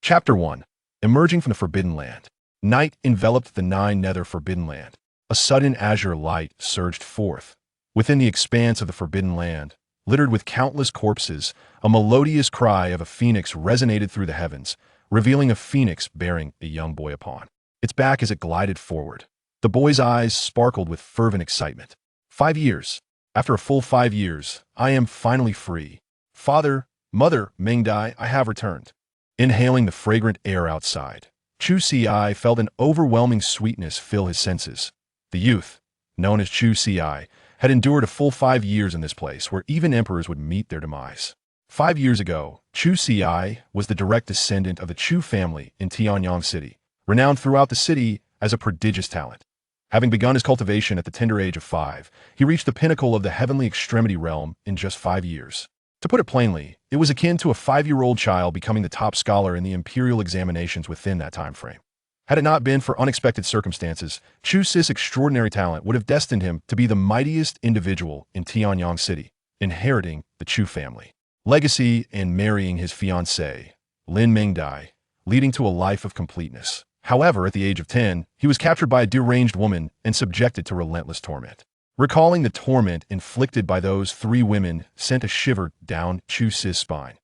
Chapter 1. Emerging from the Forbidden Land. Night enveloped the nine nether Forbidden Land. A sudden azure light surged forth. Within the expanse of the Forbidden Land, littered with countless corpses, a melodious cry of a phoenix resonated through the heavens, revealing a phoenix bearing a young boy upon its back as it glided forward. The boy's eyes sparkled with fervent excitement. 5 years. After a full 5 years, I am finally free. Father, Mother, Mingdai, I have returned. Inhaling the fragrant air outside, Chu Si felt an overwhelming sweetness fill his senses. The youth, known as Chu Si, had endured a full 5 years in this place where even emperors would meet their demise. 5 years ago, Chu Si was the direct descendant of the Chu family in Tianyang City, renowned throughout the city as a prodigious talent. Having begun his cultivation at the tender age of 5, he reached the pinnacle of the heavenly extremity realm in just 5 years. To put it plainly, it was akin to a 5-year-old child becoming the top scholar in the imperial examinations within that time frame. Had it not been for unexpected circumstances, Chu Si's extraordinary talent would have destined him to be the mightiest individual in Tianyang City, inheriting the Chu family legacy and marrying his fiancée, Lin Mingdai, leading to a life of completeness. However, at the age of 10, he was captured by a deranged woman and subjected to relentless torment. Recalling the torment inflicted by those 3 women sent a shiver down Chu Si's spine.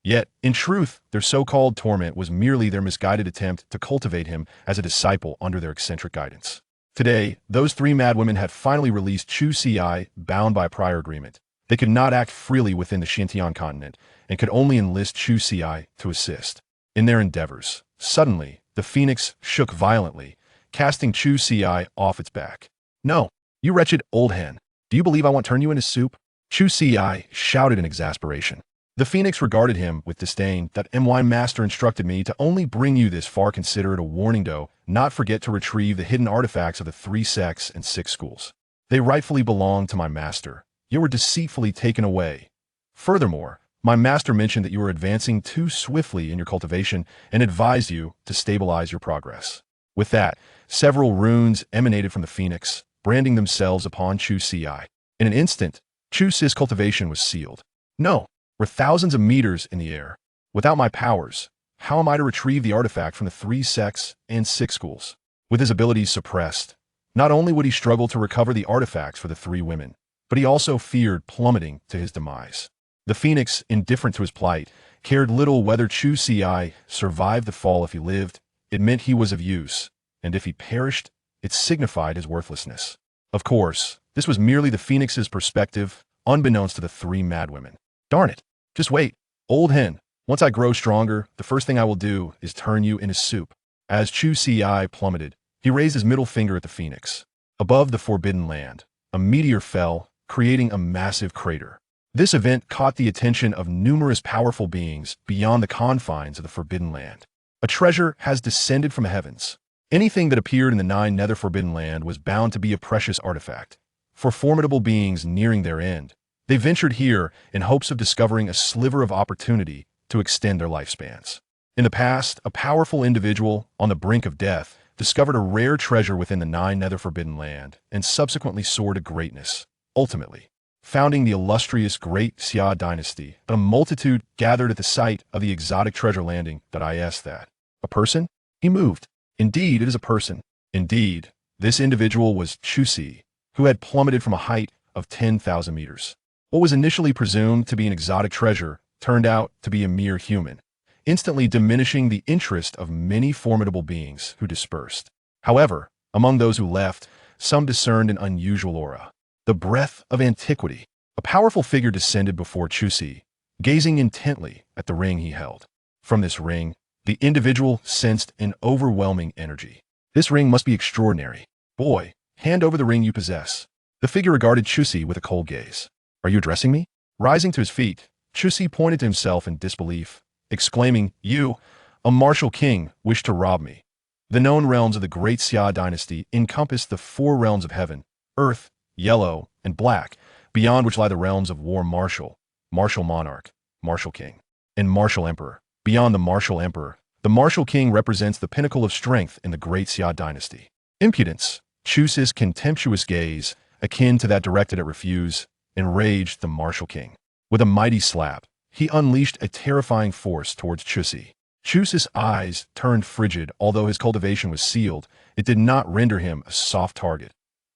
Yet, in truth, their so-called torment was merely their misguided attempt to cultivate him as a disciple under their eccentric guidance. Today, those 3 madwomen had finally released Chu Si, bound by a prior agreement. They could not act freely within the Xintian continent and could only enlist Chu Si to assist in their endeavors. Suddenly, the phoenix shook violently, casting Chu Si off its back. "No, you wretched old hen. Do you believe I won't turn you into soup?" Chu Si shouted in exasperation. The phoenix regarded him with disdain. "That my master instructed me to only bring you this far. Consider it a warning, though. Not forget to retrieve the hidden artifacts of the 3 sects and 6 schools. They rightfully belong to my master. You were deceitfully taken away. Furthermore, my master mentioned that you were advancing too swiftly in your cultivation and advised you to stabilize your progress." With that, several runes emanated from the phoenix, branding themselves upon Chu Si. In an instant, Chu Si's cultivation was sealed. "No, we're thousands of meters in the air. Without my powers, how am I to retrieve the artifact from the 3 sects and 6 schools?" With his abilities suppressed, not only would he struggle to recover the artifacts for the 3 women, but he also feared plummeting to his demise. The phoenix, indifferent to his plight, cared little whether Chu Si survived the fall. If he lived, it meant he was of use, and if he perished, it signified his worthlessness. Of course, this was merely the phoenix's perspective, unbeknownst to the 3 madwomen. "Darn it. Just wait, old hen. Once I grow stronger, the first thing I will do is turn you into soup." As Chu Si plummeted, he raised his middle finger at the phoenix. Above the Forbidden Land, a meteor fell, creating a massive crater. This event caught the attention of numerous powerful beings beyond the confines of the Forbidden Land. A treasure has descended from the heavens. Anything that appeared in the 9 nether Forbidden Land was bound to be a precious artifact. For formidable beings nearing their end, they ventured here in hopes of discovering a sliver of opportunity to extend their lifespans. In the past, a powerful individual on the brink of death discovered a rare treasure within the 9 nether Forbidden Land and subsequently soared to greatness, ultimately founding the illustrious Great Xia dynasty. A multitude gathered at the site of the exotic treasure landing. That I asked that. A person? He moved. Indeed, it is a person. Indeed, this individual was Chu Si, who had plummeted from a height of 10,000 meters. What was initially presumed to be an exotic treasure turned out to be a mere human, instantly diminishing the interest of many formidable beings who dispersed. However, among those who left, some discerned an unusual aura. The breath of antiquity. A powerful figure descended before Chu Si, gazing intently at the ring he held. From this ring, the individual sensed an overwhelming energy. "This ring must be extraordinary. Boy, hand over the ring you possess." The figure regarded Chu Si with a cold gaze. "Are you addressing me?" Rising to his feet, Chu Si pointed to himself in disbelief, exclaiming, "You, a martial king, wish to rob me." The known realms of the Great Xia dynasty encompass the 4 realms of heaven, earth, yellow, and black, beyond which lie the realms of war martial, martial monarch, martial king, and martial emperor. Beyond the martial emperor, the martial king represents the pinnacle of strength in the Great Xia dynasty. Impudence. Chu Si's contemptuous gaze, akin to that directed at refuse, enraged the martial king. With a mighty slap, he unleashed a terrifying force towards Chu Si. Chu's eyes turned frigid. Although his cultivation was sealed, it did not render him a soft target.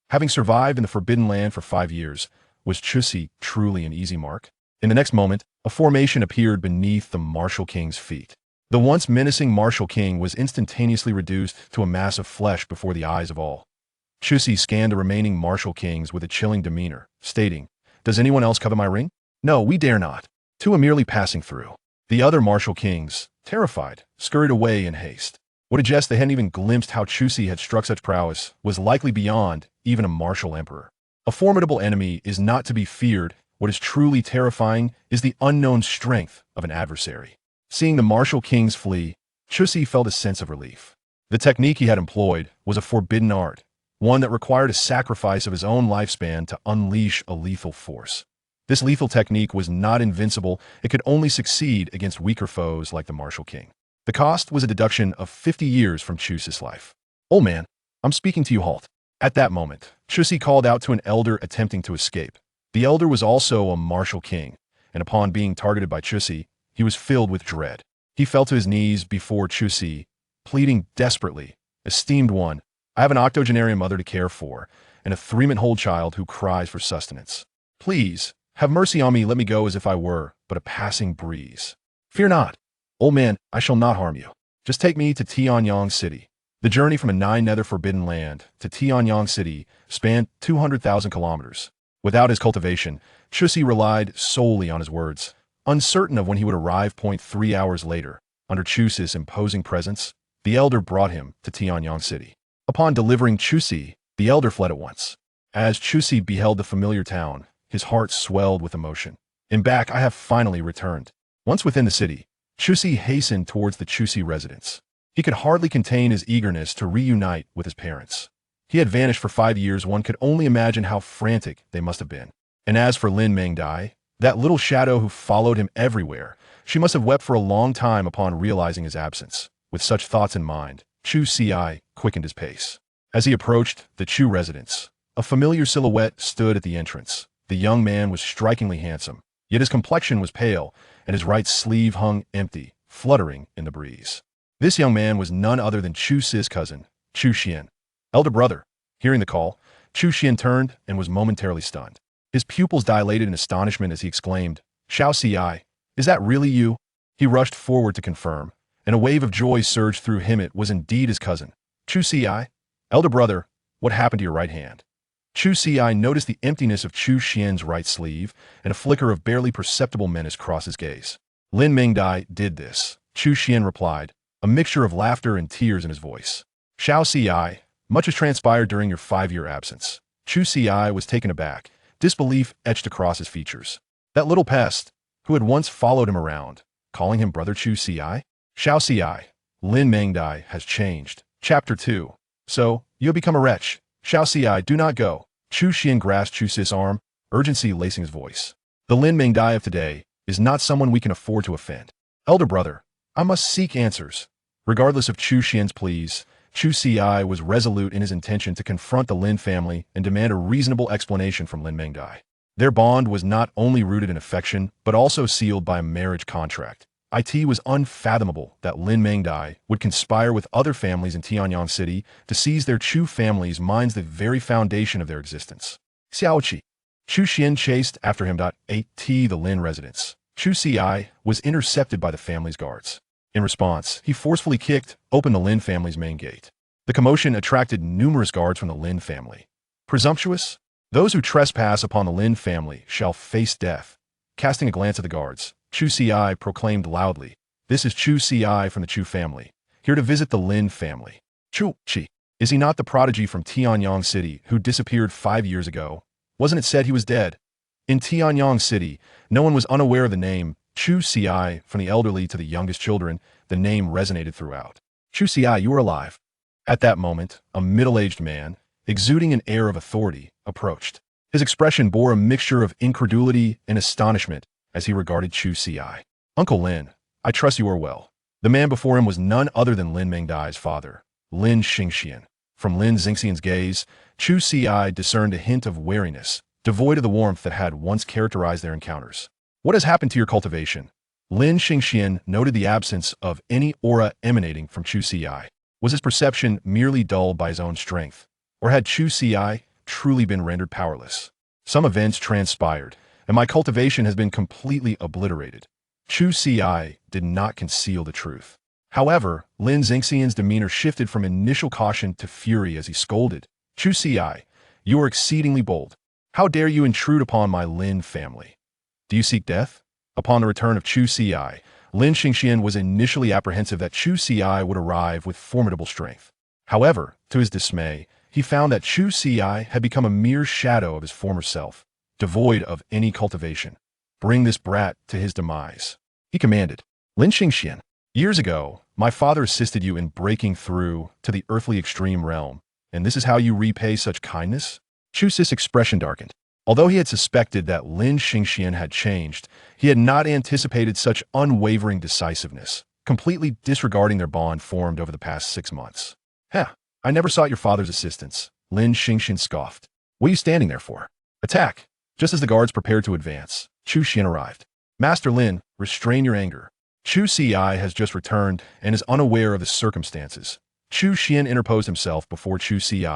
Having survived in the Forbidden Land for 5 years, was Chusi truly an easy mark? In the next moment, a formation appeared beneath the Martial King's feet. The once menacing Martial King was instantaneously reduced to a mass of flesh before the eyes of all. Chusi scanned the remaining Martial Kings with a chilling demeanor, stating, "Does anyone else covet my ring? No, we dare not." Two are merely passing through. The other Martial Kings, terrified, scurried away in haste. What a jest! They hadn't even glimpsed how Chusi had struck such prowess, was likely beyond even a martial emperor. A formidable enemy is not to be feared. What is truly terrifying is the unknown strength of an adversary. Seeing the Martial Kings flee, Chusi felt a sense of relief. The technique he had employed was a forbidden art, one that required a sacrifice of his own lifespan to unleash a lethal force. This lethal technique was not invincible. It could only succeed against weaker foes like the Martial King. The cost was a deduction of 50 years from Chu's life. "Old man, I'm speaking to you, halt." At that moment, Chusi called out to an elder attempting to escape. The elder was also a Martial King, and upon being targeted by Chusi, he was filled with dread. He fell to his knees before Chusi, pleading desperately, "Esteemed one, I have an octogenarian mother to care for, and a 3-month-old child who cries for sustenance. Please, have mercy on me. Let me go as if I were but a passing breeze. Fear not, old man, I shall not harm you. Just take me to Tianyang City." The journey from a 9-nether forbidden land to Tianyang City spanned 200,000 kilometers. Without his cultivation, Chusi relied solely on his words. Uncertain of when he would arrive. 3 hours later, under Chu's imposing presence, the elder brought him to Tianyang City. Upon delivering Chusi, the elder fled at once. As Chusi beheld the familiar town, his heart swelled with emotion. "In back, I have finally returned." Once within the city, Chusi hastened towards the Chusi residence. He could hardly contain his eagerness to reunite with his parents. He had vanished for 5 years. One could only imagine how frantic they must have been. And as for Lin Mengdai, that little shadow who followed him everywhere, she must have wept for a long time upon realizing his absence. With such thoughts in mind, Chusi quickened his pace. As he approached the Chu residence, a familiar silhouette stood at the entrance. The young man was strikingly handsome, yet his complexion was pale, and his right sleeve hung empty, fluttering in the breeze. This young man was none other than Chu's cousin, Chu Xian. Elder brother. Hearing the call, Chu Xian turned and was momentarily stunned. His pupils dilated in astonishment as he exclaimed, "Xiao Ci, is that really you?" He rushed forward to confirm, and a wave of joy surged through him. It was indeed his cousin. "Chu Ci, elder brother, what happened to your right hand?" Chu Ci noticed the emptiness of Chu Xian's right sleeve, and a flicker of barely perceptible menace crossed his gaze. "Lin Mengdai did this," Chu Xian replied, a mixture of laughter and tears in his voice. "Xiao Ci, much has transpired during your 5-year absence." Chu Ci was taken aback, disbelief etched across his features. That little pest, who had once followed him around, calling him brother Chu Ci? Xiao Ci, Lin Mengdai has changed. Chapter 2. "So, you have become a wretch. Xiao Ci, do not go." Chu Xian grasped Chu's arm, urgency lacing his voice. "The Lin Mengdai of today is not someone we can afford to offend. Elder brother, I must seek answers." Regardless of Chu Xian's pleas, Chu Ci was resolute in his intention to confront the Lin family and demand a reasonable explanation from Lin Mengdai. Their bond was not only rooted in affection, but also sealed by a marriage contract. It was unfathomable that Lin Mengdai would conspire with other families in Tianyang City to seize their Chu family's minds, the very foundation of their existence. Xiaoqi. Chu Xian chased after him. At the Lin residence, Chu Ci was intercepted by the family's guards. In response, he forcefully kicked open the Lin family's main gate. The commotion attracted numerous guards from the Lin family. Presumptuous? Those who trespass upon the Lin family shall face death. Casting a glance at the guards, Chu Ci proclaimed loudly, "This is Chu Ci from the Chu family, here to visit the Lin family." Chu Chi. Is he not the prodigy from Tianyang City who disappeared 5 years ago? Wasn't it said he was dead? In Tianyang City, no one was unaware of the name Chu Ci. From the elderly to the youngest children, the name resonated throughout. "Chu Ci, you are alive." At that moment, a middle-aged man, exuding an air of authority, approached. His expression bore a mixture of incredulity and astonishment as he regarded Chu Ci. "Uncle Lin, I trust you are well." The man before him was none other than Lin Mengdai's father, Lin Xingxian. From Lin Xingxian's gaze, Chu Ci discerned a hint of wariness, devoid of the warmth that had once characterized their encounters. "What has happened to your cultivation?" Lin Xingxian noted the absence of any aura emanating from Chu Ci. Was his perception merely dulled by his own strength, or had Chu Ci truly been rendered powerless? Some events transpired, and my cultivation has been completely obliterated. Chu Ci did not conceal the truth. However, Lin Xingxian's demeanor shifted from initial caution to fury as he scolded. Chu Ci, you are exceedingly bold. How dare you intrude upon my Lin family? Do you seek death? Upon the return of Chu Ci, Lin Xingxian was initially apprehensive that Chu Ci would arrive with formidable strength. However, to his dismay, he found that Chu Ci had become a mere shadow of his former self, devoid of any cultivation. Bring this brat to his demise, he commanded. Lin Xingxian, years ago, my father assisted you in breaking through to the earthly extreme realm, and this is how you repay such kindness? Chu Ci's expression darkened. Although he had suspected that Lin Xingxian had changed, he had not anticipated such unwavering decisiveness, completely disregarding their bond formed over the past 6 months. Heh, I never sought your father's assistance, Lin Xingxian scoffed. What are you standing there for? Attack! Just as the guards prepared to advance, Chu Xian arrived. Master Lin, restrain your anger. Chu Ci has just returned and is unaware of the circumstances. Chu Xian interposed himself before Chu Ci,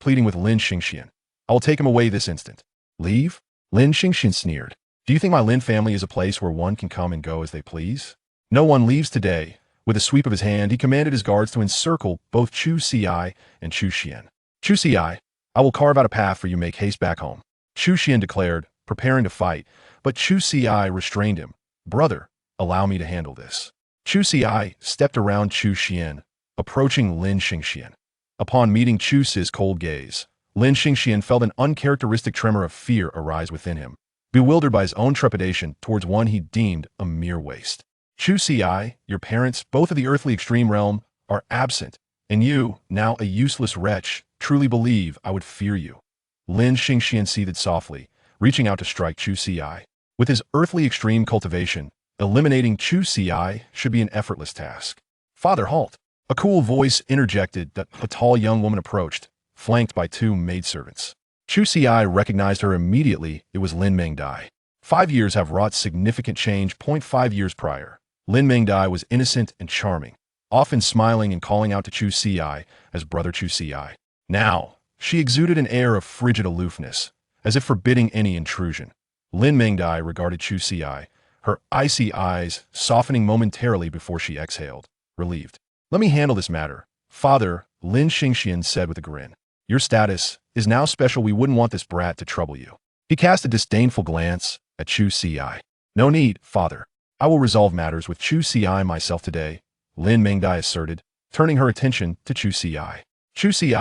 pleading with Lin Xingxian. I will take him away this instant. Leave? Lin Xingxian sneered. Do you think my Lin family is a place where one can come and go as they please? No one leaves today. With a sweep of his hand, he commanded his guards to encircle both Chu Ci and Chu Xian. Chu Ci, I will carve out a path for you. Make haste back home. Chu Xian declared, preparing to fight, but Chu Ci restrained him. Brother, allow me to handle this. Chu Ci stepped around Chu Xian, approaching Lin Xingxian. Upon meeting Chu Ci's cold gaze, Lin Xingxian felt an uncharacteristic tremor of fear arise within him, bewildered by his own trepidation towards one he deemed a mere waste. Chu Ci, your parents, both of the earthly extreme realm, are absent, and you, now a useless wretch, truly believe I would fear you. Lin Xingxian seethed softly, reaching out to strike Chu Ci. With his earthly extreme cultivation, eliminating Chu Ci should be an effortless task. Father, halt! A cool voice interjected that a tall young woman approached, flanked by 2 maidservants. Chu Ci recognized her immediately. It was Lin Mengdai. 5 years have wrought significant change. 5 years prior, Lin Mengdai was innocent and charming, often smiling and calling out to Chu Ci as Brother Chu Ci. Now, she exuded an air of frigid aloofness, as if forbidding any intrusion. Lin Mengdai regarded Chu Ci, her icy eyes softening momentarily before she exhaled, relieved. Let me handle this matter, Father, Lin Xingxian said with a grin. Your status is now special. We wouldn't want this brat to trouble you. He cast a disdainful glance at Chu Ci. No need, Father. I will resolve matters with Chu Ci myself today, Lin Mengdai asserted, turning her attention to Chu Ci. Chu Ci,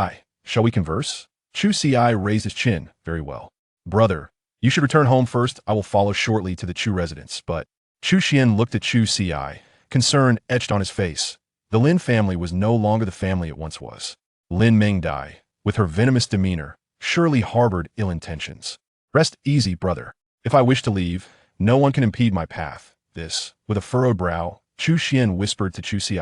shall we converse? Chu Ci raised his chin. Very well. Brother, you should return home first. I will follow shortly to the Chu residence, but Chu Xian looked at Chu Ci, concern etched on his face. The Lin family was no longer the family it once was. Lin Mengdai, with her venomous demeanor, surely harbored ill intentions. Rest easy, brother. If I wish to leave, no one can impede my path. This, with a furrowed brow, Chu Xian whispered to Chu Ci.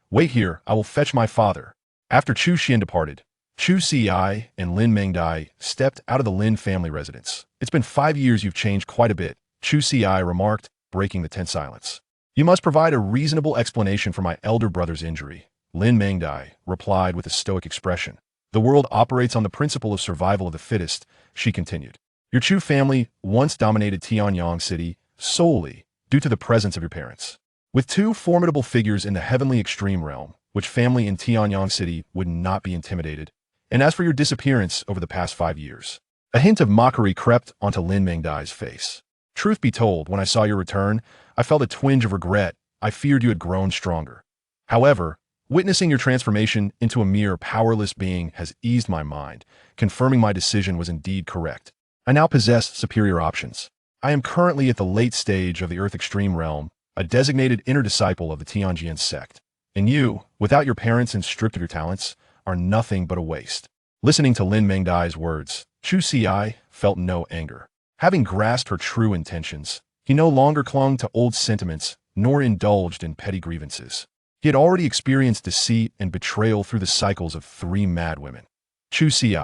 Wait here, I will fetch my father. After Chu Xian departed, Chu Ci and Lin Mengdai stepped out of the Lin family residence. It's been 5 years. You've changed quite a bit, Chu Ci remarked, breaking the tense silence. You must provide a reasonable explanation for my elder brother's injury, Lin Mengdai replied with a stoic expression. The world operates on the principle of survival of the fittest, she continued. Your Chu family once dominated Tianyang City solely due to the presence of your parents. With 2 formidable figures in the heavenly extreme realm, which family in Tianyang City would not be intimidated? And as for your disappearance over the past 5 years, a hint of mockery crept onto Lin Mengdai's face. Truth be told, when I saw your return, I felt a twinge of regret. I feared you had grown stronger. However, witnessing your transformation into a mere powerless being has eased my mind, confirming my decision was indeed correct. I now possess superior options. I am currently at the late stage of the Earth Extreme Realm, a designated inner disciple of the Tianjian sect. And you, without your parents and stripped of your talents, are nothing but a waste. Listening to Lin Mengdai's words, Chu Ci felt no anger. Having grasped her true intentions, he no longer clung to old sentiments, nor indulged in petty grievances. He had already experienced deceit and betrayal through the cycles of 3 mad women. Chu Ci,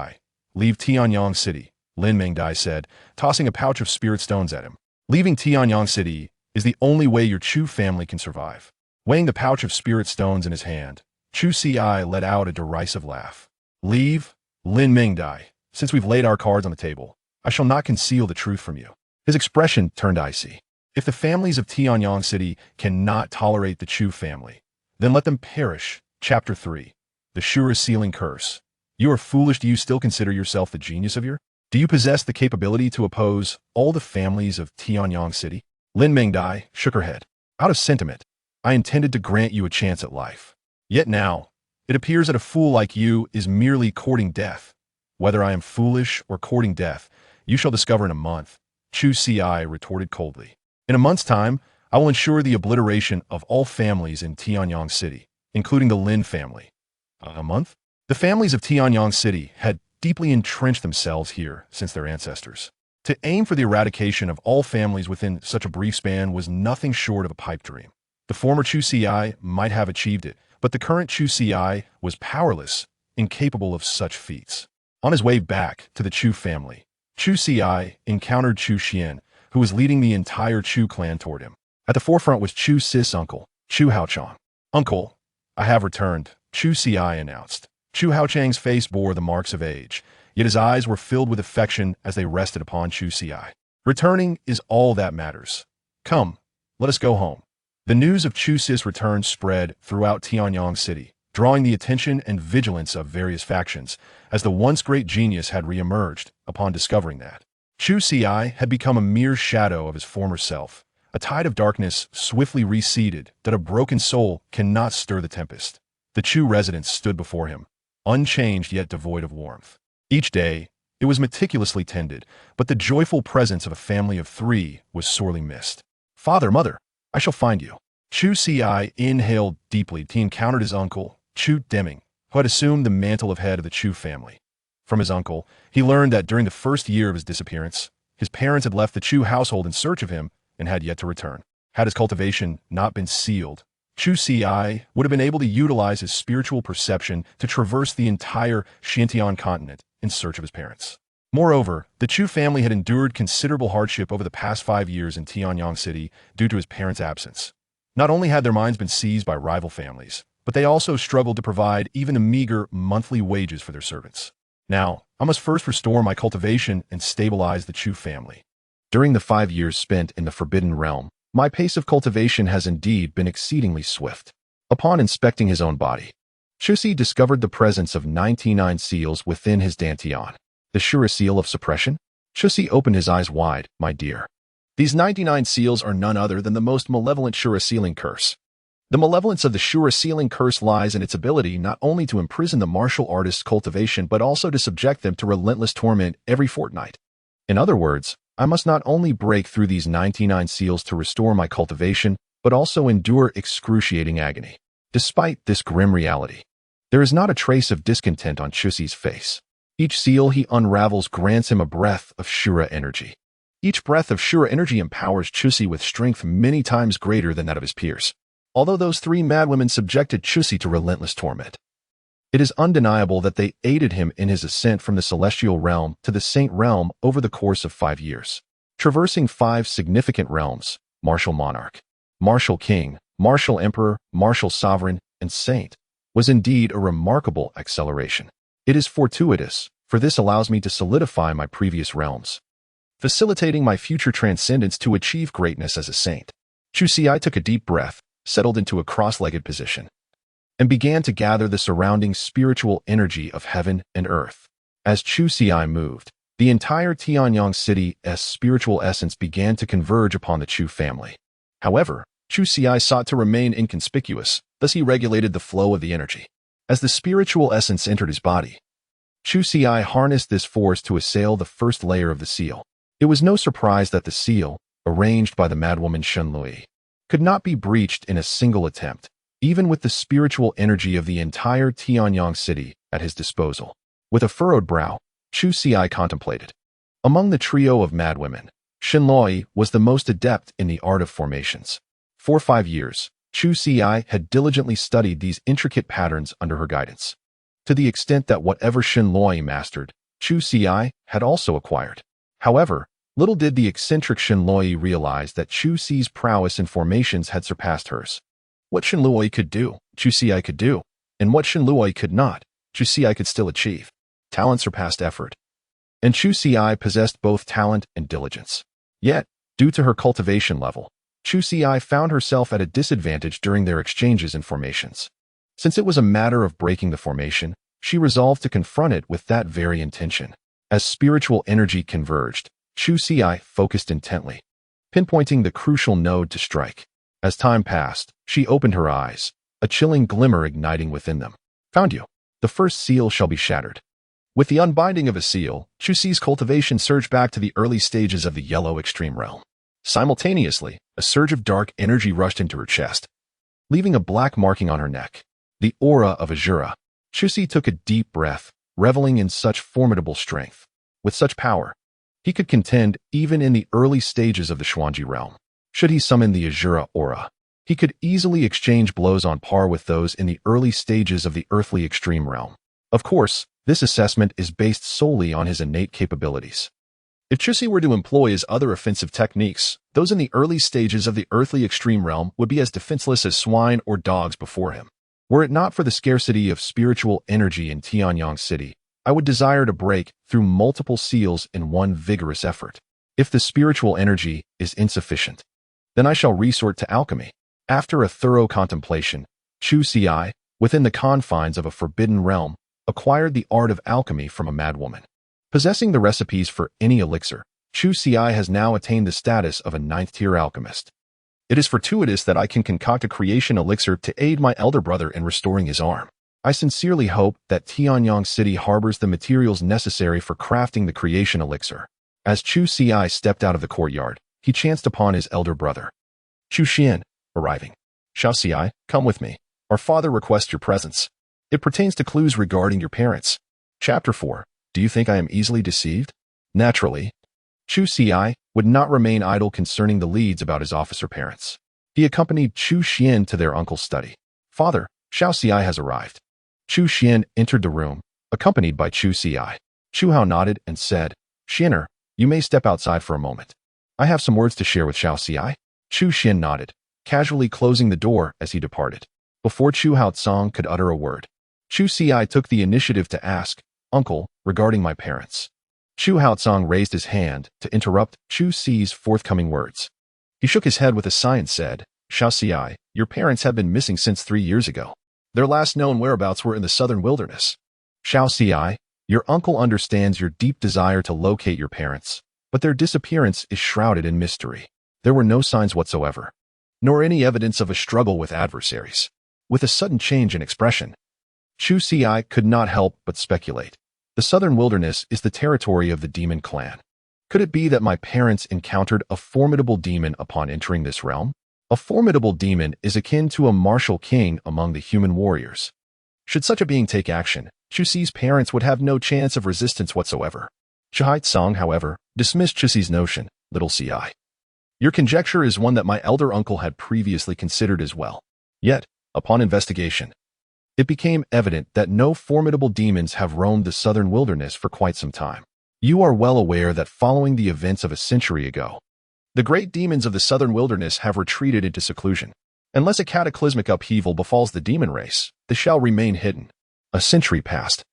leave Tianyang City, Lin Mengdai said, tossing a pouch of spirit stones at him. Leaving Tianyang City, is the only way your Chu family can survive. Weighing the pouch of spirit stones in his hand, Chu Si let out a derisive laugh. Leave, Lin Mingdai. Since we've laid our cards on the table, I shall not conceal the truth from you. His expression turned icy. If the families of Tianyang City cannot tolerate the Chu family, then let them perish. Chapter 3. The Shura Sealing Curse. You are foolish. Do you still consider yourself the genius of your? Do you possess the capability to oppose all the families of Tianyang City? Lin Mingdai shook her head. Out of sentiment, I intended to grant you a chance at life. Yet now, it appears that a fool like you is merely courting death. Whether I am foolish or courting death, you shall discover in a month, Chu Si retorted coldly. In a month's time, I will ensure the obliteration of all families in Tianyang City, including the Lin family. A month? The families of Tianyang City had deeply entrenched themselves here since their ancestors. To aim for the eradication of all families within such a brief span was nothing short of a pipe dream. The former Chu Si might have achieved it, but the current Chu Si was powerless, incapable of such feats. On his way back to the Chu family, Chu Si encountered Chu Xian, who was leading the entire Chu clan toward him. At the forefront was Chu Si's uncle, Chu Haochang. Uncle, I have returned, Chu Si announced. Chu Haochang's face bore the marks of age, yet his eyes were filled with affection as they rested upon Chu Si. Returning is all that matters. Come, let us go home. The news of Chu Si's return spread throughout Tianyang City, drawing the attention and vigilance of various factions, as the once great genius had re-emerged upon discovering that Chu Si had become a mere shadow of his former self. A tide of darkness swiftly receded that a broken soul cannot stir the tempest. The Chu residents stood before him, unchanged yet devoid of warmth. Each day, it was meticulously tended, but the joyful presence of a family of 3 was sorely missed. Father, mother, I shall find you. Chu Si inhaled deeply. He encountered his uncle, Chu Deming, who had assumed the mantle of head of the Chu family. From his uncle, he learned that during the first year of his disappearance, his parents had left the Chu household in search of him and had yet to return. Had his cultivation not been sealed, Chu Si would have been able to utilize his spiritual perception to traverse the entire Xintian continent in search of his parents. Moreover, the Chu family had endured considerable hardship over the past 5 years in Tianyang City due to his parents' absence. Not only had their minds been seized by rival families, but they also struggled to provide even a meager monthly wages for their servants. Now, I must first restore my cultivation and stabilize the Chu family. During the 5 years spent in the Forbidden Realm, my pace of cultivation has indeed been exceedingly swift. Upon inspecting his own body, Chu Si discovered the presence of 99 seals within his dantian. The Shura seal of suppression? Chu Si opened his eyes wide. My dear, these 99 seals are none other than the most malevolent Shura sealing curse. The malevolence of the Shura sealing curse lies in its ability not only to imprison the martial artist's cultivation but also to subject them to relentless torment every fortnight. In other words, I must not only break through these 99 seals to restore my cultivation, but also endure excruciating agony. Despite this grim reality, there is not a trace of discontent on Chu Si's face. Each seal he unravels grants him a breath of Shura energy. Each breath of Shura energy empowers Chu Si with strength many times greater than that of his peers. Although those 3 madwomen subjected Chu Si to relentless torment, it is undeniable that they aided him in his ascent from the celestial realm to the saint realm over the course of 5 years. Traversing 5 significant realms, martial monarch, martial king, martial emperor, martial sovereign, and saint, was indeed a remarkable acceleration. It is fortuitous, for this allows me to solidify my previous realms, facilitating my future transcendence to achieve greatness as a saint. Chu Si took a deep breath, settled into a cross-legged position, and began to gather the surrounding spiritual energy of heaven and earth. As Chu Si moved, the entire Tianyang City's spiritual essence began to converge upon the Chu family. However, Chu Si sought to remain inconspicuous, thus he regulated the flow of the energy. As the spiritual essence entered his body, Chu Si harnessed this force to assail the first layer of the seal. It was no surprise that the seal, arranged by the madwoman Shen Lui, could not be breached in a single attempt, even with the spiritual energy of the entire Tianyang City at his disposal. With a furrowed brow, Chu Si contemplated. Among the trio of madwomen, Shen Lui was the most adept in the art of formations. For 5 years, Chu Si had diligently studied these intricate patterns under her guidance, to the extent that whatever Shen Lui mastered, Chu Si had also acquired. However, Little did the eccentric Shenloi realize that Chu Si's prowess in formations had surpassed hers. What Shenloi could do, Chu Si could do, and what Shenloi could not, Chu Si could still achieve. Talent surpassed effort. And Chu Si possessed both talent and diligence. Yet, due to her cultivation level, Chu Si found herself at a disadvantage during their exchanges in formations. Since it was a matter of breaking the formation, she resolved to confront it with that very intention. As spiritual energy converged, Chu Si focused intently, pinpointing the crucial node to strike. As time passed, she opened her eyes, a chilling glimmer igniting within them. Found you. The first seal shall be shattered. With the unbinding of a seal, Chu Si's cultivation surged back to the early stages of the yellow extreme realm. Simultaneously, a surge of dark energy rushed into her chest, leaving a black marking on her neck. The aura of Azura. Chu Si took a deep breath, reveling in such formidable strength. With such power, he could contend even in the early stages of the Xuanji realm. Should he summon the Azura aura, he could easily exchange blows on par with those in the early stages of the earthly extreme realm. Of course, this assessment is based solely on his innate capabilities. If Chu Si were to employ his other offensive techniques, those in the early stages of the earthly extreme realm would be as defenseless as swine or dogs before him. Were it not for the scarcity of spiritual energy in Tianyang City, I would desire to break through multiple seals in one vigorous effort. If the spiritual energy is insufficient, then I shall resort to alchemy. After a thorough contemplation, Chu Si, within the confines of a forbidden realm, acquired the art of alchemy from a madwoman. Possessing the recipes for any elixir, Chu Si has now attained the status of a 9th-tier alchemist. It is fortuitous that I can concoct a creation elixir to aid my elder brother in restoring his arm. I sincerely hope that Tianyang City harbors the materials necessary for crafting the creation elixir. As Chu Si stepped out of the courtyard, he chanced upon his elder brother, Chu Xian, arriving. Xiao Si, come with me. Our father requests your presence. It pertains to clues regarding your parents. Chapter 4. Do you think I am easily deceived? Naturally, Chu Si would not remain idle concerning the leads about his officer parents. He accompanied Chu Xian to their uncle's study. Father, Xiao Si has arrived. Chu Xian entered the room, accompanied by Chu Si. Chu Hao nodded and said, Xianer, you may step outside for a moment. I have some words to share with Xiao Si. Chu Xian nodded, casually closing the door as he departed. Before Chu Hao Tsang could utter a word, Chu Si took the initiative to ask, Uncle, regarding my parents. Chu Hao Tsang raised his hand to interrupt Chu Si's forthcoming words. He shook his head with a sigh and said, Xiao Si, your parents have been missing since 3 years ago. Their last known whereabouts were in the southern wilderness. Xiao Si, your uncle understands your deep desire to locate your parents, but their disappearance is shrouded in mystery. There were no signs whatsoever, nor any evidence of a struggle with adversaries. With a sudden change in expression, Chu Si could not help but speculate. The southern wilderness is the territory of the demon clan. Could it be that my parents encountered a formidable demon upon entering this realm? A formidable demon is akin to a martial king among the human warriors. Should such a being take action, Chu Si's parents would have no chance of resistance whatsoever. Chihai Tsang, however, dismissed Chu Si's notion, little Ci. Your conjecture is one that my elder uncle had previously considered as well. Yet, upon investigation, it became evident that no formidable demons have roamed the southern wilderness for quite some time. You are well aware that following the events of a century ago, the great demons of the southern wilderness have retreated into seclusion. Unless a cataclysmic upheaval befalls the demon race, they shall remain hidden. A century passed.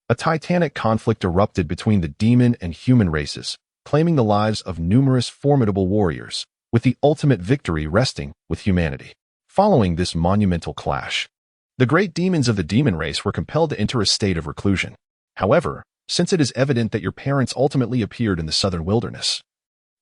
A titanic conflict erupted between the demon and human races, claiming the lives of numerous formidable warriors, with the ultimate victory resting with humanity. Following this monumental clash, the great demons of the demon race were compelled to enter a state of reclusion. However, since it is evident that your parents ultimately appeared in the southern wilderness,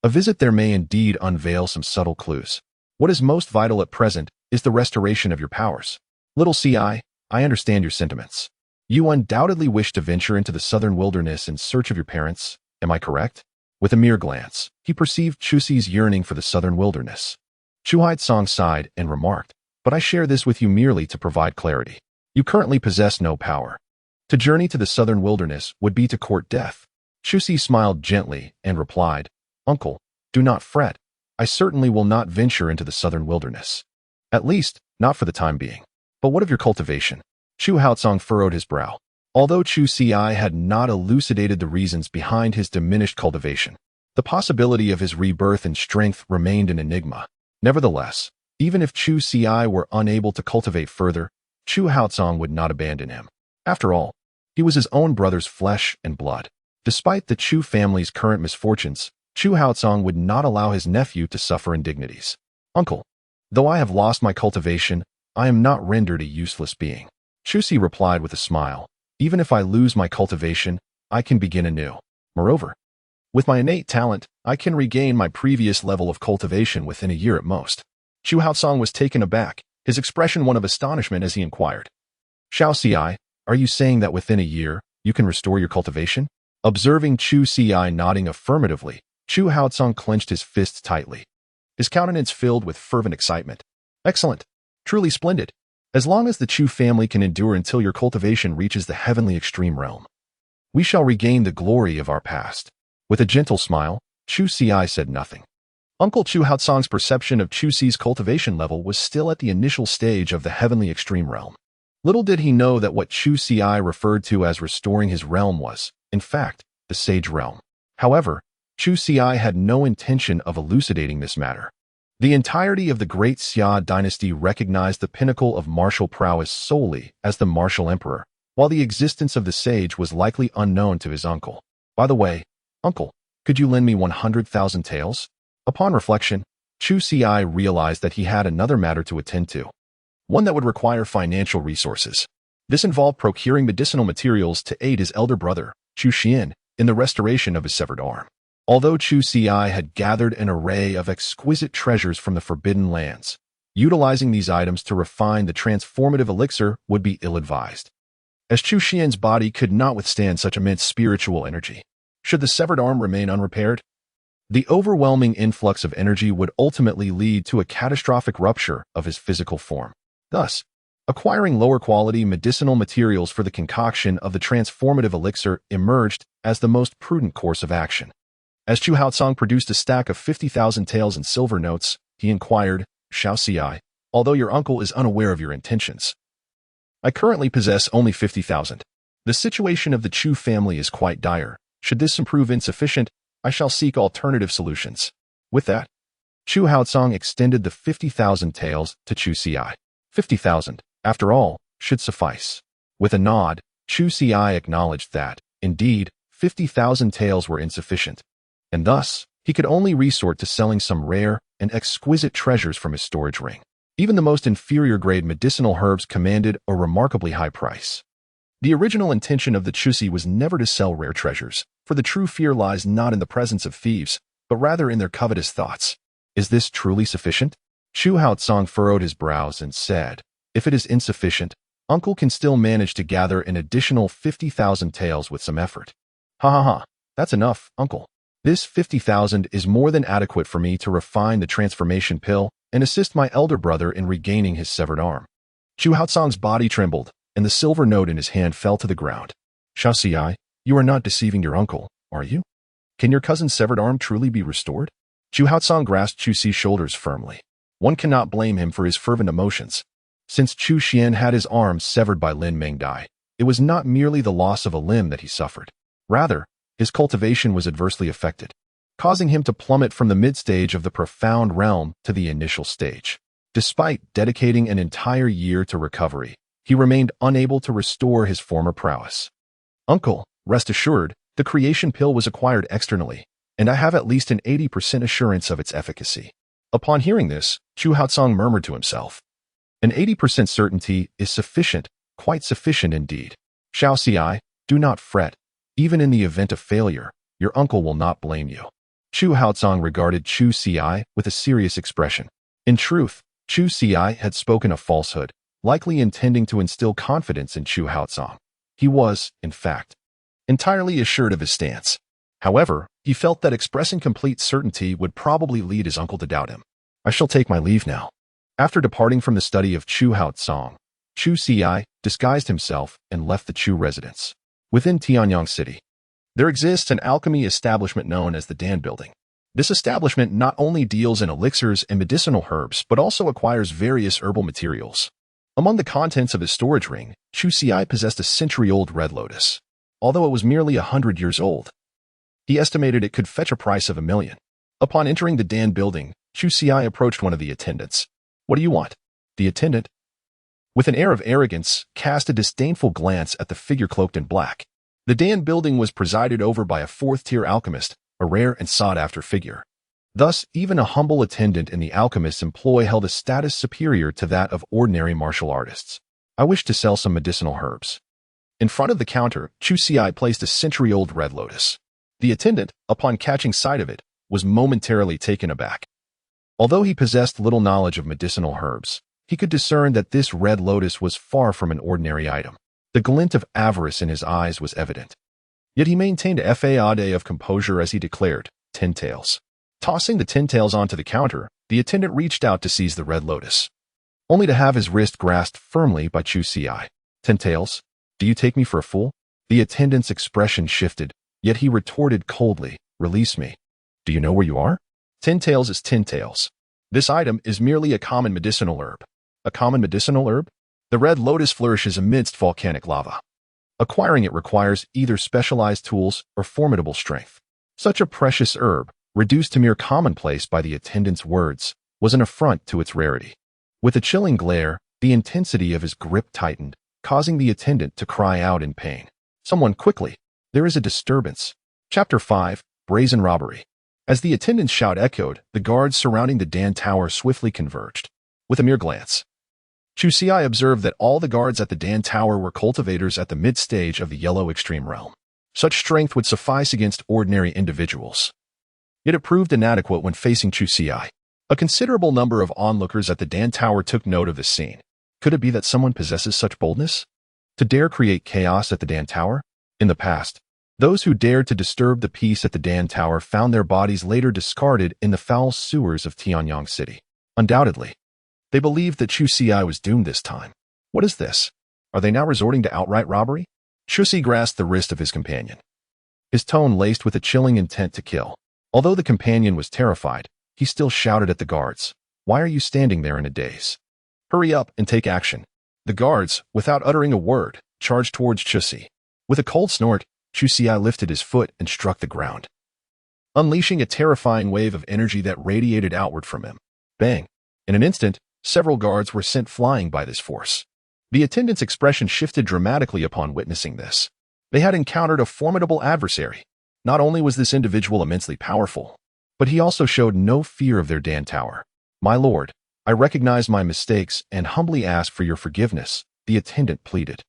a visit there may indeed unveil some subtle clues. What is most vital at present is the restoration of your powers. Little Ci, I understand your sentiments. You undoubtedly wish to venture into the southern wilderness in search of your parents, am I correct? With a mere glance, he perceived Chu Si's yearning for the southern wilderness. Chu Haitsong sighed and remarked, but I share this with you merely to provide clarity. You currently possess no power. To journey to the southern wilderness would be to court death. Chu Si smiled gently and replied, Uncle, do not fret. I certainly will not venture into the southern wilderness. At least, not for the time being. But what of your cultivation? Chu Haotsong furrowed his brow. Although Chu Si had not elucidated the reasons behind his diminished cultivation, The possibility of his rebirth and strength remained an enigma. Nevertheless, even if Chu Xi were unable to cultivate further, Chu Haozong would not abandon him. After all, he was his own brother's flesh and blood. Despite the Chu family's current misfortunes, Chu Haozong would not allow his nephew to suffer indignities. Uncle, though I have lost my cultivation, I am not rendered a useless being. Chu Xi replied with a smile. Even if I lose my cultivation, I can begin anew. Moreover, with my innate talent, I can regain my previous level of cultivation within a year at most. Chu Haozong was taken aback, his expression one of astonishment as he inquired. Xiao Xi, are you saying that within a year, you can restore your cultivation? Observing Chu Xi nodding affirmatively, Chu Haozong clenched his fists tightly. His countenance filled with fervent excitement. Excellent. Truly splendid. As long as the Chu family can endure until your cultivation reaches the heavenly extreme realm, we shall regain the glory of our past. With a gentle smile, Chu Xi said nothing. Uncle Chu Haozong's perception of Chu Xi's cultivation level was still at the initial stage of the heavenly extreme realm. Little did he know that what Chu Xi referred to as restoring his realm was, in fact, the sage realm. However, Chu Xi had no intention of elucidating this matter. The entirety of the Great Xia dynasty recognized the pinnacle of martial prowess solely as the martial emperor, while the existence of the sage was likely unknown to his uncle. By the way, Uncle, could you lend me 100,000 taels? Upon reflection, Chu Xi realized that he had another matter to attend to, one that would require financial resources. This involved procuring medicinal materials to aid his elder brother, Chu Xian, in the restoration of his severed arm. Although Chu Xi had gathered an array of exquisite treasures from the Forbidden Lands, utilizing these items to refine the transformative elixir would be ill-advised, as Chu Xian's body could not withstand such immense spiritual energy. Should the severed arm remain unrepaired, the overwhelming influx of energy would ultimately lead to a catastrophic rupture of his physical form. Thus, acquiring lower-quality medicinal materials for the concoction of the transformative elixir emerged as the most prudent course of action. As Chu Haozong produced a stack of 50,000 taels in silver notes, he inquired, Xiao Xi, although your uncle is unaware of your intentions, I currently possess only 50,000. The situation of the Chu family is quite dire. Should this prove insufficient, I shall seek alternative solutions. With that, Chu Haozong extended the 50,000 taels to Chu Xi. 50,000, after all, should suffice. With a nod, Chu Xi acknowledged that, indeed, 50,000 taels were insufficient, and thus, he could only resort to selling some rare and exquisite treasures from his storage ring. Even the most inferior-grade medicinal herbs commanded a remarkably high price. The original intention of the Chusi was never to sell rare treasures, for the true fear lies not in the presence of thieves, but rather in their covetous thoughts. Is this truly sufficient? Chu Haozong furrowed his brows and said, if it is insufficient, Uncle can still manage to gather an additional 50,000 taels with some effort. Ha ha ha, that's enough, Uncle. This 50,000 is more than adequate for me to refine the transformation pill and assist my elder brother in regaining his severed arm. Chu Haozong's body trembled, and the silver note in his hand fell to the ground. Xiao Xi, you are not deceiving your uncle, are you? Can your cousin's severed arm truly be restored? Chu Haozong grasped Chu Xi's shoulders firmly. One cannot blame him for his fervent emotions. Since Chu Xian had his arm severed by Lin Mengdai, it was not merely the loss of a limb that he suffered. Rather, his cultivation was adversely affected, causing him to plummet from the mid-stage of the profound realm to the initial stage. Despite dedicating an entire year to recovery, he remained unable to restore his former prowess. Uncle, rest assured, the creation pill was acquired externally, and I have at least an 80% assurance of its efficacy. Upon hearing this, Chu Haozong murmured to himself, an 80% certainty is sufficient, quite sufficient indeed. Xiao Xi, do not fret. Even in the event of failure, your uncle will not blame you. Chu Haozong regarded Chu Xi with a serious expression. In truth, Chu Xi had spoken a falsehood, likely intending to instill confidence in Chu Haozong. He was, in fact, entirely assured of his stance. However, he felt that expressing complete certainty would probably lead his uncle to doubt him. I shall take my leave now. After departing from the study of Chu Haozong, Chu Xi disguised himself and left the Chu residence. Within Tianyang City, there exists an alchemy establishment known as the Dan Building. This establishment not only deals in elixirs and medicinal herbs, but also acquires various herbal materials. Among the contents of his storage ring, Chu Xi possessed a century-old red lotus. Although it was merely 100 years old, He estimated it could fetch a price of 1 million. Upon entering the Dan building, Chu Xiai approached one of the attendants. "What do you want?" The attendant, with an air of arrogance, cast a disdainful glance at the figure cloaked in black. The Dan building was presided over by a fourth-tier alchemist, a rare and sought-after figure. Thus, even a humble attendant in the alchemist's employ held a status superior to that of ordinary martial artists. "I wish to sell some medicinal herbs." In front of the counter, Chu Xiai placed a century-old red lotus. The attendant, upon catching sight of it, was momentarily taken aback. Although he possessed little knowledge of medicinal herbs, he could discern that this red lotus was far from an ordinary item. The glint of avarice in his eyes was evident. Yet he maintained a facade of composure as he declared, 10 taels. Tossing the 10 taels onto the counter, the attendant reached out to seize the red lotus, only to have his wrist grasped firmly by Chu Xiai. 10 taels? Do you take me for a fool?" The attendant's expression shifted, yet he retorted coldly, "Release me. Do you know where you are? 10 taels is 10 taels. This item is merely a common medicinal herb." "A common medicinal herb?" "The red lotus flourishes amidst volcanic lava. Acquiring it requires either specialized tools or formidable strength. Such a precious herb, reduced to mere commonplace by the attendant's words, was an affront to its rarity. With a chilling glare, the intensity of his grip tightened, causing the attendant to cry out in pain. "Someone quickly! There is a disturbance." Chapter 5, Brazen Robbery. As the attendant's shout echoed, the guards surrounding the Dan Tower swiftly converged. With a mere glance, Chu Xiai observed that all the guards at the Dan Tower were cultivators at the mid-stage of the Yellow Extreme Realm. Such strength would suffice against ordinary individuals. Yet it proved inadequate when facing Chu Xiai. A considerable number of onlookers at the Dan Tower took note of this scene. Could it be that someone possesses such boldness to dare create chaos at the Dan Tower? In the past, those who dared to disturb the peace at the Dan Tower found their bodies later discarded in the foul sewers of Tianyang City. Undoubtedly, they believed that Chu Xiai was doomed this time. What is this? Are they now resorting to outright robbery? Chu Xiai grasped the wrist of his companion, his tone laced with a chilling intent to kill. Although the companion was terrified, he still shouted at the guards, "Why are you standing there in a daze? Hurry up and take action." The guards, without uttering a word, charged towards Chu Xiai. With a cold snort, Chu Xiai lifted his foot and struck the ground, unleashing a terrifying wave of energy that radiated outward from him. Bang! In an instant, several guards were sent flying by this force. The attendant's expression shifted dramatically upon witnessing this. They had encountered a formidable adversary. Not only was this individual immensely powerful, but he also showed no fear of their Dan Tower. "My lord, I recognize my mistakes and humbly ask for your forgiveness," the attendant pleaded.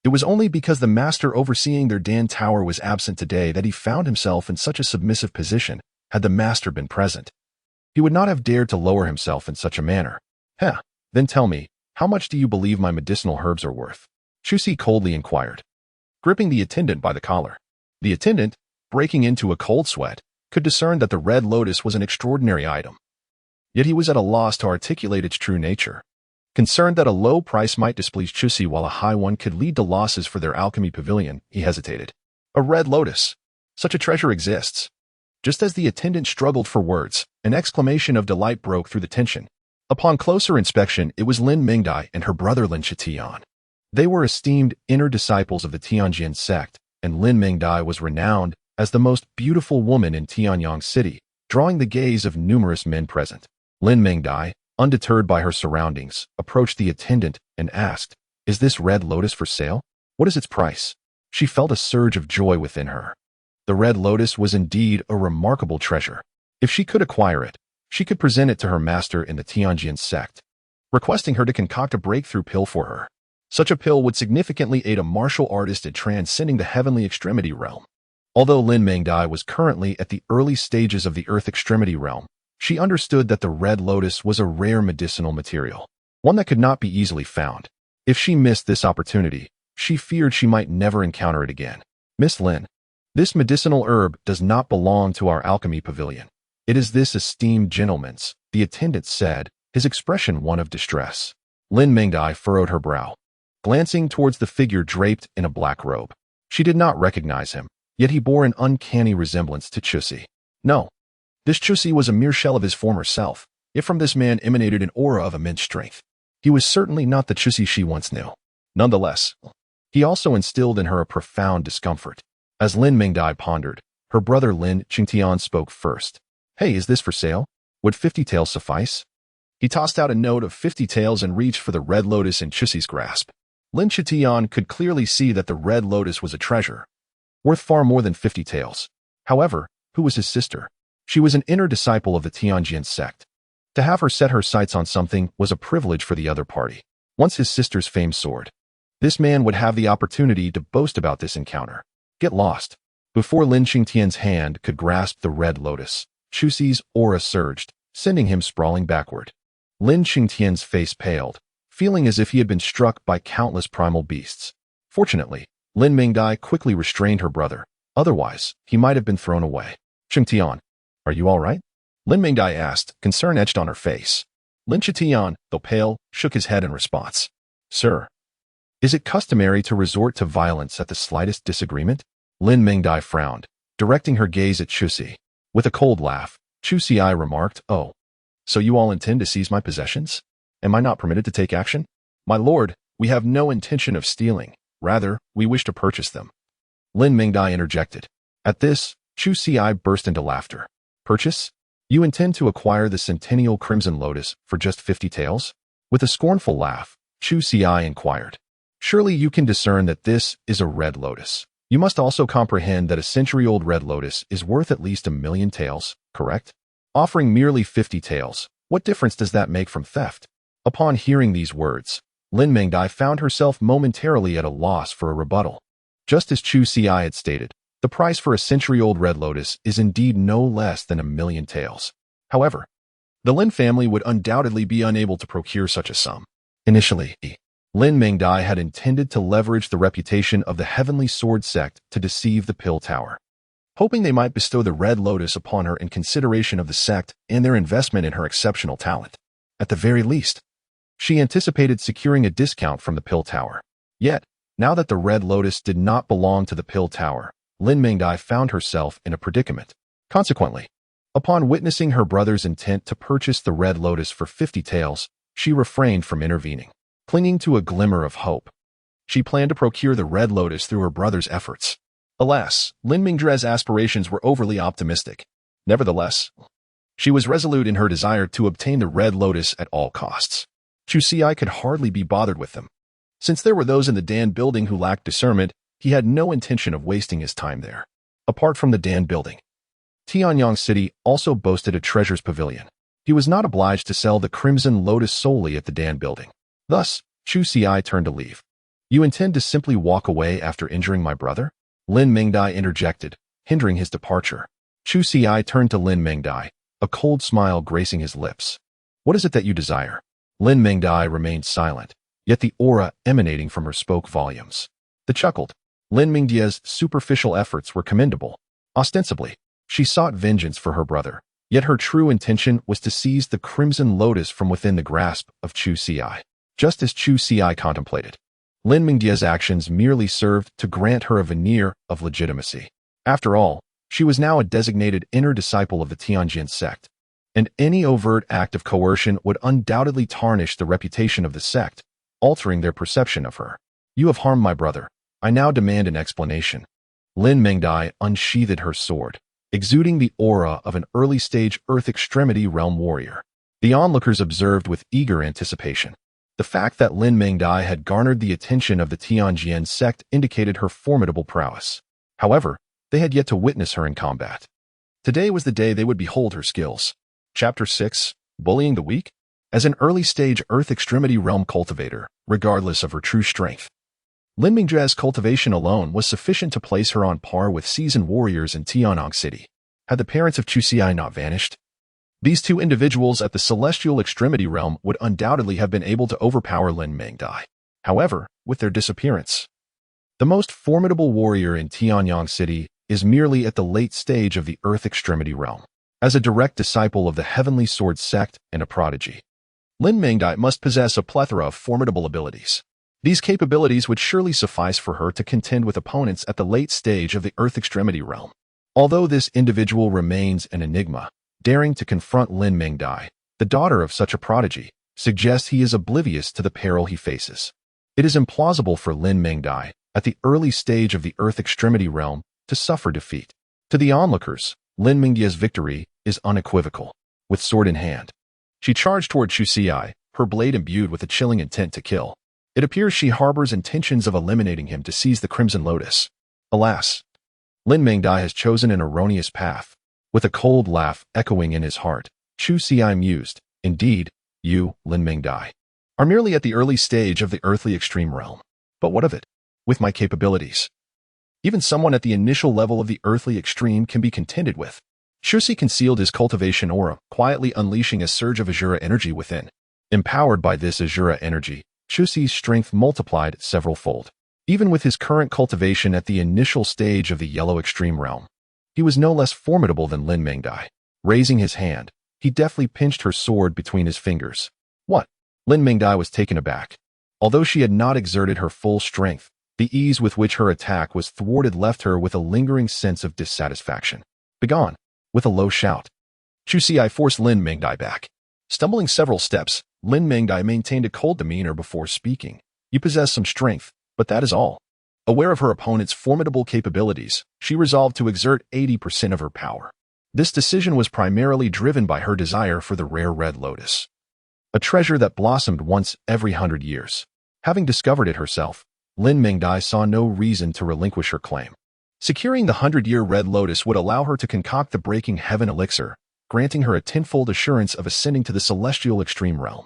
It was only because the master overseeing their Dan Tower was absent today that he found himself in such a submissive position. Had the master been present, he would not have dared to lower himself in such a manner. Then tell me, how much do you believe my medicinal herbs are worth?" Chu Xiai coldly inquired, gripping the attendant by the collar. The attendant, breaking into a cold sweat, could discern that the red lotus was an extraordinary item. Yet he was at a loss to articulate its true nature. Concerned that a low price might displease Chu Xiai while a high one could lead to losses for their alchemy pavilion, he hesitated. "A red lotus! Such a treasure exists." Just as the attendant struggled for words, an exclamation of delight broke through the tension. Upon closer inspection, it was Lin Mingdai and her brother Lin Chitian. They were esteemed inner disciples of the Tianjin sect, and Lin Mingdai was renowned as the most beautiful woman in Tianyang City, drawing the gaze of numerous men present. Lin Mingdai, undeterred by her surroundings, approached the attendant and asked, "Is this red lotus for sale? What is its price?" She felt a surge of joy within her. The red lotus was indeed a remarkable treasure. If she could acquire it, she could present it to her master in the Tianjin sect, requesting her to concoct a breakthrough pill for her. Such a pill would significantly aid a martial artist in transcending the heavenly extremity realm. Although Lin Mingdai was currently at the early stages of the earth extremity realm, she understood that the red lotus was a rare medicinal material, one that could not be easily found. If she missed this opportunity, she feared she might never encounter it again. "Miss Lin, this medicinal herb does not belong to our alchemy pavilion. It is this esteemed gentleman's," the attendant said, his expression one of distress. Lin Mingdai furrowed her brow, glancing towards the figure draped in a black robe. She did not recognize him, yet he bore an uncanny resemblance to Chu Xiai. No, this Chu Xiai was a mere shell of his former self, yet from this man emanated an aura of immense strength. He was certainly not the Chu Xiai she once knew. Nonetheless, he also instilled in her a profound discomfort. As Lin Mingdai pondered, Her brother Lin Qingtian spoke first. Hey, is this for sale? Would 50 taels suffice? He tossed out a note of 50 taels and reached for the red lotus in Chusi's grasp. Lin Qingtian could clearly see that the red lotus was a treasure, worth far more than 50 taels. However, who was his sister? She was an inner disciple of the Tianjin sect. To have her set her sights on something was a privilege for the other party. Once his sister's fame soared, this man would have the opportunity to boast about this encounter. Get lost. Before Lin Qingtian's hand could grasp the red lotus, Chusi's aura surged, sending him sprawling backward. Lin Qingtian's face paled, feeling as if he had been struck by countless primal beasts. Fortunately, Lin Mingdai quickly restrained her brother. Otherwise, he might have been thrown away. Qingtian, are you all right? Lin Mingdai asked, concern etched on her face. Lin Qingtian, though pale, shook his head in response. Sir, is it customary to resort to violence at the slightest disagreement? Lin Mingdai frowned, directing her gaze at Chusi. With a cold laugh, Chusi remarked, Oh, so you all intend to seize my possessions? Am I not permitted to take action? My lord, we have no intention of stealing. Rather, we wish to purchase them. Lin Mingdai interjected. At this, Chusi burst into laughter. Purchase? You intend to acquire the centennial crimson lotus for just 50 taels? With a scornful laugh, Chusi inquired. Surely you can discern that this is a red lotus. You must also comprehend that a century-old red lotus is worth at least 1,000,000 taels, correct? Offering merely 50 taels, what difference does that make from theft? Upon hearing these words, Lin Mingdai found herself momentarily at a loss for a rebuttal. Just as Chusi had stated, the price for a century-old red lotus is indeed no less than 1,000,000 taels. However, the Lin family would undoubtedly be unable to procure such a sum. Initially, Lin Mingdai had intended to leverage the reputation of the Heavenly Sword sect to deceive the Pill Tower, hoping they might bestow the red lotus upon her in consideration of the sect and their investment in her exceptional talent. At the very least, she anticipated securing a discount from the Pill Tower. Yet, now that the red lotus did not belong to the Pill Tower, Lin Mingdai found herself in a predicament. Consequently, upon witnessing her brother's intent to purchase the red lotus for 50 taels, she refrained from intervening. Clinging to a glimmer of hope, she planned to procure the red lotus through her brother's efforts. Alas, Lin Mingdai's aspirations were overly optimistic. Nevertheless, she was resolute in her desire to obtain the red lotus at all costs. Chusi could hardly be bothered with them. Since there were those in the Dan building who lacked discernment, he had no intention of wasting his time there. Apart from the Dan building, Tianyang City also boasted a treasures pavilion. He was not obliged to sell the Crimson Lotus solely at the Dan building. Thus, Chusi turned to leave. You intend to simply walk away after injuring my brother? Lin Mingdai interjected, hindering his departure. Chusi turned to Lin Mingdai, a cold smile gracing his lips. What is it that you desire? Lin Mingdai remained silent, yet the aura emanating from her spoke volumes. The chuckled. Lin Mingdai's superficial efforts were commendable. Ostensibly, she sought vengeance for her brother, yet her true intention was to seize the Crimson Lotus from within the grasp of Chusi. Just as Chusi contemplated, Lin Mingdai's actions merely served to grant her a veneer of legitimacy. After all, she was now a designated inner disciple of the Tianjin sect, and any overt act of coercion would undoubtedly tarnish the reputation of the sect, altering their perception of her. You have harmed my brother. I now demand an explanation. Lin Mingdai unsheathed her sword, exuding the aura of an early-stage Earth Extremity Realm warrior. The onlookers observed with eager anticipation. The fact that Lin Mingdai had garnered the attention of the Tianjin sect indicated her formidable prowess. However, they had yet to witness her in combat. Today was the day they would behold her skills. Chapter 6, Bullying the Weak? As an early-stage Earth Extremity Realm cultivator, regardless of her true strength, Lin Mingdai's cultivation alone was sufficient to place her on par with seasoned warriors in Tianyang City. Had the parents of Chusi not vanished, these two individuals at the Celestial Extremity Realm would undoubtedly have been able to overpower Lin Mingdai. However, with their disappearance, the most formidable warrior in Tianyang City is merely at the late stage of the Earth Extremity Realm. As a direct disciple of the Heavenly Sword sect and a prodigy, Lin Mingdai must possess a plethora of formidable abilities. These capabilities would surely suffice for her to contend with opponents at the late stage of the Earth Extremity Realm. Although this individual remains an enigma, daring to confront Lin Mingdai, the daughter of such a prodigy, suggests he is oblivious to the peril he faces. It is implausible for Lin Mingdai, at the early stage of the Earth Extremity Realm, to suffer defeat. To the onlookers, Lin Mingdia's victory is unequivocal. With sword in hand, she charged toward Chu Xi, her blade imbued with a chilling intent to kill. It appears she harbors intentions of eliminating him to seize the Crimson Lotus. Alas, Lin Mingdi has chosen an erroneous path. With a cold laugh echoing in his heart, Chu Xi mused, "Indeed, you, Lin Mingdi, are merely at the early stage of the earthly extreme realm. But what of it? With my capabilities, even someone at the initial level of the earthly extreme can be contended with." Chu Xi concealed his cultivation aura, quietly unleashing a surge of Azura energy within. Empowered by this Azura energy, Chu Xi's strength multiplied several-fold. Even with his current cultivation at the initial stage of the yellow extreme realm, he was no less formidable than Lin Mingdi. Raising his hand, he deftly pinched her sword between his fingers. What? Lin Mingdi was taken aback. Although she had not exerted her full strength, the ease with which her attack was thwarted left her with a lingering sense of dissatisfaction. "Begone!" With a low shout, Chu Xi forced Lin Mingdi back. Stumbling several steps, Lin Mingdi maintained a cold demeanor before speaking. "You possess some strength, but that is all." Aware of her opponent's formidable capabilities, she resolved to exert 80% of her power. This decision was primarily driven by her desire for the rare red lotus, a treasure that blossomed once every 100 years. Having discovered it herself, Lin Mingdi saw no reason to relinquish her claim. Securing the 100-year red lotus would allow her to concoct the breaking heaven elixir, granting her a tenfold assurance of ascending to the celestial extreme realm.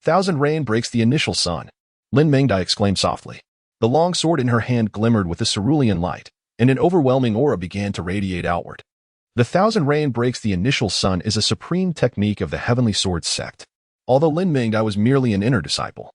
"Thousand rain breaks the initial sun," Lin Mingdi exclaimed softly. The long sword in her hand glimmered with a cerulean light, and an overwhelming aura began to radiate outward. The thousand rain breaks the initial sun is a supreme technique of the Heavenly Sword sect. Although Lin Mingdi was merely an inner disciple,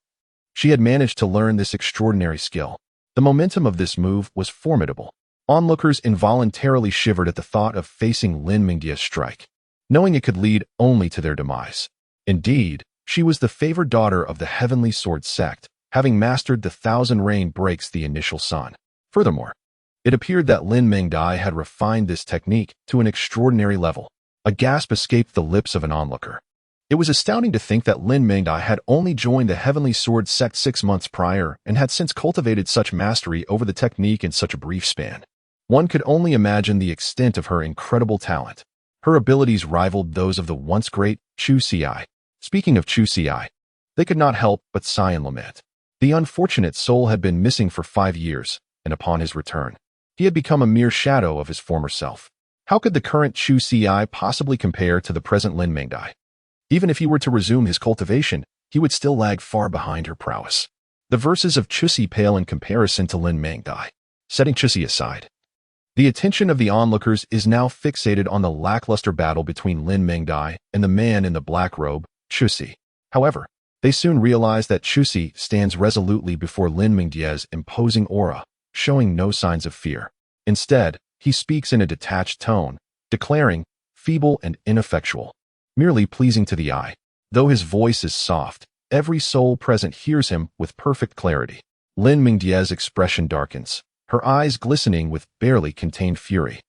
she had managed to learn this extraordinary skill. The momentum of this move was formidable. Onlookers involuntarily shivered at the thought of facing Lin Mingdia's strike, knowing it could lead only to their demise. Indeed, she was the favored daughter of the Heavenly Sword sect, having mastered the thousand rain breaks the initial sun. Furthermore, it appeared that Lin Mingdi had refined this technique to an extraordinary level. A gasp escaped the lips of an onlooker. It was astounding to think that Lin Mingdi had only joined the Heavenly Sword sect 6 months prior and had since cultivated such mastery over the technique in such a brief span. One could only imagine the extent of her incredible talent. Her abilities rivaled those of the once great Chu Xi. Speaking of Chu Xi, they could not help but sigh and lament. The unfortunate soul had been missing for 5 years, and upon his return, he had become a mere shadow of his former self. How could the current Chu Xi possibly compare to the present Lin Mingdi? Even if he were to resume his cultivation, he would still lag far behind her prowess. The verses of Chu Xi pale in comparison to Lin Mingdi. Setting Chu Xi aside, the attention of the onlookers is now fixated on the lackluster battle between Lin Mingdi and the man in the black robe, Chu Xi. However, they soon realize that Chu Xi stands resolutely before Lin Mingdia's imposing aura, showing no signs of fear. Instead, he speaks in a detached tone, declaring, feeble and ineffectual, merely pleasing to the eye. Though his voice is soft, every soul present hears him with perfect clarity. Lin Mingdia's expression darkens, her eyes glistening with barely contained fury.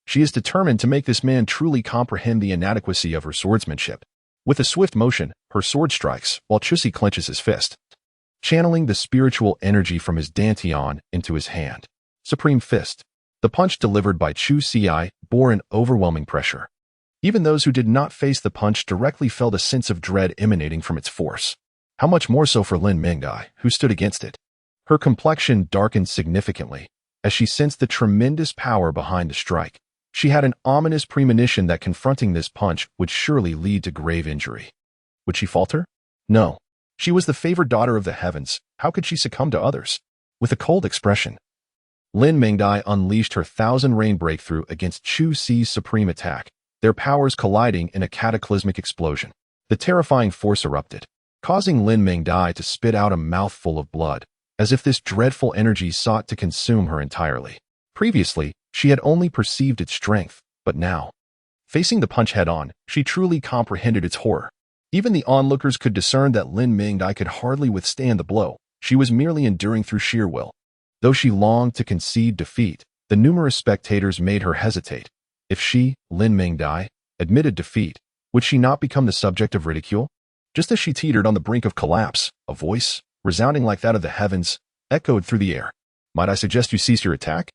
She is determined to make this man truly comprehend the inadequacy of her swordsmanship. With a swift motion, her sword strikes, while Chu Xi clenches his fist, channeling the spiritual energy from his dantian into his hand. Supreme Fist. The punch delivered by Chu Xi bore an overwhelming pressure. Even those who did not face the punch directly felt a sense of dread emanating from its force. How much more so for Lin Mingdi, who stood against it. Her complexion darkened significantly as she sensed the tremendous power behind the strike. She had an ominous premonition that confronting this punch would surely lead to grave injury. Would she falter? No. She was the favored daughter of the heavens. How could she succumb to others? With a cold expression, Lin Mingdi unleashed her thousand rain breakthrough against Chu Xi's supreme attack, their powers colliding in a cataclysmic explosion. The terrifying force erupted, causing Lin Mingdi to spit out a mouthful of blood, as if this dreadful energy sought to consume her entirely. Previously, she had only perceived its strength, but now, facing the punch head-on, she truly comprehended its horror. Even the onlookers could discern that Lin Mingdi could hardly withstand the blow. She was merely enduring through sheer will. Though she longed to concede defeat, the numerous spectators made her hesitate. If she, Lin Mingdi, admitted defeat, would she not become the subject of ridicule? Just as she teetered on the brink of collapse, a voice, resounding like that of the heavens, echoed through the air. "Might I suggest you cease your attack?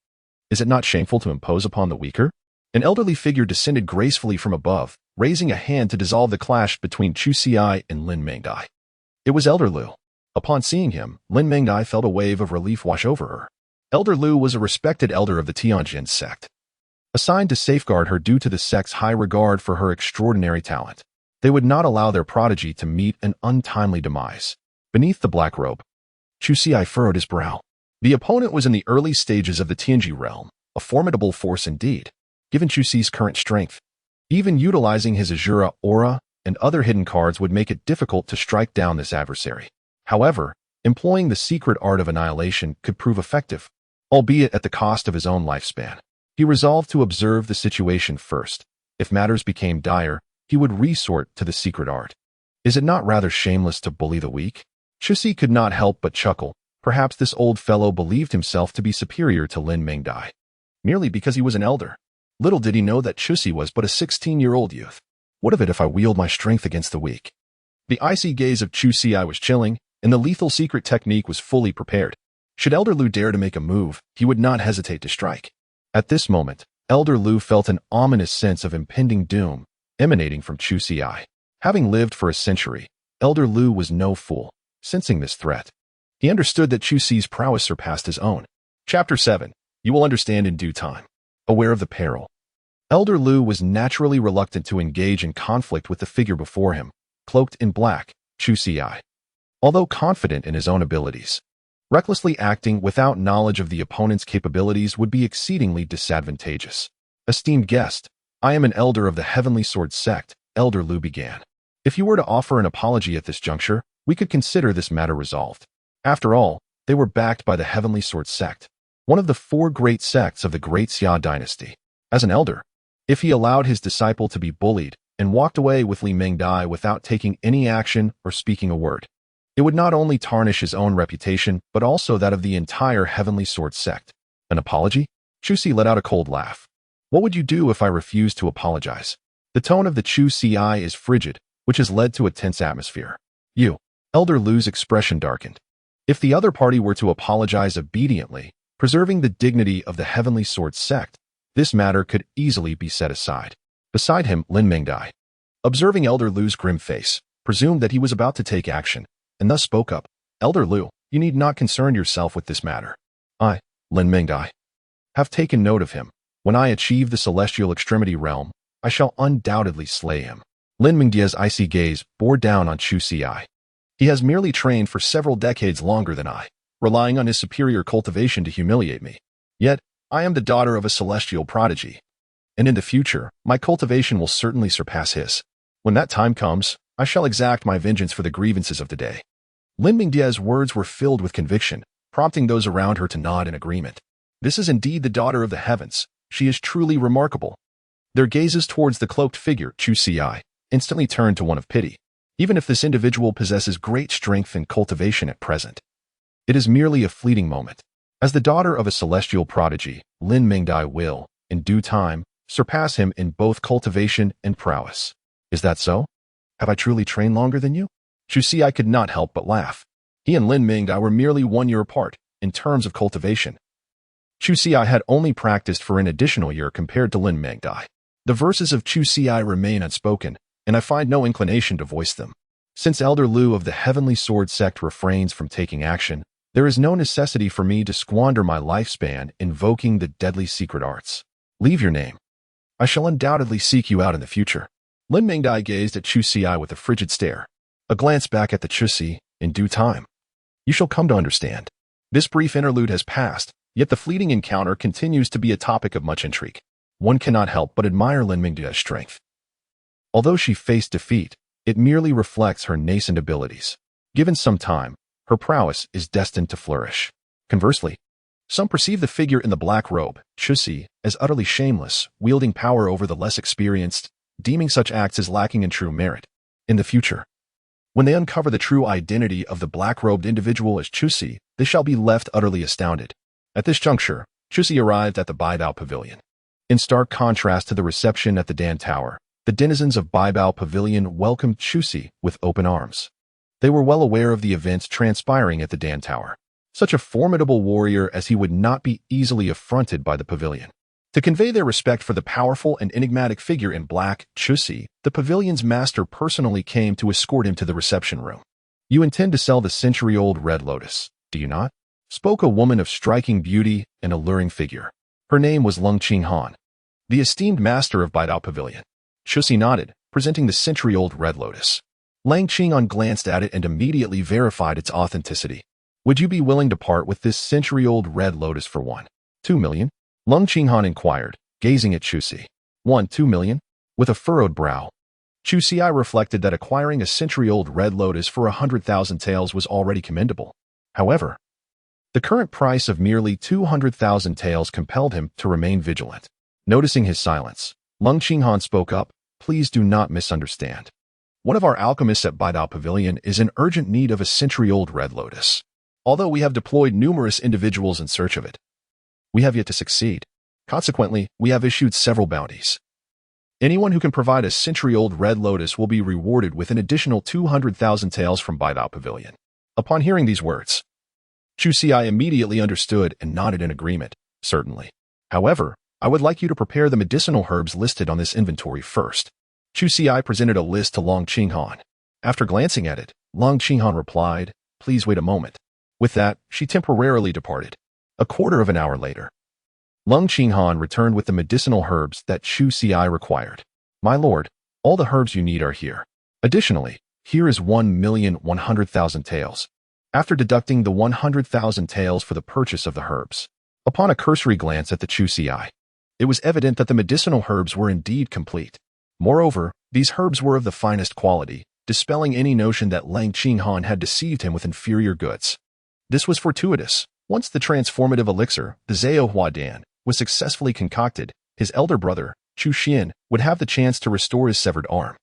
Is it not shameful to impose upon the weaker?" An elderly figure descended gracefully from above, raising a hand to dissolve the clash between Chu Xi and Lin Mengdai. It was Elder Lu. Upon seeing him, Lin Mengdai felt a wave of relief wash over her. Elder Lu was a respected elder of the Tianjin sect, assigned to safeguard her due to the sect's high regard for her extraordinary talent. They would not allow their prodigy to meet an untimely demise. Beneath the black robe, Chu Xi furrowed his brow. The opponent was in the early stages of the Tianji realm, a formidable force indeed, given Chu Xi's current strength. Even utilizing his Azura aura and other hidden cards would make it difficult to strike down this adversary. However, employing the secret art of annihilation could prove effective, albeit at the cost of his own lifespan. He resolved to observe the situation first. If matters became dire, he would resort to the secret art. Is it not rather shameless to bully the weak? Chu Xi could not help but chuckle. Perhaps this old fellow believed himself to be superior to Lin Mengdai, merely because he was an elder. Little did he know that Chu Xi was but a 16-year-old youth. What of it if I wield my strength against the weak? The icy gaze of Chu Xi was chilling, and the lethal secret technique was fully prepared. Should Elder Lu dare to make a move, he would not hesitate to strike. At this moment, Elder Lu felt an ominous sense of impending doom emanating from Chu Xi. Having lived for a century, Elder Lu was no fool. Sensing this threat, he understood that Chu Xi's prowess surpassed his own. Chapter 7. You will understand in due time. Aware of the peril, Elder Lu was naturally reluctant to engage in conflict with the figure before him, cloaked in black, Chu Xi. Although confident in his own abilities, recklessly acting without knowledge of the opponent's capabilities would be exceedingly disadvantageous. Esteemed guest, I am an elder of the Heavenly Sword sect, Elder Lu began. If you were to offer an apology at this juncture, we could consider this matter resolved. After all, they were backed by the Heavenly Sword sect, one of the 4 great sects of the Great Xia dynasty. As an elder, if he allowed his disciple to be bullied and walked away with Li Mengdai without taking any action or speaking a word, it would not only tarnish his own reputation, but also that of the entire Heavenly Sword sect. An apology? Chu Xi let out a cold laugh. What would you do if I refused to apologize? The tone of the Chu Xi is frigid, which has led to a tense atmosphere. You. Elder Lu's expression darkened. If the other party were to apologize obediently, preserving the dignity of the Heavenly Sword sect, this matter could easily be set aside. Beside him, Lin Mengdai, observing Elder Lu's grim face, presumed that he was about to take action, and thus spoke up. Elder Lu, you need not concern yourself with this matter. I, Lin Mengdai, have taken note of him. When I achieve the celestial extremity realm, I shall undoubtedly slay him. Lin Mengdai's icy gaze bore down on Chu Xi. He has merely trained for several decades longer than I, relying on his superior cultivation to humiliate me. Yet, I am the daughter of a celestial prodigy, and in the future, my cultivation will certainly surpass his. When that time comes, I shall exact my vengeance for the grievances of the day. Lin Mengdai's words were filled with conviction, prompting those around her to nod in agreement. This is indeed the daughter of the heavens. She is truly remarkable. Their gazes towards the cloaked figure, Chu Xi, instantly turned to one of pity. Even if this individual possesses great strength and cultivation at present, it is merely a fleeting moment. As the daughter of a celestial prodigy, Lin Mengdai will, in due time, surpass him in both cultivation and prowess. Is that so? Have I truly trained longer than you? Chu Xi could not help but laugh. He and Lin Mengdai were merely 1 year apart, in terms of cultivation. Chu Xi had only practiced for an additional year compared to Lin Mengdai. The verses of Chu Xi remain unspoken, and I find no inclination to voice them. Since Elder Lu of the Heavenly Sword sect refrains from taking action, there is no necessity for me to squander my lifespan invoking the deadly secret arts. Leave your name. I shall undoubtedly seek you out in the future. Lin Mengdai gazed at Chu Xi with a frigid stare. A glance back at the Chu Xi, in due time. You shall come to understand. This brief interlude has passed, yet the fleeting encounter continues to be a topic of much intrigue. One cannot help but admire Lin Mengdai's strength. Although she faced defeat, it merely reflects her nascent abilities. Given some time, her prowess is destined to flourish. Conversely, some perceive the figure in the black robe, Chu Xi, as utterly shameless, wielding power over the less experienced, deeming such acts as lacking in true merit. In the future, when they uncover the true identity of the black-robed individual as Chu Xi, they shall be left utterly astounded. At this juncture, Chu Xi arrived at the Baibao Pavilion. In stark contrast to the reception at the Dan Tower, the denizens of Baibao Pavilion welcomed Chu Xi with open arms. They were well aware of the events transpiring at the Dan Tower. Such a formidable warrior as he would not be easily affronted by the pavilion. To convey their respect for the powerful and enigmatic figure in black, Chusi, the pavilion's master personally came to escort him to the reception room. "You intend to sell the century-old red lotus, do you not?" spoke a woman of striking beauty and alluring figure. Her name was Lung Qinghan, the esteemed master of Baidao Pavilion. Chusi nodded, presenting the century-old red lotus. Lang Qinghan glanced at it and immediately verified its authenticity. "Would you be willing to part with this century-old red lotus for 2 million? Lung Qinghan inquired, gazing at Chusi. 2 million? With a furrowed brow. Chusi reflected that acquiring a century-old red lotus for 100,000 taels was already commendable. However, the current price of merely 200,000 taels compelled him to remain vigilant. Noticing his silence, Lung Qinghan spoke up, "Please do not misunderstand. One of our alchemists at Baidao Pavilion is in urgent need of a century-old red lotus. Although we have deployed numerous individuals in search of it, we have yet to succeed. Consequently, we have issued several bounties. Anyone who can provide a century-old red lotus will be rewarded with an additional 200,000 taels from Baidao Pavilion." Upon hearing these words, Chusi immediately understood and nodded in agreement. "Certainly. However, I would like you to prepare the medicinal herbs listed on this inventory first." Chusi presented a list to Lung Qinghan. After glancing at it, Lung Qinghan replied, "Please wait a moment." With that, she temporarily departed. A quarter of an hour later, Lung Qinghan returned with the medicinal herbs that Chusi required. "My lord, all the herbs you need are here. Additionally, here is 1,100,000 taels." After deducting the 100,000 taels for the purchase of the herbs, upon a cursory glance at the Chusi, it was evident that the medicinal herbs were indeed complete. Moreover, these herbs were of the finest quality, dispelling any notion that Lang Qinghan had deceived him with inferior goods. This was fortuitous. Once the transformative elixir, the Zhao Huadan, was successfully concocted, his elder brother, Chu Xian, would have the chance to restore his severed arm.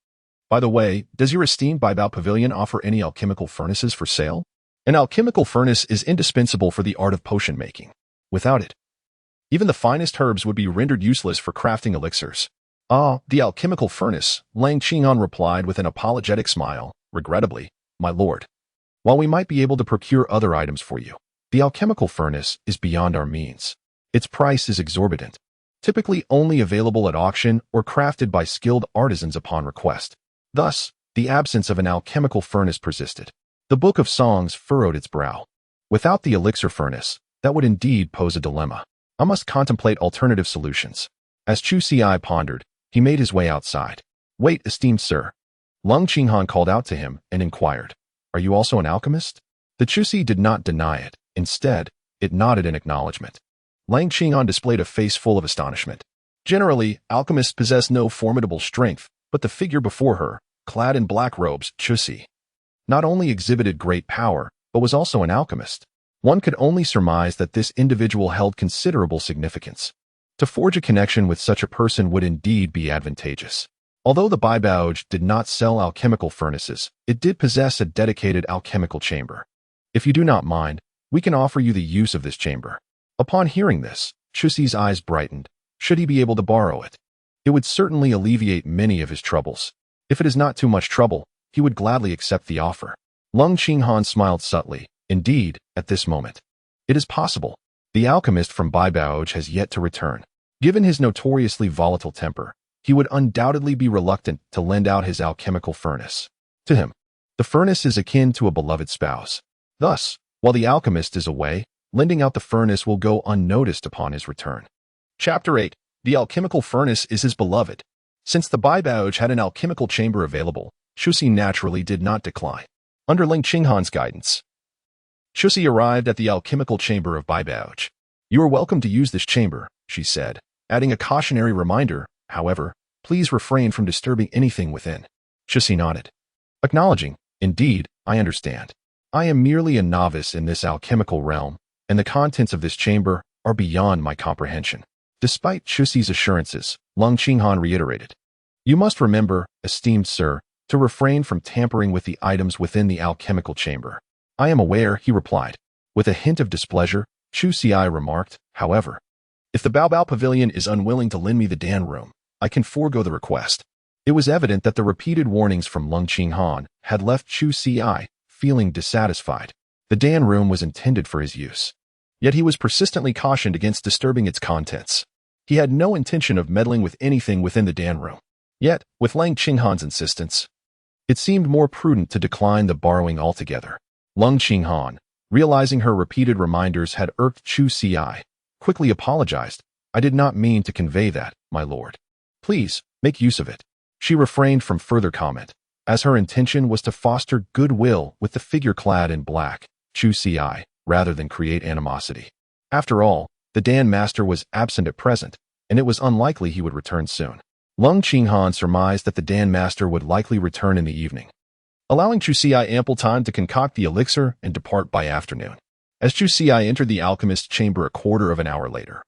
"By the way, does your esteemed Baibao Pavilion offer any alchemical furnaces for sale?" An alchemical furnace is indispensable for the art of potion making. Without it, even the finest herbs would be rendered useless for crafting elixirs. "Ah, the alchemical furnace," Lang Qinghan replied with an apologetic smile. "Regrettably, my lord, while we might be able to procure other items for you, the alchemical furnace is beyond our means. Its price is exorbitant, typically only available at auction or crafted by skilled artisans upon request." Thus, the absence of an alchemical furnace persisted. The Book of Songs furrowed its brow. Without the elixir furnace, that would indeed pose a dilemma. I must contemplate alternative solutions. As Chusi pondered, he made his way outside. "Wait, esteemed sir." Lung Qinghan called out to him and inquired, "Are you also an alchemist?" The Chusi did not deny it. Instead, it nodded in acknowledgement. Lang Qinghan displayed a face full of astonishment. Generally, alchemists possess no formidable strength, but the figure before her, clad in black robes, Chusi, not only exhibited great power, but was also an alchemist. One could only surmise that this individual held considerable significance. To forge a connection with such a person would indeed be advantageous. Although the Baibao did not sell alchemical furnaces, it did possess a dedicated alchemical chamber. "If you do not mind, we can offer you the use of this chamber." Upon hearing this, Chusi's eyes brightened. Should he be able to borrow it? It would certainly alleviate many of his troubles. If it is not too much trouble, he would gladly accept the offer. Lung Qinghan smiled subtly. Indeed, at this moment, it is possible. The alchemist from Baibao has yet to return. Given his notoriously volatile temper, he would undoubtedly be reluctant to lend out his alchemical furnace. To him, the furnace is akin to a beloved spouse. Thus, while the alchemist is away, lending out the furnace will go unnoticed upon his return. Chapter 8. The alchemical furnace is his beloved. Since the Baibao had an alchemical chamber available, Chusi naturally did not decline. Under Lang Qinghan's guidance, Chusi arrived at the alchemical chamber of Baibao. "You are welcome to use this chamber," she said, adding a cautionary reminder, "However, please refrain from disturbing anything within." Chusi nodded, acknowledging, "Indeed, I understand. I am merely a novice in this alchemical realm, and the contents of this chamber are beyond my comprehension." Despite Chusi's assurances, Lung Qinghan reiterated, "You must remember, esteemed sir, to refrain from tampering with the items within the alchemical chamber." "I am aware," he replied. With a hint of displeasure, Chusi remarked, "However, if the Baobao Pavilion is unwilling to lend me the Dan room, I can forego the request." It was evident that the repeated warnings from Lung Qinghan had left Chusi feeling dissatisfied. The Dan room was intended for his use, yet he was persistently cautioned against disturbing its contents. He had no intention of meddling with anything within the Dan room. Yet, with Lang Qinghan's insistence, it seemed more prudent to decline the borrowing altogether. Lang Qinghan, realizing her repeated reminders had irked Chu Ci, quickly apologized. I did not mean to convey that, my lord. Please, make use of it. She refrained from further comment, as her intention was to foster goodwill with the figure clad in black, Chu Ci, rather than create animosity. After all, the Dan master was absent at present, and it was unlikely he would return soon. Lang Qinghan surmised that the Dan master would likely return in the evening, allowing Chu Ci ample time to concoct the elixir and depart by afternoon. As Chu Ci entered the alchemist's chamber a quarter of an hour later,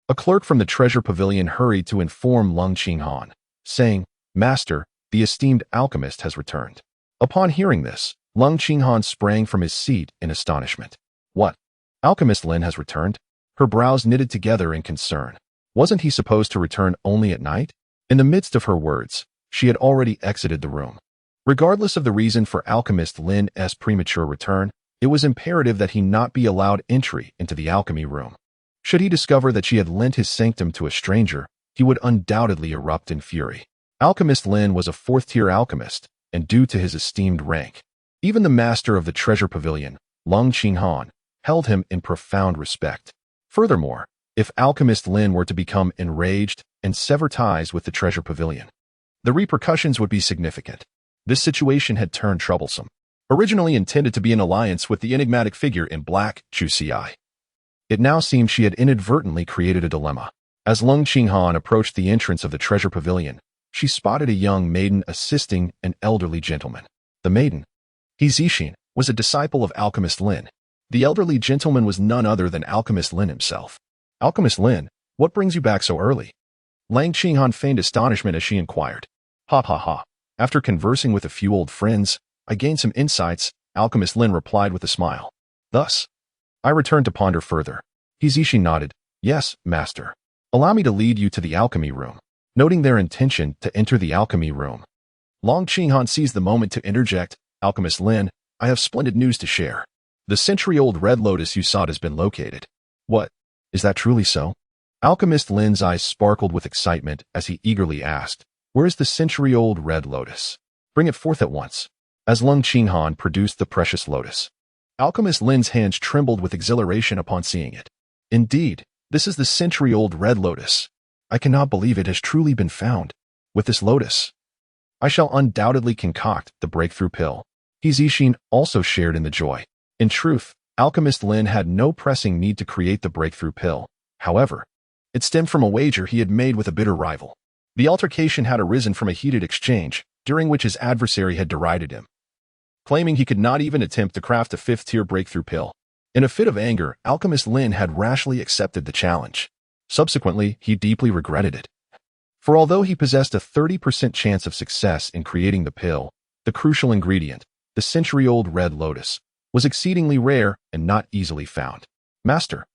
a clerk from the treasure pavilion hurried to inform Lang Qinghan, saying, Master, the esteemed alchemist has returned. Upon hearing this, Lang Qinghan sprang from his seat in astonishment. What? Alchemist Lin has returned? Her brows knitted together in concern. Wasn't he supposed to return only at night? In the midst of her words, she had already exited the room. Regardless of the reason for Alchemist Lin's premature return, it was imperative that he not be allowed entry into the alchemy room. Should he discover that she had lent his sanctum to a stranger, he would undoubtedly erupt in fury. Alchemist Lin was a fourth-tier alchemist, and due to his esteemed rank, even the master of the treasure pavilion, Lang Qinghan, held him in profound respect. Furthermore, if Alchemist Lin were to become enraged and sever ties with the treasure pavilion, the repercussions would be significant. This situation had turned troublesome. Originally intended to be an alliance with the enigmatic figure in black, Chu Ci, it now seemed she had inadvertently created a dilemma. As Lang Qinghan approached the entrance of the treasure pavilion, she spotted a young maiden assisting an elderly gentleman. The maiden, He Zixin, was a disciple of Alchemist Lin. The elderly gentleman was none other than Alchemist Lin himself. Alchemist Lin, what brings you back so early? Lang Qinghan feigned astonishment as she inquired. Ha ha ha. After conversing with a few old friends, I gained some insights, Alchemist Lin replied with a smile. Thus, I returned to ponder further. He Zixin nodded. Yes, master. Allow me to lead you to the alchemy room. Noting their intention to enter the alchemy room, Lang Qinghan seized the moment to interject, Alchemist Lin, I have splendid news to share. The century-old red lotus you sought has been located. What? Is that truly so? Alchemist Lin's eyes sparkled with excitement as he eagerly asked, Where is the century-old red lotus? Bring it forth at once. As Lang Qinghan produced the precious lotus, Alchemist Lin's hands trembled with exhilaration upon seeing it. Indeed, this is the century-old red lotus. I cannot believe it has truly been found. With this lotus, I shall undoubtedly concoct the breakthrough pill. He Zixin also shared in the joy. In truth, Alchemist Lin had no pressing need to create the breakthrough pill. However, it stemmed from a wager he had made with a bitter rival. The altercation had arisen from a heated exchange, during which his adversary had derided him, claiming he could not even attempt to craft a fifth-tier breakthrough pill. In a fit of anger, Alchemist Lin had rashly accepted the challenge. Subsequently, he deeply regretted it. For although he possessed a 30% chance of success in creating the pill, the crucial ingredient, the century-old red lotus, was exceedingly rare and not easily found. Master,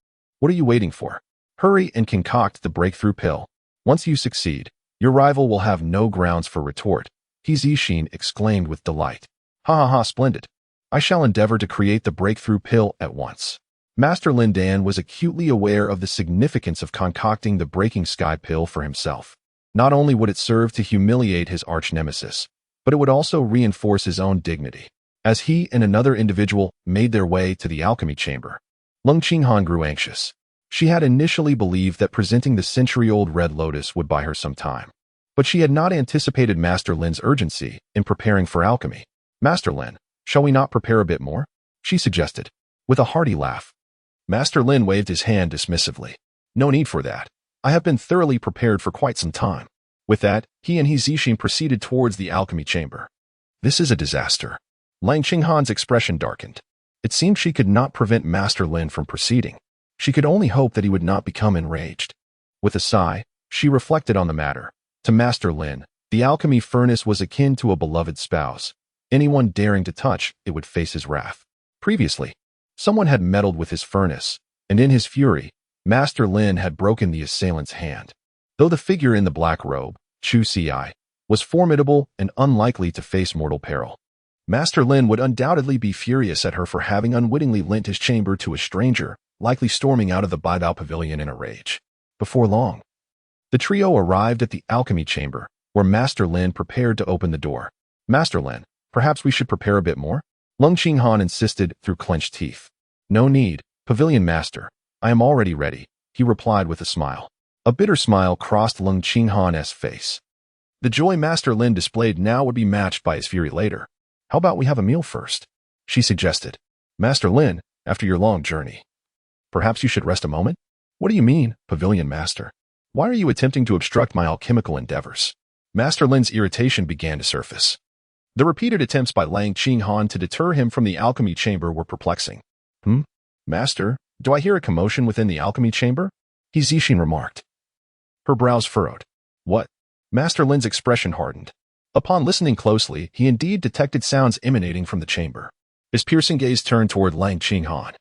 what are you waiting for? Hurry and concoct the breakthrough pill. Once you succeed, your rival will have no grounds for retort, He Zixin exclaimed with delight. Ha ha ha, splendid. I shall endeavor to create the breakthrough pill at once. Master Lin Dan was acutely aware of the significance of concocting the breaking sky pill for himself. Not only would it serve to humiliate his arch-nemesis, but it would also reinforce his own dignity. As he and another individual made their way to the alchemy chamber, Lang Qinghan grew anxious. She had initially believed that presenting the century-old red lotus would buy her some time, but she had not anticipated Master Lin's urgency in preparing for alchemy. Master Lin, shall we not prepare a bit more? She suggested, with a hearty laugh. Master Lin waved his hand dismissively. No need for that. I have been thoroughly prepared for quite some time. With that, he and He Zixin proceeded towards the alchemy chamber. This is a disaster. Lang Qinghan's expression darkened. It seemed she could not prevent Master Lin from proceeding. She could only hope that he would not become enraged. With a sigh, she reflected on the matter. To Master Lin, the alchemy furnace was akin to a beloved spouse. Anyone daring to touch it would face his wrath. Previously, someone had meddled with his furnace, and in his fury, Master Lin had broken the assailant's hand. Though the figure in the black robe, Chu Ci, was formidable and unlikely to face mortal peril, Master Lin would undoubtedly be furious at her for having unwittingly lent his chamber to a stranger, likely storming out of the Baibao Pavilion in a rage. Before long, The trio arrived at the alchemy chamber, where Master Lin prepared to open the door. Master Lin, perhaps we should prepare a bit more? Lung Qinghan insisted through clenched teeth. No need, Pavilion Master. I am already ready, he replied with a smile. A bitter smile crossed Lung Qinghan's face. The joy Master Lin displayed now would be matched by his fury later. How about we have a meal first? She suggested. Master Lin, after your long journey, perhaps you should rest a moment? What do you mean, Pavilion Master? Why are you attempting to obstruct my alchemical endeavors? Master Lin's irritation began to surface. The repeated attempts by Lang Qinghan to deter him from the alchemy chamber were perplexing. Master, do I hear a commotion within the alchemy chamber? He Zixin remarked. Her brows furrowed. What? Master Lin's expression hardened. Upon listening closely, he indeed detected sounds emanating from the chamber. His piercing gaze turned toward Lang Qinghan.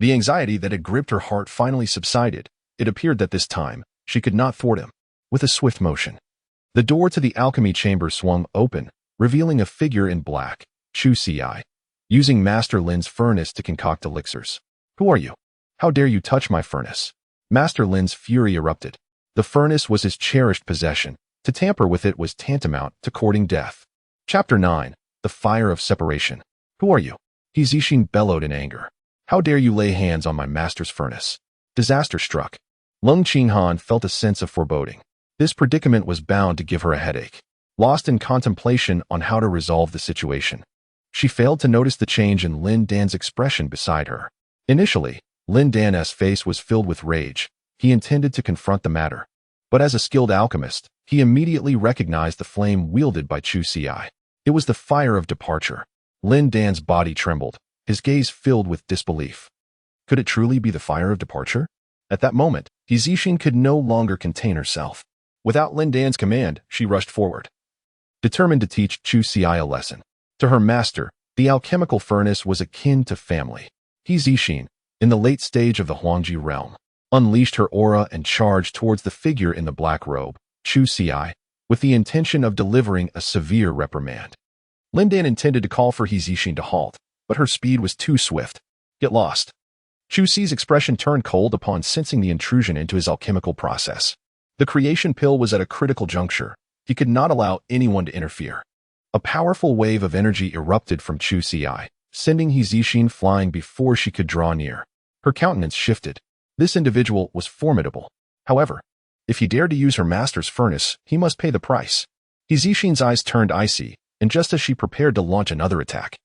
The anxiety that had gripped her heart finally subsided. It appeared that this time, she could not thwart him. With a swift motion, the door to the alchemy chamber swung open, revealing a figure in black, Chu Xi, using Master Lin's furnace to concoct elixirs. Who are you? How dare you touch my furnace? Master Lin's fury erupted. The furnace was his cherished possession. To tamper with it was tantamount to courting death. Chapter 9. The Fire of Separation. Who are you? He Zixin bellowed in anger. How dare you lay hands on my master's furnace? Disaster struck. Lung Qinghan felt a sense of foreboding. This predicament was bound to give her a headache. Lost in contemplation on how to resolve the situation, she failed to notice the change in Lin Dan's expression beside her. Initially, Lin Dan's face was filled with rage. He intended to confront the matter. But as a skilled alchemist, he immediately recognized the flame wielded by Chu Xi. It was the fire of departure. Lin Dan's body trembled, his gaze filled with disbelief. Could it truly be the fire of departure? At that moment, He Zixin could no longer contain herself. Without Lin Dan's command, she rushed forward, determined to teach Chu Xi a lesson. To her master, the alchemical furnace was akin to family. He Zixin, in the late stage of the Huangji realm, unleashed her aura and charged towards the figure in the black robe, Chu Xi, with the intention of delivering a severe reprimand. Lin Dan intended to call for He Zixin to halt, but her speed was too swift. Get lost. Chu Xi's expression turned cold upon sensing the intrusion into his alchemical process. The creation pill was at a critical juncture. He could not allow anyone to interfere. A powerful wave of energy erupted from Chu Xi, sending He Zixin flying before she could draw near. Her countenance shifted. This individual was formidable. However, if he dared to use her master's furnace, he must pay the price. He Zixin's eyes turned icy, and just as she prepared to launch another attack,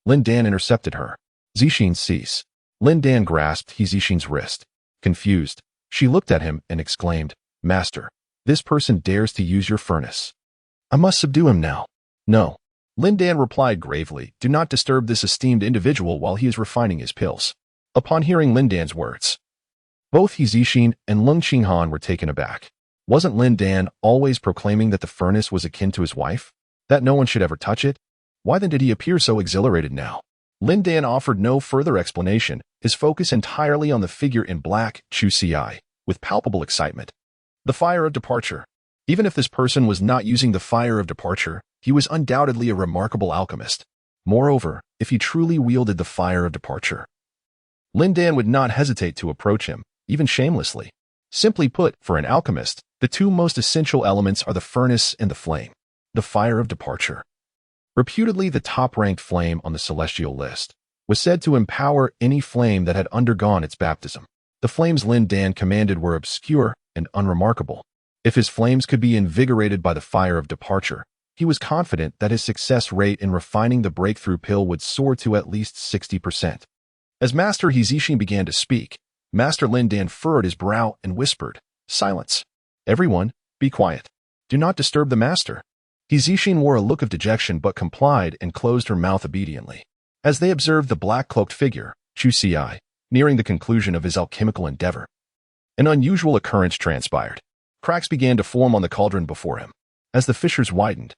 Lin Dan intercepted her. Zixin cease. Lin Dan grasped He Zixin's wrist. Confused, she looked at him and exclaimed, Master, this person dares to use your furnace. I must subdue him now. No. Lin Dan replied gravely, do not disturb this esteemed individual while he is refining his pills. Upon hearing Lin Dan's words, both He Zixin and Lung Qinghan were taken aback. Wasn't Lin Dan always proclaiming that the furnace was akin to his wife? That no one should ever touch it? Why then did he appear so exhilarated now? Lin Dan offered no further explanation, his focus entirely on the figure in black, Chu Xi, with palpable excitement. The fire of departure. Even if this person was not using the fire of departure, he was undoubtedly a remarkable alchemist. Moreover, if he truly wielded the fire of departure, Lin Dan would not hesitate to approach him, even shamelessly. Simply put, for an alchemist, the two most essential elements are the furnace and the flame. The fire of departure, reputedly the top-ranked flame on the celestial list, was said to empower any flame that had undergone its baptism. The flames Lin Dan commanded were obscure and unremarkable. If his flames could be invigorated by the fire of departure, he was confident that his success rate in refining the breakthrough pill would soar to at least 60%. As Master He Zixin began to speak, Master Lin Dan furrowed his brow and whispered, Silence. Everyone, be quiet. Do not disturb the master. He Zixin wore a look of dejection but complied and closed her mouth obediently. As they observed the black-cloaked figure, Chu Xi, nearing the conclusion of his alchemical endeavor, an unusual occurrence transpired. Cracks began to form on the cauldron before him. As the fissures widened,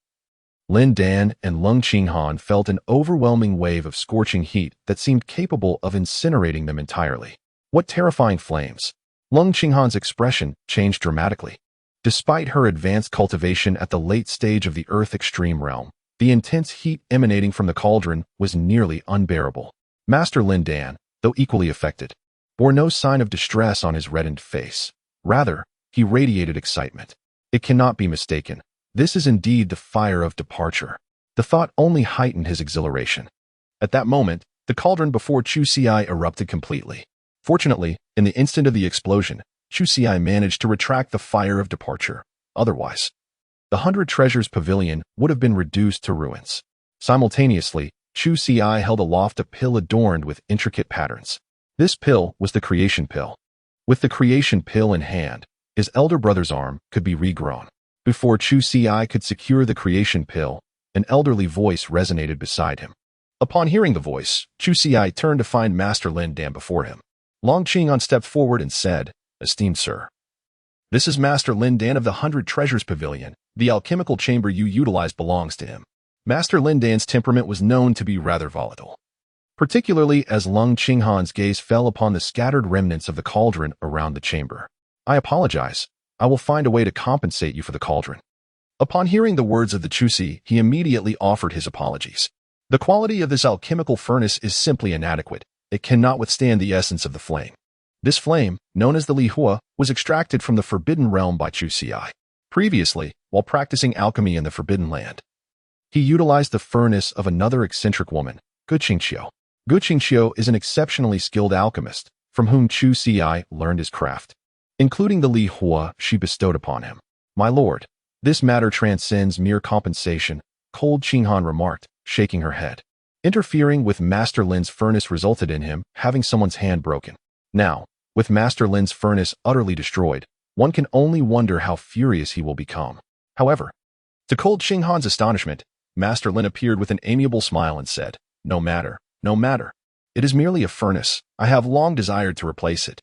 Lin Dan and Lung Qinghan felt an overwhelming wave of scorching heat that seemed capable of incinerating them entirely. What terrifying flames! Lung Qinghan's expression changed dramatically. Despite her advanced cultivation at the late stage of the Earth Extreme realm, the intense heat emanating from the cauldron was nearly unbearable. Master Lin Dan, though equally affected, bore no sign of distress on his reddened face. Rather, He radiated excitement. It cannot be mistaken. This is indeed the fire of departure. The thought only heightened his exhilaration. At that moment, the cauldron before Chu Xiai erupted completely. Fortunately, in the instant of the explosion, Chu Xiai managed to retract the fire of departure. Otherwise, the 100 Treasures Pavilion would have been reduced to ruins. Simultaneously, Chu Xiai held aloft a pill adorned with intricate patterns. This pill was the creation pill. With the creation pill in hand, his elder brother's arm could be regrown. Before Chu Xiai could secure the creation pill, an elderly voice resonated beside him. Upon hearing the voice, Chu Xiai turned to find Master Lin Dan before him. Long Qinghong stepped forward and said, "Esteemed sir, this is Master Lin Dan of the 100 Treasures Pavilion. The alchemical chamber you utilize belongs to him." Master Lin Dan's temperament was known to be rather volatile, particularly as Long Qinghong's gaze fell upon the scattered remnants of the cauldron around the chamber. "I apologize. I will find a way to compensate you for the cauldron." Upon hearing the words of the Chusi, he immediately offered his apologies. The quality of this alchemical furnace is simply inadequate. It cannot withstand the essence of the flame. This flame, known as the Lihua, was extracted from the Forbidden Realm by Chu Xiai. Previously, while practicing alchemy in the Forbidden Land, he utilized the furnace of another eccentric woman, Gu Qingxiu. Gu Qingxiu is an exceptionally skilled alchemist, from whom Chu Xiai learned his craft, including the Lihua she bestowed upon him. "My lord, this matter transcends mere compensation," Cold Qinghong remarked, shaking her head. Interfering with Master Lin's furnace resulted in him having someone's hand broken. Now, with Master Lin's furnace utterly destroyed, one can only wonder how furious he will become. However, to Cold Qinghong's astonishment, Master Lin appeared with an amiable smile and said, No matter. It is merely a furnace. I have long desired to replace it."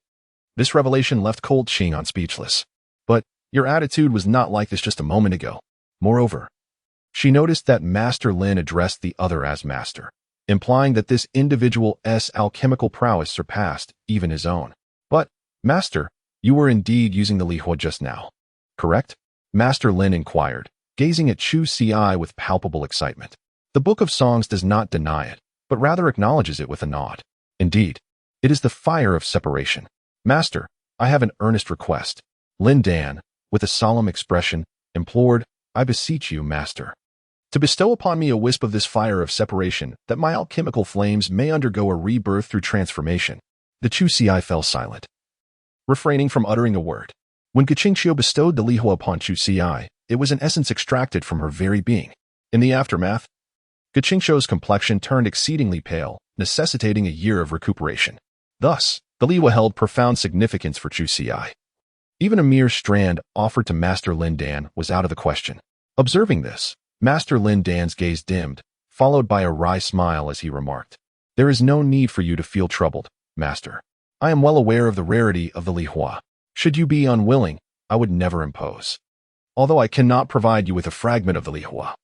This revelation left Cold Qinghong speechless. "But your attitude was not like this just a moment ago." Moreover, she noticed that Master Lin addressed the other as master, implying that this individual's alchemical prowess surpassed even his own. "But, master, you were indeed using the Lihua just now, correct?" Master Lin inquired, gazing at Chu Xiai with palpable excitement. The Book of Songs does not deny it, but rather acknowledges it with a nod. "Indeed, it is the fire of separation. Master, I have an earnest request." Lin Dan, with a solemn expression, implored, "I beseech you, master, to bestow upon me a wisp of this fire of separation, that my alchemical flames may undergo a rebirth through transformation." The Chu Xiai fell silent, refraining from uttering a word. When Gu Qingxiu bestowed the Lihua upon Chu Xiai, it was in essence extracted from her very being. In the aftermath, Gu Qingxiu's complexion turned exceedingly pale, necessitating a year of recuperation. Thus, the Lihua held profound significance for Chu Xiai. Even a mere strand offered to Master Lin Dan was out of the question. Observing this, Master Lin Dan's gaze dimmed, followed by a wry smile as he remarked, "There is no need for you to feel troubled, master. I am well aware of the rarity of the Lihua. Should you be unwilling, I would never impose. Although I cannot provide you with a fragment of the Lihua,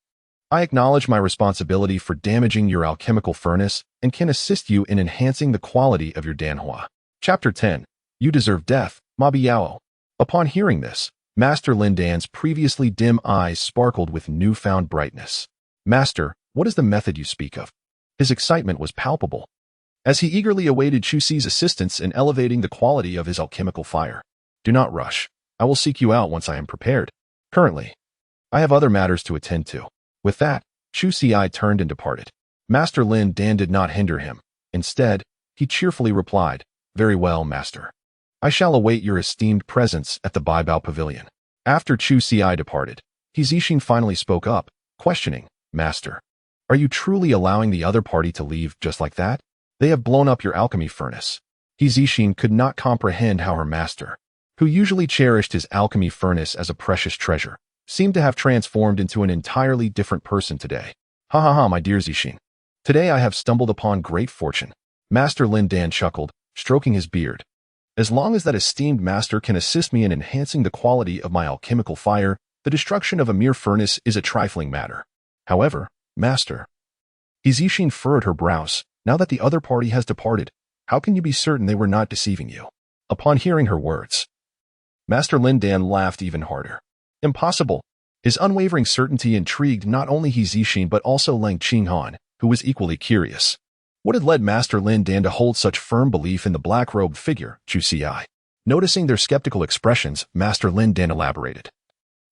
I acknowledge my responsibility for damaging your alchemical furnace and can assist you in enhancing the quality of your Danhua." Chapter 10. You Deserve Death, Ma Biao. Upon hearing this, Master Lin Dan's previously dim eyes sparkled with newfound brightness. "Master, what is the method you speak of?" His excitement was palpable, as he eagerly awaited Chu Xi's assistance in elevating the quality of his alchemical fire. "Do not rush. I will seek you out once I am prepared. Currently, I have other matters to attend to." With that, Chu Xiai turned and departed. Master Lin Dan did not hinder him. Instead, he cheerfully replied, "Very well, master. I shall await your esteemed presence at the Baibao Pavilion." After Chu Xiai departed, He Zixin finally spoke up, questioning, "Master, are you truly allowing the other party to leave just like that? They have blown up your alchemy furnace." He Zixin could not comprehend how her master, who usually cherished his alchemy furnace as a precious treasure, seemed to have transformed into an entirely different person today. "Ha ha ha, my dear Zixin. Today I have stumbled upon great fortune." Master Lin Dan chuckled, stroking his beard. "As long as that esteemed master can assist me in enhancing the quality of my alchemical fire, the destruction of a mere furnace is a trifling matter. However, master..." He Zixin furrowed her brows. "Now that the other party has departed, how can you be certain they were not deceiving you?" Upon hearing her words, Master Lin Dan laughed even harder. Impossible. His unwavering certainty intrigued not only He Zixin but also Lang Qinghong, who was equally curious. What had led Master Lin Dan to hold such firm belief in the black-robed figure, Chu Xiai? Noticing their skeptical expressions, Master Lin Dan elaborated.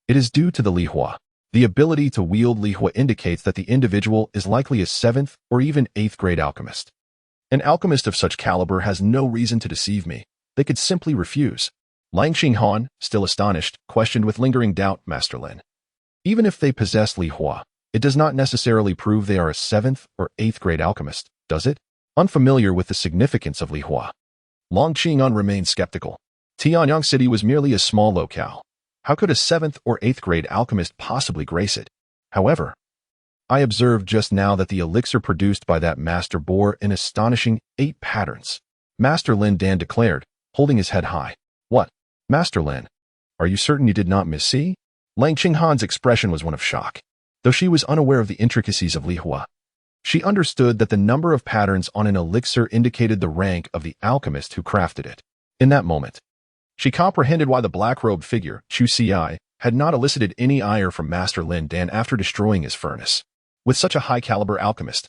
It is due to the lihua. The ability to wield lihua indicates that the individual is likely a 7th or even 8th grade alchemist. An alchemist of such caliber has no reason to deceive me. They could simply refuse. Lang Qinghan, still astonished, questioned with lingering doubt Master Lin. Even if they possess lihua, it does not necessarily prove they are a 7th or 8th grade alchemist, does it? Unfamiliar with the significance of lihua, Lang Qinghan remained skeptical. Tianyang City was merely a small locale. How could a 7th or 8th grade alchemist possibly grace it? However, I observed just now that the elixir produced by that master bore an astonishing 8 patterns. Master Lin Dan declared, holding his head high. What? Master Lin, are you certain you did not missee? Lang Qinghan's expression was one of shock. Though she was unaware of the intricacies of lihua, she understood that the number of patterns on an elixir indicated the rank of the alchemist who crafted it. In that moment, she comprehended why the black-robed figure, Chu Xi, had not elicited any ire from Master Lin Dan after destroying his furnace. With such a high-caliber alchemist,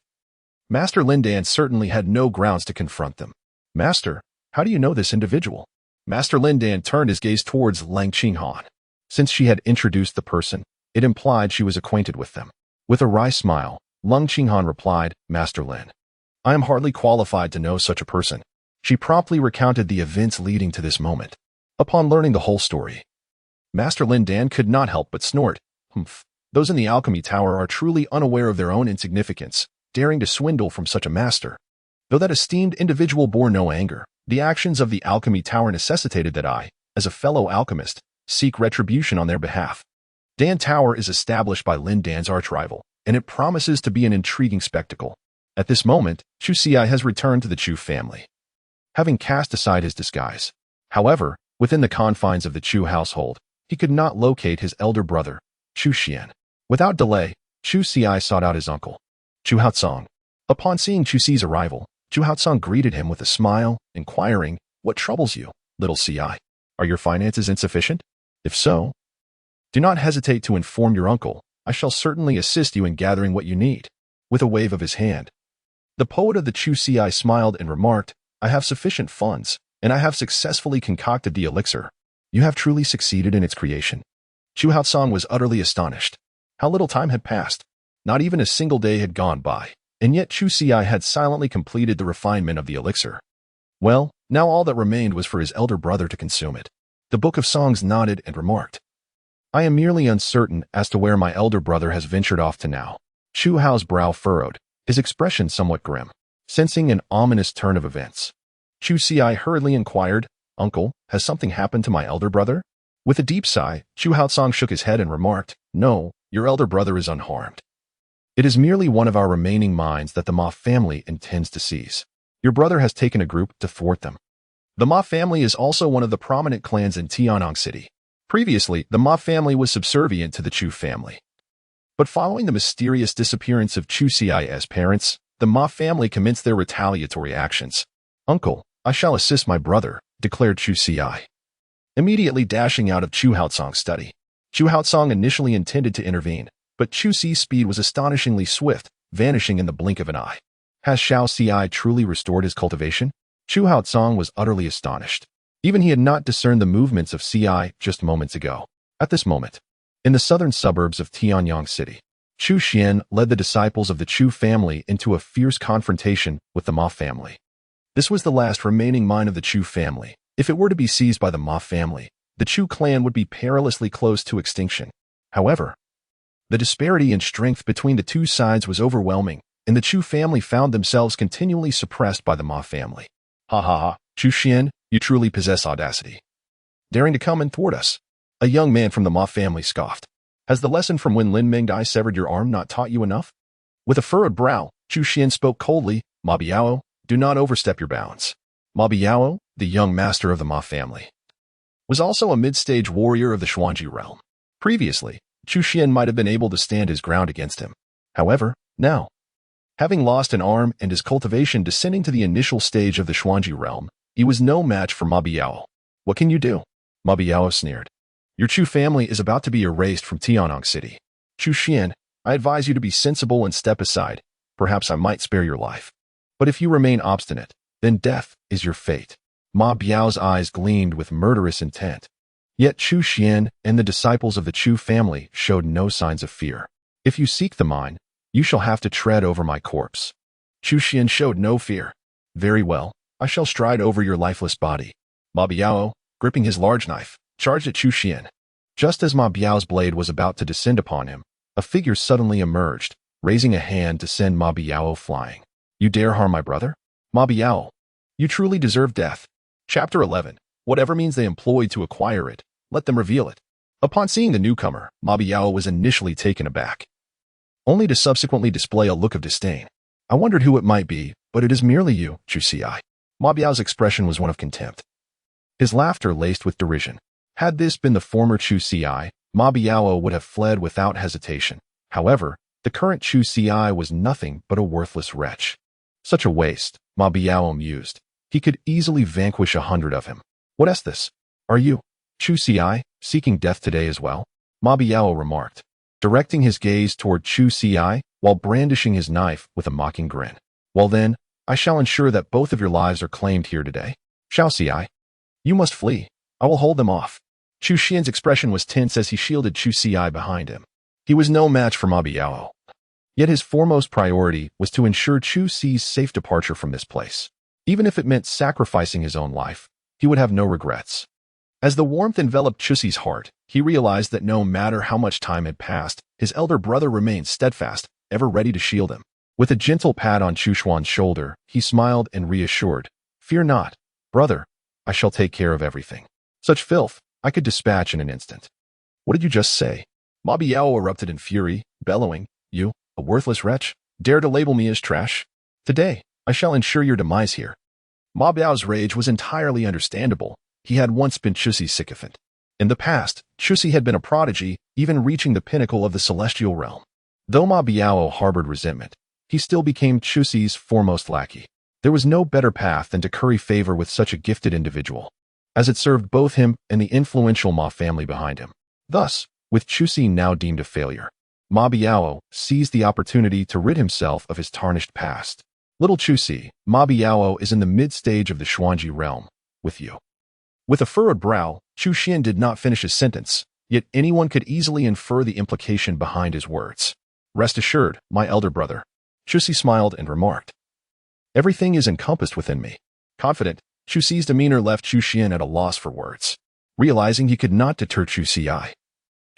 Master Lin Dan certainly had no grounds to confront them. Master, how do you know this individual? Master Lin Dan turned his gaze towards Lang Qinghan. Since she had introduced the person, it implied she was acquainted with them. With a wry smile, Lang Qinghan replied, Master Lin, I am hardly qualified to know such a person. She promptly recounted the events leading to this moment. Upon learning the whole story, Master Lin Dan could not help but snort. Humph. Those in the alchemy tower are truly unaware of their own insignificance, daring to swindle from such a master. Though that esteemed individual bore no anger, the actions of the alchemy tower necessitated that I, as a fellow alchemist, seek retribution on their behalf. Dan Tower is established by Lin Dan's arch-rival, and it promises to be an intriguing spectacle. At this moment, Chu Xi has returned to the Chu family, having cast aside his disguise. However, within the confines of the Chu household, he could not locate his elder brother, Chu Xian. Without delay, Chu Xi sought out his uncle, Chu Haotsong. Upon seeing Chu Xi's arrival, Chu Haotsong greeted him with a smile, inquiring, What troubles you, little Xi? Are your finances insufficient? If so, do not hesitate to inform your uncle. I shall certainly assist you in gathering what you need. With a wave of his hand, the poet of the Chu Xi smiled and remarked, I have sufficient funds, and I have successfully concocted the elixir. You have truly succeeded in its creation. Chu Haotsong was utterly astonished. How little time had passed. Not even a single day had gone by, and yet Chu Xi had silently completed the refinement of the elixir. Well, now all that remained was for his elder brother to consume it. The Book of Songs nodded and remarked, I am merely uncertain as to where my elder brother has ventured off to now. Chu Hao's brow furrowed, his expression somewhat grim. Sensing an ominous turn of events, Chu Xi hurriedly inquired, Uncle, has something happened to my elder brother? With a deep sigh, Chu Haotsong shook his head and remarked, No, your elder brother is unharmed. It is merely one of our remaining mines that the Ma family intends to seize. Your brother has taken a group to thwart them. The Ma family is also one of the prominent clans in Tianyang City. Previously, the Ma family was subservient to the Chu family. But following the mysterious disappearance of Chu Xi's parents, the Ma family commenced their retaliatory actions. Uncle, I shall assist my brother, declared Chu Xi, immediately dashing out of Chu Haotsong's study. Chu Haotsong initially intended to intervene, but Chu Xi's speed was astonishingly swift, vanishing in the blink of an eye. Has Xiao Xi truly restored his cultivation? Chu Haotsong was utterly astonished. Even he had not discerned the movements of Xi just moments ago. At this moment, in the southern suburbs of Tianyang City, Chu Xian led the disciples of the Chu family into a fierce confrontation with the Ma family. This was the last remaining mine of the Chu family. If it were to be seized by the Ma family, the Chu clan would be perilously close to extinction. However, the disparity in strength between the two sides was overwhelming, and the Chu family found themselves continually suppressed by the Ma family. Ha ha ha, Chu Xian, you truly possess audacity. Daring to come and thwart us. A young man from the Ma family scoffed. Has the lesson from when Lin Mengdai severed your arm not taught you enough? With a furrowed brow, Chu Xian spoke coldly, Ma Biao, do not overstep your bounds. Ma Biao, the young master of the Ma family, was also a mid-stage warrior of the Xuanji realm. Previously, Chu Xian might have been able to stand his ground against him. However, now, having lost an arm and his cultivation descending to the initial stage of the Xuanji realm, he was no match for Ma Biao. What can you do? Ma Biao sneered. Your Chu family is about to be erased from Tianyang City. Chu Xian, I advise you to be sensible and step aside. Perhaps I might spare your life. But if you remain obstinate, then death is your fate. Ma Biao's eyes gleamed with murderous intent. Yet Chu Xian and the disciples of the Chu family showed no signs of fear. If you seek the mine, you shall have to tread over my corpse. Chu Xian showed no fear. Very well, I shall stride over your lifeless body. Ma Biao, gripping his large knife, charged at Chu Xian. Just as Ma Biao's blade was about to descend upon him, a figure suddenly emerged, raising a hand to send Ma Biao flying. You dare harm my brother? Ma Biao, you truly deserve death. Chapter 11. Whatever means they employed to acquire it, let them reveal it. Upon seeing the newcomer, Ma Biao was initially taken aback, only to subsequently display a look of disdain. I wondered who it might be, but it is merely you, Chu Xi. Ma Biao's expression was one of contempt, his laughter laced with derision. Had this been the former Chu Xi, Ma Biao would have fled without hesitation. However, the current Chu Xi was nothing but a worthless wretch. Such a waste, Ma Biao mused. He could easily vanquish 100 of him. What is this? Are you, Chu Xi, seeking death today as well? Ma Biao remarked, directing his gaze toward Chu Xi while brandishing his knife with a mocking grin. Well then, I shall ensure that both of your lives are claimed here today. Xiao Xi, you must flee. I will hold them off. Chu Xian's expression was tense as he shielded Chu Xi behind him. He was no match for Ma Biao. Yet his foremost priority was to ensure Chu Xi's safe departure from this place. Even if it meant sacrificing his own life, he would have no regrets. As the warmth enveloped Chu Xi's heart, he realized that no matter how much time had passed, his elder brother remained steadfast, ever ready to shield him. With a gentle pat on Chu Xuan's shoulder, he smiled and reassured, Fear not, brother, I shall take care of everything. Such filth, I could dispatch in an instant. What did you just say? Ma Biao erupted in fury, bellowing, You, a worthless wretch, dare to label me as trash? Today, I shall ensure your demise here. Ma Biao's rage was entirely understandable. He had once been Chu Xi's sycophant. In the past, Chu Xi had been a prodigy, even reaching the pinnacle of the celestial realm. Though Ma Biao harbored resentment, he still became Chu Xi's foremost lackey. There was no better path than to curry favor with such a gifted individual, as it served both him and the influential Ma family behind him. Thus, with Chu Xi now deemed a failure, Ma Biao seized the opportunity to rid himself of his tarnished past. Little Chu Xi, Ma Biao is in the mid-stage of the Xuanji realm, with you. With a furrowed brow, Chu Xian did not finish his sentence, yet anyone could easily infer the implication behind his words. Rest assured, my elder brother. Chu Xi smiled and remarked, Everything is encompassed within me. Confident, Chu Xi's demeanor left Chu Xian at a loss for words. Realizing he could not deter Chu Xi,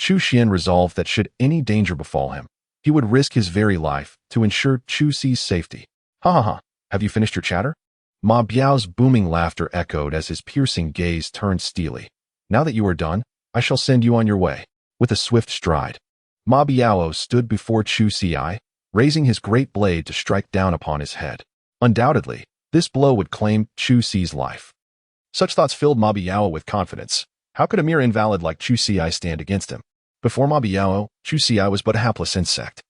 Chu Xian resolved that should any danger befall him, he would risk his very life to ensure Chu Xi's safety. Ha ha ha, have you finished your chatter? Ma Biao's booming laughter echoed as his piercing gaze turned steely. Now that you are done, I shall send you on your way. With a swift stride, Ma Biao stood before Chu Xi, raising his great blade to strike down upon his head. Undoubtedly, this blow would claim Chu Xi's life. Such thoughts filled Ma Biao with confidence. How could a mere invalid like Chu Xi stand against him? Before Ma Biao, Chu Xi was but a hapless insect,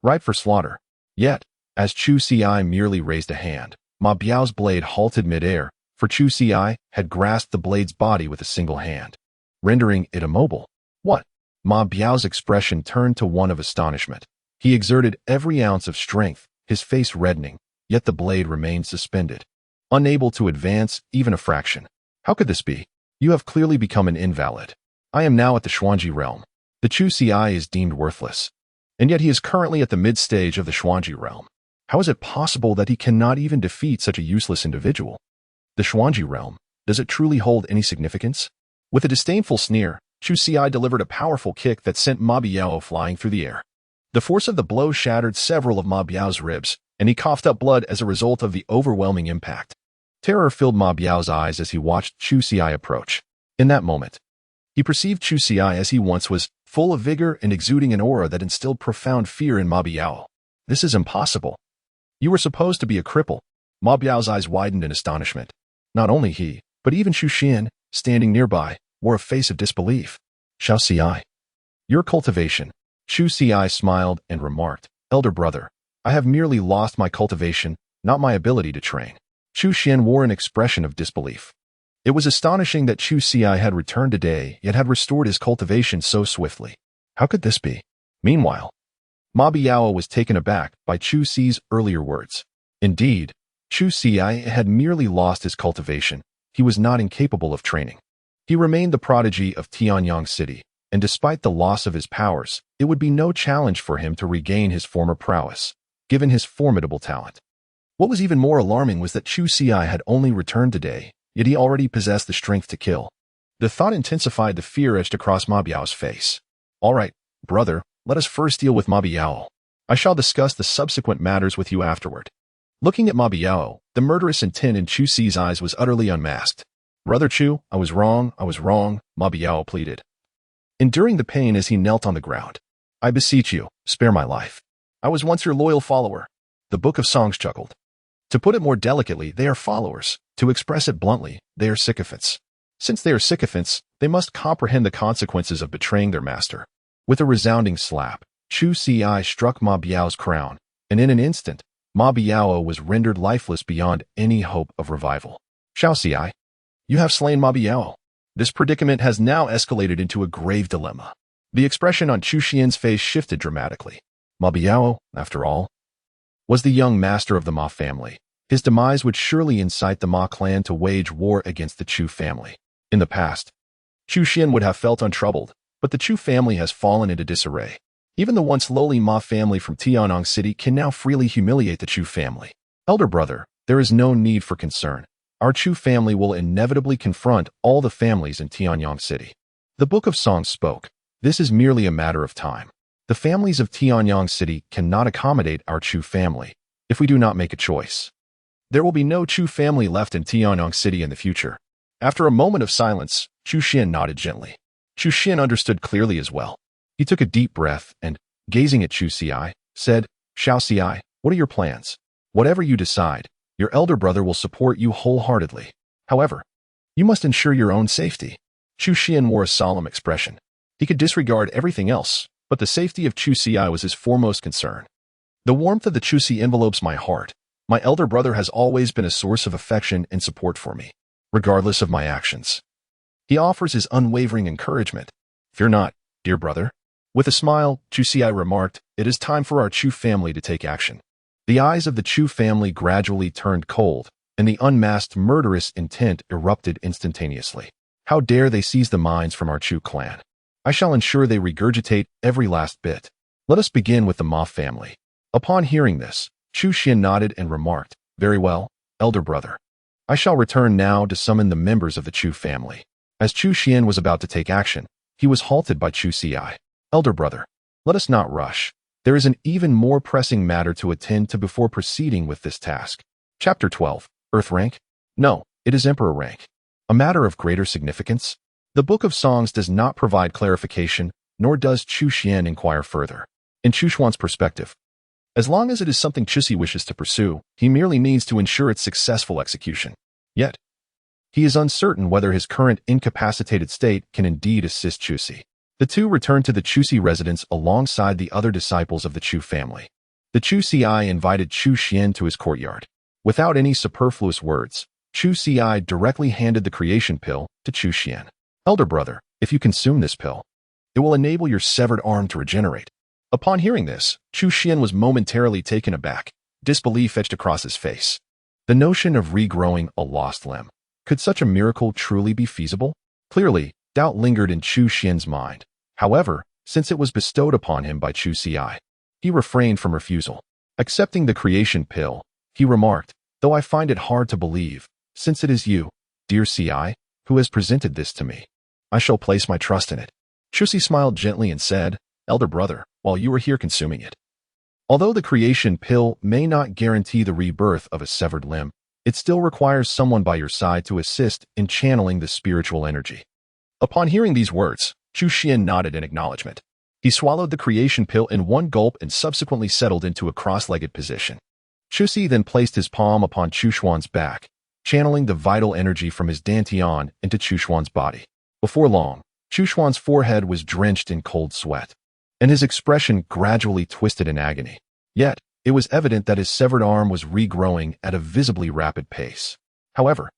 ripe for slaughter. Yet, as Chu Xi merely raised a hand, Ma Biao's blade halted midair, for Chu Xi had grasped the blade's body with a single hand, rendering it immobile. What? Ma Biao's expression turned to one of astonishment. He exerted every ounce of strength, his face reddening, yet the blade remained suspended, unable to advance even a fraction. How could this be? You have clearly become an invalid. I am now at the Xuanji realm. The Chu Xi is deemed worthless, and yet he is currently at the mid-stage of the Xuanji realm. How is it possible that he cannot even defeat such a useless individual? The Xuanji realm, does it truly hold any significance? With a disdainful sneer, Chu Xi delivered a powerful kick that sent Ma Biao flying through the air. The force of the blow shattered several of Ma Biao's ribs, and he coughed up blood as a result of the overwhelming impact. Terror filled Ma Biao's eyes as he watched Chu Xi approach. In that moment, he perceived Chu Xi as he once was, full of vigor and exuding an aura that instilled profound fear in Ma Biao. This is impossible. You were supposed to be a cripple. Ma Biao's eyes widened in astonishment. Not only he, but even Chu Xian, standing nearby, wore a face of disbelief. Xiao Xi. Your cultivation. Chu Xi smiled and remarked, Elder brother, I have merely lost my cultivation, not my ability to train. Chu Xian wore an expression of disbelief. It was astonishing that Chu Xi had returned today, yet had restored his cultivation so swiftly. How could this be? Meanwhile, Ma Biao was taken aback by Chu Xi's earlier words. Indeed, Chu Xi had merely lost his cultivation. he was not incapable of training. He remained the prodigy of Tianyang City, and despite the loss of his powers, it would be no challenge for him to regain his former prowess, given his formidable talent. What was even more alarming was that Chu Xi had only returned today, yet he already possessed the strength to kill. The thought intensified the fear etched across Ma Biao's face. "All right, brother, let us first deal with Ma Biao. I shall discuss the subsequent matters with you afterward." Looking at Ma Biao, the murderous intent in Chu Xi's eyes was utterly unmasked. "Brother Chu, I was wrong, Ma Biao pleaded, enduring the pain as he knelt on the ground. "I beseech you, spare my life. I was once your loyal follower." The Book of Songs chuckled. "To put it more delicately, they are followers. To express it bluntly, they are sycophants. Since they are sycophants, they must comprehend the consequences of betraying their master." With a resounding slap, Chu Xi struck Ma Biao's crown, and in an instant, Ma Biao was rendered lifeless beyond any hope of revival. "Xiao Xi, you have slain Ma Biao." This predicament has now escalated into a grave dilemma. The expression on Chu Xian's face shifted dramatically. Ma Biao, after all, was the young master of the Ma family. His demise would surely incite the Ma clan to wage war against the Chu family. In the past, Chu Xian would have felt untroubled, but the Chu family has fallen into disarray. Even the once lowly Ma family from Tianyang City can now freely humiliate the Chu family. "Elder brother, there is no need for concern. Our Chu family will inevitably confront all the families in Tianyang City." The Book of Songs spoke. "This is merely a matter of time. The families of Tianyang City cannot accommodate our Chu family if we do not make a choice. There will be no Chu family left in Tianyang City in the future." After a moment of silence, Chu Xian nodded gently. Chu Xian understood clearly as well. He took a deep breath and, gazing at Chu Xi, said, "Xiao Xi, what are your plans? Whatever you decide, your elder brother will support you wholeheartedly. However, you must ensure your own safety." Chu Xian wore a solemn expression. He could disregard everything else, but the safety of Chu Xi was his foremost concern. "The warmth of the Chu Xi envelopes my heart. My elder brother has always been a source of affection and support for me, regardless of my actions. He offers his unwavering encouragement. Fear not, dear brother." With a smile, Chu Xi remarked, "It is time for our Chu family to take action." The eyes of the Chu family gradually turned cold, and the unmasked murderous intent erupted instantaneously. "How dare they seize the mines from our Chu clan? I shall ensure they regurgitate every last bit. Let us begin with the Ma family." Upon hearing this, Chu Xian nodded and remarked, "Very well, elder brother. I shall return now to summon the members of the Chu family." As Chu Xian was about to take action, he was halted by Chu Xi. "Elder brother, let us not rush. There is an even more pressing matter to attend to before proceeding with this task." Chapter 12. Earth Rank? No, it is Emperor Rank. A matter of greater significance? The Book of Songs does not provide clarification, nor does Chu Xian inquire further. In Chu Xuan's perspective, as long as it is something Chu Xi wishes to pursue, he merely needs to ensure its successful execution. Yet, he is uncertain whether his current incapacitated state can indeed assist Chu Xi. The two returned to the Chu Xi residence alongside the other disciples of the Chu family. The Chu Xi invited Chu Xian to his courtyard. Without any superfluous words, Chu Xi directly handed the creation pill to Chu Xian. "Elder brother, if you consume this pill, it will enable your severed arm to regenerate." Upon hearing this, Chu Xian was momentarily taken aback. Disbelief etched across his face. The notion of regrowing a lost limb. Could such a miracle truly be feasible? Clearly, doubt lingered in Chu Xian's mind. However, since it was bestowed upon him by Chu Xi, he refrained from refusal. Accepting the creation pill, he remarked, "Though I find it hard to believe, since it is you, dear Ci, who has presented this to me, I shall place my trust in it." Chu Xi smiled gently and said, "Elder brother, while you are here consuming it, although the creation pill may not guarantee the rebirth of a severed limb, it still requires someone by your side to assist in channeling the spiritual energy." Upon hearing these words, Chu Xian nodded in acknowledgement. He swallowed the creation pill in one gulp and subsequently settled into a cross-legged position. Chu Xi then placed his palm upon Chu Xuan's back, channeling the vital energy from his dantian into Chu Xuan's body. Before long, Chu Xuan's forehead was drenched in cold sweat, and his expression gradually twisted in agony. Yet, it was evident that his severed arm was regrowing at a visibly rapid pace. However,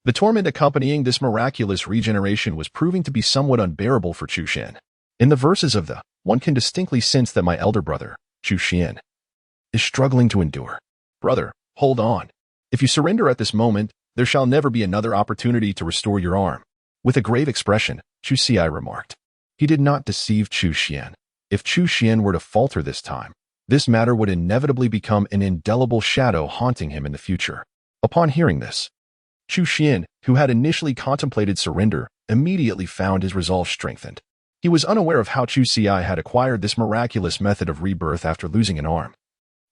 the torment accompanying this miraculous regeneration was proving to be somewhat unbearable for Chu Xian. In the verses of the, one can distinctly sense that my elder brother, Chu Xian, is struggling to endure. "Brother, hold on. If you surrender at this moment, There shall never be another opportunity to restore your arm. With a grave expression, Chu Xiai remarked. He did not deceive Chu Xian. If Chu Xian were to falter this time, this matter would inevitably become an indelible shadow haunting him in the future. Upon hearing this, Chu Xian, who had initially contemplated surrender, immediately found his resolve strengthened. He was unaware of how Chu Xiai had acquired this miraculous method of rebirth after losing an arm.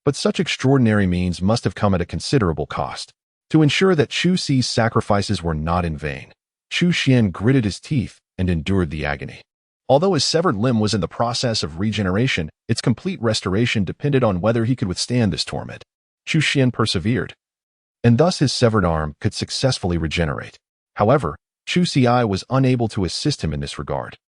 But such extraordinary means must have come at a considerable cost. To ensure that Chu Xi's sacrifices were not in vain, Chu Xian gritted his teeth and endured the agony. Although his severed limb was in the process of regeneration, its complete restoration depended on whether he could withstand this torment. Chu Xian persevered, and thus his severed arm could successfully regenerate. However, Chu Xiai was unable to assist him in this regard.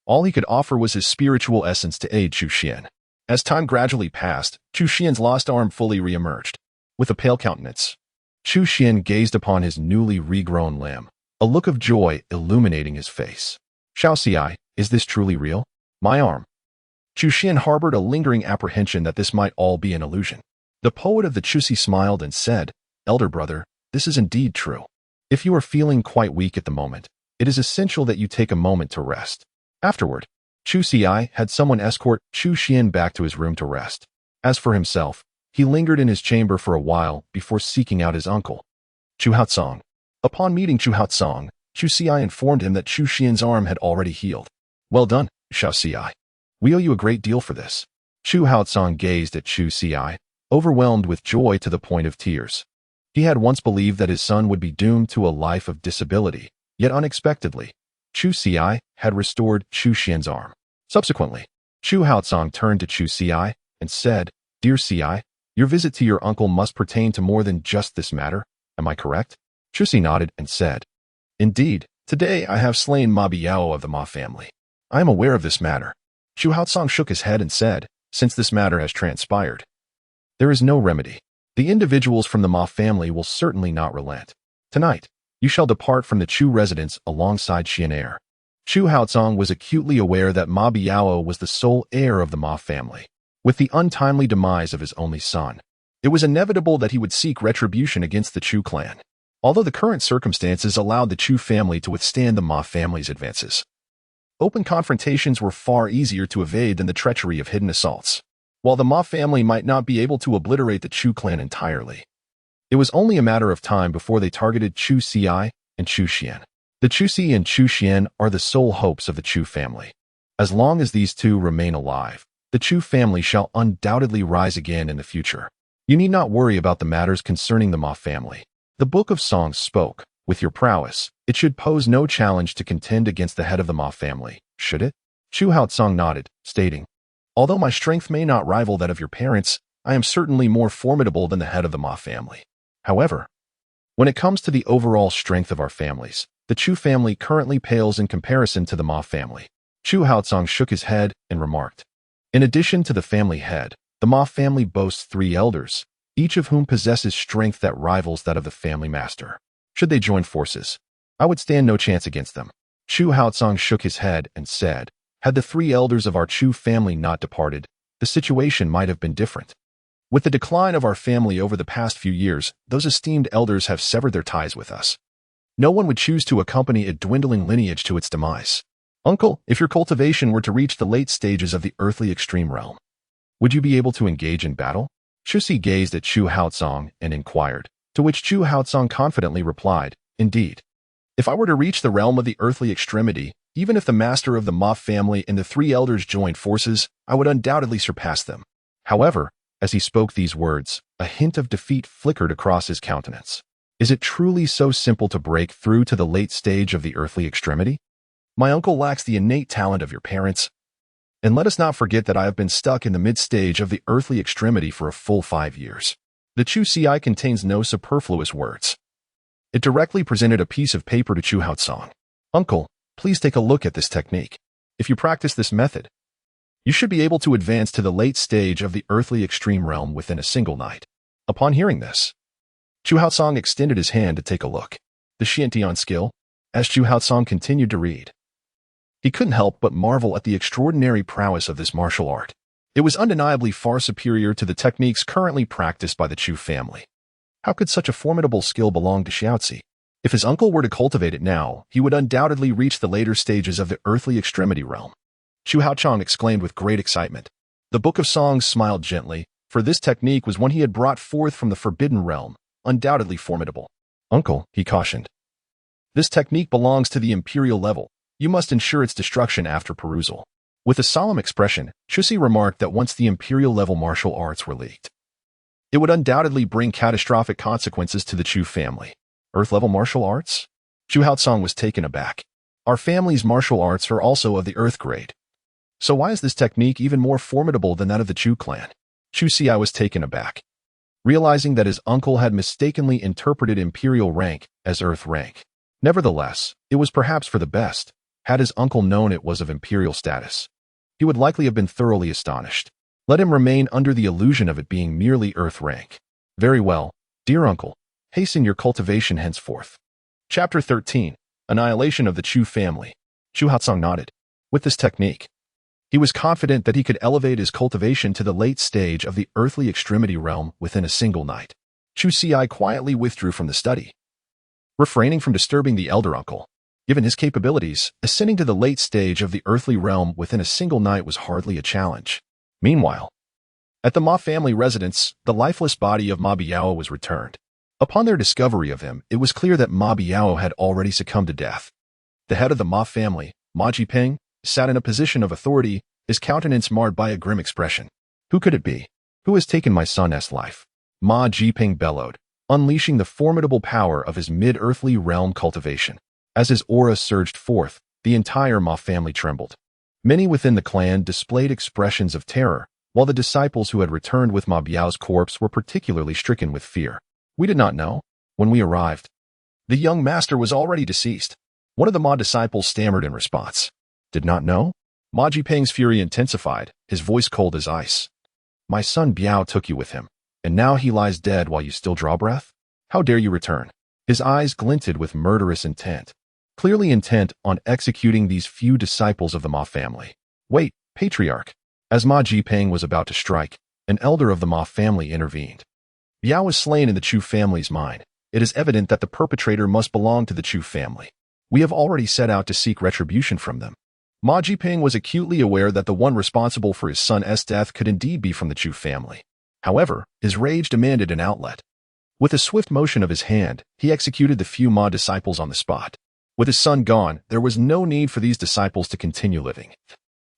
All he could offer was his spiritual essence to aid Chu Xian. As time gradually passed, Chu Xian's lost arm fully re-emerged. With a pale countenance, Chu Xian gazed upon his newly regrown limb, a look of joy illuminating his face. Xiao Xiai, is this truly real? My arm. Chu Xian harbored a lingering apprehension that this might all be an illusion. The poet of the Chuxi smiled and said, Elder brother, this is indeed true. If you are feeling quite weak at the moment, it is essential that you take a moment to rest. Afterward, Chu Xiai had someone escort Chu Xian back to his room to rest. As for himself, he lingered in his chamber for a while before seeking out his uncle, Chu Haotsong. Upon meeting Chu Haotsong, Chu Xiai informed him that Chu Xian's arm had already healed. Well done, Xiao Xiai. We owe you a great deal for this. Chu Haotsong gazed at Chu Xiai, overwhelmed with joy to the point of tears. He had once believed that his son would be doomed to a life of disability, yet unexpectedly, Chu Xiai had restored Chu Xian's arm. Subsequently, Chu Haotsong turned to Chu Xiai and said, Dear Xiai, your visit to your uncle must pertain to more than just this matter, am I correct? Chu Xi nodded and said, Indeed, today I have slain Ma Biao of the Ma family. I am aware of this matter. Chu Haotsong shook his head and said, Since this matter has transpired, there is no remedy. The individuals from the Ma family will certainly not relent. Tonight, you shall depart from the Chu residence alongside Xian heir. Chu Haotsong was acutely aware that Ma Biao was the sole heir of the Ma family. With the untimely demise of his only son, it was inevitable that he would seek retribution against the Chu clan. Although the current circumstances allowed the Chu family to withstand the Ma family's advances, open confrontations were far easier to evade than the treachery of hidden assaults. While the Ma family might not be able to obliterate the Chu clan entirely, it was only a matter of time before they targeted Chu Xiai and Chu Xian. The Chu Xi and Chu Xian are the sole hopes of the Chu family. As long as these two remain alive, the Chu family shall undoubtedly rise again in the future. You need not worry about the matters concerning the Ma family. The Book of Songs spoke, with your prowess, it should pose no challenge to contend against the head of the Ma family, should it? Chu Haotsong nodded, stating, Although my strength may not rival that of your parents, I am certainly more formidable than the head of the Ma family. However, when it comes to the overall strength of our families, the Chu family currently pales in comparison to the Ma family. Chu Haotsong shook his head and remarked, In addition to the family head, the Ma family boasts 3 elders, each of whom possesses strength that rivals that of the family master. Should they join forces, I would stand no chance against them. Chu Haotsong shook his head and said, Had the 3 elders of our Chu family not departed, the situation might have been different. With the decline of our family over the past few years, those esteemed elders have severed their ties with us. No one would choose to accompany a dwindling lineage to its demise. Uncle, if your cultivation were to reach the late stages of the earthly extreme realm, would you be able to engage in battle? Chu Xi gazed at Chu Haotsong and inquired, to which Chu Haotsong confidently replied, Indeed. If I were to reach the realm of the earthly extremity, even if the master of the Ma family and the 3 elders joined forces, I would undoubtedly surpass them. However, as he spoke these words, a hint of defeat flickered across his countenance. Is it truly so simple to break through to the late stage of the earthly extremity? My uncle lacks the innate talent of your parents. And let us not forget that I have been stuck in the mid-stage of the earthly extremity for a full 5 years. The Chu Ci contains no superfluous words. It directly presented a piece of paper to Chu Haotsong. Uncle, please take a look at this technique. If you practice this method, you should be able to advance to the late stage of the earthly extreme realm within a single night. Upon hearing this, Chu Haotsong extended his hand to take a look. The Xiantian skill, as Chu Haotsong continued to read, he couldn't help but marvel at the extraordinary prowess of this martial art. It was undeniably far superior to the techniques currently practiced by the Chu family. How could such a formidable skill belong to Xiaozi? If his uncle were to cultivate it now, he would undoubtedly reach the later stages of the earthly extremity realm. Chu Haochang exclaimed with great excitement. The Book of Songs smiled gently, for this technique was one he had brought forth from the forbidden realm, undoubtedly formidable. Uncle, he cautioned. This technique belongs to the imperial level. You must ensure its destruction after perusal. With a solemn expression, Chusi remarked that once the imperial level martial arts were leaked, it would undoubtedly bring catastrophic consequences to the Chu family. Earth-level martial arts? Chu Haotsong was taken aback. Our family's martial arts are also of the Earth grade. So why is this technique even more formidable than that of the Chu clan? Chu Xi was taken aback, realizing that his uncle had mistakenly interpreted imperial rank as Earth rank. Nevertheless, it was perhaps for the best. Had his uncle known it was of imperial status, he would likely have been thoroughly astonished. Let him remain under the illusion of it being merely Earth rank. Very well, dear uncle. Hasten your cultivation henceforth. Chapter 13. Annihilation of the Chu family. Chu Haotsong nodded. With this technique, he was confident that he could elevate his cultivation to the late stage of the earthly extremity realm within a single night. Chu Xi quietly withdrew from the study, refraining from disturbing the elder uncle. Given his capabilities, ascending to the late stage of the earthly realm within a single night was hardly a challenge. Meanwhile, at the Ma family residence, the lifeless body of Ma Biao was returned. Upon their discovery of him, it was clear that Ma Biao had already succumbed to death. The head of the Ma family, Ma Jiping, sat in a position of authority, his countenance marred by a grim expression. Who could it be? Who has taken my son's life? Ma Jiping bellowed, unleashing the formidable power of his mid-earthly realm cultivation. As his aura surged forth, the entire Ma family trembled. Many within the clan displayed expressions of terror, while the disciples who had returned with Ma Biao's corpse were particularly stricken with fear. We did not know. When we arrived, the young master was already deceased. One of the Ma disciples stammered in response. Did not know? Ma Jiping's fury intensified, his voice cold as ice. My son Biao took you with him, and now he lies dead while you still draw breath? How dare you return? His eyes glinted with murderous intent, clearly intent on executing these few disciples of the Ma family. Wait, patriarch. As Ma Jiping was about to strike, an elder of the Ma family intervened. Biao was slain in the Chu family's mind. It is evident that the perpetrator must belong to the Chu family. We have already set out to seek retribution from them. Ma Jiping was acutely aware that the one responsible for his son's death could indeed be from the Chu family. However, his rage demanded an outlet. With a swift motion of his hand, he executed the few Ma disciples on the spot. With his son gone, there was no need for these disciples to continue living.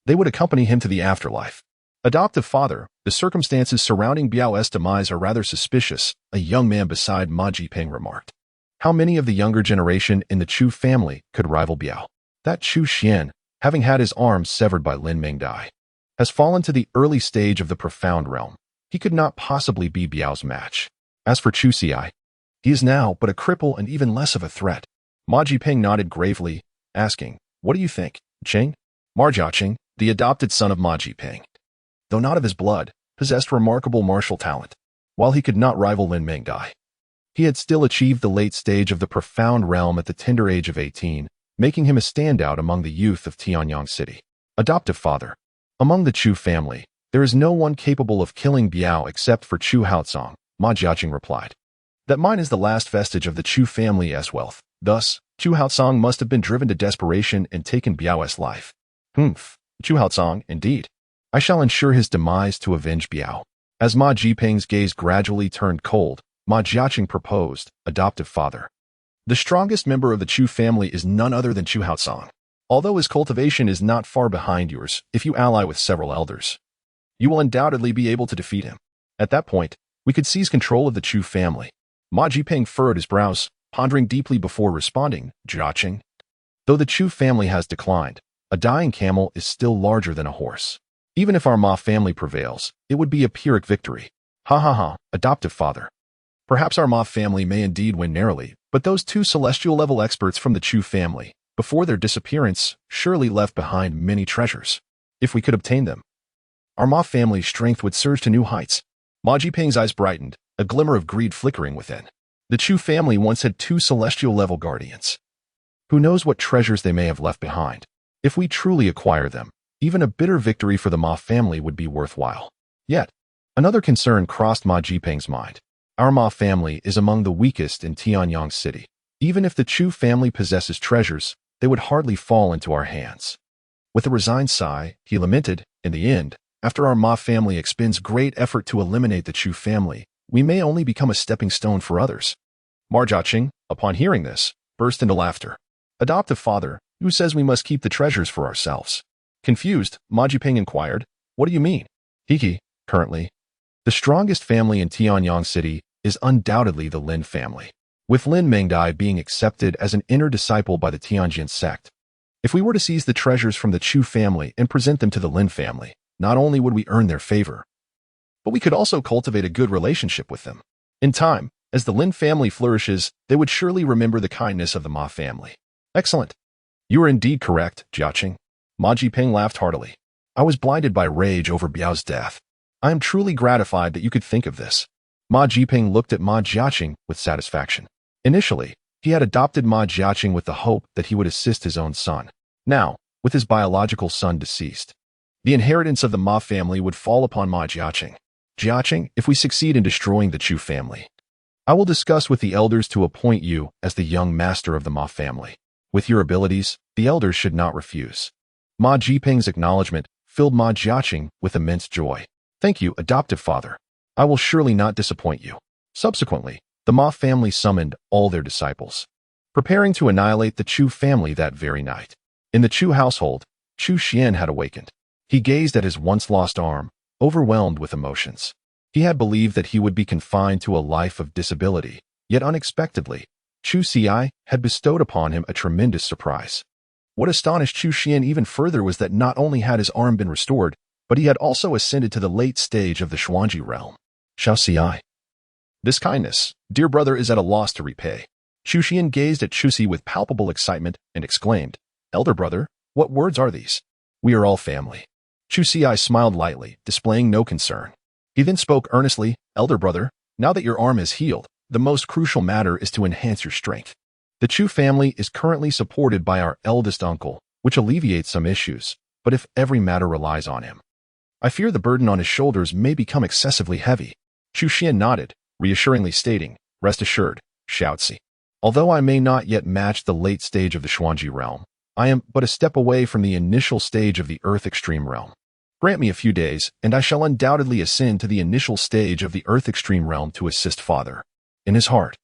They would accompany him to the afterlife. Adoptive father, the circumstances surrounding Biao's demise are rather suspicious, a young man beside Ma Jiping remarked. How many of the younger generation in the Chu family could rival Biao? That Chu Xian, having had his arms severed by Lin Mingdai, has fallen to the early stage of the profound realm. He could not possibly be Biao's match. As for Chu Xi, he is now but a cripple and even less of a threat. Ma Jiping nodded gravely, asking, What do you think, Ching? Ma Jiaqing, the adopted son of Ma Jiping, though not of his blood, possessed remarkable martial talent. While he could not rival Lin Mingdai, he had still achieved the late stage of the profound realm at the tender age of 18, making him a standout among the youth of Tianyang City. Adoptive father. Among the Chu family, there is no one capable of killing Biao except for Chu Haotsong, Ma Jiaqing replied. That mine is the last vestige of the Chu family's wealth. Thus, Chu Haotsong must have been driven to desperation and taken Biao's life. Humph, Chu Haotsong, indeed. I shall ensure his demise to avenge Biao. As Ma Jiping's gaze gradually turned cold, Ma Jiaqing proposed, adoptive father. The strongest member of the Chu family is none other than Chu Haotsong. Although his cultivation is not far behind yours, if you ally with several elders, you will undoubtedly be able to defeat him. At that point, we could seize control of the Chu family. Ma Jiping furrowed his brows, pondering deeply before responding, Jiaqing. Though the Chu family has declined, a dying camel is still larger than a horse. Even if our Ma family prevails, it would be a Pyrrhic victory. Ha ha ha, adoptive father. Perhaps our Ma family may indeed win narrowly, but those two celestial-level experts from the Chu family, before their disappearance, surely left behind many treasures. If we could obtain them, our Ma family's strength would surge to new heights. Ma Jiping's eyes brightened, a glimmer of greed flickering within. The Chu family once had two celestial-level guardians. Who knows what treasures they may have left behind? If we truly acquire them, even a bitter victory for the Ma family would be worthwhile. Yet, another concern crossed Ma Jiping's mind. Our Ma family is among the weakest in Tianyang City. Even if the Chu family possesses treasures, they would hardly fall into our hands. With a resigned sigh, he lamented, in the end, after our Ma family expends great effort to eliminate the Chu family, we may only become a stepping stone for others. Ma Jiaqing, upon hearing this, burst into laughter. Adoptive father, who says we must keep the treasures for ourselves? Confused, Ma Jiping inquired, what do you mean? Hiki, currently, the strongest family in Tianyang City is undoubtedly the Lin family, with Lin Mengdai being accepted as an inner disciple by the Tianjin sect. If we were to seize the treasures from the Chu family and present them to the Lin family, not only would we earn their favor, but we could also cultivate a good relationship with them. In time, as the Lin family flourishes, they would surely remember the kindness of the Ma family. Excellent. You are indeed correct, Jiaqing. Ma Jiping laughed heartily. I was blinded by rage over Biao's death. I am truly gratified that you could think of this. Ma Jiping looked at Ma Jiaqing with satisfaction. Initially, he had adopted Ma Jiaqing with the hope that he would assist his own son. Now, with his biological son deceased, the inheritance of the Ma family would fall upon Ma Jiaqing. Jiaqing, if we succeed in destroying the Chu family, I will discuss with the elders to appoint you as the young master of the Ma family. With your abilities, the elders should not refuse. Ma Jiping's acknowledgement filled Ma Jiaqing with immense joy. Thank you, adoptive father. I will surely not disappoint you. Subsequently, the Ma family summoned all their disciples, preparing to annihilate the Chu family that very night. In the Chu household, Chu Xian had awakened. He gazed at his once lost arm, overwhelmed with emotions. He had believed that he would be confined to a life of disability, yet unexpectedly, Chu Xi had bestowed upon him a tremendous surprise. What astonished Chu Xian even further was that not only had his arm been restored, but he had also ascended to the late stage of the Xuanji realm. Xiao Xi. This kindness, dear brother, is at a loss to repay. Chu Xian gazed at Chu Xi with palpable excitement and exclaimed, Elder brother, what words are these? We are all family. Chu Xi smiled lightly, displaying no concern. He then spoke earnestly, Elder brother, now that your arm is healed, the most crucial matter is to enhance your strength. The Chu family is currently supported by our eldest uncle, which alleviates some issues, but if every matter relies on him, I fear the burden on his shoulders may become excessively heavy. Chu Xian nodded, reassuringly stating, Rest assured, Xiaozi. Although I may not yet match the late stage of the Xuanji realm, I am but a step away from the initial stage of the Earth Extreme realm. Grant me a few days, and I shall undoubtedly ascend to the initial stage of the Earth Extreme realm to assist father. In his heart,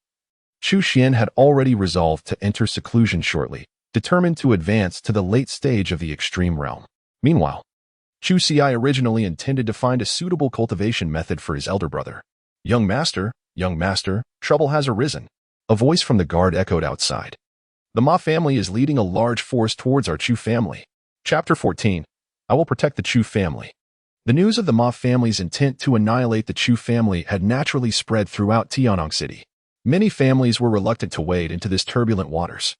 Chu Xian had already resolved to enter seclusion shortly, determined to advance to the late stage of the Extreme realm. Meanwhile, Chu Xi originally intended to find a suitable cultivation method for his elder brother. Young master, trouble has arisen. A voice from the guard echoed outside. The Ma family is leading a large force towards our Chu family. Chapter 14. I will protect the Chu family. The news of the Ma family's intent to annihilate the Chu family had naturally spread throughout Tianyang City. Many families were reluctant to wade into this turbulent waters.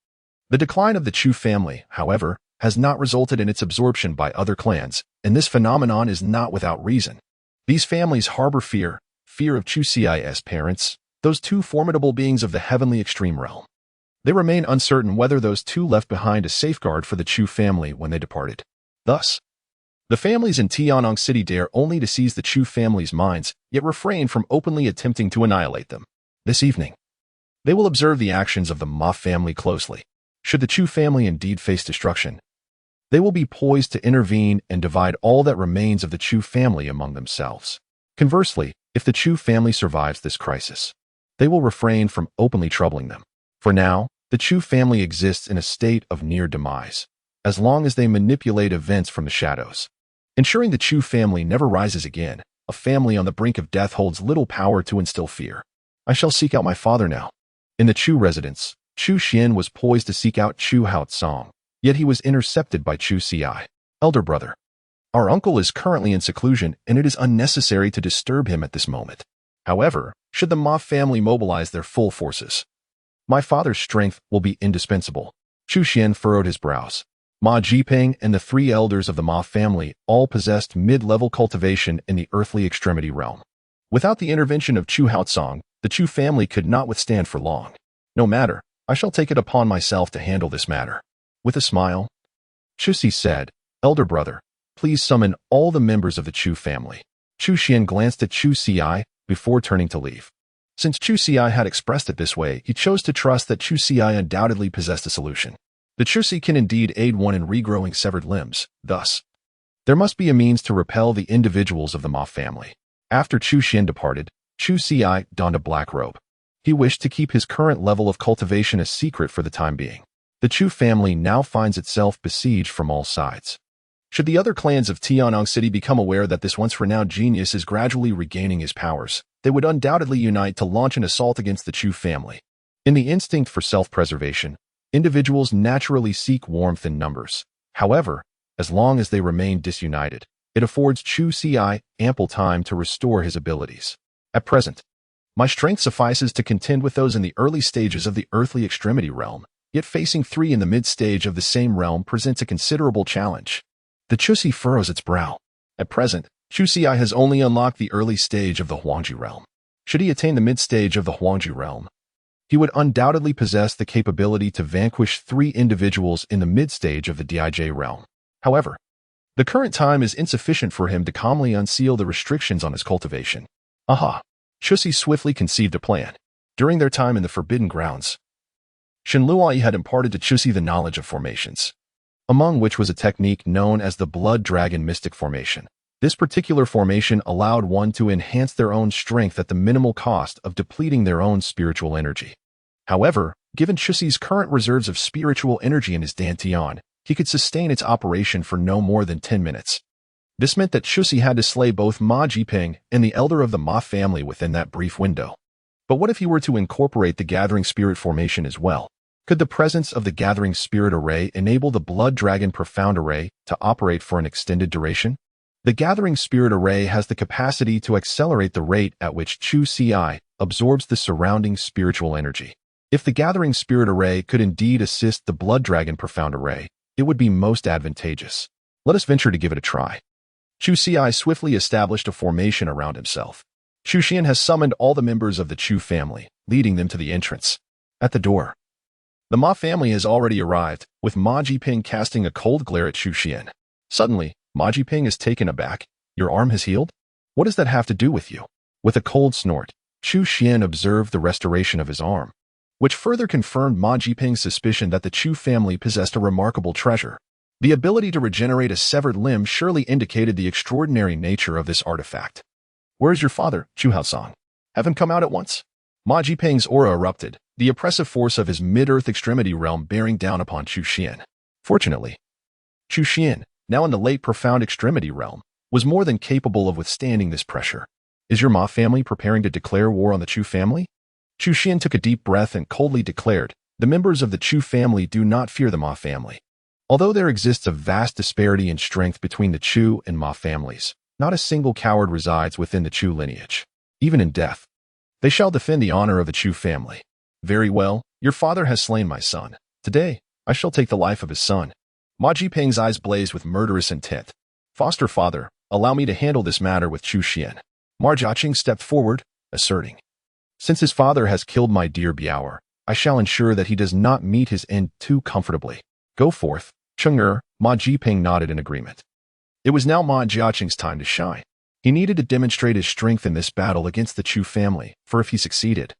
The decline of the Chu family, however, has not resulted in its absorption by other clans, and this phenomenon is not without reason. These families harbor fear of Chu Xi's parents, those two formidable beings of the heavenly extreme realm. They remain uncertain whether those two left behind a safeguard for the Chu family when they departed. Thus, the families in Tianyang City dare only to seize the Chu family's minds, yet refrain from openly attempting to annihilate them. This evening, they will observe the actions of the Ma family closely. Should the Chu family indeed face destruction, they will be poised to intervene and divide all that remains of the Chu family among themselves. Conversely, if the Chu family survives this crisis, they will refrain from openly troubling them. For now, the Chu family exists in a state of near demise, as long as they manipulate events from the shadows. Ensuring the Chu family never rises again, a family on the brink of death holds little power to instill fear. I shall seek out my father now. In the Chu residence, Chu Xian was poised to seek out Chu Haotsong, yet he was intercepted by Chu Xi. Elder brother, our uncle is currently in seclusion and it is unnecessary to disturb him at this moment. However, should the Ma family mobilize their full forces, my father's strength will be indispensable. Chu Xian furrowed his brows. Ma Jiping and the three elders of the Ma family all possessed mid-level cultivation in the earthly extremity realm. Without the intervention of Chu Haotsong, the Chu family could not withstand for long. No matter, I shall take it upon myself to handle this matter. With a smile, Chu Xi said, Elder brother, please summon all the members of the Chu family. Chu Xian glanced at Chu Xi before turning to leave. Since Chu Xi had expressed it this way, he chose to trust that Chu Xi undoubtedly possessed a solution. The Chu Xi can indeed aid one in regrowing severed limbs. Thus, there must be a means to repel the individuals of the Ma family. After Chu Xian departed, Chu Xi donned a black robe. He wished to keep his current level of cultivation a secret for the time being. The Chu family now finds itself besieged from all sides. Should the other clans of Tianyang City become aware that this once renowned genius is gradually regaining his powers, they would undoubtedly unite to launch an assault against the Chu family. In the instinct for self-preservation, individuals naturally seek warmth in numbers. However, as long as they remain disunited, it affords Chu Xi ample time to restore his abilities. At present, my strength suffices to contend with those in the early stages of the earthly extremity realm, yet facing 3 in the mid-stage of the same realm presents a considerable challenge. The Chu Xi furrows its brow. At present, Chu Xi has only unlocked the early stage of the Huangji realm. Should he attain the mid-stage of the Huangji realm, he would undoubtedly possess the capability to vanquish 3 individuals in the mid-stage of the Dij realm. However, the current time is insufficient for him to calmly unseal the restrictions on his cultivation. Aha! Chu Xi swiftly conceived a plan. During their time in the Forbidden Grounds, Shen Luai had imparted to Chu Xi the knowledge of formations, among which was a technique known as the Blood Dragon Mystic Formation. This particular formation allowed one to enhance their own strength at the minimal cost of depleting their own spiritual energy. However, given Chu Xi's current reserves of spiritual energy in his dantian, he could sustain its operation for no more than 10 minutes. This meant that Chu Xi had to slay both Ma Jiping and the elder of the Ma family within that brief window. But what if he were to incorporate the Gathering Spirit formation as well? Could the presence of the Gathering Spirit Array enable the Blood Dragon Profound Array to operate for an extended duration? The Gathering Spirit Array has the capacity to accelerate the rate at which Chu Xi absorbs the surrounding spiritual energy. If the Gathering Spirit Array could indeed assist the Blood Dragon Profound Array, it would be most advantageous. Let us venture to give it a try. Chu Xi swiftly established a formation around himself. Chu Xian has summoned all the members of the Chu family, leading them to the entrance. At the door, the Ma family has already arrived, with Ma Jiping casting a cold glare at Chu Xian. Suddenly, Ma Jiping is taken aback. Your arm has healed? What does that have to do with you? With a cold snort, Chu Xian observed the restoration of his arm, which further confirmed Ma Jiping's suspicion that the Chu family possessed a remarkable treasure. The ability to regenerate a severed limb surely indicated the extraordinary nature of this artifact. Where is your father, Chu Haosong? Have him come out at once. Ma Jiping's aura erupted, the oppressive force of his mid-earth extremity realm bearing down upon Chu Xian. Fortunately, Chu Xian, now in the late profound extremity realm, was more than capable of withstanding this pressure. Is your Ma family preparing to declare war on the Chu family? Chu Xian took a deep breath and coldly declared, the members of the Chu family do not fear the Ma family. Although there exists a vast disparity in strength between the Chu and Ma families, not a single coward resides within the Chu lineage. Even in death, they shall defend the honor of the Chu family. Very well, your father has slain my son. Today, I shall take the life of his son. Ma Jiping's eyes blazed with murderous intent. Foster father, allow me to handle this matter with Chu Xian. Ma Jiaqing stepped forward, asserting, since his father has killed my dear Biaoer, I shall ensure that he does not meet his end too comfortably. Go forth. Cheng'er, Ma Jiping nodded in agreement. It was now Ma Jiaqing's time to shine. He needed to demonstrate his strength in this battle against the Chu family, for if he succeeded,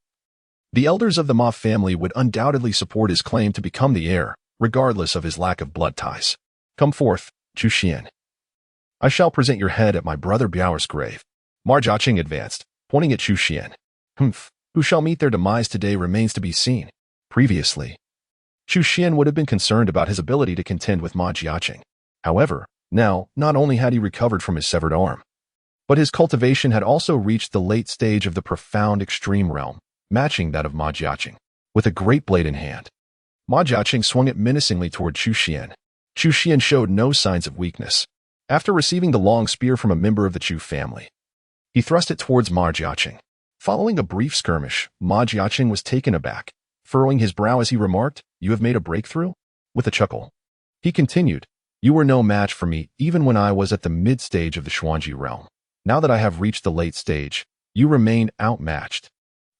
the elders of the Ma family would undoubtedly support his claim to become the heir, regardless of his lack of blood ties. Come forth, Chu Xian. I shall present your head at my brother Biaoer's grave. Ma Jiaqing advanced, pointing at Chu Xian. Who shall meet their demise today remains to be seen. Previously, Chu Xian would have been concerned about his ability to contend with Ma Jiaqing. However, now, not only had he recovered from his severed arm, but his cultivation had also reached the late stage of the profound extreme realm, matching that of Ma Jiaqing. With a great blade in hand, Ma Jiaqing swung it menacingly toward Chu Xian. Chu Xian showed no signs of weakness. After receiving the long spear from a member of the Chu family, he thrust it towards Ma Jiaqing. Following a brief skirmish, Ma Jiaqing was taken aback, furrowing his brow as he remarked, "You have made a breakthrough?" With a chuckle, he continued, "You were no match for me even when I was at the mid-stage of the Xuanji realm. Now that I have reached the late stage, you remain outmatched."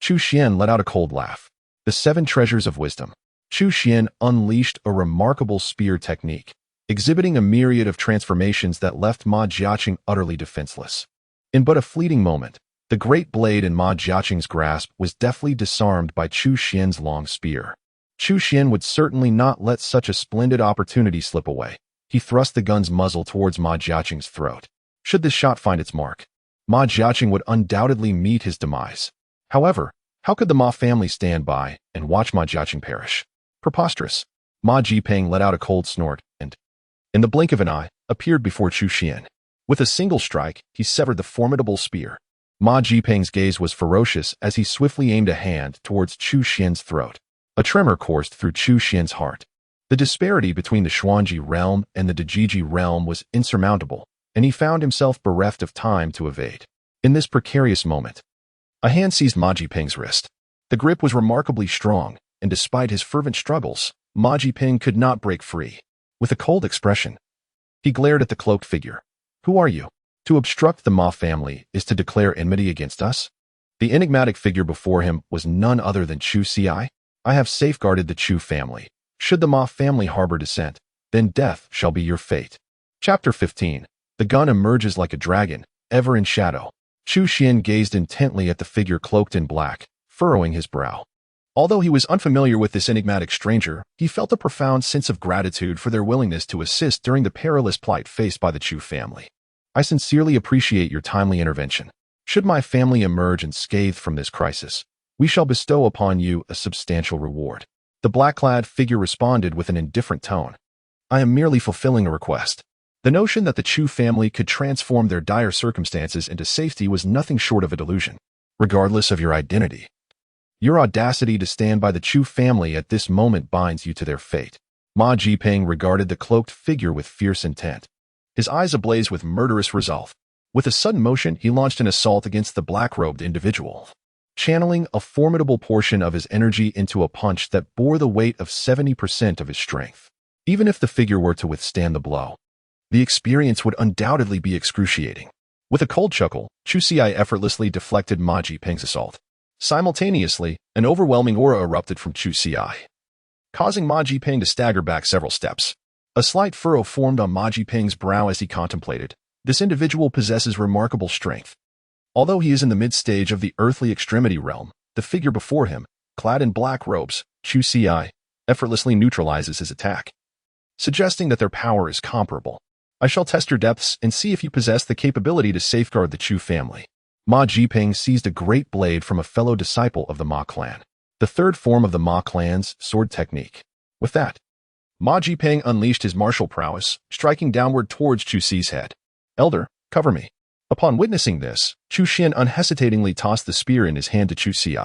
Chu Xian let out a cold laugh. The 7 treasures of wisdom. Chu Xian unleashed a remarkable spear technique, exhibiting a myriad of transformations that left Ma Jiaqing utterly defenseless. In but a fleeting moment, The great blade in Ma Jiaqing's grasp was deftly disarmed by Chu Xian's long spear. Chu Xian would certainly not let such a splendid opportunity slip away. He thrust the gun's muzzle towards Ma Jiaqing's throat. Should this shot find its mark, Ma Jiaqing would undoubtedly meet his demise. However, how could the Ma family stand by and watch Ma Jiaqing perish? Preposterous. Ma Jiping let out a cold snort and, in the blink of an eye, appeared before Chu Xian. With a single strike, he severed the formidable spear. Ma Jiping's gaze was ferocious as he swiftly aimed a hand towards Chu Xian's throat. A tremor coursed through Chu Xian's heart. The disparity between the Xuanji realm and the Dejiji realm was insurmountable, and he found himself bereft of time to evade. In this precarious moment, a hand seized Ma Jiping's wrist. The grip was remarkably strong, and despite his fervent struggles, Ma Jiping could not break free. With a cold expression, he glared at the cloaked figure. "Who are you? To obstruct the Ma family is to declare enmity against us?" The enigmatic figure before him was none other than Chu Xi. "I have safeguarded the Chu family. Should the Ma family harbor dissent, then death shall be your fate." Chapter 15. The gun emerges like a dragon, ever in shadow. Chu Xian gazed intently at the figure cloaked in black, furrowing his brow. Although he was unfamiliar with this enigmatic stranger, he felt a profound sense of gratitude for their willingness to assist during the perilous plight faced by the Chu family. "I sincerely appreciate your timely intervention. Should my family emerge unscathed from this crisis, we shall bestow upon you a substantial reward." The black-clad figure responded with an indifferent tone. "I am merely fulfilling a request." The notion that the Chu family could transform their dire circumstances into safety was nothing short of a delusion. "Regardless of your identity, your audacity to stand by the Chu family at this moment binds you to their fate." Ma Jiping regarded the cloaked figure with fierce intent, his eyes ablaze with murderous resolve. With a sudden motion, he launched an assault against the black-robed individual, channeling a formidable portion of his energy into a punch that bore the weight of 70% of his strength. Even if the figure were to withstand the blow, the experience would undoubtedly be excruciating. With a cold chuckle, Chu Xi effortlessly deflected Ma Jiping's assault. Simultaneously, an overwhelming aura erupted from Chu Xi, causing Ma Jiping to stagger back several steps. A slight furrow formed on Ma Jiping's brow as he contemplated. This individual possesses remarkable strength. Although he is in the mid-stage of the earthly extremity realm, the figure before him, clad in black robes, Chu Xi, effortlessly neutralizes his attack, suggesting that their power is comparable. "I shall test your depths and see if you possess the capability to safeguard the Chu family." Ma Jiping seized a great blade from a fellow disciple of the Ma clan, the third form of the Ma clan's sword technique. With that, Ma Jiping unleashed his martial prowess, striking downward towards Chu Xi's head. "Elder, cover me." Upon witnessing this, Chu Xian unhesitatingly tossed the spear in his hand to Chu Xi.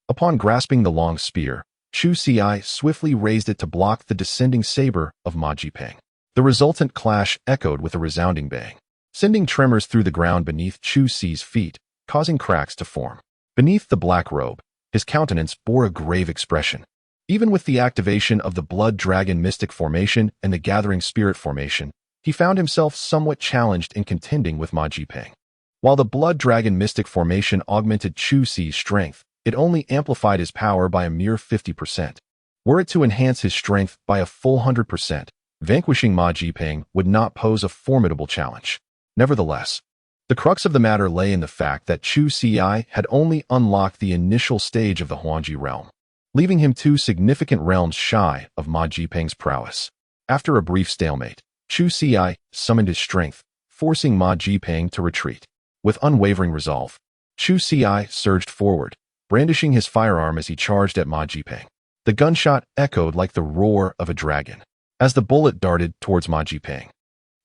Upon grasping the long spear, Chu Xi swiftly raised it to block the descending saber of Ma Jiping. The resultant clash echoed with a resounding bang, sending tremors through the ground beneath Chu Xi's feet, causing cracks to form. Beneath the black robe, his countenance bore a grave expression. Even with the activation of the Blood Dragon Mystic Formation and the Gathering Spirit Formation, he found himself somewhat challenged in contending with Ma Jiping. While the Blood Dragon Mystic Formation augmented Chu Xi's strength, it only amplified his power by a mere 50%. Were it to enhance his strength by a full 100%, vanquishing Ma Jiping would not pose a formidable challenge. Nevertheless, the crux of the matter lay in the fact that Chu Xi had only unlocked the initial stage of the Huangji realm, leaving him 2 significant realms shy of Ma Jiping's prowess. After a brief stalemate, Chu Xi summoned his strength, forcing Ma Jiping to retreat. With unwavering resolve, Chu Xi surged forward, brandishing his firearm as he charged at Ma Jiping. The gunshot echoed like the roar of a dragon as the bullet darted towards Ma Jiping.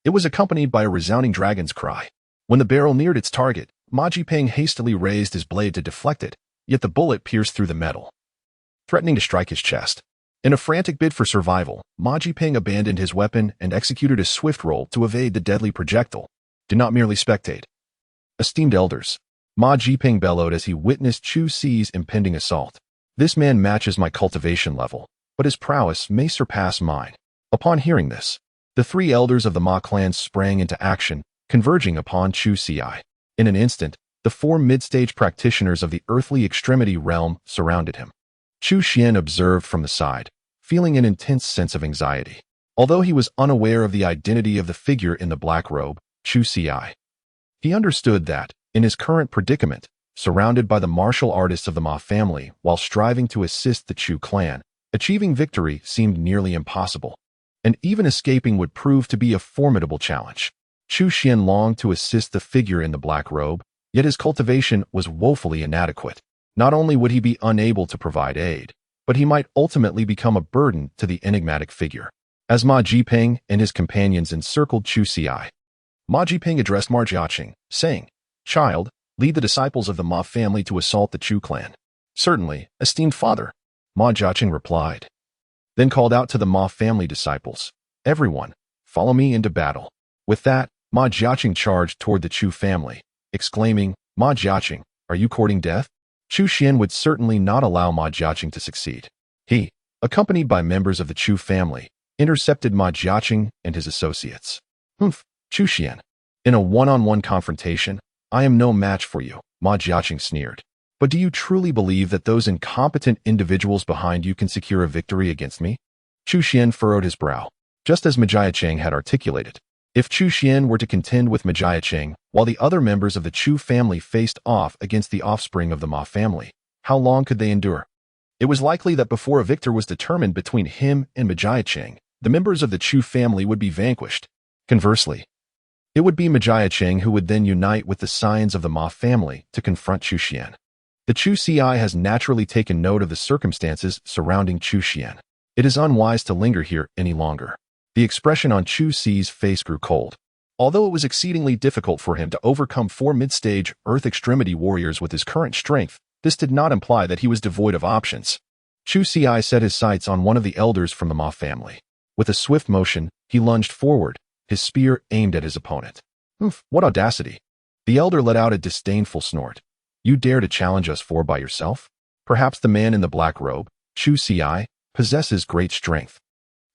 It was accompanied by a resounding dragon's cry. When the barrel neared its target, Ma Jiping hastily raised his blade to deflect it, yet the bullet pierced through the metal, threatening to strike his chest. In a frantic bid for survival, Ma Jiping abandoned his weapon and executed a swift roll to evade the deadly projectile. "Do not merely spectate. Esteemed elders," Ma Jiping bellowed as he witnessed Chu Xi's impending assault. "This man matches my cultivation level, but his prowess may surpass mine." Upon hearing this, the 3 elders of the Ma clan sprang into action, converging upon Chu Xi. In an instant, the 4 mid-stage practitioners of the earthly extremity realm surrounded him. Chu Xian observed from the side, feeling an intense sense of anxiety. Although he was unaware of the identity of the figure in the black robe, Chu Xi, he understood that, in his current predicament, surrounded by the martial artists of the Ma family while striving to assist the Chu clan. Achieving victory seemed nearly impossible, and even escaping would prove to be a formidable challenge. Chu Xian longed to assist the figure in the black robe, yet his cultivation was woefully inadequate. Not only would he be unable to provide aid, but he might ultimately become a burden to the enigmatic figure. As Ma Jiping and his companions encircled Chu Xi, Ma Jiping addressed Ma Jiaqing, saying, "Child, lead the disciples of the Ma family to assault the Chu clan." "Certainly, esteemed father," Ma Jiaqing replied, then called out to the Ma family disciples, "Everyone, follow me into battle." With that, Ma Jiaqing charged toward the Chu family, exclaiming, "Ma Jiaqing, are you courting death?" Chu Xian would certainly not allow Ma Jiaqing to succeed. He, accompanied by members of the Chu family, intercepted Ma Jiaqing and his associates. "Humph, Chu Xian. In a one-on-one confrontation, I am no match for you," Ma Jiaqing sneered. "But do you truly believe that those incompetent individuals behind you can secure a victory against me?" Chu Xian furrowed his brow, just as Ma Jiaqing had articulated. If Chu Xian were to contend with Ma Jiaqing, while the other members of the Chu family faced off against the offspring of the Ma family, how long could they endure? It was likely that before a victor was determined between him and Ma Jiaqing, the members of the Chu family would be vanquished. Conversely, it would be Ma Jiaqing who would then unite with the scions of the Ma family to confront Chu Xian. The Chu Ci has naturally taken note of the circumstances surrounding Chu Xian. It is unwise to linger here any longer. The expression on Chu Ci's face grew cold. Although it was exceedingly difficult for him to overcome 4 mid-stage Earth Extremity warriors with his current strength, this did not imply that he was devoid of options. Chu Ci set his sights on one of the elders from the Ma family. With a swift motion, he lunged forward, his spear aimed at his opponent. "Oof, what audacity!" The elder let out a disdainful snort. "You dare to challenge us 4 by yourself? Perhaps the man in the black robe, Chu Ci, possesses great strength.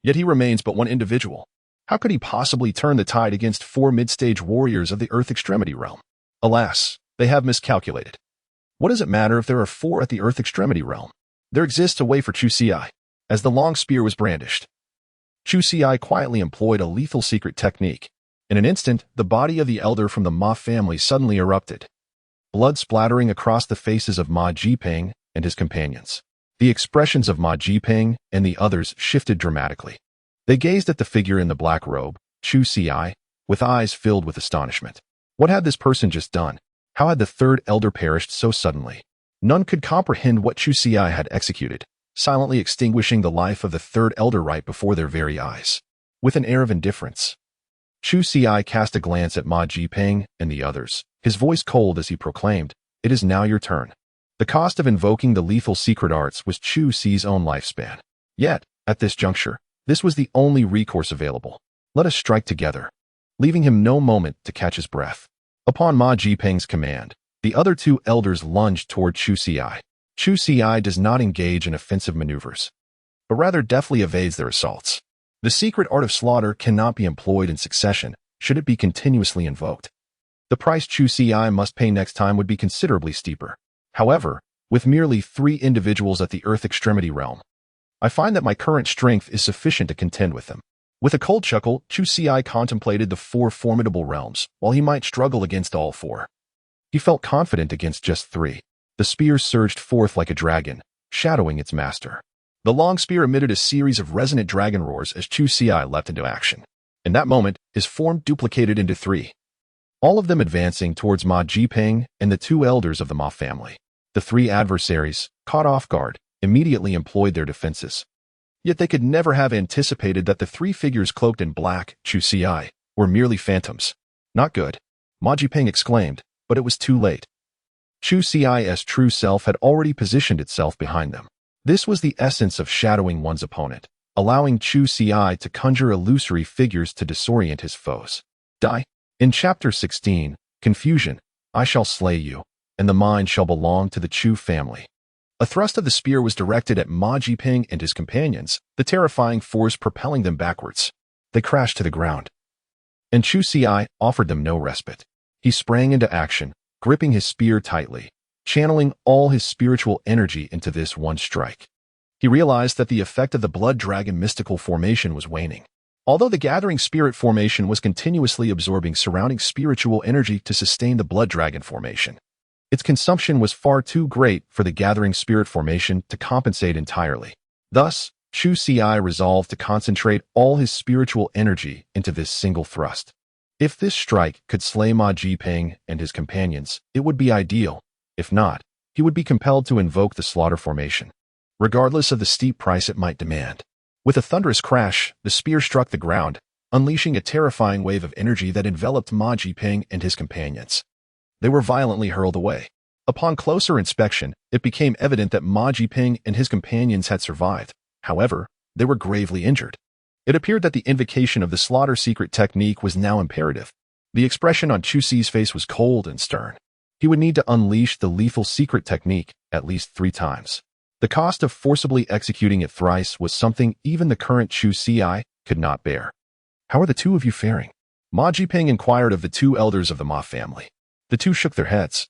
Yet he remains but one individual. How could he possibly turn the tide against 4 mid-stage warriors of the Earth Extremity realm? Alas, they have miscalculated. What does it matter if there are 4 at the Earth Extremity realm? There exists a way for Chu Ci." As the long spear was brandished, Chu Ci quietly employed a lethal secret technique. In an instant, the body of the elder from the Ma family suddenly erupted, blood splattering across the faces of Ma Jiping and his companions. The expressions of Ma Jiping and the others shifted dramatically. They gazed at the figure in the black robe, Chu Ci, with eyes filled with astonishment. What had this person just done? How had the 3rd elder perished so suddenly? None could comprehend what Chu Ci had executed, silently extinguishing the life of the 3rd elder right before their very eyes. With an air of indifference, Chu Ci cast a glance at Ma Jiping and the others, his voice cold as he proclaimed, "It is now your turn." The cost of invoking the lethal secret arts was Chu Ci's own lifespan. Yet, at this juncture, this was the only recourse available. Let us strike together, leaving him no moment to catch his breath. Upon Ma Jiping's command, the other 2 elders lunged toward Chu Ci. Chu Ci does not engage in offensive maneuvers, but rather deftly evades their assaults. The secret art of slaughter cannot be employed in succession should it be continuously invoked. The price Chu Ci must pay next time would be considerably steeper. However, with merely 3 individuals at the Earth Extremity realm, I find that my current strength is sufficient to contend with them. With a cold chuckle, Chu Ci contemplated the 4 formidable realms, while he might struggle against all 4. He felt confident against just 3. The spear surged forth like a dragon, shadowing its master. The long spear emitted a series of resonant dragon roars as Chu Ci leapt into action. In that moment, his form duplicated into 3, all of them advancing towards Ma Jiping and the 2 elders of the Ma family. The 3 adversaries, caught off guard, immediately employed their defenses. Yet they could never have anticipated that the 3 figures cloaked in black, Chu Ci, were merely phantoms. "Not good," Ma Jiping exclaimed, but it was too late. Chu Ci's true self had already positioned itself behind them. This was the essence of shadowing one's opponent, allowing Chu Ci to conjure illusory figures to disorient his foes. Die. In Chapter 16, Confusion, I shall slay you, and the mind shall belong to the Chu family. A thrust of the spear was directed at Ma Jiping and his companions, the terrifying force propelling them backwards. They crashed to the ground, and Chu Ci offered them no respite. He sprang into action, gripping his spear tightly, channeling all his spiritual energy into this one strike. He realized that the effect of the Blood Dragon mystical formation was waning. Although the Gathering Spirit formation was continuously absorbing surrounding spiritual energy to sustain the Blood Dragon formation, Its consumption was far too great for the gathering spirit formation to compensate entirely. Thus, Chu Ci resolved to concentrate all his spiritual energy into this single thrust. If this strike could slay Ma Jiping and his companions, it would be ideal. If not, he would be compelled to invoke the slaughter formation, regardless of the steep price it might demand. With a thunderous crash, the spear struck the ground, unleashing a terrifying wave of energy that enveloped Ma Jiping and his companions. They were violently hurled away. Upon closer inspection, it became evident that Ma Jiping and his companions had survived. However, they were gravely injured. It appeared that the invocation of the slaughter secret technique was now imperative. The expression on Chu Ci's face was cold and stern. He would need to unleash the lethal secret technique at least 3 times. The cost of forcibly executing it thrice was something even the current Chu Ci could not bear. "How are the two of you faring?" Ma Jiping inquired of the 2 elders of the Ma family. The 2 shook their heads,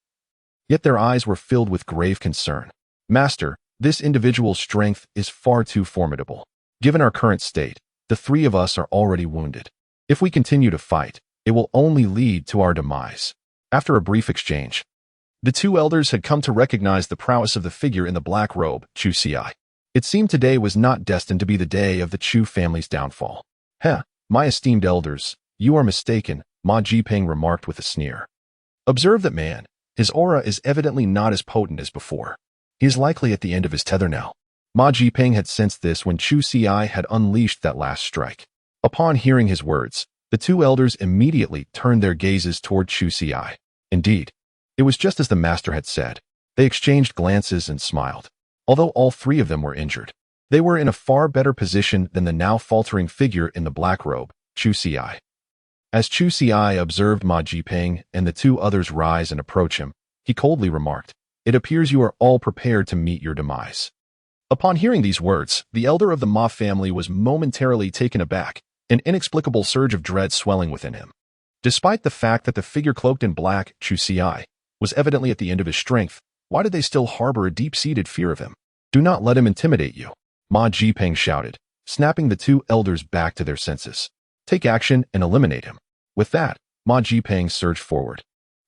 yet their eyes were filled with grave concern. "Master, this individual's strength is far too formidable. Given our current state, the 3 of us are already wounded. If we continue to fight, it will only lead to our demise." After a brief exchange, the 2 elders had come to recognize the prowess of the figure in the black robe, Chu Ci. It seemed today was not destined to be the day of the Chu family's downfall. My esteemed elders, you are mistaken," Ma Jiping remarked with a sneer. "Observe that man. His aura is evidently not as potent as before. He is likely at the end of his tether now." Ma Jiping had sensed this when Chu Ci had unleashed that last strike. Upon hearing his words, the 2 elders immediately turned their gazes toward Chu Ci. Indeed, it was just as the master had said. They exchanged glances and smiled. Although all 3 of them were injured, they were in a far better position than the now faltering figure in the black robe, Chu Ci. As Chu Ci observed Ma Jiping and the 2 others rise and approach him, he coldly remarked, "It appears you are all prepared to meet your demise." Upon hearing these words, the elder of the Ma family was momentarily taken aback, an inexplicable surge of dread swelling within him. Despite the fact that the figure cloaked in black, Chu Ci, was evidently at the end of his strength, why did they still harbor a deep-seated fear of him? "Do not let him intimidate you," Ma Jiping shouted, snapping the 2 elders back to their senses. "Take action and eliminate him." With that, Ma Jiping surged forward,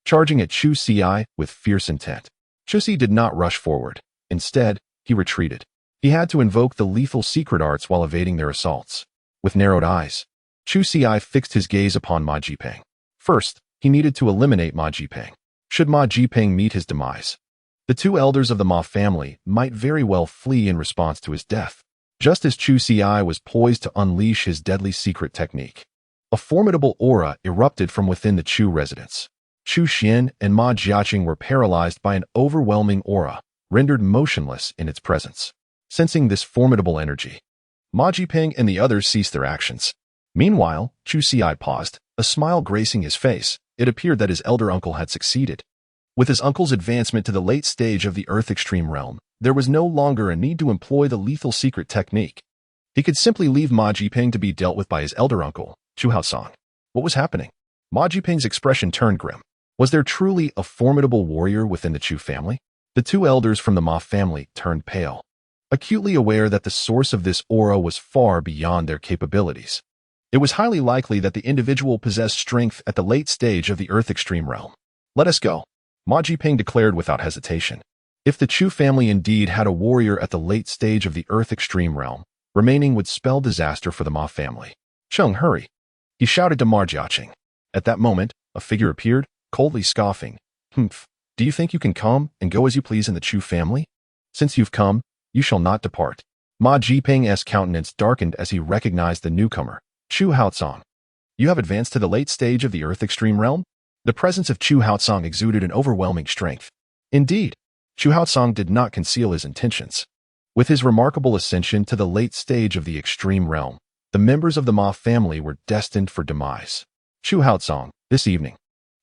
charging at Chu Ci with fierce intent. Chu Ci did not rush forward. Instead, he retreated. He had to invoke the lethal secret arts while evading their assaults. With narrowed eyes, Chu Ci fixed his gaze upon Ma Jiping. First, he needed to eliminate Ma Jiping. Should Ma Jiping meet his demise, the 2 elders of the Ma family might very well flee in response to his death. Just as Chu Ci was poised to unleash his deadly secret technique, a formidable aura erupted from within the Chu residence. Chu Xian and Ma Jiaqing were paralyzed by an overwhelming aura, rendered motionless in its presence. Sensing this formidable energy, Ma Jiping and the others ceased their actions. Meanwhile, Chu Ci paused, a smile gracing his face. It appeared that his elder uncle had succeeded. With his uncle's advancement to the late stage of the Earth Extreme Realm, there was no longer a need to employ the lethal secret technique. He could simply leave Ma Jiping to be dealt with by his elder uncle, Chu Haosong. What was happening? Ma Jiping's expression turned grim. Was there truly a formidable warrior within the Chu family? The 2 elders from the Ma family turned pale, acutely aware that the source of this aura was far beyond their capabilities. It was highly likely that the individual possessed strength at the late stage of the Earth Extreme Realm. "Let us go," Ma Jiping declared without hesitation. If the Chu family indeed had a warrior at the late stage of the Earth Extreme Realm, remaining would spell disaster for the Ma family. "Cheng, hurry," he shouted to Ma Jiaqing. At that moment, a figure appeared, coldly scoffing. "Humph, do you think you can come and go as you please in the Chu family? Since you've come, you shall not depart." Ma Jiping's countenance darkened as he recognized the newcomer, Chu Haosong. "You have advanced to the late stage of the Earth Extreme Realm?" The presence of Chu Haosong exuded an overwhelming strength. Indeed, Chu Haosong did not conceal his intentions. With his remarkable ascension to the late stage of the Extreme Realm, the members of the Ma family were destined for demise. "Chu Haosong, this evening,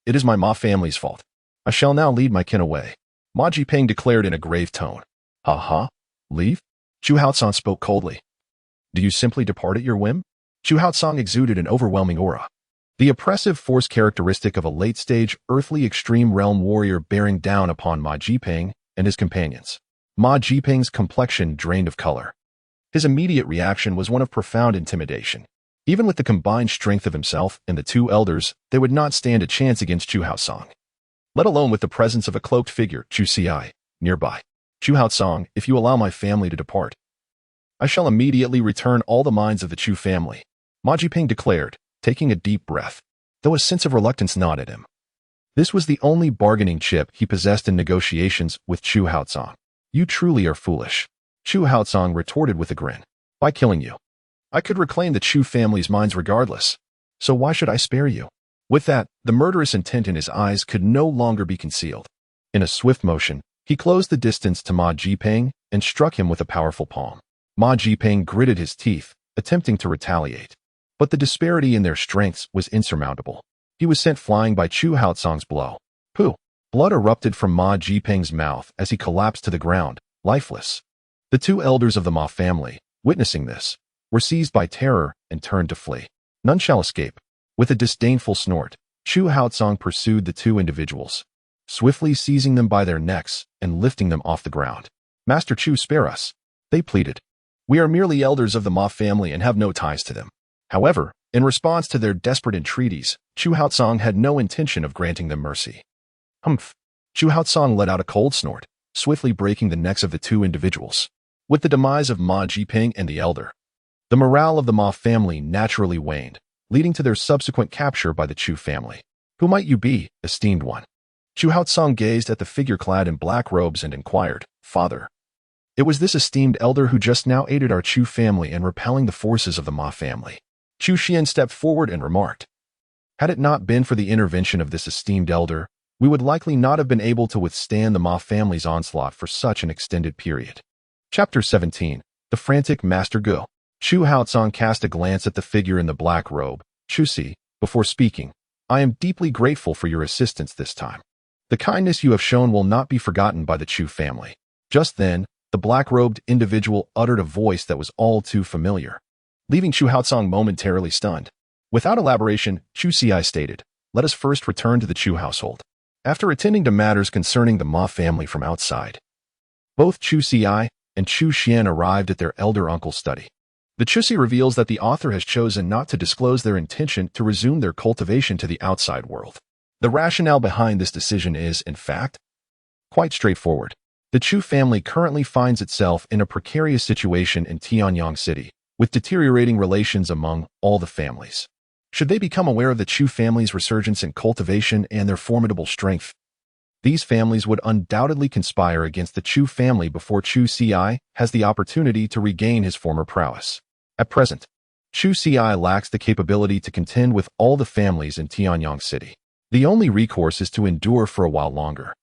it is my Ma family's fault. I shall now lead my kin away," Ma Jiping declared in a grave tone. "Ha? Leave?" Chu Haosong spoke coldly. "Do you simply depart at your whim?" Chu Haosong exuded an overwhelming aura, the oppressive force characteristic of a late-stage earthly extreme realm warrior bearing down upon Ma Jiping and his companions. Ma Jiping's complexion drained of color. His immediate reaction was one of profound intimidation. Even with the combined strength of himself and the 2 elders, they would not stand a chance against Chu Haosong. let alone with the presence of a cloaked figure, Chu Xi, nearby. Chu Haotsong, if you allow my family to depart, I shall immediately return all the minds of the Chu family, Ma Jiping declared, taking a deep breath, though a sense of reluctance gnawed at him. This was the only bargaining chip he possessed in negotiations with Chu Haotsong. You truly are foolish, Chu Haotsong retorted with a grin. By killing you, I could reclaim the Chu family's minds regardless, so why should I spare you? With that, the murderous intent in his eyes could no longer be concealed. In a swift motion, he closed the distance to Ma Jiping and struck him with a powerful palm. Ma Jiping gritted his teeth, attempting to retaliate. But the disparity in their strengths was insurmountable. He was sent flying by Chu Haotsong's blow. Pooh! Blood erupted from Ma Jiping's mouth as he collapsed to the ground, lifeless. The two elders of the Ma family, witnessing this, were seized by terror and turned to flee. None shall escape. With a disdainful snort, Chu Haotsong pursued the two individuals, swiftly seizing them by their necks and lifting them off the ground. Master Chu, spare us, they pleaded. We are merely elders of the Ma family and have no ties to them. However, in response to their desperate entreaties, Chu Haotsong had no intention of granting them mercy. Humph! Chu Haotsong let out a cold snort, swiftly breaking the necks of the two individuals. With the demise of Ma Jiping and the elder, the morale of the Ma family naturally waned, leading to their subsequent capture by the Chu family. Who might you be, esteemed one? Chu Haotsong gazed at the figure clad in black robes and inquired, Father. It was this esteemed elder who just now aided our Chu family in repelling the forces of the Ma family. Chu Xian stepped forward and remarked, had it not been for the intervention of this esteemed elder, we would likely not have been able to withstand the Ma family's onslaught for such an extended period. Chapter 17. The Frantic Master Go. Chu Haotsong cast a glance at the figure in the black robe. Chu Si, before speaking, I am deeply grateful for your assistance this time. The kindness you have shown will not be forgotten by the Chu family. Just then, the black-robed individual uttered a voice that was all too familiar, leaving Chu Haotsong momentarily stunned. Without elaboration, Chu Si stated, let us first return to the Chu household. After attending to matters concerning the Ma family from outside, both Chu Si and Chu Xian arrived at their elder uncle's study. The Chu Si reveals that the author has chosen not to disclose their intention to resume their cultivation to the outside world. The rationale behind this decision is, in fact, quite straightforward. The Chu family currently finds itself in a precarious situation in Tianyang City, with deteriorating relations among all the families. Should they become aware of the Chu family's resurgence in cultivation and their formidable strength, these families would undoubtedly conspire against the Chu family before Chu Si has the opportunity to regain his former prowess. At present, Chu Si lacks the capability to contend with all the families in Tianyang City. The only recourse is to endure for a while longer,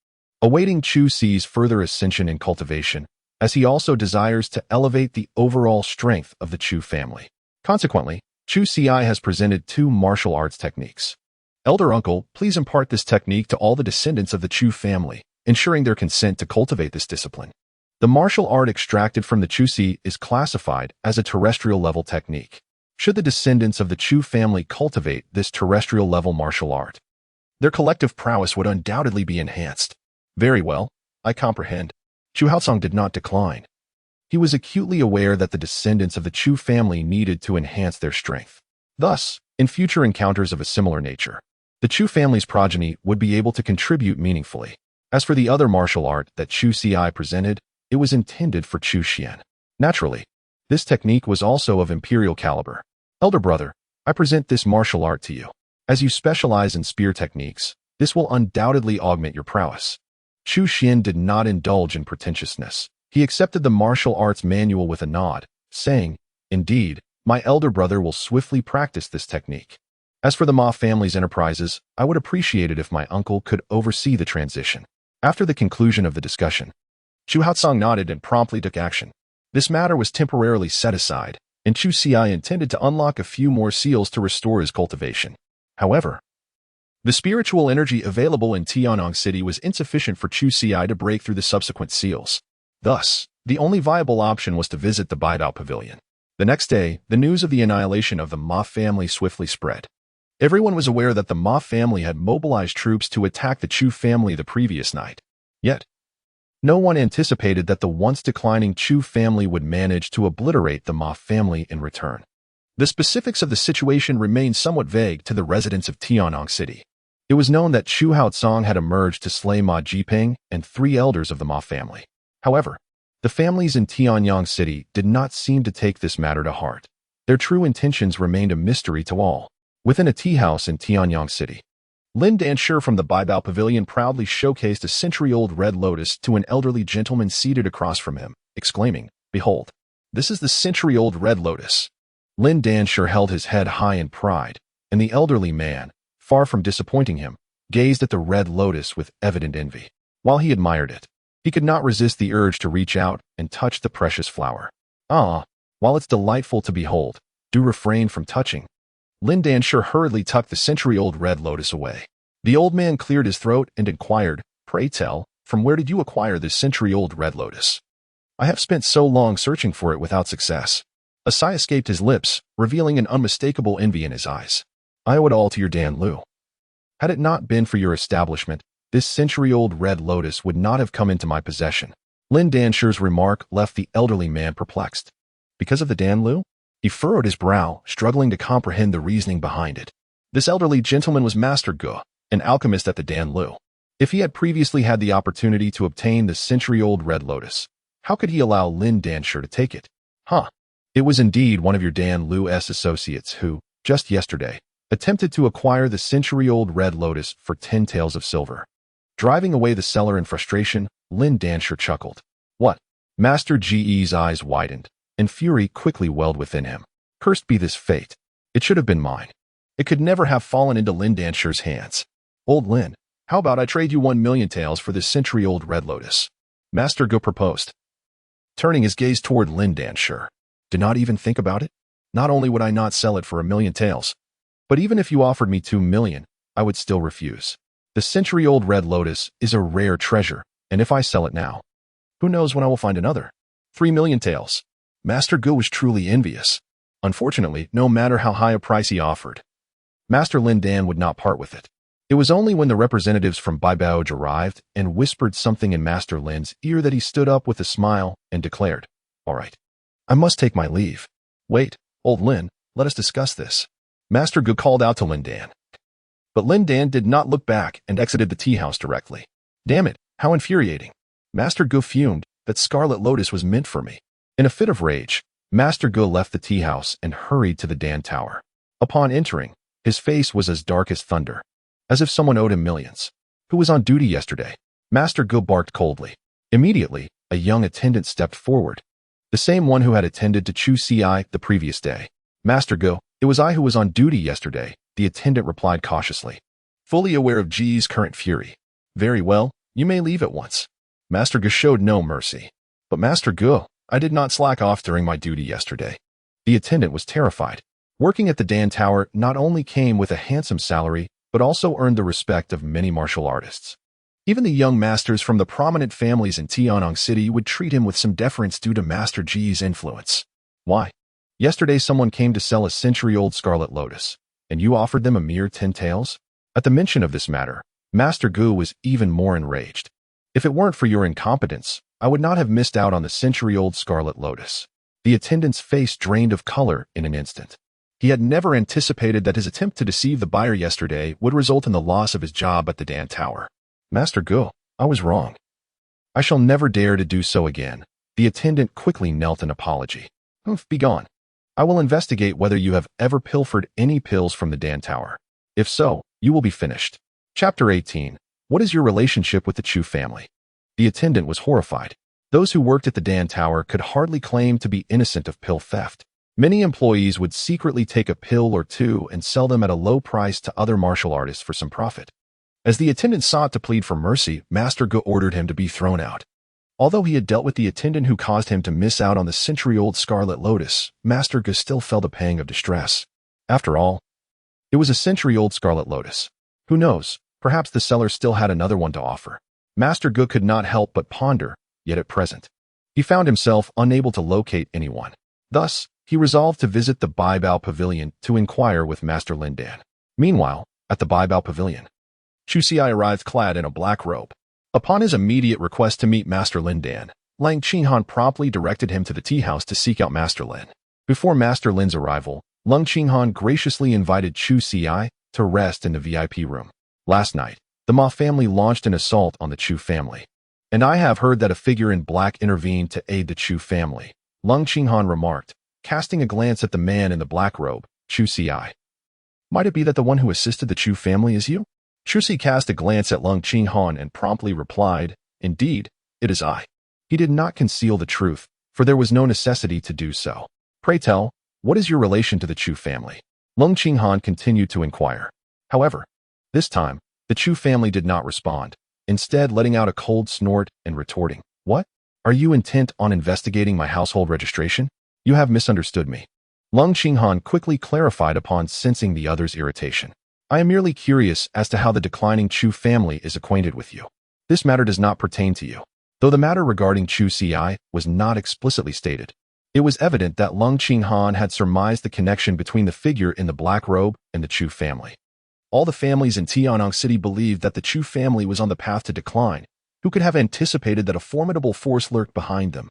awaiting Chu Si's further ascension in cultivation, as he also desires to elevate the overall strength of the Chu family. Consequently, Chu Si has presented two martial arts techniques. Elder Uncle, please impart this technique to all the descendants of the Chu family, ensuring their consent to cultivate this discipline. The martial art extracted from the Chu Si is classified as a terrestrial-level technique. Should the descendants of the Chu family cultivate this terrestrial-level martial art, their collective prowess would undoubtedly be enhanced. Very well, I comprehend. Chu Haotsong did not decline. He was acutely aware that the descendants of the Chu family needed to enhance their strength. Thus, in future encounters of a similar nature, the Chu family's progeny would be able to contribute meaningfully. As for the other martial art that Chu Si presented, it was intended for Chu Xian. Naturally, this technique was also of imperial caliber. Elder brother, I present this martial art to you. As you specialize in spear techniques, this will undoubtedly augment your prowess. Chu Xian did not indulge in pretentiousness. He accepted the martial arts manual with a nod, saying, indeed, my elder brother will swiftly practice this technique. As for the Ma family's enterprises, I would appreciate it if my uncle could oversee the transition. After the conclusion of the discussion, Chu Haotsong nodded and promptly took action. This matter was temporarily set aside, and Chu Si intended to unlock a few more seals to restore his cultivation. However, the spiritual energy available in Tianyang City was insufficient for Chu Si to break through the subsequent seals. Thus, the only viable option was to visit the Baidao Pavilion. The next day, the news of the annihilation of the Ma family swiftly spread. Everyone was aware that the Ma family had mobilized troops to attack the Chu family the previous night. Yet, no one anticipated that the once declining Chu family would manage to obliterate the Ma family in return. The specifics of the situation remained somewhat vague to the residents of Tianyang City. It was known that Chu Haotsong had emerged to slay Ma Jiping and 3 elders of the Ma family. However, the families in Tianyang City did not seem to take this matter to heart. Their true intentions remained a mystery to all. Within a tea house in Tianyang City, Lin Danshi from the Baibao Pavilion proudly showcased a century-old red lotus to an elderly gentleman seated across from him, exclaiming, "Behold, this is the century-old red lotus." Lin Danshi held his head high in pride, and the elderly man, far from disappointing him, gazed at the red lotus with evident envy. While he admired it, he could not resist the urge to reach out and touch the precious flower. While it's delightful to behold, do refrain from touching. Lin Danshi hurriedly tucked the century-old red lotus away. The old man cleared his throat and inquired, "Pray tell, from where did you acquire this century-old red lotus?" "I have spent so long searching for it without success." A sigh escaped his lips, revealing an unmistakable envy in his eyes. "I owe it all to your Dan Lu. Had it not been for your establishment, this century-old red lotus would not have come into my possession." Lin Danshi's remark left the elderly man perplexed. Because of the Dan Lu? He furrowed his brow, struggling to comprehend the reasoning behind it. This elderly gentleman was Master Gu, an alchemist at the Dan Lu. If he had previously had the opportunity to obtain the century-old red lotus, how could he allow Lin Danshi to take it? It was indeed one of your Dan Lu's associates who, just yesterday, attempted to acquire the century-old red lotus for 10 taels of silver. Driving away the seller in frustration, Lin Danshi chuckled. "What?" Master Ge's eyes widened, and fury quickly welled within him. "Cursed be this fate. It should have been mine. It could never have fallen into Lin Danshi's hands. Old Lin, how about I trade you 1,000,000 taels for this century-old red lotus?" Master Gu proposed, turning his gaze toward Lin Danshi. "Do not even think about it. Not only would I not sell it for 1,000,000 taels, but even if you offered me 2,000,000, I would still refuse. The century-old red lotus is a rare treasure, and if I sell it now, who knows when I will find another? 3,000,000 taels." Master Gu was truly envious. Unfortunately, no matter how high a price he offered, Master Lin Dan would not part with it. It was only when the representatives from Baibao arrived and whispered something in Master Lin's ear that he stood up with a smile and declared, "All right, I must take my leave." "Wait, old Lin, let us discuss this." Master Gu called out to Lin Dan. But Lin Dan did not look back and exited the tea house directly. "Damn it, how infuriating." Master Gu fumed. "That scarlet lotus was meant for me." In a fit of rage, Master Gu left the tea house and hurried to the Dan Tower. Upon entering, his face was as dark as thunder, as if someone owed him millions. "Who was on duty yesterday?" Master Gu barked coldly. Immediately, a young attendant stepped forward. The same one who had attended to Chu Si the previous day. "Master Gu, it was I who was on duty yesterday," the attendant replied cautiously, fully aware of Ji's current fury. "Very well, you may leave at once." Master Gu showed no mercy. "But Master Gu, I did not slack off during my duty yesterday." The attendant was terrified. Working at the Dan Tower not only came with a handsome salary, but also earned the respect of many martial artists. Even the young masters from the prominent families in Tianyang City would treat him with some deference due to Master Ji's influence. "Why? Yesterday someone came to sell a century-old scarlet lotus, and you offered them a mere 10 taels?" At the mention of this matter, Master Gu was even more enraged. "If it weren't for your incompetence, I would not have missed out on the century-old scarlet lotus." The attendant's face drained of color in an instant. He had never anticipated that his attempt to deceive the buyer yesterday would result in the loss of his job at the Dan Tower. "Master Gu, I was wrong. I shall never dare to do so again." The attendant quickly knelt in apology. "Begone. I will investigate whether you have ever pilfered any pills from the Dan Tower. If so, you will be finished." Chapter 18. What is your relationship with the Chu family? The attendant was horrified. Those who worked at the Dan Tower could hardly claim to be innocent of pill theft. Many employees would secretly take a pill or two and sell them at a low price to other martial artists for some profit. As the attendant sought to plead for mercy, Master Gu ordered him to be thrown out. Although he had dealt with the attendant who caused him to miss out on the century-old scarlet lotus, Master Gu still felt a pang of distress. After all, it was a century-old scarlet lotus. Who knows, perhaps the seller still had another one to offer. Master Gu could not help but ponder, yet at present, he found himself unable to locate anyone. Thus, he resolved to visit the Baibao Pavilion to inquire with Master Lin Dan. Meanwhile, at the Baibao Pavilion, Chu Si arrived clad in a black robe. Upon his immediate request to meet Master Lin Dan, Lang Qinghan promptly directed him to the tea house to seek out Master Lin. Before Master Lin's arrival, Lang Qinghan graciously invited Chu Si to rest in the VIP room. Last night, the Ma family launched an assault on the Chu family. And I have heard that a figure in black intervened to aid the Chu family, Lung Qinghan remarked, casting a glance at the man in the black robe, Chu Si. Might it be that the one who assisted the Chu family is you? Chu Si cast a glance at Lung Qinghan and promptly replied, Indeed, it is I. He did not conceal the truth, for there was no necessity to do so. Pray tell, what is your relation to the Chu family? Lung Qinghan continued to inquire. However, this time, the Chu family did not respond, instead letting out a cold snort and retorting, What? Are you intent on investigating my household registration? You have misunderstood me. Lung Qinghan quickly clarified upon sensing the other's irritation. I am merely curious as to how the declining Chu family is acquainted with you. This matter does not pertain to you. Though the matter regarding Chu Si was not explicitly stated, it was evident that Lung Qinghan had surmised the connection between the figure in the black robe and the Chu family. All the families in Tianyang City believed that the Chu family was on the path to decline. Who could have anticipated that a formidable force lurked behind them?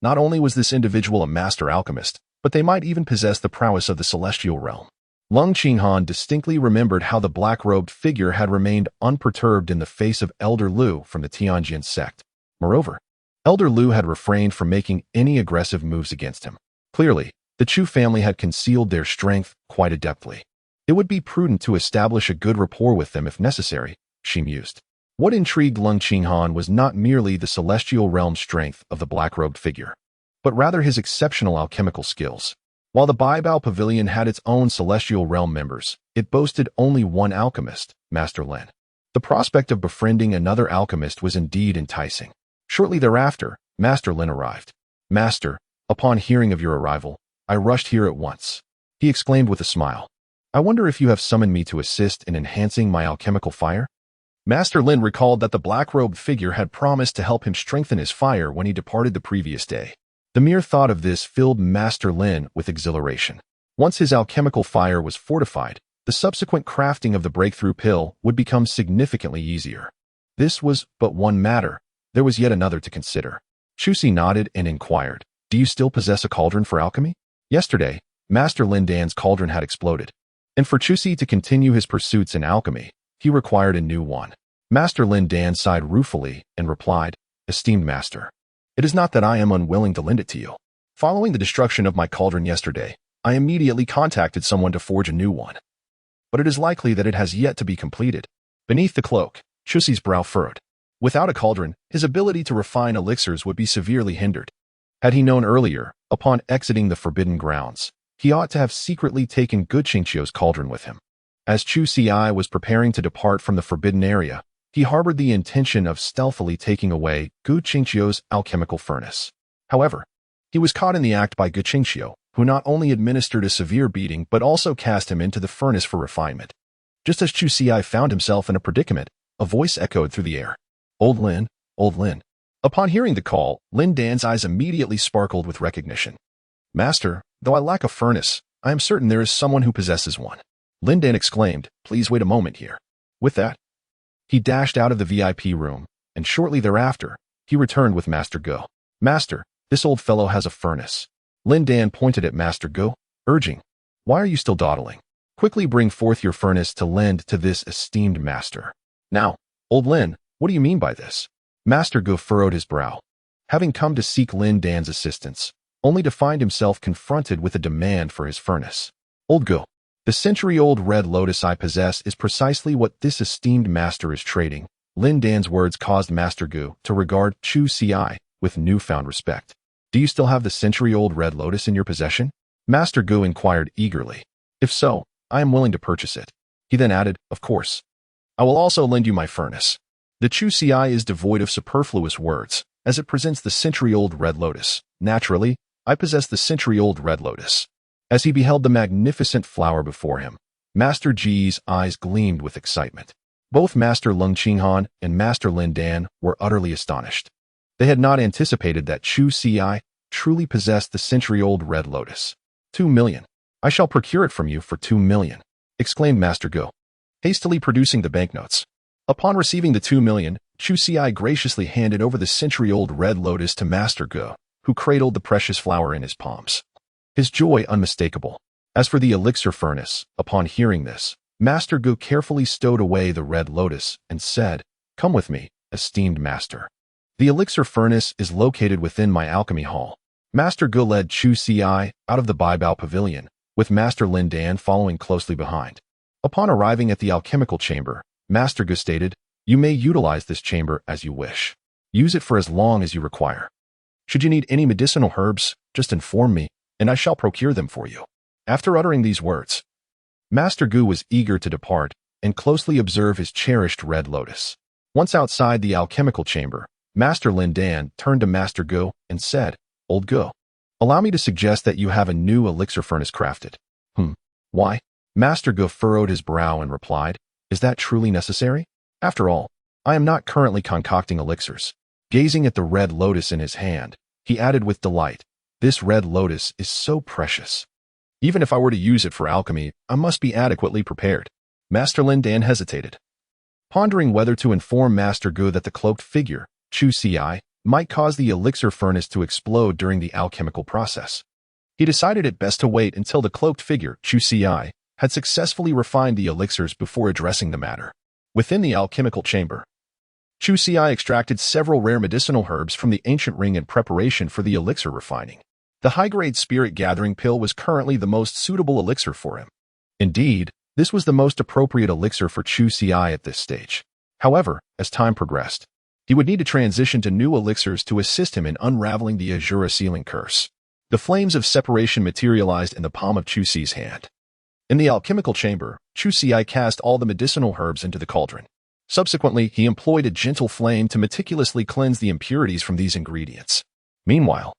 Not only was this individual a master alchemist, but they might even possess the prowess of the celestial realm. Lung Qinghan distinctly remembered how the black-robed figure had remained unperturbed in the face of Elder Lu from the Tianjin sect. Moreover, Elder Lu had refrained from making any aggressive moves against him. Clearly, the Chu family had concealed their strength quite adeptly. It would be prudent to establish a good rapport with them if necessary, she mused. What intrigued Lung Qinghan was not merely the celestial realm strength of the black-robed figure, but rather his exceptional alchemical skills. While the Baibao Pavilion had its own celestial realm members, it boasted only one alchemist, Master Lin. The prospect of befriending another alchemist was indeed enticing. Shortly thereafter, Master Lin arrived. Master, upon hearing of your arrival, I rushed here at once. He exclaimed with a smile. I wonder if you have summoned me to assist in enhancing my alchemical fire? Master Lin recalled that the black-robed figure had promised to help him strengthen his fire when he departed the previous day. The mere thought of this filled Master Lin with exhilaration. Once his alchemical fire was fortified, the subsequent crafting of the breakthrough pill would become significantly easier. This was but one matter. There was yet another to consider. Chu Si nodded and inquired, Do you still possess a cauldron for alchemy? Yesterday, Master Lin Dan's cauldron had exploded, and for Chu Si to continue his pursuits in alchemy, he required a new one. Master Lin Dan sighed ruefully and replied, Esteemed Master, it is not that I am unwilling to lend it to you. Following the destruction of my cauldron yesterday, I immediately contacted someone to forge a new one. But it is likely that it has yet to be completed. Beneath the cloak, Chu Si's brow furrowed. Without a cauldron, his ability to refine elixirs would be severely hindered. Had he known earlier, upon exiting the forbidden grounds, he ought to have secretly taken Gu Qingqiu's cauldron with him. As Chu Si was preparing to depart from the forbidden area, he harbored the intention of stealthily taking away Gu Qingqiu's alchemical furnace. However, he was caught in the act by Gu Qingqiu, who not only administered a severe beating but also cast him into the furnace for refinement. Just as Chu Si found himself in a predicament, a voice echoed through the air. Old Lin, Old Lin. Upon hearing the call, Lin Dan's eyes immediately sparkled with recognition. Master, though I lack a furnace, I am certain there is someone who possesses one. Lin Dan exclaimed, Please wait a moment here. With that, he dashed out of the VIP room, and shortly thereafter, he returned with Master Go. Master, this old fellow has a furnace. Lin Dan pointed at Master Go, urging, Why are you still dawdling? Quickly bring forth your furnace to lend to this esteemed master. Now, Old Lin, what do you mean by this? Master Go furrowed his brow, having come to seek Lin Dan's assistance, only to find himself confronted with a demand for his furnace. Old Go, the century-old red lotus I possess is precisely what this esteemed master is trading. Lin Dan's words caused Master Gu to regard Chu Si with newfound respect. Do you still have the century-old red lotus in your possession? Master Gu inquired eagerly. If so, I am willing to purchase it. He then added, Of course. I will also lend you my furnace. The Chu Si is devoid of superfluous words, as it presents the century-old red lotus. Naturally, I possess the century-old red lotus. As he beheld the magnificent flower before him, Master Ji's eyes gleamed with excitement. Both Master Lung Qinghan and Master Lin Dan were utterly astonished. They had not anticipated that Chu Si truly possessed the century-old red lotus. 2 million. I shall procure it from you for 2 million, exclaimed Master Go, hastily producing the banknotes. Upon receiving the 2 million, Chu Si graciously handed over the century-old red lotus to Master Go, who cradled the precious flower in his palms. His joy unmistakable. As for the elixir furnace, upon hearing this, Master Gu carefully stowed away the red lotus and said, "Come with me, esteemed master. The elixir furnace is located within my alchemy hall." Master Gu led Chu Si out of the Baibao pavilion, with Master Lin Dan following closely behind. Upon arriving at the alchemical chamber, Master Gu stated, "You may utilize this chamber as you wish. Use it for as long as you require. Should you need any medicinal herbs, just inform me, and I shall procure them for you." After uttering these words, Master Gu was eager to depart and closely observe his cherished red lotus. Once outside the alchemical chamber, Master Lin Dan turned to Master Gu and said, "Old Gu, allow me to suggest that you have a new elixir furnace crafted." Why? Master Gu furrowed his brow and replied, "Is that truly necessary? After all, I am not currently concocting elixirs." Gazing at the red lotus in his hand, he added with delight, "This red lotus is so precious. Even if I were to use it for alchemy, I must be adequately prepared." Master Lin Dan hesitated, pondering whether to inform Master Gu that the cloaked figure, Chu Si, might cause the elixir furnace to explode during the alchemical process. He decided it best to wait until the cloaked figure, Chu Si, had successfully refined the elixirs before addressing the matter. Within the alchemical chamber, Chu Si extracted several rare medicinal herbs from the ancient ring in preparation for the elixir refining. The high-grade spirit gathering pill was currently the most suitable elixir for him. Indeed, this was the most appropriate elixir for Chu Si at this stage. However, as time progressed, he would need to transition to new elixirs to assist him in unraveling the Azura sealing curse. The flames of separation materialized in the palm of Chu Si's hand. In the alchemical chamber, Chu Si cast all the medicinal herbs into the cauldron. Subsequently, he employed a gentle flame to meticulously cleanse the impurities from these ingredients. Meanwhile,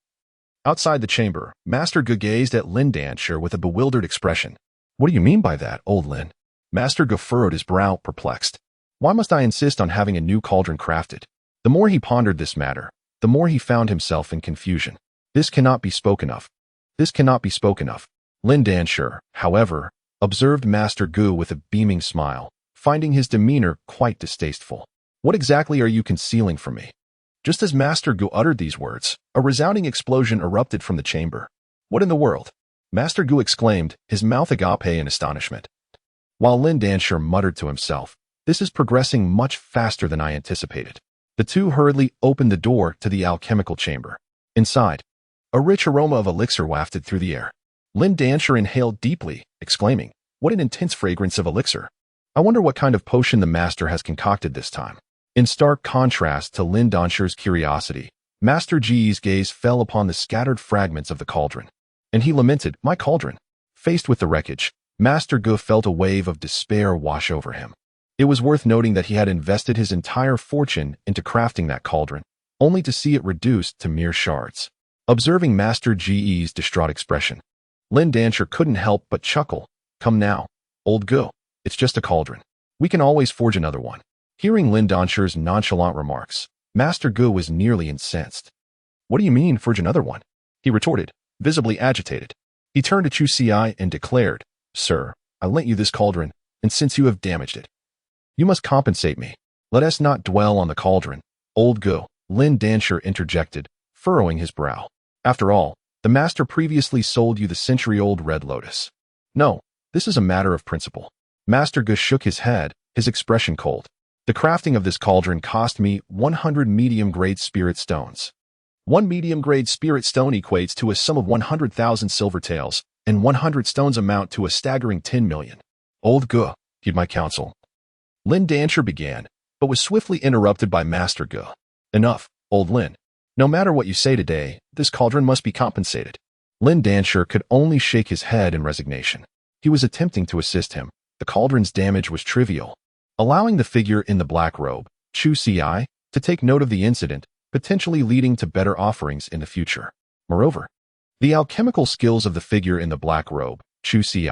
outside the chamber, Master Gu gazed at Lin Danshire with a bewildered expression. "What do you mean by that, old Lin?" Master Gu furrowed his brow, perplexed. Why must I insist on having a new cauldron crafted? The more he pondered this matter, the more he found himself in confusion. This cannot be spoken of. This cannot be spoken of. Lin Danshire, however, observed Master Gu with a beaming smile, finding his demeanor quite distasteful. "What exactly are you concealing from me?" Just as Master Gu uttered these words, a resounding explosion erupted from the chamber. "What in the world?" Master Gu exclaimed, his mouth agape in astonishment. While Lin Danshire muttered to himself, "This is progressing much faster than I anticipated." The two hurriedly opened the door to the alchemical chamber. Inside, a rich aroma of elixir wafted through the air. Lin Danshire inhaled deeply, exclaiming, "What an intense fragrance of elixir! I wonder what kind of potion the master has concocted this time." In stark contrast to Lin Danshire's curiosity, Master Ji's gaze fell upon the scattered fragments of the cauldron, and he lamented, "My cauldron." Faced with the wreckage, Master Gu felt a wave of despair wash over him. It was worth noting that he had invested his entire fortune into crafting that cauldron, only to see it reduced to mere shards. Observing Master Ji's distraught expression, Lin Danshire couldn't help but chuckle. "Come now, old Gu, it's just a cauldron. We can always forge another one." Hearing Lin Danshire's nonchalant remarks, Master Gu was nearly incensed. "What do you mean, forge another one?" he retorted, visibly agitated. He turned to Chu Si and declared, "Sir, I lent you this cauldron, and since you have damaged it, you must compensate me." "Let us not dwell on the cauldron, old Gu," Lin Danshire interjected, furrowing his brow. "After all, the master previously sold you the century-old red lotus. No, this is a matter of principle." Master Gu shook his head, his expression cold. "The crafting of this cauldron cost me 100 medium-grade spirit stones. 1 medium-grade spirit stone equates to a sum of 100,000 silver taels, and 100 stones amount to a staggering 10 million. "Old Gu, heed my counsel," Lin Danshire began, but was swiftly interrupted by Master Gu. "Enough, old Lin. No matter what you say today, this cauldron must be compensated." Lin Danshire could only shake his head in resignation. He was attempting to assist him. The cauldron's damage was trivial. Allowing the figure in the black robe, Chu Si, to take note of the incident, potentially leading to better offerings in the future. Moreover, the alchemical skills of the figure in the black robe, Chu Si,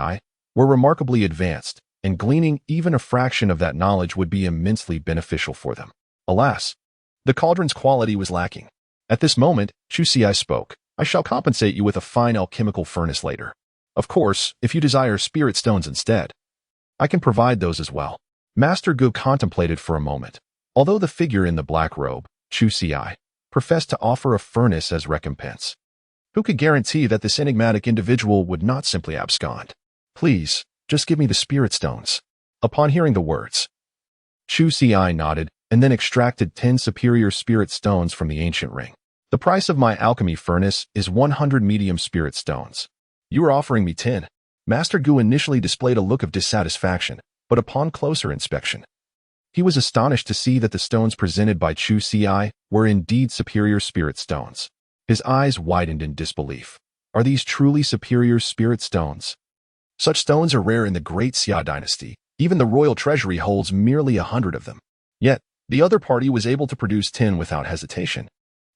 were remarkably advanced, and gleaning even a fraction of that knowledge would be immensely beneficial for them. Alas, the cauldron's quality was lacking. At this moment, Chu Si spoke. "I shall compensate you with a fine alchemical furnace later. Of course, if you desire spirit stones instead, I can provide those as well." Master Gu contemplated for a moment. Although the figure in the black robe, Chu Si, professed to offer a furnace as recompense, who could guarantee that this enigmatic individual would not simply abscond? "Please, just give me the spirit stones," Upon hearing the words, Chu Si nodded and then extracted 10 superior spirit stones from the ancient ring. The price of my alchemy furnace is 100 medium spirit stones. You are offering me 10. Master Gu initially displayed a look of dissatisfaction, but upon closer inspection, he was astonished to see that the stones presented by Chu Si were indeed superior spirit stones. His eyes widened in disbelief. Are these truly superior spirit stones? Such stones are rare in the Great Xia dynasty. Even the royal treasury holds merely 100 of them. Yet, the other party was able to produce 10 without hesitation.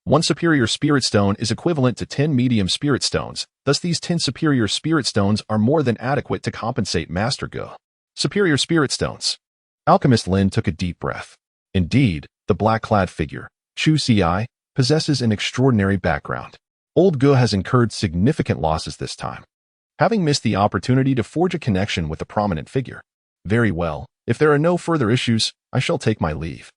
One superior spirit stone is equivalent to 10 medium spirit stones, thus these 10 superior spirit stones are more than adequate to compensate Master Ge. Superior spirit stones. Alchemist Lin took a deep breath. Indeed, the black-clad figure, Chu Si, possesses an extraordinary background. Old Ge has incurred significant losses this time, having missed the opportunity to forge a connection with a prominent figure. Very well, if there are no further issues, I shall take my leave.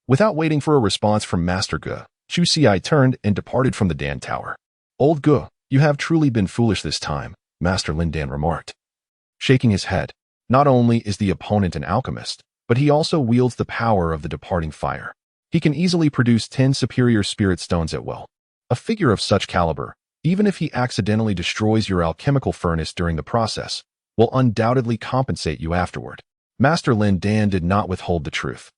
Without waiting for a response from Master Ge, Chu Si turned and departed from the Dan Tower. Old Ge, you have truly been foolish this time, Master Lin Dan remarked, shaking his head. Not only is the opponent an alchemist, but he also wields the power of the departing fire. He can easily produce 10 superior spirit stones at will. A figure of such caliber, even if he accidentally destroys your alchemical furnace during the process, will undoubtedly compensate you afterward. Master Lin Dan did not withhold the truth.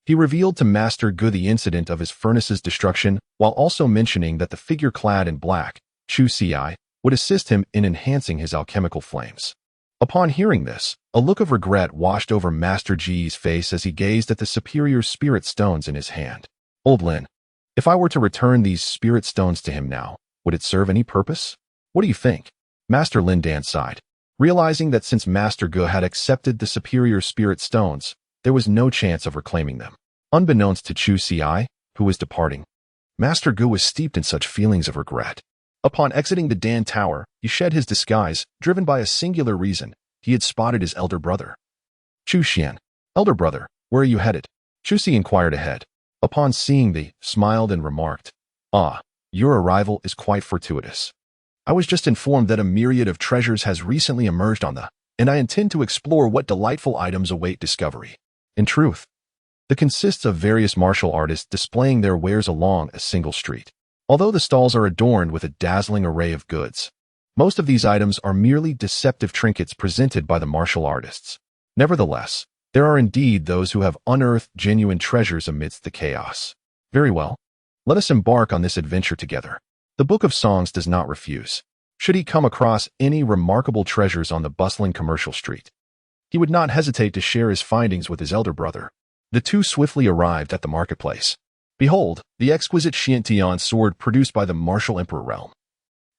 He revealed to Master Ge the incident of his furnace's destruction, while also mentioning that the figure clad in black, Chu Si, would assist him in enhancing his alchemical flames. Upon hearing this, a look of regret washed over Master Ji's face as he gazed at the superior spirit stones in his hand. Old Lin, if I were to return these spirit stones to him now, would it serve any purpose? What do you think? Master Lin Dan sighed, realizing that since Master Ge had accepted the superior spirit stones, there was no chance of reclaiming them. Unbeknownst to Chu Si, who was departing, Master Ge was steeped in such feelings of regret. Upon exiting the Dan Tower, he shed his disguise, driven by a singular reason. He had spotted his elder brother. Chu Xian, elder brother, where are you headed? Chu Si inquired ahead. Upon seeing thee, smiled and remarked, Ah, your arrival is quite fortuitous. I was just informed that a myriad of treasures has recently emerged on the, and I intend to explore what delightful items await discovery. In truth, the consists of various martial artists displaying their wares along a single street. Although the stalls are adorned with a dazzling array of goods, most of these items are merely deceptive trinkets presented by the martial artists. Nevertheless, there are indeed those who have unearthed genuine treasures amidst the chaos. Very well. Let us embark on this adventure together. The Book of Songs does not refuse. Should he come across any remarkable treasures on the bustling commercial street, he would not hesitate to share his findings with his elder brother. The two swiftly arrived at the marketplace. Behold, the exquisite Xiantian sword produced by the martial emperor realm.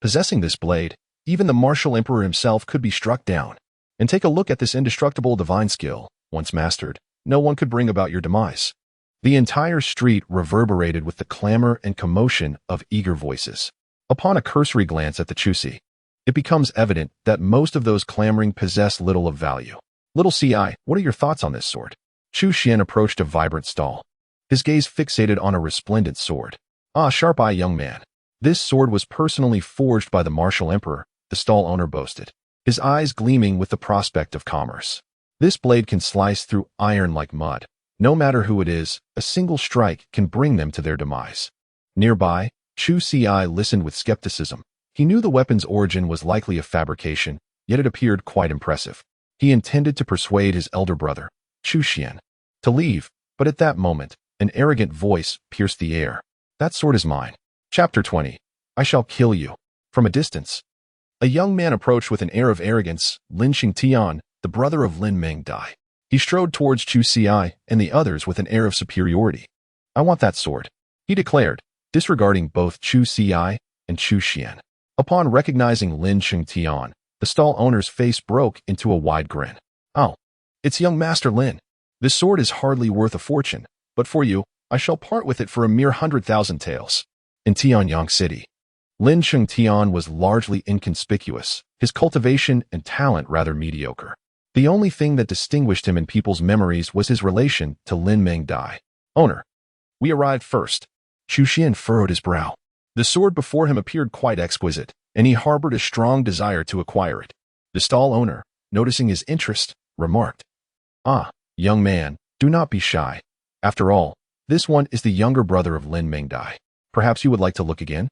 Possessing this blade, even the martial emperor himself could be struck down. And take a look at this indestructible divine skill. Once mastered, no one could bring about your demise. The entire street reverberated with the clamor and commotion of eager voices. Upon a cursory glance at the Chu Si, it becomes evident that most of those clamoring possess little of value. Little Si, what are your thoughts on this sword? Chu Xian approached a vibrant stall, his gaze fixated on a resplendent sword. Ah, sharp-eye young man. This sword was personally forged by the martial emperor, the stall owner boasted, his eyes gleaming with the prospect of commerce. This blade can slice through iron like mud. No matter who it is, a single strike can bring them to their demise. Nearby, Chu Si listened with skepticism. He knew the weapon's origin was likely a fabrication, yet it appeared quite impressive. He intended to persuade his elder brother, Chu Xian, to leave, but at that moment, an arrogant voice pierced the air. That sword is mine. Chapter 20. I shall kill you. From a distance, a young man approached with an air of arrogance, Lin Xingtian, the brother of Lin Meng Dai. He strode towards Chu Si and the others with an air of superiority. I want that sword, he declared, disregarding both Chu Si and Chu Xian. Upon recognizing Lin Xingtian, the stall owner's face broke into a wide grin. Oh, it's young Master Lin. This sword is hardly worth a fortune, but for you, I shall part with it for a mere 100,000 taels. In Tianyang City, Lin Xingtian was largely inconspicuous, his cultivation and talent rather mediocre. The only thing that distinguished him in people's memories was his relation to Lin Meng Dai. Owner, we arrived first. Chu Xian furrowed his brow. The sword before him appeared quite exquisite, and he harbored a strong desire to acquire it. The stall owner, noticing his interest, remarked, Ah, young man, do not be shy. After all, this one is the younger brother of Lin Mingdai. Perhaps you would like to look again?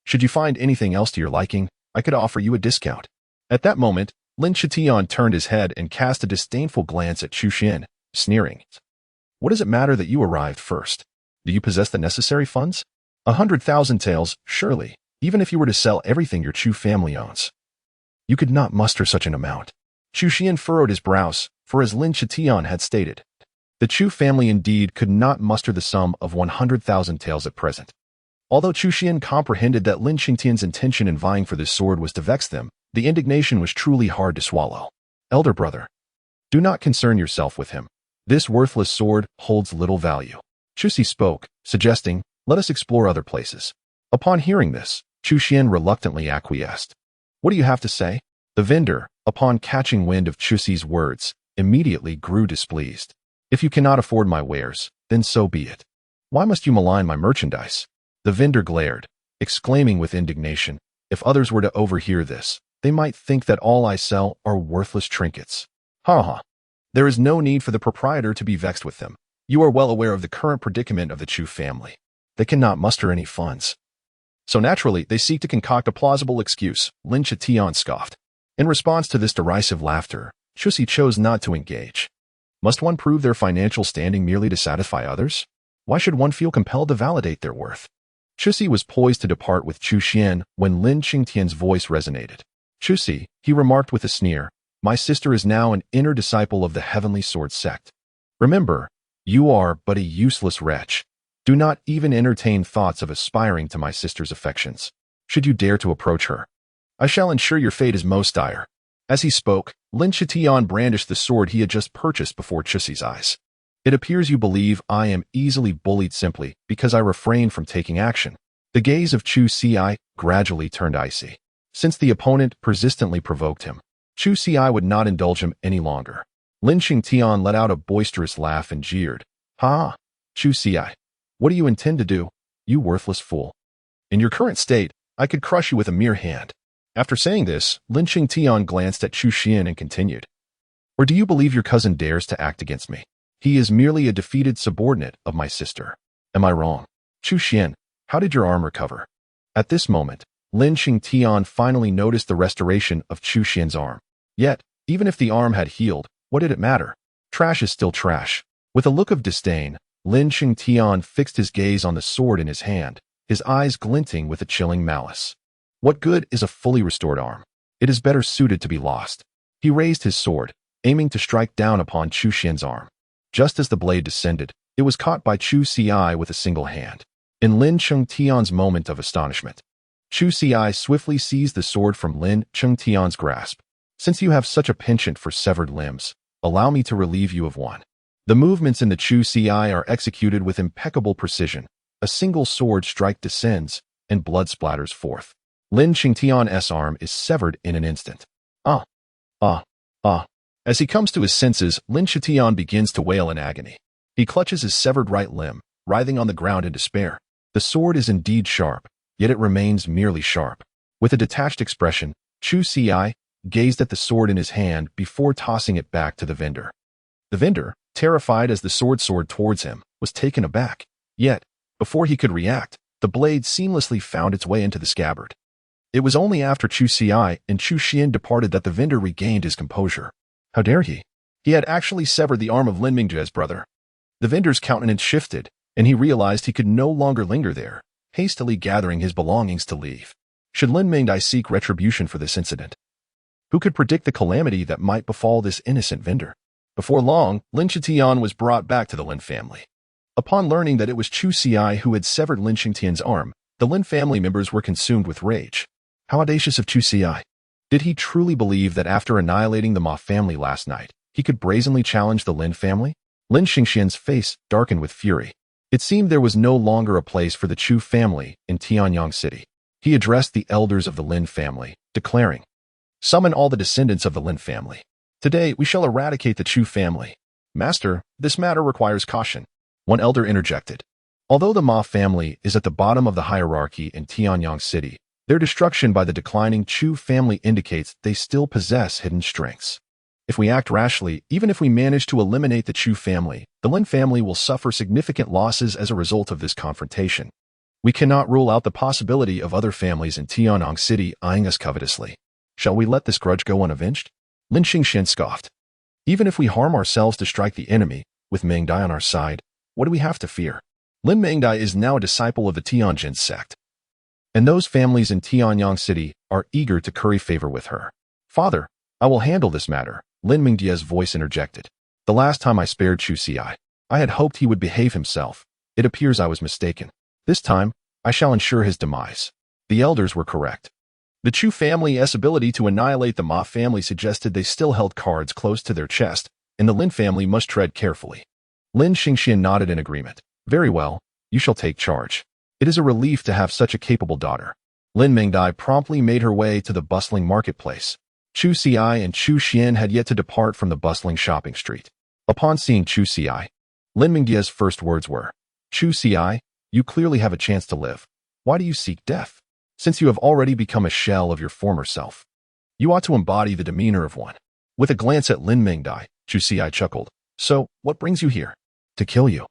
Should you find anything else to your liking, I could offer you a discount. At that moment, Lin Chitian turned his head and cast a disdainful glance at Chu Xian, sneering. What does it matter that you arrived first? Do you possess the necessary funds? 100,000 taels, surely, even if you were to sell everything your Chu family owns. You could not muster such an amount. Chu Xian furrowed his brows, for as Lin Chitian had stated, the Chu family indeed could not muster the sum of 100,000 taels at present. Although Chu Xian comprehended that Lin Qingtian's intention in vying for this sword was to vex them, the indignation was truly hard to swallow. Elder brother, do not concern yourself with him. This worthless sword holds little value. Chu Si spoke, suggesting, let us explore other places. Upon hearing this, Chu Xian reluctantly acquiesced. What do you have to say? The vendor, upon catching wind of Chu Si's words, immediately grew displeased. If you cannot afford my wares, then so be it. Why must you malign my merchandise? The vendor glared, exclaiming with indignation, if others were to overhear this, they might think that all I sell are worthless trinkets. Ha ha. There is no need for the proprietor to be vexed with them. You are well aware of the current predicament of the Chu family. They cannot muster any funds. So naturally, they seek to concoct a plausible excuse, Lin Chitian scoffed. In response to this derisive laughter, Chu Si chose not to engage. Must one prove their financial standing merely to satisfy others? Why should one feel compelled to validate their worth? Chu Si was poised to depart with Chu Xian when Lin Qingtian's voice resonated. Chu Si, he remarked with a sneer, my sister is now an inner disciple of the Heavenly Sword sect. Remember, you are but a useless wretch. Do not even entertain thoughts of aspiring to my sister's affections. Should you dare to approach her, I shall ensure your fate is most dire. As he spoke, Lin Chitian brandished the sword he had just purchased before Chu Si's eyes. It appears you believe I am easily bullied simply because I refrain from taking action. The gaze of Chu Si gradually turned icy. Since the opponent persistently provoked him, Chu Si would not indulge him any longer. Lin Qingtian let out a boisterous laugh and jeered. Ha! Chu Si, what do you intend to do, you worthless fool? In your current state, I could crush you with a mere hand. After saying this, Lin Qingtian glanced at Chu Xian and continued. Or do you believe your cousin dares to act against me? He is merely a defeated subordinate of my sister. Am I wrong? Chu Xian, how did your arm recover? At this moment, Lin Qingtian finally noticed the restoration of Chu Xian's arm. Yet, even if the arm had healed, what did it matter? Trash is still trash. With a look of disdain, Lin Qingtian fixed his gaze on the sword in his hand, his eyes glinting with a chilling malice. What good is a fully restored arm? It is better suited to be lost. He raised his sword, aiming to strike down upon Chu Xian's arm. Just as the blade descended, it was caught by Chu Si with a single hand. In Lin Qingtian's moment of astonishment, Chu Si swiftly seized the sword from Lin Qingtian's grasp. Since you have such a penchant for severed limbs, allow me to relieve you of one. The movements in the Chu Si are executed with impeccable precision. A single sword strike descends, and blood splatters forth. Lin Qingtian's arm is severed in an instant. Ah! Ah! Ah! As he comes to his senses, Lin Qingtian begins to wail in agony. He clutches his severed right limb, writhing on the ground in despair. The sword is indeed sharp, yet it remains merely sharp. With a detached expression, Chu Si gazed at the sword in his hand before tossing it back to the vendor. The vendor, terrified as the sword soared towards him, was taken aback. Yet, before he could react, the blade seamlessly found its way into the scabbard. It was only after Chu Si and Chu Xian departed that the vendor regained his composure. How dare he? He had actually severed the arm of Lin Mingdai's brother. The vendor's countenance shifted, and he realized he could no longer linger there, hastily gathering his belongings to leave. Should Lin Mingdai seek retribution for this incident? Who could predict the calamity that might befall this innocent vendor? Before long, Lin Qingtian was brought back to the Lin family. Upon learning that it was Chu Si who had severed Lin Qingtian's arm, the Lin family members were consumed with rage. How audacious of Chu Si! Did he truly believe that after annihilating the Ma family last night, he could brazenly challenge the Lin family? Lin Qingtian's face darkened with fury. It seemed there was no longer a place for the Chu family in Tianyang City. He addressed the elders of the Lin family, declaring, "Summon all the descendants of the Lin family. Today we shall eradicate the Chu family." "Master, this matter requires caution," one elder interjected. Although the Ma family is at the bottom of the hierarchy in Tianyang City, their destruction by the declining Chu family indicates they still possess hidden strengths. If we act rashly, even if we manage to eliminate the Chu family, the Lin family will suffer significant losses as a result of this confrontation. We cannot rule out the possibility of other families in Tianyang City eyeing us covetously. Shall we let this grudge go unavenged? Lin Xingxian scoffed. Even if we harm ourselves to strike the enemy, with Mengdai on our side, what do we have to fear? Lin Mengdai is now a disciple of the Tianjin sect, and those families in Tianyang City are eager to curry favor with her. Father, I will handle this matter, Lin Mingdia's voice interjected. The last time I spared Chu Xi, I had hoped he would behave himself. It appears I was mistaken. This time, I shall ensure his demise. The elders were correct. The Chu family's ability to annihilate the Ma family suggested they still held cards close to their chest, and the Lin family must tread carefully. Lin Xingxian nodded in agreement. Very well, you shall take charge. It is a relief to have such a capable daughter. Lin Mengdai promptly made her way to the bustling marketplace. Chu Xi and Chu Xian had yet to depart from the bustling shopping street. Upon seeing Chu Xi, Lin Mingdia's first words were, Chu Xi, you clearly have a chance to live. Why do you seek death? Since you have already become a shell of your former self, you ought to embody the demeanor of one. With a glance at Lin Mengdai, Chu Xi chuckled. So, what brings you here? To kill you.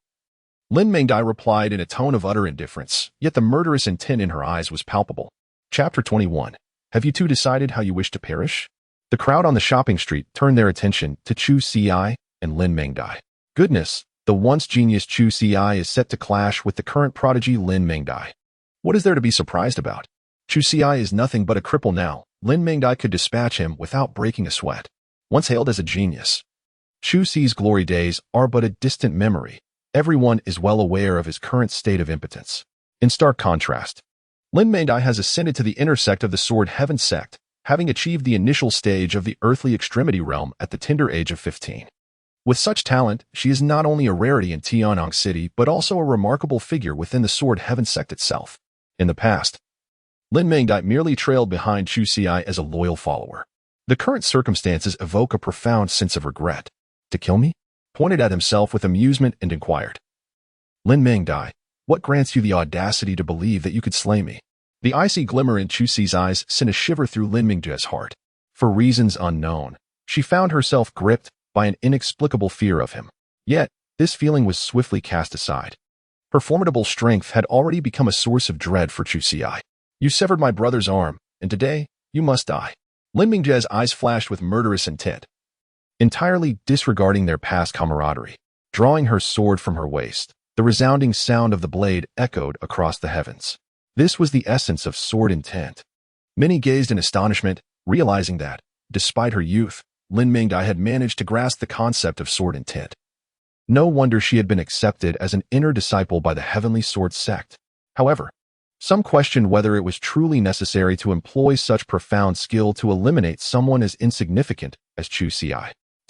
Lin Mengdai replied in a tone of utter indifference, yet the murderous intent in her eyes was palpable. Chapter 21. Have you two decided how you wish to perish? The crowd on the shopping street turned their attention to Chu Xi and Lin Mengdai. Goodness, the once genius Chu Xi is set to clash with the current prodigy Lin Mengdai. What is there to be surprised about? Chu Xi is nothing but a cripple now. Lin Mengdai could dispatch him without breaking a sweat. Once hailed as a genius, Chu Xi's glory days are but a distant memory. Everyone is well aware of his current state of impotence. In stark contrast, Lin Mengdai has ascended to the intersect of the Sword Heaven sect, having achieved the initial stage of the earthly extremity realm at the tender age of 15. With such talent, she is not only a rarity in Tianyang City, but also a remarkable figure within the Sword Heaven sect itself. In the past, Lin Mengdai merely trailed behind Chu Xi as a loyal follower. The current circumstances evoke a profound sense of regret. To kill me? Pointed at himself with amusement and inquired. Lin Mengdai, what grants you the audacity to believe that you could slay me? The icy glimmer in Chu Xi's eyes sent a shiver through Lin Mingdia's heart. For reasons unknown, she found herself gripped by an inexplicable fear of him. Yet, this feeling was swiftly cast aside. Her formidable strength had already become a source of dread for Chu Xi. You severed my brother's arm, and today, you must die. Lin Mingdia's eyes flashed with murderous intent, entirely disregarding their past camaraderie. Drawing her sword from her waist, the resounding sound of the blade echoed across the heavens. This was the essence of sword intent. Many gazed in astonishment, realizing that, despite her youth, Lin Mengdai had managed to grasp the concept of sword intent. No wonder she had been accepted as an inner disciple by the Heavenly Sword sect. However, some questioned whether it was truly necessary to employ such profound skill to eliminate someone as insignificant as Chu Xi.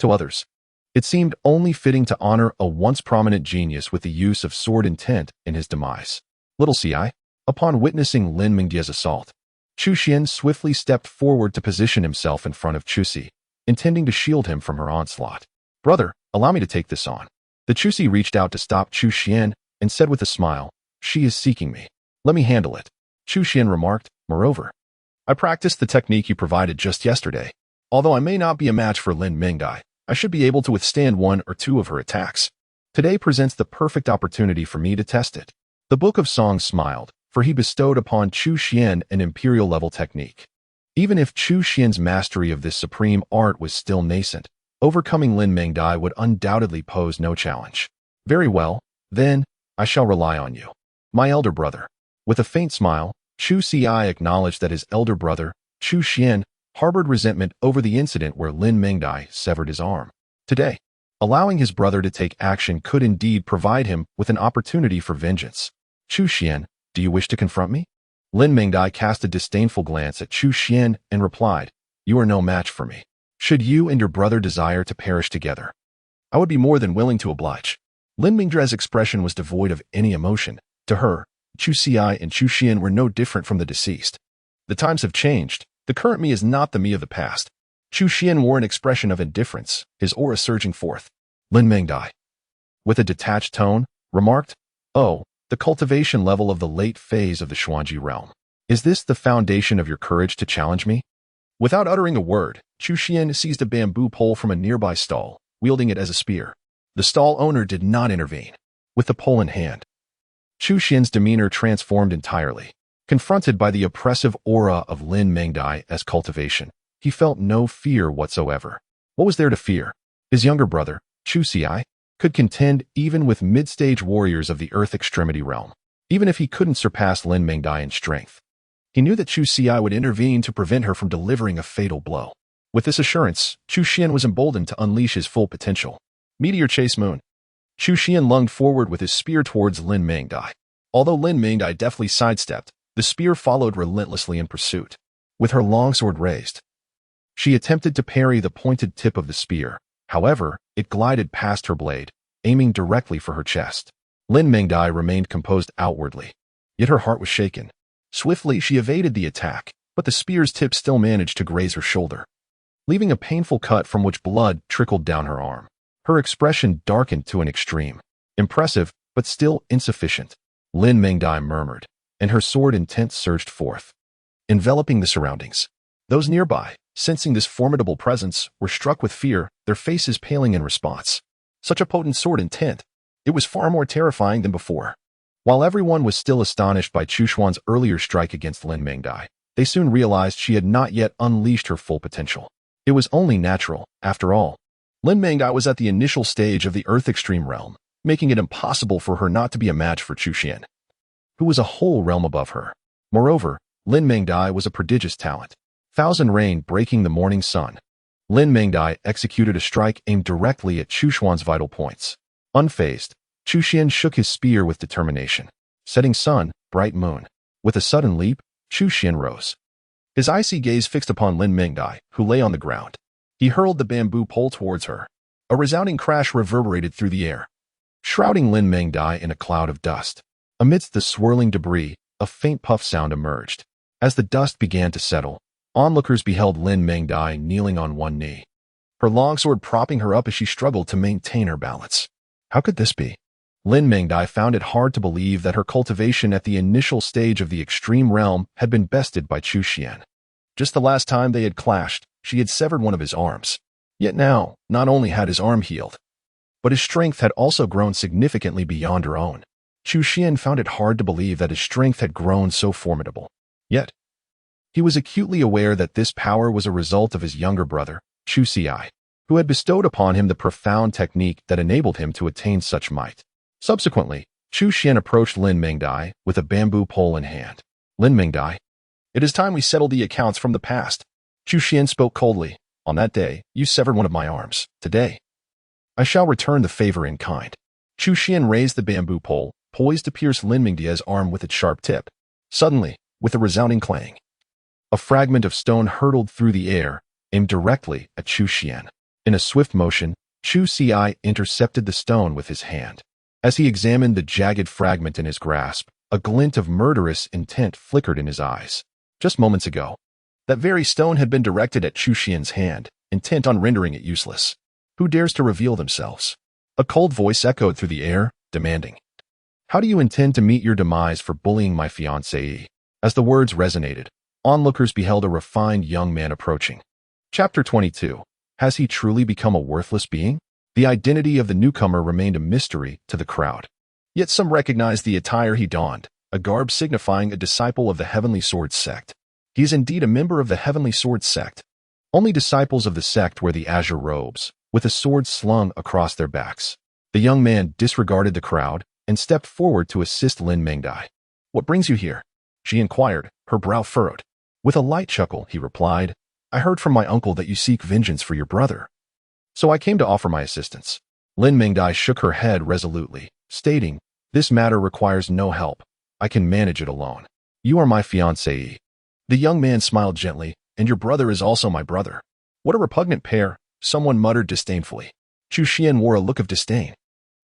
To others, it seemed only fitting to honor a once prominent genius with the use of sword intent in his demise. Little Xi, upon witnessing Lin Mingdia's assault, Chu Xian swiftly stepped forward to position himself in front of Chu Xi, intending to shield him from her onslaught. Brother, allow me to take this on. The Chu Xi reached out to stop Chu Xian and said with a smile, she is seeking me. Let me handle it. Chu Xian remarked, moreover, I practiced the technique you provided just yesterday. Although I may not be a match for Lin Mengdai, I should be able to withstand one or two of her attacks. Today presents the perfect opportunity for me to test it. The Book of Songs smiled, for he bestowed upon Chu Xian an imperial-level technique. Even if Chu Xian's mastery of this supreme art was still nascent, overcoming Lin Mengdai would undoubtedly pose no challenge. Very well, then, I shall rely on you. My elder brother. With a faint smile, Chu Xi acknowledged that his elder brother, Chu Xian, harbored resentment over the incident where Lin Mengdai severed his arm. Today, allowing his brother to take action could indeed provide him with an opportunity for vengeance. Chu Xian, do you wish to confront me? Lin Mengdai cast a disdainful glance at Chu Xian and replied, you are no match for me. Should you and your brother desire to perish together, I would be more than willing to oblige. Lin Mingdia's expression was devoid of any emotion. To her, Chu Xi and Chu Xian were no different from the deceased. The times have changed. The current me is not the me of the past. Chu Xian wore an expression of indifference, his aura surging forth. Lin Mengdai, with a detached tone, remarked, oh, the cultivation level of the late phase of the Xuanji realm. Is this the foundation of your courage to challenge me? Without uttering a word, Chu Xian seized a bamboo pole from a nearby stall, wielding it as a spear. The stall owner did not intervene. With the pole in hand, Chu Xian's demeanor transformed entirely. Confronted by the oppressive aura of Lin Mengdai's cultivation, he felt no fear whatsoever. What was there to fear? His younger brother, Chu Xi, could contend even with mid-stage warriors of the Earth Extremity realm, even if he couldn't surpass Lin Mengdai in strength. He knew that Chu Xi would intervene to prevent her from delivering a fatal blow. With this assurance, Chu Xian was emboldened to unleash his full potential. Meteor Chase Moon. Chu Xian lunged forward with his spear towards Lin Mengdai. Although Lin Mengdai deftly sidestepped, the spear followed relentlessly in pursuit. With her longsword raised, she attempted to parry the pointed tip of the spear. However, it glided past her blade, aiming directly for her chest. Lin Mengdai remained composed outwardly, yet her heart was shaken. Swiftly, she evaded the attack, but the spear's tip still managed to graze her shoulder, leaving a painful cut from which blood trickled down her arm. Her expression darkened to an extreme. Impressive, but still insufficient, Lin Mengdai murmured, and her sword intent surged forth, enveloping the surroundings. Those nearby, sensing this formidable presence, were struck with fear, their faces paling in response. Such a potent sword intent! It was far more terrifying than before. While everyone was still astonished by Chu Xuan's earlier strike against Lin Mengdai, they soon realized she had not yet unleashed her full potential. It was only natural, after all. Lin Mengdai was at the initial stage of the Earth Extreme realm, making it impossible for her not to be a match for Chu Xian, who was a whole realm above her. Moreover, Lin Mengdai was a prodigious talent. Thousand Rain breaking the morning sun. Lin Mengdai executed a strike aimed directly at Chu Xuan's vital points. Unfazed, Chu Xian shook his spear with determination. Setting sun, bright moon. With a sudden leap, Chu Xian rose, his icy gaze fixed upon Lin Mengdai, who lay on the ground. He hurled the bamboo pole towards her. A resounding crash reverberated through the air, shrouding Lin Mengdai in a cloud of dust. Amidst the swirling debris, a faint puff sound emerged. As the dust began to settle, onlookers beheld Lin Mengdai kneeling on one knee, her longsword propping her up as she struggled to maintain her balance. How could this be? Lin Mengdai found it hard to believe that her cultivation at the initial stage of the extreme realm had been bested by Chu Xian. Just the last time they had clashed, she had severed one of his arms. Yet now, not only had his arm healed, but his strength had also grown significantly beyond her own. Chu Xian found it hard to believe that his strength had grown so formidable. Yet, he was acutely aware that this power was a result of his younger brother, Chu Xi, who had bestowed upon him the profound technique that enabled him to attain such might. Subsequently, Chu Xian approached Lin Mengdai with a bamboo pole in hand. Lin Mengdai, it is time we settle the accounts from the past. Chu Xian spoke coldly. On that day, you severed one of my arms. Today, I shall return the favor in kind. Chu Xian raised the bamboo pole, poised to pierce Lin Mengdai's arm with its sharp tip. Suddenly, with a resounding clang, a fragment of stone hurtled through the air, aimed directly at Chu Xian. In a swift motion, Chu Xi intercepted the stone with his hand. As he examined the jagged fragment in his grasp, a glint of murderous intent flickered in his eyes. Just moments ago, that very stone had been directed at Chu Xian's hand, intent on rendering it useless. Who dares to reveal themselves? A cold voice echoed through the air, demanding, "How do you intend to meet your demise for bullying my fiancée?" As the words resonated, onlookers beheld a refined young man approaching. Chapter 22. Has he truly become a worthless being? The identity of the newcomer remained a mystery to the crowd. Yet some recognized the attire he donned, a garb signifying a disciple of the Heavenly Sword sect. He is indeed a member of the Heavenly Sword sect. Only disciples of the sect wear the azure robes, with a sword slung across their backs. The young man disregarded the crowd and stepped forward to assist Lin Mengdai. "What brings you here?" she inquired, her brow furrowed. With a light chuckle, he replied, "I heard from my uncle that you seek vengeance for your brother, so I came to offer my assistance." Lin Mengdai shook her head resolutely, stating, "This matter requires no help. I can manage it alone. You are my fiancée." The young man smiled gently, "And your brother is also my brother." "What a repugnant pair," someone muttered disdainfully. Chu Xian wore a look of disdain.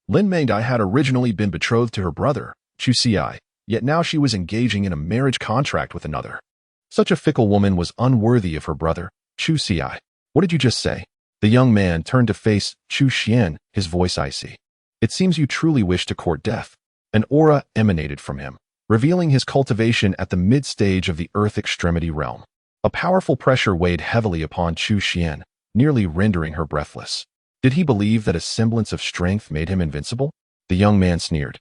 Lin Mengdai had originally been betrothed to her brother, Chu Xi, yet now she was engaging in a marriage contract with another. Such a fickle woman was unworthy of her brother, Chu Xi. "What did you just say?" The young man turned to face Chu Xian, his voice icy. "It seems you truly wish to court death." An aura emanated from him, revealing his cultivation at the mid-stage of the Earth Extremity realm. A powerful pressure weighed heavily upon Chu Xian, nearly rendering her breathless. Did he believe that a semblance of strength made him invincible? The young man sneered.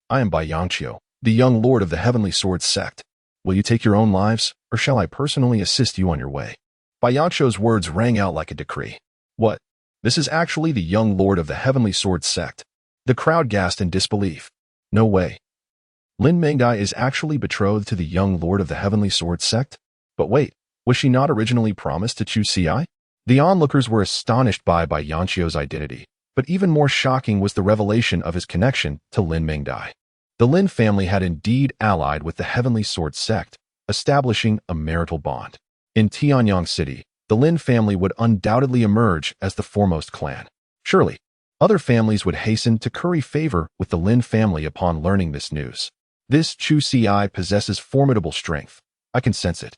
I am Bai Yangqiu, the young lord of the Heavenly Sword sect. Will you take your own lives, or shall I personally assist you on your way? Bai Yangqiu's words rang out like a decree. What? This is actually the young lord of the Heavenly Sword sect. The crowd gasped in disbelief. No way. Lin Mengdai is actually betrothed to the young lord of the Heavenly Sword sect? But wait, was she not originally promised to Chu Xi? The onlookers were astonished by Yangqiu's identity, but even more shocking was the revelation of his connection to Lin Mengdai. The Lin family had indeed allied with the Heavenly Sword sect, establishing a marital bond. In Tianyang City, the Lin family would undoubtedly emerge as the foremost clan. Surely, other families would hasten to curry favor with the Lin family upon learning this news. This Chu Xi possesses formidable strength. I can sense it.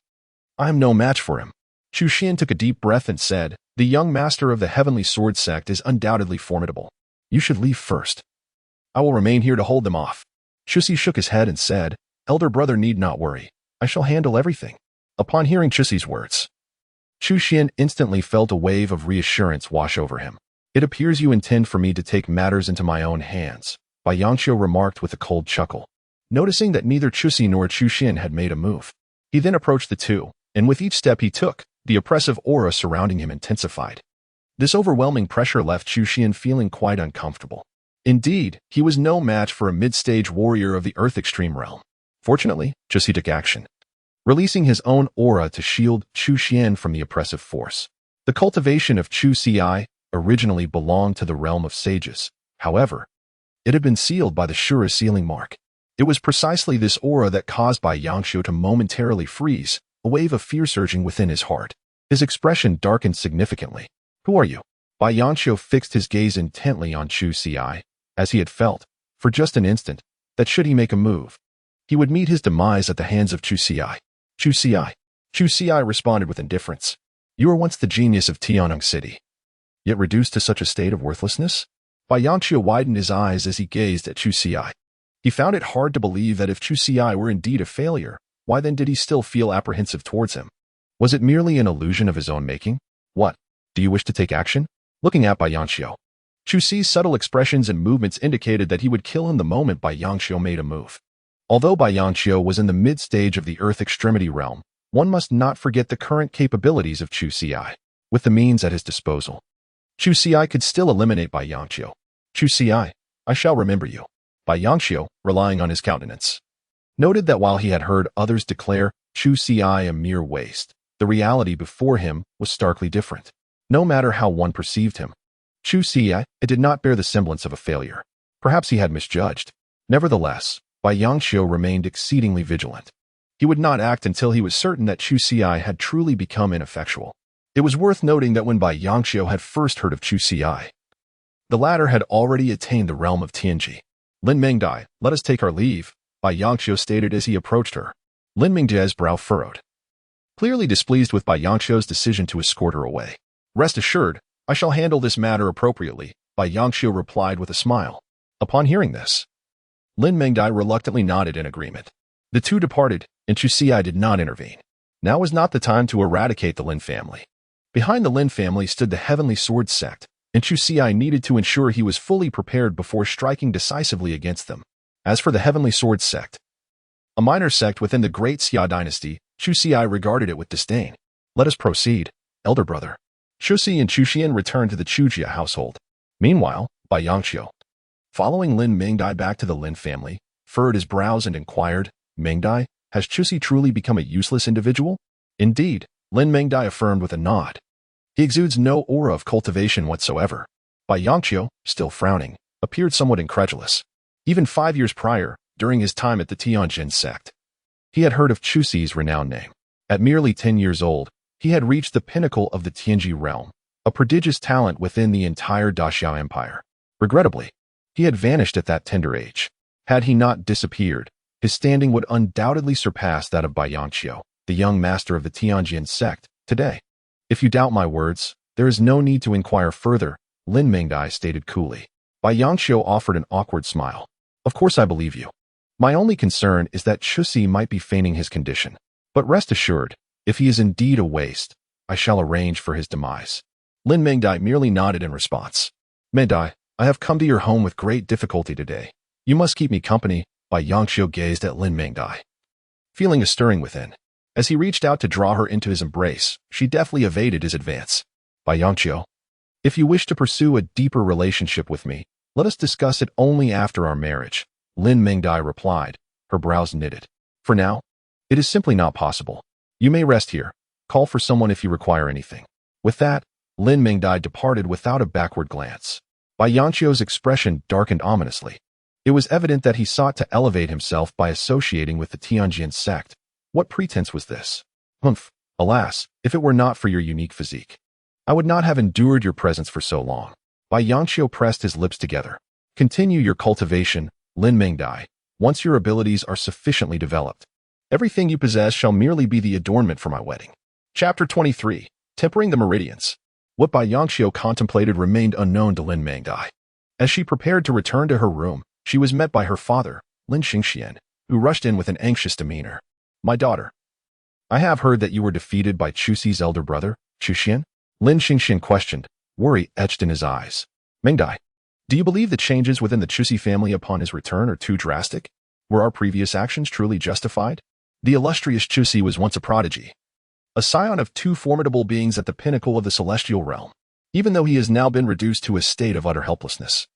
I am no match for him. Chu Xian took a deep breath and said, the young master of the Heavenly Sword sect is undoubtedly formidable. You should leave first. I will remain here to hold them off. Chu Xi shook his head and said, elder brother need not worry. I shall handle everything. Upon hearing Chu Xi's words, Chu Xian instantly felt a wave of reassurance wash over him. It appears you intend for me to take matters into my own hands, Bai Yangqiu remarked with a cold chuckle. Noticing that neither Chu Xi nor Chu Xian had made a move, he then approached the two, and with each step he took, the oppressive aura surrounding him intensified. This overwhelming pressure left Chu Xian feeling quite uncomfortable. Indeed, he was no match for a mid-stage warrior of the Earth Extreme realm. Fortunately, Chu Xi took action, releasing his own aura to shield Chu Xian from the oppressive force. The cultivation of Chu Xi originally belonged to the realm of sages. However, it had been sealed by the Shura sealing mark. It was precisely this aura that caused Bai Yangqiu to momentarily freeze, a wave of fear surging within his heart. His expression darkened significantly. Who are you? Bai Yangqiu fixed his gaze intently on Chu Xi, as he had felt, for just an instant, that should he make a move, he would meet his demise at the hands of Chu Xi. Chu Xi. Chu Xi responded with indifference. You were once the genius of Tianyang City, yet reduced to such a state of worthlessness? Bai Yangqiu widened his eyes as he gazed at Chu Xi. He found it hard to believe that if Chu Xi were indeed a failure, why then did he still feel apprehensive towards him? Was it merely an illusion of his own making? What? Do you wish to take action? Looking at Bai Yangqiu, Chu Xi's subtle expressions and movements indicated that he would kill him the moment Bai Yangqiu made a move. Although Bai Yangqiu was in the mid-stage of the Earth Extremity realm, one must not forget the current capabilities of Chu Xi. With the means at his disposal, Chu Xi could still eliminate Bai Yangqiu. Chu Xi, I shall remember you. Bai Yangqiu, relying on his countenance, noted that while he had heard others declare Chu Xi a mere waste, the reality before him was starkly different. No matter how one perceived him, Chu Xi it did not bear the semblance of a failure. Perhaps he had misjudged. Nevertheless, Bai Yangqiu remained exceedingly vigilant. He would not act until he was certain that Chu Xi had truly become ineffectual. It was worth noting that when Bai Yangqiu had first heard of Chu Xi, the latter had already attained the realm of Tianji. Lin Mengdai, let us take our leave, Bai Yangqiu stated as he approached her. Lin Mengdai's brow furrowed, clearly displeased with Bai Yangqiu's decision to escort her away. Rest assured, I shall handle this matter appropriately, Bai Yangqiu replied with a smile. Upon hearing this, Lin Mengdai reluctantly nodded in agreement. The two departed, and Chu Xi did not intervene. Now was not the time to eradicate the Lin family. Behind the Lin family stood the Heavenly Sword sect, and Chu Xi needed to ensure he was fully prepared before striking decisively against them. As for the Heavenly Sword sect, a minor sect within the Great Xia dynasty, Chu Xi regarded it with disdain. Let us proceed, elder brother. Chu Xi and Chu Xian returned to the Chujia household. Meanwhile, Bai Yangqiu, following Lin Mengdai back to the Lin family, furrowed his brows and inquired, Mengdai, has Chu Xi truly become a useless individual? Indeed, Lin Mengdai affirmed with a nod. He exudes no aura of cultivation whatsoever. Bai Yangqiu, still frowning, appeared somewhat incredulous. Even 5 years prior, during his time at the Tianjin sect, he had heard of Chu Xi's renowned name. At merely 10 years old, he had reached the pinnacle of the Tianji realm, a prodigious talent within the entire Daxiao Empire. Regrettably, he had vanished at that tender age. Had he not disappeared, his standing would undoubtedly surpass that of Bai Yangqiu, the young master of the Tianjin sect, today. If you doubt my words, there is no need to inquire further, Lin Mengdai stated coolly. Bai Yangqiu offered an awkward smile. Of course I believe you. My only concern is that Chu Xi might be feigning his condition. But rest assured, If he is indeed a waste, I shall arrange for his demise. Lin Mingdai merely nodded in response. Mingdai, I have come to your home with great difficulty today. You must keep me company. Bai Yangqiu gazed at Lin Mingdai, feeling a stirring within. As he reached out to draw her into his embrace, she deftly evaded his advance. Bai Yangqiu, if you wish to pursue a deeper relationship with me, let us discuss it only after our marriage, Lin Mingdai replied, her brows knitted. For now, it is simply not possible. You may rest here. Call for someone if you require anything. With that, Lin Mingdai departed without a backward glance. Bai Yangqiu's expression darkened ominously. It was evident that he sought to elevate himself by associating with the Tianjin sect. What pretense was this? Humph, alas, if it were not for your unique physique, I would not have endured your presence for so long. Bai Yangqiu pressed his lips together. Continue your cultivation, Lin Mingdai, once your abilities are sufficiently developed. Everything you possess shall merely be the adornment for my wedding. Chapter 23. Tempering the Meridians. What Bai Yangqiu contemplated remained unknown to Lin Mingdai. As she prepared to return to her room, she was met by her father, Lin Xingxian, who rushed in with an anxious demeanor. My daughter, I have heard that you were defeated by Chuxi's elder brother, Chuxian? Lin Xingxian questioned, worry etched in his eyes. Mingdai, do you believe the changes within the Chuxi family upon his return are too drastic? Were our previous actions truly justified? The illustrious Chuxi was once a prodigy, a scion of two formidable beings at the pinnacle of the celestial realm, even though he has now been reduced to a state of utter helplessness.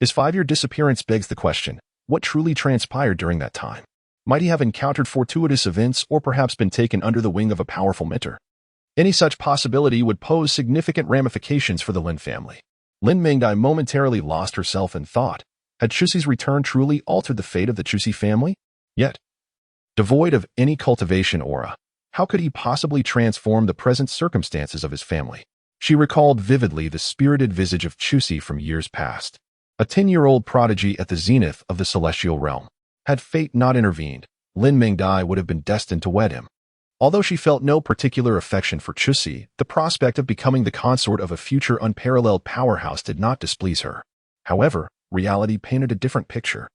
His 5-year disappearance begs the question, what truly transpired during that time? Might he have encountered fortuitous events or perhaps been taken under the wing of a powerful mentor? Any such possibility would pose significant ramifications for the Lin family. Lin Mingdai momentarily lost herself in thought. Had Chuxi's return truly altered the fate of the Chuxi family? Yet, devoid of any cultivation aura, how could he possibly transform the present circumstances of his family? She recalled vividly the spirited visage of Chuxi from years past, a 10-year-old prodigy at the zenith of the celestial realm. Had fate not intervened, Lin Mingdai would have been destined to wed him. Although she felt no particular affection for Chuxi, the prospect of becoming the consort of a future unparalleled powerhouse did not displease her. However, reality painted a different picture.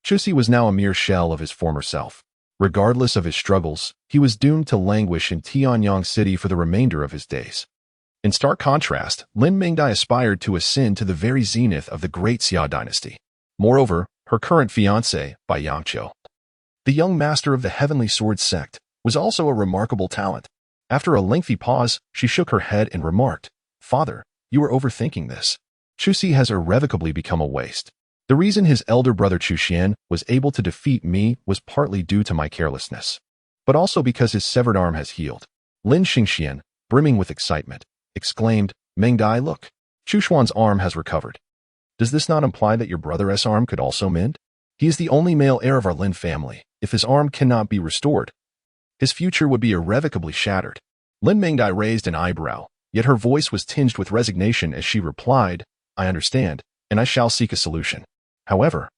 Chuxi was now a mere shell of his former self. Regardless of his struggles, he was doomed to languish in Tianyang City for the remainder of his days. In stark contrast, Lin Mingdai aspired to ascend to the very zenith of the great Xia dynasty. Moreover, her current fiancé, Bai Yangqiu, the young master of the Heavenly Sword sect, was also a remarkable talent. After a lengthy pause, she shook her head and remarked, Father, you are overthinking this. Chuxi has irrevocably become a waste. The reason his elder brother Chuxian was able to defeat me was partly due to my carelessness, but also because his severed arm has healed. Lin Xingxian, brimming with excitement, exclaimed, Mingdai, look, Chuxuan's arm has recovered. Does this not imply that your brother's arm could also mend? He is the only male heir of our Lin family. If his arm cannot be restored, his future would be irrevocably shattered. Lin Mingdai raised an eyebrow, yet her voice was tinged with resignation as she replied, I understand, and I shall seek a solution. However,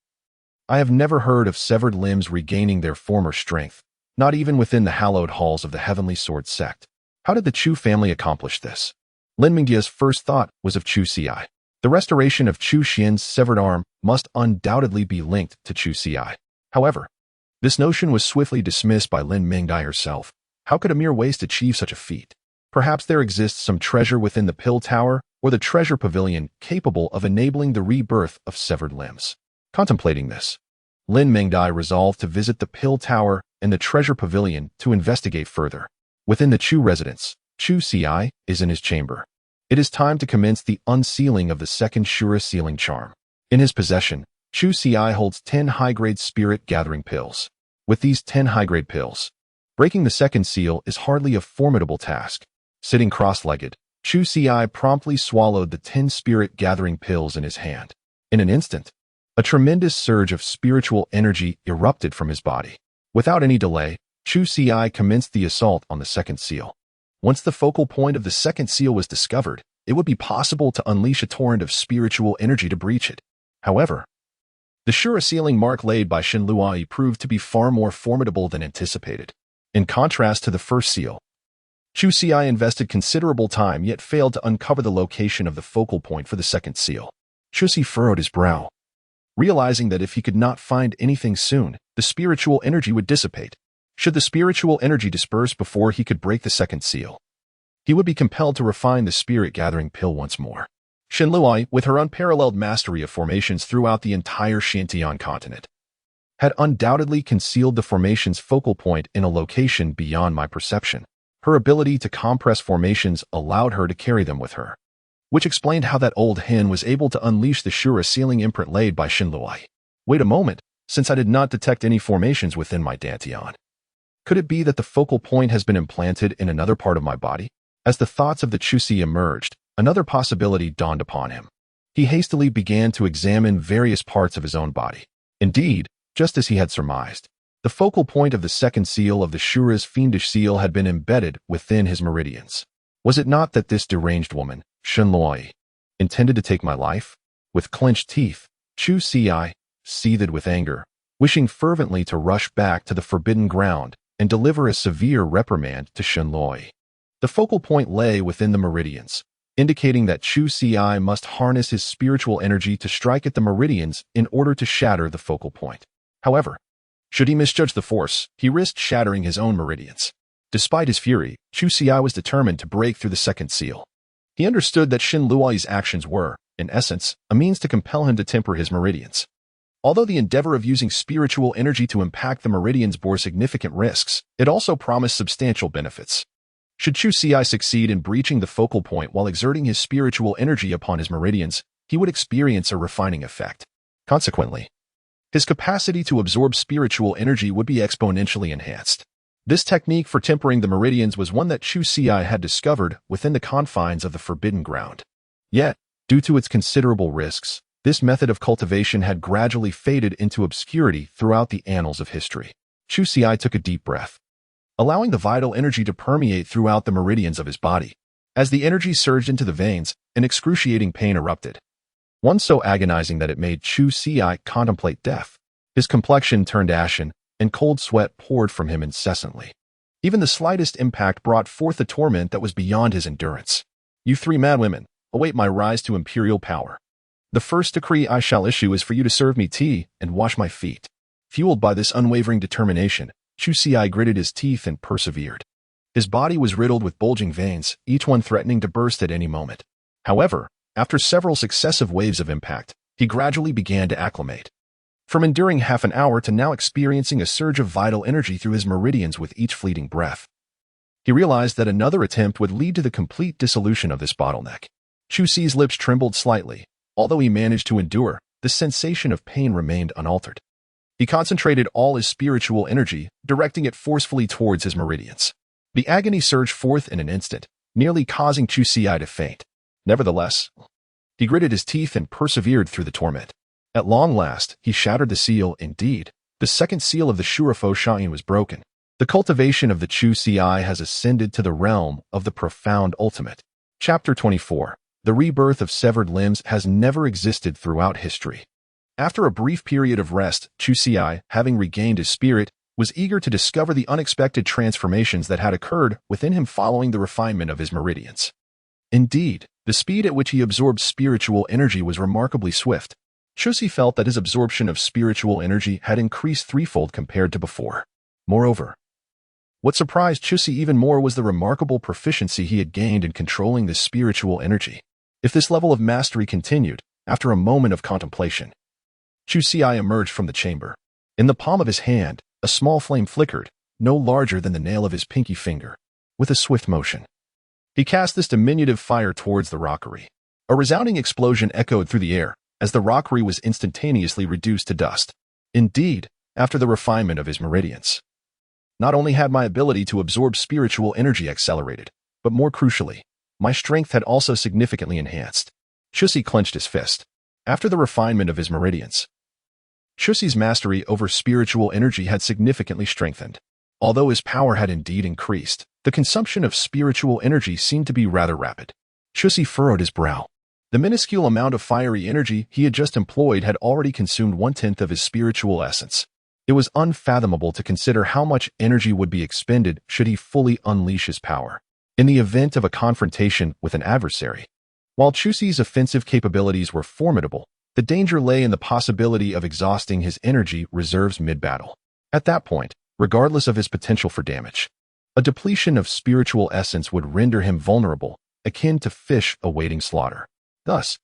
I have never heard of severed limbs regaining their former strength, not even within the hallowed halls of the Heavenly Sword sect. How did the Chu family accomplish this? Lin Mingdia's first thought was of Chu Xi. The restoration of Chu Xian's severed arm must undoubtedly be linked to Chu Xi. However, this notion was swiftly dismissed by Lin Mingdai herself. How could a mere waste achieve such a feat? Perhaps there exists some treasure within the Pill Tower or the Treasure Pavilion capable of enabling the rebirth of severed limbs. Contemplating this, Lin Mingdai resolved to visit the Pill Tower and the Treasure Pavilion to investigate further. Within the Chu residence, Chu Xi is in his chamber. It is time to commence the unsealing of the second Shura sealing charm. In his possession, Chu Xi holds 10 high-grade spirit gathering pills. With these 10 high-grade pills, breaking the second seal is hardly a formidable task. Sitting cross-legged, Chu Xi promptly swallowed the 10 spirit gathering pills in his hand. In an instant, a tremendous surge of spiritual energy erupted from his body. Without any delay, Chu Xi commenced the assault on the second seal. Once the focal point of the second seal was discovered, it would be possible to unleash a torrent of spiritual energy to breach it. However, the Shura sealing mark laid by Shin Luai proved to be far more formidable than anticipated. In contrast to the first seal, Chu Xi invested considerable time yet failed to uncover the location of the focal point for the second seal. Chu Xi furrowed his brow, realizing that if he could not find anything soon, the spiritual energy would dissipate. Should the spiritual energy disperse before he could break the second seal, he would be compelled to refine the spirit-gathering pill once more. Xinluai, with her unparalleled mastery of formations throughout the entire Xintian continent, had undoubtedly concealed the formation's focal point in a location beyond my perception. Her ability to compress formations allowed her to carry them with her, which explained how that old hen was able to unleash the Shura sealing imprint laid by Xinluai. Wait a moment, since I did not detect any formations within my dantian, could it be that the focal point has been implanted in another part of my body? As the thoughts of the Chusi emerged, another possibility dawned upon him. He hastily began to examine various parts of his own body. Indeed, just as he had surmised, the focal point of the second seal of the Shura's fiendish seal had been embedded within his meridians. Was it not that this deranged woman, Xinluai, intended to take my life? With clenched teeth, Chu Xi seethed with anger, wishing fervently to rush back to the forbidden ground and deliver a severe reprimand to Xinluai. The focal point lay within the meridians, indicating that Chu Xi must harness his spiritual energy to strike at the meridians in order to shatter the focal point. However, should he misjudge the force, he risked shattering his own meridians. Despite his fury, Chu Xi was determined to break through the second seal. He understood that Xinluai's actions were, in essence, a means to compel him to temper his meridians. Although the endeavor of using spiritual energy to impact the meridians bore significant risks, it also promised substantial benefits. Should Chu Xi succeed in breaching the focal point while exerting his spiritual energy upon his meridians, he would experience a refining effect. Consequently, his capacity to absorb spiritual energy would be exponentially enhanced. This technique for tempering the meridians was one that Chu Xi had discovered within the confines of the Forbidden Ground. Yet, due to its considerable risks, this method of cultivation had gradually faded into obscurity throughout the annals of history. Chu Xi took a deep breath, allowing the vital energy to permeate throughout the meridians of his body. As the energy surged into the veins, an excruciating pain erupted, one so agonizing that it made Chu Xi contemplate death. His complexion turned ashen, and cold sweat poured from him incessantly. Even the slightest impact brought forth a torment that was beyond his endurance. You three madwomen, await my rise to imperial power. The first decree I shall issue is for you to serve me tea and wash my feet. Fueled by this unwavering determination, Chu Xi gritted his teeth and persevered. His body was riddled with bulging veins, each one threatening to burst at any moment. However, after several successive waves of impact, he gradually began to acclimate. From enduring half an hour to now experiencing a surge of vital energy through his meridians with each fleeting breath, he realized that another attempt would lead to the complete dissolution of this bottleneck. Chu Xi's lips trembled slightly. Although he managed to endure, the sensation of pain remained unaltered. He concentrated all his spiritual energy, directing it forcefully towards his meridians. The agony surged forth in an instant, nearly causing Chu Xi to faint. Nevertheless, he gritted his teeth and persevered through the torment. At long last, he shattered the seal. Indeed, the second seal of the Shurafo Shayin was broken. The cultivation of the Chu Xi has ascended to the realm of the profound ultimate. Chapter 24. The rebirth of severed limbs has never existed throughout history. After a brief period of rest, Chu Xi, having regained his spirit, was eager to discover the unexpected transformations that had occurred within him following the refinement of his meridians. Indeed, the speed at which he absorbed spiritual energy was remarkably swift. Chu Xi felt that his absorption of spiritual energy had increased threefold compared to before. Moreover, what surprised Chu Xi even more was the remarkable proficiency he had gained in controlling this spiritual energy. If this level of mastery continued, after a moment of contemplation, Chu Xi emerged from the chamber. In the palm of his hand, a small flame flickered, no larger than the nail of his pinky finger. With a swift motion, he cast this diminutive fire towards the rockery. A resounding explosion echoed through the air, as the rockery was instantaneously reduced to dust. Indeed, after the refinement of his meridians, not only had my ability to absorb spiritual energy accelerated, but more crucially, my strength had also significantly enhanced. Chu Xi clenched his fist. After the refinement of his meridians, Chu Xi's mastery over spiritual energy had significantly strengthened. Although his power had indeed increased, the consumption of spiritual energy seemed to be rather rapid. Chu Xi furrowed his brow. The minuscule amount of fiery energy he had just employed had already consumed 1/10 of his spiritual essence. It was unfathomable to consider how much energy would be expended should he fully unleash his power in the event of a confrontation with an adversary. While Chu Xi's offensive capabilities were formidable, the danger lay in the possibility of exhausting his energy reserves mid-battle. At that point, regardless of his potential for damage. A depletion of spiritual essence would render him vulnerable, akin to fish awaiting slaughter. Thus,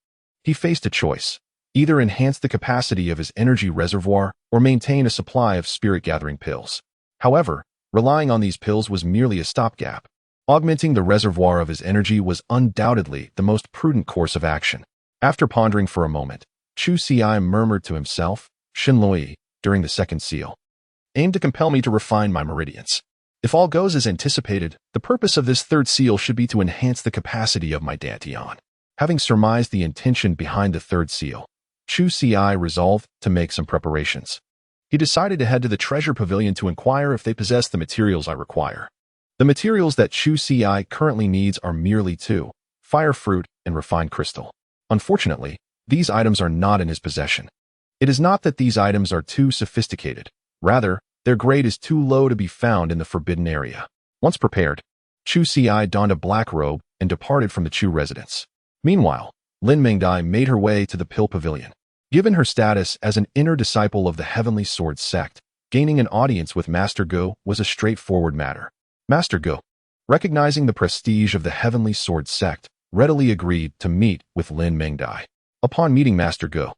he faced a choice: either enhance the capacity of his energy reservoir or maintain a supply of spirit-gathering pills. However, relying on these pills was merely a stopgap. Augmenting the reservoir of his energy was undoubtedly the most prudent course of action. After pondering for a moment, Chu Xi murmured to himself, Shinloi, during the second seal, aim to compel me to refine my meridians. If all goes as anticipated, the purpose of this third seal should be to enhance the capacity of my dantian. Having surmised the intention behind the third seal, Chu Xi resolved to make some preparations. He decided to head to the treasure pavilion to inquire if they possess the materials I require. The materials that Chu Xi currently needs are merely two: fire fruit and refined crystal. Unfortunately, these items are not in his possession. It is not that these items are too sophisticated. Rather, their grade is too low to be found in the forbidden area. Once prepared, Chu Xi donned a black robe and departed from the Chu residence. Meanwhile, Lin Mingdai made her way to the Pill Pavilion. Given her status as an inner disciple of the Heavenly Sword sect, gaining an audience with Master Go was a straightforward matter. Master Go, recognizing the prestige of the Heavenly Sword sect, readily agreed to meet with Lin Mingdai. Upon meeting Master Go,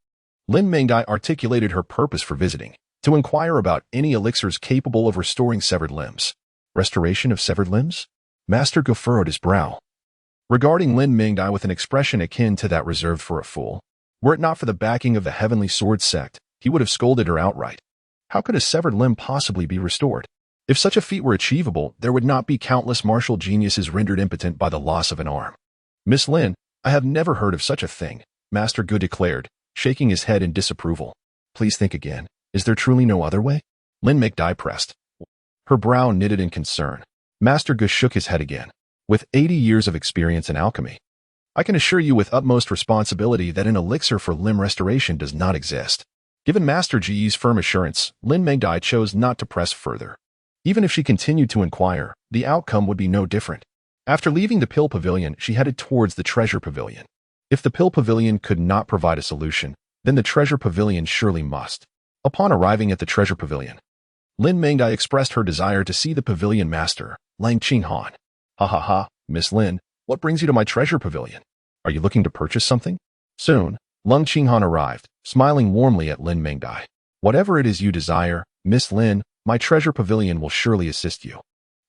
Lin Mingdai articulated her purpose for visiting: to inquire about any elixirs capable of restoring severed limbs. Restoration of severed limbs? Master Go furrowed his brow, regarding Lin Mingdai with an expression akin to that reserved for a fool. Were it not for the backing of the Heavenly Sword sect, he would have scolded her outright. How could a severed limb possibly be restored? If such a feat were achievable, there would not be countless martial geniuses rendered impotent by the loss of an arm. Miss Lin, I have never heard of such a thing, Master Gu declared, shaking his head in disapproval. Please think again. Is there truly no other way? Lin Mingdai pressed, her brow knitted in concern. Master Gu shook his head again. With 80 years of experience in alchemy, I can assure you with utmost responsibility that an elixir for limb restoration does not exist. Given Master Ji's firm assurance, Lin Mingdai chose not to press further. Even if she continued to inquire, the outcome would be no different. After leaving the Pill Pavilion, she headed towards the Treasure Pavilion. If the Pill Pavilion could not provide a solution, then the Treasure Pavilion surely must. Upon arriving at the Treasure Pavilion, Lin Mingdai expressed her desire to see the pavilion master, Lang Qinghan. Ha ha ha, Miss Lin, what brings you to my Treasure Pavilion? Are you looking to purchase something? Soon, Lang Qinghan arrived, smiling warmly at Lin Mingdai. Whatever it is you desire, Miss Lin, my Treasure Pavilion will surely assist you.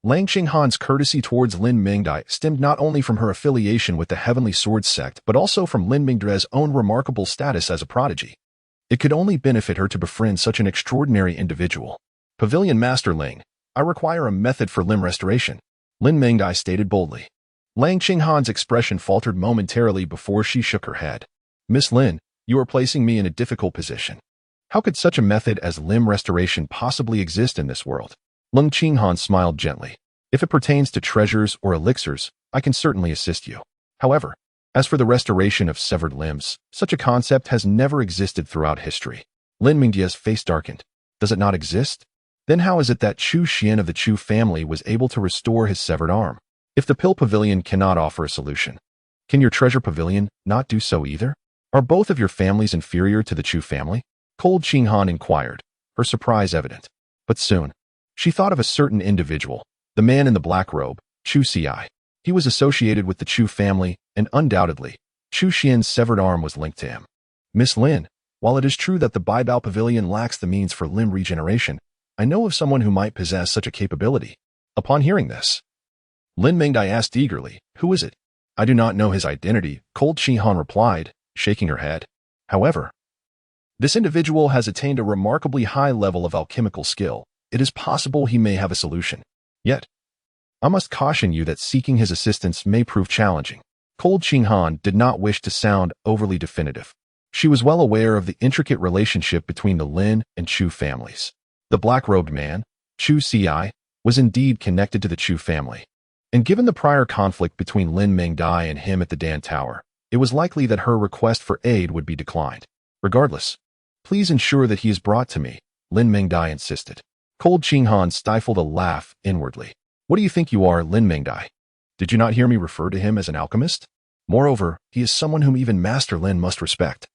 Lang Qinghan's courtesy towards Lin Mingdai stemmed not only from her affiliation with the Heavenly Sword sect but also from Lin Mingdai's own remarkable status as a prodigy. It could only benefit her to befriend such an extraordinary individual. Pavilion Master Ling, I require a method for limb restoration, Lin Mingdai stated boldly. Lang Qinghan's expression faltered momentarily before she shook her head. Miss Lin, you are placing me in a difficult position. How could such a method as limb restoration possibly exist in this world? Lang Qinghan smiled gently. If it pertains to treasures or elixirs, I can certainly assist you. However, as for the restoration of severed limbs, such a concept has never existed throughout history. Lin Mingdai's face darkened. Does it not exist? Then how is it that Chu Xian of the Chu family was able to restore his severed arm? If the Pill Pavilion cannot offer a solution, can your Treasure Pavilion not do so either? Are both of your families inferior to the Chu family? Cold Qinghan inquired, her surprise evident. But soon, she thought of a certain individual, the man in the black robe, Chu Xi. He was associated with the Chu family, and undoubtedly, Chu Xian's severed arm was linked to him. Miss Lin, while it is true that the Baibao Pavilion lacks the means for limb regeneration, I know of someone who might possess such a capability. Upon hearing this, Lin Mingdai asked eagerly, who is it? I do not know his identity, Cold Qinghan replied, shaking her head. However, this individual has attained a remarkably high level of alchemical skill. It is possible he may have a solution. Yet, I must caution you that seeking his assistance may prove challenging. Cold Qinghan did not wish to sound overly definitive. She was well aware of the intricate relationship between the Lin and Chu families. The black-robed man, Chu Xi, was indeed connected to the Chu family. And given the prior conflict between Lin Mingdai and him at the Dan Tower, it was likely that her request for aid would be declined. Regardless, please ensure that he is brought to me, Lin Mingdai insisted. Cold Qinghan stifled a laugh inwardly. What do you think you are, Lin Mingdai? Did you not hear me refer to him as an alchemist? Moreover, he is someone whom even Master Lin must respect.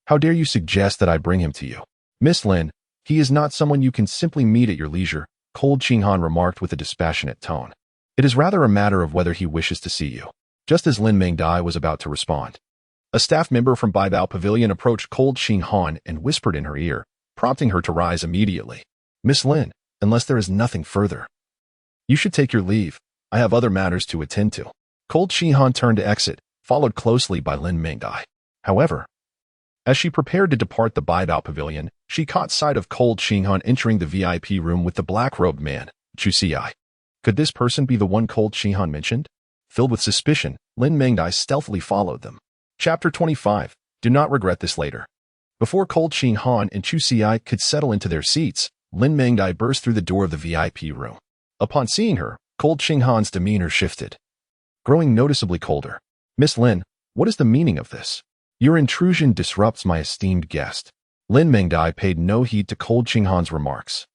How dare you suggest that I bring him to you? Miss Lin, he is not someone you can simply meet at your leisure. Cold Qinghan remarked with a dispassionate tone. It is rather a matter of whether he wishes to see you. Just as Lin Mingdai was about to respond, a staff member from Baibao Pavilion approached Cold Qinghan and whispered in her ear, prompting her to rise immediately. Miss Lin, unless there is nothing further, you should take your leave. I have other matters to attend to. Cold Qinghan turned to exit, followed closely by Lin Mingdai. However, as she prepared to depart the Baibao Pavilion, she caught sight of Cold Qinghan entering the VIP room with the black-robed man, Chu Xi. Could this person be the one Cold Qinghan mentioned? Filled with suspicion, Lin Mingdai stealthily followed them. Chapter 25. Do not regret this later. Before Cold Qinghan and Chu Xi could settle into their seats, Lin Mingdai burst through the door of the VIP room. Upon seeing her, Cold Qinghan's demeanor shifted, growing noticeably colder. Miss Lin, what is the meaning of this? Your intrusion disrupts my esteemed guest. Lin Mingdai paid no heed to Cold Qinghan's remarks.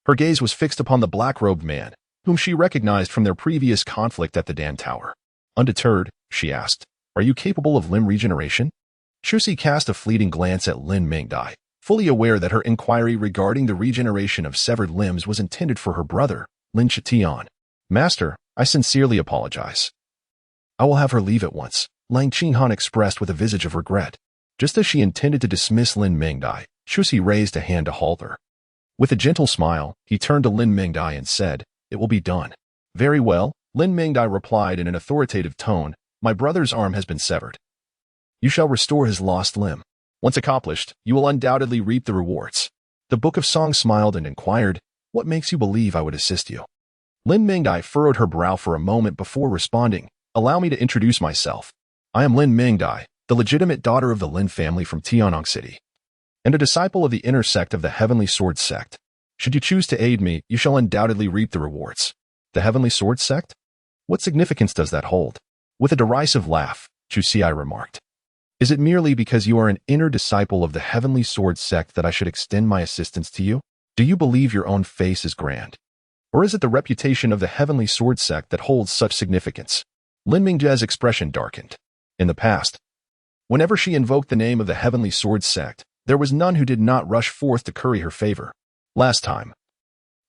Her gaze was fixed upon the black-robed man, whom she recognized from their previous conflict at the Dan Tower. Undeterred, she asked, are you capable of limb regeneration? Chu Xi cast a fleeting glance at Lin Mingdai, fully aware that her inquiry regarding the regeneration of severed limbs was intended for her brother, Lin Chitian. Master, I sincerely apologize. I will have her leave at once, Lang Qinghan expressed with a visage of regret. Just as she intended to dismiss Lin Mingdai, Chu Xi raised a hand to halt her. With a gentle smile, he turned to Lin Mingdai and said, it will be done. Very well, Lin Mingdai replied in an authoritative tone, my brother's arm has been severed. You shall restore his lost limb. Once accomplished, you will undoubtedly reap the rewards. The Book of Song smiled and inquired, what makes you believe I would assist you? Lin Mingdai furrowed her brow for a moment before responding, allow me to introduce myself. I am Lin Mingdai, the legitimate daughter of the Lin family from Tianyang City, and a disciple of the inner sect of the Heavenly Sword Sect. Should you choose to aid me, you shall undoubtedly reap the rewards. The Heavenly Sword Sect? What significance does that hold? With a derisive laugh, Chu Xi remarked. Is it merely because you are an inner disciple of the Heavenly Sword Sect that I should extend my assistance to you? Do you believe your own face is grand? Or is it the reputation of the Heavenly Sword Sect that holds such significance? Lin Mingdai's expression darkened. In the past, whenever she invoked the name of the Heavenly Sword Sect, there was none who did not rush forth to curry her favor. Last time,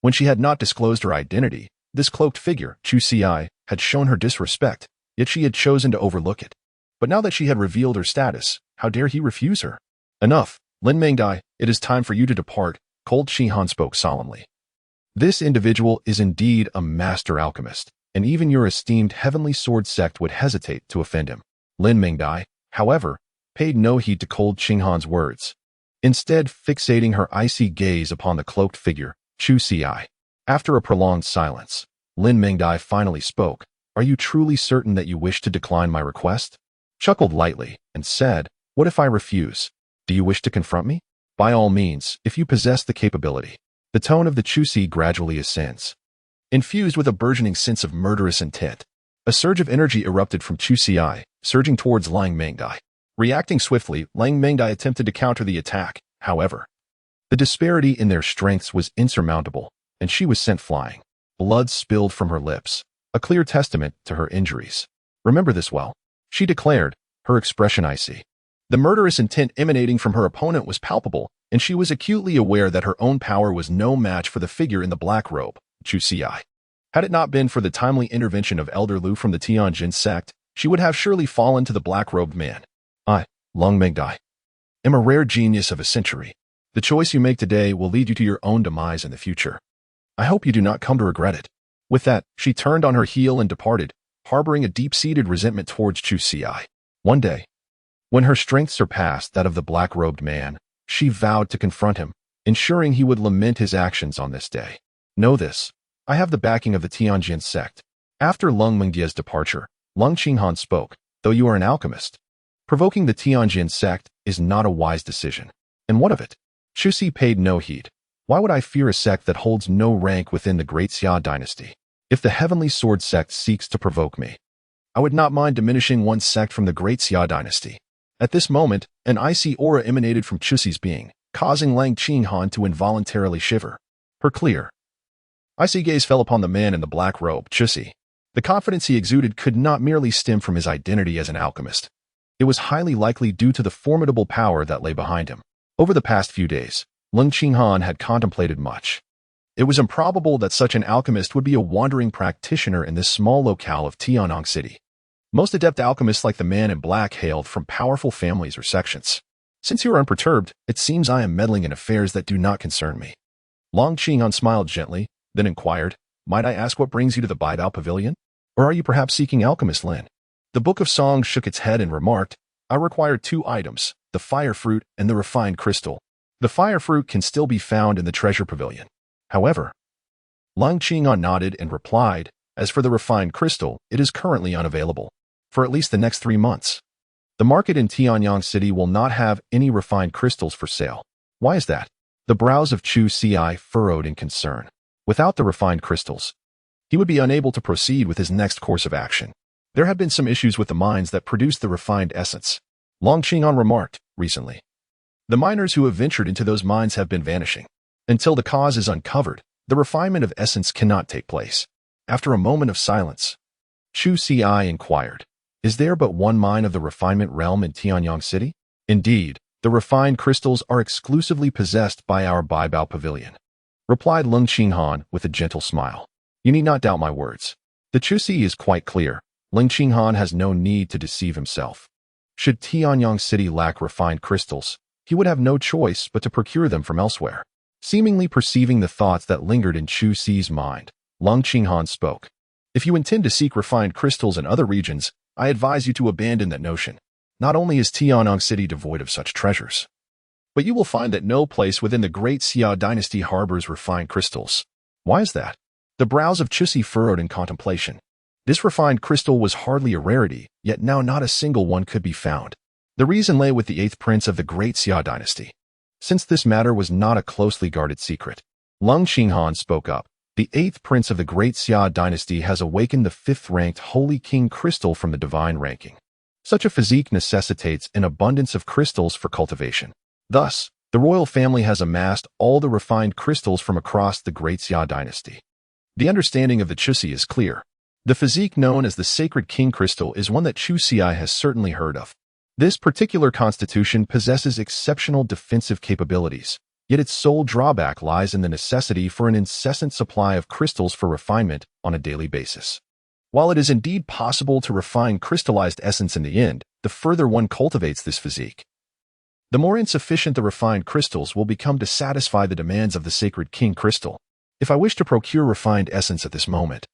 when she had not disclosed her identity, this cloaked figure, Chu Xi, had shown her disrespect, yet she had chosen to overlook it. But now that she had revealed her status, how dare he refuse her? Enough, Lin Mingdai, it is time for you to depart, Cold Qinghan spoke solemnly. This individual is indeed a master alchemist, and even your esteemed Heavenly Sword Sect would hesitate to offend him. Lin Mingdai, however, paid no heed to Cold Qinghan's words, instead fixating her icy gaze upon the cloaked figure, Chu Xi. After a prolonged silence, Lin Mingdai finally spoke, are you truly certain that you wish to decline my request? Chuckled lightly, and said, what if I refuse? Do you wish to confront me? By all means, if you possess the capability. The tone of the Chu Xi gradually ascends, infused with a burgeoning sense of murderous intent. A surge of energy erupted from Chu Xi, surging towards Lang Mingdai. Reacting swiftly, Lang Mingdai attempted to counter the attack. However, the disparity in their strengths was insurmountable, and she was sent flying. Blood spilled from her lips, a clear testament to her injuries. Remember this well, she declared, her expression icy. The murderous intent emanating from her opponent was palpable, and she was acutely aware that her own power was no match for the figure in the black robe, Chu Xi. Had it not been for the timely intervention of Elder Lu from the Tianjin sect, she would have surely fallen to the black-robed man. I, Lang Mingdai, am a rare genius of a century. The choice you make today will lead you to your own demise in the future. I hope you do not come to regret it. With that, she turned on her heel and departed, harboring a deep-seated resentment towards Chu Xi. One day, when her strength surpassed that of the black-robed man, she vowed to confront him, ensuring he would lament his actions on this day. Know this, I have the backing of the Tianjin sect. After Lung Mingdia's departure, Lang Qinghan spoke, though you are an alchemist, provoking the Tianjin sect is not a wise decision. And what of it? Chu Xi paid no heed. Why would I fear a sect that holds no rank within the Great Xia dynasty? If the Heavenly Sword sect seeks to provoke me, I would not mind diminishing one sect from the Great Xia dynasty. At this moment, an icy aura emanated from Chu Xi's being, causing Lang Qinghan to involuntarily shiver. Her clear, icy gaze fell upon the man in the black robe, Chu Xi. The confidence he exuded could not merely stem from his identity as an alchemist. It was highly likely due to the formidable power that lay behind him. Over the past few days, Lang Qinghan had contemplated much. It was improbable that such an alchemist would be a wandering practitioner in this small locale of Tianyang City. Most adept alchemists like the man in black hailed from powerful families or sections. Since you are unperturbed, it seems I am meddling in affairs that do not concern me. Long Qinghan smiled gently, then inquired, might I ask what brings you to the Baibao Pavilion? Or are you perhaps seeking alchemist Lin? The Book of Songs shook its head and remarked, I require 2 items, the fire fruit and the refined crystal. The fire fruit can still be found in the treasure pavilion. However, Long Qinghan nodded and replied, as for the refined crystal, it is currently unavailable. For at least the next 3 months. The market in Tianyang City will not have any refined crystals for sale. Why is that? The brows of Chu Ci furrowed in concern. Without the refined crystals, he would be unable to proceed with his next course of action. There have been some issues with the mines that produce the refined essence. Long Qinghan remarked, recently. The miners who have ventured into those mines have been vanishing. Until the cause is uncovered, the refinement of essence cannot take place. After a moment of silence, Chu Ci inquired, is there but one mine of the refinement realm in Tianyang City? Indeed, the refined crystals are exclusively possessed by our Baibao Pavilion, replied Long Qinghan with a gentle smile. You need not doubt my words. The Chusi is quite clear. Long Qinghan has no need to deceive himself. Should Tianyang City lack refined crystals, he would have no choice but to procure them from elsewhere. Seemingly perceiving the thoughts that lingered in Chu Ci's mind, Long Qinghan spoke. If you intend to seek refined crystals in other regions, I advise you to abandon that notion. Not only is Tianyang City devoid of such treasures, but you will find that no place within the great Xia dynasty harbors refined crystals. Why is that? The brows of Chusi furrowed in contemplation. This refined crystal was hardly a rarity, yet now not a single one could be found. The reason lay with the 8th prince of the great Xia dynasty. Since this matter was not a closely guarded secret, Long Qinghan spoke up. The 8th prince of the great Xia dynasty has awakened the 5th-ranked Holy King crystal from the divine ranking. Such a physique necessitates an abundance of crystals for cultivation. Thus, the royal family has amassed all the refined crystals from across the great Xia dynasty. The understanding of the Chusi is clear. The physique known as the Sacred King crystal is one that Chu Ci has certainly heard of. This particular constitution possesses exceptional defensive capabilities. Yet its sole drawback lies in the necessity for an incessant supply of crystals for refinement on a daily basis. While it is indeed possible to refine crystallized essence in the end, the further one cultivates this physique, the more insufficient the refined crystals will become to satisfy the demands of the Sacred King crystal. If I wish to procure refined essence at this moment,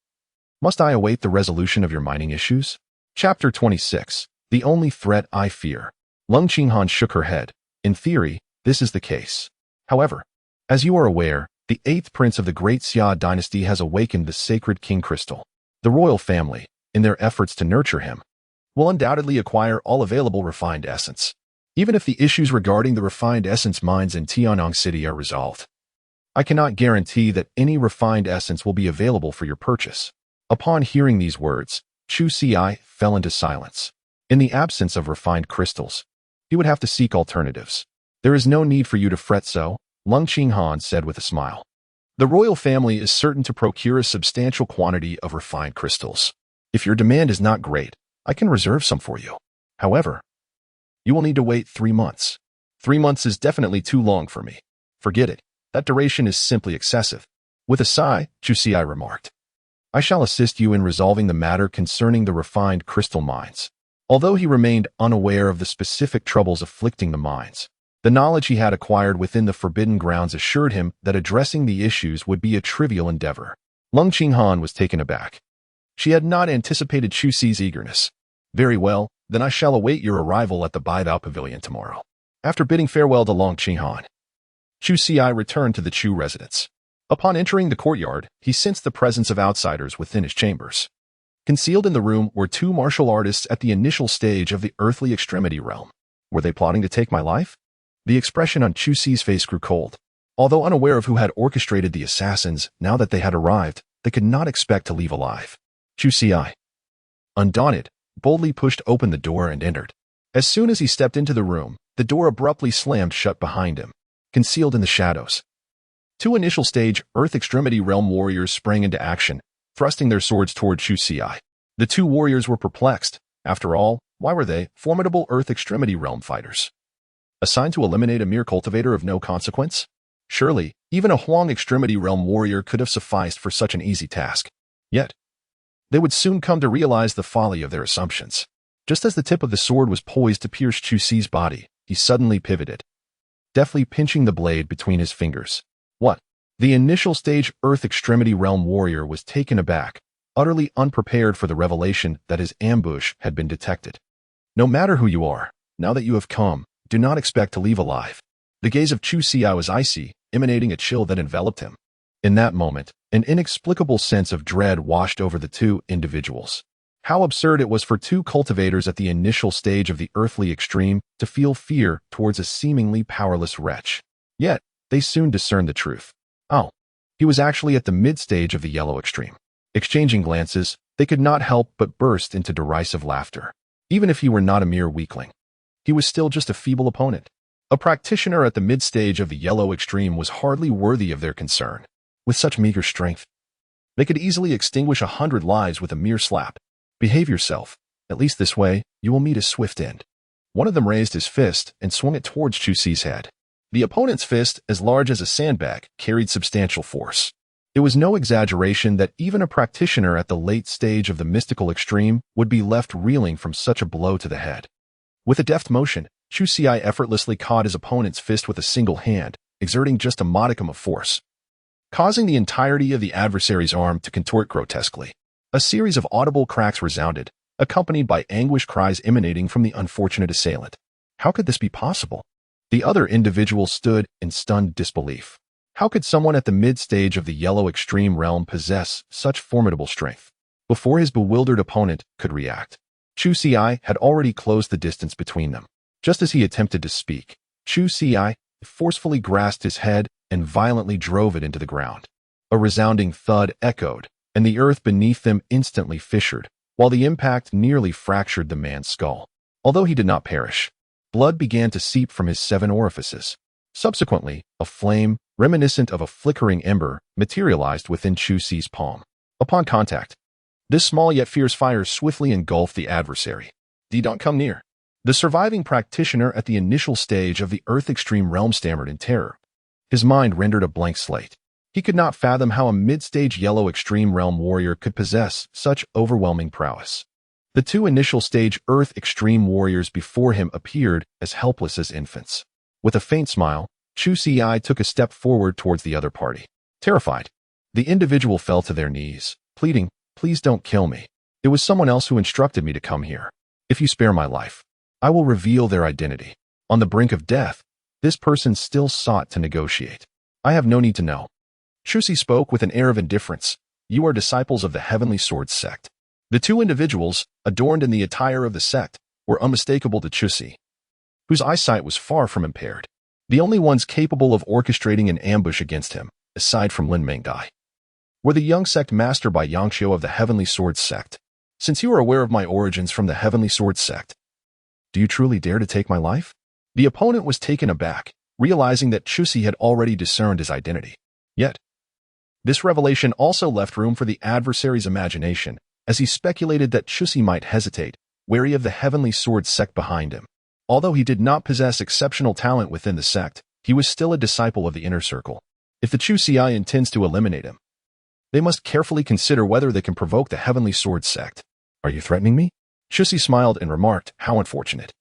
must I await the resolution of your mining issues? Chapter 26. The only threat I fear. Long Qinghan shook her head. In theory, this is the case. However, as you are aware, the 8th prince of the great Xia dynasty has awakened the Sacred King crystal. The royal family, in their efforts to nurture him, will undoubtedly acquire all available refined essence, even if the issues regarding the refined essence mines in Tianyang City are resolved. I cannot guarantee that any refined essence will be available for your purchase. Upon hearing these words, Chu Ci fell into silence. In the absence of refined crystals, he would have to seek alternatives. There is no need for you to fret so, Long Qinghan said with a smile. The royal family is certain to procure a substantial quantity of refined crystals. If your demand is not great, I can reserve some for you. However, you will need to wait 3 months. 3 months is definitely too long for me. Forget it. That duration is simply excessive. With a sigh, Chu Ci remarked. I shall assist you in resolving the matter concerning the refined crystal mines. Although he remained unaware of the specific troubles afflicting the mines, the knowledge he had acquired within the Forbidden Grounds assured him that addressing the issues would be a trivial endeavor. Long Qinghan was taken aback. She had not anticipated Chu Ci's eagerness. Very well, then I shall await your arrival at the Baibao Pavilion tomorrow. After bidding farewell to Long Qinghan, Chu Ci returned to the Chu residence. Upon entering the courtyard, he sensed the presence of outsiders within his chambers. Concealed in the room were 2 martial artists at the initial stage of the earthly extremity realm. Were they plotting to take my life? The expression on Chu Ci's face grew cold. Although unaware of who had orchestrated the assassins, now that they had arrived, they could not expect to leave alive. Chu Ci, undaunted, boldly pushed open the door and entered. As soon as he stepped into the room, the door abruptly slammed shut behind him. Concealed in the shadows, 2 initial stage Earth Extremity Realm warriors sprang into action, thrusting their swords toward Chu Ci. The 2 warriors were perplexed. After all, why were they formidable Earth Extremity Realm fighters assigned to eliminate a mere cultivator of no consequence? Surely, even a Huang Extremity Realm warrior could have sufficed for such an easy task. Yet, they would soon come to realize the folly of their assumptions. Just as the tip of the sword was poised to pierce Chu Si's body, he suddenly pivoted, deftly pinching the blade between his fingers. What? The initial stage Earth Extremity Realm warrior was taken aback, utterly unprepared for the revelation that his ambush had been detected. No matter who you are, now that you have come, do not expect to leave alive. The gaze of Chu Si was icy, emanating a chill that enveloped him. In that moment, an inexplicable sense of dread washed over the two individuals. How absurd it was for two cultivators at the initial stage of the earthly extreme to feel fear towards a seemingly powerless wretch. Yet, they soon discerned the truth. Oh, he was actually at the mid-stage of the yellow extreme. Exchanging glances, they could not help but burst into derisive laughter. Even if he were not a mere weakling, he was still just a feeble opponent. A practitioner at the mid-stage of the yellow extreme was hardly worthy of their concern. With such meager strength, they could easily extinguish 100 lives with a mere slap. Behave yourself. At least this way, you will meet a swift end. One of them raised his fist and swung it towards Chu Si's head. The opponent's fist, as large as a sandbag, carried substantial force. It was no exaggeration that even a practitioner at the late stage of the mystical extreme would be left reeling from such a blow to the head. With a deft motion, Chu Si effortlessly caught his opponent's fist with a single hand, exerting just a modicum of force, causing the entirety of the adversary's arm to contort grotesquely. A series of audible cracks resounded, accompanied by anguished cries emanating from the unfortunate assailant. How could this be possible? The other individual stood in stunned disbelief. How could someone at the mid-stage of the yellow extreme realm possess such formidable strength? Before his bewildered opponent could react, Chu Si had already closed the distance between them. Just as he attempted to speak, Chu Si forcefully grasped his head and violently drove it into the ground. A resounding thud echoed, and the earth beneath them instantly fissured, while the impact nearly fractured the man's skull. Although he did not perish, blood began to seep from his 7 orifices. Subsequently, a flame, reminiscent of a flickering ember, materialized within Chu Si's palm. Upon contact, this small yet fierce fire swiftly engulfed the adversary. Don't come near. The surviving practitioner at the initial stage of the Earth Extreme realm stammered in terror. His mind rendered a blank slate. He could not fathom how a mid-stage yellow extreme realm warrior could possess such overwhelming prowess. The two initial stage Earth Extreme warriors before him appeared as helpless as infants. With a faint smile, Chu Si took a step forward towards the other party. Terrified, the individual fell to their knees, pleading, "Please don't kill me. It was someone else who instructed me to come here. If you spare my life, I will reveal their identity." On the brink of death, this person still sought to negotiate. "I have no need to know." Chu Si spoke with an air of indifference. "You are disciples of the Heavenly Sword sect." The two individuals, adorned in the attire of the sect, were unmistakable to Chu Si, whose eyesight was far from impaired. The only ones capable of orchestrating an ambush against him, aside from Lin Mengdai, were the young sect master by Yangqiu of the Heavenly Sword sect. "Since you are aware of my origins from the Heavenly Sword sect, do you truly dare to take my life?" The opponent was taken aback, realizing that Chu Si had already discerned his identity. Yet, this revelation also left room for the adversary's imagination, as he speculated that Chu Si might hesitate, wary of the Heavenly Sword sect behind him. Although he did not possess exceptional talent within the sect, he was still a disciple of the inner circle. If the Chu Si intends to eliminate him, they must carefully consider whether they can provoke the Heavenly Sword sect. "Are you threatening me?" Chu Si smiled and remarked, "How unfortunate.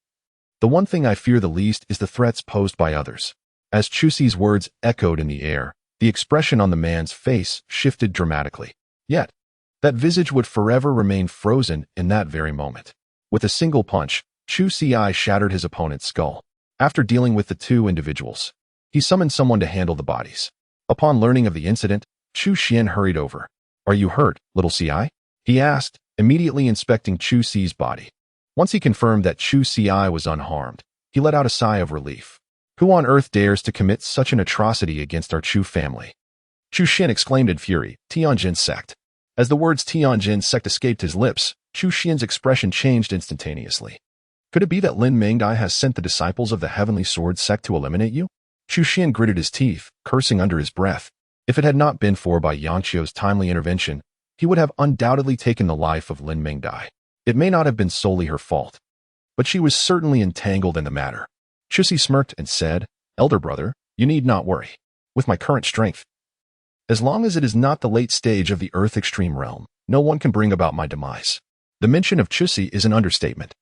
The one thing I fear the least is the threats posed by others." As Chu Si's words echoed in the air, the expression on the man's face shifted dramatically. Yet, that visage would forever remain frozen in that very moment. With a single punch, Chu Si shattered his opponent's skull. After dealing with the two individuals, he summoned someone to handle the bodies. Upon learning of the incident, Chu Xian hurried over. "Are you hurt, little Si?" he asked, immediately inspecting Chu Si's body. Once he confirmed that Chu Si was unharmed, he let out a sigh of relief. "Who on earth dares to commit such an atrocity against our Chu family?" Chu Xian exclaimed in fury, "Tianjin sect." As the words Tianjin sect escaped his lips, Chu Xian's expression changed instantaneously. "Could it be that Lin Mengdai has sent the disciples of the Heavenly Sword sect to eliminate you?" Chu Xian gritted his teeth, cursing under his breath. If it had not been for Bai Yangqiu's timely intervention, he would have undoubtedly taken the life of Lin Mengdai. It may not have been solely her fault, but she was certainly entangled in the matter. Chu Si smirked and said, "Elder brother, you need not worry. with my current strength. As long as it is not the late stage of the Earth Extreme realm, no one can bring about my demise. The mention of Chusi is an understatement.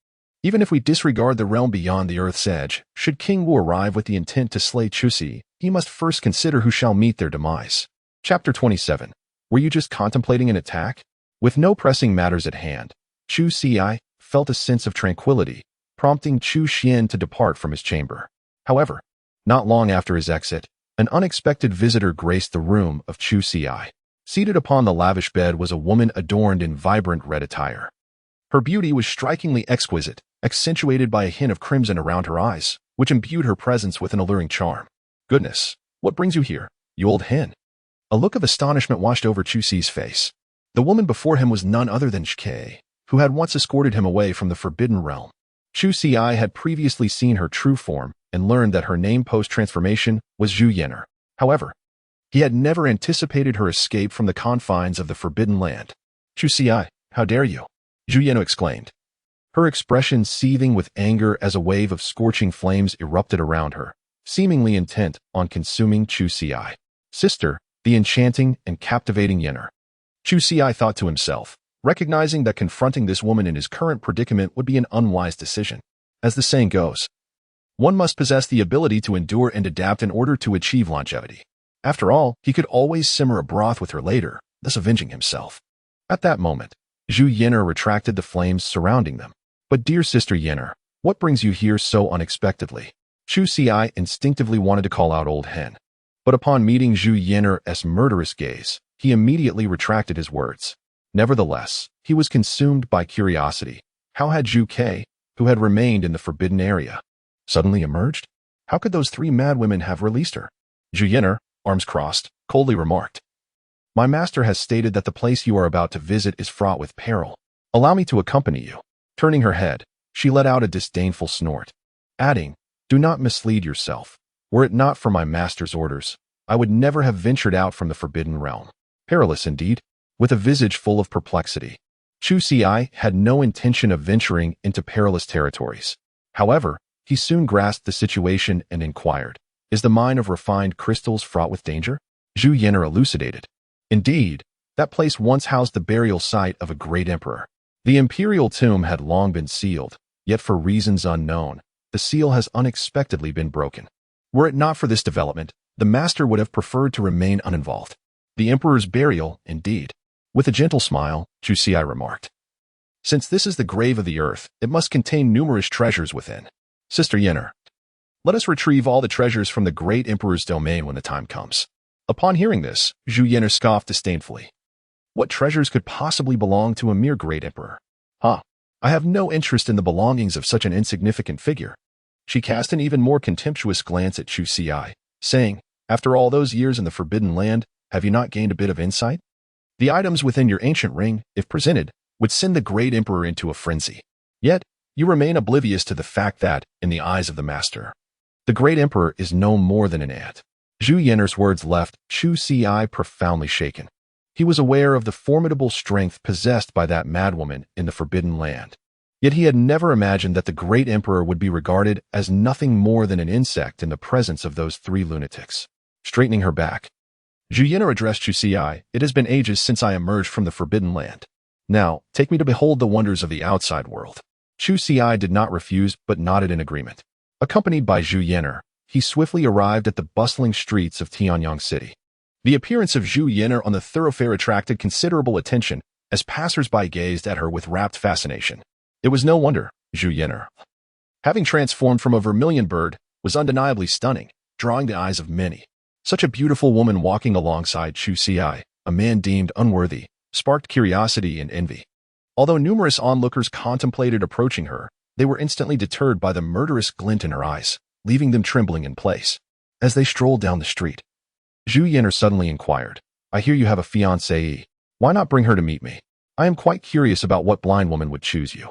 Even if we disregard the realm beyond the Earth's edge, should King Wu arrive with the intent to slay Chusi, he must first consider who shall meet their demise. Chapter 27. Were you just contemplating an attack? With no pressing matters at hand, Chu Xi felt a sense of tranquility, prompting Chu Xian to depart from his chamber. However, not long after his exit, an unexpected visitor graced the room of Chu Xi. Seated upon the lavish bed was a woman adorned in vibrant red attire. Her beauty was strikingly exquisite, accentuated by a hint of crimson around her eyes, which imbued her presence with an alluring charm. Goodness, what brings you here, you old hen? A look of astonishment washed over Chu Xi's face. The woman before him was none other than Shke, who had once escorted him away from the Forbidden Realm. Chu Xi had previously seen her true form and learned that her name post-transformation was Zhu Yenner. However, he had never anticipated her escape from the confines of the Forbidden Land. Chu Xi, how dare you? Zhu Yenner exclaimed, her expression seething with anger as a wave of scorching flames erupted around her, seemingly intent on consuming Chu Xi. Sister, the enchanting and captivating Yenner. Chu Xi thought to himself, recognizing that confronting this woman in his current predicament would be an unwise decision. As the saying goes, one must possess the ability to endure and adapt in order to achieve longevity. After all, he could always simmer a broth with her later, thus avenging himself. At that moment, Zhu Yenner retracted the flames surrounding them. But dear sister Yenner, what brings you here so unexpectedly? Chu Xi instinctively wanted to call out old hen. But upon meeting Zhu Yenner's murderous gaze, he immediately retracted his words. Nevertheless, he was consumed by curiosity. How had Zhu Ke, who had remained in the forbidden area, suddenly emerged? How could those three madwomen have released her? Zhu Yenner, arms crossed, coldly remarked, my master has stated that the place you are about to visit is fraught with peril. Allow me to accompany you. Turning her head, she let out a disdainful snort, adding, do not mislead yourself. Were it not for my master's orders, I would never have ventured out from the Forbidden Realm. Perilous indeed. With a visage full of perplexity, Chu Xi had no intention of venturing into perilous territories. However, he soon grasped the situation and inquired, is the mine of refined crystals fraught with danger? Zhu Yenner elucidated. Indeed, that place once housed the burial site of a great emperor. The imperial tomb had long been sealed, yet for reasons unknown, the seal has unexpectedly been broken. Were it not for this development, the master would have preferred to remain uninvolved. The emperor's burial, indeed. With a gentle smile, Chu Xi remarked, since this is the grave of the earth, it must contain numerous treasures within. Sister Yenner, let us retrieve all the treasures from the great emperor's domain when the time comes. Upon hearing this, Zhu Yenner scoffed disdainfully. What treasures could possibly belong to a mere great emperor? I have no interest in the belongings of such an insignificant figure. She cast an even more contemptuous glance at Chu Xi, saying, after all those years in the Forbidden Land, have you not gained a bit of insight? The items within your ancient ring, if presented, would send the great emperor into a frenzy. Yet, you remain oblivious to the fact that, in the eyes of the master, the great emperor is no more than an ant. Zhu Yenner's words left Chu Xi profoundly shaken. He was aware of the formidable strength possessed by that madwoman in the Forbidden Land. Yet he had never imagined that the great emperor would be regarded as nothing more than an insect in the presence of those three lunatics. Straightening her back, Zhu Yenner addressed Chu Xi, it has been ages since I emerged from the Forbidden Land. Now, take me to behold the wonders of the outside world. Chu Xi did not refuse but nodded in agreement. Accompanied by Zhu Yenner, he swiftly arrived at the bustling streets of Tianyang City. The appearance of Zhu Yenner on the thoroughfare attracted considerable attention as passers-by gazed at her with rapt fascination. It was no wonder, Zhu Yenner, having transformed from a vermilion bird, was undeniably stunning, drawing the eyes of many. Such a beautiful woman walking alongside Chu Xi, a man deemed unworthy, sparked curiosity and envy. Although numerous onlookers contemplated approaching her, they were instantly deterred by the murderous glint in her eyes, leaving them trembling in place. As they strolled down the street, Zhu Yenner suddenly inquired, I hear you have a fiancée. Why not bring her to meet me? I am quite curious about what blind woman would choose you.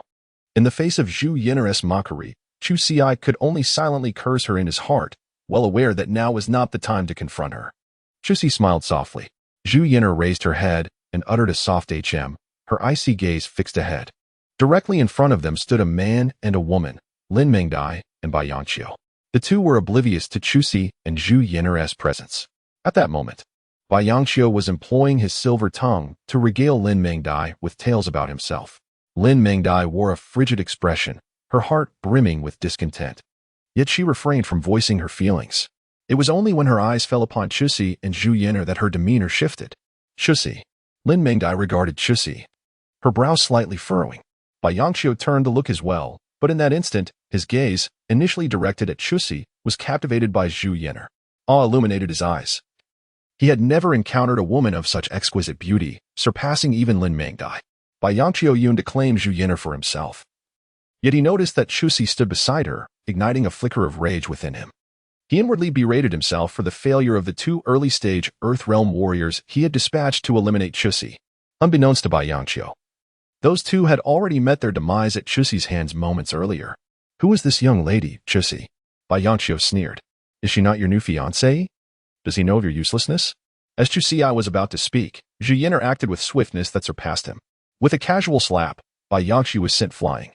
In the face of Zhu Yenner's mockery, Chu Xi could only silently curse her in his heart, well aware that now was not the time to confront her. Chu Xi smiled softly. Zhu Yenner raised her head and uttered a soft hm, her icy gaze fixed ahead. Directly in front of them stood a man and a woman, Lin Mengdai and Bai Yanqiu. The two were oblivious to Chu Xi and Zhu Yenner's presence. At that moment, Bai Yangqiu was employing his silver tongue to regale Lin Mengdai with tales about himself. Lin Mengdai wore a frigid expression, her heart brimming with discontent. Yet she refrained from voicing her feelings. It was only when her eyes fell upon Chuxi and Zhu Yan'er that her demeanor shifted. Chuxi. Lin Mengdai regarded Chuxi, her brows slightly furrowing. Bai Yangqiu turned to look as well, but in that instant, his gaze, initially directed at Chuxi, was captivated by Zhu Yan'er. Awe illuminated his eyes. He had never encountered a woman of such exquisite beauty, surpassing even Lin Mengdai. Bai Yangqiu yearned to claim Zhu Yan'er for himself. Yet he noticed that Chuxi stood beside her, igniting a flicker of rage within him. He inwardly berated himself for the failure of the two early-stage Earth Realm warriors he had dispatched to eliminate Chuxi. Unbeknownst to Bai Yangqiu, those two had already met their demise at Chuxi's hands moments earlier. Who is this young lady, Chuxi? Bai Yangqiu sneered. Is she not your new fiancée? Does he know of your uselessness? As Chuxi was about to speak, Zhu Yan'er acted with swiftness that surpassed him. With a casual slap, Bai Yangqiu was sent flying,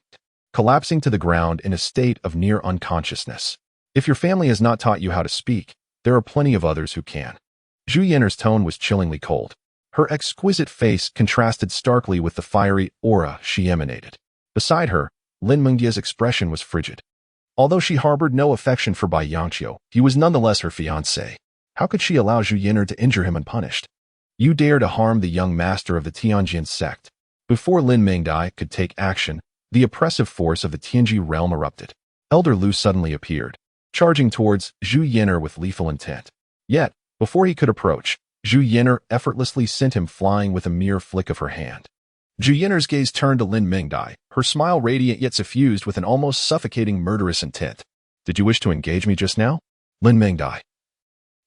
collapsing to the ground in a state of near unconsciousness. If your family has not taught you how to speak, there are plenty of others who can. Zhu Yan'er's tone was chillingly cold. Her exquisite face contrasted starkly with the fiery aura she emanated. Beside her, Lin Mengdia's expression was frigid. Although she harbored no affection for Bai Yangqiu, he was nonetheless her fiancé. How could she allow Zhu Yan'er to injure him unpunished? You dare to harm the young master of the Tianjin sect. Before Lin Mengdai could take action, the oppressive force of the Tianji realm erupted. Elder Lu suddenly appeared, charging towards Zhu Yan'er with lethal intent. Yet, before he could approach, Zhu Yan'er effortlessly sent him flying with a mere flick of her hand. Zhu Yan'er's gaze turned to Lin Mengdai, her smile radiant yet suffused with an almost suffocating murderous intent. Did you wish to engage me just now? Lin Mengdai,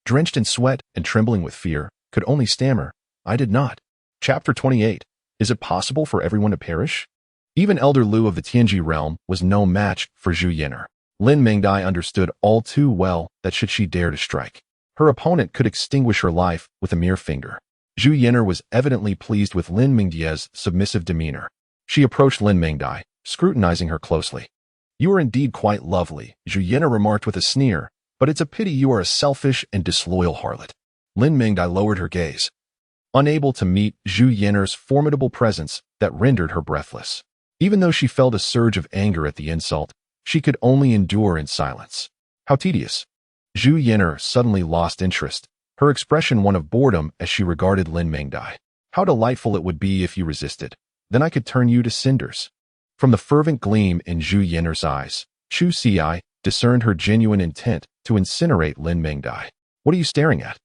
drenched in sweat and trembling with fear, could only stammer, I did not. Chapter 28. Is it possible for everyone to perish? Even Elder Lu of the Tianji realm was no match for Zhu Yan'er. Lin Mengdai understood all too well that should she dare to strike, her opponent could extinguish her life with a mere finger. Zhu Yan'er was evidently pleased with Lin Mengdia's submissive demeanor. She approached Lin Mengdai, scrutinizing her closely. You are indeed quite lovely, Zhu Yan'er remarked with a sneer, but it's a pity you are a selfish and disloyal harlot. Lin Mengdai lowered her gaze, unable to meet Zhu Yan'er's formidable presence that rendered her breathless. Even though she felt a surge of anger at the insult, she could only endure in silence. How tedious. Zhu Yan'er suddenly lost interest, her expression one of boredom as she regarded Lin Mengdai. How delightful it would be if you resisted. Then I could turn you to cinders. From the fervent gleam in Zhu Yan'er's eyes, Chuxi discerned her genuine intent to incinerate Lin Mengdai. What are you staring at?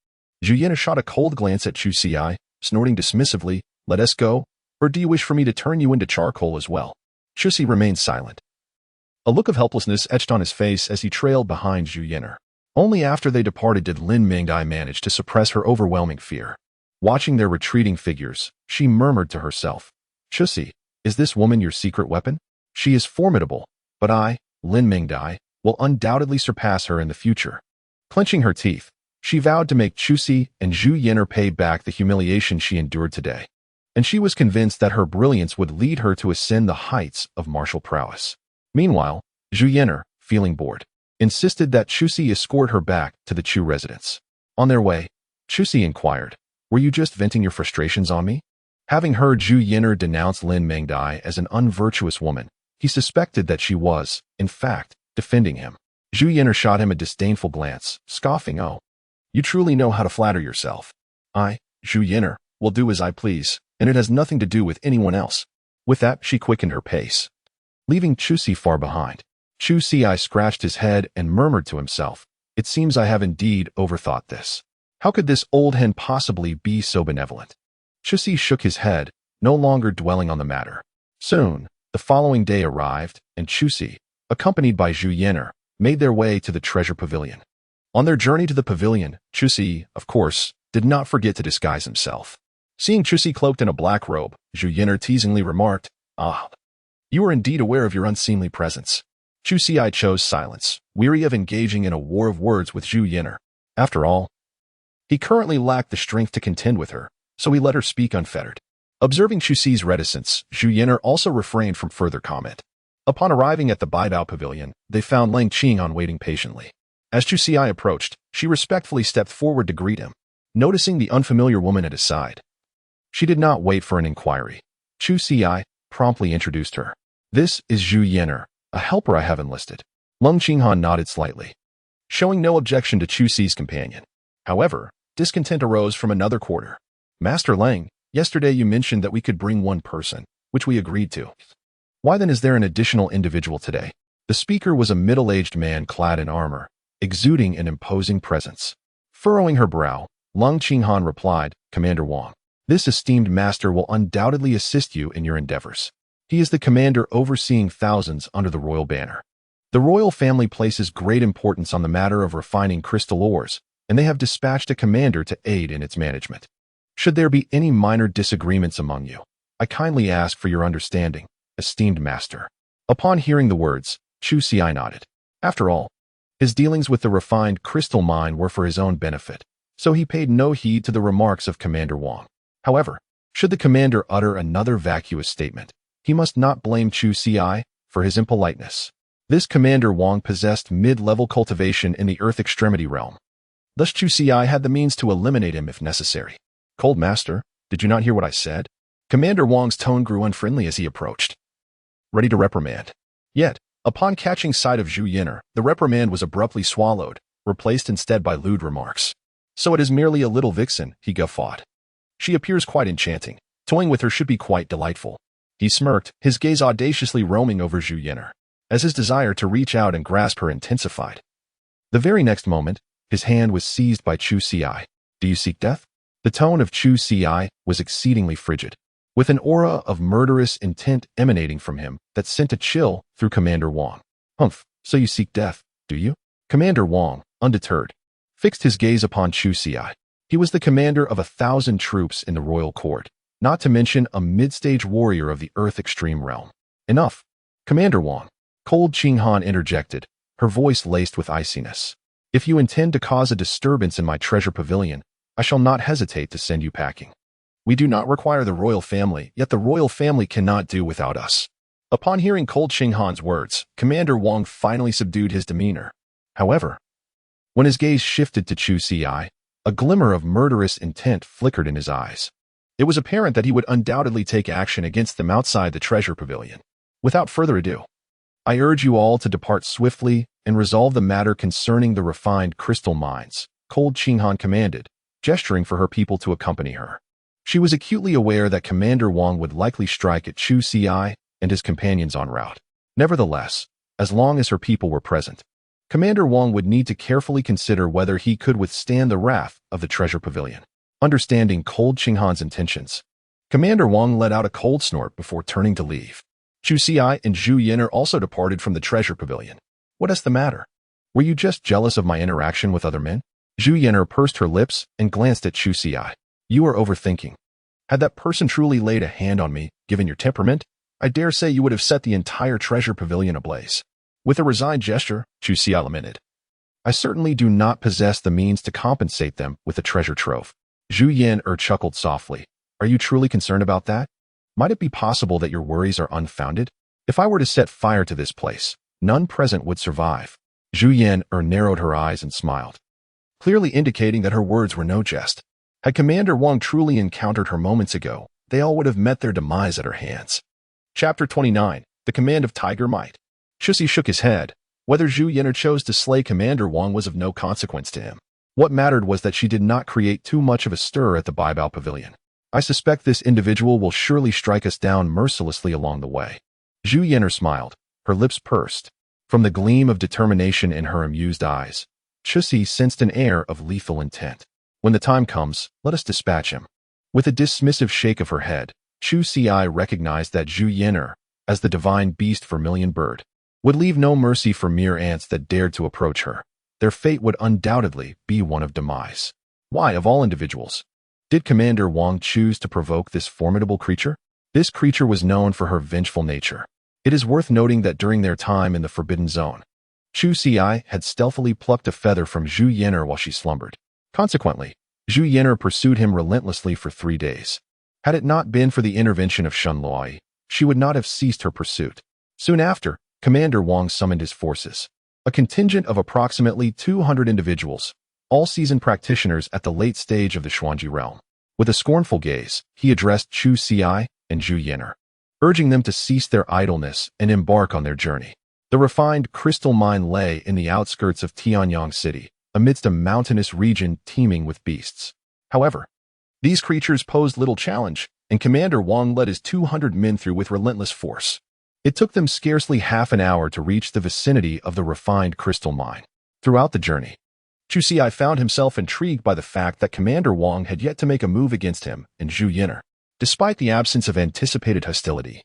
Zhu Yan'er shot a cold glance at Chuxi, snorting dismissively, let us go, or do you wish for me to turn you into charcoal as well? Chuxi remained silent. A look of helplessness etched on his face as he trailed behind Zhu Yan'er. Only after they departed did Lin Mengdai manage to suppress her overwhelming fear. Watching their retreating figures, she murmured to herself, Chuxi, is this woman your secret weapon? She is formidable, but I, Lin Mengdai, will undoubtedly surpass her in the future. Clenching her teeth, she vowed to make Chuxi and Zhu Yan'er pay back the humiliation she endured today. And she was convinced that her brilliance would lead her to ascend the heights of martial prowess. Meanwhile, Zhu Yan'er, feeling bored, insisted that Chuxi escort her back to the Chu residence. On their way, Chuxi inquired, were you just venting your frustrations on me? Having heard Zhu Yan'er denounce Lin Mengdai as an unvirtuous woman, he suspected that she was, in fact, defending him. Zhu Yan'er shot him a disdainful glance, scoffing, oh, you truly know how to flatter yourself. I, Zhu Yan'er, will do as I please, and it has nothing to do with anyone else. With that, she quickened her pace, leaving Chuxi far behind. Chuxi scratched his head and murmured to himself, it seems I have indeed overthought this. How could this old hen possibly be so benevolent? Chuxi shook his head, no longer dwelling on the matter. Soon, the following day arrived, and Chuxi, accompanied by Zhu Yan'er, made their way to the treasure pavilion. On their journey to the pavilion, Chuxi, of course, did not forget to disguise himself. Seeing Chuxi cloaked in a black robe, Zhu Yan'er teasingly remarked, ah, you are indeed aware of your unseemly presence. Chuxi chose silence, weary of engaging in a war of words with Zhu Yan'er. After all, he currently lacked the strength to contend with her, so he let her speak unfettered. Observing Chuxi's reticence, Zhu Yan'er also refrained from further comment. Upon arriving at the Baibao pavilion, they found Lang Qing waiting patiently. As Chuxi approached, she respectfully stepped forward to greet him. noticing the unfamiliar woman at his side. She did not wait for an inquiry. Chu Xi promptly introduced her. This is Zhu Yan'er, a helper I have enlisted. Lung Qinghan nodded slightly, showing no objection to Chu Xi's companion. However, discontent arose from another quarter. Master Lang, yesterday you mentioned that we could bring one person, which we agreed to. Why then is there an additional individual today? The speaker was a middle-aged man clad in armor, exuding an imposing presence. Furrowing her brow, Lung Qinghan replied, Commander Wang, this esteemed master will undoubtedly assist you in your endeavors. He is the commander overseeing thousands under the royal banner. The royal family places great importance on the matter of refining crystal ores, and they have dispatched a commander to aid in its management. Should there be any minor disagreements among you, I kindly ask for your understanding, esteemed master. Upon hearing the words, Chu Xi nodded. After all, his dealings with the refined crystal mine were for his own benefit, so he paid no heed to the remarks of Commander Wang. However, should the commander utter another vacuous statement, he must not blame Chu Xi for his impoliteness. This Commander Wang possessed mid-level cultivation in the Earth Extremity realm. Thus Chu Xi had the means to eliminate him if necessary. Cold Master, did you not hear what I said? Commander Wang's tone grew unfriendly as he approached, ready to reprimand. Yet, upon catching sight of Zhu Yan'er, the reprimand was abruptly swallowed, replaced instead by lewd remarks. So it is merely a little vixen, he guffawed. She appears quite enchanting. Toying with her should be quite delightful. He smirked, his gaze audaciously roaming over Zhu Yan'er, as his desire to reach out and grasp her intensified. The very next moment, his hand was seized by Chu Xi. Do you seek death? The tone of Chu Xi was exceedingly frigid, with an aura of murderous intent emanating from him that sent a chill through Commander Wang. Humph, so you seek death, do you? Commander Wang, undeterred, fixed his gaze upon Chu Xi. He was the commander of 1,000 troops in the royal court, not to mention a mid-stage warrior of the Earth Extreme realm. Enough. Commander Wang, Cold Qinghan interjected, her voice laced with iciness. If you intend to cause a disturbance in my treasure pavilion, I shall not hesitate to send you packing. We do not require the royal family, yet the royal family cannot do without us. Upon hearing Cold Qinghan's words, Commander Wang finally subdued his demeanor. However, when his gaze shifted to Chu Xi, a glimmer of murderous intent flickered in his eyes. It was apparent that he would undoubtedly take action against them outside the treasure pavilion. Without further ado, I urge you all to depart swiftly and resolve the matter concerning the refined crystal mines, Cold Qinghan commanded, gesturing for her people to accompany her. She was acutely aware that Commander Wang would likely strike at Chu Xi and his companions en route. Nevertheless, as long as her people were present, Commander Wang would need to carefully consider whether he could withstand the wrath of the treasure pavilion. Understanding Cold Qinghan's intentions, Commander Wang let out a cold snort before turning to leave. Chu Xi and Zhu Yan'er also departed from the treasure pavilion. What is the matter? Were you just jealous of my interaction with other men? Zhu Yan'er pursed her lips and glanced at Chu Xi. You are overthinking. Had that person truly laid a hand on me, given your temperament, I dare say you would have set the entire treasure pavilion ablaze. With a resigned gesture, Chu Xi lamented. I certainly do not possess the means to compensate them with a treasure trove. Zhu Yan'er chuckled softly. Are you truly concerned about that? Might it be possible that your worries are unfounded? If I were to set fire to this place, none present would survive. Zhu Yan'er narrowed her eyes and smiled, clearly indicating that her words were no jest. Had Commander Wang truly encountered her moments ago, they all would have met their demise at her hands. Chapter 29. The Command of Tiger Might. Chu Xi shook his head. Whether Zhu Yan'er chose to slay Commander Wang was of no consequence to him. What mattered was that she did not create too much of a stir at the Baibao Pavilion. I suspect this individual will surely strike us down mercilessly along the way. Zhu Yan'er smiled, her lips pursed. From the gleam of determination in her amused eyes, Chu Xi sensed an air of lethal intent. When the time comes, let us dispatch him. With a dismissive shake of her head, Chu Xi recognized that Zhu Yan'er, as the divine beast vermilion bird, would leave no mercy for mere ants that dared to approach her. Their fate would undoubtedly be one of demise. Why, of all individuals, did Commander Wang choose to provoke this formidable creature? This creature was known for her vengeful nature. It is worth noting that during their time in the Forbidden Zone, Chu Xi had stealthily plucked a feather from Zhu Yan'er while she slumbered. Consequently, Zhu Yan'er pursued him relentlessly for 3 days. Had it not been for the intervention of Shun Luoi, she would not have ceased her pursuit. Soon after, Commander Wang summoned his forces. A contingent of approximately 200 individuals, all seasoned practitioners at the late stage of the Xuanji realm. With a scornful gaze, he addressed Chu Xi and Zhu Yan'er, urging them to cease their idleness and embark on their journey. The refined crystal mine lay in the outskirts of Tianyang City, amidst a mountainous region teeming with beasts. However, these creatures posed little challenge, and Commander Wang led his 200 men through with relentless force. It took them scarcely half an hour to reach the vicinity of the refined crystal mine. Throughout the journey, Chu Xi found himself intrigued by the fact that Commander Wang had yet to make a move against him and Zhu Yan'er. Despite the absence of anticipated hostility,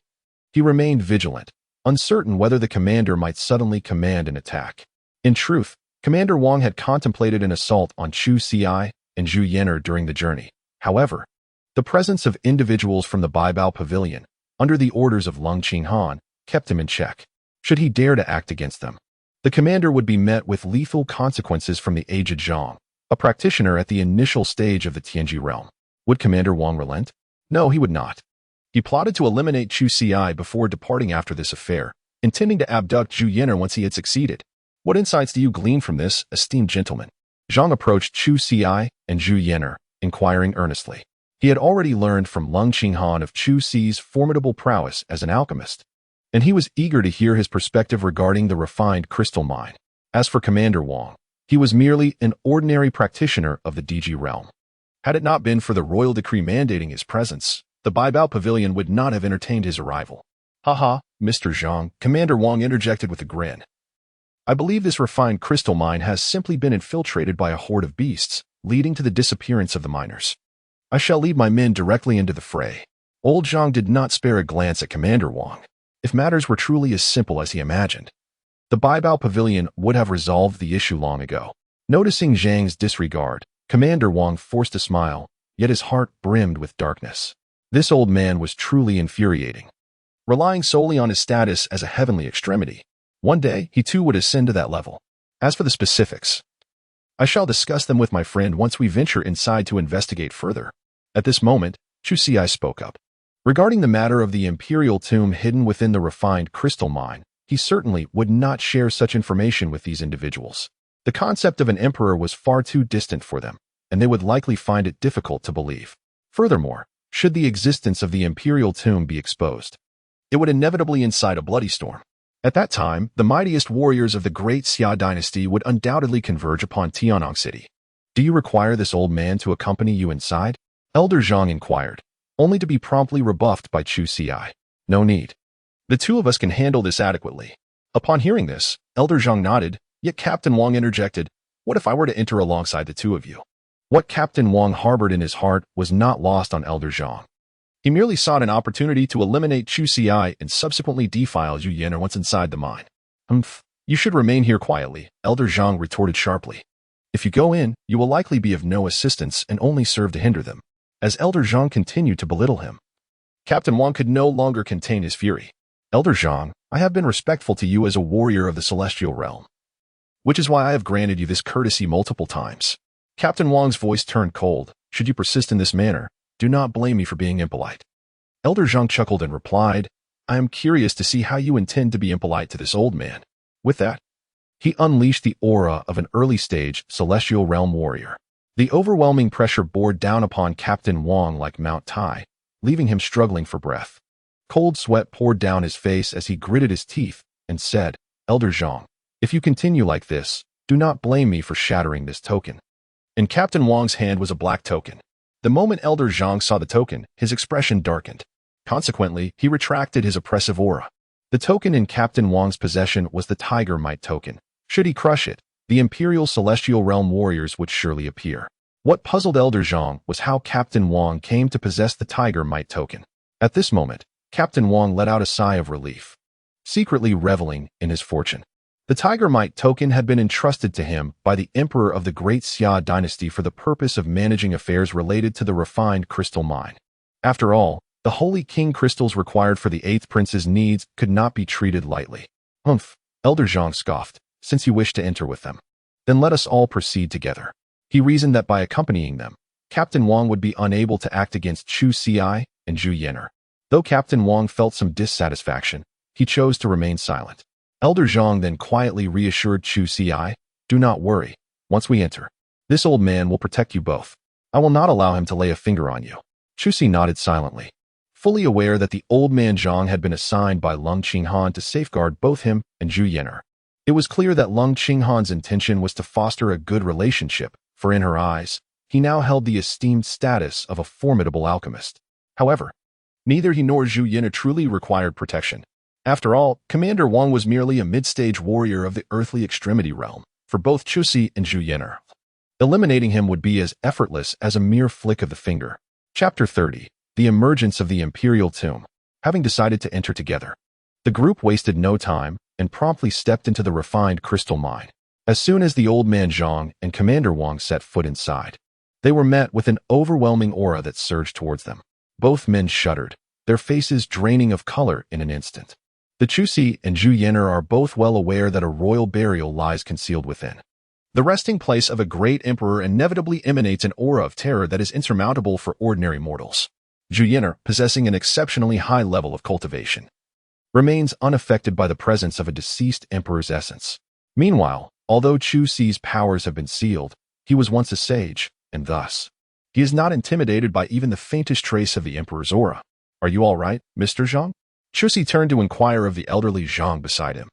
he remained vigilant, uncertain whether the commander might suddenly command an attack. In truth, Commander Wang had contemplated an assault on Chu Xi and Zhu Yan'er during the journey. However, the presence of individuals from the Baibao Pavilion, under the orders of Lung Qinghan, kept him in check. Should he dare to act against them, the commander would be met with lethal consequences from the aged Zhang, a practitioner at the initial stage of the Tianji realm. Would Commander Wang relent? No, he would not. He plotted to eliminate Chu Xi before departing after this affair, intending to abduct Zhu Yan'er once he had succeeded. What insights do you glean from this, esteemed gentleman? Zhang approached Chu Xi and Zhu Yan'er, inquiring earnestly. He had already learned from Lung Qinghan of Chu Xi's formidable prowess as an alchemist, and he was eager to hear his perspective regarding the refined crystal mine. As for Commander Wang, he was merely an ordinary practitioner of the DG realm. Had it not been for the royal decree mandating his presence, the Baibao Pavilion would not have entertained his arrival. Haha, Mr. Zhang, Commander Wang interjected with a grin. I believe this refined crystal mine has simply been infiltrated by a horde of beasts, leading to the disappearance of the miners. I shall lead my men directly into the fray. Old Zhang did not spare a glance at Commander Wang. If matters were truly as simple as he imagined, the Baibao Pavilion would have resolved the issue long ago. Noticing Zhang's disregard, Commander Wang forced a smile, yet his heart brimmed with darkness. This old man was truly infuriating. Relying solely on his status as a heavenly extremity, one day he too would ascend to that level. As for the specifics, I shall discuss them with my friend once we venture inside to investigate further. At this moment, Chu Xi spoke up. Regarding the matter of the imperial tomb hidden within the refined crystal mine, he certainly would not share such information with these individuals. The concept of an emperor was far too distant for them, and they would likely find it difficult to believe. Furthermore, should the existence of the imperial tomb be exposed, it would inevitably incite a bloody storm. At that time, the mightiest warriors of the great Xia dynasty would undoubtedly converge upon Tianyang City. Do you require this old man to accompany you inside? Elder Zhang inquired, only to be promptly rebuffed by Chu Xi. No need. The two of us can handle this adequately. Upon hearing this, Elder Zhang nodded, yet Captain Wang interjected, what if I were to enter alongside the two of you? What Captain Wang harbored in his heart was not lost on Elder Zhang. He merely sought an opportunity to eliminate Chu Xi and subsequently defile Zhu Yan'er once inside the mine. You should remain here quietly, Elder Zhang retorted sharply. If you go in, you will likely be of no assistance and only serve to hinder them. As Elder Zhang continued to belittle him, Captain Wang could no longer contain his fury. Elder Zhang, I have been respectful to you as a warrior of the celestial realm, which is why I have granted you this courtesy multiple times. Captain Wang's voice turned cold. Should you persist in this manner, do not blame me for being impolite. Elder Zhang chuckled and replied, I am curious to see how you intend to be impolite to this old man. With that, he unleashed the aura of an early-stage celestial realm warrior. The overwhelming pressure bore down upon Captain Wang like Mount Tai, leaving him struggling for breath. Cold sweat poured down his face as he gritted his teeth and said, Elder Zhang, if you continue like this, do not blame me for shattering this token. In Captain Wang's hand was a black token. The moment Elder Zhang saw the token, his expression darkened. Consequently, he retracted his oppressive aura. The token in Captain Wang's possession was the Tiger Might token. Should he crush it, the Imperial Celestial Realm warriors would surely appear. What puzzled Elder Zhang was how Captain Wang came to possess the Tiger Might token. At this moment, Captain Wang let out a sigh of relief, secretly reveling in his fortune. The Tiger Might token had been entrusted to him by the Emperor of the Great Xia dynasty for the purpose of managing affairs related to the refined crystal mine. After all, the Holy King crystals required for the 8th Prince's needs could not be treated lightly. Elder Zhang scoffed, since you wish to enter with them, then let us all proceed together. He reasoned that by accompanying them, Captain Wang would be unable to act against Chu Xi and Zhu Yan'er. Though Captain Wang felt some dissatisfaction, he chose to remain silent. Elder Zhang then quietly reassured Chu Xi, do not worry, once we enter, This old man will protect you both. I will not allow him to lay a finger on you. Chusi nodded silently, fully aware that the old man Zhang had been assigned by Lung Qinghan to safeguard both him and Zhu Yan'er. It was clear that Lung Qinghan's intention was to foster a good relationship, for in her eyes, he now held the esteemed status of a formidable alchemist. However, neither he nor Zhu Yan'er truly required protection. After all, Commander Wang was merely a mid-stage warrior of the earthly extremity realm, for both Chusi and Zhu Yan'er. Eliminating him would be as effortless as a mere flick of the finger. Chapter 30. The Emergence of the Imperial Tomb. Having decided to enter together, the group wasted no time and promptly stepped into the refined crystal mine. As soon as the old man Zhang and Commander Wang set foot inside, they were met with an overwhelming aura that surged towards them. Both men shuddered, their faces draining of color in an instant. The Chusi and Zhu Yan'er are both well aware that a royal burial lies concealed within. The resting place of a great emperor inevitably emanates an aura of terror that is insurmountable for ordinary mortals. Zhu Yan'er, possessing an exceptionally high level of cultivation, remains unaffected by the presence of a deceased emperor's essence. Meanwhile, although Chusi's powers have been sealed, he was once a sage, and thus, he is not intimidated by even the faintest trace of the emperor's aura. Are you all right, Mr. Zhang? Chusi turned to inquire of the elderly Zhang beside him.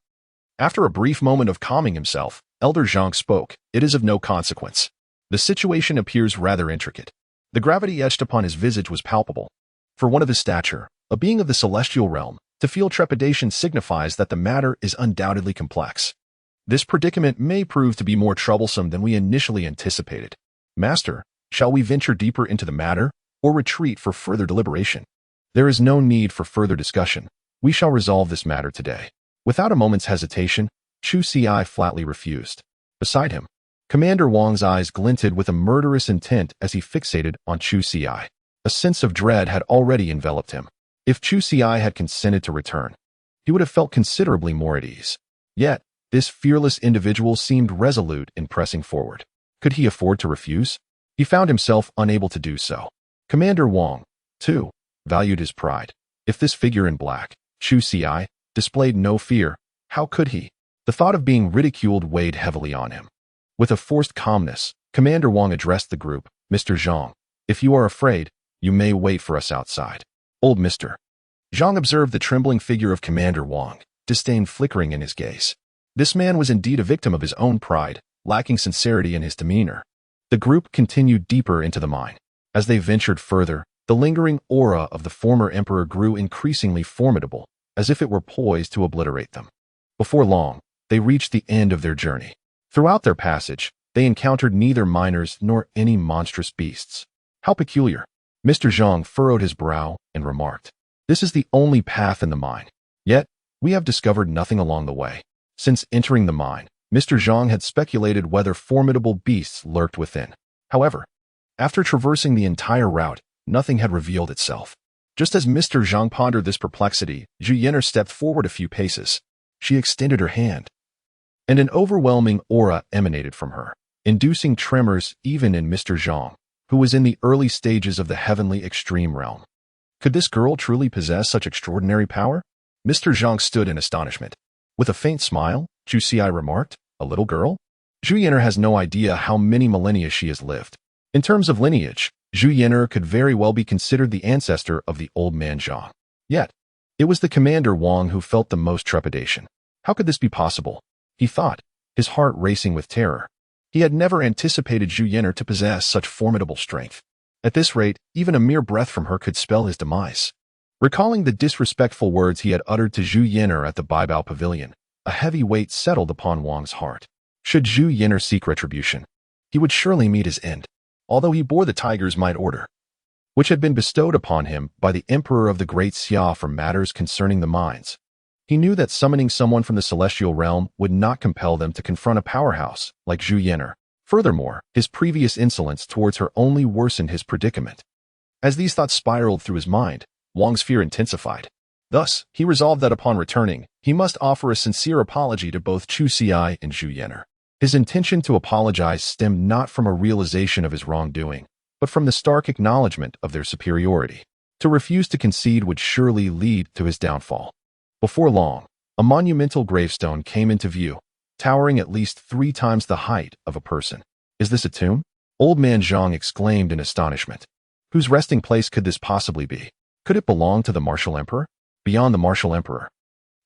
After a brief moment of calming himself, Elder Zhang spoke. It is of no consequence. The situation appears rather intricate. The gravity etched upon his visage was palpable. For one of his stature, a being of the celestial realm, to feel trepidation signifies that the matter is undoubtedly complex. This predicament may prove to be more troublesome than we initially anticipated. Master, shall we venture deeper into the matter, or retreat for further deliberation? There is no need for further discussion. We shall resolve this matter today. Without a moment's hesitation, Chusi flatly refused. Beside him, Commander Wang's eyes glinted with a murderous intent as he fixated on Chusi. A sense of dread had already enveloped him. If Chusi had consented to return, he would have felt considerably more at ease. Yet, this fearless individual seemed resolute in pressing forward. Could he afford to refuse? He found himself unable to do so. Commander Wang, too, valued his pride. If this figure in black, Chusi, displayed no fear, how could he? The thought of being ridiculed weighed heavily on him. With a forced calmness, Commander Wang addressed the group. Mr. Zhang, if you are afraid, you may wait for us outside. Old Mr. Zhang observed the trembling figure of Commander Wang, disdain flickering in his gaze. This man was indeed a victim of his own pride, lacking sincerity in his demeanor. The group continued deeper into the mine. As they ventured further, the lingering aura of the former emperor grew increasingly formidable, as if it were poised to obliterate them. Before long, they reached the end of their journey. Throughout their passage, they encountered neither miners nor any monstrous beasts. How peculiar! Mr. Zhang furrowed his brow and remarked, "This is the only path in the mine. Yet, we have discovered nothing along the way." Since entering the mine, Mr. Zhang had speculated whether formidable beasts lurked within. However, after traversing the entire route, nothing had revealed itself. Just as Mr. Zhang pondered this perplexity, Zhu Yan'er stepped forward a few paces. She extended her hand, and an overwhelming aura emanated from her, inducing tremors even in Mr. Zhang, who was in the early stages of the heavenly extreme realm. Could this girl truly possess such extraordinary power? Mr. Zhang stood in astonishment. With a faint smile, Chusi remarked, "A little girl?" Zhu Yan'er has no idea how many millennia she has lived. In terms of lineage, Zhu Yan'er could very well be considered the ancestor of the old man Zhang. Yet, it was the Commander Wang who felt the most trepidation. How could this be possible? He thought, his heart racing with terror. He had never anticipated Zhu Yan'er to possess such formidable strength. At this rate, even a mere breath from her could spell his demise. Recalling the disrespectful words he had uttered to Zhu Yan'er at the Baibao Pavilion, a heavy weight settled upon Wang's heart. Should Zhu Yan'er seek retribution, he would surely meet his end, although he bore the tiger's might order, which had been bestowed upon him by the Emperor of the Great Xia for matters concerning the mines. He knew that summoning someone from the celestial realm would not compel them to confront a powerhouse like Zhu Yan'er. Furthermore, his previous insolence towards her only worsened his predicament. As these thoughts spiraled through his mind, Wang's fear intensified. Thus, he resolved that upon returning, he must offer a sincere apology to both Chusi and Zhu Yan'er. His intention to apologize stemmed not from a realization of his wrongdoing, but from the stark acknowledgement of their superiority. To refuse to concede would surely lead to his downfall. Before long, a monumental gravestone came into view, towering at least 3 times the height of a person. Is this a tomb? Old man Zhang exclaimed in astonishment. Whose resting place could this possibly be? Could it belong to the martial emperor? Beyond the martial emperor,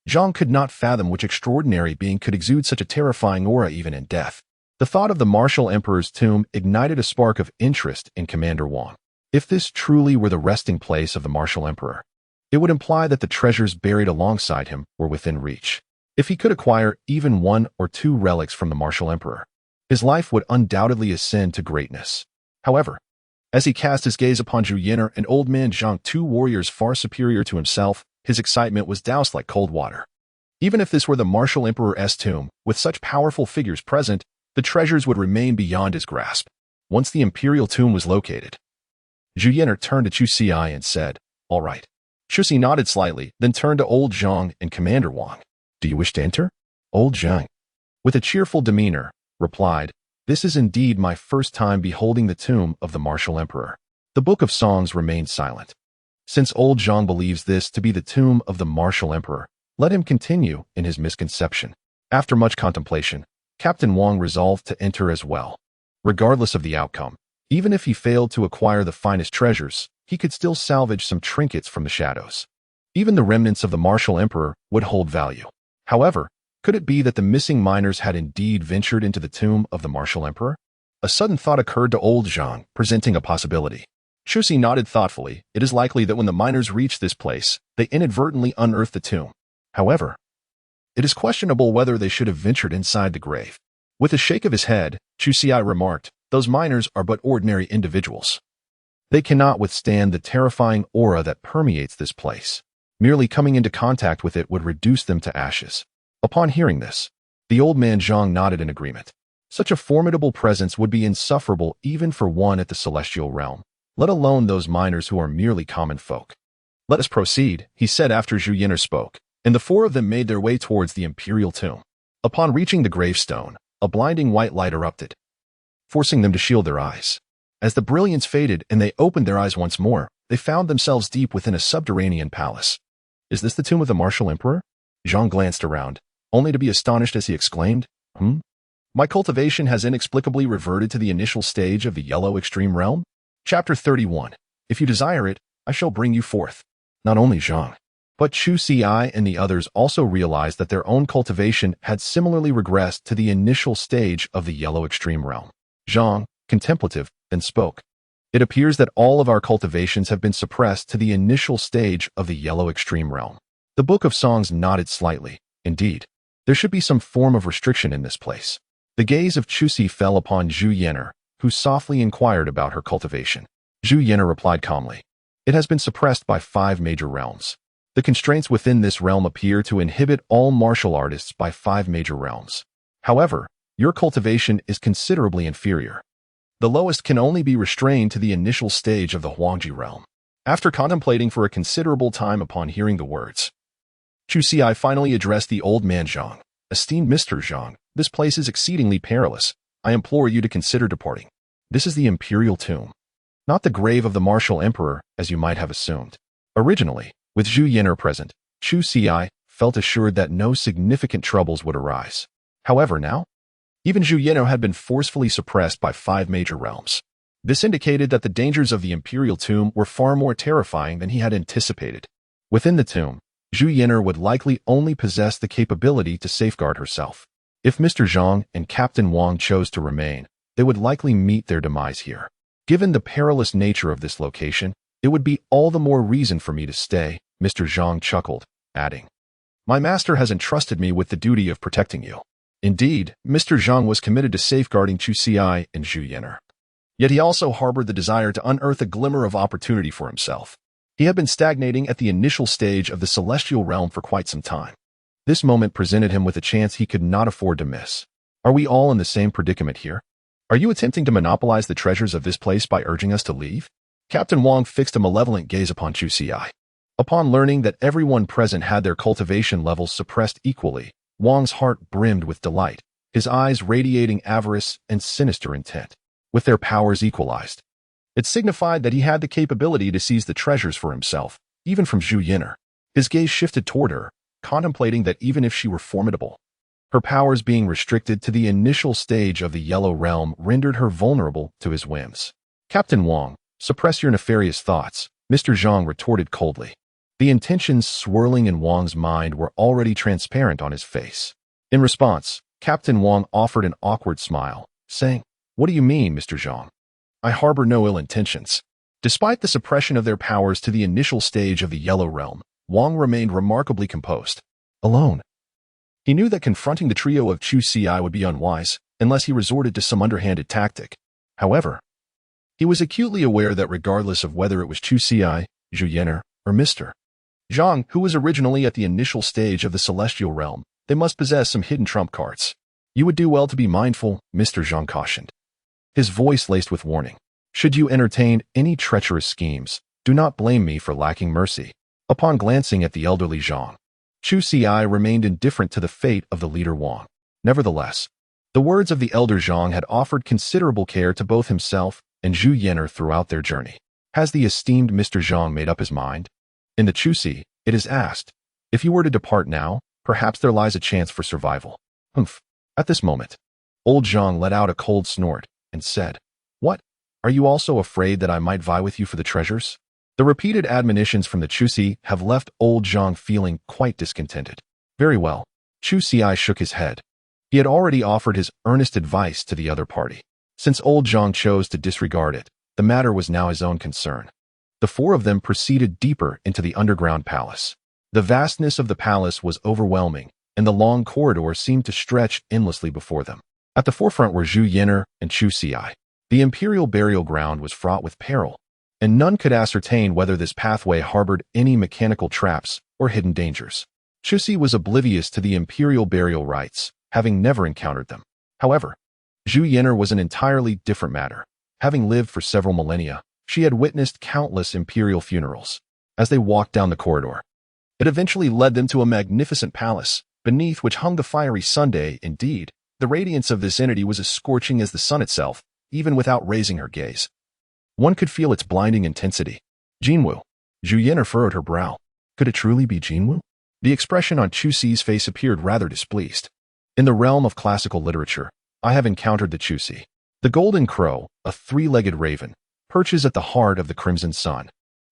Zhang could not fathom which extraordinary being could exude such a terrifying aura even in death. The thought of the martial emperor's tomb ignited a spark of interest in Commander Wang. If this truly were the resting place of the martial emperor, it would imply that the treasures buried alongside him were within reach. If he could acquire even 1 or 2 relics from the martial emperor, his life would undoubtedly ascend to greatness. However, as he cast his gaze upon Zhu Yin'er and old man Zhang, 2 warriors far superior to himself, his excitement was doused like cold water. Even if this were the martial emperor's tomb, with such powerful figures present, the treasures would remain beyond his grasp. Once the imperial tomb was located, Zhu Yin'er turned to Chu Xi and said, "All right." Chu Xi nodded slightly, then turned to old Zhang and Commander Wang. "Do you wish to enter?" Old Zhang, with a cheerful demeanor, replied, "This is indeed my first time beholding the tomb of the martial emperor." The Book of Songs remained silent. Since old Zhang believes this to be the tomb of the martial emperor, let him continue in his misconception. After much contemplation, Captain Wang resolved to enter as well. Regardless of the outcome, even if he failed to acquire the finest treasures, he could still salvage some trinkets from the shadows. Even the remnants of the martial emperor would hold value. However, could it be that the missing miners had indeed ventured into the tomb of the martial emperor? A sudden thought occurred to old Zhang, presenting a possibility. Chu Xi nodded thoughtfully. It is likely that when the miners reached this place, they inadvertently unearthed the tomb. However, it is questionable whether they should have ventured inside the grave. With a shake of his head, Chu Xi remarked, "Those miners are but ordinary individuals. They cannot withstand the terrifying aura that permeates this place. Merely coming into contact with it would reduce them to ashes." Upon hearing this, the old man Zhang nodded in agreement. Such a formidable presence would be insufferable even for one at the celestial realm, let alone those miners who are merely common folk. "Let us proceed," he said after Zhu Yin'er spoke, and the 4 of them made their way towards the imperial tomb. Upon reaching the gravestone, a blinding white light erupted, forcing them to shield their eyes. As the brilliance faded and they opened their eyes once more, they found themselves deep within a subterranean palace. "Is this the tomb of the martial emperor?" Zhang glanced around, only to be astonished as he exclaimed, "My cultivation has inexplicably reverted to the initial stage of the yellow extreme realm?" Chapter 31. If you desire it, I shall bring you forth. Not only Zhang, but Chu Xi and the others also realized that their own cultivation had similarly regressed to the initial stage of the yellow extreme realm. Zhang, contemplative, then spoke. "It appears that all of our cultivations have been suppressed to the initial stage of the yellow extreme realm." The Book of Songs nodded slightly. Indeed, there should be some form of restriction in this place. The gaze of Chu Xi fell upon Zhu Yin'er, who softly inquired about her cultivation. Zhu Yin'er replied calmly, "It has been suppressed by 5 major realms. The constraints within this realm appear to inhibit all martial artists by 5 major realms. However, your cultivation is considerably inferior. The lowest can only be restrained to the initial stage of the Huangji realm." After contemplating for a considerable time upon hearing the words, Chu Xi finally addressed the old man Zhang. "Esteemed Mr. Zhang, this place is exceedingly perilous. I implore you to consider departing. This is the imperial tomb, not the grave of the martial emperor, as you might have assumed." Originally, with Zhu Yin'er present, Chu Xi felt assured that no significant troubles would arise. However, now, even Zhu Yin'er had been forcefully suppressed by 5 major realms. This indicated that the dangers of the imperial tomb were far more terrifying than he had anticipated. Within the tomb, Zhu Yin'er would likely only possess the capability to safeguard herself. If Mr. Zhang and Captain Wang chose to remain, they would likely meet their demise here. Given the perilous nature of this location, it would be all the more reason for me to stay, Mr. Zhang chuckled, adding, "My master has entrusted me with the duty of protecting you." Indeed, Mr. Zhang was committed to safeguarding Chu Xi and Zhu Yin'er. Yet he also harbored the desire to unearth a glimmer of opportunity for himself. He had been stagnating at the initial stage of the celestial realm for quite some time. This moment presented him with a chance he could not afford to miss. Are we all in the same predicament here? Are you attempting to monopolize the treasures of this place by urging us to leave? Captain Wang fixed a malevolent gaze upon Chu Xi. Upon learning that everyone present had their cultivation levels suppressed equally, Wang's heart brimmed with delight, his eyes radiating avarice and sinister intent. With their powers equalized, it signified that he had the capability to seize the treasures for himself, even from Zhu Yin'er. His gaze shifted toward her, contemplating that even if she were formidable, Her powers being restricted to the initial stage of the Yellow Realm rendered her vulnerable to his whims. Captain Wang, suppress your nefarious thoughts, Mr. Zhang retorted coldly. The intentions swirling in Wang's mind were already transparent on his face. In response, Captain Wang offered an awkward smile, saying, "What do you mean, Mr. Zhang? I harbor no ill intentions." Despite the suppression of their powers to the initial stage of the Yellow Realm, Wang remained remarkably composed. Alone. He knew that confronting the trio of Chu Ci would be unwise, unless he resorted to some underhanded tactic. However, he was acutely aware that regardless of whether it was Chu Ci, Zhu Yan'er, or Mr. Zhang, who was originally at the initial stage of the Celestial Realm, they must possess some hidden trump cards. You would do well to be mindful, Mr. Zhang cautioned, his voice laced with warning. Should you entertain any treacherous schemes, do not blame me for lacking mercy. Upon glancing at the elderly Zhang, Chu Ci remained indifferent to the fate of the leader Wang. Nevertheless, the words of the elder Zhang had offered considerable care to both himself and Zhu Yan'er throughout their journey. Has the esteemed Mr. Zhang made up his mind? In the Chu Ci, it is asked, if you were to depart now, perhaps there lies a chance for survival. Humph. At this moment, old Zhang let out a cold snort and said, What? Are you also afraid that I might vie with you for the treasures? The repeated admonitions from the Chu Ci have left old Zhang feeling quite discontented. Very well. Chu Ci shook his head. He had already offered his earnest advice to the other party. Since old Zhang chose to disregard it, the matter was now his own concern. The four of them proceeded deeper into the underground palace. The vastness of the palace was overwhelming, and the long corridor seemed to stretch endlessly before them. At the forefront were Zhu Yan'er and Chu Ci. The imperial burial ground was fraught with peril, and none could ascertain whether this pathway harbored any mechanical traps or hidden dangers. Chu Ci was oblivious to the imperial burial rites, having never encountered them. However, Zhu Yan'er was an entirely different matter. Having lived for several millennia, she had witnessed countless imperial funerals. As they walked down the corridor, it eventually led them to a magnificent palace, beneath which hung the fiery sunday. Indeed, the radiance of this entity was as scorching as the sun itself, even without raising her gaze. One could feel its blinding intensity. Jinwu. Zhu Yan'er furrowed her brow. Could it truly be Jinwu? The expression on Chu Ci's face appeared rather displeased. In the realm of classical literature, I have encountered the Chu Ci. The golden crow, a three-legged raven, perches at the heart of the crimson sun,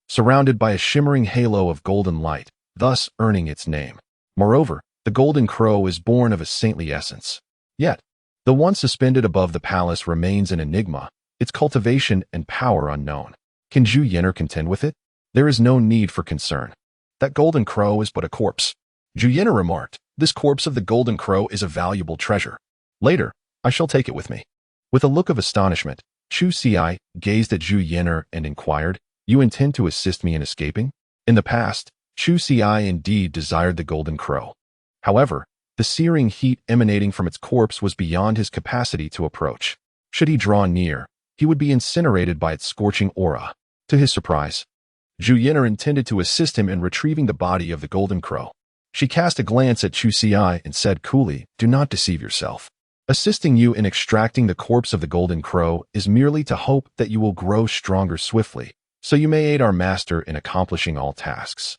surrounded by a shimmering halo of golden light, thus earning its name. Moreover, the golden crow is born of a saintly essence. Yet, the one suspended above the palace remains an enigma, its cultivation and power unknown. Can Zhu Yan'er contend with it? There is no need for concern. That golden crow is but a corpse. Zhu Yan'er remarked, this corpse of the golden crow is a valuable treasure. Later, I shall take it with me. With a look of astonishment, Chu Ci gazed at Zhu Yan'er and inquired, You intend to assist me in escaping? In the past, Chu Ci indeed desired the golden crow. However, the searing heat emanating from its corpse was beyond his capacity to approach. Should he draw near, he would be incinerated by its scorching aura. To his surprise, Zhu Yan'er intended to assist him in retrieving the body of the golden crow. She cast a glance at Chu Ci and said coolly, Do not deceive yourself. Assisting you in extracting the corpse of the golden crow is merely to hope that you will grow stronger swiftly, so you may aid our master in accomplishing all tasks.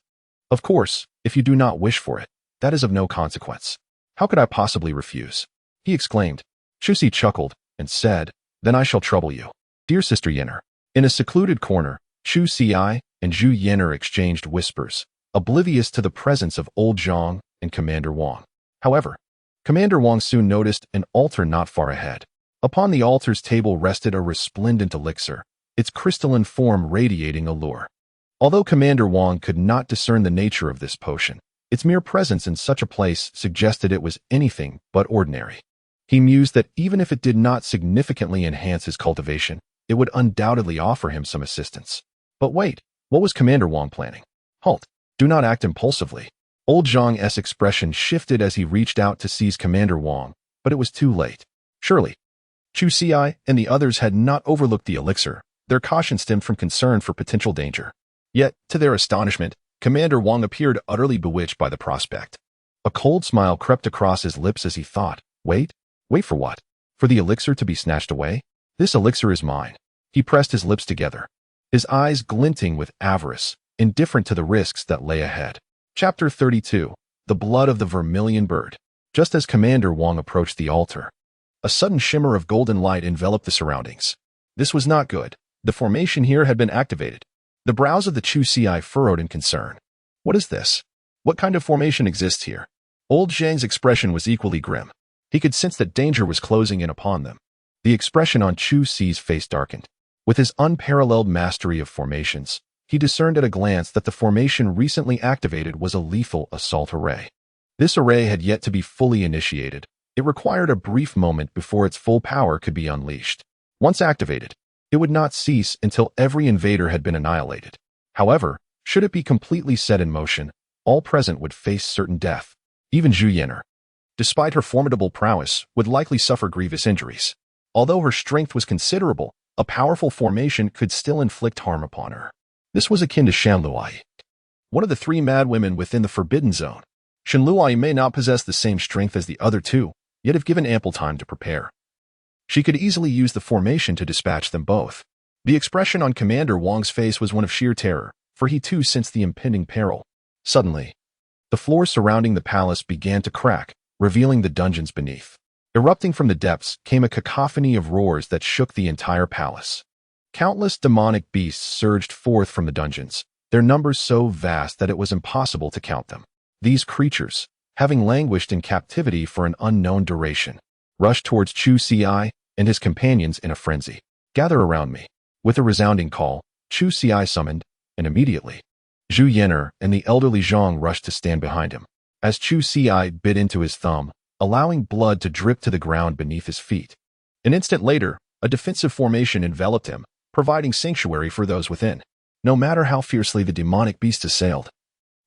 Of course, if you do not wish for it, that is of no consequence. How could I possibly refuse? He exclaimed. Chu Ci chuckled and said, Then I shall trouble you. Dear Sister Yan'er. In a secluded corner, Chu Ci and Zhu Yan'er exchanged whispers, oblivious to the presence of old Zhang and Commander Wang. However, Commander Wang soon noticed an altar not far ahead. Upon the altar's table rested a resplendent elixir, its crystalline form radiating allure. Although Commander Wang could not discern the nature of this potion, its mere presence in such a place suggested it was anything but ordinary. He mused that even if it did not significantly enhance his cultivation, it would undoubtedly offer him some assistance. But wait, what was Commander Wang planning? Halt! Do not act impulsively. Old Zhang's expression shifted as he reached out to seize Commander Wang, but it was too late. Surely, Chu Ci and the others had not overlooked the elixir. Their caution stemmed from concern for potential danger. Yet, to their astonishment, Commander Wang appeared utterly bewitched by the prospect. A cold smile crept across his lips as he thought, Wait for what? For the elixir to be snatched away? This elixir is mine. He pressed his lips together, his eyes glinting with avarice, indifferent to the risks that lay ahead. Chapter 32. The Blood of the Vermilion Bird. Just as Commander Wang approached the altar, a sudden shimmer of golden light enveloped the surroundings. This was not good. The formation here had been activated. The brows of the Chu Ci furrowed in concern. What is this? What kind of formation exists here? Old Zhang's expression was equally grim. He could sense that danger was closing in upon them. The expression on Chu Ci's face darkened. With his unparalleled mastery of formations, he discerned at a glance that the formation recently activated was a lethal assault array. This array had yet to be fully initiated. It required a brief moment before its full power could be unleashed. Once activated, it would not cease until every invader had been annihilated. However, should it be completely set in motion, all present would face certain death. Even Zhu Yan'er, despite her formidable prowess, would likely suffer grievous injuries. Although her strength was considerable, a powerful formation could still inflict harm upon her. This was akin to Shanluai, one of the three mad women within the Forbidden Zone. Shanluai may not possess the same strength as the other two, yet if given ample time to prepare, she could easily use the formation to dispatch them both. The expression on Commander Wang's face was one of sheer terror, for he too sensed the impending peril. Suddenly, the floor surrounding the palace began to crack, revealing the dungeons beneath. Erupting from the depths came a cacophony of roars that shook the entire palace. Countless demonic beasts surged forth from the dungeons, their numbers so vast that it was impossible to count them. These creatures, having languished in captivity for an unknown duration, rushed towards Chu Ci and his companions in a frenzy. Gather around me. With a resounding call, Chu Ci summoned, and immediately, Zhu Yan'er and the elderly Zhang rushed to stand behind him. As Chu Ci bit into his thumb, allowing blood to drip to the ground beneath his feet. An instant later, a defensive formation enveloped him, providing sanctuary for those within. No matter how fiercely the demonic beast assailed,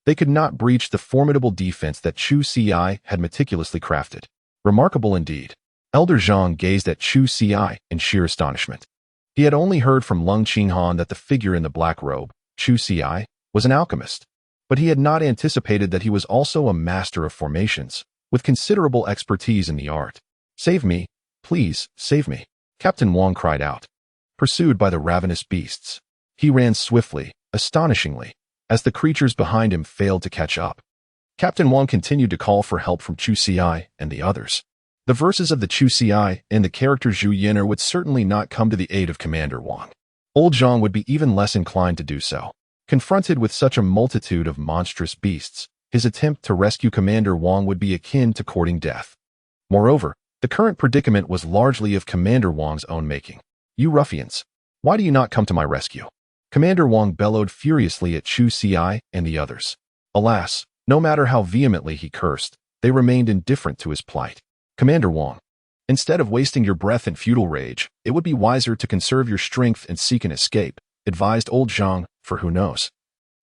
they could not breach the formidable defense that Chu Ci had meticulously crafted. Remarkable indeed. Elder Zhang gazed at Chu Ci in sheer astonishment. He had only heard from Lung Qinghan that the figure in the black robe, Chu Ci, was an alchemist, but he had not anticipated that he was also a master of formations, with considerable expertise in the art. Save me, please, save me, Captain Wang cried out. Pursued by the ravenous beasts, he ran swiftly, astonishingly, as the creatures behind him failed to catch up. Captain Wang continued to call for help from Chu Ci and the others. The verses of the Chu Ci and the character Zhu Yan'er would certainly not come to the aid of Commander Wang. Old Zhang would be even less inclined to do so. Confronted with such a multitude of monstrous beasts, his attempt to rescue Commander Wang would be akin to courting death. Moreover, the current predicament was largely of Commander Wang's own making. You ruffians, why do you not come to my rescue? Commander Wang bellowed furiously at Chu Ci and the others. Alas, no matter how vehemently he cursed, they remained indifferent to his plight. Commander Wang, instead of wasting your breath in futile rage, it would be wiser to conserve your strength and seek an escape, advised old Zhang, for who knows?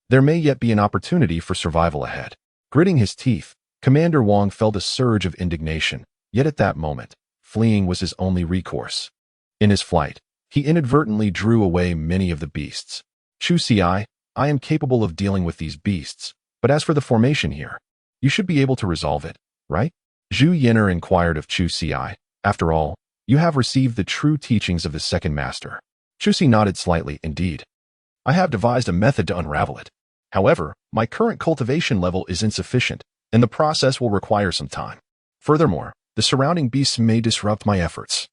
There may yet be an opportunity for survival ahead. Gritting his teeth, Commander Wang felt a surge of indignation, yet at that moment, fleeing was his only recourse. In his flight, he inadvertently drew away many of the beasts. Chu Ci, I am capable of dealing with these beasts, but as for the formation here, you should be able to resolve it, right? Zhu Yan'er inquired of Chu Ci. After all, you have received the true teachings of the second master. Chu Ci nodded slightly, indeed. I have devised a method to unravel it. However, my current cultivation level is insufficient, and the process will require some time. Furthermore, the surrounding beasts may disrupt my efforts,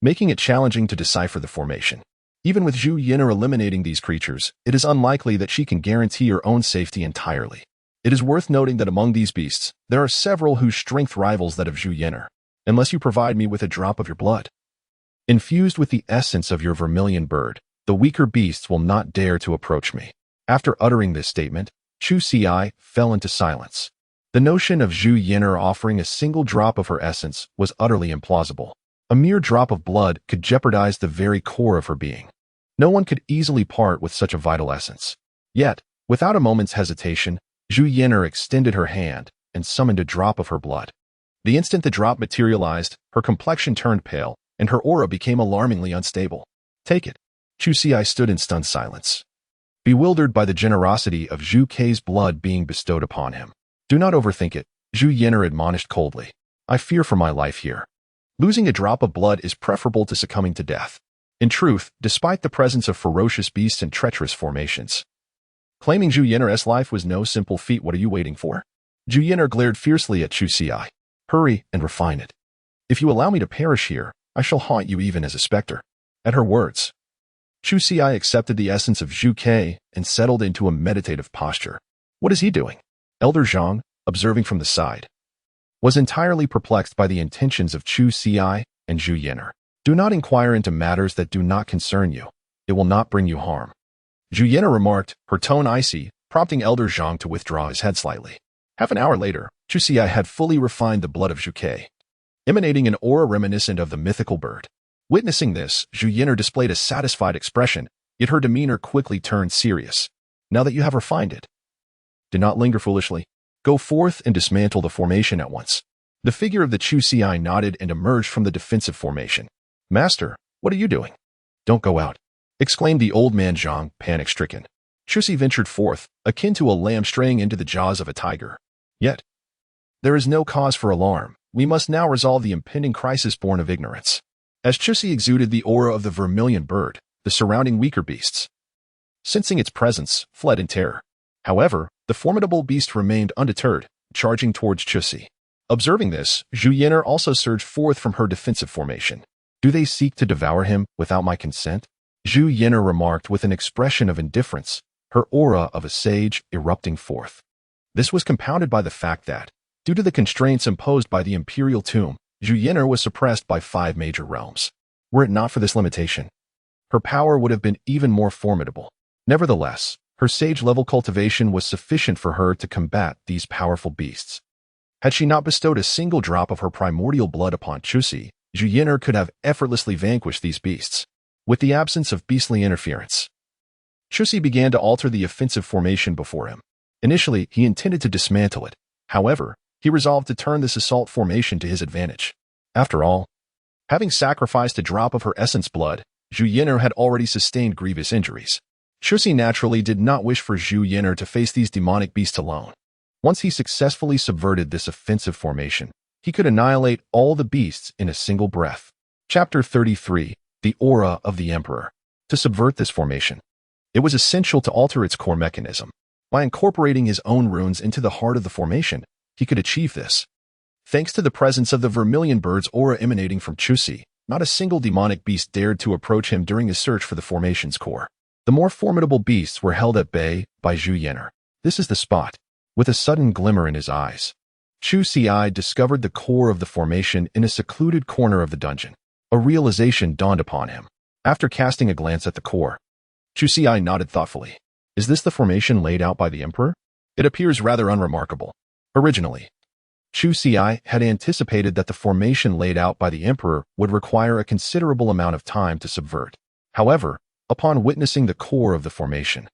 making it challenging to decipher the formation. Even with Zhu Yan'er eliminating these creatures, it is unlikely that she can guarantee her own safety entirely. It is worth noting that among these beasts, there are several whose strength rivals that of Zhu Yan'er, unless you provide me with a drop of your blood. Infused with the essence of your vermilion bird, the weaker beasts will not dare to approach me. After uttering this statement, Chu Ci fell into silence. The notion of Zhu Yan'er offering a single drop of her essence was utterly implausible. A mere drop of blood could jeopardize the very core of her being. No one could easily part with such a vital essence. Yet, without a moment's hesitation, Zhu Yan'er extended her hand and summoned a drop of her blood. The instant the drop materialized, her complexion turned pale, and her aura became alarmingly unstable. Take it. Chu Ci stood in stunned silence, bewildered by the generosity of Zhu Kei's blood being bestowed upon him. Do not overthink it, Zhu Yan'er admonished coldly. I fear for my life here. Losing a drop of blood is preferable to succumbing to death. In truth, despite the presence of ferocious beasts and treacherous formations, claiming Zhu Yan'er's life was no simple feat. What are you waiting for? Zhu Yan'er glared fiercely at Chu Ci. Hurry and refine it. If you allow me to perish here, I shall haunt you even as a specter." At her words, Chu Xi accepted the essence of Zhu Ke and settled into a meditative posture. What is he doing? Elder Zhang, observing from the side, was entirely perplexed by the intentions of Chu Xi and Zhu Yin'er. "Do not inquire into matters that do not concern you. It will not bring you harm," Zhu Yin'er remarked, her tone icy, prompting Elder Zhang to withdraw his head slightly. Half an hour later, Chu Xi had fully refined the blood of Zhu Ke, emanating an aura reminiscent of the mythical bird. Witnessing this, Zhu Yin'er displayed a satisfied expression, yet her demeanor quickly turned serious. "Now that you have refined it, do not linger foolishly. Go forth and dismantle the formation at once." The figure of the Chu Xi nodded and emerged from the defensive formation. "Master, what are you doing?" "Don't go out," exclaimed the old man Zhang, panic-stricken. Chu Xi ventured forth, akin to a lamb straying into the jaws of a tiger. "Yet, there is no cause for alarm. We must now resolve the impending crisis born of ignorance." As Chu Xi exuded the aura of the vermilion bird, the surrounding weaker beasts, sensing its presence, fled in terror. However, the formidable beast remained undeterred, charging towards Chu Xi. Observing this, Zhu Yin'er also surged forth from her defensive formation. "Do they seek to devour him without my consent?" Zhu Yin'er remarked with an expression of indifference, her aura of a sage erupting forth. This was compounded by the fact that, due to the constraints imposed by the imperial tomb, Zhu Yin'er was suppressed by 5 major realms. Were it not for this limitation, her power would have been even more formidable. Nevertheless, her sage-level cultivation was sufficient for her to combat these powerful beasts. Had she not bestowed a single drop of her primordial blood upon Chu Xi, Zhu Yin'er could have effortlessly vanquished these beasts. With the absence of beastly interference, Chu Xi began to alter the offensive formation before him. Initially, he intended to dismantle it. However, he resolved to turn this assault formation to his advantage. After all, having sacrificed a drop of her essence blood, Zhu Yin'er had already sustained grievous injuries. Chu Xi naturally did not wish for Zhu Yin'er to face these demonic beasts alone. Once he successfully subverted this offensive formation, he could annihilate all the beasts in a single breath. Chapter 33, The Aura of the Emperor. To subvert this formation, it was essential to alter its core mechanism. By incorporating his own runes into the heart of the formation, he could achieve this. Thanks to the presence of the vermilion bird's aura emanating from Chu Xi, not a single demonic beast dared to approach him during his search for the formation's core. The more formidable beasts were held at bay by Zhu Yin'er. "This is the spot." With a sudden glimmer in his eyes, Chu Xi discovered the core of the formation in a secluded corner of the dungeon. A realization dawned upon him. After casting a glance at the core, Chu Xi nodded thoughtfully. "Is this the formation laid out by the Emperor? It appears rather unremarkable." Originally, Chu Xi had anticipated that the formation laid out by the Emperor would require a considerable amount of time to subvert. However, upon witnessing the core of the formation,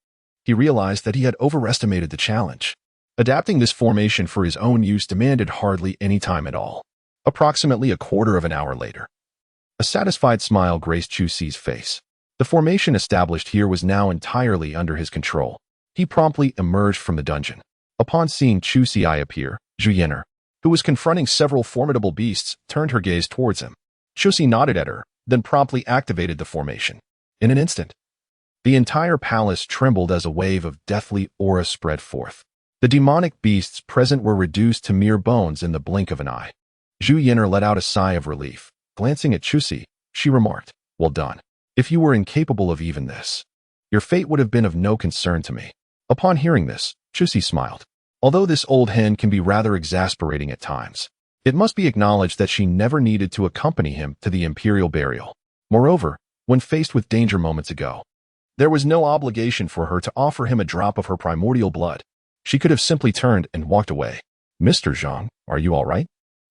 he realized that he had overestimated the challenge. Adapting this formation for his own use demanded hardly any time at all. Approximately a quarter of an hour later, a satisfied smile graced Chu Xi's face. The formation established here was now entirely under his control. He promptly emerged from the dungeon. Upon seeing Chu Xi appear, Zhu Yin'er, who was confronting several formidable beasts, turned her gaze towards him. Chu Xi nodded at her, then promptly activated the formation. In an instant, the entire palace trembled as a wave of deathly aura spread forth. The demonic beasts present were reduced to mere bones in the blink of an eye. Zhu Yin'er let out a sigh of relief. Glancing at Chu Xi, she remarked, "Well done. If you were incapable of even this, your fate would have been of no concern to me." Upon hearing this, Chu Xi smiled. Although this old hen can be rather exasperating at times, it must be acknowledged that she never needed to accompany him to the imperial burial. Moreover, when faced with danger moments ago, there was no obligation for her to offer him a drop of her primordial blood. She could have simply turned and walked away. "Mr. Zhang, are you all right?"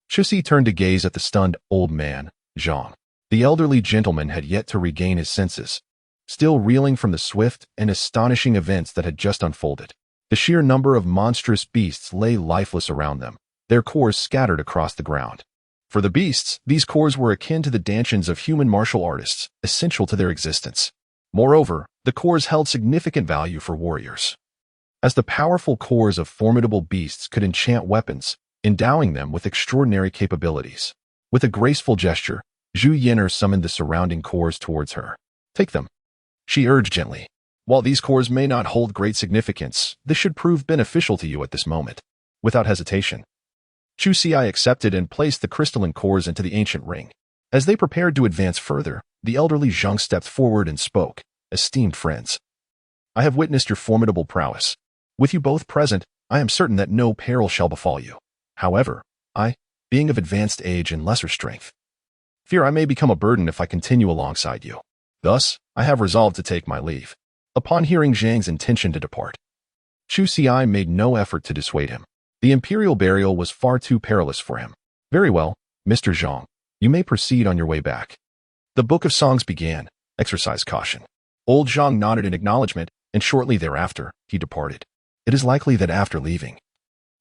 Chu Xi turned to gaze at the stunned old man, Zhang. The elderly gentleman had yet to regain his senses, still reeling from the swift and astonishing events that had just unfolded. The sheer number of monstrous beasts lay lifeless around them, their cores scattered across the ground. For the beasts, these cores were akin to the dantians of human martial artists, essential to their existence. Moreover, the cores held significant value for warriors, as the powerful cores of formidable beasts could enchant weapons, endowing them with extraordinary capabilities. With a graceful gesture, Zhu Yin'er summoned the surrounding cores towards her. "Take them," she urged gently. "While these cores may not hold great significance, this should prove beneficial to you at this moment." Without hesitation, Chu Xi accepted and placed the crystalline cores into the ancient ring. As they prepared to advance further, the elderly Zhang stepped forward and spoke. Esteemed friends, I have witnessed your formidable prowess. With you both present, I am certain that no peril shall befall you. However, I, being of advanced age and lesser strength, fear I may become a burden if I continue alongside you. Thus, I have resolved to take my leave. Upon hearing Zhang's intention to depart, Chu Xi made no effort to dissuade him. The imperial burial was far too perilous for him. Very well, Mr. Zhang, you may proceed on your way back. The Book of Songs began. Exercise caution. Old Zhang nodded in acknowledgement, and shortly thereafter, he departed. It is likely that after leaving,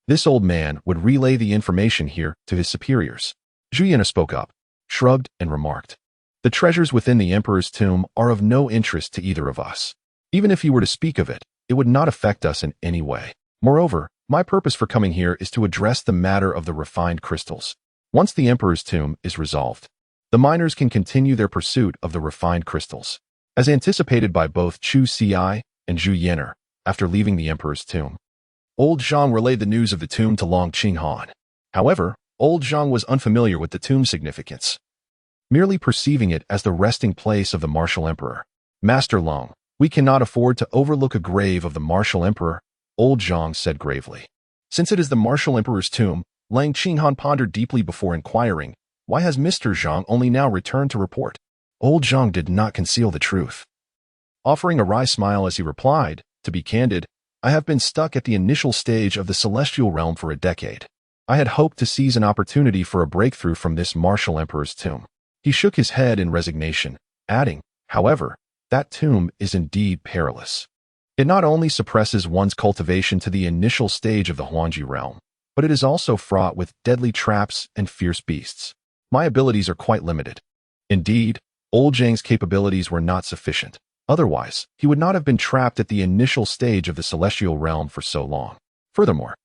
this old man would relay the information here to his superiors. Zhu Yana spoke up, shrugged, and remarked, the treasures within the emperor's tomb are of no interest to either of us. Even if you were to speak of it, it would not affect us in any way. Moreover, my purpose for coming here is to address the matter of the refined crystals. Once the emperor's tomb is resolved, the miners can continue their pursuit of the refined crystals. As anticipated by both Chu Xi and Zhu Yan'er, after leaving the emperor's tomb, Old Zhang relayed the news of the tomb to Long Qinghan. However, Old Zhang was unfamiliar with the tomb's significance, merely perceiving it as the resting place of the martial emperor. Master Long, we cannot afford to overlook a grave of the martial emperor, Old Zhang said gravely. Since it is the martial emperor's tomb, Lang Qinghan pondered deeply before inquiring, why has Mr. Zhang only now returned to report? Old Zhang did not conceal the truth, offering a wry smile as he replied, to be candid, I have been stuck at the initial stage of the celestial realm for a decade. I had hoped to seize an opportunity for a breakthrough from this martial emperor's tomb. He shook his head in resignation, adding, however, that tomb is indeed perilous. It not only suppresses one's cultivation to the initial stage of the Huangji realm, but it is also fraught with deadly traps and fierce beasts. My abilities are quite limited. Indeed, Old Zhang's capabilities were not sufficient. Otherwise, he would not have been trapped at the initial stage of the celestial realm for so long. Furthermore,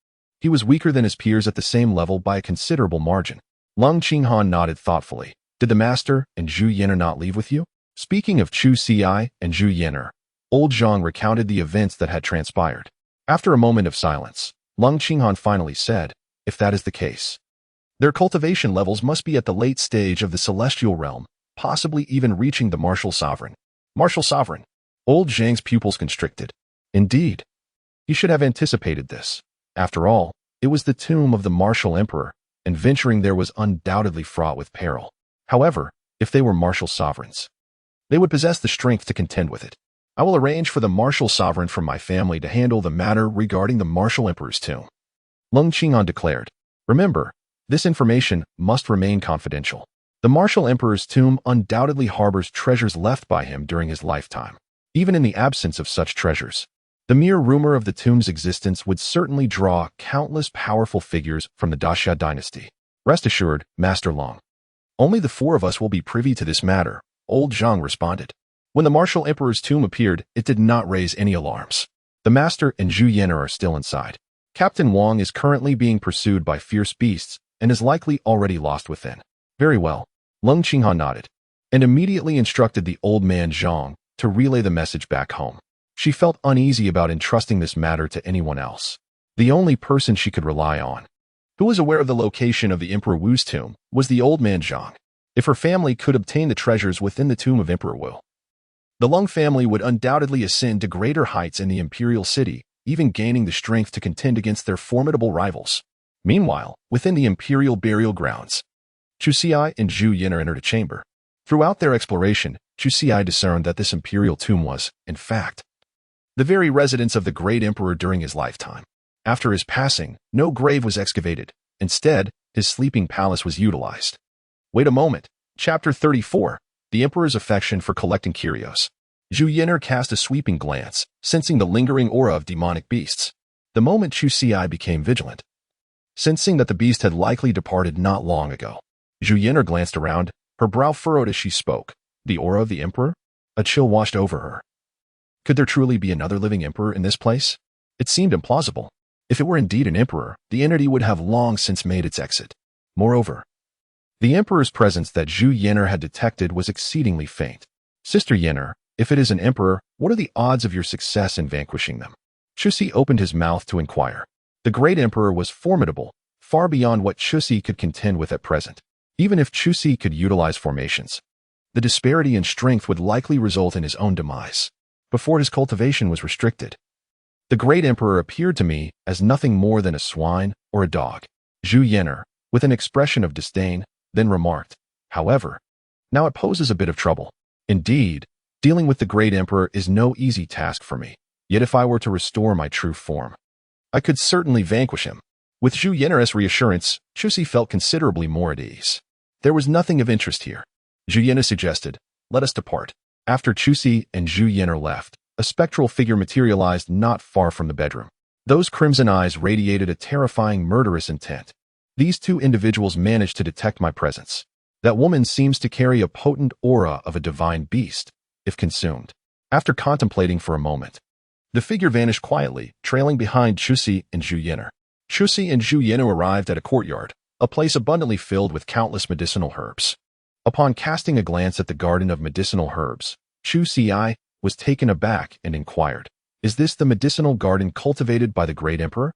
he was weaker than his peers at the same level by a considerable margin. Long Qinghan nodded thoughtfully. Did the master and Zhu Yan'er not leave with you? Speaking of Chu Xi and Zhu Yan'er, Old Zhang recounted the events that had transpired. After a moment of silence, Long Qinghan finally said, if that is the case, their cultivation levels must be at the late stage of the celestial realm, possibly even reaching the martial sovereign. Martial sovereign. Old Zhang's pupils constricted. Indeed, he should have anticipated this. After all, it was the tomb of the martial emperor, and venturing there was undoubtedly fraught with peril. However, if they were martial sovereigns, they would possess the strength to contend with it. I will arrange for the martial sovereign from my family to handle the matter regarding the martial emperor's tomb. Long Qinghan declared. Remember, this information must remain confidential. The martial emperor's tomb undoubtedly harbors treasures left by him during his lifetime. Even in the absence of such treasures, the mere rumor of the tomb's existence would certainly draw countless powerful figures from the Daxia dynasty. Rest assured, Master Long, only the four of us will be privy to this matter, Old Zhang responded. When the martial emperor's tomb appeared, it did not raise any alarms. The master and Zhu Yan'er are still inside. Captain Wang is currently being pursued by fierce beasts and is likely already lost within. Very well. Long Qinghan nodded, and immediately instructed the old man Zhang to relay the message back home. She felt uneasy about entrusting this matter to anyone else. The only person she could rely on, who was aware of the location of the Emperor Wu's tomb, was the old man Zhang. If her family could obtain the treasures within the tomb of Emperor Wu, the Lung family would undoubtedly ascend to greater heights in the imperial city, even gaining the strength to contend against their formidable rivals. Meanwhile, within the imperial burial grounds, Chu Xi and Zhu Yan'er entered a chamber. Throughout their exploration, Chu Xi discerned that this imperial tomb was, in fact, the very residence of the great emperor during his lifetime. After his passing, no grave was excavated. Instead, his sleeping palace was utilized. Wait a moment. Chapter 34. The Emperor's Affection for Collecting Curios. Zhu Yan'er cast a sweeping glance, sensing the lingering aura of demonic beasts. The moment Chu Xi became vigilant, sensing that the beast had likely departed not long ago. Zhu Yan'er glanced around, her brow furrowed as she spoke. The aura of the emperor? A chill washed over her. Could there truly be another living emperor in this place? It seemed implausible. If it were indeed an emperor, the entity would have long since made its exit. Moreover, the emperor's presence that Zhu Yan'er had detected was exceedingly faint. Sister Yan'er, if it is an emperor, what are the odds of your success in vanquishing them? Chu Xi opened his mouth to inquire. The great emperor was formidable, far beyond what Chusi could contend with at present. Even if Chusi could utilize formations, the disparity in strength would likely result in his own demise before his cultivation was restricted. The great emperor appeared to me as nothing more than a swine or a dog. Zhu Yan'er, with an expression of disdain, then remarked, however, now it poses a bit of trouble. Indeed, dealing with the great emperor is no easy task for me. Yet if I were to restore my true form, I could certainly vanquish him. With Zhu Yan'er's reassurance, Chusi felt considerably more at ease. There was nothing of interest here. Zhu Yan'er suggested, let us depart. After Chusi and Zhu Yan'er left, a spectral figure materialized not far from the bedroom. Those crimson eyes radiated a terrifying murderous intent. These two individuals managed to detect my presence. That woman seems to carry a potent aura of a divine beast, if consumed. After contemplating for a moment, the figure vanished quietly, trailing behind Chusi and Zhu Yan'er. Chusi and Zhu Yan'er arrived at a courtyard, a place abundantly filled with countless medicinal herbs. Upon casting a glance at the garden of medicinal herbs, Chusi was taken aback and inquired, is this the medicinal garden cultivated by the great emperor?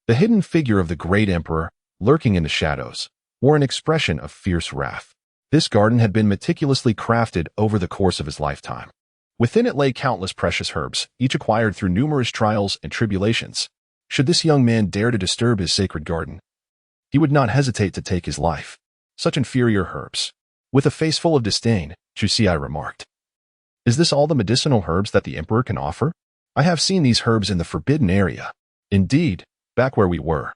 The hidden figure of the great emperor, lurking in the shadows, wore an expression of fierce wrath. This garden had been meticulously crafted over the course of his lifetime. Within it lay countless precious herbs, each acquired through numerous trials and tribulations. Should this young man dare to disturb his sacred garden, he would not hesitate to take his life. Such inferior herbs. With a face full of disdain, Chusi remarked, is this all the medicinal herbs that the emperor can offer? I have seen these herbs in the forbidden area. Indeed, back where we were.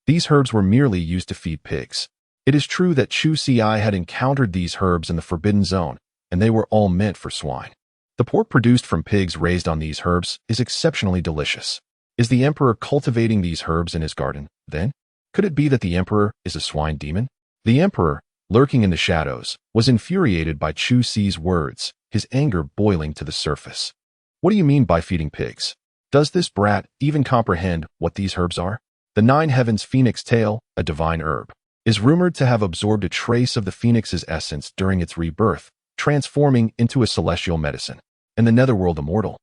These herbs were merely used to feed pigs. It is true that Chusi had encountered these herbs in the forbidden zone, and they were all meant for swine. The pork produced from pigs raised on these herbs is exceptionally delicious. Is the emperor cultivating these herbs in his garden, then? Could it be that the emperor is a swine demon? The emperor, lurking in the shadows, was infuriated by Chusi's words, his anger boiling to the surface. What do you mean by feeding pigs? Does this brat even comprehend what these herbs are? The nine heavens phoenix tail, a divine herb, is rumored to have absorbed a trace of the phoenix's essence during its rebirth, transforming into a celestial medicine. And the netherworld immortal,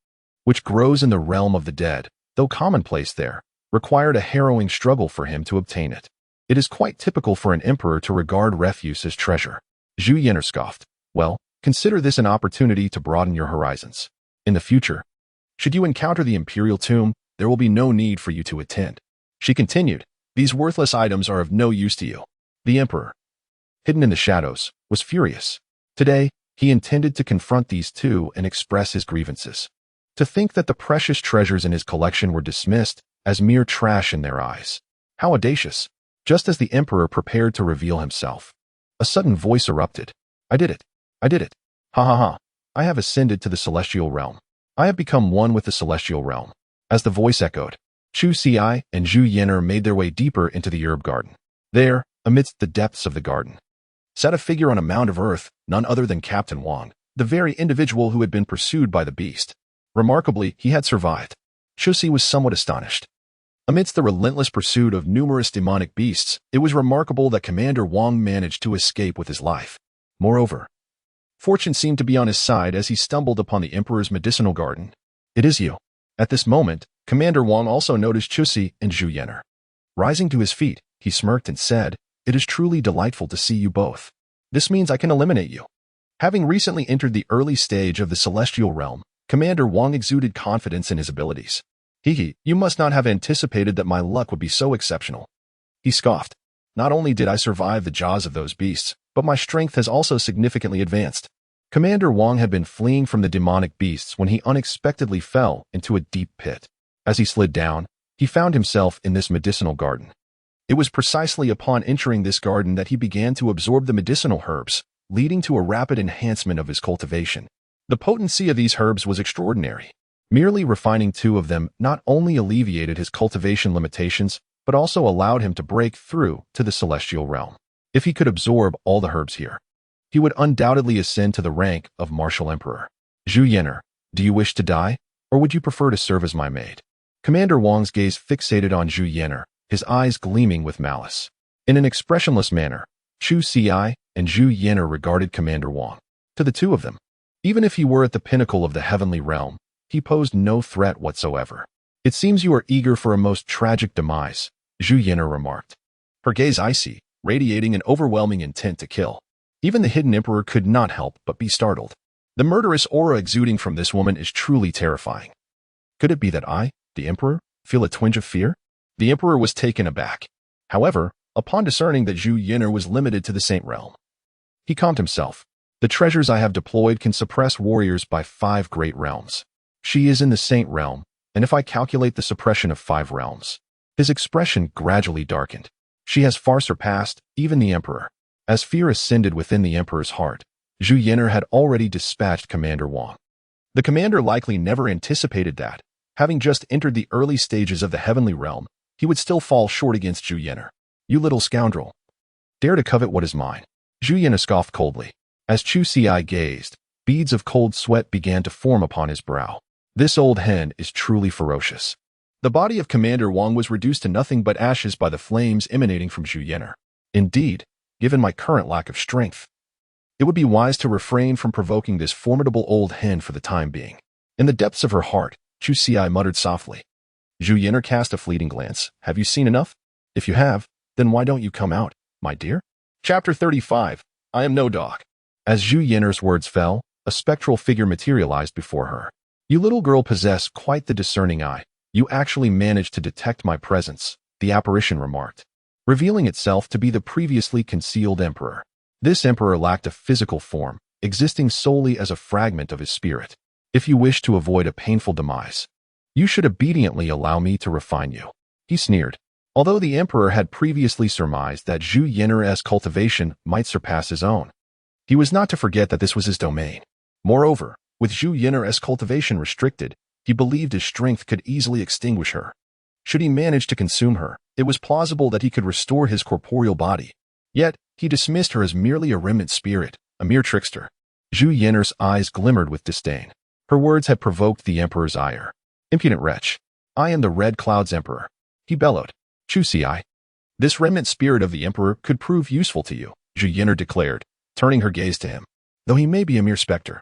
which grows in the realm of the dead, though commonplace there, required a harrowing struggle for him to obtain it. It is quite typical for an emperor to regard refuse as treasure. Zhu Yan'er scoffed. Well, consider this an opportunity to broaden your horizons. In the future, should you encounter the imperial tomb, there will be no need for you to attend. She continued, these worthless items are of no use to you. The emperor, hidden in the shadows, was furious. Today, he intended to confront these two and express his grievances. To think that the precious treasures in his collection were dismissed as mere trash in their eyes. How audacious! Just as the emperor prepared to reveal himself, a sudden voice erupted. I did it. I did it. Ha ha ha. I have ascended to the celestial realm. I have become one with the celestial realm. As the voice echoed, Chusi and Zhu Yan'er made their way deeper into the herb garden. There, amidst the depths of the garden, sat a figure on a mound of earth, none other than Captain Wang, the very individual who had been pursued by the beast. Remarkably, he had survived. Chusi was somewhat astonished. Amidst the relentless pursuit of numerous demonic beasts, it was remarkable that Commander Wang managed to escape with his life. Moreover, fortune seemed to be on his side as he stumbled upon the emperor's medicinal garden. It is you. At this moment, Commander Wang also noticed Chusi and Zhu Yan'er. Rising to his feet, he smirked and said, it is truly delightful to see you both. This means I can eliminate you. Having recently entered the early stage of the celestial realm, Commander Wang exuded confidence in his abilities. You must not have anticipated that my luck would be so exceptional. He scoffed. Not only did I survive the jaws of those beasts, but my strength has also significantly advanced. Commander Wang had been fleeing from the demonic beasts when he unexpectedly fell into a deep pit. As he slid down, he found himself in this medicinal garden. It was precisely upon entering this garden that he began to absorb the medicinal herbs, leading to a rapid enhancement of his cultivation. The potency of these herbs was extraordinary. Merely refining two of them not only alleviated his cultivation limitations, but also allowed him to break through to the celestial realm. If he could absorb all the herbs here, he would undoubtedly ascend to the rank of martial emperor. Zhu Yan'er, do you wish to die, or would you prefer to serve as my maid? Commander Wang's gaze fixated on Zhu Yan'er, his eyes gleaming with malice. In an expressionless manner, Chusi and Zhu Yan'er regarded Commander Wang. To the two of them, even if he were at the pinnacle of the heavenly realm, he posed no threat whatsoever. It seems you are eager for a most tragic demise, Zhu Yan'er remarked. her gaze icy, radiating an overwhelming intent to kill. Even the hidden emperor could not help but be startled. The murderous aura exuding from this woman is truly terrifying. Could it be that I, the emperor, feel a twinge of fear? The emperor was taken aback. However, upon discerning that Zhu Yin'er was limited to the Saint Realm, he calmed himself. The treasures I have deployed can suppress warriors by 5 great realms. She is in the Saint Realm, and if I calculate the suppression of 5 realms, his expression gradually darkened. She has far surpassed even the emperor. As fear ascended within the emperor's heart, Zhu Yin'er had already dispatched Commander Wang. The commander likely never anticipated that, having just entered the early stages of the heavenly realm, he would still fall short against Zhu Yin'er. You little scoundrel. Dare to covet what is mine. Zhu Yin'er scoffed coldly. As Chu Xi gazed, beads of cold sweat began to form upon his brow. This old hen is truly ferocious. The body of Commander Wang was reduced to nothing but ashes by the flames emanating from Zhu Yin'er. Indeed, given my current lack of strength, it would be wise to refrain from provoking this formidable old hen for the time being. In the depths of her heart, Chu Xi muttered softly. Zhu Yin'er cast a fleeting glance. Have you seen enough? If you have, then why don't you come out, my dear? Chapter 35. I am no dog. As Zhu Yin'er's words fell, a spectral figure materialized before her. You little girl possess quite the discerning eye. You actually managed to detect my presence, the apparition remarked, revealing itself to be the previously concealed emperor. This emperor lacked a physical form, existing solely as a fragment of his spirit. If you wish to avoid a painful demise, you should obediently allow me to refine you. He sneered. Although the emperor had previously surmised that Zhu Yin'er's cultivation might surpass his own, he was not to forget that this was his domain. Moreover, with Zhu Yin'er's cultivation restricted, he believed his strength could easily extinguish her. Should he manage to consume her, it was plausible that he could restore his corporeal body. Yet, he dismissed her as merely a remnant spirit, a mere trickster. Zhu Yin'er's eyes glimmered with disdain. Her words had provoked the emperor's ire. Impudent wretch. I am the Red Cloud's emperor. He bellowed. Chu Xi. This remnant spirit of the emperor could prove useful to you, Zhu Yin'er declared, turning her gaze to him. Though he may be a mere specter,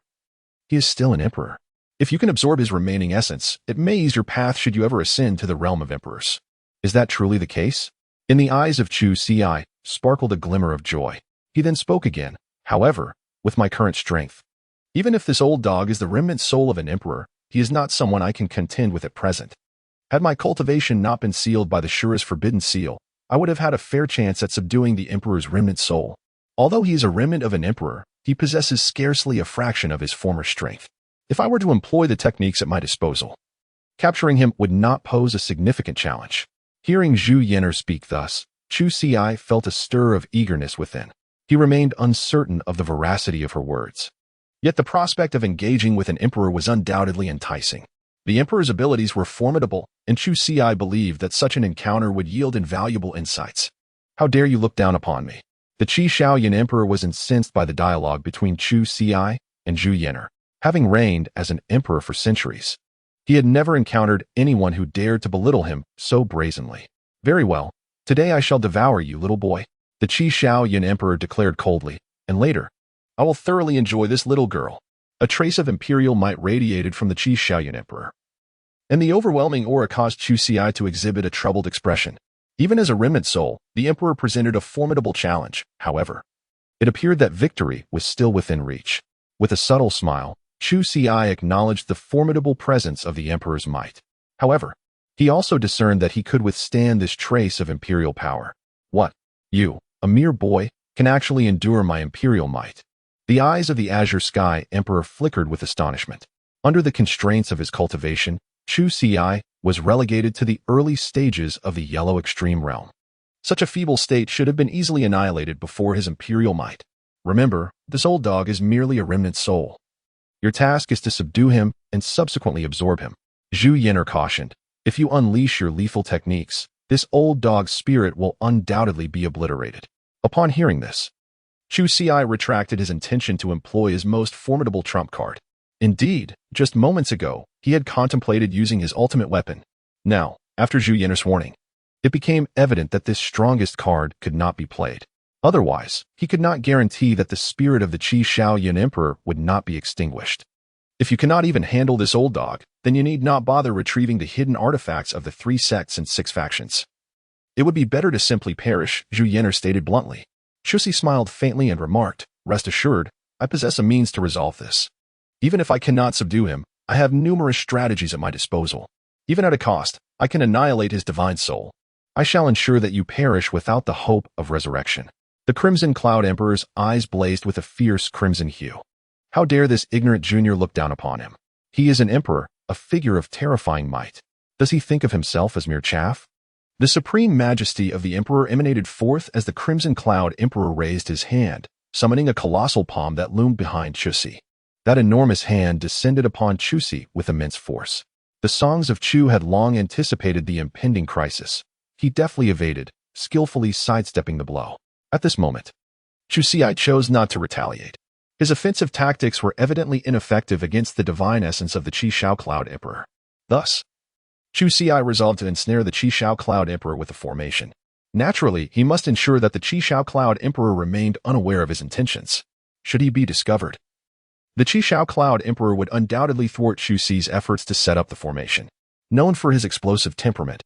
he is still an emperor. If you can absorb his remaining essence, it may ease your path should you ever ascend to the realm of emperors. Is that truly the case? In the eyes of Chu Xi sparkled a glimmer of joy. He then spoke again. However, with my current strength, even if this old dog is the remnant soul of an emperor, he is not someone I can contend with at present. Had my cultivation not been sealed by the surest forbidden seal, I would have had a fair chance at subduing the emperor's remnant soul. Although he is a remnant of an emperor, he possesses scarcely a fraction of his former strength. If I were to employ the techniques at my disposal, capturing him would not pose a significant challenge. Hearing Zhu Yin'er speak thus, Chu Xi felt a stir of eagerness within. He remained uncertain of the veracity of her words. Yet the prospect of engaging with an emperor was undoubtedly enticing. The emperor's abilities were formidable, and Chu Xi believed that such an encounter would yield invaluable insights. How dare you look down upon me? The Qi Shaoyan emperor was incensed by the dialogue between Chu Xi and Zhu Yin'er. Having reigned as an emperor for centuries, he had never encountered anyone who dared to belittle him so brazenly. Very well, today I shall devour you, little boy, the Qi Shaoyan emperor declared coldly, and later, I will thoroughly enjoy this little girl. A trace of imperial might radiated from the Qi Shaoyan emperor, and the overwhelming aura caused Chu Xi to exhibit a troubled expression. Even as a remnant soul, the emperor presented a formidable challenge. However, it appeared that victory was still within reach. With a subtle smile, Chu Xi acknowledged the formidable presence of the emperor's might. However, he also discerned that he could withstand this trace of imperial power. What? You, a mere boy, can actually endure my imperial might? The eyes of the Azure Sky Emperor flickered with astonishment. Under the constraints of his cultivation, Chu Xi was relegated to the early stages of the Yellow Extreme Realm. Such a feeble state should have been easily annihilated before his imperial might. Remember, this old dog is merely a remnant soul. Your task is to subdue him and subsequently absorb him. Zhu Yin'er cautioned. If you unleash your lethal techniques, this old dog's spirit will undoubtedly be obliterated. Upon hearing this, Chu Xi retracted his intention to employ his most formidable trump card. Indeed, just moments ago, he had contemplated using his ultimate weapon. Now, after Zhu Yin'er's warning, it became evident that this strongest card could not be played. Otherwise, he could not guarantee that the spirit of the Qi Shaoyan Emperor would not be extinguished. If you cannot even handle this old dog, then you need not bother retrieving the hidden artifacts of the 3 sects and 6 factions. It would be better to simply perish, Zhu Yan'er stated bluntly. Chusi smiled faintly and remarked, "Rest assured, I possess a means to resolve this. Even if I cannot subdue him, I have numerous strategies at my disposal. Even at a cost, I can annihilate his divine soul. I shall ensure that you perish without the hope of resurrection." The Crimson Cloud Emperor's eyes blazed with a fierce crimson hue. How dare this ignorant junior look down upon him? He is an emperor, a figure of terrifying might. Does he think of himself as mere chaff? The supreme majesty of the emperor emanated forth as the Crimson Cloud Emperor raised his hand, summoning a colossal palm that loomed behind Chusi. That enormous hand descended upon Chusi with immense force. The Songs of Chu had long anticipated the impending crisis. He deftly evaded, skillfully sidestepping the blow. At this moment, Chusi chose not to retaliate. His offensive tactics were evidently ineffective against the divine essence of the Qi Shao Cloud Emperor. Thus, Chusi resolved to ensnare the Qi Shao Cloud Emperor with a formation. Naturally, he must ensure that the Qi Shao Cloud Emperor remained unaware of his intentions. Should he be discovered, the Qi Shao Cloud Emperor would undoubtedly thwart Chusi's efforts to set up the formation. Known for his explosive temperament,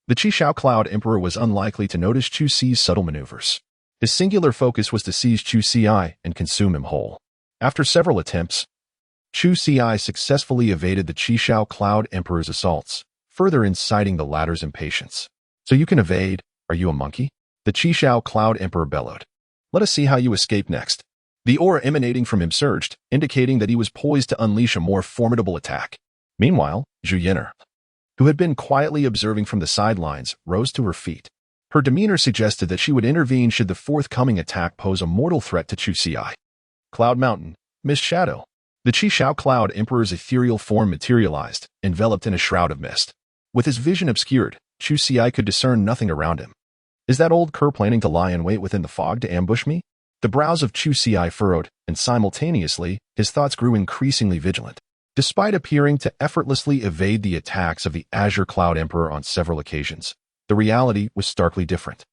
the Qi Shao Cloud Emperor was unlikely to notice Chusi's subtle maneuvers. His singular focus was to seize Chusi and consume him whole. After several attempts, Chusi successfully evaded the Qi Shao Cloud Emperor's assaults, further inciting the latter's impatience. "So you can evade? Are you a monkey?" the Qi Shao Cloud Emperor bellowed. "Let us see how you escape next." The aura emanating from him surged, indicating that he was poised to unleash a more formidable attack. Meanwhile, Zhu Yan'er, who had been quietly observing from the sidelines, rose to her feet. Her demeanor suggested that she would intervene should the forthcoming attack pose a mortal threat to Chusi. Cloud Mountain, Mist Shadow. The Qi Shao Cloud Emperor's ethereal form materialized, enveloped in a shroud of mist. With his vision obscured, Chusi could discern nothing around him. Is that old cur planning to lie in wait within the fog to ambush me? The brows of Chusi furrowed, and simultaneously, his thoughts grew increasingly vigilant. Despite appearing to effortlessly evade the attacks of the Azure Cloud Emperor on several occasions, the reality was starkly different.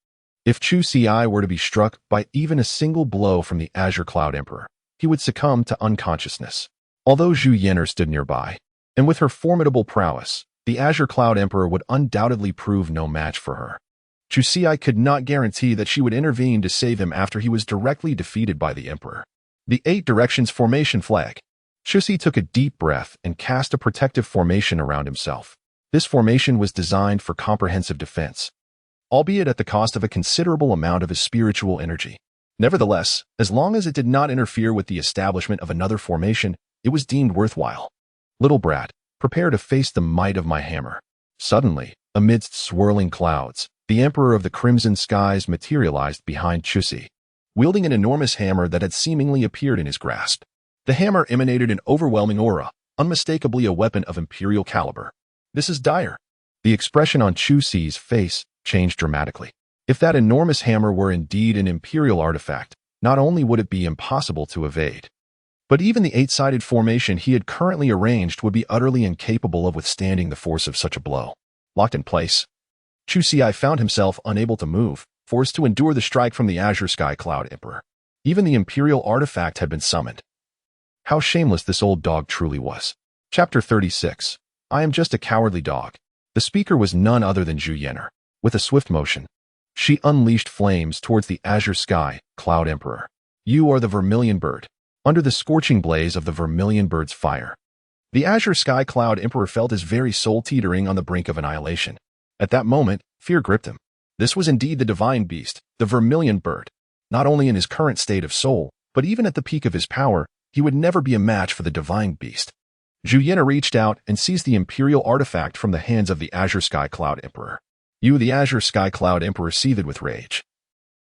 If Chusi were to be struck by even a single blow from the Azure Cloud Emperor, he would succumb to unconsciousness. Although Zhu Yan'er stood nearby, and with her formidable prowess, the Azure Cloud Emperor would undoubtedly prove no match for her. Chusi could not guarantee that she would intervene to save him after he was directly defeated by the Emperor. The 8 Directions Formation Flag. Chusi took a deep breath and cast a protective formation around himself. This formation was designed for comprehensive defense, albeit at the cost of a considerable amount of his spiritual energy. Nevertheless, as long as it did not interfere with the establishment of another formation, it was deemed worthwhile. "Little brat, prepare to face the might of my hammer." Suddenly, amidst swirling clouds, the Emperor of the Crimson Skies materialized behind Chusi, wielding an enormous hammer that had seemingly appeared in his grasp. The hammer emanated an overwhelming aura, unmistakably a weapon of imperial caliber. "This is dire." The expression on Chusi's face changed dramatically. If that enormous hammer were indeed an imperial artifact, not only would it be impossible to evade, but even the 8-sided formation he had currently arranged would be utterly incapable of withstanding the force of such a blow. Locked in place, Chusi found himself unable to move, forced to endure the strike from the Azure Sky Cloud Emperor. Even the imperial artifact had been summoned. How shameless this old dog truly was. Chapter 36. I am just a cowardly dog. The speaker was none other than Zhu Yan'er. With a swift motion, she unleashed flames towards the Azure Sky Cloud Emperor. "You are the Vermilion Bird." Under the scorching blaze of the Vermilion Bird's fire, the Azure Sky Cloud Emperor felt his very soul teetering on the brink of annihilation. At that moment, fear gripped him. This was indeed the divine beast, the Vermilion Bird. Not only in his current state of soul, but even at the peak of his power, he would never be a match for the divine beast. Zhu Yan'er reached out and seized the imperial artifact from the hands of the Azure Sky Cloud Emperor. The Azure Sky Cloud Emperor seethed with rage,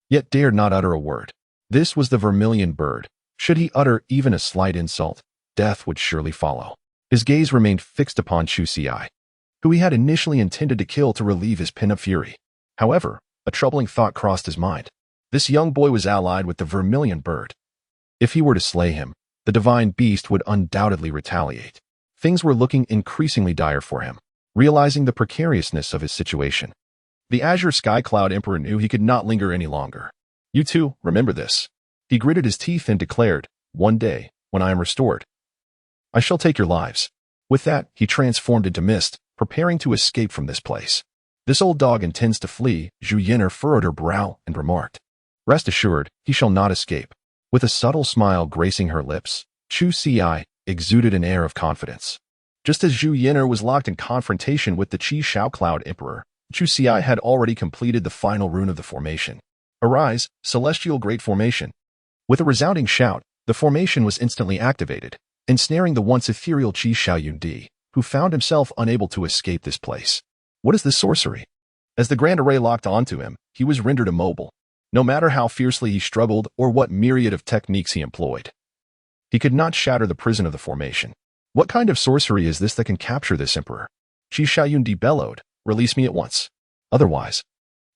yet dared not utter a word. This was the Vermilion Bird. Should he utter even a slight insult, death would surely follow. His gaze remained fixed upon Chusi, who he had initially intended to kill to relieve his pent-up fury. However, a troubling thought crossed his mind. This young boy was allied with the Vermilion Bird. If he were to slay him, the divine beast would undoubtedly retaliate. Things were looking increasingly dire for him. Realizing the precariousness of his situation, the Azure Sky Cloud Emperor knew he could not linger any longer. "You two, remember this." He gritted his teeth and declared, "One day, when I am restored, I shall take your lives." With that, he transformed into mist, preparing to escape from this place. This old dog intends to flee. Zhu Yin'er furrowed her brow and remarked. Rest assured, he shall not escape. With a subtle smile gracing her lips, Chu Xi exuded an air of confidence. Just as Zhu Yin'er was locked in confrontation with the Qi Shao Cloud Emperor, Chu Xi had already completed the final rune of the formation. Arise, celestial great formation. With a resounding shout, the formation was instantly activated, ensnaring the once ethereal Qi Xiaoyundi, who found himself unable to escape this place. What is this sorcery? As the grand array locked onto him, he was rendered immobile, no matter how fiercely he struggled or what myriad of techniques he employed. He could not shatter the prison of the formation. What kind of sorcery is this that can capture this emperor? Qi Xiaoyundi bellowed, release me at once. Otherwise,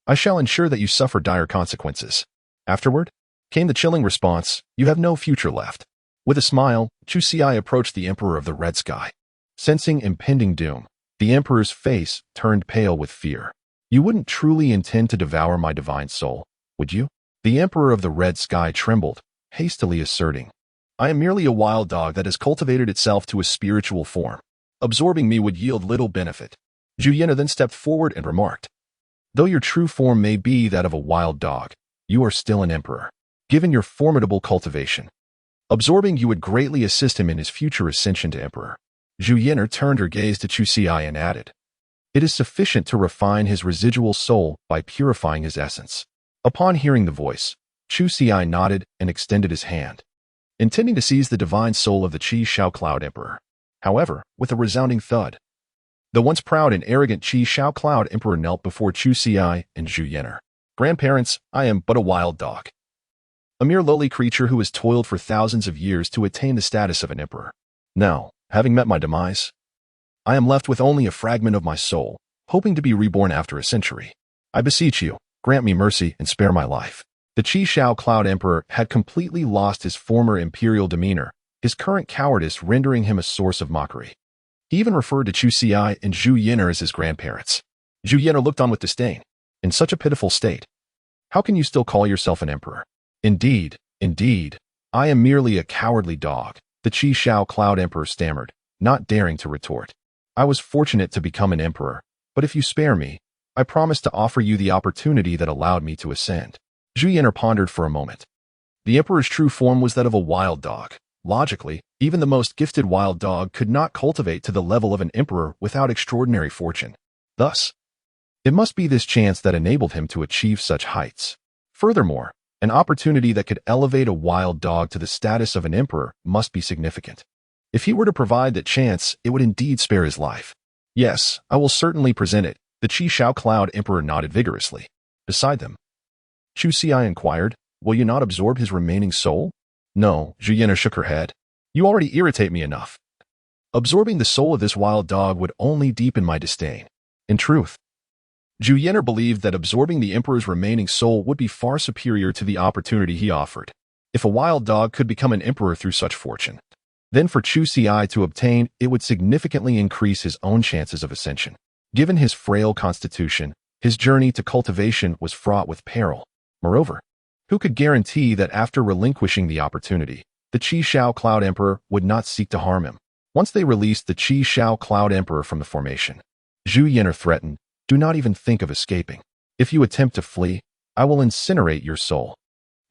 I shall ensure that you suffer dire consequences. Afterward, came the chilling response, you have no future left. With a smile, Chu Xi approached the emperor of the red sky. Sensing impending doom, the emperor's face turned pale with fear. You wouldn't truly intend to devour my divine soul, would you? The emperor of the red sky trembled, hastily asserting, I am merely a wild dog that has cultivated itself to a spiritual form. Absorbing me would yield little benefit. Zhu Yin'er then stepped forward and remarked, though your true form may be that of a wild dog, you are still an emperor. Given your formidable cultivation, absorbing you would greatly assist him in his future ascension to emperor. Zhu Yin'er turned her gaze to Chu Xi and added, it is sufficient to refine his residual soul by purifying his essence. Upon hearing the voice, Chu Xi nodded and extended his hand, intending to seize the divine soul of the Qi Shao Cloud Emperor. However, with a resounding thud, the once proud and arrogant Qi Shao Cloud Emperor knelt before Chu Xi and Zhu Yin'er. Grandparents, I am but a wild dog, a mere lowly creature who has toiled for thousands of years to attain the status of an emperor. Now, having met my demise, I am left with only a fragment of my soul, hoping to be reborn after a century. I beseech you, grant me mercy and spare my life. The Qi Shao Cloud Emperor had completely lost his former imperial demeanor, his current cowardice rendering him a source of mockery. He even referred to Chu Xi and Zhu Yin'er as his grandparents. Zhu Yin'er looked on with disdain. In such a pitiful state, how can you still call yourself an emperor? Indeed, I am merely a cowardly dog, the Qi Shao Cloud Emperor stammered, not daring to retort. I was fortunate to become an emperor, but if you spare me, I promise to offer you the opportunity that allowed me to ascend. Zhu Yin'er pondered for a moment. The emperor's true form was that of a wild dog. Logically, even the most gifted wild dog could not cultivate to the level of an emperor without extraordinary fortune. Thus, it must be this chance that enabled him to achieve such heights. Furthermore, an opportunity that could elevate a wild dog to the status of an emperor must be significant. If he were to provide that chance, it would indeed spare his life. Yes, I will certainly present it. The Qi Shao Cloud Emperor nodded vigorously. Beside them, Chu Xi inquired, will you not absorb his remaining soul? No, Zhu Yin'er shook her head. You already irritate me enough. Absorbing the soul of this wild dog would only deepen my disdain. In truth, Zhu Yin'er believed that absorbing the emperor's remaining soul would be far superior to the opportunity he offered. If a wild dog could become an emperor through such fortune, then for Chu Xi to obtain, it would significantly increase his own chances of ascension. Given his frail constitution, his journey to cultivation was fraught with peril. Moreover, who could guarantee that after relinquishing the opportunity, the Qi Shao Cloud Emperor would not seek to harm him? Once they released the Qi Shao Cloud Emperor from the formation, Zhu Yin'er threatened, do not even think of escaping. If you attempt to flee, I will incinerate your soul.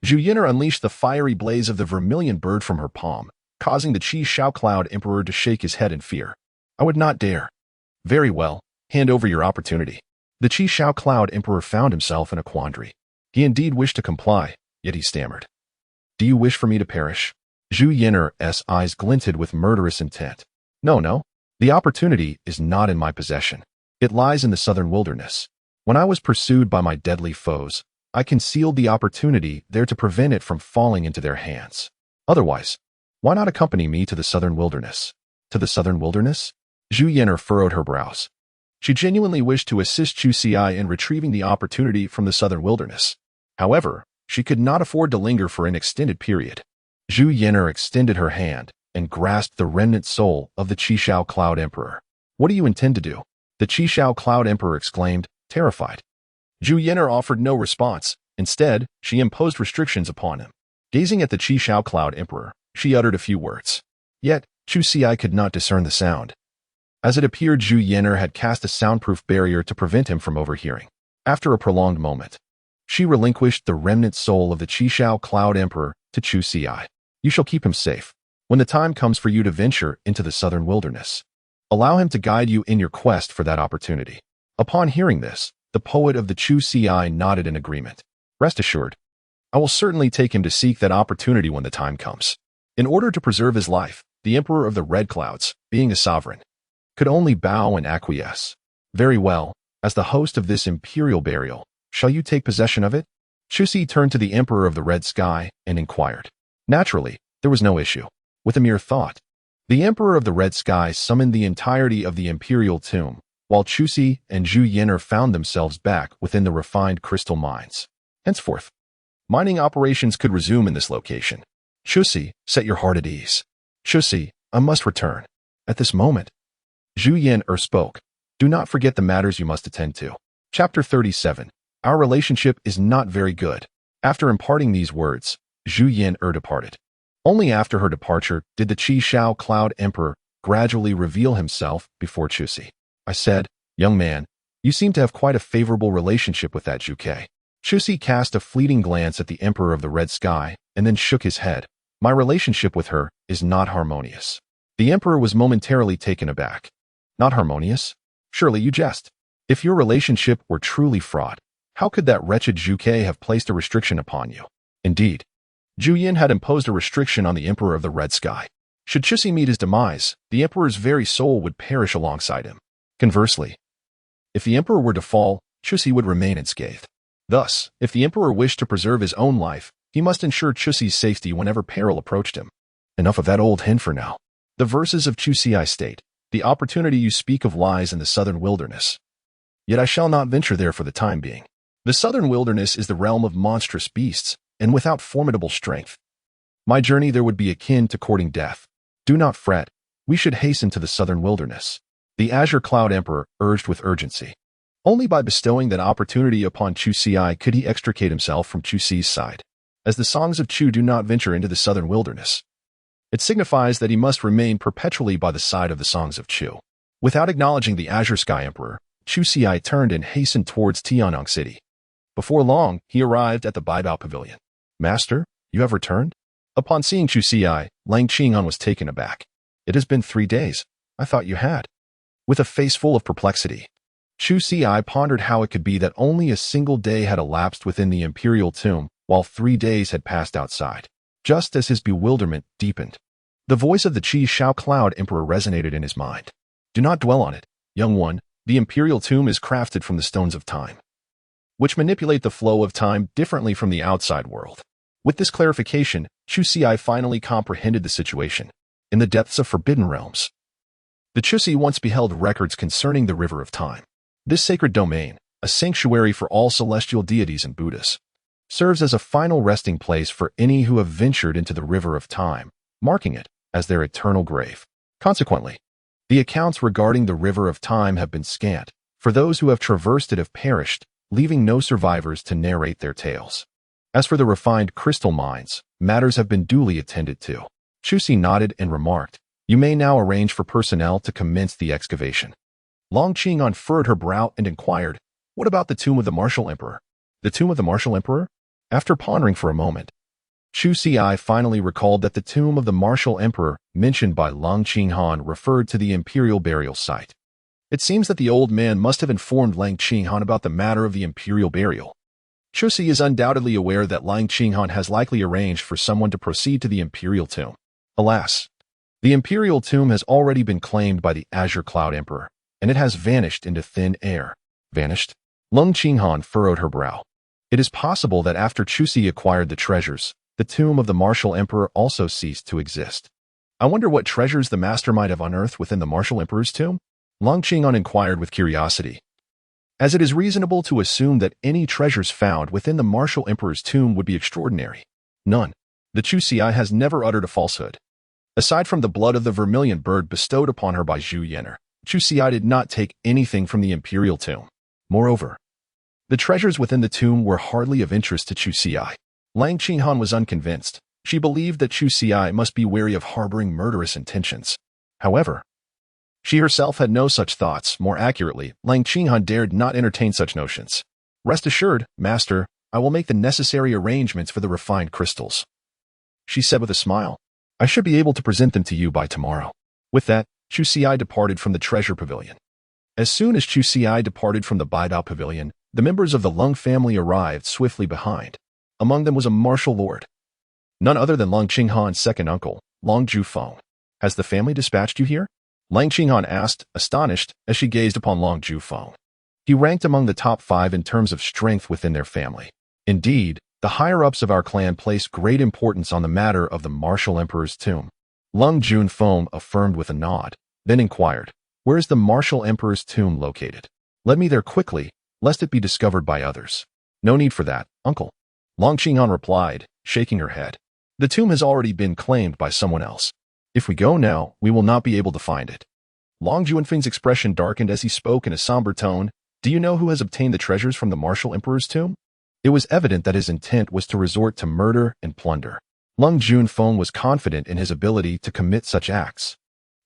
Zhu Yin'er unleashed the fiery blaze of the vermilion bird from her palm, causing the Qi Shao Cloud Emperor to shake his head in fear. I would not dare. Very well, hand over your opportunity. The Qi Shao Cloud Emperor found himself in a quandary. He indeed wished to comply, yet he stammered. Do you wish for me to perish? Zhu Yin'er's eyes glinted with murderous intent. No. The opportunity is not in my possession. It lies in the southern wilderness. When I was pursued by my deadly foes, I concealed the opportunity there to prevent it from falling into their hands. Otherwise, why not accompany me to the southern wilderness? To the southern wilderness? Zhu Yin'er furrowed her brows. She genuinely wished to assist Chu Xi in retrieving the opportunity from the southern wilderness. However, she could not afford to linger for an extended period. Zhu Yin'er extended her hand and grasped the remnant soul of the Qi Shao Cloud Emperor. What do you intend to do? The Qi Shao Cloud Emperor exclaimed, terrified. Zhu Yin'er offered no response. Instead, she imposed restrictions upon him. Gazing at the Qi Shao Cloud Emperor, she uttered a few words. Yet, Chu Xi could not discern the sound. As it appeared, Zhu Yan'er had cast a soundproof barrier to prevent him from overhearing. After a prolonged moment, she relinquished the remnant soul of the Qishao Cloud Emperor to Chu Ci. You shall keep him safe. When the time comes for you to venture into the southern wilderness, allow him to guide you in your quest for that opportunity. Upon hearing this, the poet of the Chu Ci nodded in agreement. Rest assured, I will certainly take him to seek that opportunity when the time comes. In order to preserve his life, the Emperor of the Red Clouds, being a sovereign, could only bow and acquiesce. Very well, as the host of this imperial burial, shall you take possession of it? Chu Ci turned to the Emperor of the Red Sky and inquired. Naturally, there was no issue. With a mere thought, the Emperor of the Red Sky summoned the entirety of the imperial tomb, while Chu Ci and Zhu Yan'er found themselves back within the refined crystal mines. Henceforth, mining operations could resume in this location. Chu Ci, set your heart at ease. Chu Ci, I must return. At this moment, Zhu Yan'er spoke. Do not forget the matters you must attend to. Chapter 37. Our relationship is not very good. After imparting these words, Zhu Yan'er departed. Only after her departure did the Qishao Cloud Emperor gradually reveal himself before Chu Ci. I said, young man, you seem to have quite a favorable relationship with that Zhu Ke. Chu Ci cast a fleeting glance at the Emperor of the Red Sky and then shook his head. My relationship with her is not harmonious. The Emperor was momentarily taken aback. Not harmonious? Surely you jest. If your relationship were truly fraught, how could that wretched Zhu Ke have placed a restriction upon you? Indeed, Zhu Yin had imposed a restriction on the Emperor of the Red Sky. Should Chu Ci meet his demise, the Emperor's very soul would perish alongside him. Conversely, if the Emperor were to fall, Chu Ci would remain unscathed. Thus, if the Emperor wished to preserve his own life, he must ensure Chu Ci's safety whenever peril approached him. Enough of that old hin for now. The verses of Chu Ci state, the opportunity you speak of lies in the southern wilderness. Yet I shall not venture there for the time being. The southern wilderness is the realm of monstrous beasts, and without formidable strength. My journey there would be akin to courting death. Do not fret, we should hasten to the southern wilderness. The Azure Cloud Emperor urged with urgency. Only by bestowing that opportunity upon Chu Ci could he extricate himself from Chu Ci's side. As the songs of Chu do not venture into the southern wilderness, it signifies that he must remain perpetually by the side of the songs of Chu. Without acknowledging the Azure Sky Emperor, Chu Ci turned and hastened towards Tianyang City. Before long, he arrived at the Baibao Pavilion. Master, you have returned? Upon seeing Chu Ci, Lang Qinghan was taken aback. It has been 3 days. I thought you had. With a face full of perplexity, Chu Ci pondered how it could be that only a single day had elapsed within the imperial tomb, while 3 days had passed outside. Just as his bewilderment deepened, the voice of the Qishao Cloud Emperor resonated in his mind. Do not dwell on it, young one. The imperial tomb is crafted from the stones of time, which manipulate the flow of time differently from the outside world. With this clarification, Chu Ci finally comprehended the situation. In the depths of forbidden realms, the Chu Ci once beheld records concerning the river of time. This sacred domain, a sanctuary for all celestial deities and Buddhas, serves as a final resting place for any who have ventured into the river of time, marking it as their eternal grave. Consequently, the accounts regarding the river of time have been scant, for those who have traversed it have perished, leaving no survivors to narrate their tales. As for the refined crystal mines, matters have been duly attended to. Chu Ci nodded and remarked, you may now arrange for personnel to commence the excavation. Lang Qinghan furrowed her brow and inquired, what about the tomb of the Martial Emperor? The tomb of the Martial Emperor? After pondering for a moment, Chu Ci finally recalled that the tomb of the Martial Emperor mentioned by Lang Qinghan referred to the imperial burial site. It seems that the old man must have informed Lang Qinghan about the matter of the imperial burial. Chu Ci is undoubtedly aware that Lang Qinghan has likely arranged for someone to proceed to the imperial tomb. Alas, the imperial tomb has already been claimed by the Azure Cloud Emperor, and it has vanished into thin air. Vanished? Lang Qinghan furrowed her brow. It is possible that after Chu Ci acquired the treasures, the tomb of the Martial Emperor also ceased to exist. I wonder what treasures the master might have unearthed within the Martial Emperor's tomb? Lang Qinghan inquired with curiosity, as it is reasonable to assume that any treasures found within the Martial Emperor's tomb would be extraordinary. None. The Chu Ci has never uttered a falsehood. Aside from the blood of the vermilion bird bestowed upon her by Zhu Yan'er, Chu Ci did not take anything from the imperial tomb. Moreover, the treasures within the tomb were hardly of interest to Chu Ci. Lang Qinghan was unconvinced. She believed that Chu Ci must be wary of harboring murderous intentions. However, She herself had no such thoughts. More accurately, Lang Qinghan dared not entertain such notions. Rest assured, master, I will make the necessary arrangements for the refined crystals, she said with a smile. I should be able to present them to you by tomorrow. With that, Chu Xi departed from the treasure pavilion. As soon as Chu Xi departed from the Baidao pavilion, the members of the Lung family arrived swiftly behind. Among them was a martial lord, none other than Lang Qinghan's second uncle, Long Jufeng. Has the family dispatched you here? Lang Qinghan asked, astonished, as she gazed upon Long Jufeng. He ranked among the top 5 in terms of strength within their family. Indeed, the higher-ups of our clan placed great importance on the matter of the martial emperor's tomb. Lung Junfeng affirmed with a nod, then inquired, where is the martial emperor's tomb located? Let me there quickly, lest it be discovered by others. No need for that, uncle. Long Qinghan replied, shaking her head. The tomb has already been claimed by someone else. If we go now, we will not be able to find it. Long Junfeng's expression darkened as he spoke in a somber tone. Do you know who has obtained the treasures from the martial emperor's tomb? It was evident that his intent was to resort to murder and plunder. Lung Junfeng was confident in his ability to commit such acts.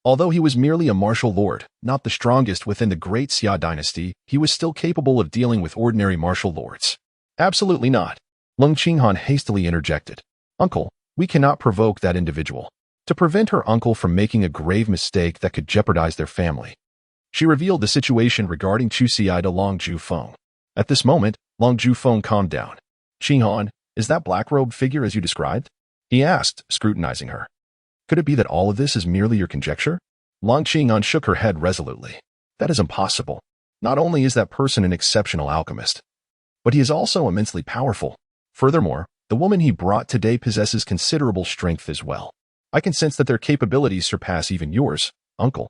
Although he was merely a martial lord, not the strongest within the great Xia dynasty, he was still capable of dealing with ordinary martial lords. Absolutely not. Lung Qinghan hastily interjected. Uncle, we cannot provoke that individual. To prevent her uncle from making a grave mistake that could jeopardize their family. She revealed the situation regarding Chu Xi to Long Jufeng. At this moment, Long Jufeng calmed down. Qinghan, is that black-robed figure as you described? He asked, scrutinizing her. Could it be that all of this is merely your conjecture? Long Qinghan shook her head resolutely. That is impossible. Not only is that person an exceptional alchemist, but he is also immensely powerful. Furthermore, the woman he brought today possesses considerable strength as well. I can sense that their capabilities surpass even yours, uncle.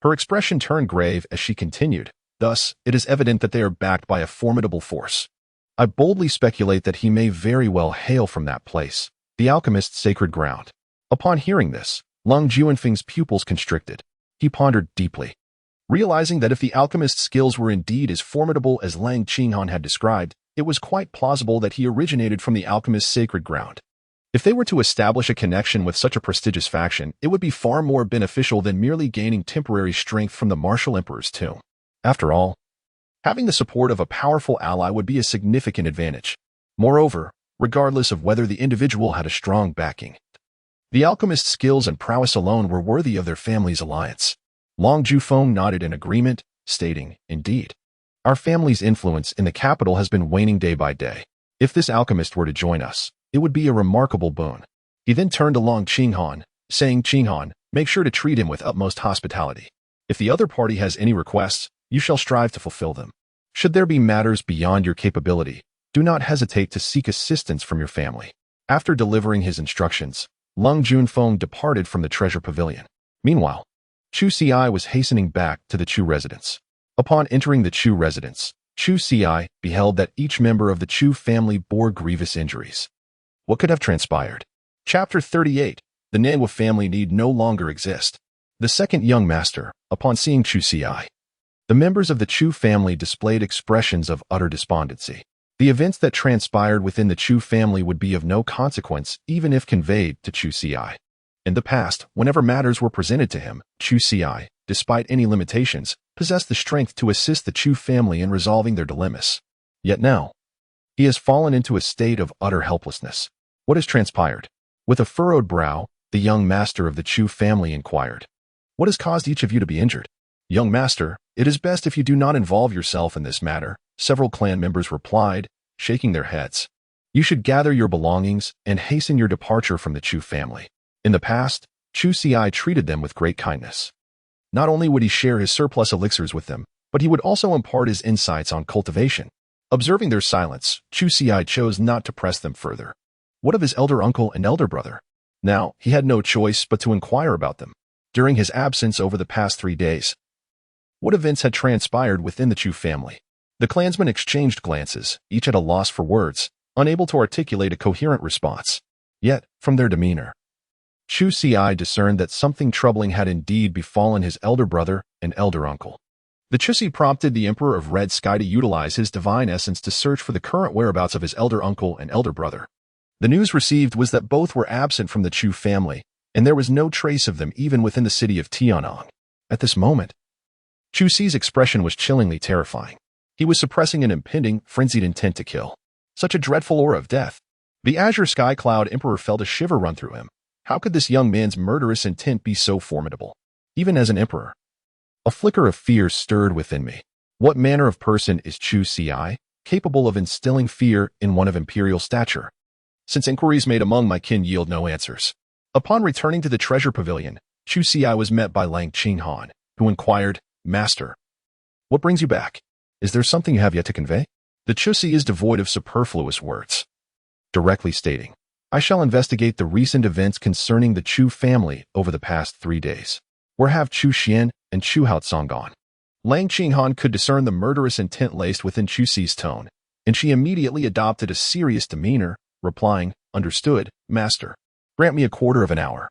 Her expression turned grave as she continued. Thus, it is evident that they are backed by a formidable force. I boldly speculate that he may very well hail from that place, the alchemist's sacred ground. Upon hearing this, Lung Junfeng's pupils constricted. He pondered deeply. Realizing that if the alchemist's skills were indeed as formidable as Lang Qinghan had described, it was quite plausible that he originated from the alchemist's sacred ground. If they were to establish a connection with such a prestigious faction, it would be far more beneficial than merely gaining temporary strength from the martial emperor's tomb. After all, having the support of a powerful ally would be a significant advantage. Moreover, regardless of whether the individual had a strong backing, the alchemist's skills and prowess alone were worthy of their family's alliance. Long Jufeng nodded in agreement, stating, Indeed, our family's influence in the capital has been waning day by day. If this alchemist were to join us, it would be a remarkable boon. He then turned to Long Qinghan, saying, Qinghan, make sure to treat him with utmost hospitality. If the other party has any requests, you shall strive to fulfill them. Should there be matters beyond your capability, do not hesitate to seek assistance from your family. After delivering his instructions, Lung Junfeng departed from the treasure pavilion. Meanwhile, Chu Xi was hastening back to the Chu residence. Upon entering the Chu residence, Chu Xi beheld that each member of the Chu family bore grievous injuries. What could have transpired? Chapter 38. The Nangwa family need no longer exist. The second young master, upon seeing Chu Xi, the members of the Chu family displayed expressions of utter despondency. The events that transpired within the Chu family would be of no consequence even if conveyed to Chu Xi. In the past, whenever matters were presented to him, Chu Xi, despite any limitations, possessed the strength to assist the Chu family in resolving their dilemmas. Yet now, he has fallen into a state of utter helplessness. What has transpired? With a furrowed brow, the young master of the Chu family inquired. What has caused each of you to be injured? Young master, it is best if you do not involve yourself in this matter, several clan members replied, shaking their heads. You should gather your belongings and hasten your departure from the Chu family. In the past, Chu Xi treated them with great kindness. Not only would he share his surplus elixirs with them, but he would also impart his insights on cultivation. Observing their silence, Chu Xi chose not to press them further. What of his elder uncle and elder brother? Now, he had no choice but to inquire about them. During his absence over the past 3 days, what events had transpired within the Chu family? The clansmen exchanged glances, each at a loss for words, unable to articulate a coherent response. Yet, from their demeanor, Chu Xi discerned that something troubling had indeed befallen his elder brother and elder uncle. The Chusi prompted the Emperor of Red Sky to utilize his divine essence to search for the current whereabouts of his elder uncle and elder brother. The news received was that both were absent from the Chu family, and there was no trace of them even within the city of Tianong. At this moment, Chu Si's expression was chillingly terrifying. He was suppressing an impending, frenzied intent to kill. Such a dreadful aura of death. The azure sky cloud emperor felt a shiver run through him. How could this young man's murderous intent be so formidable? Even as an emperor. A flicker of fear stirred within me. What manner of person is Chu Si, capable of instilling fear in one of imperial stature? Since inquiries made among my kin yield no answers. Upon returning to the treasure pavilion, Chu Si was met by Lang Qinghan, who inquired, "Master, what brings you back? Is there something you have yet to convey?" The Chu Si is devoid of superfluous words, directly stating, "I shall investigate the recent events concerning the Chu family over the past 3 days. Where have Chu Xian and Chu Haotsong gone?" Lang Qinghan could discern the murderous intent laced within Chu Si's tone, and she immediately adopted a serious demeanor, replying, "Understood, master. Grant me a quarter of an hour,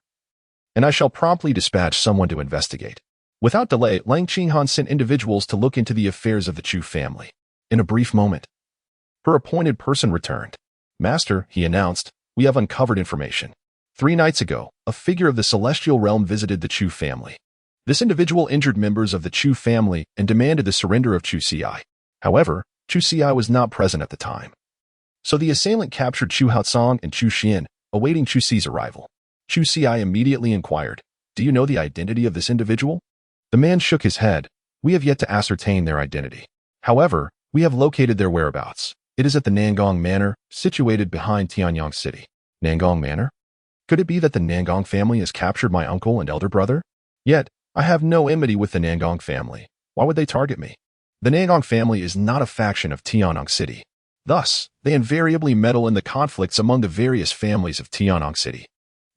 and I shall promptly dispatch someone to investigate." Without delay, Lang Qinghan sent individuals to look into the affairs of the Chu family. In a brief moment, her appointed person returned. "Master," he announced, "we have uncovered information. 3 nights ago, a figure of the celestial realm visited the Chu family. This individual injured members of the Chu family and demanded the surrender of Chu Si. However, Chu Si was not present at the time. So the assailant captured Chu Haotsong and Chu Xian, awaiting Chu Si's arrival. Chu Si immediately inquired, "Do you know the identity of this individual?" The man shook his head. "We have yet to ascertain their identity. However, we have located their whereabouts. It is at the Nangong Manor, situated behind Tianyang City." Nangong Manor? Could it be that the Nangong family has captured my uncle and elder brother? Yet, I have no enmity with the Nangong family. Why would they target me? The Nangong family is not a faction of Tianyang City. Thus, they invariably meddle in the conflicts among the various families of Tianyang City.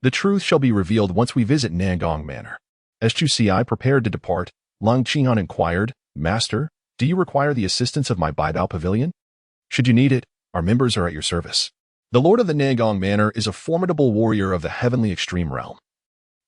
The truth shall be revealed once we visit Nangong Manor. As Chu Si prepared to depart, Lang Qinghan inquired, "Master, do you require the assistance of my Baibao Pavilion? Should you need it, our members are at your service." The Lord of the Nangong Manor is a formidable warrior of the heavenly extreme realm,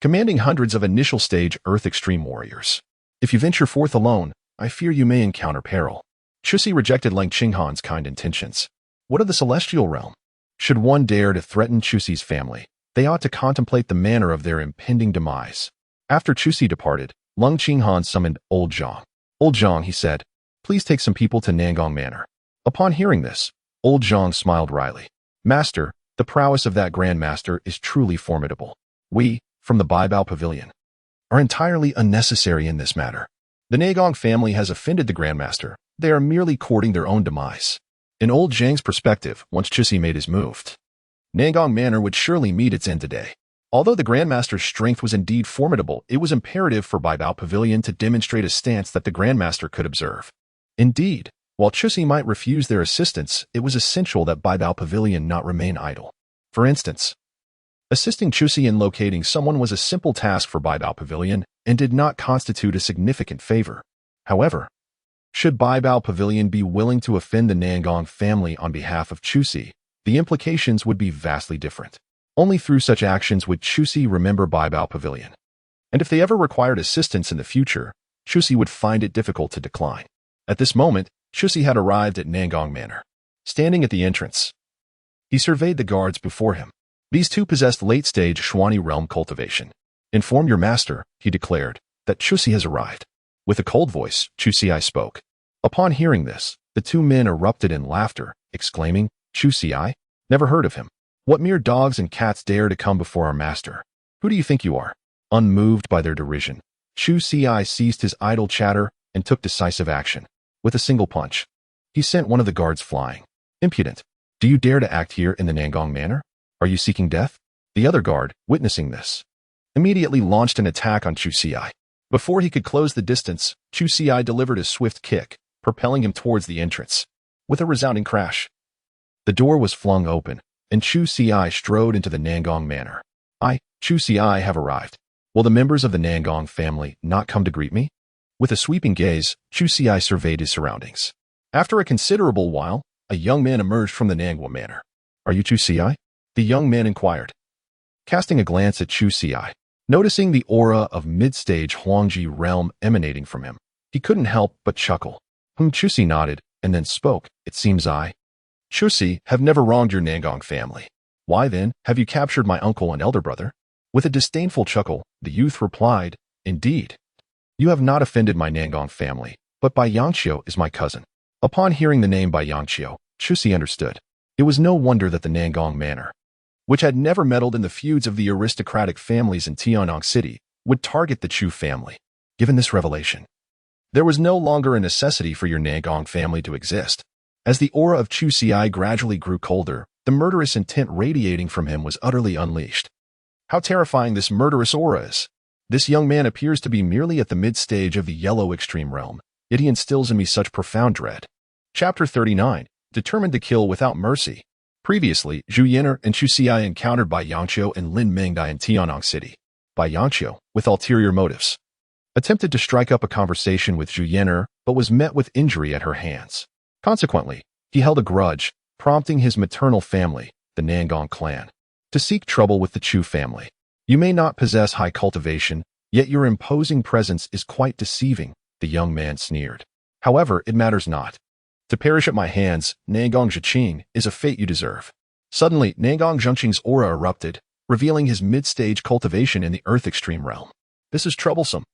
commanding hundreds of initial stage Earth extreme warriors. If you venture forth alone, I fear you may encounter peril. Chu Si rejected Lang Qinghan's kind intentions. What of the celestial realm? Should one dare to threaten Chu Si's family, they ought to contemplate the manner of their impending demise. After Chu Si departed, Lang Qinghan summoned Old Zhang. "Old Zhang," he said, "please take some people to Nangong Manor." Upon hearing this, Old Zhang smiled wryly. "Master, the prowess of that Grand Master is truly formidable. We, from the Baibao Pavilion, are entirely unnecessary in this matter. The Nangong family has offended the Grand Master. They are merely courting their own demise." In Old Zhang's perspective, once Chu Si made his move, Nangong Manor would surely meet its end today. Although the Grandmaster's strength was indeed formidable, it was imperative for Baibao Pavilion to demonstrate a stance that the Grandmaster could observe. Indeed, while Chu Si might refuse their assistance, it was essential that Baibao Pavilion not remain idle. For instance, assisting Chu Si in locating someone was a simple task for Baibao Pavilion and did not constitute a significant favor. However, should Baibao Pavilion be willing to offend the Nangong family on behalf of Chu Si, the implications would be vastly different. Only through such actions would Chu Si remember Baibao Pavilion. And if they ever required assistance in the future, Chu Si would find it difficult to decline. At this moment, Chu Si had arrived at Nangong Manor. Standing at the entrance, he surveyed the guards before him. These two possessed late-stage Xuani realm cultivation. "Inform your master," he declared, "that Chu Si has arrived." With a cold voice, Chu Si spoke. Upon hearing this, the two men erupted in laughter, exclaiming, "Chu Si? Never heard of him. What mere dogs and cats dare to come before our master? Who do you think you are?" Unmoved by their derision, Chu Si ceased his idle chatter and took decisive action. With a single punch, he sent one of the guards flying. "Impudent! Do you dare to act here in the Nangong Manor? Are you seeking death?" The other guard, witnessing this, immediately launched an attack on Chu Si. Before he could close the distance, Chu Si delivered a swift kick, propelling him towards the entrance. With a resounding crash, the door was flung open, and Chu Si strode into the Nangong Manor. "I, Chu Si, have arrived. Will the members of the Nangong family not come to greet me?" With a sweeping gaze, Chu Si surveyed his surroundings. After a considerable while, a young man emerged from the Nangwa Manor. "Are you Chu Si?" the young man inquired. Casting a glance at Chu Si, noticing the aura of mid-stage Huangji realm emanating from him, he couldn't help but chuckle. Chu Si nodded, and then spoke. "It seems I, Chu Si, have never wronged your Nangong family. Why then have you captured my uncle and elder brother?" With a disdainful chuckle, the youth replied, "Indeed, You have not offended my Nangong family, but Bai Yangqiu is my cousin. Upon hearing the name Bai Yangqiu, Chuxi understood. It was no wonder that the Nangong manor, which had never meddled in the feuds of the aristocratic families in Tianyang City, would target the Chu family. Given this revelation, there was no longer a necessity for your Nangong family to exist. As the aura of Chu Xi gradually grew colder, the murderous intent radiating from him was utterly unleashed. How terrifying this murderous aura is! This young man appears to be merely at the mid-stage of the yellow extreme realm, yet he instills in me such profound dread. Chapter 39. Determined to kill without mercy. Previously, Zhu Yin'er and Chu Xi encountered Bai Yangqiu and Lin Mingdai in Tianyang City. Bai Yangqiu, with ulterior motives, attempted to strike up a conversation with Zhu Yin'er, but was met with injury at her hands. Consequently, he held a grudge, prompting his maternal family, the Nangong clan, to seek trouble with the Chu family. You may not possess high cultivation, yet your imposing presence is quite deceiving, the young man sneered. However, it matters not. To perish at my hands, Nangong Zhiqing, is a fate you deserve. Suddenly, Nangong Zhengqing's aura erupted, revealing his mid-stage cultivation in the Earth Extreme realm. This is troublesome.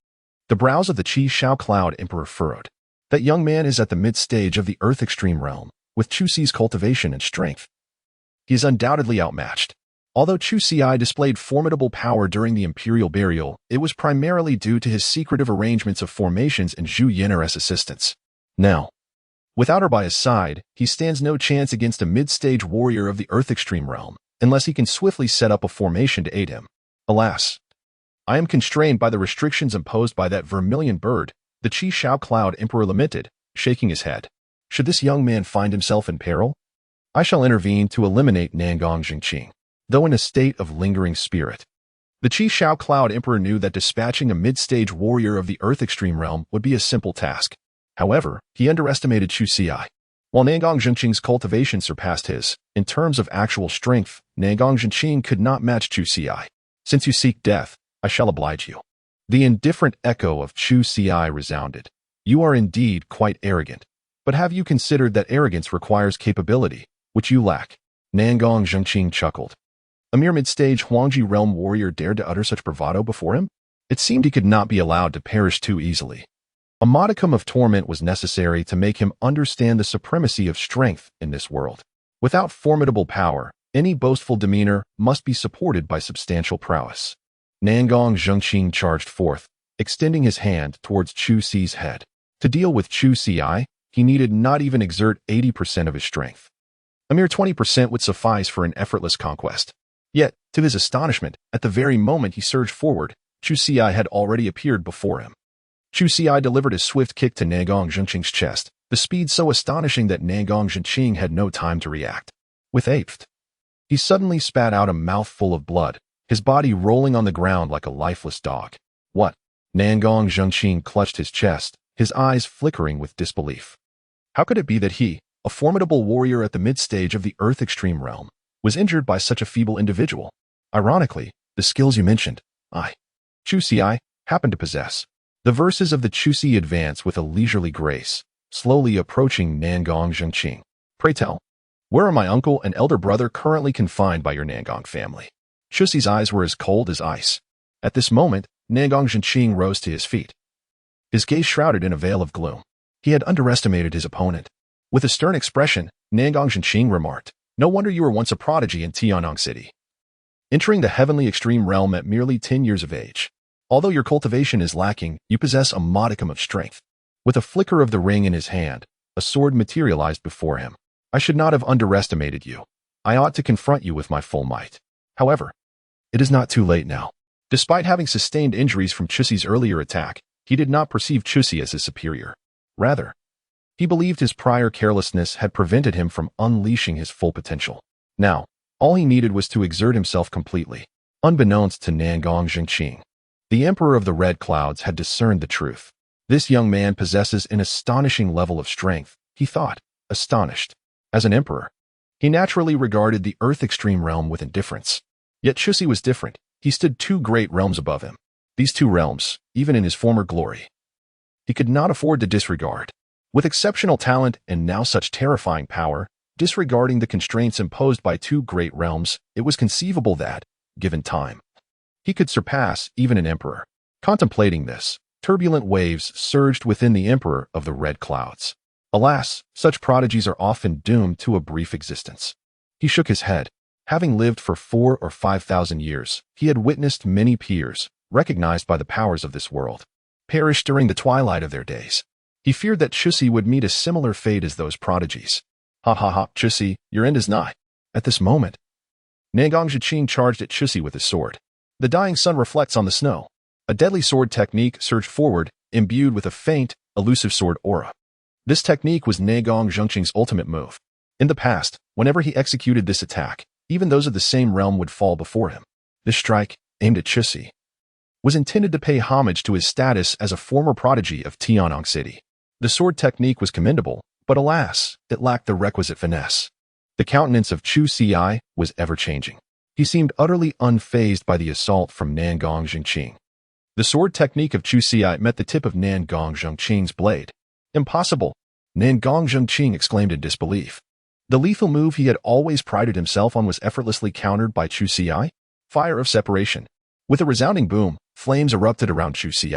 The brows of the Qi Shao Cloud Emperor furrowed. That young man is at the mid-stage of the Earth Extreme realm, with Chu Xi's cultivation and strength. He is undoubtedly outmatched. Although Chu Xi displayed formidable power during the Imperial Burial, it was primarily due to his secretive arrangements of formations and Zhu Yin'er's assistance. Now, without her by his side, he stands no chance against a mid-stage warrior of the Earth Extreme realm, unless he can swiftly set up a formation to aid him. Alas, I am constrained by the restrictions imposed by that vermilion bird, the Qi Shao Cloud Emperor lamented, shaking his head. Should this young man find himself in peril, I shall intervene to eliminate Nangong Zhengqing. Though in a state of lingering spirit, the Qi Shao Cloud Emperor knew that dispatching a mid-stage warrior of the Earth Extreme realm would be a simple task. However, he underestimated Chu Xi. While Nangong Zhengqing's cultivation surpassed his, in terms of actual strength, Nangong Zhengqing could not match Chu Xi. Since you seek death, I shall oblige you. The indifferent echo of Chu Xi resounded. You are indeed quite arrogant. But have you considered that arrogance requires capability, which you lack? Nangong Zhengqing chuckled. A mere mid-stage Huangji realm warrior dared to utter such bravado before him? It seemed he could not be allowed to perish too easily. A modicum of torment was necessary to make him understand the supremacy of strength in this world. Without formidable power, any boastful demeanor must be supported by substantial prowess. Nangong Zhengqing charged forth, extending his hand towards Chu Xi's head. To deal with Chu Xi, he needed not even exert 80% of his strength. A mere 20% would suffice for an effortless conquest. Yet, to his astonishment, at the very moment he surged forward, Chu Xi had already appeared before him. Chu Xi delivered a swift kick to Nangong Zhengqing's chest, the speed so astonishing that Nangong Zhengqing had no time to react. With eighth, he suddenly spat out a mouthful of blood, his body rolling on the ground like a lifeless dog. What? Nangong Zhengqing clutched his chest, his eyes flickering with disbelief. How could it be that he, a formidable warrior at the mid-stage of the Earth Extreme realm, was injured by such a feeble individual? Ironically, the skills you mentioned, Chu Xi, happened to possess. The verses of the Chu Xi advance with a leisurely grace, slowly approaching Nangong Zhengqing. Pray tell, where are my uncle and elder brother currently confined by your Nangong family? Chu Xi's eyes were as cold as ice. At this moment, Nangong Zhengqing rose to his feet. His gaze shrouded in a veil of gloom. He had underestimated his opponent. With a stern expression, Nangong Zhengqing remarked, no wonder you were once a prodigy in Tianyang City, entering the heavenly extreme realm at merely 10 years of age. Although your cultivation is lacking, you possess a modicum of strength. With a flicker of the ring in his hand, a sword materialized before him. I should not have underestimated you. I ought to confront you with my full might. However, it is not too late now. Despite having sustained injuries from Chu Xi's earlier attack, he did not perceive Chu Xi as his superior. Rather, he believed his prior carelessness had prevented him from unleashing his full potential. Now, all he needed was to exert himself completely. Unbeknownst to Nangong Zhengqing, the Emperor of the Red Clouds had discerned the truth. This young man possesses an astonishing level of strength, he thought, astonished. As an emperor, he naturally regarded the Earth Extreme realm with indifference. Yet Chu Xi was different. He stood 2 great realms above him. These 2 realms, even in his former glory, he could not afford to disregard. With exceptional talent and now such terrifying power, disregarding the constraints imposed by 2 great realms, it was conceivable that, given time, he could surpass even an emperor. Contemplating this, Turbulent waves surged within the Emperor of the Red Clouds. Alas, such prodigies are often doomed to a brief existence. He shook his head. Having lived for 4,000 or 5,000 years, he had witnessed many peers, recognized by the powers of this world, perish during the twilight of their days. He feared that Chusi would meet a similar fate as those prodigies. Ha ha ha, Chusi, your end is nigh. At this moment, Nangong Zhiqing charged at Chusi with his sword. The dying sun reflects on the snow. A deadly sword technique surged forward, imbued with a faint, elusive sword aura. This technique was Nangong Zhiqing's ultimate move. In the past, whenever he executed this attack, even those of the same realm would fall before him. This strike, aimed at Chusi, was intended to pay homage to his status as a former prodigy of Tiannong City. The sword technique was commendable, but alas, it lacked the requisite finesse. The countenance of Chu Ci was ever-changing. He seemed utterly unfazed by the assault from Nangong Zhiqing. The sword technique of Chu Ci met the tip of Nangong Zhiqing's blade. Impossible! Nangong Zhiqing exclaimed in disbelief. The lethal move he had always prided himself on was effortlessly countered by Chu Ci. Fire of separation. With a resounding boom, flames erupted around Chu Ci,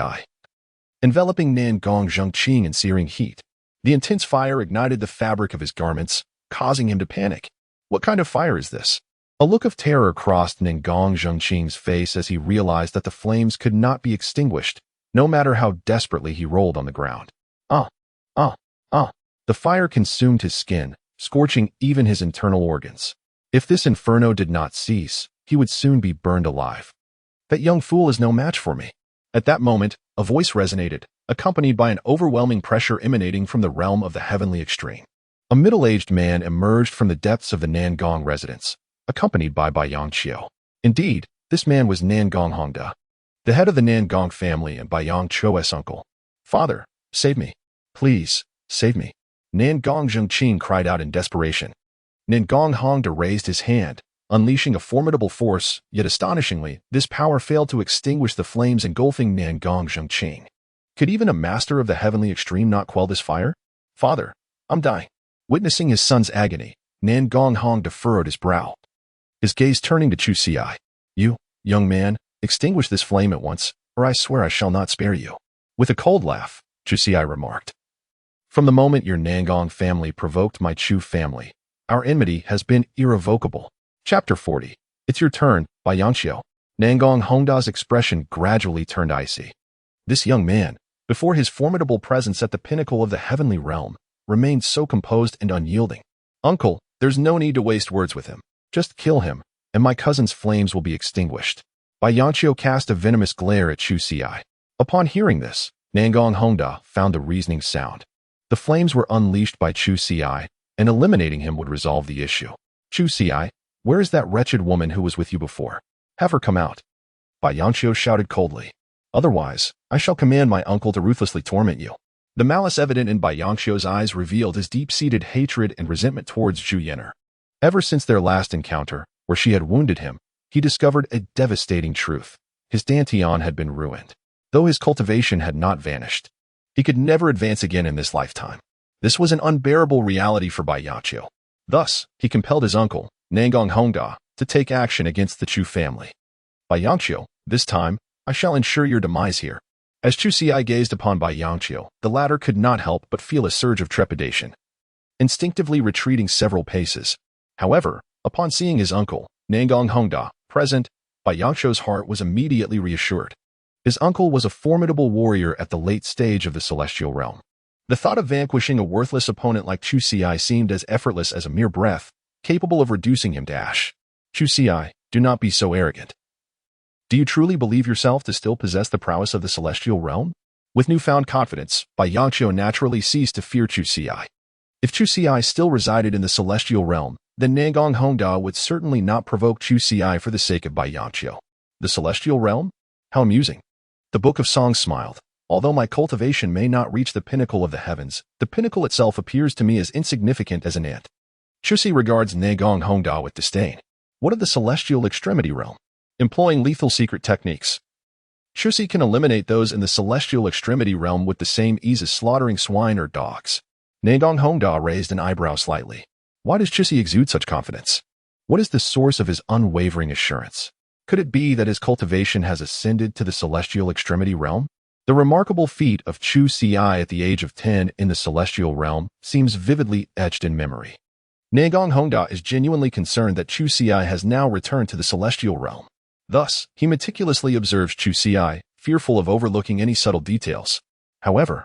enveloping Nangong Zhiqing in searing heat. The intense fire ignited the fabric of his garments, causing him to panic. What kind of fire is this? A look of terror crossed Nangong Zhiqing's face as he realized that the flames could not be extinguished, no matter how desperately he rolled on the ground. The fire consumed his skin, scorching even his internal organs. If this inferno did not cease, he would soon be burned alive. That young fool is no match for me. At that moment, a voice resonated, accompanied by an overwhelming pressure emanating from the realm of the heavenly extreme. A middle-aged man emerged from the depths of the Nangong residence, accompanied by Baiyang Qiu. Indeed, this man was Nangong Hongda, the head of the Nangong family and Baiyang Qiu's uncle. Father, save me. Please, save me. Nangong Zhiqing cried out in desperation. Nangong Hongda raised his hand, unleashing a formidable force, yet astonishingly, this power failed to extinguish the flames engulfing Nangong Zhiqing. Could even a master of the heavenly extreme not quell this fire? Father, I'm dying. Witnessing his son's agony, Nangong Hongda furrowed his brow, his gaze turning to Chu Ci. You, young man, extinguish this flame at once, or I swear I shall not spare you. With a cold laugh, Chu Ci remarked. From the moment your Nangong family provoked my Chu family, our enmity has been irrevocable. Chapter 40. It's your turn, Baiyang Qiu. Nangong Hongda's expression gradually turned icy. This young man, before his formidable presence at the pinnacle of the heavenly realm, remained so composed and unyielding. Uncle, there's no need to waste words with him. Just kill him, and my cousin's flames will be extinguished. Baiyang Qiu cast a venomous glare at Chu Ci. Upon hearing this, Nangong Hongda found the reasoning sound. The flames were unleashed by Chu Ci, and eliminating him would resolve the issue. Chu Ci, where is that wretched woman who was with you before? Have her come out. Baiyang Qiu shouted coldly. Otherwise, I shall command my uncle to ruthlessly torment you. The malice evident in Baiyang Qiu's eyes revealed his deep-seated hatred and resentment towards Zhu Yan'er. Ever since their last encounter, where she had wounded him, he discovered a devastating truth. His Dantian had been ruined. Though his cultivation had not vanished, he could never advance again in this lifetime. This was an unbearable reality for Baiyang Qiu. Thus, he compelled his uncle, Nangong Hongda, to take action against the Chu family. Baiyang Qiu, this time, I shall ensure your demise here. As Chu Ci gazed upon Baiyang Qiu, the latter could not help but feel a surge of trepidation, instinctively retreating several paces. However, upon seeing his uncle, Nangong Hongda, present, Baiyang Qiu's heart was immediately reassured. His uncle was a formidable warrior at the late stage of the celestial realm. The thought of vanquishing a worthless opponent like Chu Ci seemed as effortless as a mere breath, capable of reducing him to ash. Chu Ci, do not be so arrogant. Do you truly believe yourself to still possess the prowess of the celestial realm? With newfound confidence, Baiyang Qiu naturally ceased to fear Chu Ci. If Chu Ci still resided in the celestial realm, then Nangong Hongda would certainly not provoke Chu Ci for the sake of Baiyang Qiu. The celestial realm? How amusing. The Book of Songs smiled. Although my cultivation may not reach the pinnacle of the heavens, the pinnacle itself appears to me as insignificant as an ant. Chu Ci regards Nangong Hongda with disdain. What of the celestial extremity realm? Employing lethal secret techniques, Chu Ci can eliminate those in the celestial extremity realm with the same ease as slaughtering swine or dogs. Nangong Hongda raised an eyebrow slightly. Why does Chu Ci exude such confidence? What is the source of his unwavering assurance? Could it be that his cultivation has ascended to the celestial extremity realm? The remarkable feat of Chu Si at the age of 10 in the celestial realm seems vividly etched in memory. Nagong Hongda is genuinely concerned that Chu Si has now returned to the celestial realm. Thus, he meticulously observes Chu Si, fearful of overlooking any subtle details. However,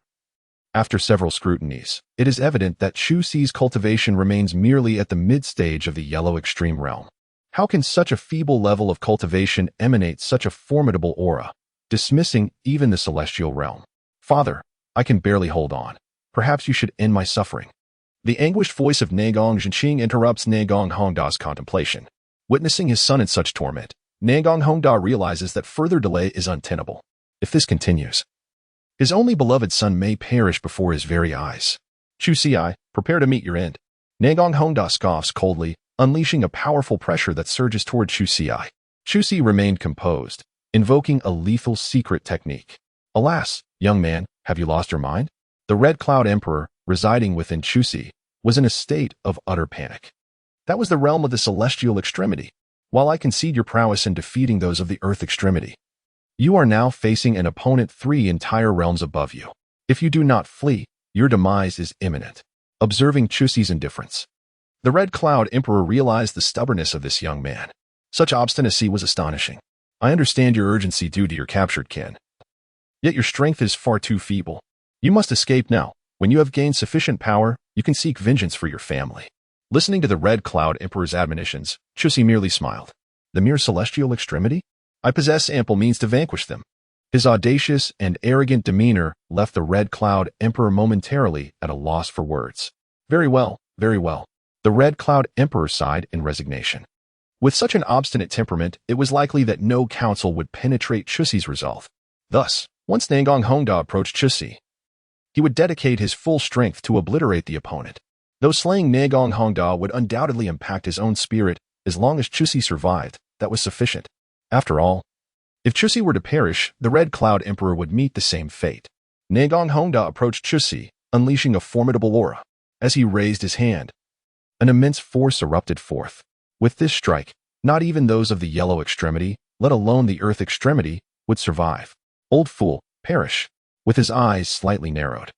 after several scrutinies, it is evident that Chu Si's cultivation remains merely at the mid-stage of the yellow extreme realm. How can such a feeble level of cultivation emanate such a formidable aura, dismissing even the celestial realm? Father, I can barely hold on. Perhaps you should end my suffering. The anguished voice of Nagong Zhenqing interrupts Nagong Hongda's contemplation. Witnessing his son in such torment, Nagong Hongda realizes that further delay is untenable. If this continues, his only beloved son may perish before his very eyes. Chu Si, prepare to meet your end. Nagong Hongda scoffs coldly, unleashing a powerful pressure that surges toward Chu Si. Chu Si remained composed, invoking a lethal secret technique. Alas, young man, have you lost your mind? The Red Cloud Emperor, residing within Chu Si, was in a state of utter panic. That was the realm of the celestial extremity, while I concede your prowess in defeating those of the earth extremity. You are now facing an opponent 3 entire realms above you. If you do not flee, your demise is imminent. Observing Chu Si's indifference, the Red Cloud Emperor realized the stubbornness of this young man. Such obstinacy was astonishing. I understand your urgency due to your captured kin. Yet your strength is far too feeble. You must escape now. When you have gained sufficient power, you can seek vengeance for your family. Listening to the Red Cloud Emperor's admonitions, Chu Si merely smiled. The mere celestial extremity? I possess ample means to vanquish them. His audacious and arrogant demeanor left the Red Cloud Emperor momentarily at a loss for words. Very well, very well. The Red Cloud Emperor sighed in resignation. With such an obstinate temperament, it was likely that no counsel would penetrate Chu Si's resolve. Thus, once Nagong Hongda approached Chu Si, he would dedicate his full strength to obliterate the opponent. Though slaying Nagong Hongda would undoubtedly impact his own spirit, as long as Chu Si survived, that was sufficient. After all, if Chu Si were to perish, the Red Cloud Emperor would meet the same fate. Nagong Hongda approached Chu Si, unleashing a formidable aura. As he raised his hand, an immense force erupted forth. With this strike, not even those of the yellow extremity, let alone the earth extremity, would survive. Old fool, perish. With his eyes slightly narrowed,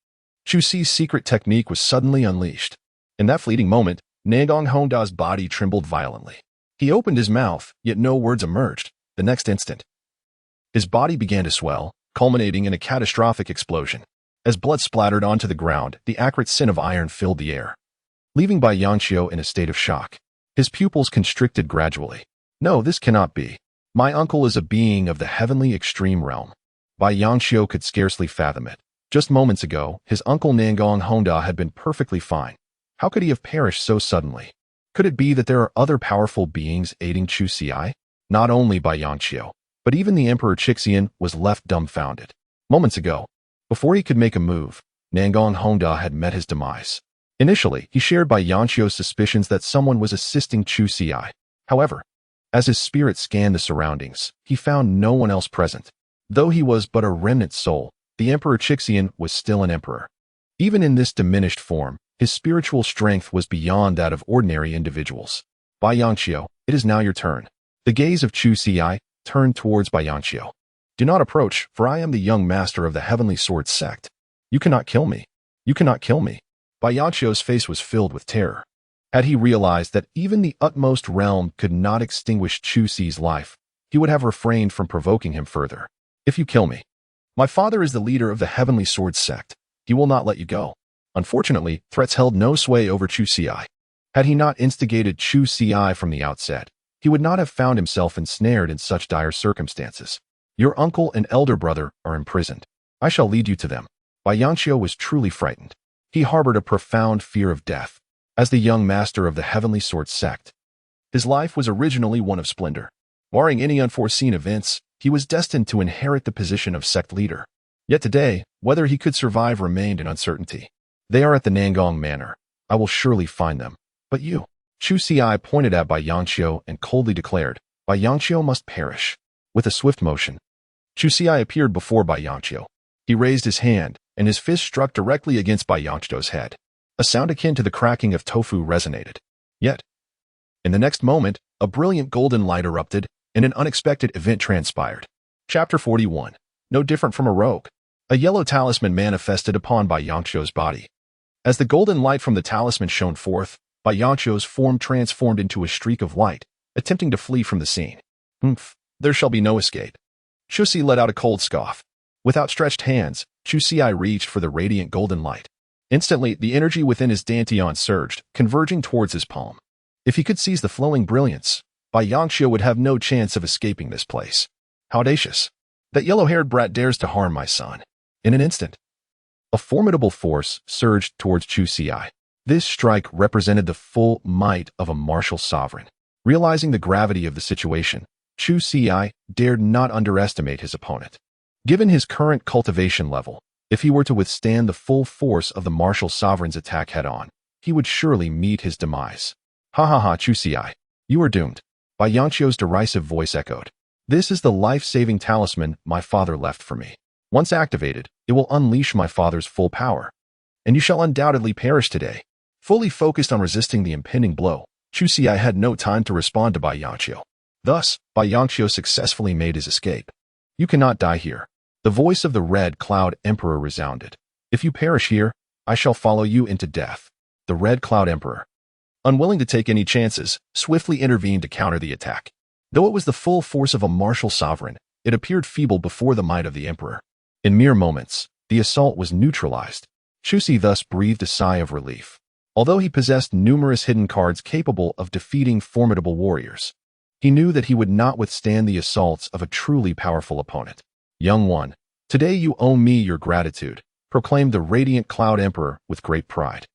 Chu Si's secret technique was suddenly unleashed. In that fleeting moment, Nagong Hongda's body trembled violently. He opened his mouth, yet no words emerged. The next instant, his body began to swell, culminating in a catastrophic explosion. As blood splattered onto the ground, the acrid scent of iron filled the air, leaving Bai Yangqiu in a state of shock. His pupils constricted gradually. No, this cannot be. My uncle is a being of the heavenly extreme realm. Bai Yangqiu could scarcely fathom it. Just moments ago, his uncle Nagong Hongda had been perfectly fine. How could he have perished so suddenly? Could it be that there are other powerful beings aiding Chu Si? Not only Bai Yangqiu, but even the Emperor Chixian was left dumbfounded. Moments ago, before he could make a move, Nagong Hongda had met his demise. Initially, he shared Bai Yangqiu's suspicions that someone was assisting Chu Si. However, as his spirit scanned the surroundings, he found no one else present. Though he was but a remnant soul, the Emperor Chixian was still an emperor. Even in this diminished form, his spiritual strength was beyond that of ordinary individuals. Bai Yangqiu, it is now your turn. The gaze of Chu Si turned towards Bai Yangqiu. Do not approach, for I am the young master of the Heavenly Sword sect. You cannot kill me. You cannot kill me. Bai Yangqiu's face was filled with terror. Had he realized that even the utmost realm could not extinguish Chu Si's life, he would have refrained from provoking him further. If you kill me, my father is the leader of the Heavenly Sword sect. He will not let you go. Unfortunately, threats held no sway over Chu Si. Had he not instigated Chu Si from the outset, he would not have found himself ensnared in such dire circumstances. Your uncle and elder brother are imprisoned. I shall lead you to them. Bai Yangqiu was truly frightened. He harbored a profound fear of death. As the young master of the Heavenly Sword sect, his life was originally one of splendor. Barring any unforeseen events, he was destined to inherit the position of sect leader. Yet today, whether he could survive remained in uncertainty. They are at the Nangong Manor. I will surely find them. But you, Chu Si pointed at Bai Yangqiu and coldly declared, Bai Yangqiu must perish. With a swift motion, Chu Si appeared before Bai Yangqiu. He raised his hand, and his fist struck directly against Bai Yangqiu's head. A sound akin to the cracking of tofu resonated. Yet, in the next moment, a brilliant golden light erupted, and an unexpected event transpired. Chapter 41. No different from a rogue. A yellow talisman manifested upon Bai Yangqiu's body. As the golden light from the talisman shone forth, Bai Yangqiu's form transformed into a streak of light, attempting to flee from the scene. Humph, there shall be no escape. Chu Si let out a cold scoff. With outstretched hands, Chu Si reached for the radiant golden light. Instantly, the energy within his dantian surged, converging towards his palm. If he could seize the flowing brilliance, Bai Yangqiu would have no chance of escaping this place. How audacious! That yellow-haired brat dares to harm my son. In an instant, a formidable force surged towards Chu Si. This strike represented the full might of a martial sovereign. Realizing the gravity of the situation, Chu Si dared not underestimate his opponent. Given his current cultivation level, if he were to withstand the full force of the martial sovereign's attack head-on, he would surely meet his demise. Ha ha ha, Chu Si, you are doomed. Bai Yangqiu's derisive voice echoed. This is the life-saving talisman my father left for me. Once activated, it will unleash my father's full power. And you shall undoubtedly perish today. Fully focused on resisting the impending blow, Chu Si had no time to respond to Bai Yangqiu. Thus, Bai Yangqiu successfully made his escape. You cannot die here. The voice of the Red Cloud Emperor resounded. If you perish here, I shall follow you into death. The Red Cloud Emperor, unwilling to take any chances, swiftly intervened to counter the attack. Though it was the full force of a martial sovereign, it appeared feeble before the might of the Emperor. In mere moments, the assault was neutralized. Chu Si thus breathed a sigh of relief. Although he possessed numerous hidden cards capable of defeating formidable warriors, he knew that he would not withstand the assaults of a truly powerful opponent. Young one, today you owe me your gratitude, proclaimed the Radiant Cloud Emperor with great pride.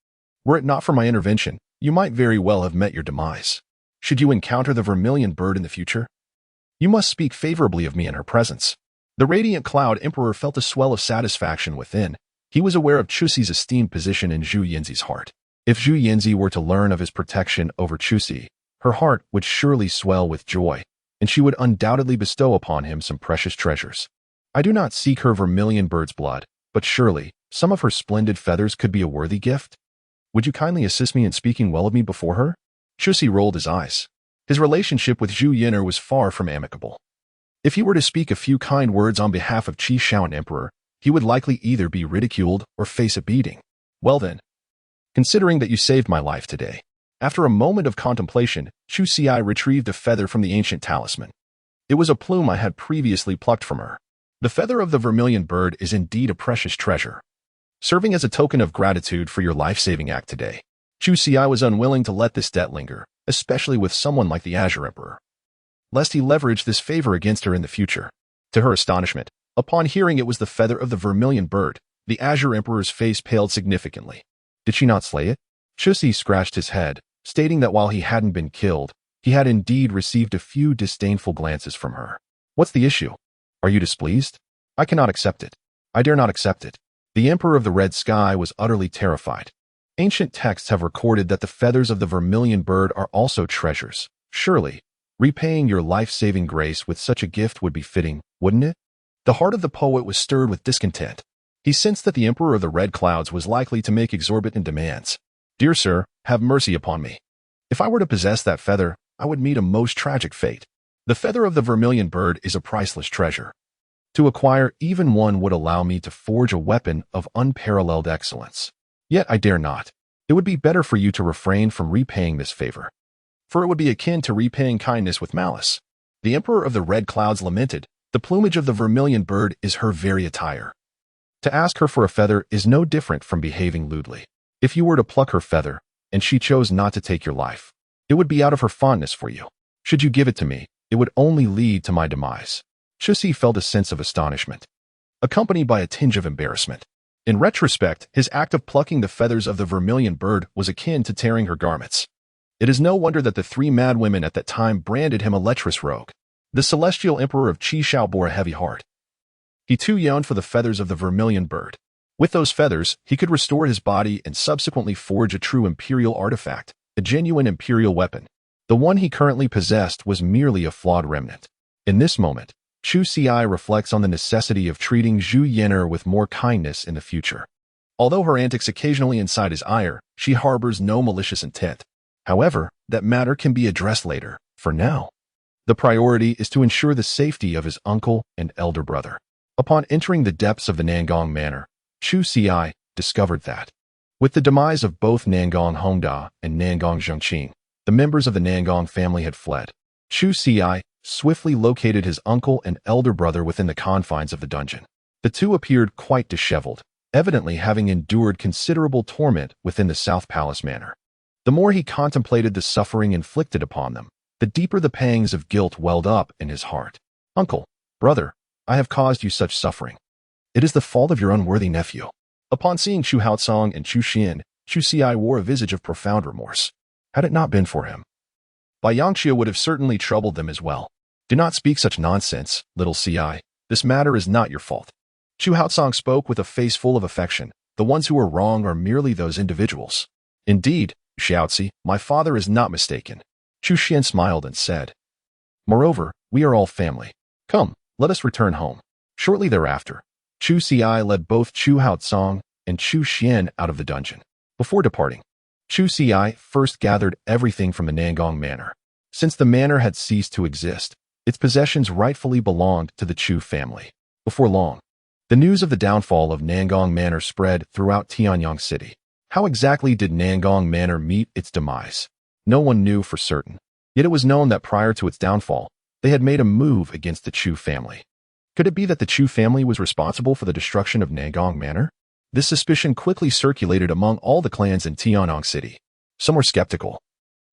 Were it not for my intervention, you might very well have met your demise. Should you encounter the Vermilion Bird in the future, you must speak favorably of me in her presence. The Radiant Cloud Emperor felt a swell of satisfaction within. He was aware of Chu Si's esteemed position in Zhu Yanzi's heart. If Zhu Yanzi were to learn of his protection over Chu Si, her heart would surely swell with joy, and she would undoubtedly bestow upon him some precious treasures. I do not seek her Vermilion Bird's blood, but surely some of her splendid feathers could be a worthy gift. Would you kindly assist me in speaking well of me before her? Chu Si rolled his eyes. His relationship with Zhu Yin'er was far from amicable. If he were to speak a few kind words on behalf of Qi Shaoan Emperor, he would likely either be ridiculed or face a beating. Well then, considering that you saved my life today. After a moment of contemplation, Chu Si retrieved a feather from the ancient talisman. It was a plume I had previously plucked from her. The feather of the Vermilion Bird is indeed a precious treasure. Serving as a token of gratitude for your life-saving act today, Chu Si was unwilling to let this debt linger, especially with someone like the Azure Emperor, lest he leverage this favor against her in the future. To her astonishment, upon hearing it was the feather of the Vermilion Bird, the Azure Emperor's face paled significantly. Did she not slay it? Chu Si scratched his head, stating that while he hadn't been killed, he had indeed received a few disdainful glances from her. What's the issue? Are you displeased? I cannot accept it. I dare not accept it. The Emperor of the Red Sky was utterly terrified. Ancient texts have recorded that the feathers of the Vermilion Bird are also treasures. Surely, repaying your life-saving grace with such a gift would be fitting, wouldn't it? The heart of the poet was stirred with discontent. He sensed that the Emperor of the Red Clouds was likely to make exorbitant demands. Dear sir, have mercy upon me. If I were to possess that feather, I would meet a most tragic fate. The feather of the Vermilion Bird is a priceless treasure. To acquire even one would allow me to forge a weapon of unparalleled excellence. Yet I dare not. It would be better for you to refrain from repaying this favor, for it would be akin to repaying kindness with malice. The Emperor of the Red Clouds lamented, the plumage of the Vermilion Bird is her very attire. To ask her for a feather is no different from behaving lewdly. If you were to pluck her feather, and she chose not to take your life, it would be out of her fondness for you. Should you give it to me, it would only lead to my demise. Chu Si felt a sense of astonishment, accompanied by a tinge of embarrassment. In retrospect, his act of plucking the feathers of the Vermilion Bird was akin to tearing her garments. It is no wonder that the three madwomen at that time branded him a lecherous rogue. The celestial emperor of Qi Shao bore a heavy heart. He too yearned for the feathers of the Vermilion Bird. With those feathers, he could restore his body and subsequently forge a true imperial artifact, a genuine imperial weapon. The one he currently possessed was merely a flawed remnant. In this moment, Chu Si reflects on the necessity of treating Zhu Yin'er with more kindness in the future. Although her antics occasionally incite his ire, she harbors no malicious intent. However, that matter can be addressed later. For now, the priority is to ensure the safety of his uncle and elder brother. Upon entering the depths of the Nangong Manor, Chu Xi discovered that, with the demise of both Nangong Hongda and Nangong Zhongqing, the members of the Nangong family had fled. Chu Xi swiftly located his uncle and elder brother within the confines of the dungeon. The two appeared quite disheveled, evidently having endured considerable torment within the South Palace Manor. The more he contemplated the suffering inflicted upon them, the deeper the pangs of guilt welled up in his heart. Uncle, brother, I have caused you such suffering. It is the fault of your unworthy nephew. Upon seeing Chu Haotsong and Chu Xian, Chu Xi wore a visage of profound remorse. Had it not been for him, Bai Yangxia would have certainly troubled them as well. Do not speak such nonsense, little Ci. This matter is not your fault. Chu Haotsong spoke with a face full of affection. The ones who are wrong are merely those individuals. Indeed, Xiaozi, my father is not mistaken. Chu Xian smiled and said, moreover, we are all family. Come, let us return home. Shortly thereafter, Chu Xi led both Chu Haotsong and Chu Xian out of the dungeon. Before departing, Chu Xi first gathered everything from the Nangong Manor. Since the manor had ceased to exist, its possessions rightfully belonged to the Chu family. Before long, the news of the downfall of Nangong Manor spread throughout Tianyang City. How exactly did Nangong Manor meet its demise? No one knew for certain. Yet it was known that prior to its downfall, they had made a move against the Chu family. Could it be that the Chu family was responsible for the destruction of Nangong Manor? This suspicion quickly circulated among all the clans in Tianyang City. Some were skeptical,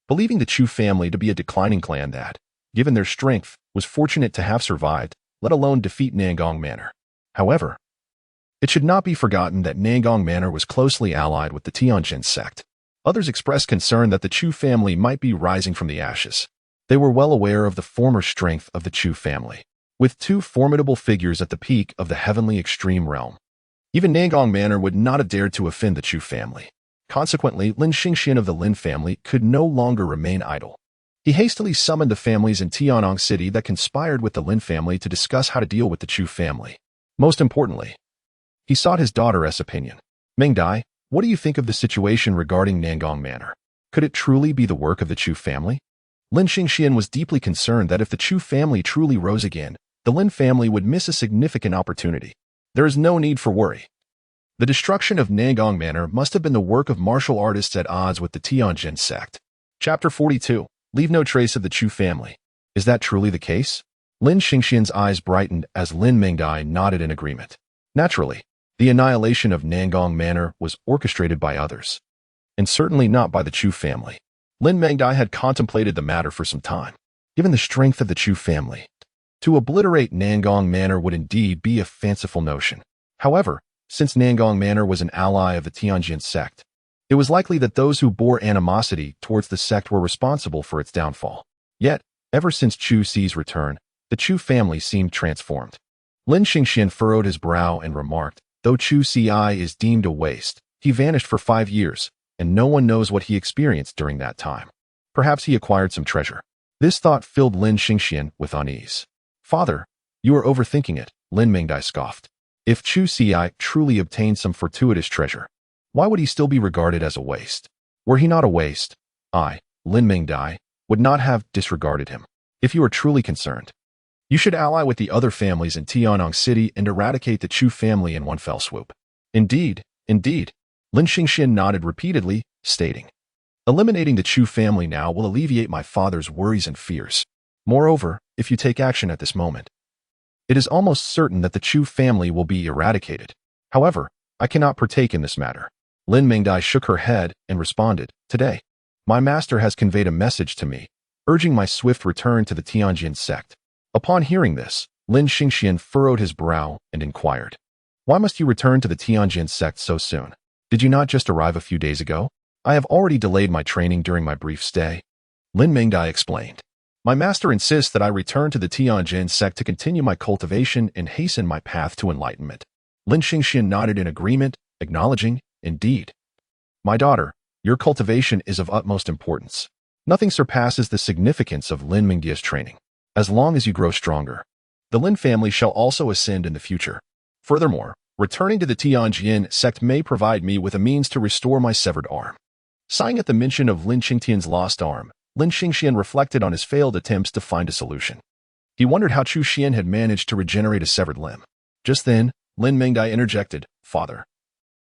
believing the Chu family to be a declining clan that, given their strength, was fortunate to have survived, let alone defeat Nangong Manor. However, it should not be forgotten that Nangong Manor was closely allied with the Tianjin sect. Others expressed concern that the Chu family might be rising from the ashes. They were well aware of the former strength of the Chu family, with two formidable figures at the peak of the heavenly extreme realm. Even Nangong Manor would not have dared to offend the Chu family. Consequently, Lin Xingxian of the Lin family could no longer remain idle. He hastily summoned the families in Tianyang City that conspired with the Lin family to discuss how to deal with the Chu family. Most importantly, he sought his daughter's opinion. Meng Dai, what do you think of the situation regarding Nangong Manor? Could it truly be the work of the Chu family? Lin Xingxian was deeply concerned that if the Chu family truly rose again, the Lin family would miss a significant opportunity. There is no need for worry. The destruction of Nangong Manor must have been the work of martial artists at odds with the Tianjin sect. Chapter 42. Leave no trace of the Chu family. Is that truly the case? Lin Xingxian's eyes brightened as Lin Mengdai nodded in agreement. Naturally, the annihilation of Nangong Manor was orchestrated by others, and certainly not by the Chu family. Lin Mengdai had contemplated the matter for some time. Given the strength of the Chu family, to obliterate Nangong Manor would indeed be a fanciful notion. However, since Nangong Manor was an ally of the Tianjin sect, it was likely that those who bore animosity towards the sect were responsible for its downfall. Yet, ever since Chu Xi's return, the Chu family seemed transformed. Lin Xingxian furrowed his brow and remarked, though Chu Xi is deemed a waste, he vanished for 5 years, and no one knows what he experienced during that time. Perhaps he acquired some treasure. This thought filled Lin Xingxian with unease. Father, you are overthinking it, Lin Mengdai scoffed. If Chu Xi truly obtained some fortuitous treasure, why would he still be regarded as a waste? Were he not a waste, I, Lin Mengdai, would not have disregarded him. If you are truly concerned, you should ally with the other families in Tianyang City and eradicate the Chu family in one fell swoop. Indeed, indeed, Lin Xingxian nodded repeatedly, stating, eliminating the Chu family now will alleviate my father's worries and fears. Moreover, if you take action at this moment, it is almost certain that the Chu family will be eradicated. However, I cannot partake in this matter. Lin Mengdai shook her head and responded, today, my master has conveyed a message to me, urging my swift return to the Tianjin sect. Upon hearing this, Lin Xingxian furrowed his brow and inquired, why must you return to the Tianjin sect so soon? Did you not just arrive a few days ago? I have already delayed my training during my brief stay. Lin Mengdai explained, my master insists that I return to the Tianjin sect to continue my cultivation and hasten my path to enlightenment. Lin Xingxian nodded in agreement, acknowledging, indeed. My daughter, your cultivation is of utmost importance. Nothing surpasses the significance of Lin Mengdia's training. As long as you grow stronger, the Lin family shall also ascend in the future. Furthermore, returning to the Tianjin sect may provide me with a means to restore my severed arm. Sighing at the mention of Lin Qingtian's lost arm, Lin Xingxian reflected on his failed attempts to find a solution. He wondered how Chu Xian had managed to regenerate a severed limb. Just then, Lin Mingdai interjected, "Father,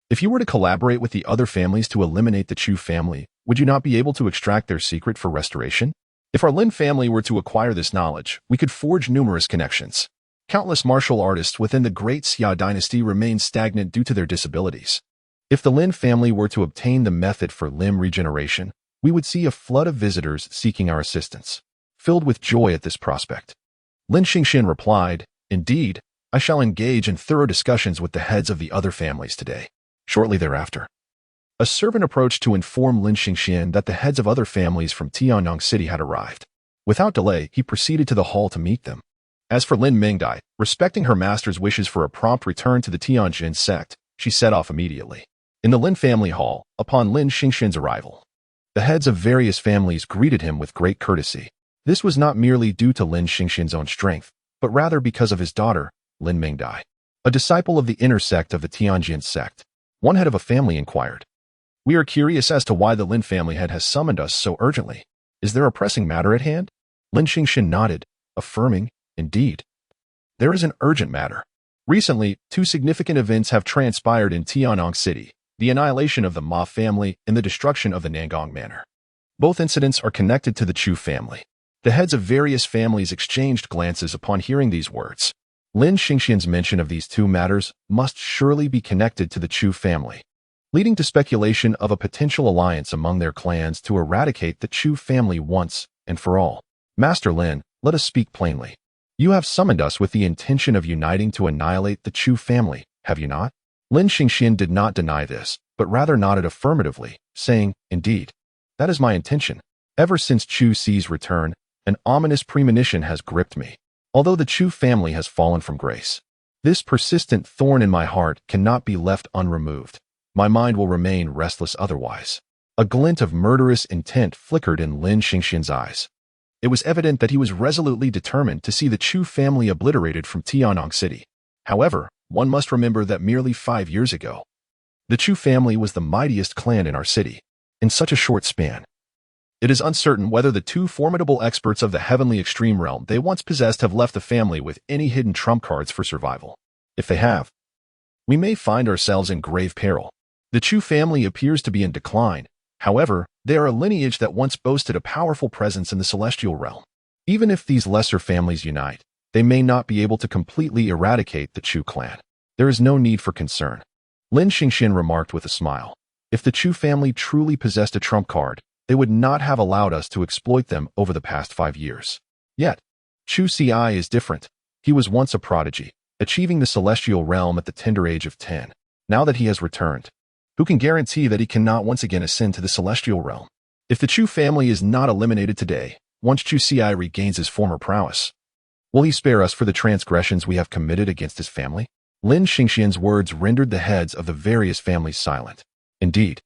if you were to collaborate with the other families to eliminate the Chu family, would you not be able to extract their secret for restoration? If our Lin family were to acquire this knowledge, we could forge numerous connections. Countless martial artists within the great Xia dynasty remain stagnant due to their disabilities. If the Lin family were to obtain the method for limb regeneration, we would see a flood of visitors seeking our assistance." Filled with joy at this prospect, Lin Xingxian replied, "Indeed, I shall engage in thorough discussions with the heads of the other families today." Shortly thereafter, a servant approached to inform Lin Xingxian that the heads of other families from Tianyang City had arrived. Without delay, he proceeded to the hall to meet them. As for Lin Mingdai, respecting her master's wishes for a prompt return to the Tianjin sect, she set off immediately. In the Lin family hall, upon Lin Xingxian's arrival, the heads of various families greeted him with great courtesy. This was not merely due to Lin Xingxian's own strength, but rather because of his daughter, Lin Mingdai, a disciple of the inner sect of the Tianjin sect. One head of a family inquired, "We are curious as to why the Lin family head has summoned us so urgently. Is there a pressing matter at hand?" Lin Xingxian nodded, affirming, "Indeed, there is an urgent matter. Recently, two significant events have transpired in Tianyang City, the annihilation of the Ma family and the destruction of the Nangong Manor. Both incidents are connected to the Chu family." The heads of various families exchanged glances upon hearing these words. Lin Xingxian's mention of these two matters must surely be connected to the Chu family, leading to speculation of a potential alliance among their clans to eradicate the Chu family once and for all. "Master Lin, let us speak plainly. You have summoned us with the intention of uniting to annihilate the Chu family, have you not?" Lin Xingxian did not deny this, but rather nodded affirmatively, saying, "Indeed, that is my intention. Ever since Chu Xi's return, an ominous premonition has gripped me. Although the Chu family has fallen from grace, this persistent thorn in my heart cannot be left unremoved. My mind will remain restless otherwise." A glint of murderous intent flickered in Lin Xingxian's eyes. It was evident that he was resolutely determined to see the Chu family obliterated from Tianyang City. However, one must remember that merely 5 years ago, the Chu family was the mightiest clan in our city. In such a short span, it is uncertain whether the two formidable experts of the heavenly extreme realm they once possessed have left the family with any hidden trump cards for survival. If they have, we may find ourselves in grave peril. The Chu family appears to be in decline. However, they are a lineage that once boasted a powerful presence in the celestial realm. Even if these lesser families unite, they may not be able to completely eradicate the Chu clan. There is no need for concern. Lin Xingxian remarked with a smile. If the Chu family truly possessed a trump card, they would not have allowed us to exploit them over the past 5 years. Yet, Chu Ci is different. He was once a prodigy, achieving the celestial realm at the tender age of 10. Now that he has returned, who can guarantee that he cannot once again ascend to the celestial realm? If the Chu family is not eliminated today, once Chu Ci regains his former prowess, will he spare us for the transgressions we have committed against his family? Lin Xingxian's words rendered the heads of the various families silent. Indeed,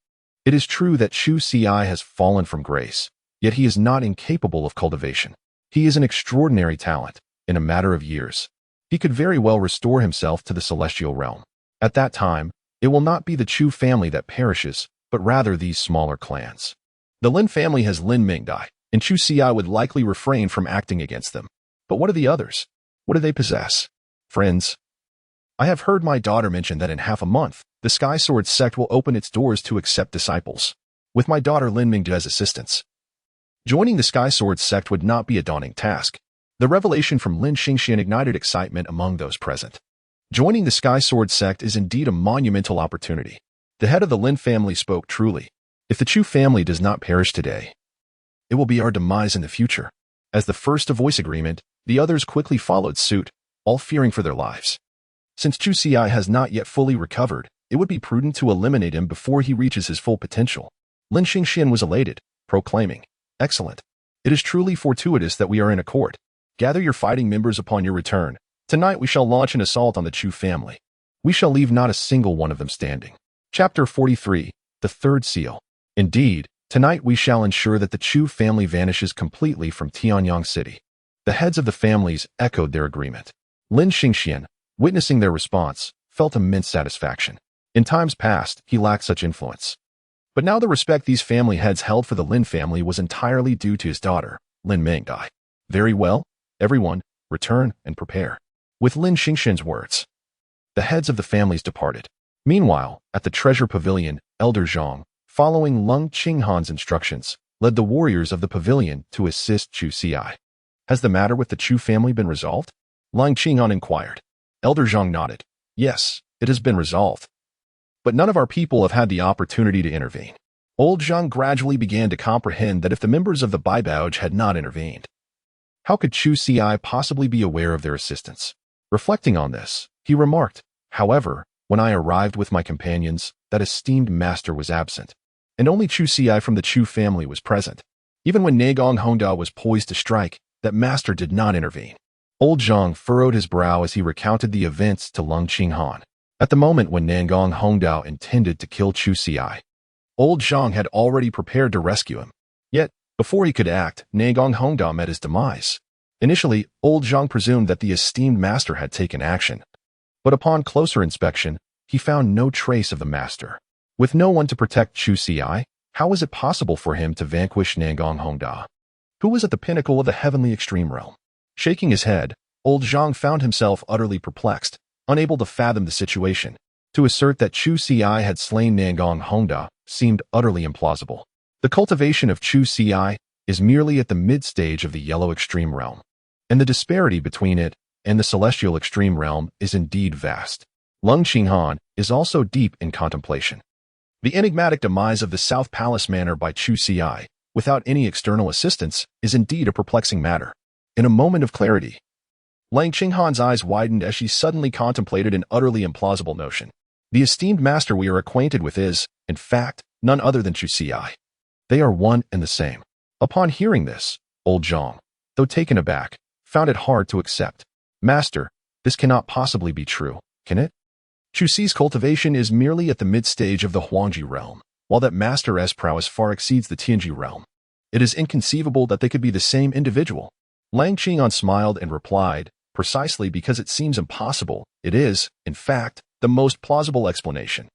it is true that Chu Ci has fallen from grace, yet he is not incapable of cultivation. He is an extraordinary talent. In a matter of years, he could very well restore himself to the celestial realm. At that time, it will not be the Chu family that perishes, but rather these smaller clans. The Lin family has Lin Mingdai, and Chu Ci would likely refrain from acting against them. But what are the others? What do they possess? Friends, I have heard my daughter mention that in half a month, the Sky Sword sect will open its doors to accept disciples, with my daughter Lin Mingdai's assistance. Joining the Sky Sword sect would not be a daunting task. The revelation from Lin Xingxian ignited excitement among those present. Joining the Sky Sword sect is indeed a monumental opportunity. The head of the Lin family spoke truly. If the Chu family does not perish today, it will be our demise in the future. As the first to voice agreement, the others quickly followed suit, all fearing for their lives. Since Chu Ci has not yet fully recovered, it would be prudent to eliminate him before he reaches his full potential. Lin Xingxian was elated, proclaiming, "Excellent. It is truly fortuitous that we are in accord. Gather your fighting members upon your return. Tonight we shall launch an assault on the Chu family. We shall leave not a single one of them standing." Chapter 43, The Third Seal. Indeed, tonight we shall ensure that the Chu family vanishes completely from Tianyang City. The heads of the families echoed their agreement. Lin Xingxian, witnessing their response, felt immense satisfaction. In times past, he lacked such influence. But now the respect these family heads held for the Lin family was entirely due to his daughter, Lin Mingdai. Very well, everyone, return and prepare. With Lin Xingxian's words, the heads of the families departed. Meanwhile, at the treasure pavilion, Elder Zhang, following Lung Qinghan's instructions, led the warriors of the pavilion to assist Chu Xi. Has the matter with the Chu family been resolved? Lung Qinghan inquired. Elder Zhang nodded. Yes, it has been resolved. But none of our people have had the opportunity to intervene. Old Zhang gradually began to comprehend that if the members of the Baibauj had not intervened, how could Chu Xi possibly be aware of their assistance? Reflecting on this, he remarked, however, when I arrived with my companions, that esteemed master was absent, and only Chu Xi from the Chu family was present. Even when Nagong Hongda was poised to strike, that master did not intervene. Old Zhang furrowed his brow as he recounted the events to Lung Qinghan. At the moment when Nagong Hongda intended to kill Chu Xi, Old Zhang had already prepared to rescue him. Yet, before he could act, Nagong Hongda met his demise. Initially, Old Zhang presumed that the esteemed master had taken action. But upon closer inspection, he found no trace of the master. With no one to protect Chu Xi, how was it possible for him to vanquish Nagong Hongda, who was at the pinnacle of the heavenly extreme realm? Shaking his head, Old Zhang found himself utterly perplexed, unable to fathom the situation. To assert that Chu Xi had slain Nagong Hongda seemed utterly implausible. The cultivation of Chu Xi is merely at the mid-stage of the yellow extreme realm, and the disparity between it and the celestial extreme realm is indeed vast. Lung Qinghan is also deep in contemplation. The enigmatic demise of the South Palace Manor by Chu Xi, without any external assistance, is indeed a perplexing matter. In a moment of clarity, Lung Qinghan's eyes widened as she suddenly contemplated an utterly implausible notion. The esteemed master we are acquainted with is, in fact, none other than Chu Xi. They are one and the same. Upon hearing this, Old Zhang, though taken aback, found it hard to accept. Master, this cannot possibly be true, can it? Chu Xi's cultivation is merely at the mid-stage of the Huangji realm, while that master's prowess far exceeds the Tianji realm. It is inconceivable that they could be the same individual. Lang Qing'an smiled and replied, precisely because it seems impossible, it is, in fact, the most plausible explanation.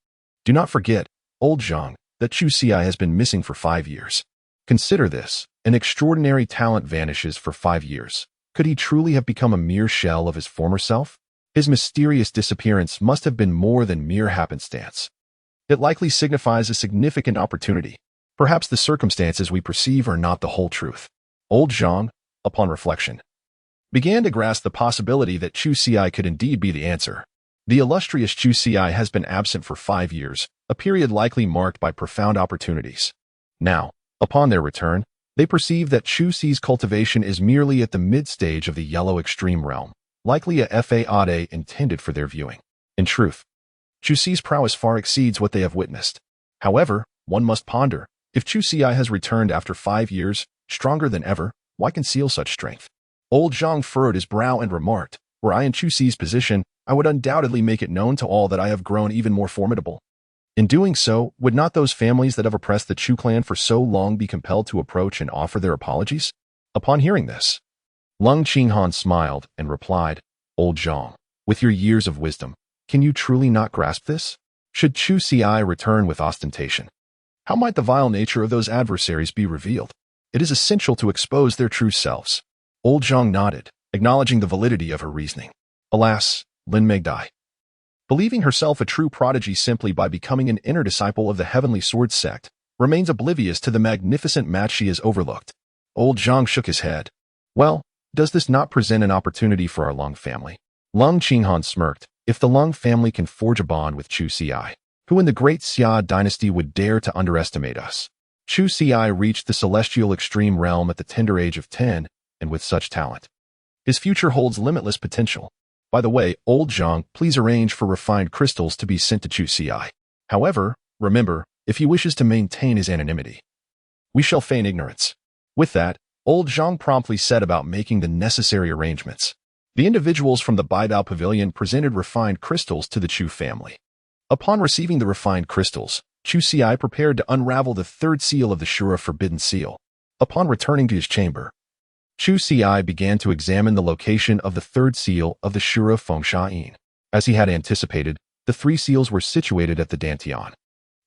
Do not forget, Old Zhang, that Chu Xi has been missing for 5 years. Consider this, an extraordinary talent vanishes for 5 years. Could he truly have become a mere shell of his former self? His mysterious disappearance must have been more than mere happenstance. It likely signifies a significant opportunity. Perhaps the circumstances we perceive are not the whole truth. Old Zhang, upon reflection, began to grasp the possibility that Chu Xi could indeed be the answer. The illustrious Chu Xi has been absent for 5 years, a period likely marked by profound opportunities. Now, upon their return, they perceive that Chu Xi's cultivation is merely at the mid-stage of the yellow extreme realm, likely a fade intended for their viewing. In truth, Chu Xi's prowess far exceeds what they have witnessed. However, one must ponder, if Chu Xi has returned after 5 years, stronger than ever, why conceal such strength? Old Zhang furrowed his brow and remarked, were I in Chu Xi's position, I would undoubtedly make it known to all that I have grown even more formidable. In doing so, would not those families that have oppressed the Chu clan for so long be compelled to approach and offer their apologies? Upon hearing this, Lung Qinghan smiled and replied, Old Zhang, with your years of wisdom, can you truly not grasp this? Should Chu Xi return with ostentation, how might the vile nature of those adversaries be revealed? It is essential to expose their true selves. Old Zhang nodded, acknowledging the validity of her reasoning. Alas, Lin Megdai, believing herself a true prodigy simply by becoming an inner disciple of the Heavenly Sword sect, remains oblivious to the magnificent match she has overlooked. Old Zhang shook his head. Well, does this not present an opportunity for our Lung family? Lung Qinghan smirked. If the Lung family can forge a bond with Chu Xi, who in the great Xia dynasty would dare to underestimate us? Chu Xi reached the celestial extreme realm at the tender age of 10, and with such talent, his future holds limitless potential. By the way, Old Zhang, please arrange for refined crystals to be sent to Chu Xi. However, remember, if he wishes to maintain his anonymity, we shall feign ignorance. With that, Old Zhang promptly set about making the necessary arrangements. The individuals from the Baibao Pavilion presented refined crystals to the Chu family. Upon receiving the refined crystals, Chu Xi prepared to unravel the third seal of the Shura Forbidden Seal. Upon returning to his chamber, Chu Xi began to examine the location of the third seal of the Shura Fengsha. As he had anticipated, the 3 seals were situated at the Dantian.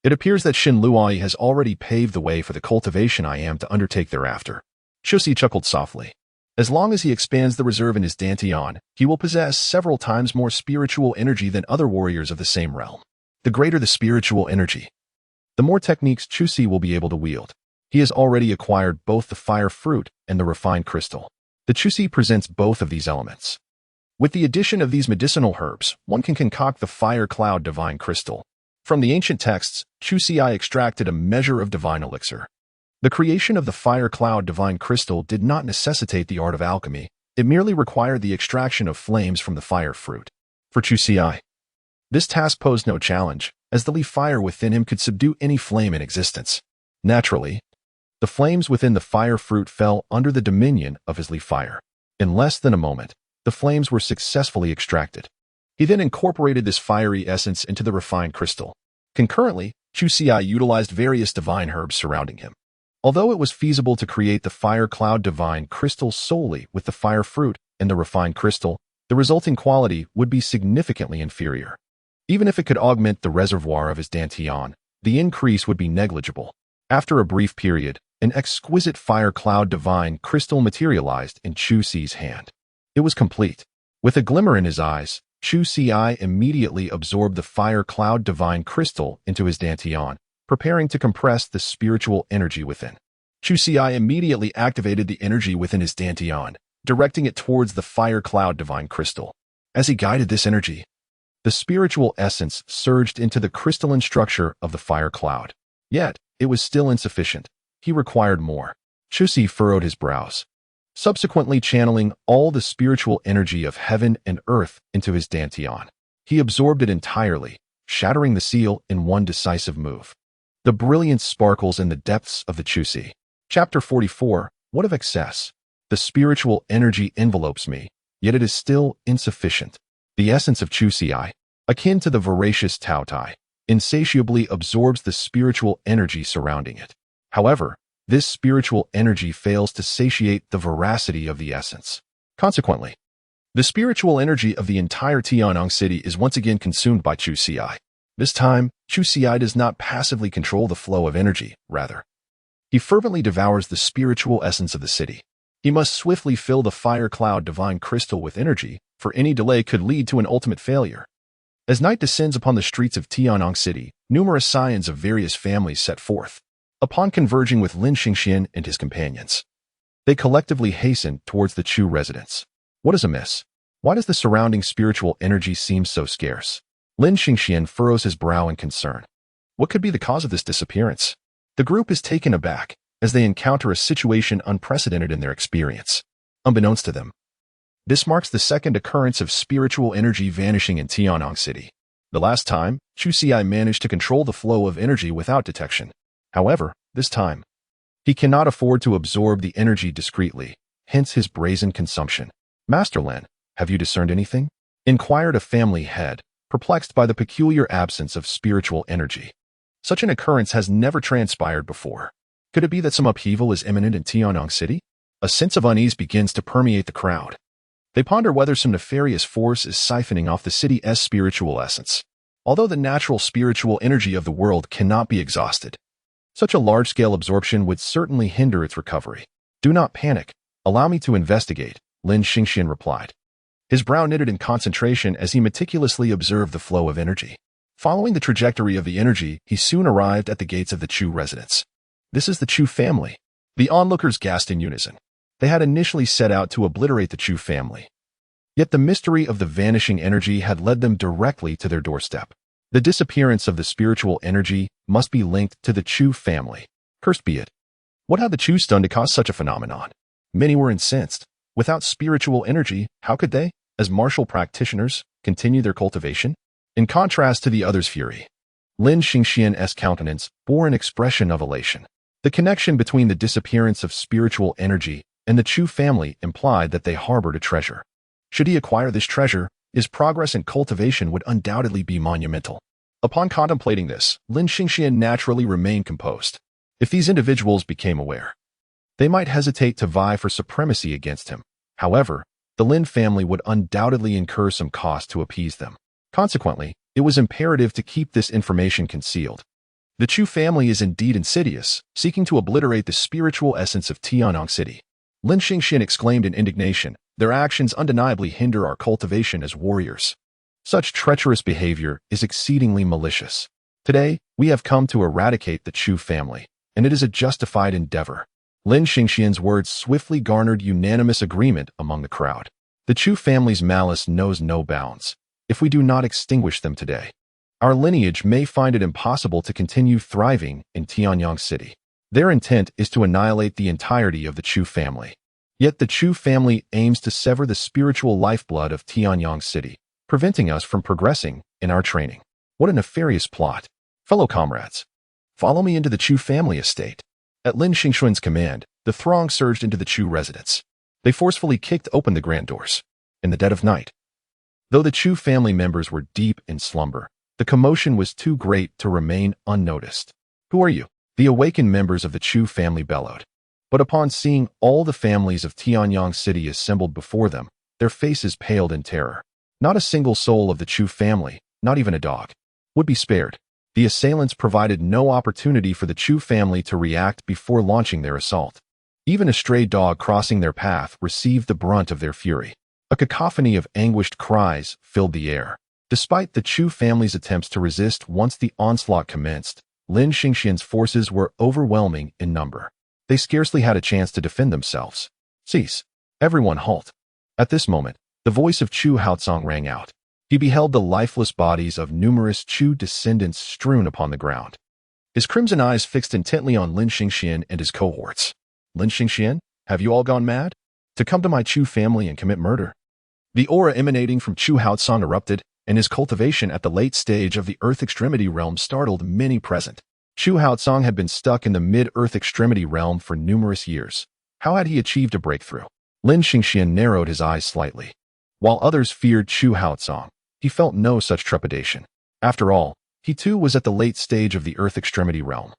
It appears that Xin Luai has already paved the way for the cultivation I am to undertake thereafter. Chu Xi chuckled softly. As long as he expands the reserve in his Dantian, he will possess several times more spiritual energy than other warriors of the same realm. The greater the spiritual energy, the more techniques Chusi will be able to wield. He has already acquired both the fire fruit and the refined crystal. The Chusi presents both of these elements. With the addition of these medicinal herbs, one can concoct the fire cloud divine crystal. From the ancient texts, Chusi extracted a measure of divine elixir. The creation of the fire cloud divine crystal did not necessitate the art of alchemy. It merely required the extraction of flames from the fire fruit. For Chusi, this task posed no challenge, as the leaf fire within him could subdue any flame in existence. Naturally, the flames within the fire fruit fell under the dominion of his leaf fire. In less than a moment, the flames were successfully extracted. He then incorporated this fiery essence into the refined crystal. Concurrently, Chusi utilized various divine herbs surrounding him. Although it was feasible to create the fire cloud divine crystal solely with the fire fruit and the refined crystal, the resulting quality would be significantly inferior. Even if it could augment the reservoir of his Dantian, the increase would be negligible. After a brief period, an exquisite fire cloud divine crystal materialized in Chusi's hand. It was complete. With a glimmer in his eyes, Chusi immediately absorbed the fire cloud divine crystal into his Dantian, preparing to compress the spiritual energy within. Chusi immediately activated the energy within his Dantian, directing it towards the fire cloud divine crystal. As he guided this energy, the spiritual essence surged into the crystalline structure of the fire cloud. Yet, it was still insufficient. He required more. Chusi furrowed his brows, subsequently channeling all the spiritual energy of heaven and earth into his Dantian. He absorbed it entirely, shattering the seal in one decisive move. The brilliance sparkles in the depths of the Chusi. Chapter 44, What of Excess? The spiritual energy envelopes me, yet it is still insufficient. The essence of Chusi, akin to the voracious Taotai, insatiably absorbs the spiritual energy surrounding it. However, this spiritual energy fails to satiate the veracity of the essence. Consequently, the spiritual energy of the entire Tianyang city is once again consumed by Chusi. This time, Chusi does not passively control the flow of energy, rather, he fervently devours the spiritual essence of the city. He must swiftly fill the fire cloud divine crystal with energy, for any delay could lead to an ultimate failure. As night descends upon the streets of Tianyang city, numerous scions of various families set forth. Upon converging with Lin Xingxian and his companions, they collectively hasten towards the Chu residence. What is amiss? Why does the surrounding spiritual energy seem so scarce? Lin Xingxian furrows his brow in concern. What could be the cause of this disappearance? The group is taken aback as they encounter a situation unprecedented in their experience. Unbeknownst to them, this marks the second occurrence of spiritual energy vanishing in Tianyang city. The last time, Chusi managed to control the flow of energy without detection. However, this time, he cannot afford to absorb the energy discreetly, hence his brazen consumption. Master Lin, have you discerned anything? Inquired a family head, perplexed by the peculiar absence of spiritual energy. Such an occurrence has never transpired before. Could it be that some upheaval is imminent in Tianyang city? A sense of unease begins to permeate the crowd. They ponder whether some nefarious force is siphoning off the city's spiritual essence. Although the natural spiritual energy of the world cannot be exhausted, such a large-scale absorption would certainly hinder its recovery. Do not panic. Allow me to investigate, Lin Xingxian replied. His brow knitted in concentration as he meticulously observed the flow of energy. Following the trajectory of the energy, he soon arrived at the gates of the Chu residence. This is the Chu family. The onlookers gasped in unison. They had initially set out to obliterate the Chu family. Yet the mystery of the vanishing energy had led them directly to their doorstep. The disappearance of the spiritual energy must be linked to the Chu family. Cursed be it. What had the Chus done to cause such a phenomenon? Many were incensed. Without spiritual energy, how could they, as martial practitioners, continue their cultivation? In contrast to the others' fury, Lin Xingxian's countenance bore an expression of elation. The connection between the disappearance of spiritual energy and the Chu family implied that they harbored a treasure. Should he acquire this treasure, his progress in cultivation would undoubtedly be monumental. Upon contemplating this, Lin Xingxian naturally remained composed. If these individuals became aware, they might hesitate to vie for supremacy against him. However, the Lin family would undoubtedly incur some cost to appease them. Consequently, it was imperative to keep this information concealed. The Chu family is indeed insidious, seeking to obliterate the spiritual essence of Tianyang city. Lin Xingxian exclaimed in indignation. Their actions undeniably hinder our cultivation as warriors. Such treacherous behavior is exceedingly malicious. Today, we have come to eradicate the Chu family, and it is a justified endeavor. Lin Xingxian's words swiftly garnered unanimous agreement among the crowd. The Chu family's malice knows no bounds. If we do not extinguish them today, our lineage may find it impossible to continue thriving in Tianyang City. Their intent is to annihilate the entirety of the Chu family. Yet the Chu family aims to sever the spiritual lifeblood of Tianyang City, preventing us from progressing in our training. What a nefarious plot. Fellow comrades, follow me into the Chu family estate. At Lin Xingxuan's command, the throng surged into the Chu residence. They forcefully kicked open the grand doors. In the dead of night, though the Chu family members were deep in slumber, the commotion was too great to remain unnoticed. Who are you? The awakened members of the Chu family bellowed. But upon seeing all the families of Tianyang City assembled before them, their faces paled in terror. Not a single soul of the Chu family, not even a dog, would be spared. The assailants provided no opportunity for the Chu family to react before launching their assault. Even a stray dog crossing their path received the brunt of their fury. A cacophony of anguished cries filled the air. Despite the Chu family's attempts to resist once the onslaught commenced, Lin Xingxian's forces were overwhelming in number. They scarcely had a chance to defend themselves. Cease. Everyone halt. At this moment, the voice of Chu Haotsong rang out. He beheld the lifeless bodies of numerous Chu descendants strewn upon the ground. His crimson eyes fixed intently on Lin Xingxian and his cohorts. Lin Xingxian, have you all gone mad? To come to my Chu family and commit murder? The aura emanating from Chu Haotsong erupted, and his cultivation at the late stage of the Earth Extremity Realm startled many present. Chu Haotsong had been stuck in the mid-Earth Extremity Realm for numerous years. How had he achieved a breakthrough? Lin Xingxian narrowed his eyes slightly. While others feared Chu Haotsong, he felt no such trepidation. After all, he too was at the late stage of the Earth Extremity Realm.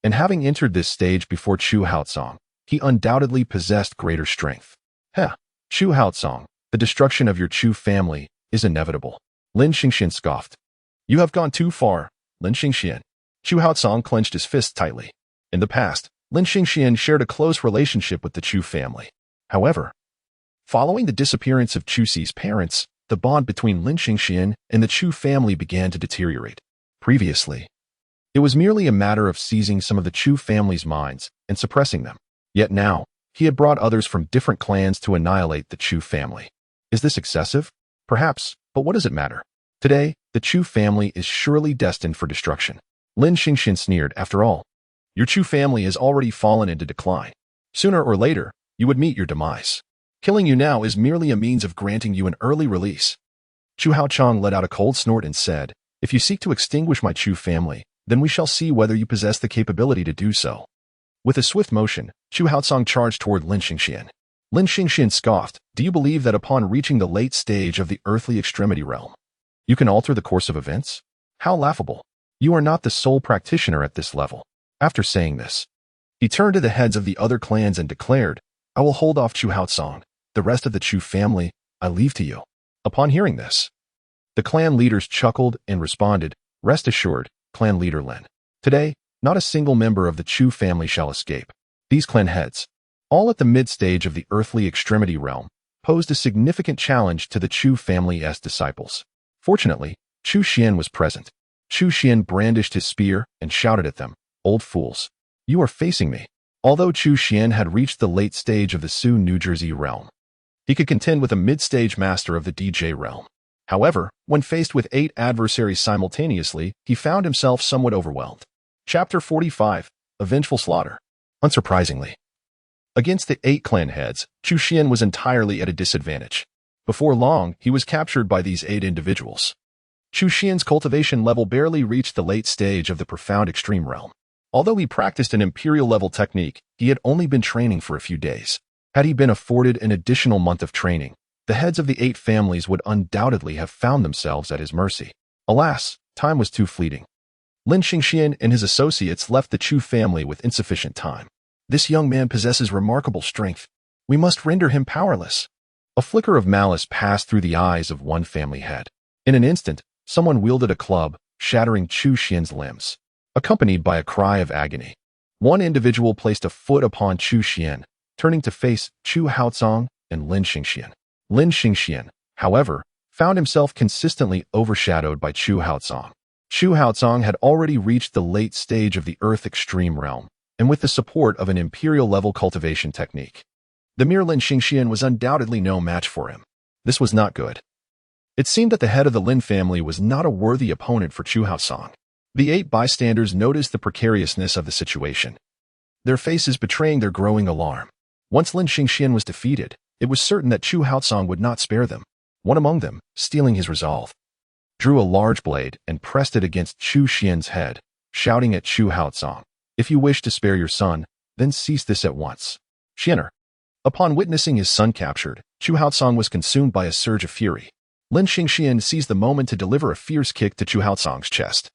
And having entered this stage before Chu Haotsong, he undoubtedly possessed greater strength. Heh, Chu Haotsong, the destruction of your Chu family is inevitable. Lin Xingxian scoffed. You have gone too far, Lin Xingxian. Chu Haotsong clenched his fist tightly. In the past, Lin Xingxian shared a close relationship with the Chu family. However, following the disappearance of Chu Xi's parents, the bond between Lin Xingxian and the Chu family began to deteriorate. Previously, it was merely a matter of seizing some of the Chu family's minds and suppressing them. Yet now, he had brought others from different clans to annihilate the Chu family. Is this excessive? Perhaps, but what does it matter? Today, the Chu family is surely destined for destruction. Lin Xingxian sneered. After all, your Chu family has already fallen into decline. Sooner or later, you would meet your demise. Killing you now is merely a means of granting you an early release. Chu Haochong let out a cold snort and said, If you seek to extinguish my Chu family, then we shall see whether you possess the capability to do so. With a swift motion, Chu Haotsong charged toward Lin Xingxian. Lin Xingxian scoffed. Do you believe that upon reaching the late stage of the earthly extremity realm, you can alter the course of events? How laughable. You are not the sole practitioner at this level. After saying this, he turned to the heads of the other clans and declared, I will hold off Chu Haotsong. The rest of the Chu family, I leave to you. Upon hearing this, the clan leaders chuckled and responded, Rest assured, clan leader Lin. Today, not a single member of the Chu family shall escape. These clan heads, all at the mid-stage of the earthly extremity realm, posed a significant challenge to the Chu family's disciples. Fortunately, Chu Xian was present. Chu Xian brandished his spear and shouted at them, Old fools, you are facing me. Although Chu Xian had reached the late stage of the Sioux, New Jersey realm, he could contend with a mid-stage master of the DJ realm. However, when faced with 8 adversaries simultaneously, he found himself somewhat overwhelmed. Chapter 45, A Vengeful Slaughter. Unsurprisingly, against the 8 clan heads, Chu Xian was entirely at a disadvantage. Before long, he was captured by these 8 individuals. Chu Xian's cultivation level barely reached the late stage of the profound extreme realm. Although he practiced an imperial-level technique, he had only been training for a few days. Had he been afforded an additional month of training, the heads of the 8 families would undoubtedly have found themselves at his mercy. Alas, time was too fleeting. Lin Xingxian and his associates left the Chu family with insufficient time. This young man possesses remarkable strength. We must render him powerless. A flicker of malice passed through the eyes of one family head. In an instant, someone wielded a club, shattering Chu Xian's limbs, accompanied by a cry of agony. One individual placed a foot upon Chu Xian, turning to face Chu Haozong and Lin Xingxian. Lin Xingxian, however, found himself consistently overshadowed by Chu Haozong. Chu Haozong had already reached the late stage of the Earth Extreme realm, and with the support of an imperial-level cultivation technique, the mere Lin Xingxian was undoubtedly no match for him. This was not good. It seemed that the head of the Lin family was not a worthy opponent for Chu Haozong. The 8 bystanders noticed the precariousness of the situation, their faces betraying their growing alarm. Once Lin Xingxian was defeated, it was certain that Chu Haozong would not spare them. One among them, stealing his resolve, drew a large blade and pressed it against Chu Xian's head, shouting at Chu Haozong, "If you wish to spare your son, then cease this at once." Xianer. Upon witnessing his son captured, Chu Haozong was consumed by a surge of fury. Lin Xingxian seized the moment to deliver a fierce kick to Chu Haozong's chest.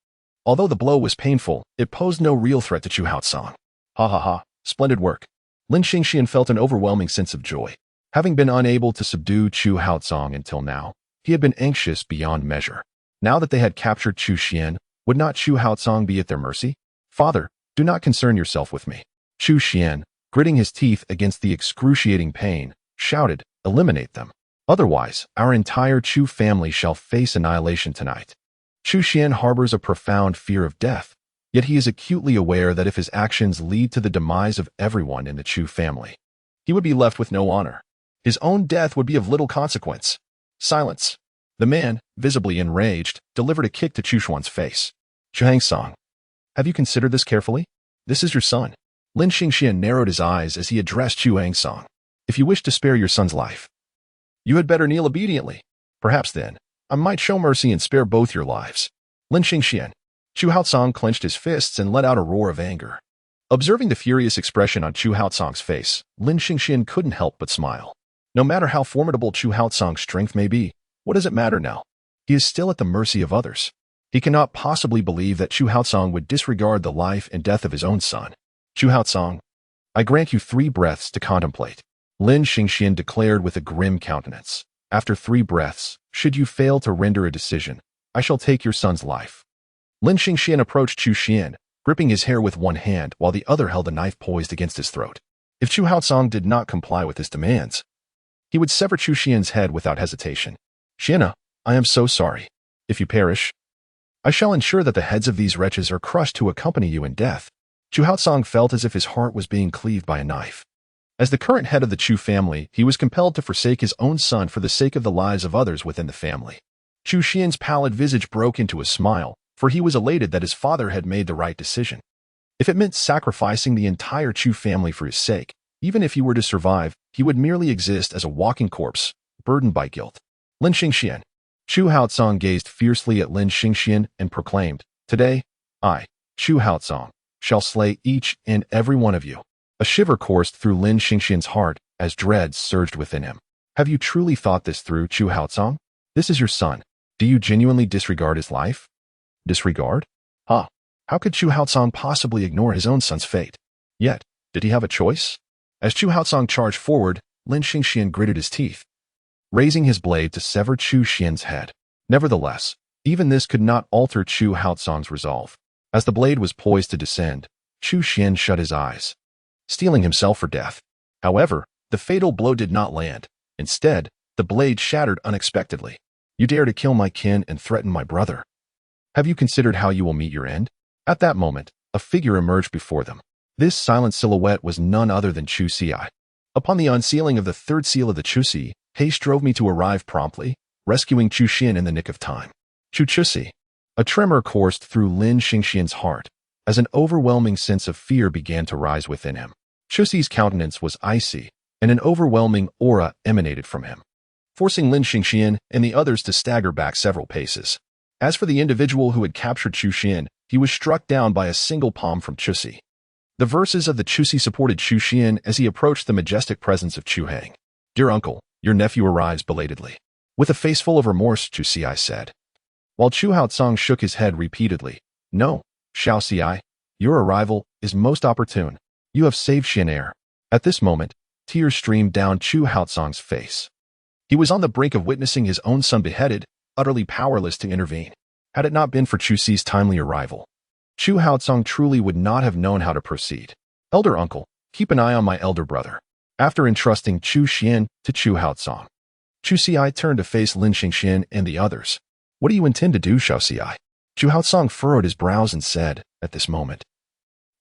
Although the blow was painful, it posed no real threat to Chu Haozong. Ha ha ha, splendid work. Lin Xingxian felt an overwhelming sense of joy. Having been unable to subdue Chu Haozong until now, he had been anxious beyond measure. Now that they had captured Chu Xian, would not Chu Haozong be at their mercy? "Father, do not concern yourself with me." Chu Xian, gritting his teeth against the excruciating pain, shouted, "Eliminate them. Otherwise, our entire Chu family shall face annihilation tonight." Chu Xian harbors a profound fear of death, yet he is acutely aware that if his actions lead to the demise of everyone in the Chu family, he would be left with no honor. His own death would be of little consequence. Silence. The man, visibly enraged, delivered a kick to Chu Xuan's face. "Chu Hangsong, have you considered this carefully? This is your son." Lin Xingxian narrowed his eyes as he addressed Chu Hangsong. "If you wish to spare your son's life, you had better kneel obediently. Perhaps then, I might show mercy and spare both your lives." Lin Xingxian. Chu Haozong clenched his fists and let out a roar of anger. Observing the furious expression on Chu Haozong's face, Lin Xingxian couldn't help but smile. No matter how formidable Chu Haozong's strength may be, what does it matter now? He is still at the mercy of others. He cannot possibly believe that Chu Haozong would disregard the life and death of his own son. "Chu Haozong, I grant you 3 breaths to contemplate," Lin Xingxian declared with a grim countenance. "After 3 breaths, should you fail to render a decision, I shall take your son's life." Lin Xingxian approached Chu Xian, gripping his hair with one hand while the other held a knife poised against his throat. If Chu Haozong did not comply with his demands, he would sever Chu Xian's head without hesitation. "Xiana, I am so sorry. If you perish, I shall ensure that the heads of these wretches are crushed to accompany you in death." Chu Haozong felt as if his heart was being cleaved by a knife. As the current head of the Chu family, he was compelled to forsake his own son for the sake of the lives of others within the family. Chu Xian's pallid visage broke into a smile, for he was elated that his father had made the right decision. If it meant sacrificing the entire Chu family for his sake, even if he were to survive, he would merely exist as a walking corpse, burdened by guilt. Lin Xingxian. Chu Haozong gazed fiercely at Lin Xingxian and proclaimed, "Today, I, Chu Haozong, shall slay each and every one of you." A shiver coursed through Lin Xingxian's heart as dread surged within him. "Have you truly thought this through, Chu Haozong? This is your son. Do you genuinely disregard his life?" Disregard? Huh. How could Chu Haozong possibly ignore his own son's fate? Yet, did he have a choice? As Chu Haozong charged forward, Lin Xingxian gritted his teeth, raising his blade to sever Chu Xian's head. Nevertheless, even this could not alter Chu Haozong's resolve. As the blade was poised to descend, Chu Xian shut his eyes, steeling himself for death. However, the fatal blow did not land. Instead, the blade shattered unexpectedly. "You dare to kill my kin and threaten my brother. Have you considered how you will meet your end?" At that moment, a figure emerged before them. This silent silhouette was none other than Chu Si. Upon the unsealing of the 3rd seal of the Chu Si, haste drove me to arrive promptly, rescuing Chu Xian in the nick of time. Chu Si. A tremor coursed through Lin Xingxian's heart, as an overwhelming sense of fear began to rise within him. Chu Si's countenance was icy, and an overwhelming aura emanated from him, forcing Lin Xingxian and the others to stagger back several paces. As for the individual who had captured Chu Xian, he was struck down by a single palm from Chu Si. The verses of the Chu Si supported Chu Xian as he approached the majestic presence of Chu Hang. "Dear uncle, your nephew arrives belatedly." With a face full of remorse, Chu Si said, while Chu Haozong shook his head repeatedly. "No, Xiao Si, your arrival is most opportune. You have saved Xianer." At this moment, tears streamed down Chu Haozong's face. He was on the brink of witnessing his own son beheaded, utterly powerless to intervene. Had it not been for Chu Si's timely arrival, Chu Haozong truly would not have known how to proceed. "Elder uncle, keep an eye on my elder brother. After entrusting Chu Xian to Chu Haotsong, Chu Xiai turned to face Lin Xingxian and the others. What do you intend to do, Xiao Xiai? Chu Haotsong furrowed his brows and said, at this moment,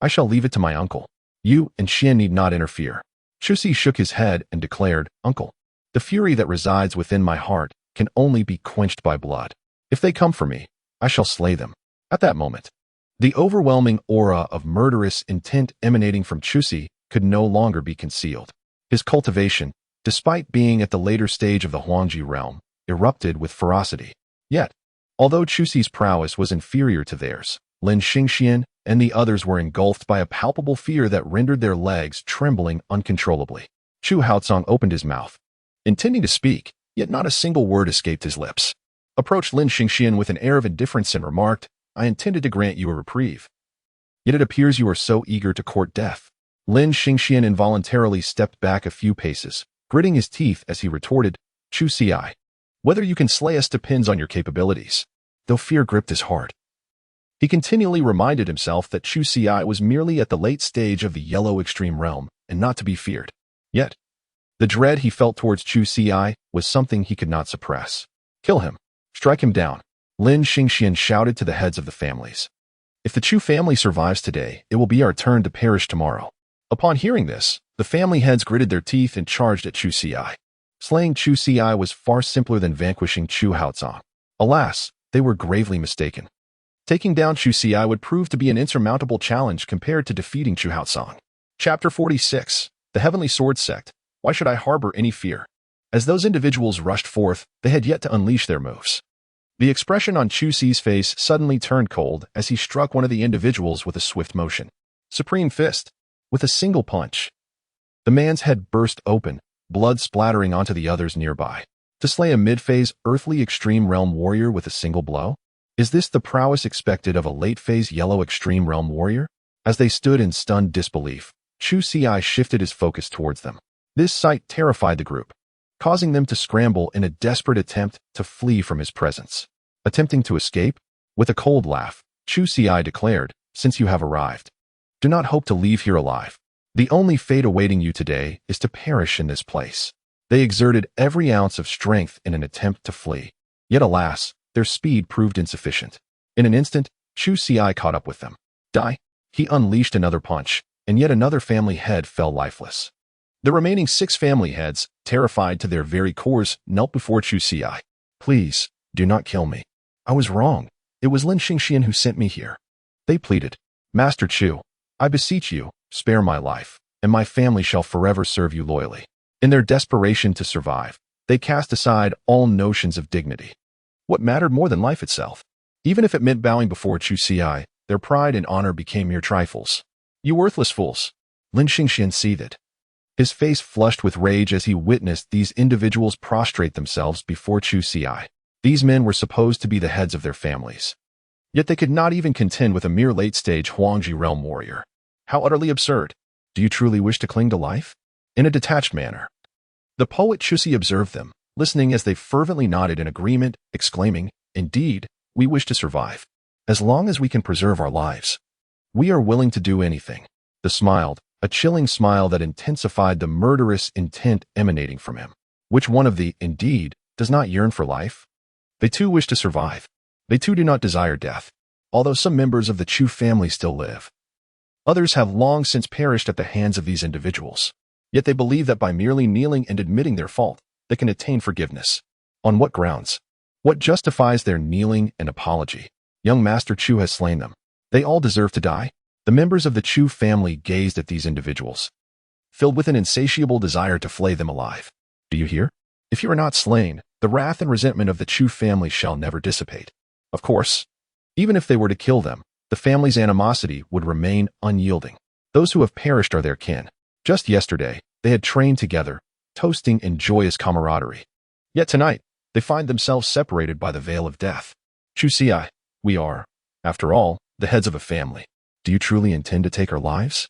I shall leave it to my uncle. You and Xian need not interfere. Chu Xi shook his head and declared, Uncle, the fury that resides within my heart can only be quenched by blood. If they come for me, I shall slay them. At that moment, the overwhelming aura of murderous intent emanating from Chu Xi could no longer be concealed. His cultivation, despite being at the later stage of the Huangji realm, erupted with ferocity. Yet, although Chu Xi's prowess was inferior to theirs, Lin Xingxian and the others were engulfed by a palpable fear that rendered their legs trembling uncontrollably. Chu Haotsong opened his mouth, intending to speak, yet not a single word escaped his lips. Approached Lin Xingxian with an air of indifference and remarked, I intended to grant you a reprieve. Yet it appears you are so eager to court death. Lin Xingxian involuntarily stepped back a few paces, gritting his teeth as he retorted, Chu Xi, whether you can slay us depends on your capabilities. Though fear gripped his heart, he continually reminded himself that Chu Xi was merely at the late stage of the yellow extreme realm and not to be feared. Yet, the dread he felt towards Chu Xi was something he could not suppress. Kill him. Strike him down. Lin Xingxian shouted to the heads of the families. If the Chu family survives today, it will be our turn to perish tomorrow. Upon hearing this, the family heads gritted their teeth and charged at Chu Xi. Slaying Chu Xi was far simpler than vanquishing Chu Haotsong. Alas, they were gravely mistaken. Taking down Chu Xi would prove to be an insurmountable challenge compared to defeating Chu Haotsong. Chapter 46. The Heavenly Sword Sect. Why should I harbor any fear? As those individuals rushed forth, they had yet to unleash their moves. The expression on Chu Xi's face suddenly turned cold as he struck one of the individuals with a swift motion. Supreme Fist. With a single punch, the man's head burst open, blood splattering onto the others nearby. To slay a mid-phase earthly extreme realm warrior with a single blow? Is this the prowess expected of a late-phase yellow extreme realm warrior? As they stood in stunned disbelief, Chu Xi shifted his focus towards them. This sight terrified the group, causing them to scramble in a desperate attempt to flee from his presence. Attempting to escape? With a cold laugh, Chu Xi declared, since you have arrived, do not hope to leave here alive. The only fate awaiting you today is to perish in this place. They exerted every ounce of strength in an attempt to flee. Yet alas, their speed proved insufficient. In an instant, Chu Xi caught up with them. Die! He unleashed another punch, and yet another family head fell lifeless. The remaining 6 family heads, terrified to their very cores, knelt before Chu Xi. Please, do not kill me. I was wrong. It was Lin Xingxian who sent me here. They pleaded. Master Chu, I beseech you, spare my life, and my family shall forever serve you loyally. In their desperation to survive, they cast aside all notions of dignity. What mattered more than life itself? Even if it meant bowing before Chu Xi, their pride and honor became mere trifles. You worthless fools! Lin Xingxian seethed, his face flushed with rage as he witnessed these individuals prostrate themselves before Chu Xi. These men were supposed to be the heads of their families. Yet they could not even contend with a mere late-stage Huangji realm warrior. How utterly absurd! Do you truly wish to cling to life? In a detached manner, the poet Chu Xi observed them, listening as they fervently nodded in agreement, exclaiming, Indeed, we wish to survive. As long as we can preserve our lives, we are willing to do anything. They smiled, a chilling smile that intensified the murderous intent emanating from him. Which one of the, indeed, does not yearn for life? They too wish to survive. They too do not desire death, although some members of the Chu family still live. Others have long since perished at the hands of these individuals. Yet they believe that by merely kneeling and admitting their fault, they can attain forgiveness. On what grounds? What justifies their kneeling and apology? Young Master Chu has slain them. They all deserve to die. The members of the Chu family gazed at these individuals, filled with an insatiable desire to flay them alive. Do you hear? If you are not slain, the wrath and resentment of the Chu family shall never dissipate. Of course, even if they were to kill them, the family's animosity would remain unyielding. Those who have perished are their kin. Just yesterday, they had trained together, toasting in joyous camaraderie. Yet tonight, they find themselves separated by the veil of death. Chu Xi, we are, after all, the heads of a family. Do you truly intend to take our lives?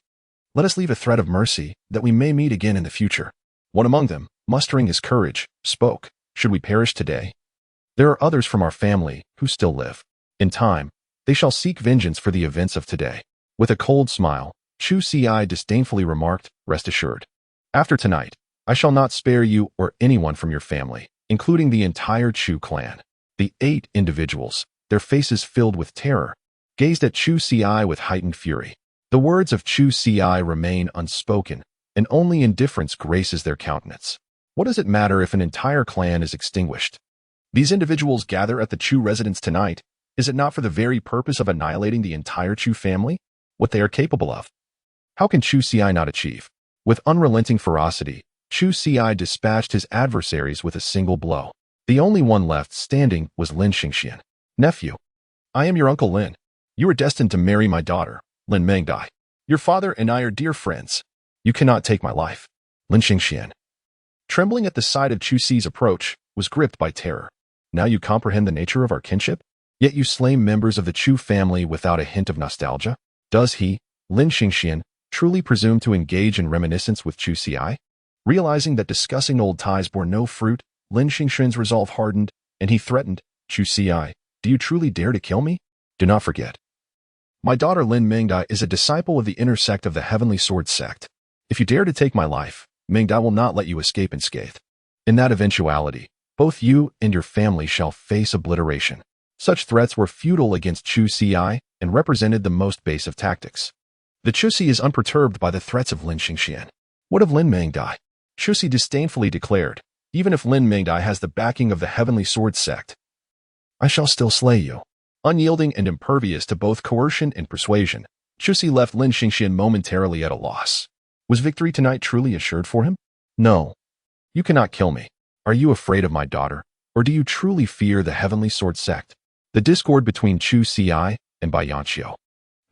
Let us leave a thread of mercy, that we may meet again in the future. One among them, mustering his courage, spoke, Should we perish today? There are others from our family who still live. In time, they shall seek vengeance for the events of today. With a cold smile, Chu Xi disdainfully remarked, Rest assured. After tonight, I shall not spare you or anyone from your family, including the entire Chu clan. The 8 individuals, their faces filled with terror, gazed at Chu Si with heightened fury. The words of Chu Si remain unspoken, and only indifference graces their countenance. What does it matter if an entire clan is extinguished? These individuals gather at the Chu residence tonight. Is it not for the very purpose of annihilating the entire Chu family? What they are capable of? How can Chu Si not achieve? With unrelenting ferocity, Chu Si dispatched his adversaries with a single blow. The only one left standing was Lin Xingxian. Nephew, I am your Uncle Lin. You are destined to marry my daughter, Lin Mengdai. Your father and I are dear friends. You cannot take my life. Lin Xingxian, trembling at the sight of Chu Si's approach, was gripped by terror. Now you comprehend the nature of our kinship? Yet you slay members of the Chu family without a hint of nostalgia? Does he, Lin Xingxian, truly presume to engage in reminiscence with Chu Si? Realizing that discussing old ties bore no fruit, Lin Xingxian's resolve hardened, and he threatened, Chu Si, do you truly dare to kill me? Do not forget. My daughter Lin Mengdai is a disciple of the inner sect of the Heavenly Sword sect. If you dare to take my life, Mengdai will not let you escape unscathed. In that eventuality, both you and your family shall face obliteration. Such threats were futile against Chu Si and represented the most base of tactics. The Chu Si is unperturbed by the threats of Lin Xingxian. What of Lin Mengdai? Chu Si disdainfully declared, even if Lin Mengdai has the backing of the Heavenly Sword sect, I shall still slay you. Unyielding and impervious to both coercion and persuasion, Chu Si left Lin Xingxian momentarily at a loss. Was victory tonight truly assured for him? No. You cannot kill me. Are you afraid of my daughter, or do you truly fear the Heavenly Sword sect? The discord between Chu Si and Bai Yanqiu,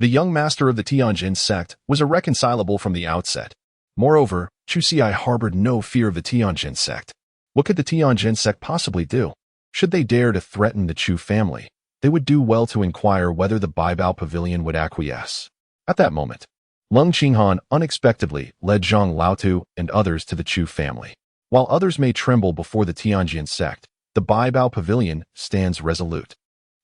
the young master of the Tianjin sect, was irreconcilable from the outset. Moreover, Chu Si harbored no fear of the Tianjin sect. What could the Tianjin sect possibly do? Should they dare to threaten the Chu family, they would do well to inquire whether the Baibao Pavilion would acquiesce. At that moment, Leng Qinghan unexpectedly led Zhang Laotu and others to the Chu family. While others may tremble before the Tianjin sect, the Baibao Pavilion stands resolute.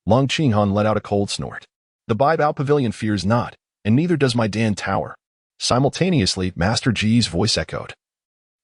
Leng Qinghan let out a cold snort. The Baibao Pavilion fears not, and neither does my Dan Tower. Simultaneously, Master Ji's voice echoed,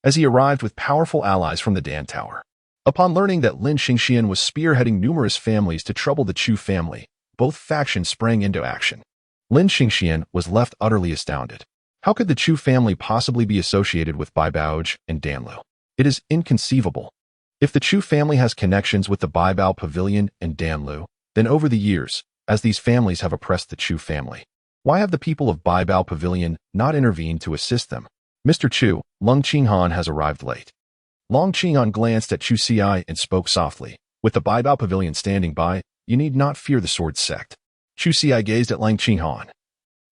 as he arrived with powerful allies from the Dan Tower. Upon learning that Lin Xingxian was spearheading numerous families to trouble the Chu family, both factions sprang into action. Lin Xingxian was left utterly astounded. How could the Chu family possibly be associated with Baibaoge and Danlu? It is inconceivable. If the Chu family has connections with the Baibao Pavilion and Danlu, then over the years, as these families have oppressed the Chu family, why have the people of Baibao Pavilion not intervened to assist them? Mr. Chu, Leng Qinghan has arrived late. Leng Qinghan glanced at Chu Si and spoke softly. With the Baibao Pavilion standing by, you need not fear the sword sect. Chu Si gazed at Leng Qinghan,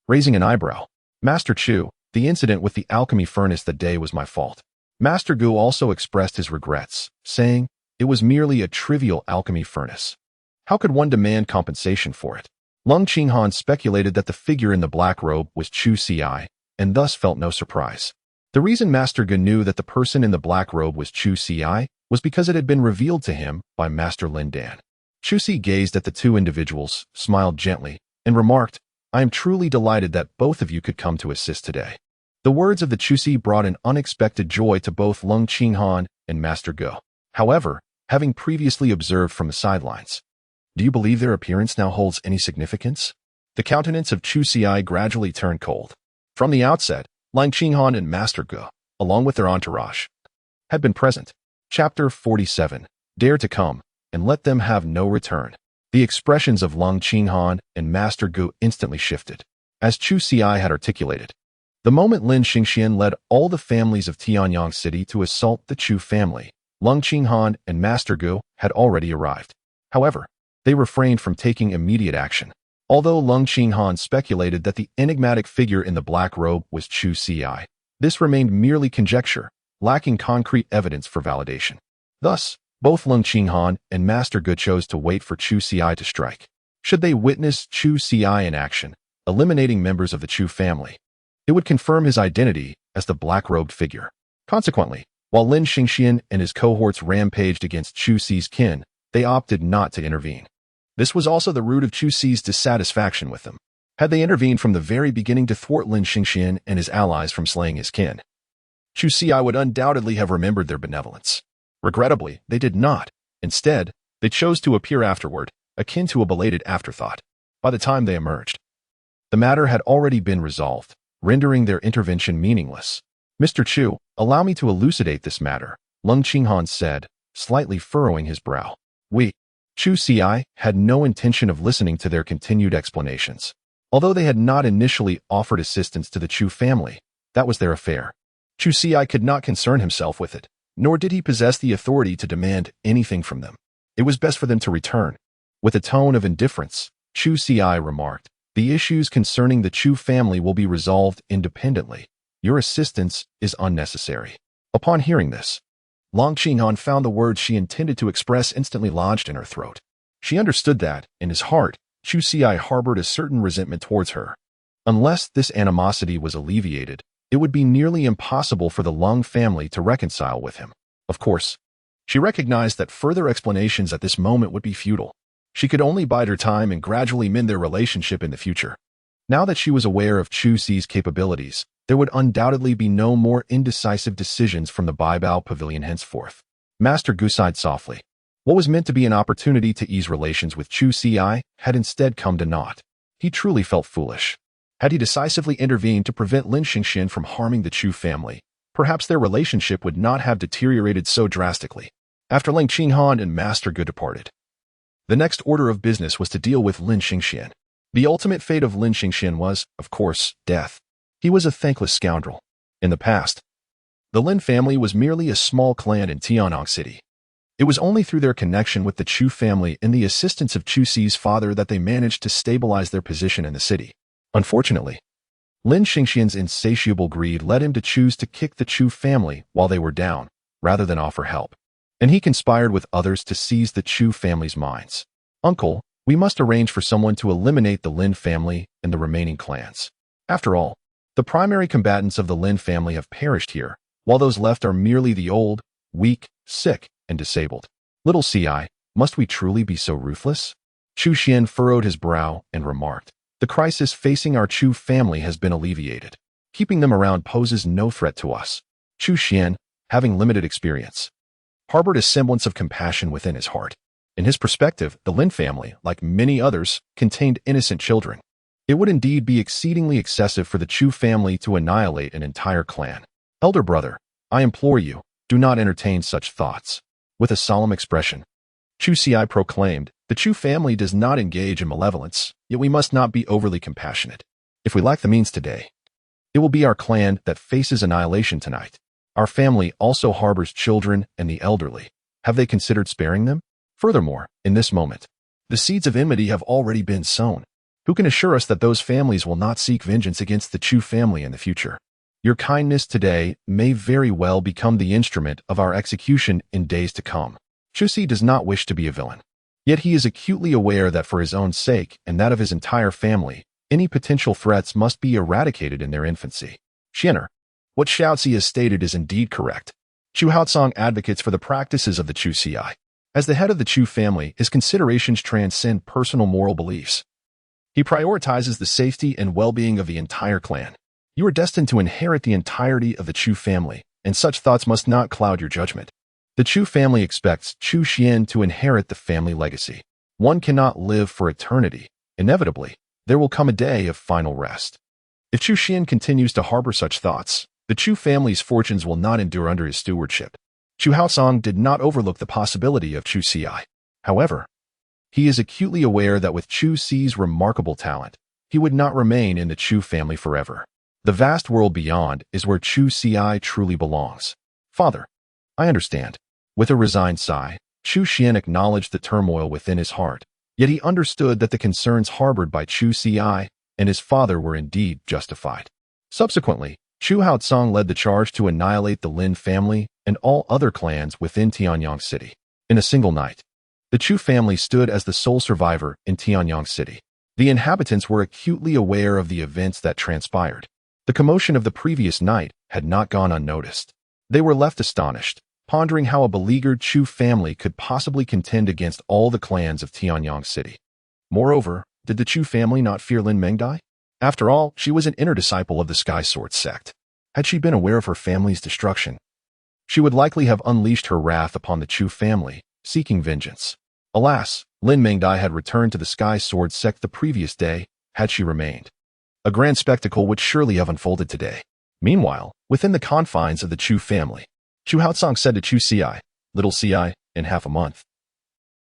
raising an eyebrow. Master Chu, the incident with the alchemy furnace that day was my fault. Master Gu also expressed his regrets, saying, it was merely a trivial alchemy furnace. How could one demand compensation for it? Leng Qinghan speculated that the figure in the black robe was Chu Si, and thus felt no surprise. The reason Master Gu knew that the person in the black robe was Chu Si was because it had been revealed to him by Master Lin Dan. Chu Si gazed at the two individuals, smiled gently, and remarked, I am truly delighted that both of you could come to assist today. The words of the Chu Si brought an unexpected joy to both Leng Qinghan and Master Gu. However, having previously observed from the sidelines, do you believe their appearance now holds any significance? The countenance of Chu Si gradually turned cold. From the outset, Leng Qinghan and Master Gu, along with their entourage, had been present. Chapter 47. Dare to come, and let them have no return. The expressions of Leng Qinghan and Master Gu instantly shifted, as Chu Si had articulated. The moment Lin Xingxian led all the families of Tianyang City to assault the Chu family, Leng Qinghan and Master Gu had already arrived. However, they refrained from taking immediate action. Although Leng Qinghan speculated that the enigmatic figure in the black robe was Chu Si, this remained merely conjecture, lacking concrete evidence for validation. Thus, both Leng Qinghan and Master Gu chose to wait for Chu Si to strike. Should they witness Chu Si in action, eliminating members of the Chu family, it would confirm his identity as the black-robed figure. Consequently, while Lin Xingxian and his cohorts rampaged against Chu Si's kin, they opted not to intervene. This was also the root of Chu Si's dissatisfaction with them. Had they intervened from the very beginning to thwart Lin Xingxian and his allies from slaying his kin, Chu Xi would undoubtedly have remembered their benevolence. Regrettably, they did not. Instead, they chose to appear afterward, akin to a belated afterthought. By the time they emerged, the matter had already been resolved, rendering their intervention meaningless. Mr. Chu, allow me to elucidate this matter, Lung Qinghan said, slightly furrowing his brow. Chu Xi had no intention of listening to their continued explanations. Although they had not initially offered assistance to the Chu family, that was their affair. Chu Xi could not concern himself with it, nor did he possess the authority to demand anything from them. It was best for them to return. With a tone of indifference, Chu Xi remarked, "The issues concerning the Chu family will be resolved independently. Your assistance is unnecessary." Upon hearing this, Long Qinghan found the words she intended to express instantly lodged in her throat. She understood that, in his heart, Chu Xi harbored a certain resentment towards her. Unless this animosity was alleviated, it would be nearly impossible for the Lung family to reconcile with him. Of course, she recognized that further explanations at this moment would be futile. She could only bide her time and gradually mend their relationship in the future. Now that she was aware of Chu Xi's capabilities, there would undoubtedly be no more indecisive decisions from the Baibao Pavilion henceforth. Master Gu sighed softly. What was meant to be an opportunity to ease relations with Chu Xi had instead come to naught. He truly felt foolish. Had he decisively intervened to prevent Lin Xingxian from harming the Chu family, perhaps their relationship would not have deteriorated so drastically. After Ling Qinghan and Master Gu departed, the next order of business was to deal with Lin Xingxian. The ultimate fate of Lin Xingxian was, of course, death. He was a thankless scoundrel. In the past, the Lin family was merely a small clan in Tianyang City. It was only through their connection with the Chu family and the assistance of Chu Xi's father that they managed to stabilize their position in the city. Unfortunately, Lin Xingxian's insatiable greed led him to choose to kick the Chu family while they were down, rather than offer help. And he conspired with others to seize the Chu family's mines. Uncle, we must arrange for someone to eliminate the Lin family and the remaining clans. After all, the primary combatants of the Lin family have perished here, while those left are merely the old, weak, sick, and disabled. Little Ci, must we truly be so ruthless? Chu Xian furrowed his brow and remarked, the crisis facing our Chu family has been alleviated. Keeping them around poses no threat to us. Chu Xian, having limited experience, harbored a semblance of compassion within his heart. In his perspective, the Lin family, like many others, contained innocent children. It would indeed be exceedingly excessive for the Chu family to annihilate an entire clan. Elder brother, I implore you, do not entertain such thoughts. With a solemn expression, Chu Xi proclaimed, the Chu family does not engage in malevolence, yet we must not be overly compassionate. If we lack the means today, it will be our clan that faces annihilation tonight. Our family also harbors children and the elderly. Have they considered sparing them? Furthermore, in this moment, the seeds of enmity have already been sown. Who can assure us that those families will not seek vengeance against the Chu family in the future? Your kindness today may very well become the instrument of our execution in days to come. Chu Xi does not wish to be a villain. Yet he is acutely aware that for his own sake and that of his entire family, any potential threats must be eradicated in their infancy. Xianer, what Xiaozi has stated is indeed correct. Chu Haotsong advocates for the practices of the Chu Xi. As the head of the Chu family, his considerations transcend personal moral beliefs. He prioritizes the safety and well-being of the entire clan. You are destined to inherit the entirety of the Chu family, and such thoughts must not cloud your judgment. The Chu family expects Chu Xian to inherit the family legacy. One cannot live for eternity. Inevitably, there will come a day of final rest. If Chu Xian continues to harbor such thoughts, the Chu family's fortunes will not endure under his stewardship. Chu Haosong did not overlook the possibility of Chu Xi. However, he is acutely aware that with Chu Xi's remarkable talent, he would not remain in the Chu family forever. The vast world beyond is where Chu Xi truly belongs. Father, I understand. With a resigned sigh, Chu Xian acknowledged the turmoil within his heart, yet he understood that the concerns harbored by Chu Xi and his father were indeed justified. Subsequently, Chu Haotsong led the charge to annihilate the Lin family and all other clans within Tianyang City. In a single night, the Chu family stood as the sole survivor in Tianyang City. The inhabitants were acutely aware of the events that transpired. The commotion of the previous night had not gone unnoticed. They were left astonished, pondering how a beleaguered Chu family could possibly contend against all the clans of Tianyang City. Moreover, did the Chu family not fear Lin Mengdai? After all, she was an inner disciple of the Sky Sword sect. Had she been aware of her family's destruction, she would likely have unleashed her wrath upon the Chu family, seeking vengeance. Alas, Lin Mingdai had returned to the Sky Sword sect the previous day, had she remained. A grand spectacle would surely have unfolded today. Meanwhile, within the confines of the Chu family, Chu Haotsong said to Chu Ci, "Little Ci, in half a month,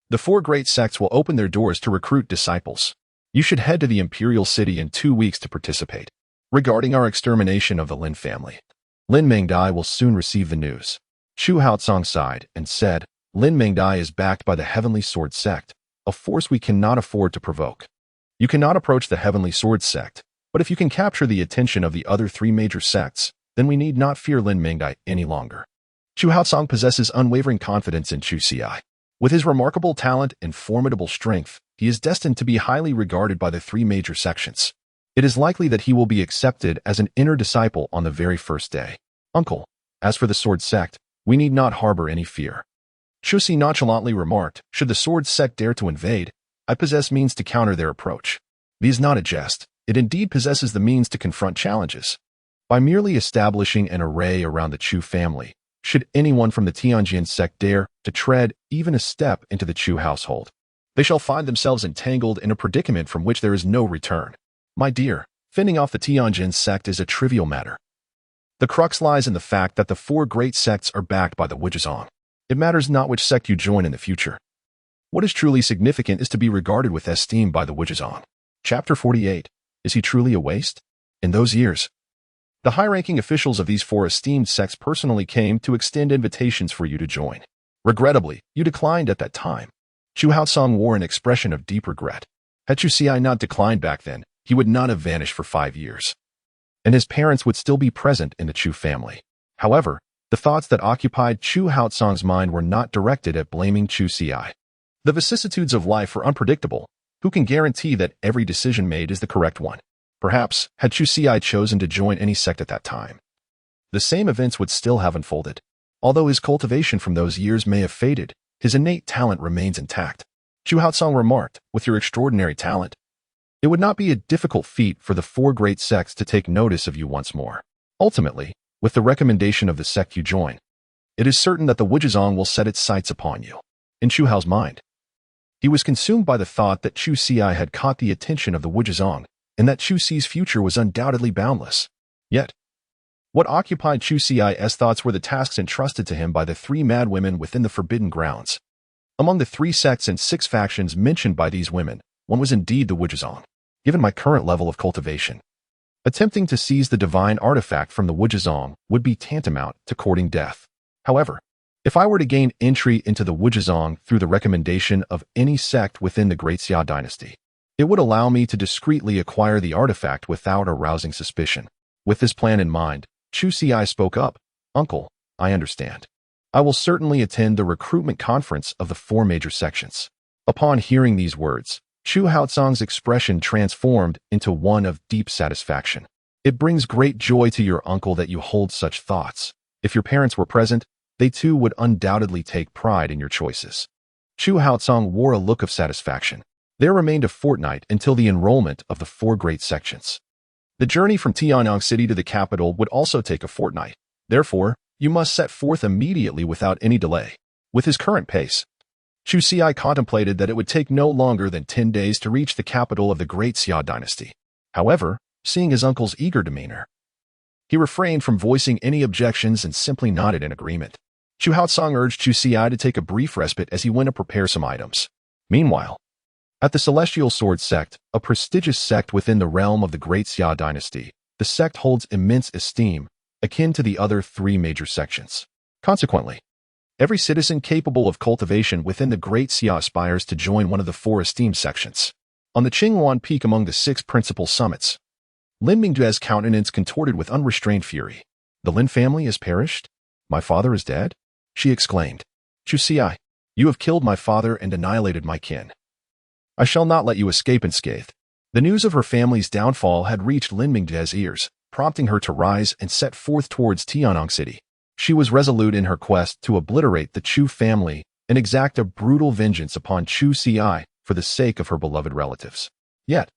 the 4 great sects will open their doors to recruit disciples. You should head to the Imperial City in 2 weeks to participate. Regarding our extermination of the Lin family, Lin Mingdai will soon receive the news." Chu Haotsong sighed and said, "Lin Mingdai is backed by the Heavenly Sword sect, a force we cannot afford to provoke. You cannot approach the Heavenly Sword sect, but if you can capture the attention of the other 3 major sects, then we need not fear Lin Mingdai any longer." Chu Haotsong possesses unwavering confidence in Chu Ci. With his remarkable talent and formidable strength, he is destined to be highly regarded by the 3 major sections. It is likely that he will be accepted as an inner disciple on the very first day. "Uncle, as for the Sword sect, we need not harbor any fear." Chu Ci nonchalantly remarked, "Should the Sword sect dare to invade, I possess means to counter their approach." This is not a jest. It indeed possesses the means to confront challenges. By merely establishing an array around the Chu family, should anyone from the Tianjin sect dare to tread even a step into the Chu household, they shall find themselves entangled in a predicament from which there is no return. My dear, fending off the Tianjin sect is a trivial matter. The crux lies in the fact that the 4 great sects are backed by the Wujizong. It matters not which sect you join in the future. What is truly significant is to be regarded with esteem by the Wujizong. Chapter 48. Is he truly a waste? In those years, the high-ranking officials of these 4 esteemed sects personally came to extend invitations for you to join. Regrettably, you declined at that time. Chu Haotsong wore an expression of deep regret. Had Chu Ci not declined back then, he would not have vanished for 5 years, and his parents would still be present in the Chu family. However, the thoughts that occupied Chu Haotsong's mind were not directed at blaming Chu Ci. The vicissitudes of life are unpredictable. Who can guarantee that every decision made is the correct one? Perhaps, had Chu Ci chosen to join any sect at that time, the same events would still have unfolded. Although his cultivation from those years may have faded, his innate talent remains intact. Chu Haotsong remarked, "With your extraordinary talent, it would not be a difficult feat for the 4 great sects to take notice of you once more. Ultimately, with the recommendation of the sect you join, it is certain that the Wujizong will set its sights upon you." In Chu Hao's mind, he was consumed by the thought that Chu Ci had caught the attention of the Wujizong, and that Chu Ci's future was undoubtedly boundless. Yet, what occupied Chu Ci's thoughts were the tasks entrusted to him by the 3 mad women within the Forbidden Grounds. Among the 3 sects and 6 factions mentioned by these women, one was indeed the Wujizong. Given my current level of cultivation, attempting to seize the divine artifact from the Wujizong would be tantamount to courting death. However, if I were to gain entry into the Wujizong through the recommendation of any sect within the Great Xia dynasty, it would allow me to discreetly acquire the artifact without arousing suspicion. With this plan in mind, Chu Ci spoke up, "Uncle, I understand. I will certainly attend the recruitment conference of the 4 major sections." Upon hearing these words, Chu Haotsong's expression transformed into one of deep satisfaction. "It brings great joy to your uncle that you hold such thoughts. If your parents were present, they too would undoubtedly take pride in your choices." Chu Haotsong wore a look of satisfaction. There remained a fortnight until the enrollment of the 4 great sections. The journey from Tianyang City to the capital would also take a fortnight. Therefore, you must set forth immediately without any delay. With his current pace, Chu Ci contemplated that it would take no longer than 10 days to reach the capital of the Great Xia dynasty. However, seeing his uncle's eager demeanor, he refrained from voicing any objections and simply nodded in agreement. Chu Haotsong urged Chu Ci to take a brief respite as he went to prepare some items. Meanwhile, at the Celestial Sword sect, a prestigious sect within the realm of the Great Xia dynasty, the sect holds immense esteem, akin to the other 3 major sections. Consequently, every citizen capable of cultivation within the Great Xia aspires to join one of the 4 esteemed sections. On the Qinghuan Peak among the 6 principal summits, Lin Mingdue's countenance contorted with unrestrained fury. "The Lin family has perished? My father is dead?" she exclaimed. "Chu Ci, you have killed my father and annihilated my kin. I shall not let you escape unscathed." The news of her family's downfall had reached Lin Mingdue's ears, prompting her to rise and set forth towards Tianyang City. She was resolute in her quest to obliterate the Chu family and exact a brutal vengeance upon Chu Ci for the sake of her beloved relatives. Yet,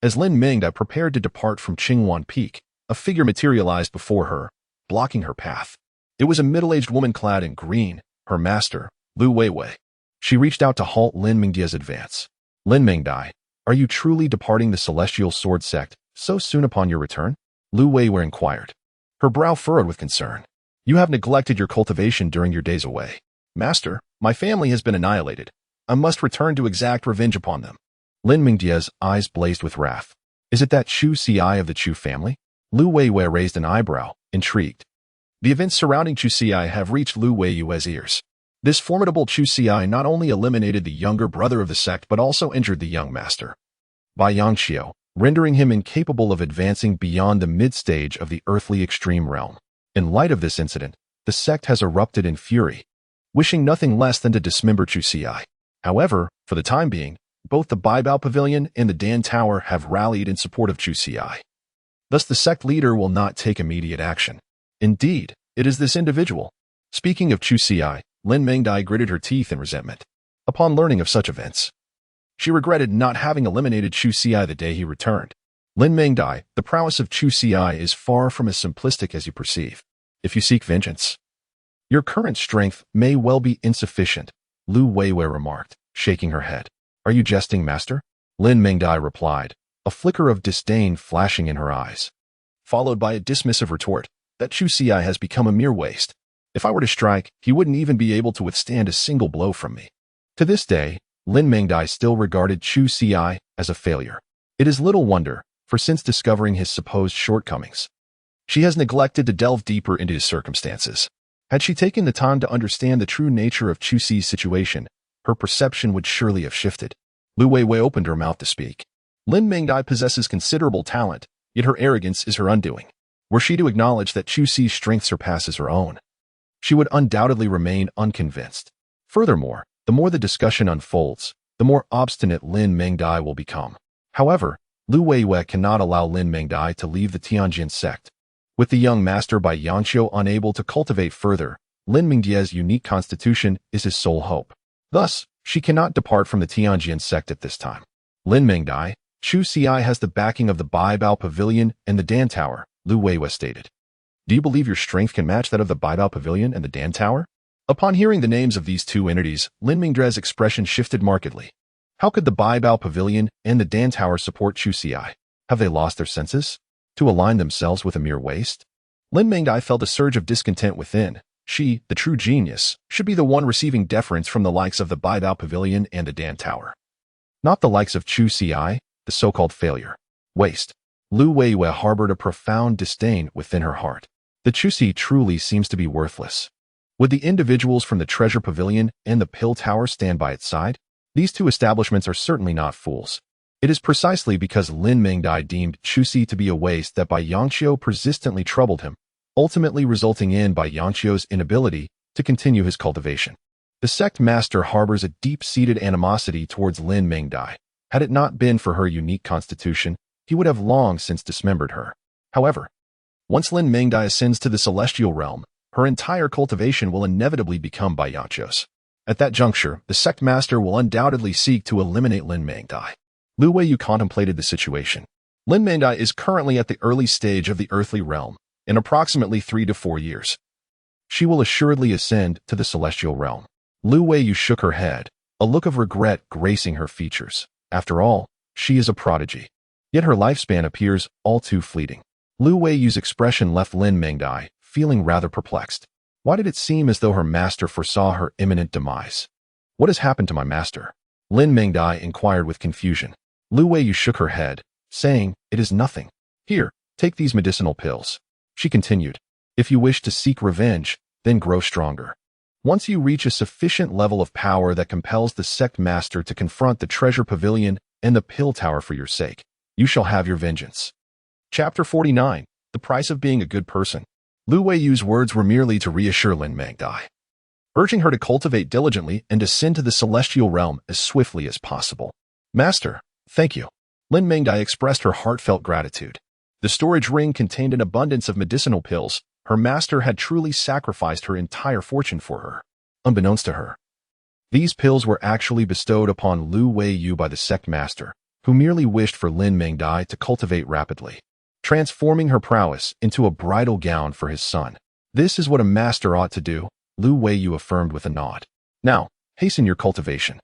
as Lin Mingdue prepared to depart from Qinghuan Peak, A figure materialized before her, blocking her path. It was a middle-aged woman clad in green, her master, Lu Weiwei. She reached out to halt Lin Mingdia's advance. Lin Mingdai, are you truly departing the Celestial Sword Sect so soon upon your return? Lu Weiwei inquired. Her brow furrowed with concern. You have neglected your cultivation during your days away. Master, my family has been annihilated. I must return to exact revenge upon them. Lin Mingdia's eyes blazed with wrath. Is it that Chu Ci of the Chu family? Lu Weiwei raised an eyebrow, intrigued. The events surrounding Chu Ci have reached Lu Weiyue's ears. This formidable Chu Ci not only eliminated the younger brother of the sect but also injured the young master, Bai Yangxiu, rendering him incapable of advancing beyond the mid-stage of the earthly extreme realm. In light of this incident, the sect has erupted in fury, wishing nothing less than to dismember Chu Ci. However, for the time being, both the Baibao Pavilion and the Dan Tower have rallied in support of Chu Ci. Thus the sect leader will not take immediate action. Indeed, it is this individual. Speaking of Chu Ci, Lin Mingdai gritted her teeth in resentment. Upon learning of such events, she regretted not having eliminated Chu Ci the day he returned. Lin Mingdai, the prowess of Chu Ci is far from as simplistic as you perceive. If you seek vengeance, your current strength may well be insufficient, Lu Weiwei remarked, shaking her head. Are you jesting, master? Lin Mingdai replied, a flicker of disdain flashing in her eyes, followed by a dismissive retort that Chu Ci has become a mere waste. If I were to strike, he wouldn't even be able to withstand a single blow from me. To this day, Lin Mingdai still regarded Chu Ci as a failure. It is little wonder, for since discovering his supposed shortcomings, she has neglected to delve deeper into his circumstances. Had she taken the time to understand the true nature of Chu Ci's situation, her perception would surely have shifted. Lu Weiwei opened her mouth to speak. Lin Mingdai possesses considerable talent, yet her arrogance is her undoing. Were she to acknowledge that Chu Ci's strength surpasses her own, she would undoubtedly remain unconvinced. Furthermore, the more the discussion unfolds, the more obstinate Lin Mingdai will become. However, Lu Weiwei cannot allow Lin Mingdai to leave the Tianjin sect. With the young master Bai Yangxiu unable to cultivate further, Lin Mingdia's unique constitution is his sole hope. Thus, she cannot depart from the Tianjin sect at this time. Lin Mingdai, Chu Ci has the backing of the Baibao Pavilion and the Dan Tower, Lu Weiwei stated. Do you believe your strength can match that of the Baibao Pavilion and the Dan Tower? Upon hearing the names of these two entities, Lin Mingdia's expression shifted markedly. How could the Baibao Pavilion and the Dan Tower support Chu Ci? Have they lost their senses? To align themselves with a mere waste? Lin Mingdai felt a surge of discontent within. She, the true genius, should be the one receiving deference from the likes of the Baibao Pavilion and the Dan Tower, not the likes of Chu Ci, the so-called failure. Waste. Lu Weiwei harbored a profound disdain within her heart. The Chu Ci truly seems to be worthless. Would the individuals from the Treasure Pavilion and the Pill Tower stand by its side? These two establishments are certainly not fools. It is precisely because Lin Mingdai deemed Chu Ci to be a waste that Bai Yangxiu persistently troubled him, ultimately resulting in Bai Yangxiu's inability to continue his cultivation. The sect master harbors a deep-seated animosity towards Lin Mingdai. Had it not been for her unique constitution, he would have long since dismembered her. However, once Lin Mingdai ascends to the celestial realm, her entire cultivation will inevitably become Bai Yangxiu's. At that juncture, the sect master will undoubtedly seek to eliminate Lin Mingdai. Lu Weiyu contemplated the situation. Lin Mingdai is currently at the early stage of the earthly realm. In approximately 3 to 4 years, she will assuredly ascend to the celestial realm. Lu Weiyu shook her head, a look of regret gracing her features. After all, she is a prodigy. Yet her lifespan appears all too fleeting. Lu Weiyu's expression left Lin Mingdai feeling rather perplexed. Why did it seem as though her master foresaw her imminent demise? What has happened to my master? Lin Mingdai inquired with confusion. Lu Weiyu shook her head, saying, it is nothing. Here, take these medicinal pills. She continued, if you wish to seek revenge, then grow stronger. Once you reach a sufficient level of power that compels the sect master to confront the Treasure Pavilion and the Pill Tower for your sake, you shall have your vengeance. Chapter 49. The Price of Being a Good Person. Lu Weiyu's words were merely to reassure Lin Mingdai, urging her to cultivate diligently and ascend to the celestial realm as swiftly as possible. Master, thank you. Lin Mingdai expressed her heartfelt gratitude. The storage ring contained an abundance of medicinal pills. Her master had truly sacrificed her entire fortune for her. Unbeknownst to her, these pills were actually bestowed upon Lu Weiyu by the sect master, who merely wished for Lin Mingdai to cultivate rapidly. transforming her prowess into a bridal gown for his son. This is what a master ought to do, Lu Weiyu affirmed with a nod. Now, hasten your cultivation.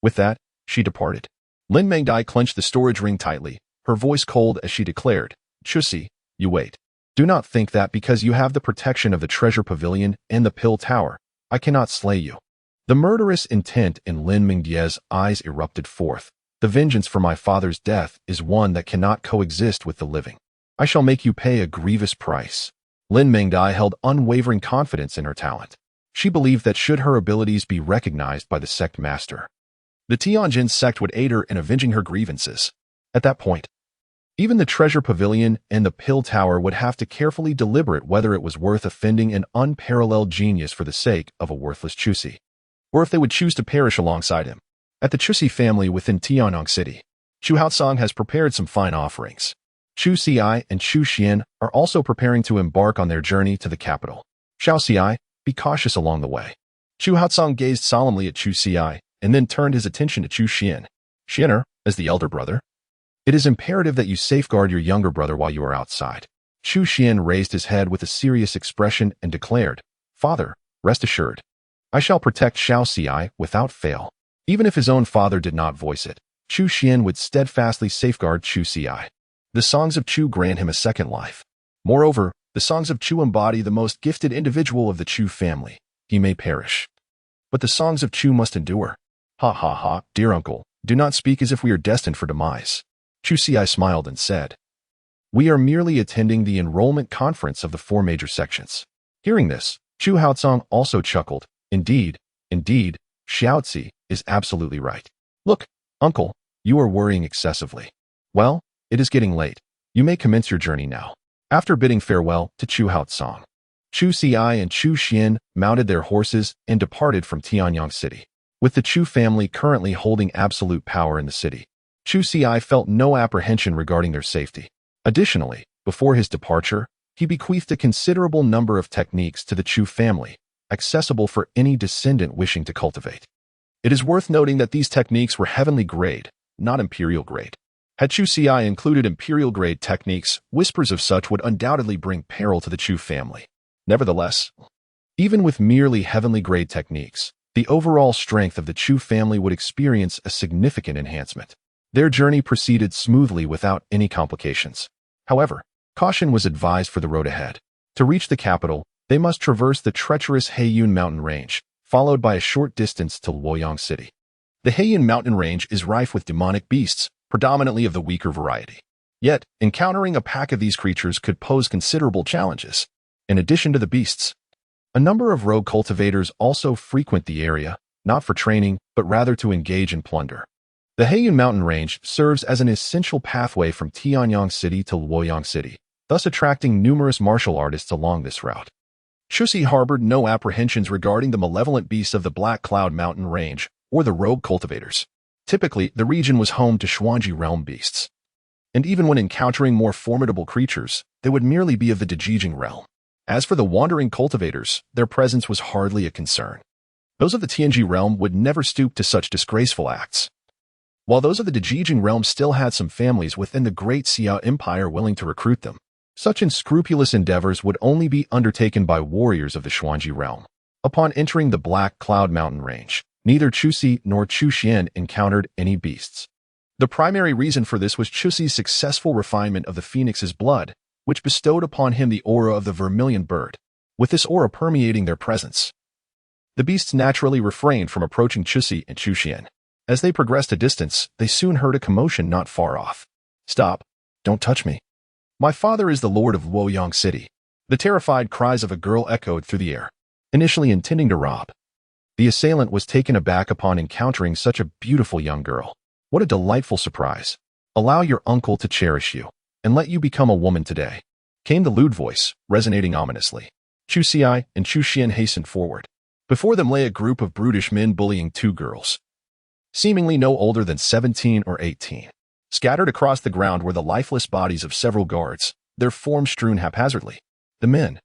With that, she departed. Lin Mengdai clenched the storage ring tightly, her voice cold as she declared, Chusi, you wait. Do not think that because you have the protection of the treasure pavilion and the pill tower, I cannot slay you. The murderous intent in Lin Mingdie's eyes erupted forth. The vengeance for my father's death is one that cannot coexist with the living. I shall make you pay a grievous price. Lin Mingdai held unwavering confidence in her talent. She believed that should her abilities be recognized by the sect master, the Tianjin sect would aid her in avenging her grievances. At that point, even the treasure pavilion and the pill tower would have to carefully deliberate whether it was worth offending an unparalleled genius for the sake of a worthless Chusi, or if they would choose to perish alongside him. At the Chusi family within Tianyang City, Chu Haotsong has prepared some fine offerings. Chu Xiai and Chu Xian are also preparing to embark on their journey to the capital. Xiao Xiai, be cautious along the way. Chu Haotsong gazed solemnly at Chu Xiai and then turned his attention to Chu Xian. Xianer, as the elder brother, it is imperative that you safeguard your younger brother while you are outside. Chu Xian raised his head with a serious expression and declared, Father, rest assured. I shall protect Xiao Xiai without fail. Even if his own father did not voice it, Chu Xian would steadfastly safeguard Chu Xiai. The songs of Chu grant him a second life. Moreover, the songs of Chu embody the most gifted individual of the Chu family. He may perish, but the songs of Chu must endure. Ha ha ha, dear uncle, do not speak as if we are destined for demise. Chu Xiai smiled and said, We are merely attending the enrollment conference of the 4 major sections. Hearing this, Chu Haotsong also chuckled. Indeed, Xiaozi is absolutely right. Look, uncle, you are worrying excessively. Well, it is getting late. You may commence your journey now. After bidding farewell to Chu Haotsong, Chu Xiai and Chu Xian mounted their horses and departed from Tianyang City. With the Chu family currently holding absolute power in the city, Chu Xiai felt no apprehension regarding their safety. Additionally, before his departure, he bequeathed a considerable number of techniques to the Chu family, accessible for any descendant wishing to cultivate. It is worth noting that these techniques were heavenly grade, not imperial grade. Had Chu Xiai included imperial grade techniques, whispers of such would undoubtedly bring peril to the Chu family. Nevertheless, even with merely heavenly grade techniques, the overall strength of the Chu family would experience a significant enhancement. Their journey proceeded smoothly without any complications. However, caution was advised for the road ahead. To reach the capital, they must traverse the treacherous Heiyun mountain range, followed by a short distance to Luoyang City. The Heiyun mountain range is rife with demonic beasts, predominantly of the weaker variety. Yet, encountering a pack of these creatures could pose considerable challenges. In addition to the beasts, a number of rogue cultivators also frequent the area, not for training, but rather to engage in plunder. The Heiyun mountain range serves as an essential pathway from Tianyang City to Luoyang City, thus attracting numerous martial artists along this route. Chusi harbored no apprehensions regarding the malevolent beasts of the Black Cloud Mountain Range or the rogue cultivators. Typically, the region was home to Xuanji realm beasts. And even when encountering more formidable creatures, they would merely be of the Dejijing realm. As for the wandering cultivators, their presence was hardly a concern. Those of the Tianji realm would never stoop to such disgraceful acts. While those of the Dejijing realm still had some families within the Great Xia Empire willing to recruit them, such unscrupulous endeavors would only be undertaken by warriors of the Xuanji realm. Upon entering the Black Cloud Mountain Range, neither Chusi nor Chu Xian encountered any beasts. The primary reason for this was Chusi's successful refinement of the phoenix's blood, which bestowed upon him the aura of the vermilion bird. With this aura permeating their presence, the beasts naturally refrained from approaching Chusi and Chu Xian. As they progressed a distance, they soon heard a commotion not far off. Stop! Don't touch me! My father is the lord of Luoyang City. The terrified cries of a girl echoed through the air. Initially intending to rob, the assailant was taken aback upon encountering such a beautiful young girl. What a delightful surprise! Allow your uncle to cherish you, and let you become a woman today, came the lewd voice, resonating ominously. Chu Xiai and Chu Xian hastened forward. Before them lay a group of brutish men bullying 2 girls, seemingly no older than 17 or 18. Scattered across the ground were the lifeless bodies of several guards, their forms strewn haphazardly. The men,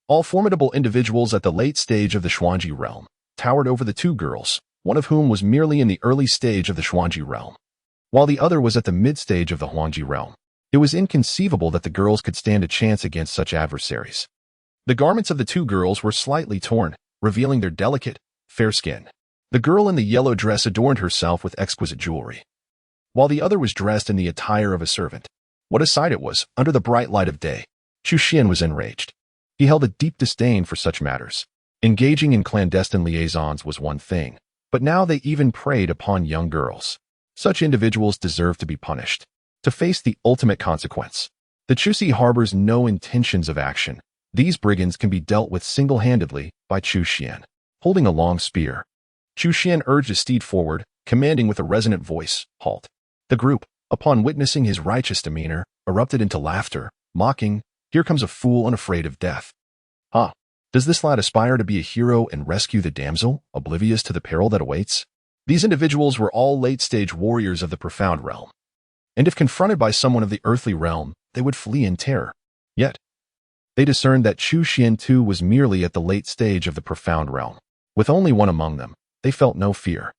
all formidable individuals at the late stage of the Xuanji realm, towered over the 2 girls, one of whom was merely in the early stage of the Xuanji realm, while the other was at the mid-stage of the Huangji realm. It was inconceivable that the girls could stand a chance against such adversaries. The garments of the two girls were slightly torn, revealing their delicate, fair skin. The girl in the yellow dress adorned herself with exquisite jewelry, while the other was dressed in the attire of a servant. What a sight it was, under the bright light of day. Chu Xian was enraged. He held a deep disdain for such matters. Engaging in clandestine liaisons was one thing, but now they even preyed upon young girls. Such individuals deserve to be punished, to face the ultimate consequence. The Chuxi harbors no intentions of action. These brigands can be dealt with single-handedly by Chu Xian. Holding a long spear, Chu Xian urged his steed forward, commanding with a resonant voice, "Halt." The group, upon witnessing his righteous demeanor, erupted into laughter, mocking, "Here comes a fool unafraid of death. Ha! Does this lad aspire to be a hero and rescue the damsel, oblivious to the peril that awaits?" These individuals were all late-stage warriors of the profound realm, and if confronted by someone of the earthly realm, they would flee in terror. Yet, they discerned that Chu Xian too was merely at the late stage of the profound realm. With only one among them, they felt no fear.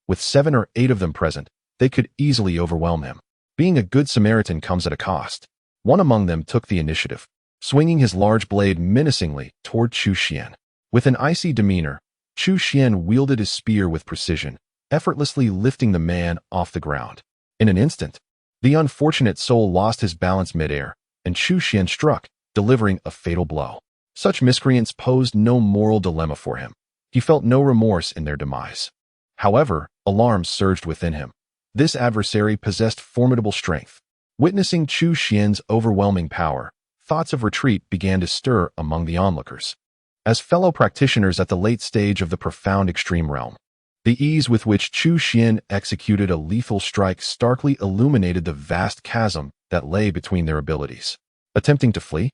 With 7 or 8 of them present, they could easily overwhelm him. Being a good Samaritan comes at a cost. One among them took the initiative, swinging his large blade menacingly toward Chu Xian. With an icy demeanor, Chu Xian wielded his spear with precision, effortlessly lifting the man off the ground. In an instant, the unfortunate soul lost his balance midair, and Chu Xian struck, delivering a fatal blow. Such miscreants posed no moral dilemma for him. He felt no remorse in their demise. However, alarm surged within him. This adversary possessed formidable strength. Witnessing Chu Xian's overwhelming power, thoughts of retreat began to stir among the onlookers. As fellow practitioners at the late stage of the profound extreme realm, the ease with which Chu Xian executed a lethal strike starkly illuminated the vast chasm that lay between their abilities. Attempting to flee?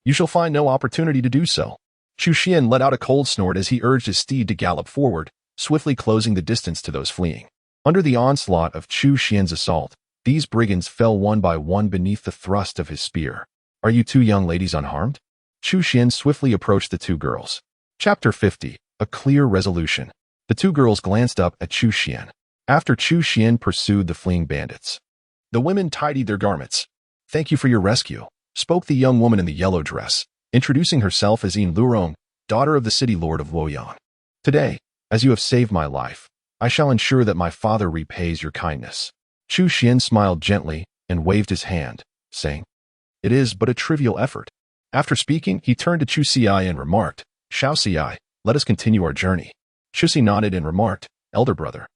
You shall find no opportunity to do so. Chu Xian let out a cold snort as he urged his steed to gallop forward, swiftly closing the distance to those fleeing. Under the onslaught of Chu Xian's assault, these brigands fell one by one beneath the thrust of his spear. Are you two young ladies unharmed? Chu Xian swiftly approached the two girls. Chapter 50. A Clear Resolution. The two girls glanced up at Chu Xian. After Chu Xian pursued the fleeing bandits, the women tidied their garments. "Thank you for your rescue," spoke the young woman in the yellow dress, introducing herself as Yin Lurong, daughter of the city lord of Luoyang. "Today, as you have saved my life, I shall ensure that my father repays your kindness." Chu Xian smiled gently and waved his hand, saying, "It is but a trivial effort." After speaking, he turned to Chu Xi and remarked, "Xiao Xi, let us continue our journey." Chu Xi nodded and remarked, "Elder brother,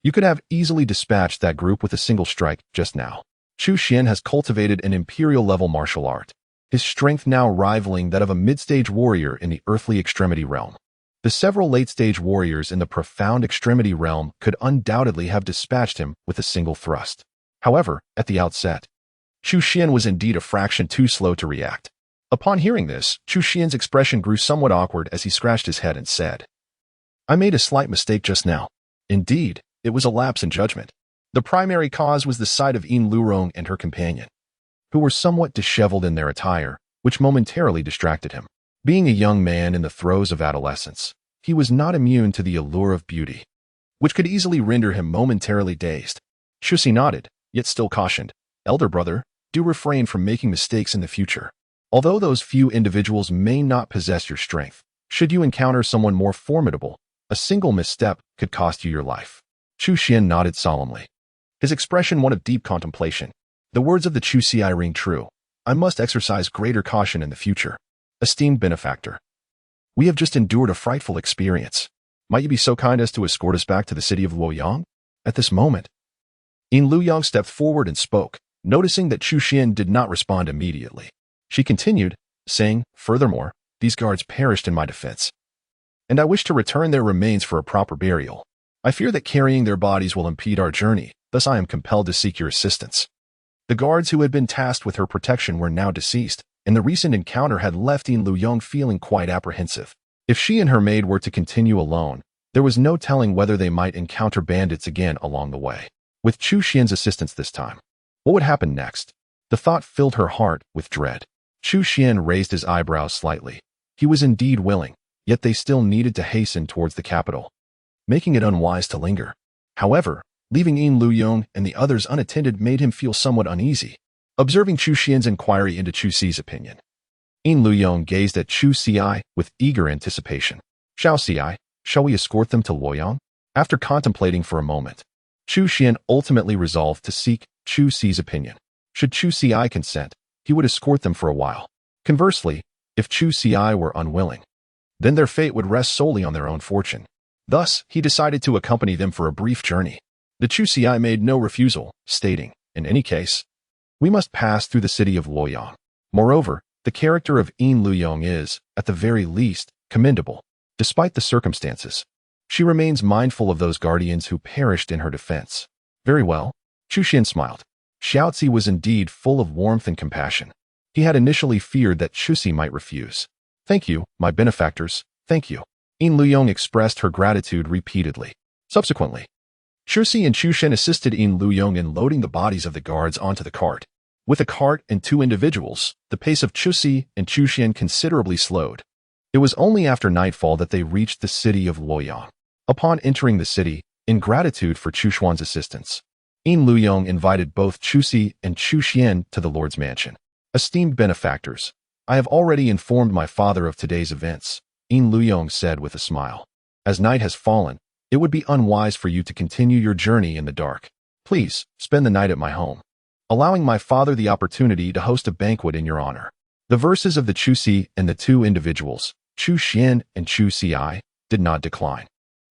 you could have easily dispatched that group with a single strike just now." Chu Xian has cultivated an imperial-level martial art, his strength now rivaling that of a mid-stage warrior in the earthly extremity realm. The several late-stage warriors in the profound extremity realm could undoubtedly have dispatched him with a single thrust. However, at the outset, Chu Xian was indeed a fraction too slow to react. Upon hearing this, Chu Xian's expression grew somewhat awkward as he scratched his head and said, "I made a slight mistake just now. Indeed, it was a lapse in judgment. The primary cause was the sight of Yin Lurong and her companion, who were somewhat disheveled in their attire, which momentarily distracted him. Being a young man in the throes of adolescence, he was not immune to the allure of beauty, which could easily render him momentarily dazed." Chu Xi nodded, yet still cautioned, "Elder brother, do refrain from making mistakes in the future. Although those few individuals may not possess your strength, should you encounter someone more formidable, a single misstep could cost you your life." Chu Xian nodded solemnly, his expression one of deep contemplation. The words of the Chu Xi ring true. I must exercise greater caution in the future. Esteemed benefactor, we have just endured a frightful experience. Might you be so kind as to escort us back to the city of Luoyang? At this moment, Yin Luyang stepped forward and spoke, noticing that Chu Xian did not respond immediately. She continued, saying, "Furthermore, these guards perished in my defense, and I wish to return their remains for a proper burial. I fear that carrying their bodies will impede our journey, thus I am compelled to seek your assistance." The guards who had been tasked with her protection were now deceased, and the recent encounter had left Yin Luyang feeling quite apprehensive. If she and her maid were to continue alone, there was no telling whether they might encounter bandits again along the way. With Chu Xian's assistance this time, what would happen next? The thought filled her heart with dread. Chu Xian raised his eyebrows slightly. He was indeed willing, yet they still needed to hasten towards the capital, making it unwise to linger. However, leaving Yin Luyang and the others unattended made him feel somewhat uneasy. Observing Chu Xian's inquiry into Chu Si's opinion, Yin Luyong gazed at Chu Si with eager anticipation. Xiao Si, shall we escort them to Luoyang? After contemplating for a moment, Chu Xian ultimately resolved to seek Chu Si's opinion. Should Chu Si consent, he would escort them for a while. Conversely, if Chu Si were unwilling, then their fate would rest solely on their own fortune. Thus, he decided to accompany them for a brief journey. The Chu Si made no refusal, stating, in any case, we must pass through the city of Luoyang. Moreover, the character of Yin Luyong is, at the very least, commendable. Despite the circumstances, she remains mindful of those guardians who perished in her defense. Very well. Chu Xian smiled. Xiaozi was indeed full of warmth and compassion. He had initially feared that Chu Si might refuse. Thank you, my benefactors, thank you. Yin Luyong expressed her gratitude repeatedly. Subsequently, Chu Si and Chu Xian assisted Yin Luyong in loading the bodies of the guards onto the cart. With a cart and two individuals, the pace of Chu Si and Chu Xian considerably slowed. It was only after nightfall that they reached the city of Luoyang. Upon entering the city, in gratitude for Chu Xuan's assistance, Yin Luyong invited both Chu Si and Chu Xian to the Lord's mansion. Esteemed benefactors, I have already informed my father of today's events, Yin Luyong said with a smile. As night has fallen, it would be unwise for you to continue your journey in the dark. Please, spend the night at my home, allowing my father the opportunity to host a banquet in your honor. The verses of the Chu Si and the two individuals, Chu Xian and Chu Si, did not decline.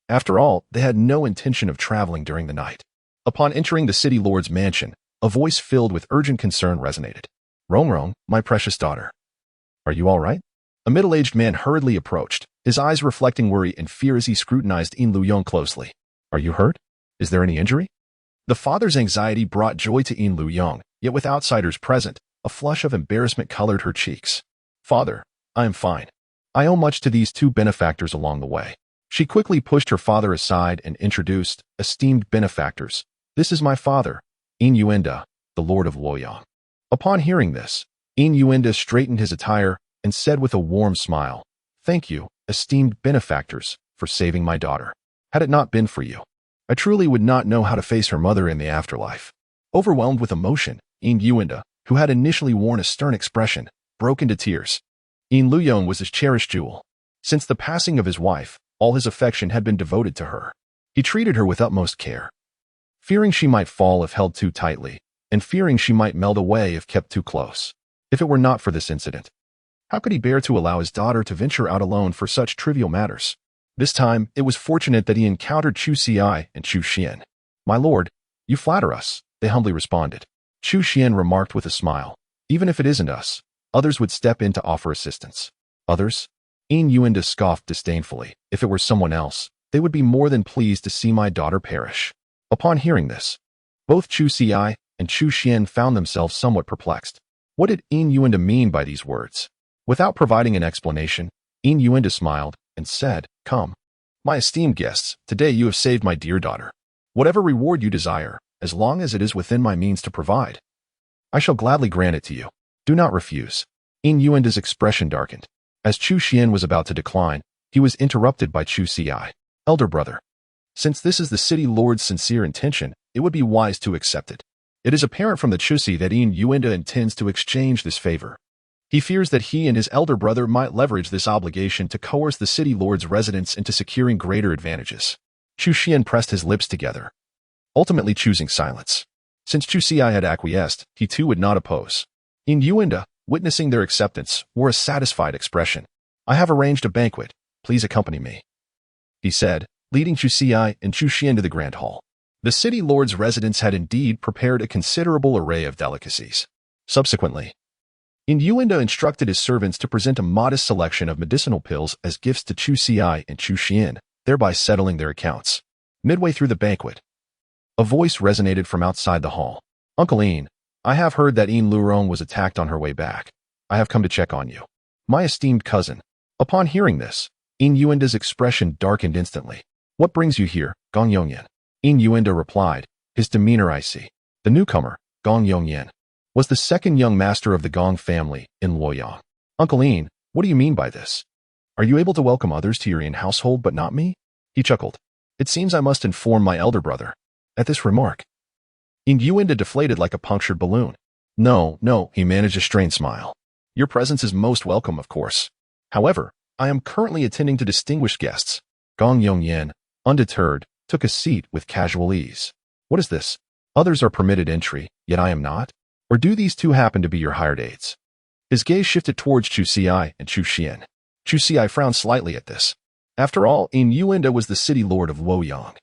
After all, they had no intention of traveling during the night. Upon entering the city lord's mansion, a voice filled with urgent concern resonated. Rong, my precious daughter. Are you all right? A middle-aged man hurriedly approached, his eyes reflecting worry and fear as he scrutinized Yin Luyong closely. Are you hurt? Is there any injury? The father's anxiety brought joy to Yin Luyong, yet with outsiders present, a flush of embarrassment colored her cheeks. Father, I am fine. I owe much to these two benefactors along the way. She quickly pushed her father aside and introduced, esteemed benefactors, this is my father, Yin Yuenda, the Lord of Luoyang. Upon hearing this, Yin Yuenda straightened his attire and said with a warm smile, thank you, esteemed benefactors, for saving my daughter. Had it not been for you, I truly would not know how to face her mother in the afterlife. Overwhelmed with emotion, Yin Yuenda, who had initially worn a stern expression, broke into tears. Yin Luyong was his cherished jewel. Since the passing of his wife, all his affection had been devoted to her. He treated her with utmost care. Fearing she might fall if held too tightly, and fearing she might melt away if kept too close. If it were not for this incident, how could he bear to allow his daughter to venture out alone for such trivial matters? This time, it was fortunate that he encountered Chu Si and Chu Xian. My lord, you flatter us, they humbly responded. Chu Xian remarked with a smile. Even if it isn't us, others would step in to offer assistance. Others? Yin Yuenda scoffed disdainfully. If it were someone else, they would be more than pleased to see my daughter perish. Upon hearing this, both Chu Si and Chu Xian found themselves somewhat perplexed. What did Yin Yuenda mean by these words? Without providing an explanation, Yin Yuenda smiled and said, come. My esteemed guests, today you have saved my dear daughter. Whatever reward you desire, as long as it is within my means to provide, I shall gladly grant it to you. Do not refuse. Yin Yuenda's expression darkened. As Chu Xian was about to decline, he was interrupted by Chu Si. Elder brother, since this is the city lord's sincere intention, it would be wise to accept it. It is apparent from the Chu Si that Yin Yuenda intends to exchange this favor. He fears that he and his elder brother might leverage this obligation to coerce the city lord's residents into securing greater advantages. Chu Xian pressed his lips together, ultimately choosing silence. Since Chu Si had acquiesced, he too would not oppose. Yin Yuenda, witnessing their acceptance, wore a satisfied expression. I have arranged a banquet. Please accompany me, he said, leading Chu Si and Chu Xian to the grand hall. The city lord's residents had indeed prepared a considerable array of delicacies. Subsequently, Yin Yuenda instructed his servants to present a modest selection of medicinal pills as gifts to Chu Si and Chu Xian, thereby settling their accounts. Midway through the banquet, a voice resonated from outside the hall. Uncle Yin, I have heard that Yin Lurong was attacked on her way back. I have come to check on you. My esteemed cousin. Upon hearing this, Yin Yuenda's expression darkened instantly. What brings you here, Gong Yongyan? Yin Yuenda replied, his demeanor icy. The newcomer, Gong Yongyan, was the second young master of the Gong family in Luoyang. Uncle Yin, what do you mean by this? Are you able to welcome others to your Yin household but not me? He chuckled. It seems I must inform my elder brother. At this remark, Yin Yuenda deflated like a punctured balloon. No, no, he managed a strained smile. Your presence is most welcome, of course. However, I am currently attending to distinguished guests. Gong Yongyan, undeterred, took a seat with casual ease. What is this? Others are permitted entry, yet I am not? Or do these two happen to be your hired aides? His gaze shifted towards Chu Xiai and Chu Xian. Chu Xiai frowned slightly at this. After all, Yin Yuanda was the city lord of Luoyang,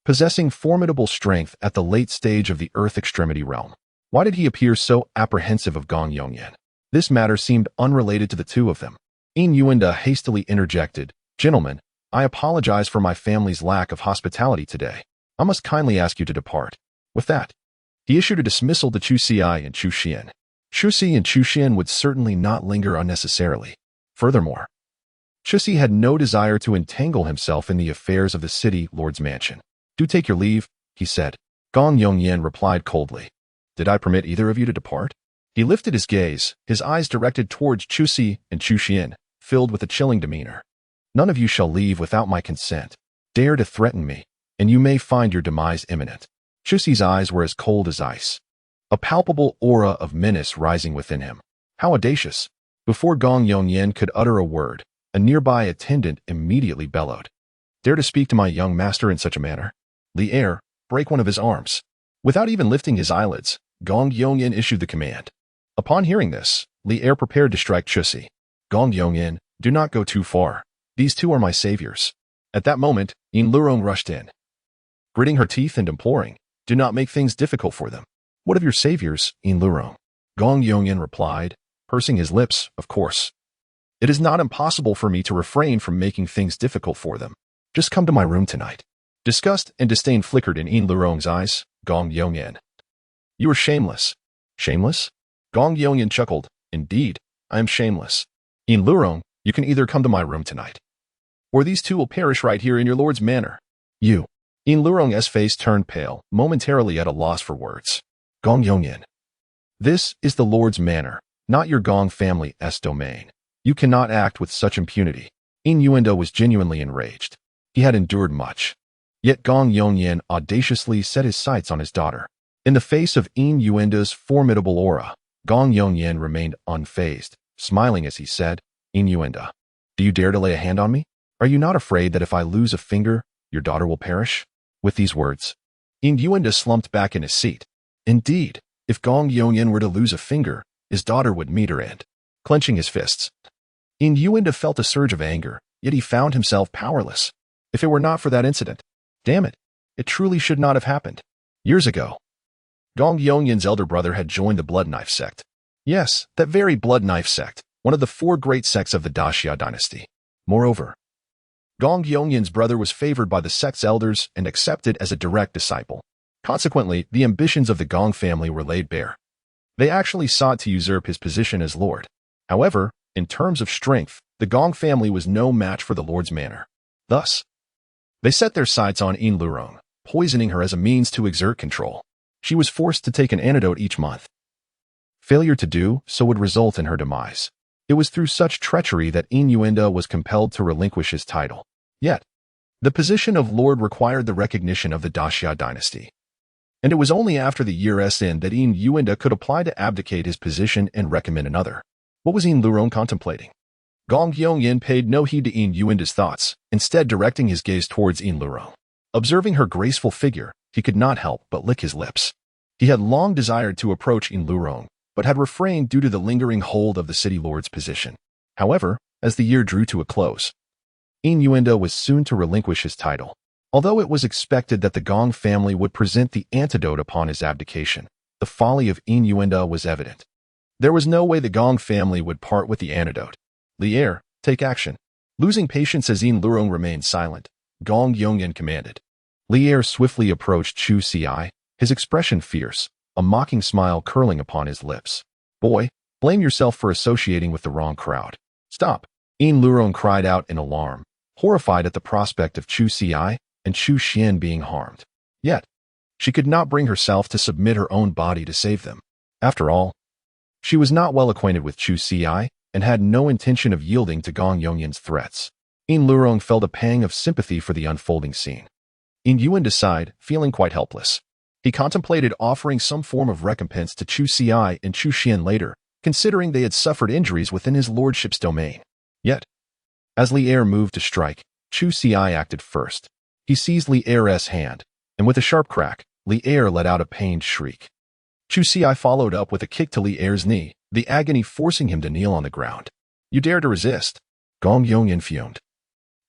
possessing formidable strength at the late stage of the Earth Extremity realm. Why did he appear so apprehensive of Gong Yongyan? This matter seemed unrelated to the two of them. Yin Yuanda hastily interjected, Gentlemen, I apologize for my family's lack of hospitality today. I must kindly ask you to depart. With that, he issued a dismissal to Chu Xiai and Chu Xian. Chu Xi and Chu Xian would certainly not linger unnecessarily. Furthermore, Chu Xi had no desire to entangle himself in the affairs of the city lord's mansion. Do take your leave, he said. Gong Yongyan replied coldly. Did I permit either of you to depart? He lifted his gaze, his eyes directed towards Chu Xi and Chu Xian, filled with a chilling demeanor. None of you shall leave without my consent. Dare to threaten me, and you may find your demise imminent. Chu Xi's eyes were as cold as ice, a palpable aura of menace rising within him. How audacious! Before Gong Yongyan could utter a word, a nearby attendant immediately bellowed. Dare to speak to my young master in such a manner? Li Er, break one of his arms. Without even lifting his eyelids, Gong Yongyan issued the command. Upon hearing this, Li Er prepared to strike Chu Xi. Gong Yongyan, do not go too far. These two are my saviors. At that moment, Yin Lurong rushed in, gritting her teeth and imploring, do not make things difficult for them. What of your saviors, Yin Lurong? Gong Yongyan replied, pursing his lips, of course. It is not impossible for me to refrain from making things difficult for them. Just come to my room tonight. Disgust and disdain flickered in Yin Lurong's eyes. Gong Yongyan. You are shameless. Shameless? Gong Yongyan chuckled. Indeed, I am shameless. Yin Lurong, you can either come to my room tonight, or these two will perish right here in your lord's manor. You. Yin Lurong's face turned pale, momentarily at a loss for words. Gong Yongyan. This is the lord's manor, not your Gong family's domain. You cannot act with such impunity. Yin Yuanda was genuinely enraged. He had endured much. Yet Gong Yongyan audaciously set his sights on his daughter. In the face of Yin Yuanda's formidable aura, Gong Yongyan remained unfazed, smiling as he said, Yin Yuanda, do you dare to lay a hand on me? Are you not afraid that if I lose a finger, your daughter will perish? With these words, Yin Yuanda slumped back in his seat. Indeed, if Gong Yongyan were to lose a finger, his daughter would meet her end. Clenching his fists, Yin Yuanda felt a surge of anger, yet he found himself powerless. If it were not for that incident, damn it, it truly should not have happened. Years ago, Gong Yongyan's elder brother had joined the Blood Knife sect. Yes, that very Blood Knife sect, one of the four great sects of the Daxia dynasty. Moreover, Gong Yongyan's brother was favored by the sect's elders and accepted as a direct disciple. Consequently, the ambitions of the Gong family were laid bare. They actually sought to usurp his position as lord. However, in terms of strength, the Gong family was no match for the lord's manor. Thus, they set their sights on Yin Lurong, poisoning her as a means to exert control. She was forced to take an antidote each month. Failure to do so would result in her demise. It was through such treachery that Yin Yuanda was compelled to relinquish his title. Yet, the position of lord required the recognition of the Daxia dynasty. And it was only after the year's end that Yin Yuanda could apply to abdicate his position and recommend another. What was Yin Lurong contemplating? Gong Yongyan paid no heed to Yin Yuanda's thoughts, instead directing his gaze towards Yin Lurong. Observing her graceful figure, he could not help but lick his lips. He had long desired to approach Yin Lurong, but had refrained due to the lingering hold of the city lord's position. However, as the year drew to a close, Yin Yuanda was soon to relinquish his title. Although it was expected that the Gong family would present the antidote upon his abdication, the folly of Yin Yuanda was evident. There was no way the Gong family would part with the antidote. Li Er, take action. Losing patience as Yin Lurong remained silent, Gong Yongyan commanded. Li Er swiftly approached Chu Xiai, his expression fierce, a mocking smile curling upon his lips. Boy, blame yourself for associating with the wrong crowd. Stop! Yin Lurong cried out in alarm, horrified at the prospect of Chu Xiai and Chu Xian being harmed. Yet, she could not bring herself to submit her own body to save them. After all, she was not well acquainted with Chu Xiai and had no intention of yielding to Gong Yongyan's threats. Yin Lurong felt a pang of sympathy for the unfolding scene. Yin Yuanda sighed, feeling quite helpless. He contemplated offering some form of recompense to Chu Xi and Chu Xian later, considering they had suffered injuries within his lordship's domain. Yet, as Li Er moved to strike, Chu Xi acted first. He seized Li Er's hand, and with a sharp crack, Li Er let out a pained shriek. Chu Xi followed up with a kick to Li Er's knee, the agony forcing him to kneel on the ground. "You dare to resist?" Gong Yongyan fumed.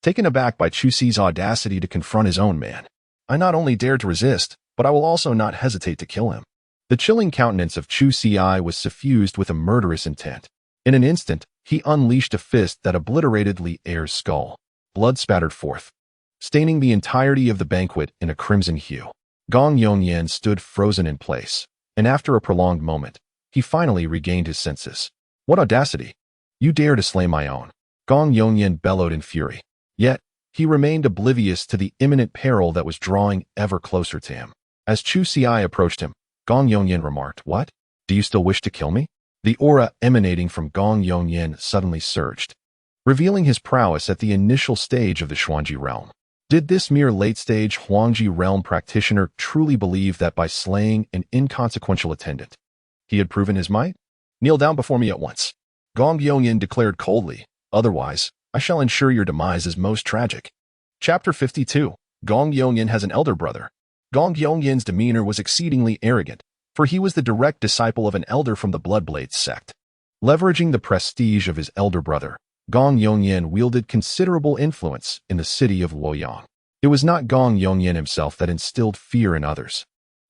Taken aback by Chu Xi's audacity to confront his own man. "I not only dare to resist, but I will also not hesitate to kill him." The chilling countenance of Chu Xi was suffused with a murderous intent. In an instant, he unleashed a fist that obliterated Li Er's skull. Blood spattered forth, staining the entirety of the banquet in a crimson hue. Gong Yongyan stood frozen in place, and after a prolonged moment, he finally regained his senses. "What audacity! You dare to slay my own!" Gong Yongyan bellowed in fury. Yet, he remained oblivious to the imminent peril that was drawing ever closer to him. As Chu Xi approached him, Gong Yongyan remarked, "What? Do you still wish to kill me?" The aura emanating from Gong Yongyan suddenly surged, revealing his prowess at the initial stage of the Xuanji realm. Did this mere late-stage Huangji realm practitioner truly believe that by slaying an inconsequential attendant, he had proven his might? "Kneel down before me at once," Gong Yongyan declared coldly. "Otherwise, I shall ensure your demise is most tragic." Chapter 52. Gong Yongyan has an elder brother. Gong Yongyan's demeanor was exceedingly arrogant, for he was the direct disciple of an elder from the Bloodblades sect. Leveraging the prestige of his elder brother, Gong Yongyan wielded considerable influence in the city of Luoyang. It was not Gong Yongyan himself that instilled fear in others,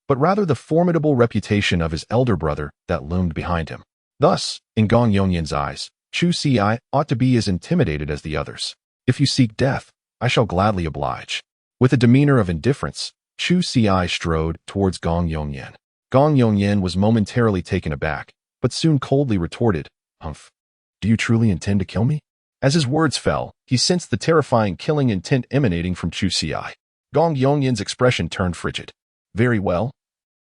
but rather the formidable reputation of his elder brother that loomed behind him. Thus, in Gong Yongyan's eyes, Chu Xi ought to be as intimidated as the others. "If you seek death, I shall gladly oblige." With a demeanor of indifference, Chu Xi strode towards Gong Yongyan. Gong Yongyan was momentarily taken aback, but soon coldly retorted, "Humph. Do you truly intend to kill me?" As his words fell, he sensed the terrifying killing intent emanating from Chu Xi. Gong Yongyan's expression turned frigid. "Very well.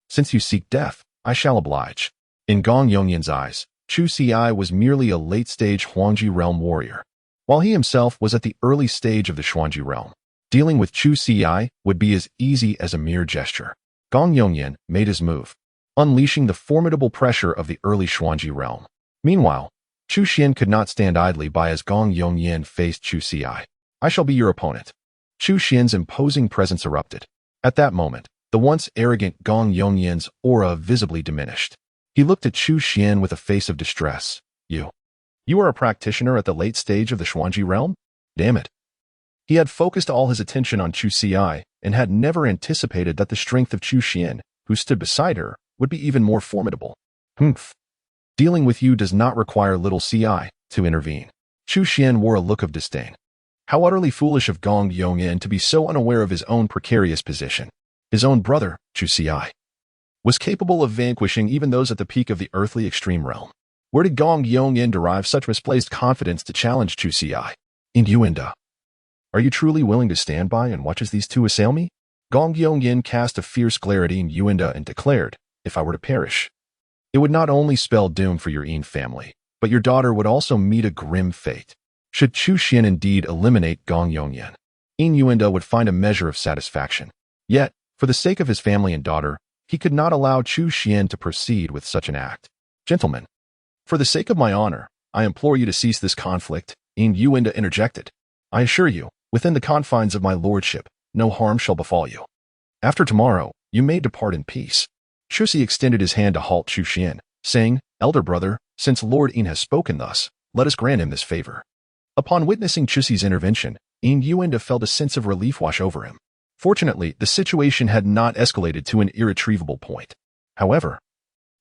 Since you seek death, I shall oblige." In Gong Yongyan's eyes, Chu Xi was merely a late-stage Huangji realm warrior, while he himself was at the early stage of the Xuanji realm. Dealing with Chu Xi would be as easy as a mere gesture. Gong Yongyan made his move, unleashing the formidable pressure of the early Xuanji realm. Meanwhile, Chu Xian could not stand idly by as Gong Yongyan faced Chu Xi. "I shall be your opponent." Chu Xian's imposing presence erupted. At that moment, the once arrogant Gong Yongyan's aura visibly diminished. He looked at Chu Xian with a face of distress. You are a practitioner at the late stage of the Xuanji realm? Damn it." He had focused all his attention on Chu Xi and had never anticipated that the strength of Chu Xian, who stood beside her, would be even more formidable. "Humph. Dealing with you does not require little Ci to intervene." Chu Xian wore a look of disdain. How utterly foolish of Gong Yongyan to be so unaware of his own precarious position. His own brother, Chu Xi, was capable of vanquishing even those at the peak of the earthly extreme realm. Where did Gong Yongyan derive such misplaced confidence to challenge Chu Xi? "Innuendo. Are you truly willing to stand by and watch as these two assail me?" Gong Yongyan cast a fierce glare at Innuendo and declared, "If I were to perish, it would not only spell doom for your Yin family, but your daughter would also meet a grim fate. Should Chu Xian indeed eliminate Gong Yongyan, Innuendo would find a measure of satisfaction. Yet, for the sake of his family and daughter, he could not allow Chu Xian to proceed with such an act. "Gentlemen, for the sake of my honor, I implore you to cease this conflict," Innuendo interjected. "I assure you, within the confines of my lordship, no harm shall befall you. After tomorrow, you may depart in peace." Chu Xi extended his hand to halt Chu Xian, saying, "Elder brother, since Lord Yin has spoken thus, let us grant him this favor." Upon witnessing Chu Xi's intervention, Innuendo felt a sense of relief wash over him. Fortunately, the situation had not escalated to an irretrievable point. However,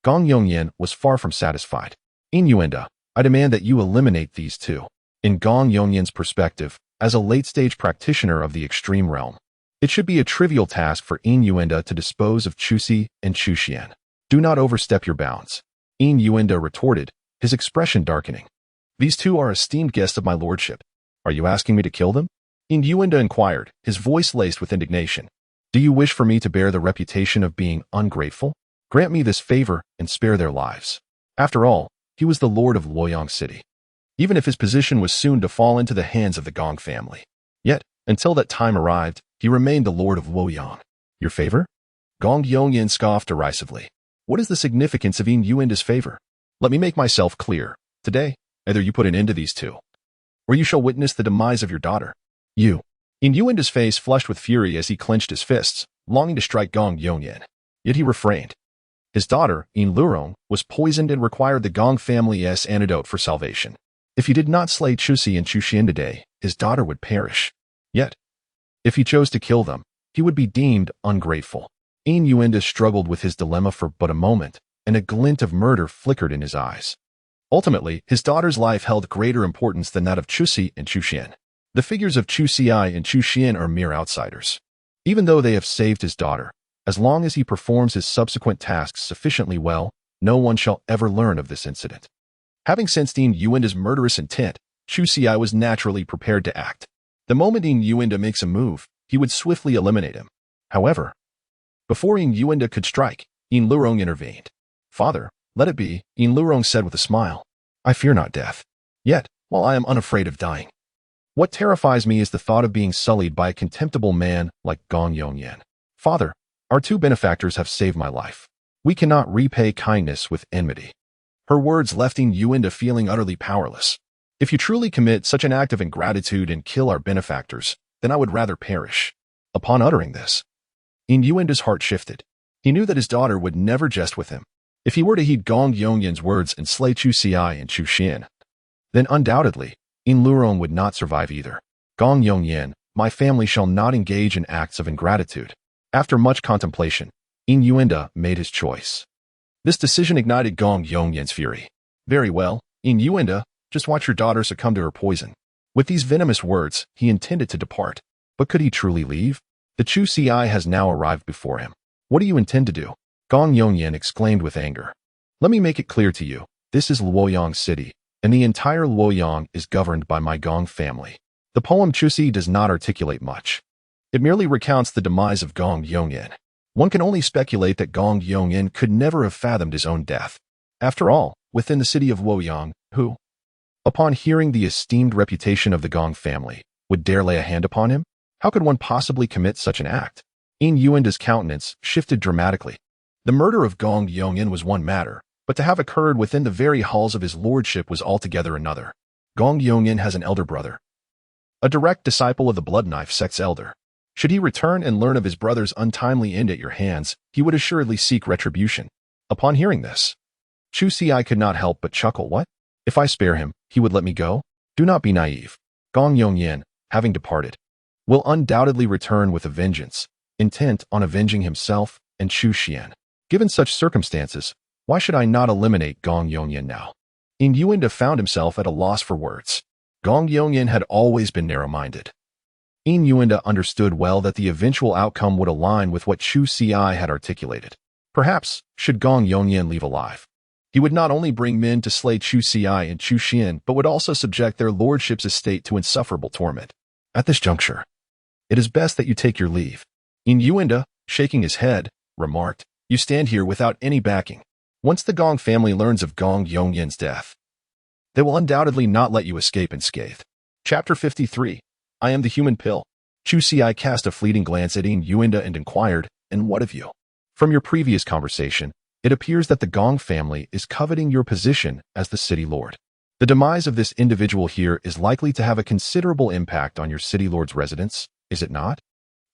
Gong Yongyan was far from satisfied. "Innuendo, I demand that you eliminate these two." In Gong Yongyan's perspective, as a late-stage practitioner of the extreme realm, it should be a trivial task for Innuendo to dispose of Chu Xi and Chu Xian. "Do not overstep your bounds," Innuendo retorted, his expression darkening. "These two are esteemed guests of my lordship. Are you asking me to kill them?" Innuendo inquired, his voice laced with indignation. "Do you wish for me to bear the reputation of being ungrateful? Grant me this favor and spare their lives." After all, he was the lord of Luoyang City, even if his position was soon to fall into the hands of the Gong family. Yet, until that time arrived, he remained the lord of Luoyang. "Your favor?" Gong Yongyan scoffed derisively. What is the significance of Yin Yuinda's favor? Let me make myself clear. Today, either you put an end to these two, or you shall witness the demise of your daughter. You. Yin Yuinda's face flushed with fury as he clenched his fists, longing to strike Gong Yongyan. Yet he refrained. His daughter, Yin Lurong, was poisoned and required the Gong family's antidote for salvation. If he did not slay Chusi and Chuxian today, his daughter would perish. Yet, if he chose to kill them, he would be deemed ungrateful. Yin Yuinda struggled with his dilemma for but a moment, and a glint of murder flickered in his eyes. Ultimately, his daughter's life held greater importance than that of Chusi and Chuxian. The figures of Chusi and Chuxian are mere outsiders. Even though they have saved his daughter, as long as he performs his subsequent tasks sufficiently well, no one shall ever learn of this incident. Having sensed Yin Yuinda's murderous intent, Chusi was naturally prepared to act. The moment Yin Yuinda makes a move, he would swiftly eliminate him. However, before Yin Yuinda could strike, Yin Lurong intervened. Father, let it be, Yin Lurong said with a smile. I fear not death. Yet, while I am unafraid of dying, what terrifies me is the thought of being sullied by a contemptible man like Gong Yongyan. Father, our two benefactors have saved my life. We cannot repay kindness with enmity. Her words left Yin Yuinda feeling utterly powerless. If you truly commit such an act of ingratitude and kill our benefactors, then I would rather perish. Upon uttering this, Yin Yuinda's heart shifted. He knew that his daughter would never jest with him. If he were to heed Gong Yongyan's words and slay Chusi and Chuxian, then undoubtedly, Yin Lurong would not survive either. Gong Yongyan, my family shall not engage in acts of ingratitude. After much contemplation, Yin Yuinda made his choice. This decision ignited Gong Yongyan's fury. Very well, Yin Yuinda, just watch your daughter succumb to her poison. With these venomous words, he intended to depart. But could he truly leave? The Chusi has now arrived before him. What do you intend to do? Gong Yongyan exclaimed with anger. Let me make it clear to you. This is Luoyang City, and the entire Luoyang is governed by my Gong family. The poem Chusi does not articulate much. It merely recounts the demise of Gong Yongyan. One can only speculate that Gong Yongyan could never have fathomed his own death. After all, within the city of Luoyang, who, upon hearing the esteemed reputation of the Gong family, would dare lay a hand upon him? How could one possibly commit such an act? Yin Yuinda's countenance shifted dramatically. The murder of Gong Yongyan was one matter, but to have occurred within the very halls of his lordship was altogether another. Gong Yongyan has an elder brother, a direct disciple of the Blood Knife sect's elder. Should he return and learn of his brother's untimely end at your hands, he would assuredly seek retribution. Upon hearing this, Chusi could not help but chuckle. What? If I spare him, he would let me go? Do not be naive. Gong Yongyan, having departed, will undoubtedly return with a vengeance, intent on avenging himself and Chuxian. Given such circumstances, why should I not eliminate Gong Yongyan now? Yin Yuinda found himself at a loss for words. Gong Yongyan had always been narrow-minded. Yin Yuinda understood well that the eventual outcome would align with what Chusi had articulated. Perhaps, should Gong Yongyan leave alive, he would not only bring men to slay Chusi and Chuxian, but would also subject their lordship's estate to insufferable torment. At this juncture, it is best that you take your leave. Yin Yuinda, shaking his head, remarked, you stand here without any backing. Once the Gong family learns of Gong Yongyan's death, they will undoubtedly not let you escape unscathed. Chapter 53. I am the human pill. Chusi cast a fleeting glance at Yin Yuinda and inquired, and what of you? From your previous conversation, it appears that the Gong family is coveting your position as the city lord. The demise of this individual here is likely to have a considerable impact on your city lord's residence, is it not?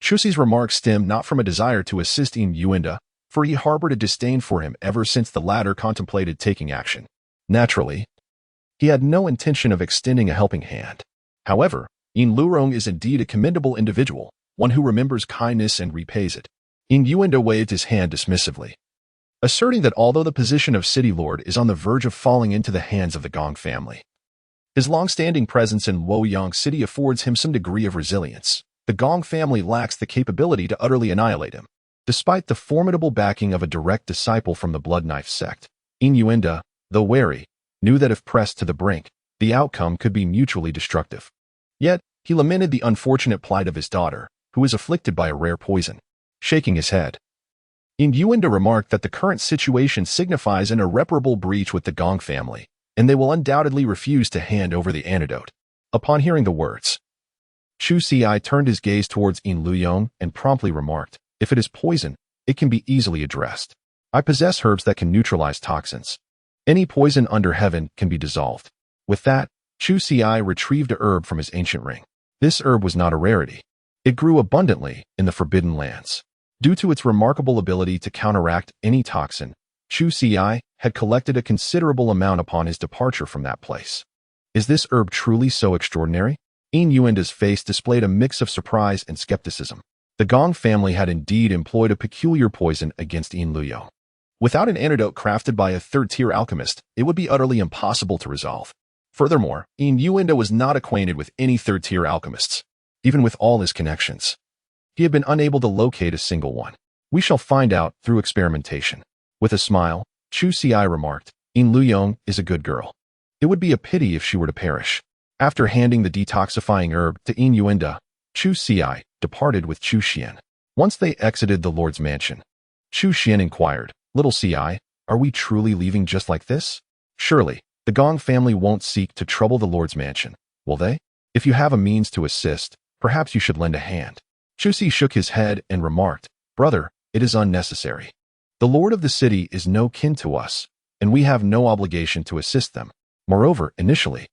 Chusi's remarks stem not from a desire to assist Yin Yuinda, for he harbored a disdain for him ever since the latter contemplated taking action. Naturally, he had no intention of extending a helping hand. However, Yin Lurong is indeed a commendable individual, one who remembers kindness and repays it. Yin Yuinda waved his hand dismissively, asserting that although the position of city lord is on the verge of falling into the hands of the Gong family, his long-standing presence in Luoyang City affords him some degree of resilience. The Gong family lacks the capability to utterly annihilate him. Despite the formidable backing of a direct disciple from the Blood Knife sect, Yin Yuinda, though wary, knew that if pressed to the brink, the outcome could be mutually destructive. Yet, he lamented the unfortunate plight of his daughter, who is afflicted by a rare poison. Shaking his head, Yin Yuinda remarked that the current situation signifies an irreparable breach with the Gong family, and they will undoubtedly refuse to hand over the antidote. Upon hearing the words, Chusi turned his gaze towards Yin Luyong and promptly remarked, if it is poison, it can be easily addressed. I possess herbs that can neutralize toxins. Any poison under heaven can be dissolved. With that, Chu Si retrieved a herb from his ancient ring. This herb was not a rarity. It grew abundantly in the Forbidden Lands. Due to its remarkable ability to counteract any toxin, Chu Si had collected a considerable amount upon his departure from that place. Is this herb truly so extraordinary? Yin Yuanda's face displayed a mix of surprise and skepticism. The Gong family had indeed employed a peculiar poison against Yin Luyo. Without an antidote crafted by a third-tier alchemist, it would be utterly impossible to resolve. Furthermore, Yin Yuanda was not acquainted with any third-tier alchemists. Even with all his connections, he had been unable to locate a single one. We shall find out through experimentation. With a smile, Chu Si remarked, Yin Luyong is a good girl. It would be a pity if she were to perish. After handing the detoxifying herb to Yin Yuanda, Chu Si departed with Chu Xian. Once they exited the Lord's mansion, Chu Xian inquired, Little Si, are we truly leaving just like this? Surely, the Gong family won't seek to trouble the Lord's mansion, will they? If you have a means to assist, perhaps you should lend a hand. Chu Si shook his head and remarked, Brother, it is unnecessary. The Lord of the city is no kin to us, and we have no obligation to assist them. Moreover, initially,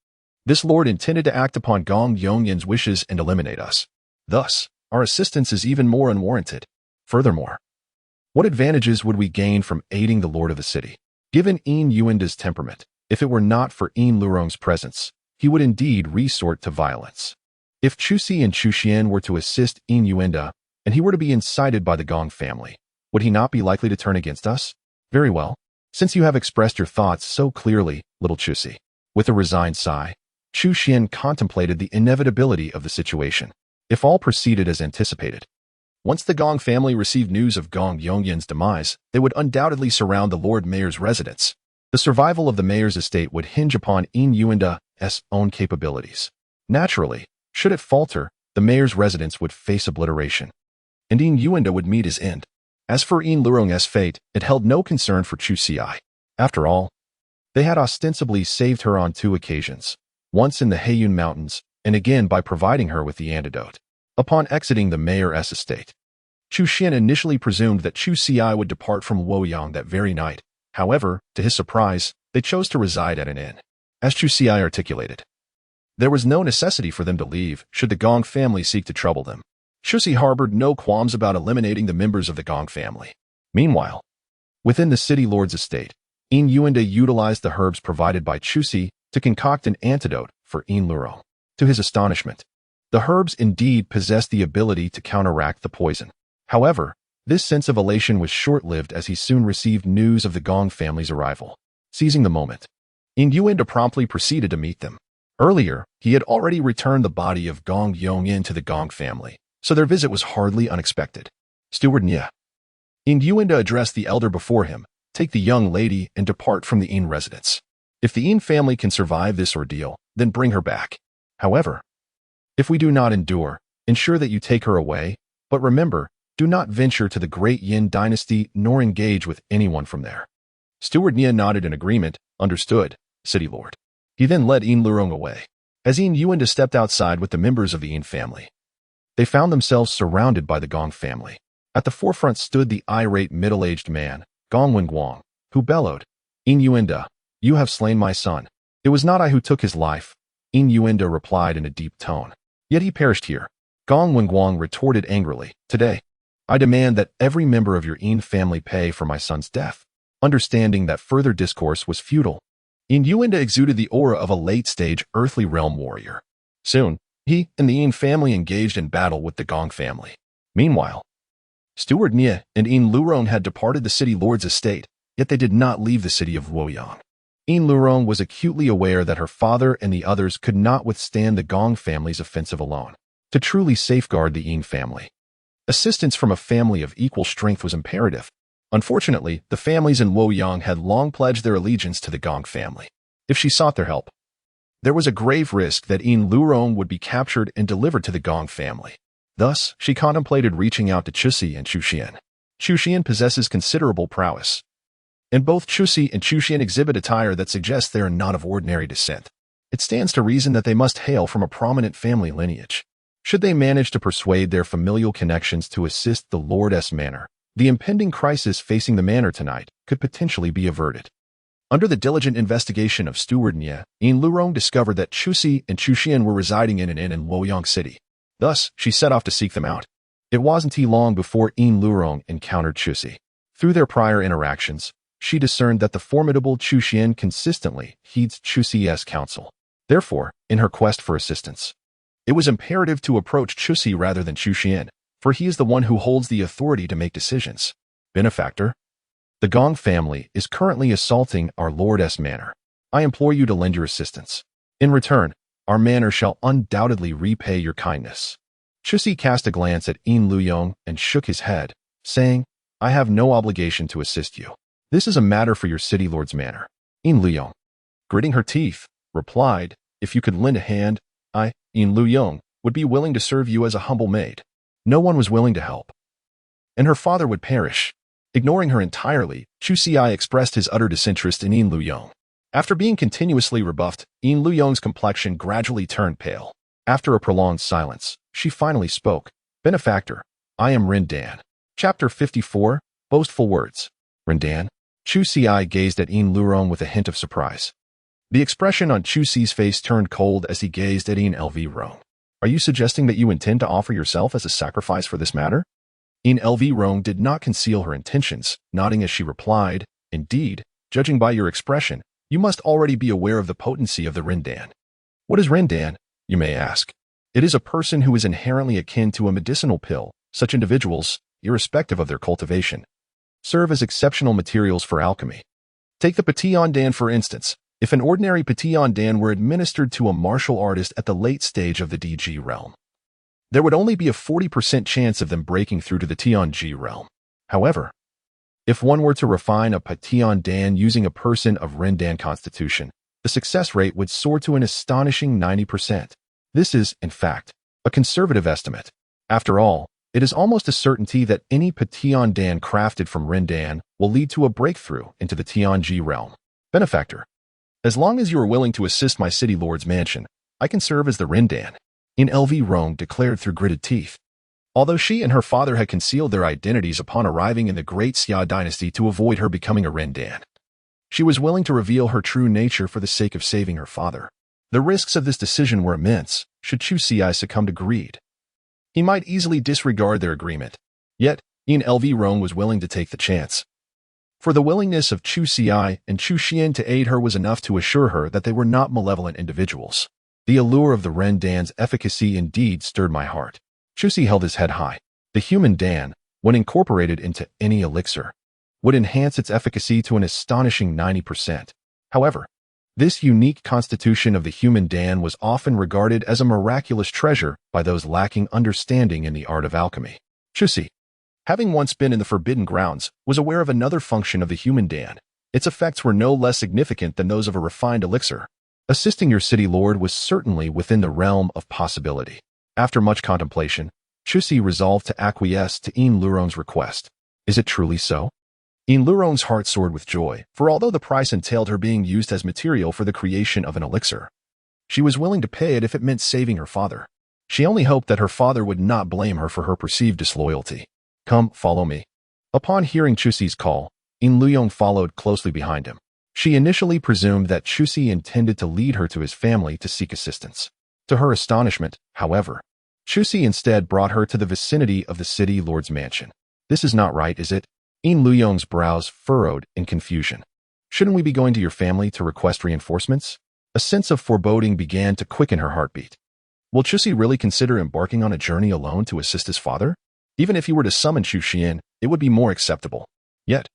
this Lord intended to act upon Gong Yongyan's wishes and eliminate us. Thus, our assistance is even more unwarranted. Furthermore, what advantages would we gain from aiding the Lord of the city? Given Yin Yuanda's temperament, if it were not for Yin Lurong's presence, he would indeed resort to violence. If Chu Si and Chu Xian were to assist Yin Yuanda, and he were to be incited by the Gong family, would he not be likely to turn against us? Very well. Since you have expressed your thoughts so clearly, little Chu Si. With a resigned sigh, Chu Xian contemplated the inevitability of the situation. If all proceeded as anticipated, once the Gong family received news of Gong Yongyan's demise, they would undoubtedly surround the Lord Mayor's residence. The survival of the Mayor's estate would hinge upon Yin Yuanda's own capabilities. Naturally, should it falter, the Mayor's residence would face obliteration, and Yin Yuanda would meet his end. As for Yin Lurong's fate, it held no concern for Chu Si. After all, they had ostensibly saved her on 2 occasions, once in the Heiyun Mountains, and again by providing her with the antidote. Upon exiting the Mayor's estate, Chu Xian initially presumed that Chu Si would depart from Luoyang that very night. However, to his surprise, they chose to reside at an inn. As Chu Si articulated, there was no necessity for them to leave should the Gong family seek to trouble them. Chu Si harbored no qualms about eliminating the members of the Gong family. Meanwhile, within the city lord's estate, Yin Yuanda utilized the herbs provided by Chu Si to concoct an antidote for Yin Lurong. To his astonishment, the herbs indeed possessed the ability to counteract the poison. However, this sense of elation was short-lived as he soon received news of the Gong family's arrival. Seizing the moment, Yin Yuanda promptly proceeded to meet them. Earlier, he had already returned the body of Gong Yongyan to the Gong family, so their visit was hardly unexpected. Steward Nia. Yin Yuanda addressed the elder before him, take the young lady and depart from the Yin residence. If the Yin family can survive this ordeal, then bring her back. However, if we do not endure, ensure that you take her away, but remember, do not venture to the great Yin dynasty nor engage with anyone from there. Steward Nia nodded in agreement, understood, city lord. He then led Yin Lurong away. As Yin Yuanda stepped outside with the members of the Yin family, they found themselves surrounded by the Gong family. At the forefront stood the irate middle-aged man, Gong Wenguang, who bellowed, Yin Yuanda, you have slain my son. It was not I who took his life, Yin Yuanda replied in a deep tone. Yet he perished here. Gong Wenguang retorted angrily, today, I demand that every member of your Yin family pay for my son's death. Understanding that further discourse was futile, Yin Yuanda exuded the aura of a late-stage earthly realm warrior. Soon, he and the Yin family engaged in battle with the Gong family. Meanwhile, Steward Nia and Yin Lurong had departed the city lord's estate, yet they did not leave the city of Luoyang. Yin Lurong was acutely aware that her father and the others could not withstand the Gong family's offensive alone. To truly safeguard the Yin family, assistance from a family of equal strength was imperative. Unfortunately, the families in Luoyang had long pledged their allegiance to the Gong family. If she sought their help, there was a grave risk that Yin Lurong would be captured and delivered to the Gong family. Thus, she contemplated reaching out to Chu Si and Chu Xian. Chu Xian possesses considerable prowess, and both Chu Si and Chu Xian exhibit attire that suggests they are not of ordinary descent. It stands to reason that they must hail from a prominent family lineage. Should they manage to persuade their familial connections to assist the Lord's manor, The impending crisis facing the manor tonight could potentially be averted. Under the diligent investigation of Steward Nye, Yin Lurong discovered that Chusi and Chuxian were residing in an inn in Luoyang City. Thus, she set off to seek them out. It wasn't long before Yin Lurong encountered Chusi. Through their prior interactions, she discerned that the formidable Chuxian consistently heeds Chusi's counsel. Therefore, in her quest for assistance, it was imperative to approach Chusi rather than Chuxian, for he is the one who holds the authority to make decisions. Benefactor, the Gong family is currently assaulting our Lord's manor. I implore you to lend your assistance. In return, our manor shall undoubtedly repay your kindness. Chusi cast a glance at Yin Luyong and shook his head, saying, I have no obligation to assist you. This is a matter for your city lord's manor. Yin Luyong, gritting her teeth, replied, if you could lend a hand, I, Yin Luyong, would be willing to serve you as a humble maid. No one was willing to help, and her father would perish. Ignoring her entirely, Chu Xi expressed his utter disinterest in Yin Luyong. After being continuously rebuffed, Yin Luyong's complexion gradually turned pale. After a prolonged silence, she finally spoke. Benefactor, I am Rin Dan. Chapter 54, Boastful Words. Rin Dan? Chu Xi gazed at Yin Lurong with a hint of surprise. The expression on Chu Xi's face turned cold as he gazed at Yin Lurong. Are you suggesting that you intend to offer yourself as a sacrifice for this matter? Yin Lurong did not conceal her intentions, nodding as she replied, Indeed, judging by your expression, you must already be aware of the potency of the Rindan. What is Rindan, you may ask? It is a person who is inherently akin to a medicinal pill. Such individuals, irrespective of their cultivation, serve as exceptional materials for alchemy. Take the Patian for instance. If an ordinary Patian were administered to a martial artist at the late stage of the DG realm, there would only be a 40% chance of them breaking through to the Tianji realm. However, if one were to refine a Patian using a person of Rindan constitution, the success rate would soar to an astonishing 90%. This is, in fact, a conservative estimate. After all, it is almost a certainty that any Patian crafted from Rindan will lead to a breakthrough into the Tianji realm. Benefactor, as long as you are willing to assist my city lord's mansion, I can serve as the Rindan, Yin Lurong declared through gritted teeth. Although she and her father had concealed their identities upon arriving in the Great Xia dynasty to avoid her becoming a Rindan, she was willing to reveal her true nature for the sake of saving her father. The risks of this decision were immense, should Chu Xi succumb to greed. He might easily disregard their agreement, yet Yin Lurong was willing to take the chance. For the willingness of Chu Xi and Chu Xian to aid her was enough to assure her that they were not malevolent individuals. The allure of the Rindan's efficacy indeed stirred my heart. Chu Xi held his head high. The human Dan, when incorporated into any elixir, would enhance its efficacy to an astonishing 90%. However, this unique constitution of the human Dan was often regarded as a miraculous treasure by those lacking understanding in the art of alchemy. Chu Xi, having once been in the Forbidden Grounds, was aware of another function of the human Dan. Its effects were no less significant than those of a refined elixir. Assisting your city lord was certainly within the realm of possibility. After much contemplation, Chu Xi resolved to acquiesce to Yin Lurong's request. Is it truly so? Yin Lurong's heart soared with joy, for although the price entailed her being used as material for the creation of an elixir, she was willing to pay it if it meant saving her father. She only hoped that her father would not blame her for her perceived disloyalty. Come, follow me. Upon hearing Chu Xi's call, Yin Luyong followed closely behind him. She initially presumed that Chu Xi intended to lead her to his family to seek assistance. To her astonishment, however, Chu Xi instead brought her to the vicinity of the city lord's mansion. This is not right, is it? Yin Luyong's brows furrowed in confusion. Shouldn't we be going to your family to request reinforcements? A sense of foreboding began to quicken her heartbeat. Will Chu Xi really consider embarking on a journey alone to assist his father? Even if he were to summon Chu Xian, it would be more acceptable. Yet,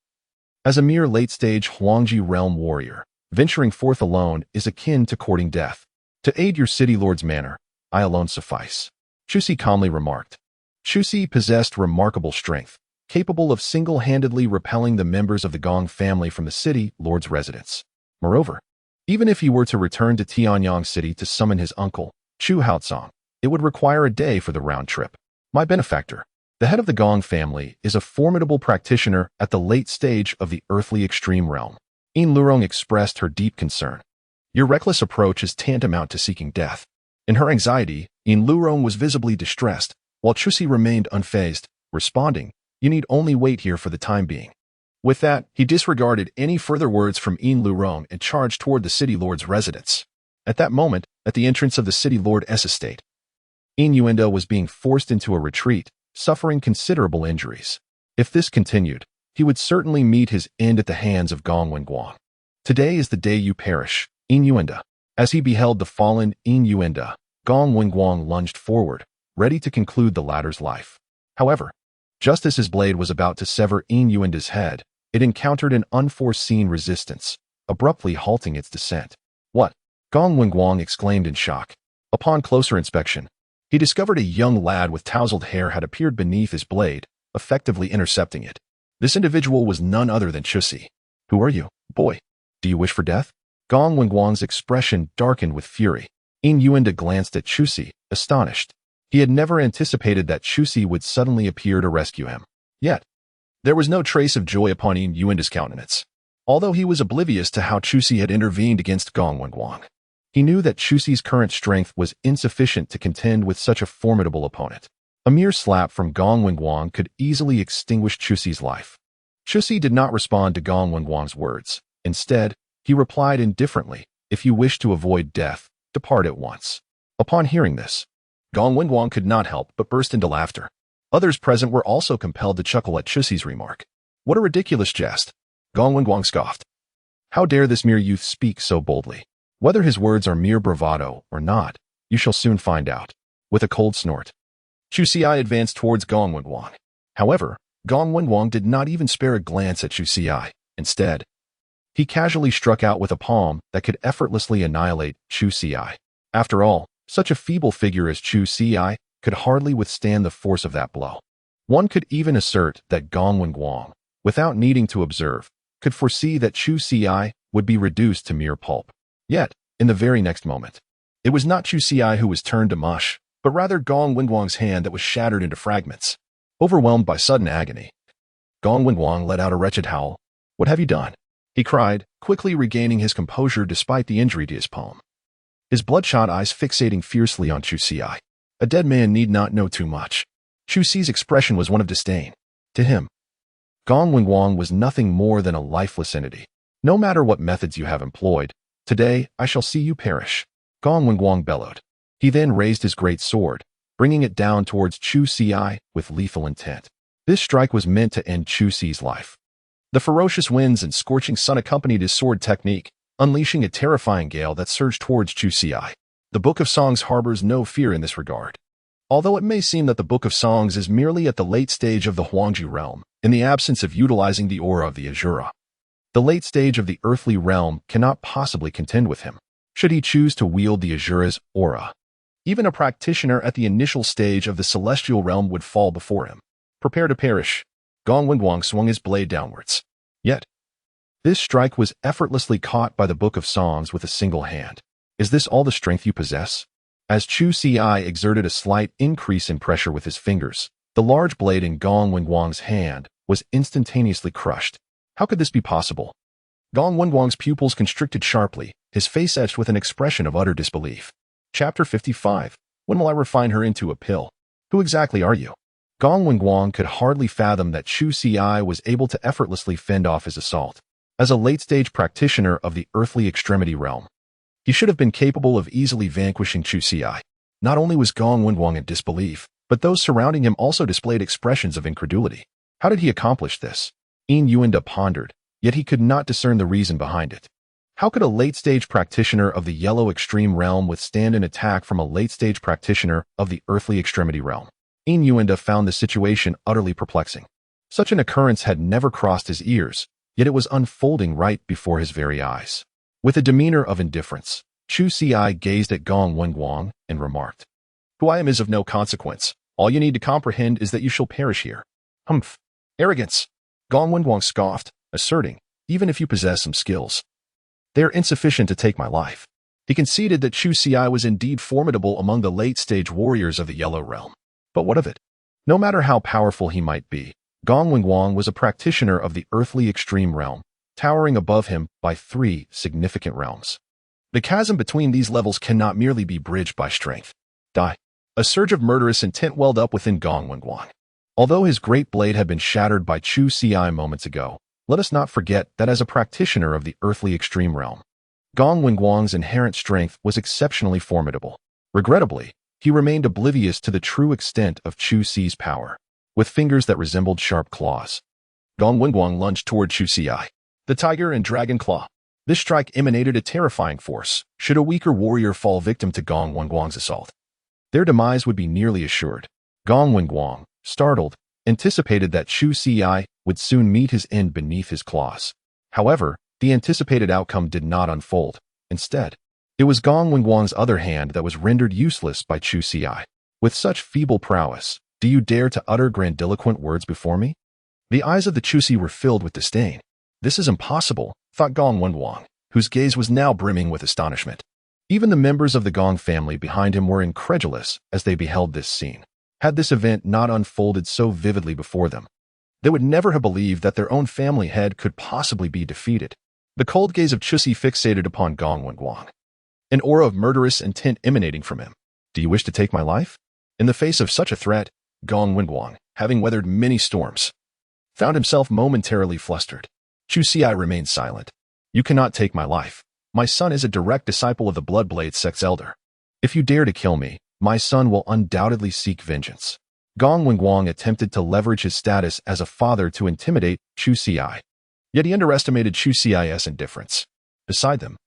as a mere late-stage Huangji realm warrior, venturing forth alone is akin to courting death. To aid your city lord's manor, I alone suffice. Chu Xi calmly remarked. Chu Xi possessed remarkable strength, capable of single-handedly repelling the members of the Gong family from the city lord's residence. Moreover, even if he were to return to Tianyang City to summon his uncle, Chu Haotsong, it would require a day for the round trip. My benefactor, the head of the Gong family, is a formidable practitioner at the late stage of the earthly extreme realm. Yin Lurong expressed her deep concern. Your reckless approach is tantamount to seeking death. In her anxiety, Yin Lurong was visibly distressed, while Chu Xi remained unfazed, responding, You need only wait here for the time being." With that, he disregarded any further words from Yin Lurong and charged toward the city lord's residence. At that moment, at the entrance of the city lord's estate, Yin Yuenda was being forced into a retreat, suffering considerable injuries. If this continued, he would certainly meet his end at the hands of Gong Wenguang. "Today is the day you perish, Yin Yuenda." As he beheld the fallen Yin Yuenda, Gong Wenguang lunged forward, ready to conclude the latter's life. However, just as his blade was about to sever Yin Yuenda's head, it encountered an unforeseen resistance, abruptly halting its descent. "What?" Gong Wenguang exclaimed in shock. Upon closer inspection, he discovered a young lad with tousled hair had appeared beneath his blade, effectively intercepting it. This individual was none other than Chusi. "Who are you, boy? Do you wish for death?" Gong Wenguang's expression darkened with fury. Yin Yuenda glanced at Chusi, astonished. He had never anticipated that Chusi would suddenly appear to rescue him. Yet, there was no trace of joy upon Yin Yuenda's countenance. Although he was oblivious to how Chusi had intervened against Gong Wenguang, he knew that Chusi's current strength was insufficient to contend with such a formidable opponent. A mere slap from Gong Wenguang could easily extinguish Chusi's life. Chusi did not respond to Gong Wenguang's words. Instead, he replied indifferently, "If you wish to avoid death, depart at once." Upon hearing this, Gong Wenguang could not help but burst into laughter. Others present were also compelled to chuckle at Chusi's remark. "What a ridiculous jest!" Gong Wenguang scoffed. "How dare this mere youth speak so boldly? Whether his words are mere bravado or not, you shall soon find out." With a cold snort, Chu Xiai advanced towards Gong Wenguang. However, Gong Wenguang did not even spare a glance at Chu Xiai. Instead, he casually struck out with a palm that could effortlessly annihilate Chu Xiai. After all, such a feeble figure as Chu Xiai could hardly withstand the force of that blow. One could even assert that Gong Wenguang, without needing to observe, could foresee that Chu Xiai would be reduced to mere pulp. Yet, in the very next moment, it was not Chu Xiai who was turned to mush, but rather Gong Wenguang's hand that was shattered into fragments. Overwhelmed by sudden agony, Gong Wenguang let out a wretched howl. "What have you done?" he cried, quickly regaining his composure despite the injury to his palm. His bloodshot eyes fixating fiercely on Chu Xiai. A dead man need not know too much. Chu Xi's expression was one of disdain. To him, Gong Wenguang was nothing more than a lifeless entity. "No matter what methods you have employed, today I shall see you perish," Gong Wenguang bellowed. He then raised his great sword, bringing it down towards Chu Xiai with lethal intent. This strike was meant to end Chu Xi's life. The ferocious winds and scorching sun accompanied his sword technique, unleashing a terrifying gale that surged towards Chu Xiai. The Book of Songs harbors no fear in this regard. Although it may seem that the Book of Songs is merely at the late stage of the Huangju realm, in the absence of utilizing the aura of the Azura, the late stage of the earthly realm cannot possibly contend with him, should he choose to wield the Azura's aura. Even a practitioner at the initial stage of the celestial realm would fall before him. "Prepare to perish." Gong Wenguang swung his blade downwards. Yet, this strike was effortlessly caught by the Book of Songs with a single hand. "Is this all the strength you possess?" As Chu Xiai exerted a slight increase in pressure with his fingers, the large blade in Gong Wenguang's hand was instantaneously crushed. How could this be possible? Gong Wenguang's pupils constricted sharply, his face etched with an expression of utter disbelief. Chapter 55. When will I refine her into a pill? Who exactly are you? Gong Wenguang could hardly fathom that Chu Xiai was able to effortlessly fend off his assault. As a late-stage practitioner of the earthly extremity realm, he should have been capable of easily vanquishing Chu Xiai. Not only was Gong Wenguang in disbelief, but those surrounding him also displayed expressions of incredulity. How did he accomplish this? Yin Yuenda pondered, yet he could not discern the reason behind it. How could a late-stage practitioner of the yellow extreme realm withstand an attack from a late-stage practitioner of the earthly extremity realm? Yin Yuenda found the situation utterly perplexing. Such an occurrence had never crossed his ears, yet it was unfolding right before his very eyes. With a demeanor of indifference, Chu Xiai gazed at Gong Wenguang and remarked, "Who I am is of no consequence. All you need to comprehend is that you shall perish here." "Humph! Arrogance!" Gong Wenguang scoffed, asserting, "Even if you possess some skills, they are insufficient to take my life." He conceded that Chu Xiai was indeed formidable among the late-stage warriors of the Yellow Realm. But what of it? No matter how powerful he might be, Gong Wenguang was a practitioner of the earthly extreme realm, towering above him by 3 significant realms. The chasm between these levels cannot merely be bridged by strength. Die. A surge of murderous intent welled up within Gong Wenguang. Although his great blade had been shattered by Chu Ci moments ago, let us not forget that as a practitioner of the earthly extreme realm, Gong Wenguang's inherent strength was exceptionally formidable. Regrettably, he remained oblivious to the true extent of Chu Ci's power. With fingers that resembled sharp claws, Gong Wenguang lunged toward Chu Ci, the tiger and dragon claw. This strike emanated a terrifying force. Should a weaker warrior fall victim to Gong Wenguang's assault, their demise would be nearly assured. Gong Wenguang, startled, anticipated that Chu Ci would soon meet his end beneath his claws. However, the anticipated outcome did not unfold. Instead, it was Gong Wenguang's other hand that was rendered useless by Chu Ci. With such feeble prowess, do you dare to utter grandiloquent words before me? The eyes of the Chusi were filled with disdain. This is impossible, thought Gong Wenguang, whose gaze was now brimming with astonishment. Even the members of the Gong family behind him were incredulous as they beheld this scene. Had this event not unfolded so vividly before them, they would never have believed that their own family head could possibly be defeated. The cold gaze of Chusi fixated upon Gong Wenguang, an aura of murderous intent emanating from him. Do you wish to take my life? In the face of such a threat, Gong Wenguang, having weathered many storms, found himself momentarily flustered. Chu Ci remained silent. You cannot take my life. My son is a direct disciple of the Bloodblade sect's elder. If you dare to kill me, my son will undoubtedly seek vengeance. Gong Wenguang attempted to leverage his status as a father to intimidate Chu Ci. Yet he underestimated Chu Ci's indifference. Beside them,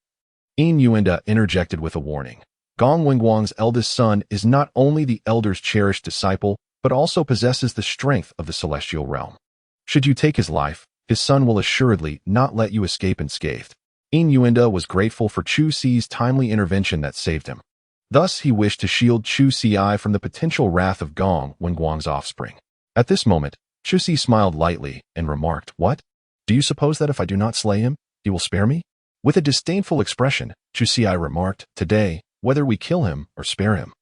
Yin Yuanda interjected with a warning. Gong Wenguang's eldest son is not only the elder's cherished disciple, but also possesses the strength of the celestial realm. Should you take his life, his son will assuredly not let you escape unscathed. Yin Yuanda was grateful for Chu Ci's timely intervention that saved him. Thus, he wished to shield Chu Ci from the potential wrath of Gong Wenguang's offspring. At this moment, Chu Ci smiled lightly and remarked, "What? Do you suppose that if I do not slay him, he will spare me?" With a disdainful expression, Chu Ci remarked, "Today, whether we kill him or spare him,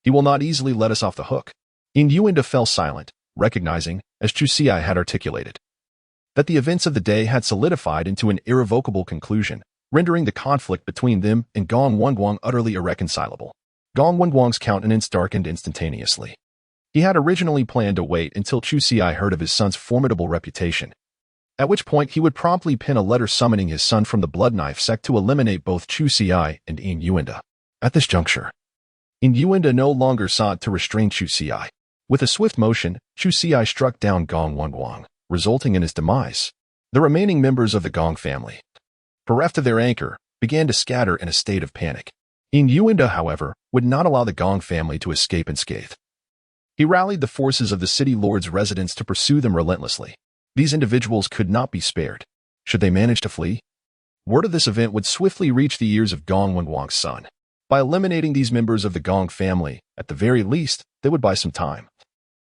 he will not easily let us off the hook." Yin Yuanda fell silent, recognizing, as Chu Ci had articulated, that the events of the day had solidified into an irrevocable conclusion, rendering the conflict between them and Gong Wenguang utterly irreconcilable. Gong Wenguang's countenance darkened instantaneously. He had originally planned to wait until Chu Ci heard of his son's formidable reputation, at which point he would promptly pen a letter summoning his son from the Blood Knife sect to eliminate both Chu Ci and Yin Yuanda. At this juncture, Yin Yuanda no longer sought to restrain Chu Ci. With a swift motion, Chu Ci struck down Gong Wenguang, resulting in his demise. The remaining members of the Gong family, bereft of their anchor, began to scatter in a state of panic. Yin Yuanda, however, would not allow the Gong family to escape unscathed. He rallied the forces of the city lord's residents to pursue them relentlessly. These individuals could not be spared. Should they manage to flee, word of this event would swiftly reach the ears of Gong Wenguang's son. By eliminating these members of the Gong family, at the very least, they would buy some time,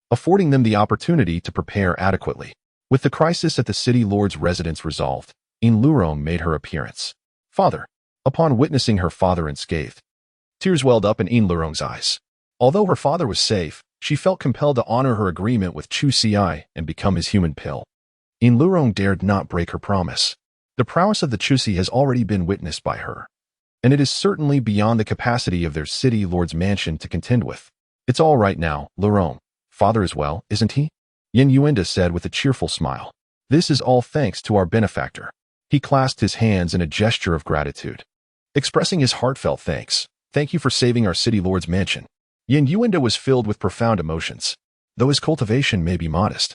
affording them the opportunity to prepare adequately. With the crisis at the city lord's residence resolved, Yin Lurong made her appearance. "Father." Upon witnessing her father unscathed, tears welled up in Yin Lurong's eyes. Although her father was safe, she felt compelled to honor her agreement with Chu Ci and become his human pill. Yin Lurong dared not break her promise. The prowess of the Chusi has already been witnessed by her, and it is certainly beyond the capacity of their city lord's mansion to contend with. "It's all right now, Lurong. Father is well, isn't he?" Yin Yuanda said with a cheerful smile. "This is all thanks to our benefactor." He clasped his hands in a gesture of gratitude, expressing his heartfelt thanks. "Thank you for saving our city lord's mansion." Yin Yuanda was filled with profound emotions. Though his cultivation may be modest,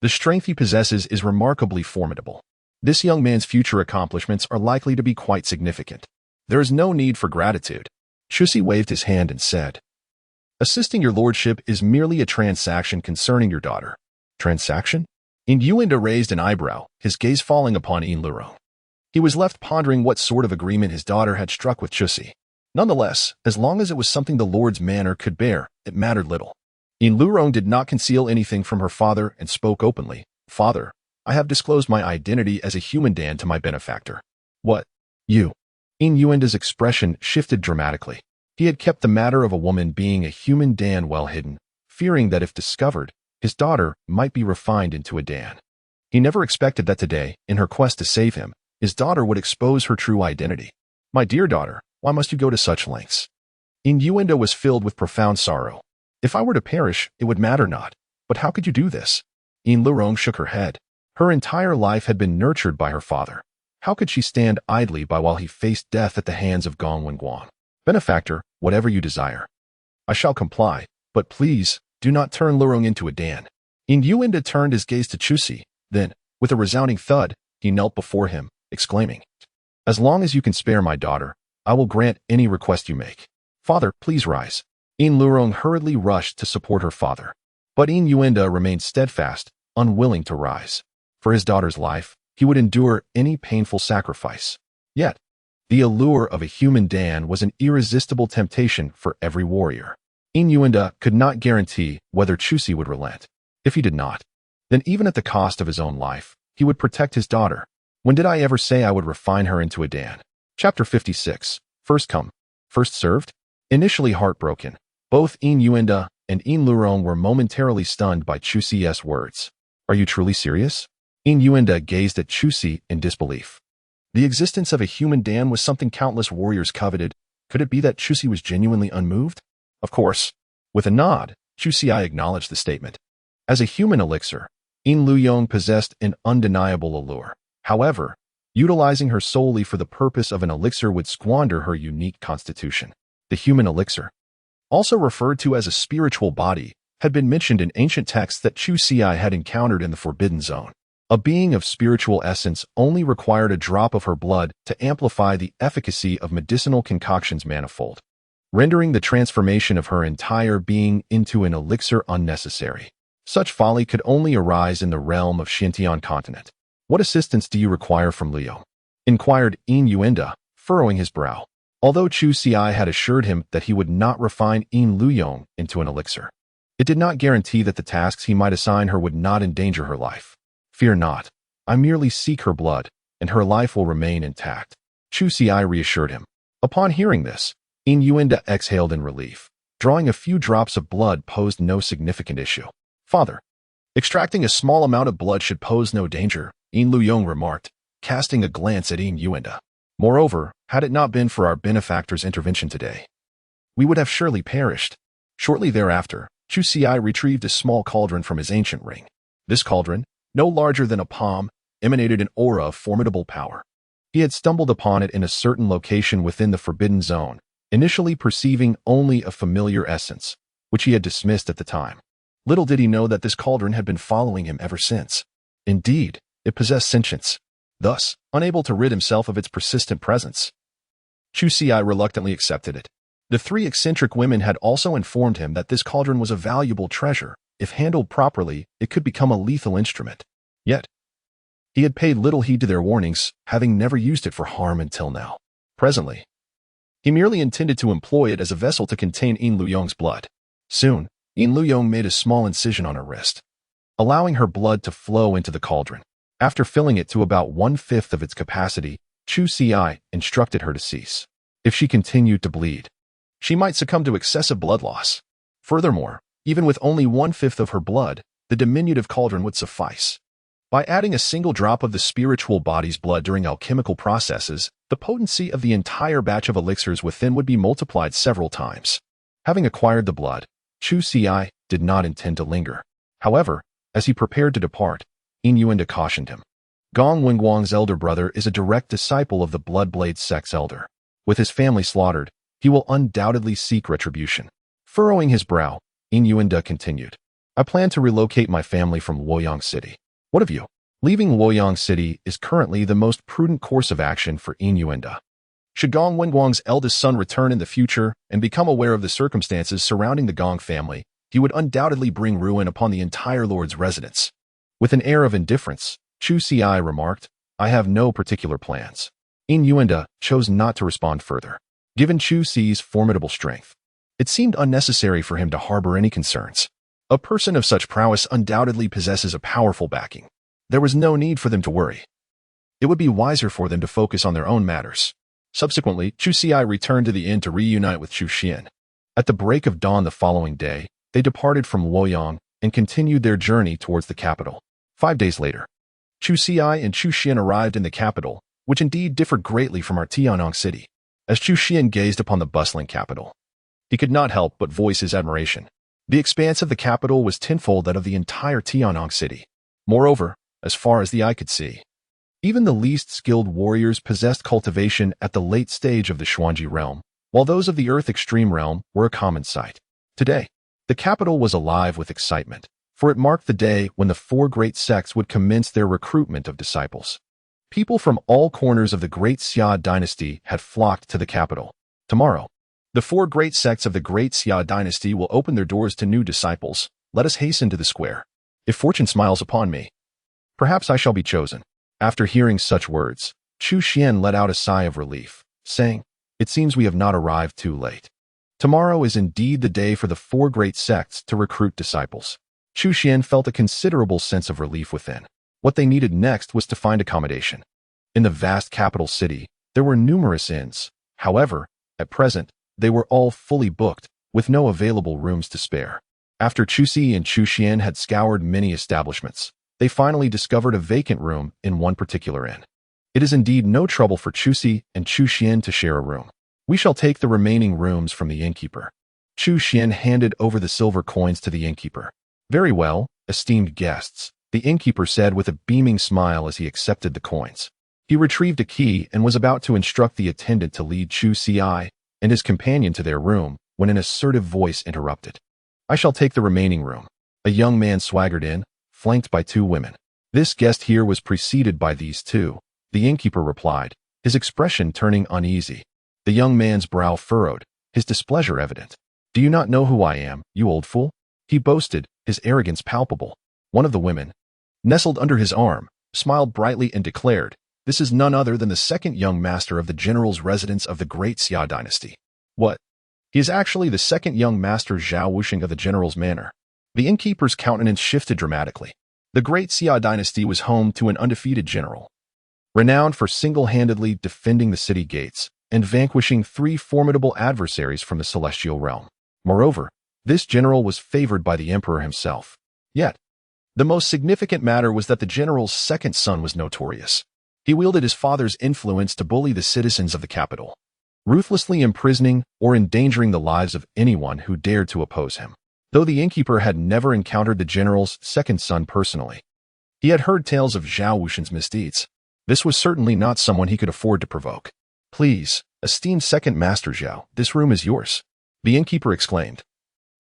the strength he possesses is remarkably formidable. This young man's future accomplishments are likely to be quite significant. There is no need for gratitude. Chusi waved his hand and said, "Assisting your lordship is merely a transaction concerning your daughter." Transaction? Yin Yuanda raised an eyebrow, his gaze falling upon Yin Lurong. He was left pondering what sort of agreement his daughter had struck with Chusi. Nonetheless, as long as it was something the lord's manor could bear, it mattered little. Yin Lurong did not conceal anything from her father and spoke openly. "Father, I have disclosed my identity as a human Dan to my benefactor." "What? You?" Yin Yuanda's expression shifted dramatically. He had kept the matter of a woman being a human Dan well hidden, fearing that if discovered, his daughter might be refined into a Dan. He never expected that today, in her quest to save him, his daughter would expose her true identity. "My dear daughter, why must you go to such lengths?" Yin Yuanda was filled with profound sorrow. "If I were to perish, it would matter not. But how could you do this? Yin Lurong shook her head. Her entire life had been nurtured by her father. How could she stand idly by while he faced death at the hands of Gong Wenguang? Benefactor, whatever you desire. I shall comply, but please, do not turn Lurong into a Dan. Yin Yuanda turned his gaze to Chusi, then, with a resounding thud, he knelt before him, exclaiming, As long as you can spare my daughter, I will grant any request you make. Father, please rise. Yin Lurong hurriedly rushed to support her father. But Yin Yuanda remained steadfast, unwilling to rise. For his daughter's life, he would endure any painful sacrifice. Yet, the allure of a human Dan was an irresistible temptation for every warrior. Yin Yuanda could not guarantee whether Chusi would relent. If he did not, then even at the cost of his own life, he would protect his daughter. When did I ever say I would refine her into a Dan? Chapter 56. First come, first served? Initially heartbroken, both Yin Yuanda and Yin Lurong were momentarily stunned by Chusi's words. Are you truly serious? Yin Yuanda gazed at Chusi in disbelief. The existence of a human Dan was something countless warriors coveted. Could it be that Chusi was genuinely unmoved? Of course. With a nod, Chusi acknowledged the statement. As a human elixir, Yin Luyong possessed an undeniable allure. However, utilizing her solely for the purpose of an elixir would squander her unique constitution. The human elixir, also referred to as a spiritual body, had been mentioned in ancient texts that Chu Xi had encountered in the Forbidden Zone. A being of spiritual essence only required a drop of her blood to amplify the efficacy of medicinal concoctions manifold, rendering the transformation of her entire being into an elixir unnecessary. Such folly could only arise in the realm of Xintian continent. What assistance do you require from Leo? Inquired Yin Yuanda, furrowing his brow. Although Chu Xi had assured him that he would not refine Yin Luyong into an elixir, it did not guarantee that the tasks he might assign her would not endanger her life. Fear not. I merely seek her blood, and her life will remain intact. Chu Xi reassured him. Upon hearing this, Yin Yuanda exhaled in relief. Drawing a few drops of blood posed no significant issue. Father, extracting a small amount of blood should pose no danger, Yin Luyong remarked, casting a glance at Yin Yuanda. Moreover, had it not been for our benefactor's intervention today, we would have surely perished. Shortly thereafter, Chu Xi retrieved a small cauldron from his ancient ring. This cauldron, no larger than a palm, emanated an aura of formidable power. He had stumbled upon it in a certain location within the Forbidden Zone, initially perceiving only a familiar essence, which he had dismissed at the time. Little did he know that this cauldron had been following him ever since. Indeed, it possessed sentience. Thus, unable to rid himself of its persistent presence, Chu Xi reluctantly accepted it. The three eccentric women had also informed him that this cauldron was a valuable treasure. If handled properly, it could become a lethal instrument. Yet, he had paid little heed to their warnings, having never used it for harm until now. Presently, he merely intended to employ it as a vessel to contain Yin Luyong's blood. Soon, Yin Luyong made a small incision on her wrist, allowing her blood to flow into the cauldron. After filling it to about 1/5 of its capacity, Chu Xi instructed her to cease. If she continued to bleed, she might succumb to excessive blood loss. Furthermore, even with only 1/5 of her blood, the diminutive cauldron would suffice. By adding a single drop of the spiritual body's blood during alchemical processes, the potency of the entire batch of elixirs within would be multiplied several times. Having acquired the blood, Chu Xi did not intend to linger. However, as he prepared to depart, Yin Yuanda cautioned him. Gong Wenguang's elder brother is a direct disciple of the Bloodblade sect's elder. With his family slaughtered, he will undoubtedly seek retribution. Furrowing his brow, Yin Yuanda continued. I plan to relocate my family from Luoyang City. What of you? Leaving Luoyang City is currently the most prudent course of action for Yin Yuanda. Should Gong Wenguang's eldest son return in the future and become aware of the circumstances surrounding the Gong family, he would undoubtedly bring ruin upon the entire lord's residence. With an air of indifference, Chu Xi remarked, I have no particular plans. Yin Yuanda chose not to respond further. Given Chu Xi's formidable strength, it seemed unnecessary for him to harbor any concerns. A person of such prowess undoubtedly possesses a powerful backing. There was no need for them to worry. It would be wiser for them to focus on their own matters. Subsequently, Chu Xi returned to the inn to reunite with Chu Xian. At the break of dawn the following day, they departed from Luoyang and continued their journey towards the capital. 5 days later, Chu Xi and Chu Xian arrived in the capital, which indeed differed greatly from our Tianyang city. As Chu Xian gazed upon the bustling capital, he could not help but voice his admiration. The expanse of the capital was tenfold that of the entire Tianyang city. Moreover, as far as the eye could see, even the least skilled warriors possessed cultivation at the late stage of the Xuanji realm, while those of the Earth Extreme realm were a common sight. Today, the capital was alive with excitement, for it marked the day when the four great sects would commence their recruitment of disciples. People from all corners of the Great Xia dynasty had flocked to the capital. Tomorrow, the four great sects of the Great Xia dynasty will open their doors to new disciples. Let us hasten to the square. If fortune smiles upon me, perhaps I shall be chosen. After hearing such words, Chu Xian let out a sigh of relief, saying, "It seems we have not arrived too late. Tomorrow is indeed the day for the four great sects to recruit disciples." Chu Xian felt a considerable sense of relief within. What they needed next was to find accommodation. In the vast capital city, there were numerous inns. However, at present, they were all fully booked, with no available rooms to spare. After Chu Si and Chu Xian had scoured many establishments, they finally discovered a vacant room in one particular inn. It is indeed no trouble for Chu Si and Chu Xian to share a room. We shall take the remaining rooms from the innkeeper. Chu Xian handed over the silver coins to the innkeeper. Very well, esteemed guests, the innkeeper said with a beaming smile as he accepted the coins. He retrieved a key and was about to instruct the attendant to lead Chu Si and his companion to their room when an assertive voice interrupted. "I shall take the remaining room." A young man swaggered in, flanked by two women. "This guest here was preceded by these two," the innkeeper replied, his expression turning uneasy. The young man's brow furrowed, his displeasure evident. "Do you not know who I am, you old fool?" he boasted, his arrogance palpable. One of the women, nestled under his arm, smiled brightly and declared, "This is none other than the second young master of the general's residence of the Great Xia dynasty." "What? He is actually the second young master Zhao Wuxing of the general's manor." The innkeeper's countenance shifted dramatically. The Great Xia dynasty was home to an undefeated general, renowned for single-handedly defending the city gates and vanquishing three formidable adversaries from the celestial realm. Moreover, this general was favored by the emperor himself. Yet, the most significant matter was that the general's second son was notorious. He wielded his father's influence to bully the citizens of the capital, ruthlessly imprisoning or endangering the lives of anyone who dared to oppose him. Though the innkeeper had never encountered the general's second son personally, he had heard tales of Zhao Wuxing's misdeeds. This was certainly not someone he could afford to provoke. "Please, esteemed second master Zhao, this room is yours," the innkeeper exclaimed,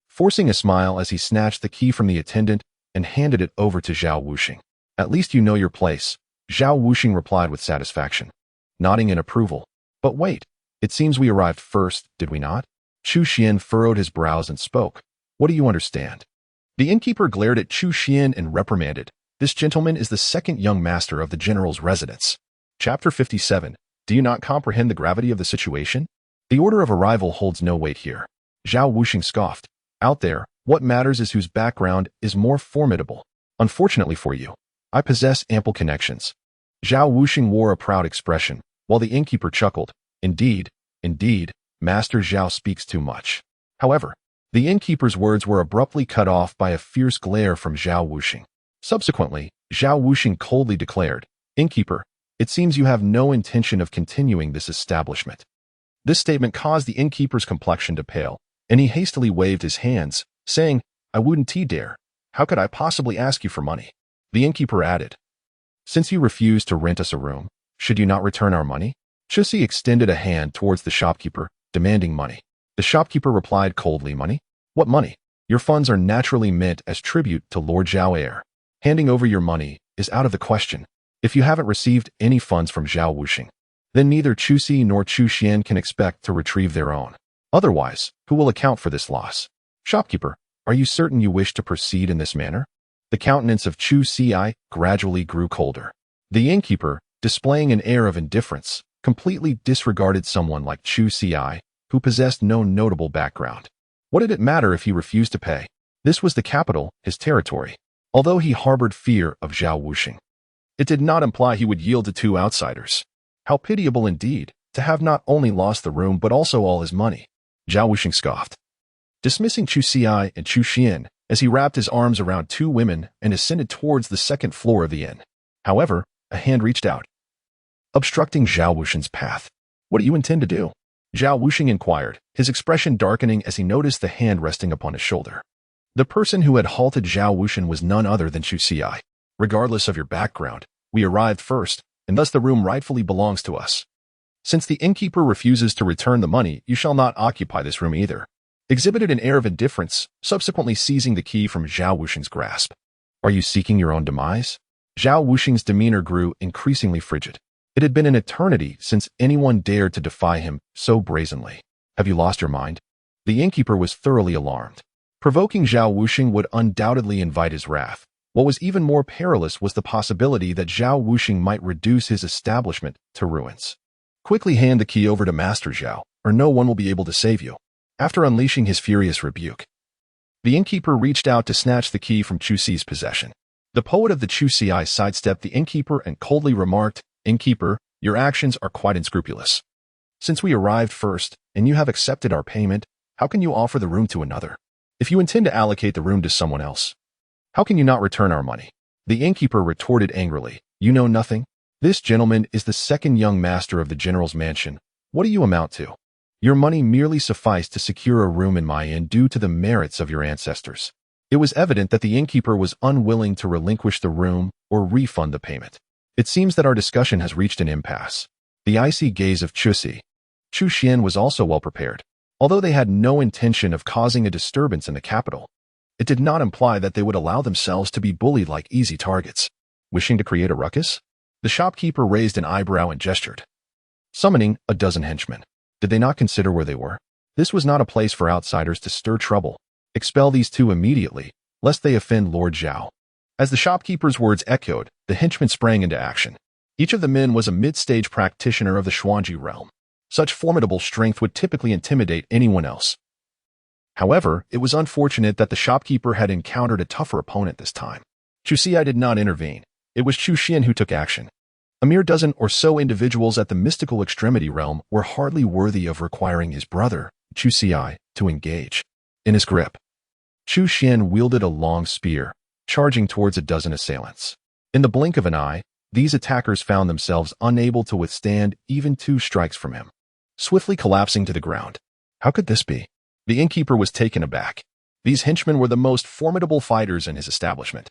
forcing a smile as he snatched the key from the attendant and handed it over to Zhao Wuxing. "At least you know your place," Zhao Wuxing replied with satisfaction, nodding in approval. "But wait, it seems we arrived first, did we not?" Chu Xian furrowed his brows and spoke. "What do you understand?" The innkeeper glared at Chu Xian and reprimanded, "This gentleman is the second young master of the general's residence." Chapter 57. Do you not comprehend the gravity of the situation? The order of arrival holds no weight here. Zhao Wuxing scoffed. "Out there, what matters is whose background is more formidable. Unfortunately for you, I possess ample connections." Zhao Wuxing wore a proud expression, while the innkeeper chuckled. Indeed, Master Zhao speaks too much." However, the innkeeper's words were abruptly cut off by a fierce glare from Zhao Wuxing. Subsequently, Zhao Wuxing coldly declared, "Innkeeper, it seems you have no intention of continuing this establishment." This statement caused the innkeeper's complexion to pale, and he hastily waved his hands, saying, "I wouldn't dare. How could I possibly ask you for money?" The innkeeper added, "Since you refuse to rent us a room, should you not return our money?" Chusi extended a hand towards the shopkeeper, demanding money. The shopkeeper replied coldly, "Money? What money? Your funds are naturally meant as tribute to Lord Zhao Heir. Handing over your money is out of the question. If you haven't received any funds from Zhao Wuxing, then neither Chu Si nor Chu Xian can expect to retrieve their own. Otherwise, who will account for this loss?" "Shopkeeper, are you certain you wish to proceed in this manner?" The countenance of Chu Si gradually grew colder. The innkeeper, displaying an air of indifference, completely disregarded someone like Chu Si, who possessed no notable background. What did it matter if he refused to pay? This was the capital, his territory. Although he harbored fear of Zhao Wuxing, it did not imply he would yield to two outsiders. How pitiable indeed, to have not only lost the room but also all his money. Zhao Wuxing scoffed, dismissing Chu Si and Chu Xian as he wrapped his arms around two women and ascended towards the second floor of the inn. However, a hand reached out, obstructing Zhao Wuxing's path. "What do you intend to do?" Zhao Wuxing inquired, his expression darkening as he noticed the hand resting upon his shoulder. The person who had halted Zhao Wuxian was none other than Chu Xi. Regardless of your background, we arrived first, and thus the room rightfully belongs to us. Since the innkeeper refuses to return the money, you shall not occupy this room either. Exhibited an air of indifference, subsequently seizing the key from Zhao Wuxian's grasp. Are you seeking your own demise? Zhao Wuxian's demeanor grew increasingly frigid. It had been an eternity since anyone dared to defy him so brazenly. Have you lost your mind? The innkeeper was thoroughly alarmed. Provoking Zhao Wuxian would undoubtedly invite his wrath. What was even more perilous was the possibility that Zhao Wuxian might reduce his establishment to ruins. Quickly hand the key over to Master Zhao, or no one will be able to save you. After unleashing his furious rebuke, the innkeeper reached out to snatch the key from Chu Xi's possession. The poet of the Chu Xi sidestepped the innkeeper and coldly remarked, "Innkeeper, your actions are quite unscrupulous. Since we arrived first, and you have accepted our payment, how can you offer the room to another? If you intend to allocate the room to someone else, how can you not return our money?" The innkeeper retorted angrily, "You know nothing? This gentleman is the second young master of the general's mansion. What do you amount to? Your money merely sufficed to secure a room in my inn due to the merits of your ancestors." It was evident that the innkeeper was unwilling to relinquish the room or refund the payment. It seems that our discussion has reached an impasse. The icy gaze of Chu Xian was also well prepared. Although they had no intention of causing a disturbance in the capital, it did not imply that they would allow themselves to be bullied like easy targets. Wishing to create a ruckus? The shopkeeper raised an eyebrow and gestured, summoning a dozen henchmen. Did they not consider where they were? This was not a place for outsiders to stir trouble. Expel these two immediately, lest they offend Lord Zhao. As the shopkeeper's words echoed, the henchmen sprang into action. Each of the men was a mid-stage practitioner of the Xuanji realm. Such formidable strength would typically intimidate anyone else. However, it was unfortunate that the shopkeeper had encountered a tougher opponent this time. Chu Xi did not intervene. It was Chu Xian who took action. A mere dozen or so individuals at the mystical extremity realm were hardly worthy of requiring his brother, Chu Xi, to engage. In his grip, Chu Xian wielded a long spear, charging towards a dozen assailants. In the blink of an eye, these attackers found themselves unable to withstand even 2 strikes from him, swiftly collapsing to the ground. How could this be? The innkeeper was taken aback. These henchmen were the most formidable fighters in his establishment.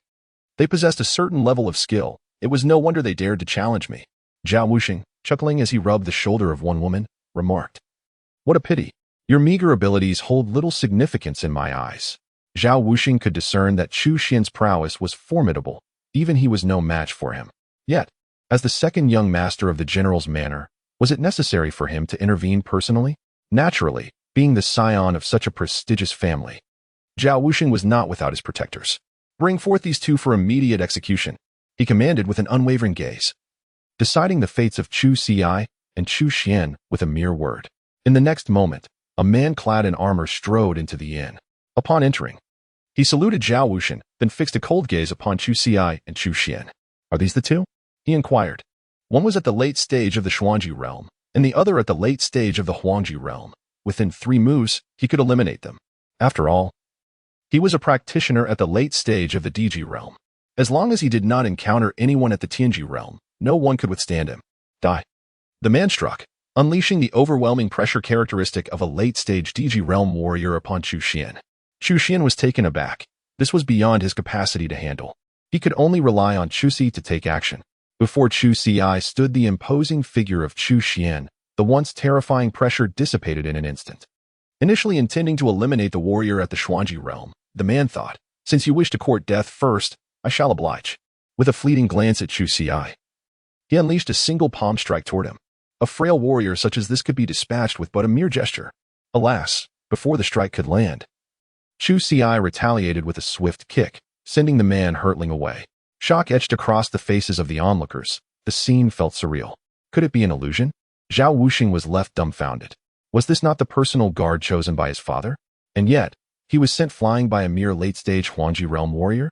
They possessed a certain level of skill. It was no wonder they dared to challenge me. Zhao Wuxian, chuckling as he rubbed the shoulder of one woman, remarked, "What a pity. Your meager abilities hold little significance in my eyes." Zhao Wuxian could discern that Chu Xian's prowess was formidable. Even he was no match for him. Yet, as the second young master of the general's manor, was it necessary for him to intervene personally? Naturally, being the scion of such a prestigious family, Zhao Wuxian was not without his protectors. "Bring forth these two for immediate execution," he commanded with an unwavering gaze, deciding the fates of Chu Xi and Chu Xian with a mere word. In the next moment, a man clad in armor strode into the inn. Upon entering, he saluted Zhao Wuxian, then fixed a cold gaze upon Chu Xi and Chu Xian. "Are these the two?" he inquired. One was at the late stage of the Xuanji realm, and the other at the late stage of the Huangji realm. Within 3 moves, he could eliminate them. After all, he was a practitioner at the late stage of the Diji realm. As long as he did not encounter anyone at the Tianji realm, no one could withstand him. Die. The man struck, unleashing the overwhelming pressure characteristic of a late-stage Diji realm warrior upon Chu Xian. Chu Xian was taken aback. This was beyond his capacity to handle. He could only rely on Chu Xi to take action. Before Chu Xi stood the imposing figure of Chu Xian. The once terrifying pressure dissipated in an instant. Initially intending to eliminate the warrior at the Xuanji realm, the man thought, "Since you wish to court death first, I shall oblige." With a fleeting glance at Chu Xi, he unleashed a single palm strike toward him. A frail warrior such as this could be dispatched with but a mere gesture. Alas, before the strike could land, Chu Xi retaliated with a swift kick, sending the man hurtling away. Shock etched across the faces of the onlookers. The scene felt surreal. Could it be an illusion? Zhao Wuxian was left dumbfounded. Was this not the personal guard chosen by his father? And yet, he was sent flying by a mere late-stage Huangji realm warrior?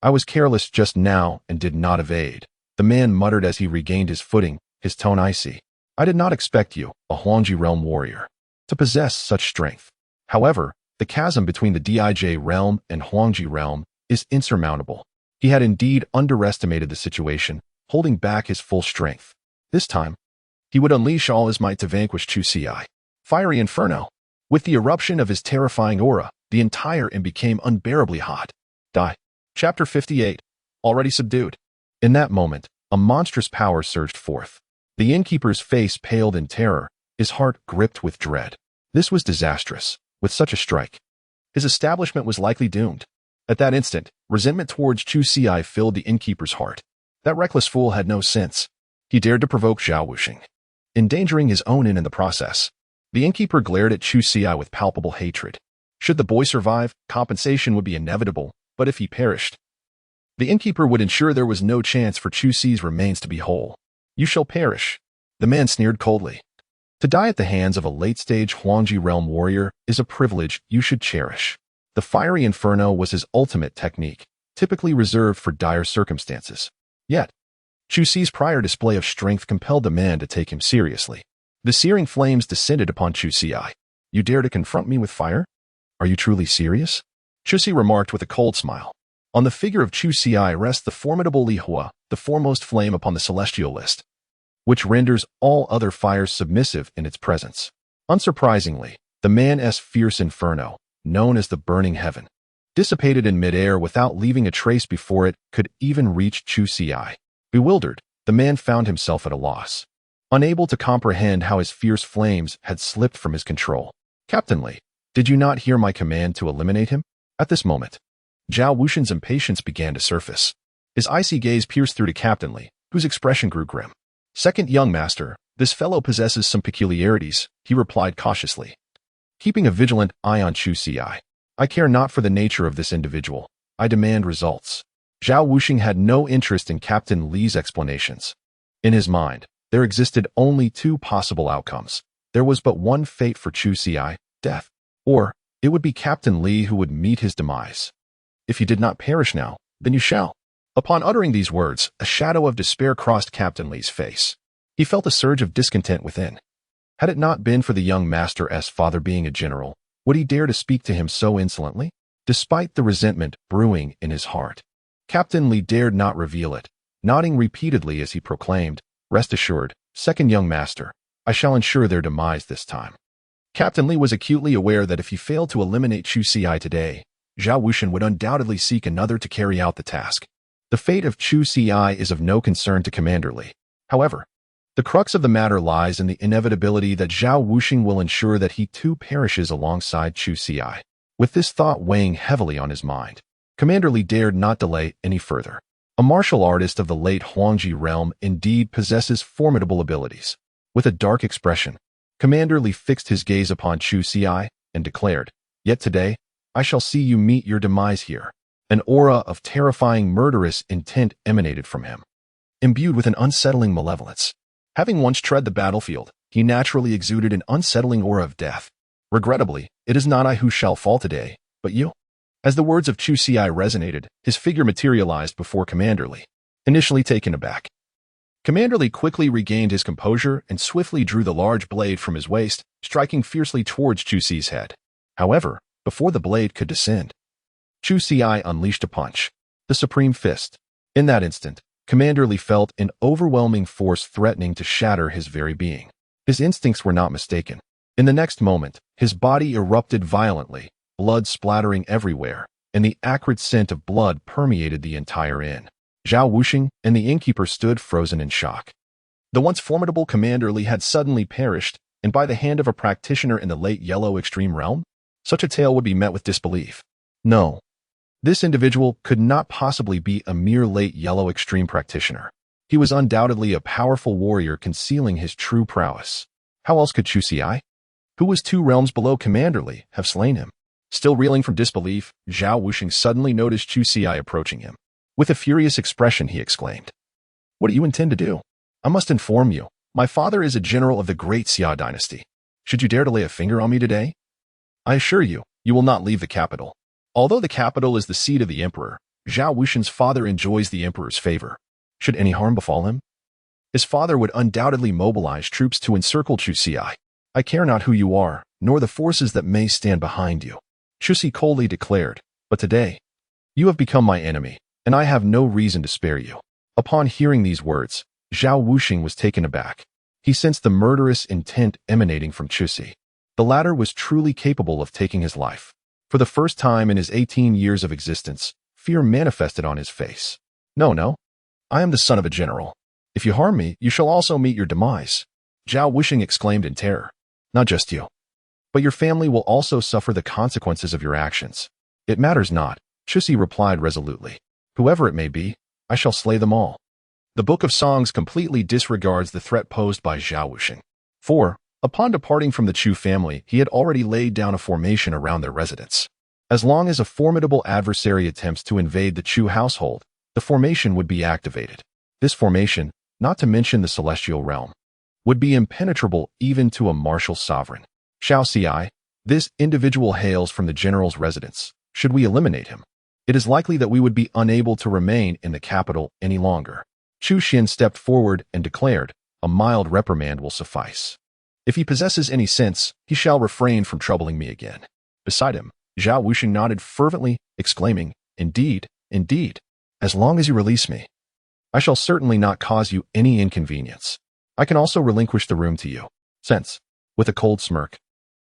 "I was careless just now and did not evade," the man muttered as he regained his footing, his tone icy. "I did not expect you, a Huangji realm warrior, to possess such strength. However, the chasm between the Dij realm and Huangji realm is insurmountable." He had indeed underestimated the situation, holding back his full strength. This time, he would unleash all his might to vanquish Chu Xi. Fiery inferno. With the eruption of his terrifying aura, the entire inn became unbearably hot. Die. Chapter 58. Already subdued. In that moment, a monstrous power surged forth. The innkeeper's face paled in terror, his heart gripped with dread. This was disastrous. With such a strike, his establishment was likely doomed. At that instant, resentment towards Chu Xi filled the innkeeper's heart. That reckless fool had no sense. He dared to provoke Zhao Wuxing, endangering his own inn in the process. The innkeeper glared at Chu Xi with palpable hatred. Should the boy survive, compensation would be inevitable, but if he perished, the innkeeper would ensure there was no chance for Chu Xi's remains to be whole. You shall perish. The man sneered coldly. To die at the hands of a late-stage Huangji realm warrior is a privilege you should cherish. The fiery inferno was his ultimate technique, typically reserved for dire circumstances. Yet, Chu Xi's prior display of strength compelled the man to take him seriously. The searing flames descended upon Chu Xi. You dare to confront me with fire? Are you truly serious? Chu Xi remarked with a cold smile. On the figure of Chu Xi rests the formidable Li Hua, the foremost flame upon the celestial list, which renders all other fires submissive in its presence. Unsurprisingly, the man's fierce inferno, known as the burning heaven, dissipated in midair without leaving a trace before it could even reach Chu Xi. Bewildered, the man found himself at a loss, unable to comprehend how his fierce flames had slipped from his control. Captain Li, did you not hear my command to eliminate him? At this moment, Zhao Wuxing's impatience began to surface. His icy gaze pierced through to Captain Li, whose expression grew grim. Second young master, this fellow possesses some peculiarities, he replied cautiously, keeping a vigilant eye on Chu Xi. I care not for the nature of this individual. I demand results. Zhao Wuxing had no interest in Captain Li's explanations. In his mind, there existed only two possible outcomes. There was but one fate for Chu Xi, death. Or, it would be Captain Li who would meet his demise. If you did not perish now, then you shall. Upon uttering these words, a shadow of despair crossed Captain Li's face. He felt a surge of discontent within. Had it not been for the young master's father being a general, would he dare to speak to him so insolently? Despite the resentment brewing in his heart, Captain Li dared not reveal it, nodding repeatedly as he proclaimed, "Rest assured, second young master, I shall ensure their demise this time." Captain Li was acutely aware that if he failed to eliminate Chu Xi today, Zhao Wuxing would undoubtedly seek another to carry out the task. The fate of Chu Xi is of no concern to Commander Li. However, the crux of the matter lies in the inevitability that Zhao Wuxing will ensure that he too perishes alongside Chu Xi. With this thought weighing heavily on his mind, Commander Li dared not delay any further. A martial artist of the late Huangji realm indeed possesses formidable abilities. With a dark expression, Commander Li fixed his gaze upon Chu Xi and declared, "Yet today, I shall see you meet your demise here." An aura of terrifying murderous intent emanated from him, imbued with an unsettling malevolence. Having once tread the battlefield, he naturally exuded an unsettling aura of death. Regrettably, it is not I who shall fall today, but you. As the words of Chu Xi resonated, his figure materialized before Commander Li. Initially taken aback, Commander Li quickly regained his composure and swiftly drew the large blade from his waist, striking fiercely towards Chu Xi's head. However, before the blade could descend, Chu Xi unleashed a punch, the supreme fist. In that instant, Commander Li felt an overwhelming force threatening to shatter his very being. His instincts were not mistaken. In the next moment, his body erupted violently, blood splattering everywhere, and the acrid scent of blood permeated the entire inn. Zhao Wuxing and the innkeeper stood frozen in shock. The once formidable Commander Li had suddenly perished, and by the hand of a practitioner in the late Yellow Extreme realm? Such a tale would be met with disbelief. No. This individual could not possibly be a mere late Yellow Extreme practitioner. He was undoubtedly a powerful warrior concealing his true prowess. How else could Chu Xi, who was 2 realms below Commander Li, have slain him? Still reeling from disbelief, Zhao Wuxing suddenly noticed Chu Xi approaching him. With a furious expression, he exclaimed, "What do you intend to do? I must inform you, my father is a general of the great Xia dynasty. Should you dare to lay a finger on me today, I assure you, you will not leave the capital." Although the capital is the seat of the emperor, Zhao Wuxing's father enjoys the emperor's favor. Should any harm befall him, his father would undoubtedly mobilize troops to encircle Chu Xi. I care not who you are, nor the forces that may stand behind you, Chu Xi coldly declared, but today, you have become my enemy, and I have no reason to spare you. Upon hearing these words, Zhao Wuxing was taken aback. He sensed the murderous intent emanating from Chu Xi. The latter was truly capable of taking his life. For the first time in his 18 years of existence, fear manifested on his face. No, no. I am the son of a general. If you harm me, you shall also meet your demise. Zhao Wuxing exclaimed in terror. Not just you, but your family will also suffer the consequences of your actions. It matters not, Chuxi replied resolutely. Whoever it may be, I shall slay them all. The Book of Songs completely disregards the threat posed by Zhao Wuxing. For, upon departing from the Chu family, he had already laid down a formation around their residence. As long as a formidable adversary attempts to invade the Chu household, the formation would be activated. This formation, not to mention the celestial realm, would be impenetrable even to a martial sovereign. Xiao Xi, this individual hails from the general's residence. Should we eliminate him, it is likely that we would be unable to remain in the capital any longer. Chu Xian stepped forward and declared, a mild reprimand will suffice. If he possesses any sense, he shall refrain from troubling me again. Beside him, Zhao Wuxing nodded fervently, exclaiming, Indeed, indeed. As long as you release me, I shall certainly not cause you any inconvenience. I can also relinquish the room to you. Since, with a cold smirk,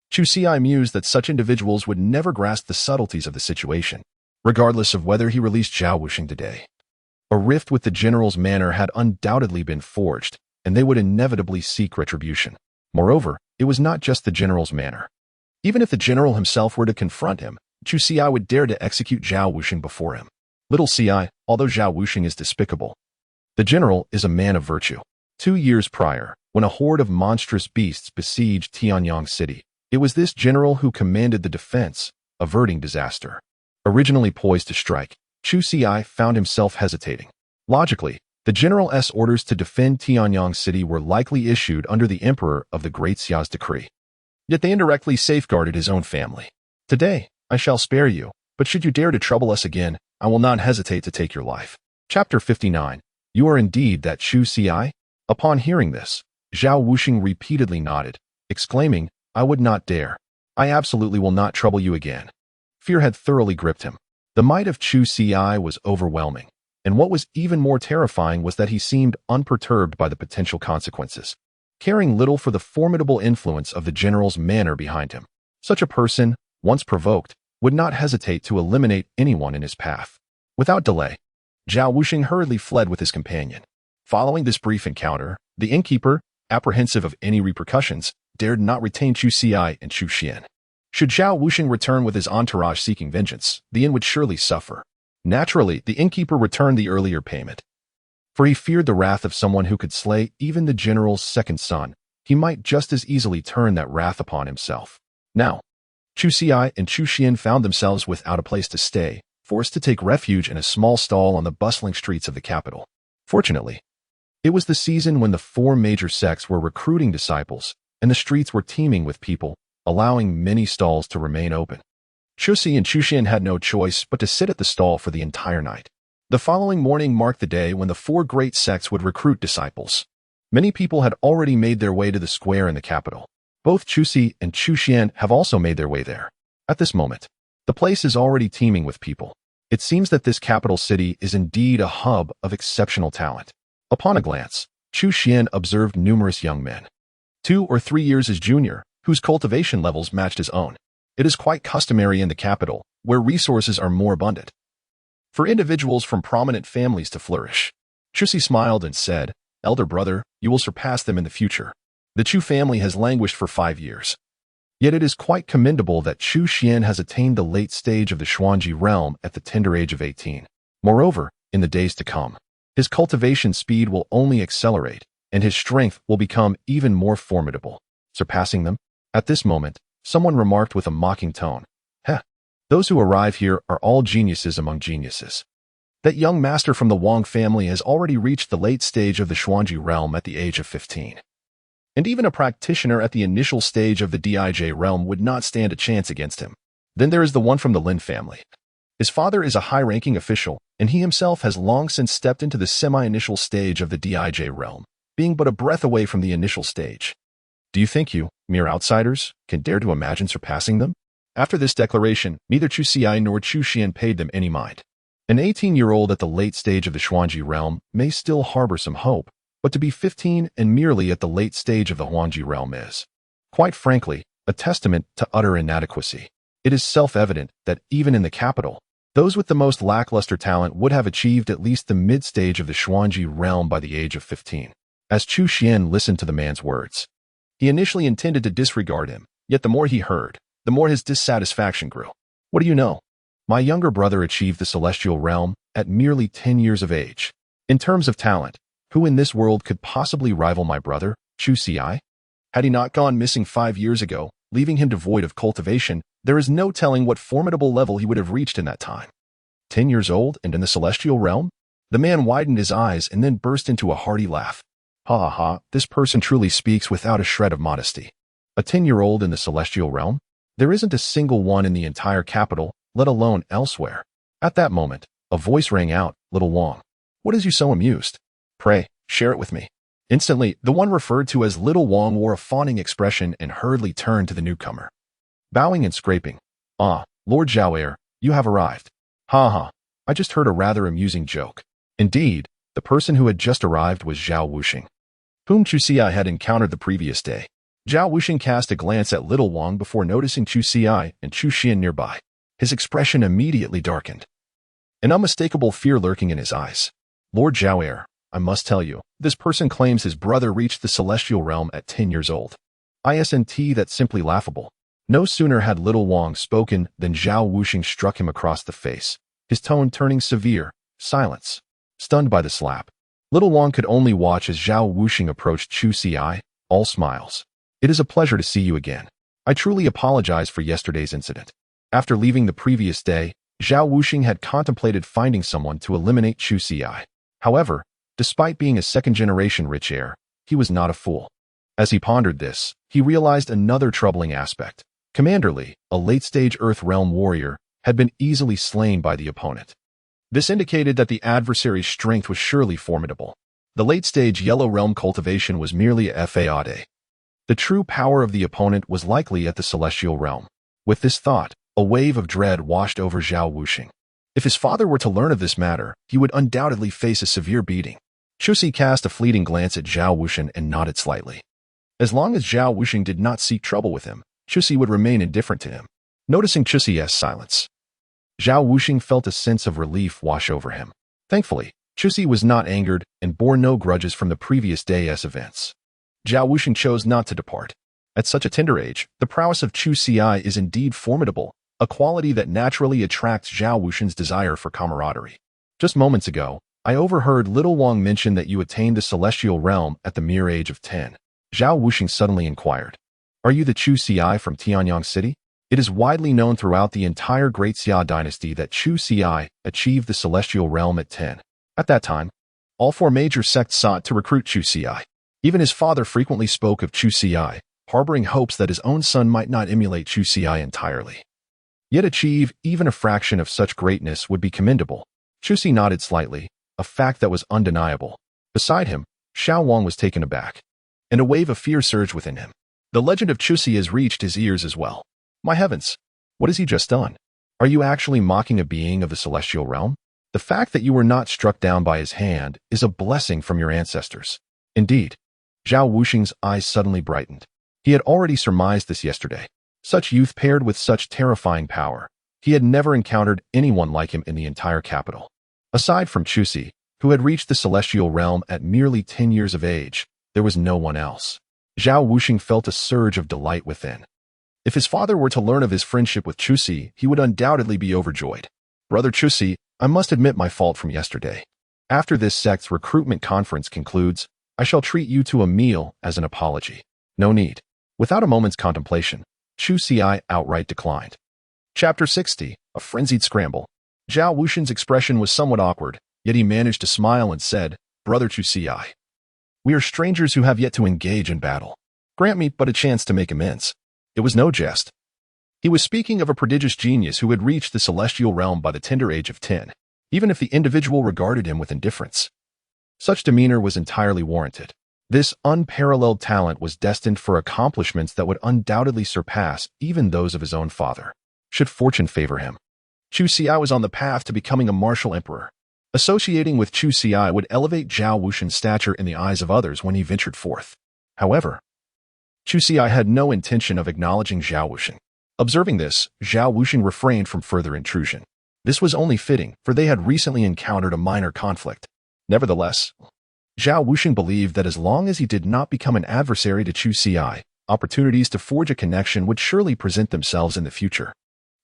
Chu Xi mused that such individuals would never grasp the subtleties of the situation, regardless of whether he released Zhao Wuxing today. A rift with the general's manor had undoubtedly been forged, and they would inevitably seek retribution. Moreover, it was not just the general's manor. Even if the general himself were to confront him, Chu Xi would dare to execute Zhao Wuxing before him. Little Ci, although Zhao Wuxing is despicable, the general is a man of virtue. 2 years prior, when a horde of monstrous beasts besieged Tianyang City, it was this general who commanded the defense, averting disaster. Originally poised to strike, Chu Xi found himself hesitating. Logically, the general's orders to defend Tianyang City were likely issued under the emperor of the Great Xia's decree. Yet they indirectly safeguarded his own family. Today, I shall spare you, but should you dare to trouble us again, I will not hesitate to take your life. Chapter 59. You are indeed that Chu Xi? Upon hearing this, Zhao Wuxing repeatedly nodded, exclaiming, I would not dare. I absolutely will not trouble you again. Fear had thoroughly gripped him. The might of Chu Xi was overwhelming, and what was even more terrifying was that he seemed unperturbed by the potential consequences, caring little for the formidable influence of the general's manor behind him. Such a person, once provoked, would not hesitate to eliminate anyone in his path. Without delay, Zhao Wuxing hurriedly fled with his companion. Following this brief encounter, the innkeeper, apprehensive of any repercussions, dared not retain Chu Xi and Chu Xian. Should Zhao Wuxing return with his entourage seeking vengeance, the inn would surely suffer. Naturally, the innkeeper returned the earlier payment. For he feared the wrath of someone who could slay even the general's second son. He might just as easily turn that wrath upon himself. Now, Chu Xi and Chu Xian found themselves without a place to stay, forced to take refuge in a small stall on the bustling streets of the capital. Fortunately, it was the season when the 4 major sects were recruiting disciples, and the streets were teeming with people, allowing many stalls to remain open. Chuxi and Chu Xian had no choice but to sit at the stall for the entire night. The following morning marked the day when the 4 great sects would recruit disciples. Many people had already made their way to the square in the capital. Both Chuxi and Chu Xian have also made their way there. At this moment, the place is already teeming with people. It seems that this capital city is indeed a hub of exceptional talent. Upon a glance, Chu Xian observed numerous young men, 2 or 3 years his junior, whose cultivation levels matched his own. It is quite customary in the capital, where resources are more abundant, for individuals from prominent families to flourish. Chuxi smiled and said, Elder brother, you will surpass them in the future. The Chu family has languished for 5 years. Yet it is quite commendable that Chu Xian has attained the late stage of the Xuanji realm at the tender age of 18. Moreover, in the days to come, his cultivation speed will only accelerate, and his strength will become even more formidable, surpassing them. At this moment, someone remarked with a mocking tone, Heh, those who arrive here are all geniuses among geniuses. That young master from the Wang family has already reached the late stage of the Xuanji realm at the age of 15. And even a practitioner at the initial stage of the Dij realm would not stand a chance against him. Then there is the one from the Lin family. His father is a high-ranking official, and he himself has long since stepped into the semi-initial stage of the Dij realm, being but a breath away from the initial stage. Do you think you, mere outsiders, can dare to imagine surpassing them? After this declaration, neither Chu Xi nor Chu Xian paid them any mind. An 18-year-old at the late stage of the Xuanji realm may still harbor some hope, but to be 15 and merely at the late stage of the Huangji realm is, quite frankly, a testament to utter inadequacy. It is self-evident that even in the capital, those with the most lackluster talent would have achieved at least the mid-stage of the Xuanji realm by the age of 15. As Chu Xian listened to the man's words, he initially intended to disregard him, yet the more he heard, the more his dissatisfaction grew. What do you know? My younger brother achieved the celestial realm at merely 10 years of age. In terms of talent, who in this world could possibly rival my brother, Chu Xi? Had he not gone missing 5 years ago, leaving him devoid of cultivation, there is no telling what formidable level he would have reached in that time. 10 years old and in the celestial realm? The man widened his eyes and then burst into a hearty laugh. Ha ha ha, this person truly speaks without a shred of modesty. A 10-year-old in the celestial realm? There isn't a single one in the entire capital, let alone elsewhere. At that moment, a voice rang out, "Little Wang, what has you so amused? Pray, share it with me." Instantly, the one referred to as Little Wang wore a fawning expression and hurriedly turned to the newcomer. Bowing and scraping. "Ah, Lord Zhao, you have arrived. Ha ha, I just heard a rather amusing joke." Indeed, the person who had just arrived was Zhao Wuxing, whom Chu Xi had encountered the previous day. Zhao Wuxing cast a glance at Little Wang before noticing Chu Xi and Chu Xian nearby. His expression immediately darkened, an unmistakable fear lurking in his eyes. "Lord Zhao, I must tell you, this person claims his brother reached the celestial realm at 10 years old. Isn't that simply laughable?" No sooner had Little Wang spoken than Zhao Wuxing struck him across the face, his tone turning severe. Silence. Stunned by the slap, Little Wang could only watch as Zhao Wuxing approached Chu Xi, all smiles. "It is a pleasure to see you again. I truly apologize for yesterday's incident." After leaving the previous day, Zhao Wuxing had contemplated finding someone to eliminate Chu Xi. However, despite being a second-generation rich heir, he was not a fool. As he pondered this, he realized another troubling aspect. Commander Li, a late-stage Earth Realm warrior, had been easily slain by the opponent. This indicated that the adversary's strength was surely formidable. The late-stage Yellow Realm cultivation was merely a fade. The true power of the opponent was likely at the Celestial Realm. With this thought, a wave of dread washed over Zhao Wuxing. If his father were to learn of this matter, he would undoubtedly face a severe beating. Chu Xi cast a fleeting glance at Zhao Wuxing and nodded slightly. As long as Zhao Wuxing did not seek trouble with him, Chu Xi would remain indifferent to him. Noticing Chu Xi's silence, Zhao Wuxing felt a sense of relief wash over him. Thankfully, Chu Xi was not angered and bore no grudges from the previous day's events. Zhao Wuxing chose not to depart. At such a tender age, the prowess of Chu Xi is indeed formidable, a quality that naturally attracts Zhao Wuxing's desire for camaraderie. Just moments ago, I overheard Little Wang mention that you attained the celestial realm at the mere age of 10. Zhao Wuxing suddenly inquired. "Are you the Chu Xi from Tianyang City?" It is widely known throughout the entire Great Xia dynasty that Chu Xi achieved the celestial realm at 10. At that time, all 4 major sects sought to recruit Chu Xi. Even his father frequently spoke of Chu Xi, harboring hopes that his own son might not emulate Chu Xi entirely. Yet achieve even a fraction of such greatness would be commendable. Chu Xi nodded slightly, a fact that was undeniable. Beside him, Xiao Wang was taken aback, and a wave of fear surged within him. The legend of Chu Xi has reached his ears as well. My heavens, what has he just done? Are you actually mocking a being of the celestial realm? The fact that you were not struck down by his hand is a blessing from your ancestors. Indeed. Zhao Wuxing's eyes suddenly brightened. He had already surmised this yesterday. Such youth paired with such terrifying power. He had never encountered anyone like him in the entire capital. Aside from Chu Xi, who had reached the celestial realm at merely 10 years of age, there was no one else. Zhao Wuxing felt a surge of delight within. If his father were to learn of his friendship with Chu Xi, he would undoubtedly be overjoyed. "Brother Chu Xi, I must admit my fault from yesterday. After this sect's recruitment conference concludes, I shall treat you to a meal as an apology." "No need." Without a moment's contemplation, Chu Xi outright declined. Chapter 60, A Frenzied Scramble. Zhao Wuxing's expression was somewhat awkward, yet he managed to smile and said, "Brother Chu Xi, we are strangers who have yet to engage in battle. Grant me but a chance to make amends." It was no jest. He was speaking of a prodigious genius who had reached the celestial realm by the tender age of 10, even if the individual regarded him with indifference. Such demeanor was entirely warranted. This unparalleled talent was destined for accomplishments that would undoubtedly surpass even those of his own father, should fortune favor him. Chu Xi was on the path to becoming a martial emperor. Associating with Chu Xi would elevate Zhao Wuxing's stature in the eyes of others when he ventured forth. However, Chu Xi had no intention of acknowledging Zhao Wuxing. Observing this, Zhao Wuxing refrained from further intrusion. This was only fitting, for they had recently encountered a minor conflict. Nevertheless, Zhao Wuxing believed that as long as he did not become an adversary to Chu Ci, opportunities to forge a connection would surely present themselves in the future.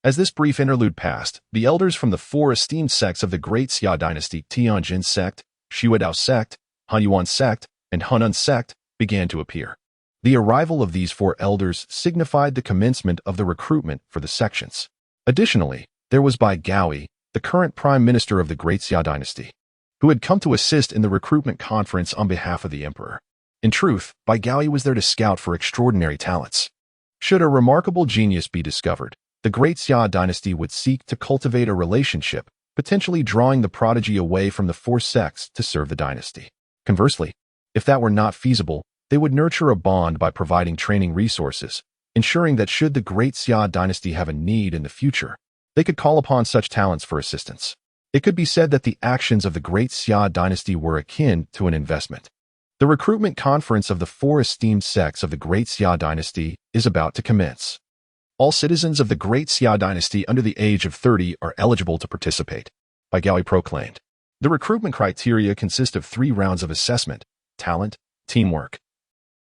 As this brief interlude passed, the elders from the four esteemed sects of the Great Xia dynasty, Tianjin sect, Xuedao sect, Hanyuan sect, and Hunan sect, began to appear. The arrival of these four elders signified the commencement of the recruitment for the sections. Additionally, there was Bai Gaoi, the current prime minister of the Great Xia dynasty, who had come to assist in the recruitment conference on behalf of the emperor. In truth, Bai Gaoi was there to scout for extraordinary talents. Should a remarkable genius be discovered, the Great Xia dynasty would seek to cultivate a relationship, potentially drawing the prodigy away from the four sects to serve the dynasty. Conversely, if that were not feasible, they would nurture a bond by providing training resources, ensuring that should the Great Xia dynasty have a need in the future, they could call upon such talents for assistance. It could be said that the actions of the Great Xia dynasty were akin to an investment. The recruitment conference of the four esteemed sects of the Great Xia dynasty is about to commence. All citizens of the Great Xia dynasty under the age of 30 are eligible to participate, Bai Gaoi proclaimed. The recruitment criteria consist of 3 rounds of assessment: talent, teamwork,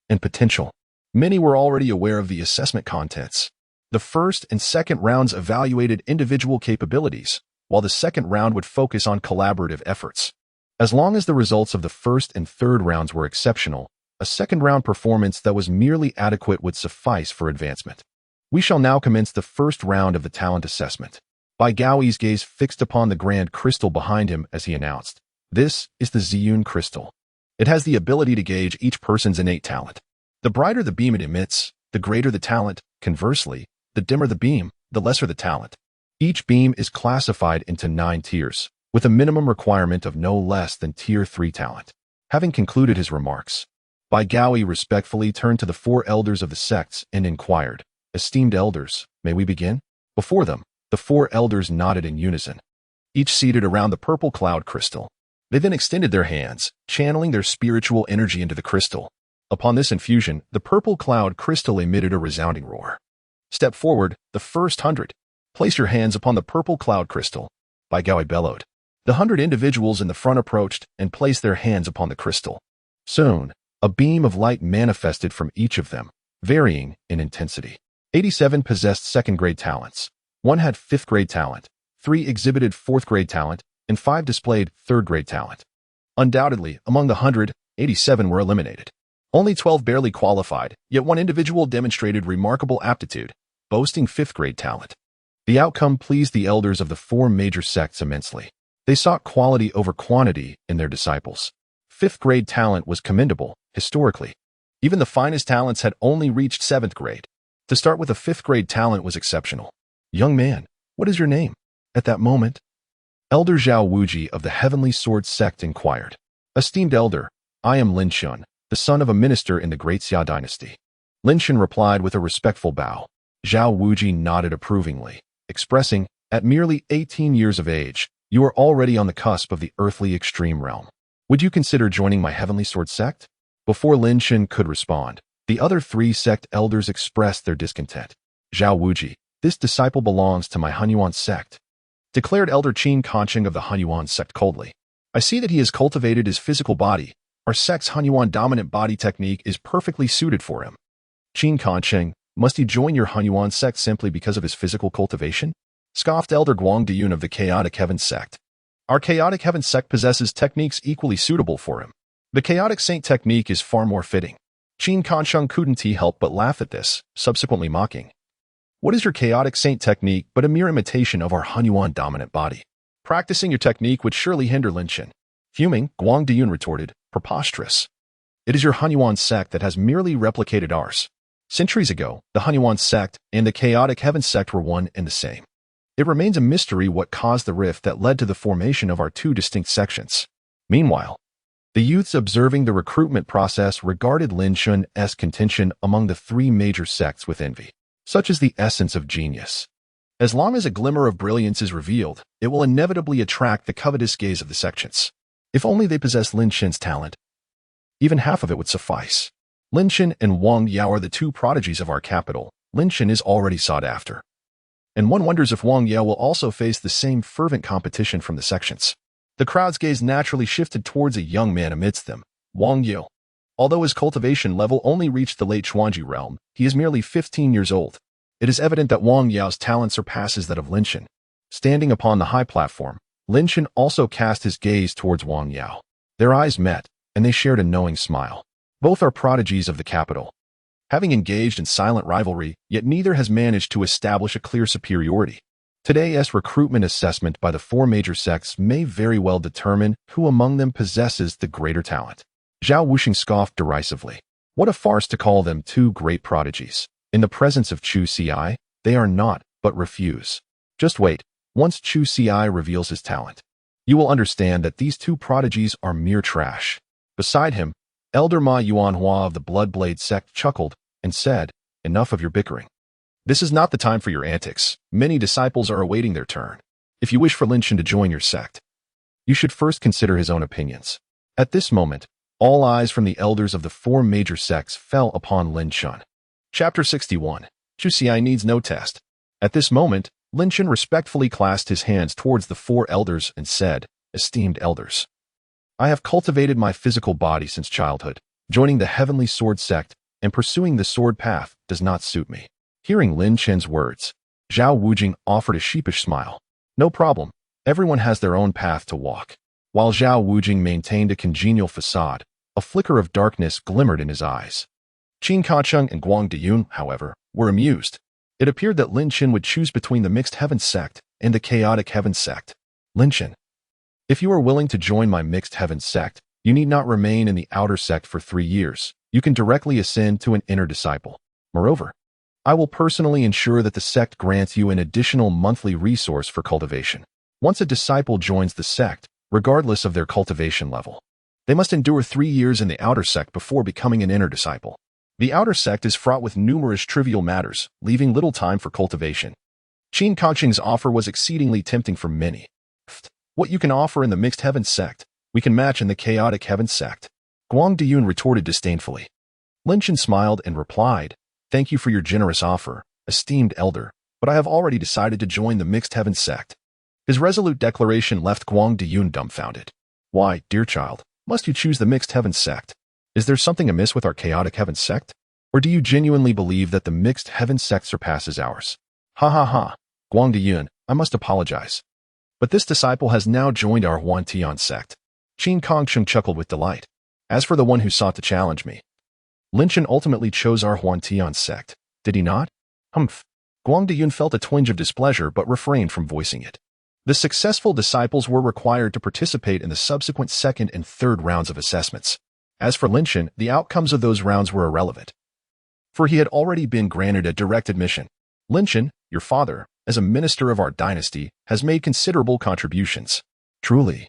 and potential. Many were already aware of the assessment contents. The first and second rounds evaluated individual capabilities, while the second round would focus on collaborative efforts. As long as the results of the first and third rounds were exceptional, a second round performance that was merely adequate would suffice for advancement. We shall now commence the first round of the talent assessment. Bai Gaoi's gaze fixed upon the grand crystal behind him as he announced, "This is the Ziyun crystal. It has the ability to gauge each person's innate talent. The brighter the beam it emits, the greater the talent. Conversely, the dimmer the beam, the lesser the talent. Each beam is classified into 9 tiers, with a minimum requirement of no less than Tier 3 talent." Having concluded his remarks, Bai Gaoi respectfully turned to the 4 elders of the sects and inquired, "Esteemed elders, may we begin?" Before them, the 4 elders nodded in unison, each seated around the purple cloud crystal. They then extended their hands, channeling their spiritual energy into the crystal. Upon this infusion, the purple cloud crystal emitted a resounding roar. "Step forward, the first 100. Place your hands upon the purple cloud crystal," Bai Gaoi bellowed. The 100 individuals in the front approached and placed their hands upon the crystal. Soon, a beam of light manifested from each of them, varying in intensity. 87 possessed second-grade talents, 1 had 5th-grade talent, 3 exhibited 4th-grade talent, and 5 displayed 3rd-grade talent. Undoubtedly, among the 100, 87 were eliminated. Only 12 barely qualified, yet 1 individual demonstrated remarkable aptitude, boasting 5th-grade talent. The outcome pleased the elders of the 4 major sects immensely. They sought quality over quantity in their disciples. 5th-grade talent was commendable, historically. Even the finest talents had only reached 7th grade. To start with a 5th-grade talent was exceptional. "Young man, what is your name?" At that moment, Elder Zhao Wuji of the Heavenly Sword sect inquired. "Esteemed elder, I am Lin Shun, the son of a minister in the Great Xia dynasty." Lin Shun replied with a respectful bow. Zhao Wuji nodded approvingly, expressing, "At merely 18 years of age, you are already on the cusp of the earthly extreme realm. Would you consider joining my Heavenly Sword sect?" Before Lin Shun could respond, the other 3 sect elders expressed their discontent. "Zhao Wuji, this disciple belongs to my Hanyuan sect," declared Elder Qin Kancheng of the Hanyuan sect coldly. "I see that he has cultivated his physical body. Our sect's Hanyuan dominant body technique is perfectly suited for him." "Qin Kancheng, must he join your Hanyuan sect simply because of his physical cultivation?" scoffed Elder Guang Diyun of the Chaotic Heaven sect. "Our Chaotic Heaven sect possesses techniques equally suitable for him. The Chaotic Saint technique is far more fitting." Qin Kancheng couldn't help but laugh at this, subsequently mocking. "What is your Chaotic Saint technique but a mere imitation of our Hanyuan dominant body? Practicing your technique would surely hinder Lin Shun." Fuming, Guang Diyun retorted, "Preposterous. It is your Hanyuan sect that has merely replicated ours. Centuries ago, the Hanyuan sect and the Chaotic Heaven sect were one and the same. It remains a mystery what caused the rift that led to the formation of our 2 distinct sections." Meanwhile, the youths observing the recruitment process regarded Lin Shun's contention among the 3 major sects with envy. Such is the essence of genius. As long as a glimmer of brilliance is revealed, it will inevitably attract the covetous gaze of the sections. If only they possess Lin Shun's talent, even half of it would suffice. Lin Shun and Wang Yao are the 2 prodigies of our capital, Lin Chen is already sought after. And one wonders if Wang Yao will also face the same fervent competition from the sections. The crowd's gaze naturally shifted towards a young man amidst them, Wang Yao. Although his cultivation level only reached the late Xuanji realm, he is merely 15 years old. It is evident that Wang Yao's talent surpasses that of Lin Chen. Standing upon the high platform, Lin Chen also cast his gaze towards Wang Yao. Their eyes met, and they shared a knowing smile. Both are prodigies of the capital. Having engaged in silent rivalry, yet neither has managed to establish a clear superiority. Today's recruitment assessment by the four major sects may very well determine who among them possesses the greater talent. Zhao Wuxing scoffed derisively. What a farce to call them two great prodigies. In the presence of Chu Ci, they are not, but refuse. Just wait, once Chu Ci reveals his talent. You will understand that these two prodigies are mere trash. Beside him, Elder Ma Yuanhua of the Bloodblade sect chuckled and said, enough of your bickering. This is not the time for your antics. Many disciples are awaiting their turn. If you wish for Lin Chen to join your sect, you should first consider his own opinions. At this moment, all eyes from the elders of the four major sects fell upon Lin Chen. Chapter 61. Chu Ci needs no test. At this moment, Lin Chen respectfully clasped his hands towards the four elders and said, esteemed elders, I have cultivated my physical body since childhood. Joining the Heavenly Sword sect and pursuing the sword path does not suit me. Hearing Lin Chen's words, Zhao Wujing offered a sheepish smile. No problem. Everyone has their own path to walk. While Zhao Wujing maintained a congenial facade, a flicker of darkness glimmered in his eyes. Qin Kacheng and Guang Diyun, however, were amused. It appeared that Lin Chen would choose between the Mixed Heaven sect and the Chaotic Heaven sect. Lin Chen, if you are willing to join my Mixed Heaven sect, you need not remain in the outer sect for 3 years. You can directly ascend to an inner disciple. Moreover, I will personally ensure that the sect grants you an additional monthly resource for cultivation. Once a disciple joins the sect, regardless of their cultivation level, they must endure 3 years in the outer sect before becoming an inner disciple. The outer sect is fraught with numerous trivial matters, leaving little time for cultivation. Qin Kacheng's offer was exceedingly tempting for many. What you can offer in the Mixed Heaven sect, we can match in the Chaotic Heaven sect. Guang Diyun retorted disdainfully. Lin Chen smiled and replied, thank you for your generous offer, esteemed elder, but I have already decided to join the Mixed Heaven sect. His resolute declaration left Guang Diyun dumbfounded. Why, dear child, must you choose the Mixed Heaven sect? Is there something amiss with our Chaotic Heaven sect? Or do you genuinely believe that the Mixed Heaven sect surpasses ours? Ha ha ha, Guang Diyun, I must apologize. But this disciple has now joined our Huan Tian sect. Qin Kongsheng chuckled with delight. As for the one who sought to challenge me, Lin Chen ultimately chose our Huan Tian sect, did he not? Humph. Guang Diyun felt a twinge of displeasure but refrained from voicing it. The successful disciples were required to participate in the subsequent second and third rounds of assessments. As for Lin Chen, the outcomes of those rounds were irrelevant, for he had already been granted a direct admission. Lin Chen, your father, as a minister of our dynasty, has made considerable contributions. Truly,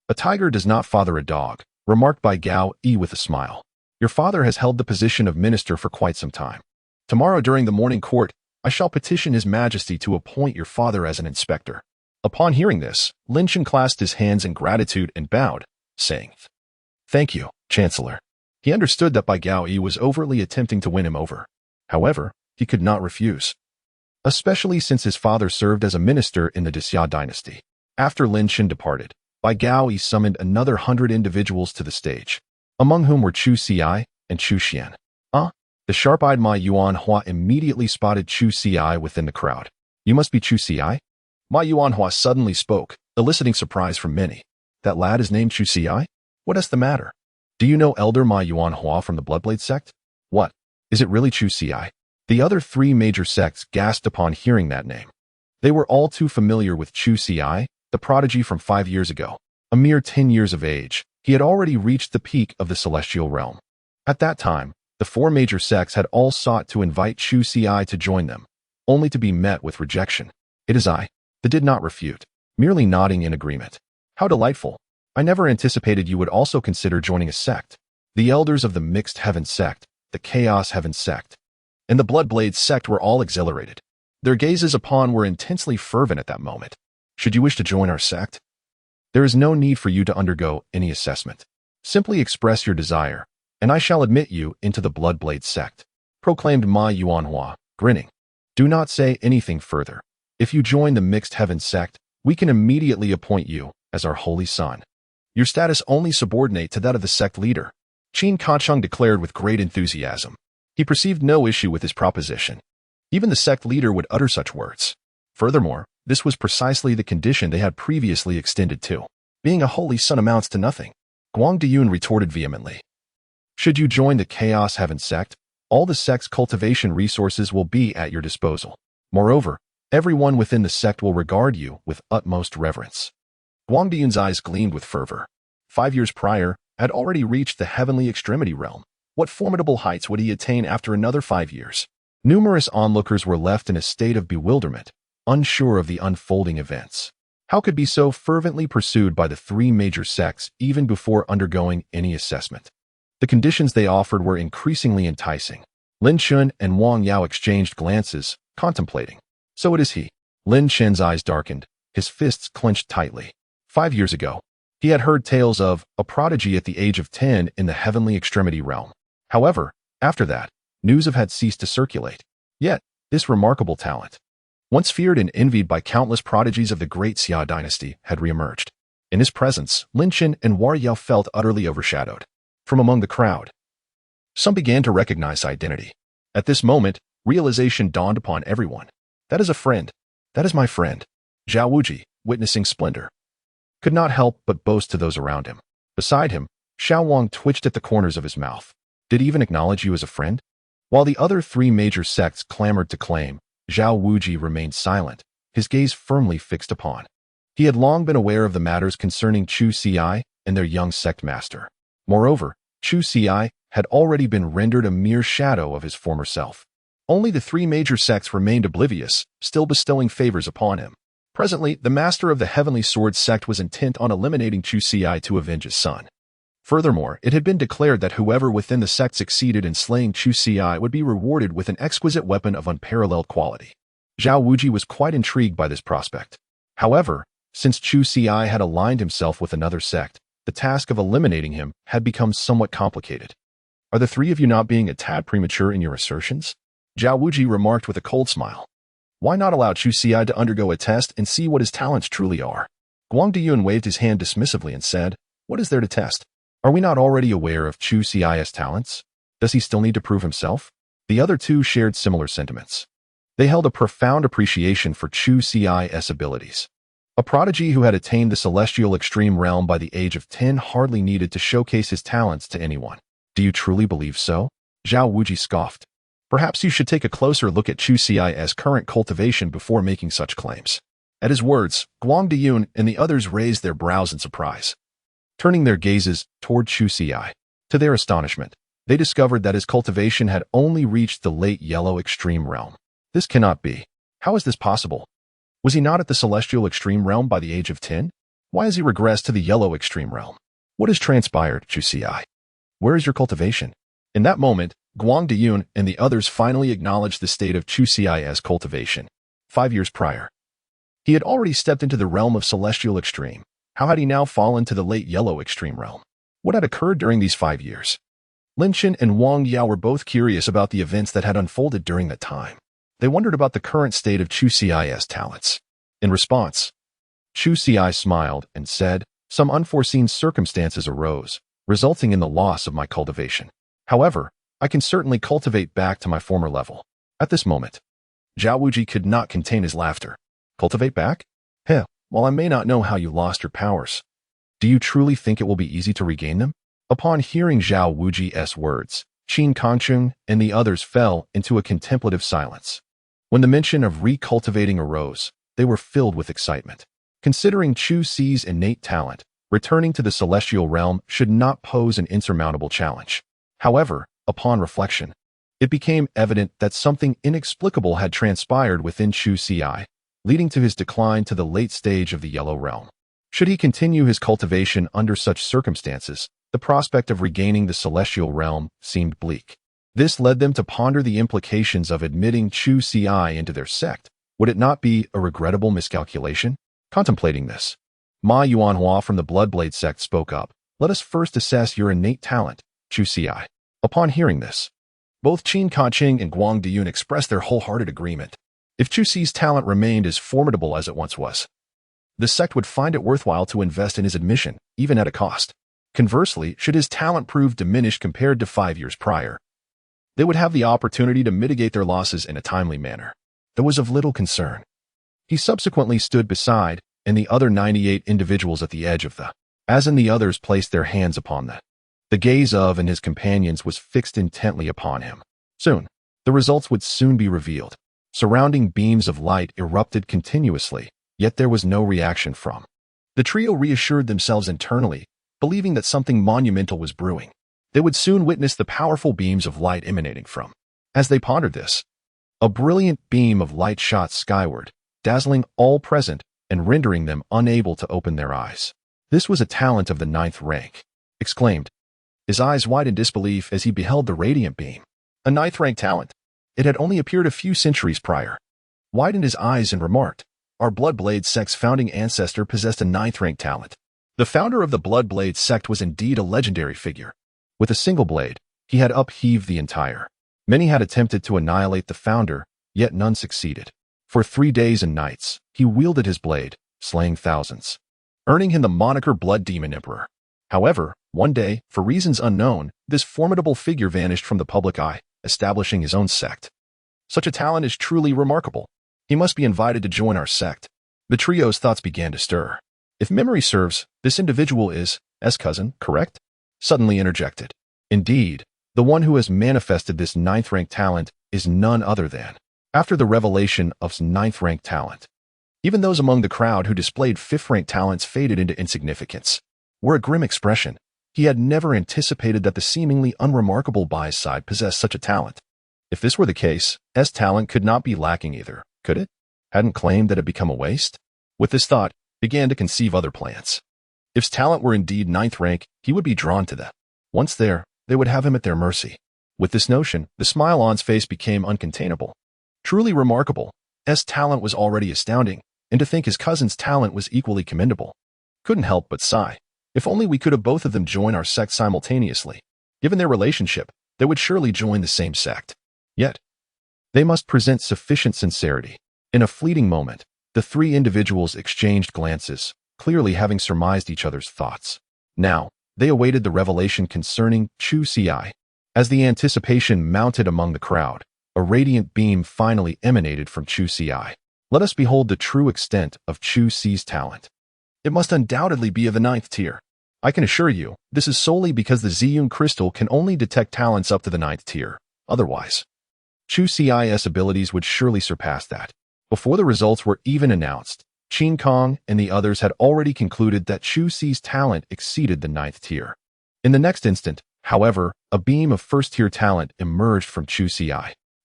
a tiger does not father a dog, remarked by Gao Yi with a smile. Your father has held the position of minister for quite some time. Tomorrow during the morning court, I shall petition His Majesty to appoint your father as an inspector. Upon hearing this, Lin Chen clasped his hands in gratitude and bowed, saying, thank you, Chancellor. He understood that Bai Gao Yi was overtly attempting to win him over. However, he could not refuse, especially since his father served as a minister in the Xia dynasty. After Lin Chen departed, Bai Gao Yi summoned another 100 individuals to the stage, among whom were Chu Ci and Chu Xian. The sharp-eyed Ma Yuanhua immediately spotted Chu Ci within the crowd. You must be Chu Ci? Ma Yuanhua suddenly spoke, eliciting surprise from many. That lad is named Chu Ci? What is the matter? Do you know Elder Ma Yuanhua from the Bloodblade sect? What? Is it really Chu Ci? The other 3 major sects gasped upon hearing that name. They were all too familiar with Chu Ci, the prodigy from 5 years ago. A mere 10 years of age, he had already reached the peak of the celestial realm. At that time, the 4 major sects had all sought to invite Chu Ci to join them, only to be met with rejection. It is I. They did not refute, merely nodding in agreement. How delightful. I never anticipated you would also consider joining a sect. The elders of the Mixed Heaven sect, the Chaos Heaven sect, and the Bloodblade sect were all exhilarated. Their gazes upon were intensely fervent at that moment. Should you wish to join our sect, there is no need for you to undergo any assessment. Simply express your desire, and I shall admit you into the Bloodblade sect, proclaimed Ma Yuanhua, grinning. Do not say anything further. If you join the Mixed Heaven sect, we can immediately appoint you as our holy son. Your status only subordinate to that of the sect leader, Qin Kacheng declared with great enthusiasm. He perceived no issue with his proposition. Even the sect leader would utter such words. Furthermore, this was precisely the condition they had previously extended to. Being a holy son amounts to nothing. Guang Diyun retorted vehemently. Should you join the Chaos Heaven sect, all the sect's cultivation resources will be at your disposal. Moreover, everyone within the sect will regard you with utmost reverence. Guang Diyun's eyes gleamed with fervor. 5 years prior, had already reached the heavenly extremity realm. What formidable heights would he attain after another 5 years? Numerous onlookers were left in a state of bewilderment, unsure of the unfolding events. How could be so fervently pursued by the 3 major sects even before undergoing any assessment? The conditions they offered were increasingly enticing. Lin Chun and Wang Yao exchanged glances, contemplating. So it is he. Lin Chen's eyes darkened, his fists clenched tightly. 5 years ago, he had heard tales of a prodigy at the age of 10 in the heavenly extremity realm. However, after that, news had ceased to circulate. Yet, this remarkable talent, once feared and envied by countless prodigies of the great Xia dynasty, had reemerged. In his presence, Lin Chen and War Yao felt utterly overshadowed. From among the crowd, some began to recognize identity. At this moment, realization dawned upon everyone. That is a friend. That is my friend. Zhao Wuji, witnessing splendor, could not help but boast to those around him. Beside him, Xiao Wang twitched at the corners of his mouth. Did he even acknowledge you as a friend? While the other 3 major sects clamored to claim, Zhao Wuji remained silent, his gaze firmly fixed upon. He had long been aware of the matters concerning Chu Ci and their young sect master. Moreover, Chu Ci had already been rendered a mere shadow of his former self. Only the 3 major sects remained oblivious, still bestowing favors upon him. Presently, the master of the Heavenly Sword sect was intent on eliminating Chu Ci to avenge his son. Furthermore, it had been declared that whoever within the sect succeeded in slaying Chu Ci would be rewarded with an exquisite weapon of unparalleled quality. Zhao Wuji was quite intrigued by this prospect. However, since Chu Ci had aligned himself with another sect, the task of eliminating him had become somewhat complicated. Are the 3 of you not being a tad premature in your assertions? Zhao Wuji remarked with a cold smile. Why not allow Chu Ci to undergo a test and see what his talents truly are? Guang Diyun waved his hand dismissively and said, What is there to test? Are we not already aware of Chu Ci's talents? Does he still need to prove himself? The other 2 shared similar sentiments. They held a profound appreciation for Chu Ci's abilities. A prodigy who had attained the celestial extreme realm by the age of 10 hardly needed to showcase his talents to anyone. Do you truly believe so? Zhao Wuji scoffed. Perhaps you should take a closer look at Chu Ci's current cultivation before making such claims. At his words, Guang Diyun and the others raised their brows in surprise, turning their gazes toward Chu Ci. To their astonishment, they discovered that his cultivation had only reached the late yellow extreme realm. This cannot be. How is this possible? Was he not at the celestial extreme realm by the age of 10? Why has he regressed to the yellow extreme realm? What has transpired, Chu Ci? Where is your cultivation? In that moment, Guang Diyun and the others finally acknowledged the state of Chu Ci's cultivation. 5 years prior, he had already stepped into the realm of celestial extreme. How had he now fallen to the late yellow extreme realm? What had occurred during these 5 years? Lin Chen and Wang Yao were both curious about the events that had unfolded during that time. They wondered about the current state of Chu Ci's talents. In response, Chu Ci smiled and said, Some unforeseen circumstances arose, resulting in the loss of my cultivation. However, I can certainly cultivate back to my former level. At this moment, Zhao Wuji could not contain his laughter. Cultivate back? Heh, while I may not know how you lost your powers, do you truly think it will be easy to regain them? Upon hearing Zhao Wuji's words, Qin Kangcheng and the others fell into a contemplative silence. When the mention of recultivating arose, they were filled with excitement. Considering Chu Ci's innate talent, returning to the celestial realm should not pose an insurmountable challenge. However, upon reflection, it became evident that something inexplicable had transpired within Chu Ci, leading to his decline to the late stage of the yellow realm. Should he continue his cultivation under such circumstances, the prospect of regaining the celestial realm seemed bleak. This led them to ponder the implications of admitting Chu Ci into their sect. Would it not be a regrettable miscalculation? Contemplating this, Ma Yuanhua from the Bloodblade sect spoke up. Let us first assess your innate talent, Chu Ci. Upon hearing this, Both Qin Kaching and Guang Diyun expressed their wholehearted agreement. If Chu Xi's talent remained as formidable as it once was, the sect would find it worthwhile to invest in his admission, even at a cost. Conversely, should his talent prove diminished compared to 5 years prior, they would have the opportunity to mitigate their losses in a timely manner. There was of little concern. He subsequently stood beside, and the other 98 individuals at the edge of as in the others placed their hands upon the gaze of and his companions was fixed intently upon him. Soon, the results would soon be revealed. Surrounding beams of light erupted continuously, yet there was no reaction from. The trio reassured themselves internally, believing that something monumental was brewing. They would soon witness the powerful beams of light emanating from. As they pondered this, a brilliant beam of light shot skyward, dazzling all present and rendering them unable to open their eyes. This was a talent of the 9th rank, exclaimed. His eyes wide in disbelief as he beheld the radiant beam. A 9th rank talent. It had only appeared a few centuries prior. Widened his eyes and remarked, our Bloodblade sect's founding ancestor possessed a 9th rank talent. The founder of the Bloodblade sect was indeed a legendary figure. With a single blade, he had upheaved the entire. Many had attempted to annihilate the founder, yet none succeeded. For 3 days and nights, he wielded his blade, slaying thousands, earning him the moniker Blood Demon Emperor. However, one day, for reasons unknown, this formidable figure vanished from the public eye, establishing his own sect. Such a talent is truly remarkable. He must be invited to join our sect. The trio's thoughts began to stir. If memory serves, this individual is cousin, correct? Suddenly interjected. Indeed, the one who has manifested this 9th rank talent is none other than. After the revelation of 9th rank talent, even those among the crowd who displayed 5th rank talents faded into insignificance. Were a grim expression. He had never anticipated that the seemingly unremarkable Bai's side possessed such a talent. If this were the case, S talent could not be lacking either, could it? Hadn't claimed that it become a waste? With this thought, began to conceive other plans. If his talent were indeed 9th rank, he would be drawn to that. Once there, they would have him at their mercy. With this notion, the smile on his face became uncontainable. Truly remarkable. S talent was already astounding, and to think his cousin's talent was equally commendable. Couldn't help but sigh. If only we could have both of them join our sect simultaneously. Given their relationship, they would surely join the same sect. Yet, they must present sufficient sincerity. In a fleeting moment, the 3 individuals exchanged glances, clearly having surmised each other's thoughts. Now, they awaited the revelation concerning Chu Xi. As the anticipation mounted among the crowd, a radiant beam finally emanated from Chu Xi. Let us behold the true extent of Chu Xi's talent. It must undoubtedly be of the 9th tier. I can assure you, this is solely because the Ziyun crystal can only detect talents up to the 9th tier. Otherwise, Chu Xi's abilities would surely surpass that. Before the results were even announced, Qin Kong and the others had already concluded that Chu Xi's talent exceeded the 9th tier. In the next instant, however, a beam of 1st tier talent emerged from Chu Xi.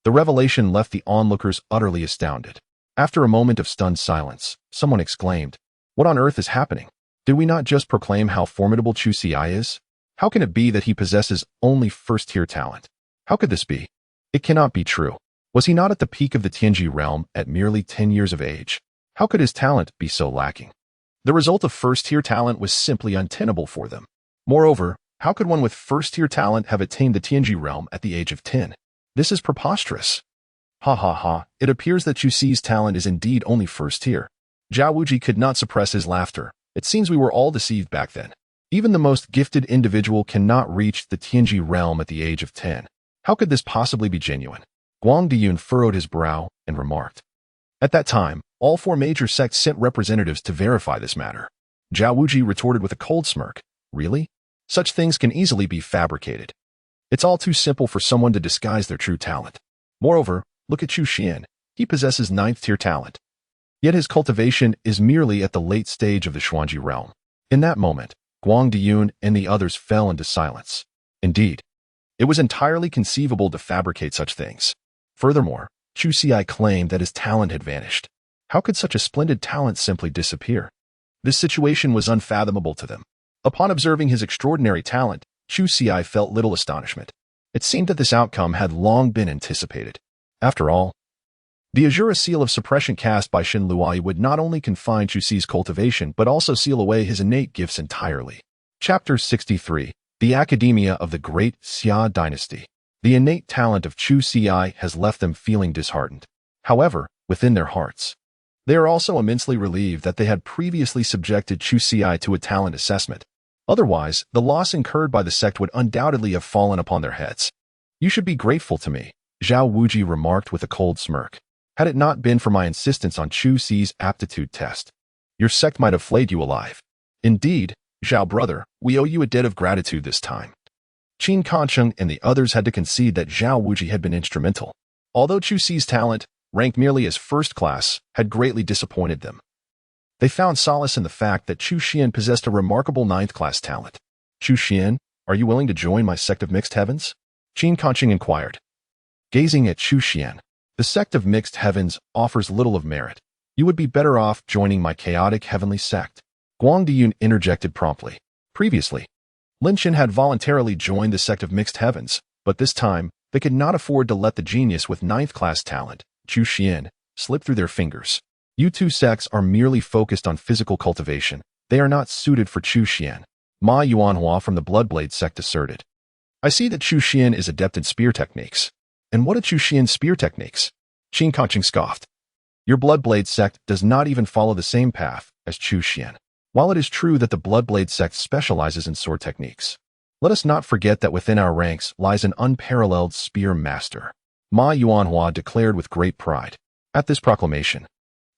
The revelation left the onlookers utterly astounded. After a moment of stunned silence, someone exclaimed, "What on earth is happening? Did we not just proclaim how formidable Chu Xi is? How can it be that he possesses only 1st tier talent? How could this be? It cannot be true. Was he not at the peak of the Tianji realm at merely 10 years of age? How could his talent be so lacking?" The result of 1st tier talent was simply untenable for them. Moreover, how could one with 1st tier talent have attained the Tianji realm at the age of 10? This is preposterous. Ha ha ha, it appears that Chu Xi's talent is indeed only 1st tier. Zhao Wuji could not suppress his laughter. It seems we were all deceived back then. Even the most gifted individual cannot reach the Tianji realm at the age of 10. How could this possibly be genuine? Guang Diyun furrowed his brow and remarked. At that time, all 4 major sects sent representatives to verify this matter. Zhao Wuji retorted with a cold smirk. Really? Such things can easily be fabricated. It's all too simple for someone to disguise their true talent. Moreover, look at Chu Xian. He possesses 9th tier talent. Yet his cultivation is merely at the late stage of the Xuanji realm. In that moment, Guang Diyun and the others fell into silence. Indeed, it was entirely conceivable to fabricate such things. Furthermore, Chu Xi claimed that his talent had vanished. How could such a splendid talent simply disappear? This situation was unfathomable to them. Upon observing his extraordinary talent, Chu Xi felt little astonishment. It seemed that this outcome had long been anticipated. After all, the Azura seal of suppression cast by Shen Luai would not only confine Chu Xi's cultivation but also seal away his innate gifts entirely. Chapter 63. The Academia of the Great Xia Dynasty. The innate talent of Chu Si has left them feeling disheartened. However, within their hearts, they are also immensely relieved that they had previously subjected Chu Si to a talent assessment. Otherwise, the loss incurred by the sect would undoubtedly have fallen upon their heads. You should be grateful to me, Zhao Wuji remarked with a cold smirk. Had it not been for my insistence on Chu Si's aptitude test, your sect might have flayed you alive. Indeed, Zhao brother, we owe you a debt of gratitude this time. Qin Kancheng and the others had to concede that Zhao Wuji had been instrumental. Although Chu Si's talent, ranked merely as first class, had greatly disappointed them. They found solace in the fact that Chu Xian possessed a remarkable ninth-class talent. Chu Xian, are you willing to join my sect of mixed heavens? Qin Kancheng inquired. Gazing at Chu Xian, the sect of mixed heavens offers little of merit. You would be better off joining my chaotic heavenly sect. Guang Diyun interjected promptly. Previously, Lin Chen had voluntarily joined the sect of mixed heavens, but this time, they could not afford to let the genius with ninth-class talent, Chu Xian, slip through their fingers. You two sects are merely focused on physical cultivation. They are not suited for Chu Xian. Ma Yuanhua from the Bloodblade sect asserted. I see that Chu Xian is adept in spear techniques. And what are Chu Xian's spear techniques? Qin Kancheng scoffed. Your Bloodblade sect does not even follow the same path as Chu Xian. While it is true that the Bloodblade sect specializes in sword techniques, let us not forget that within our ranks lies an unparalleled spear master. Ma Yuanhua declared with great pride. At this proclamation,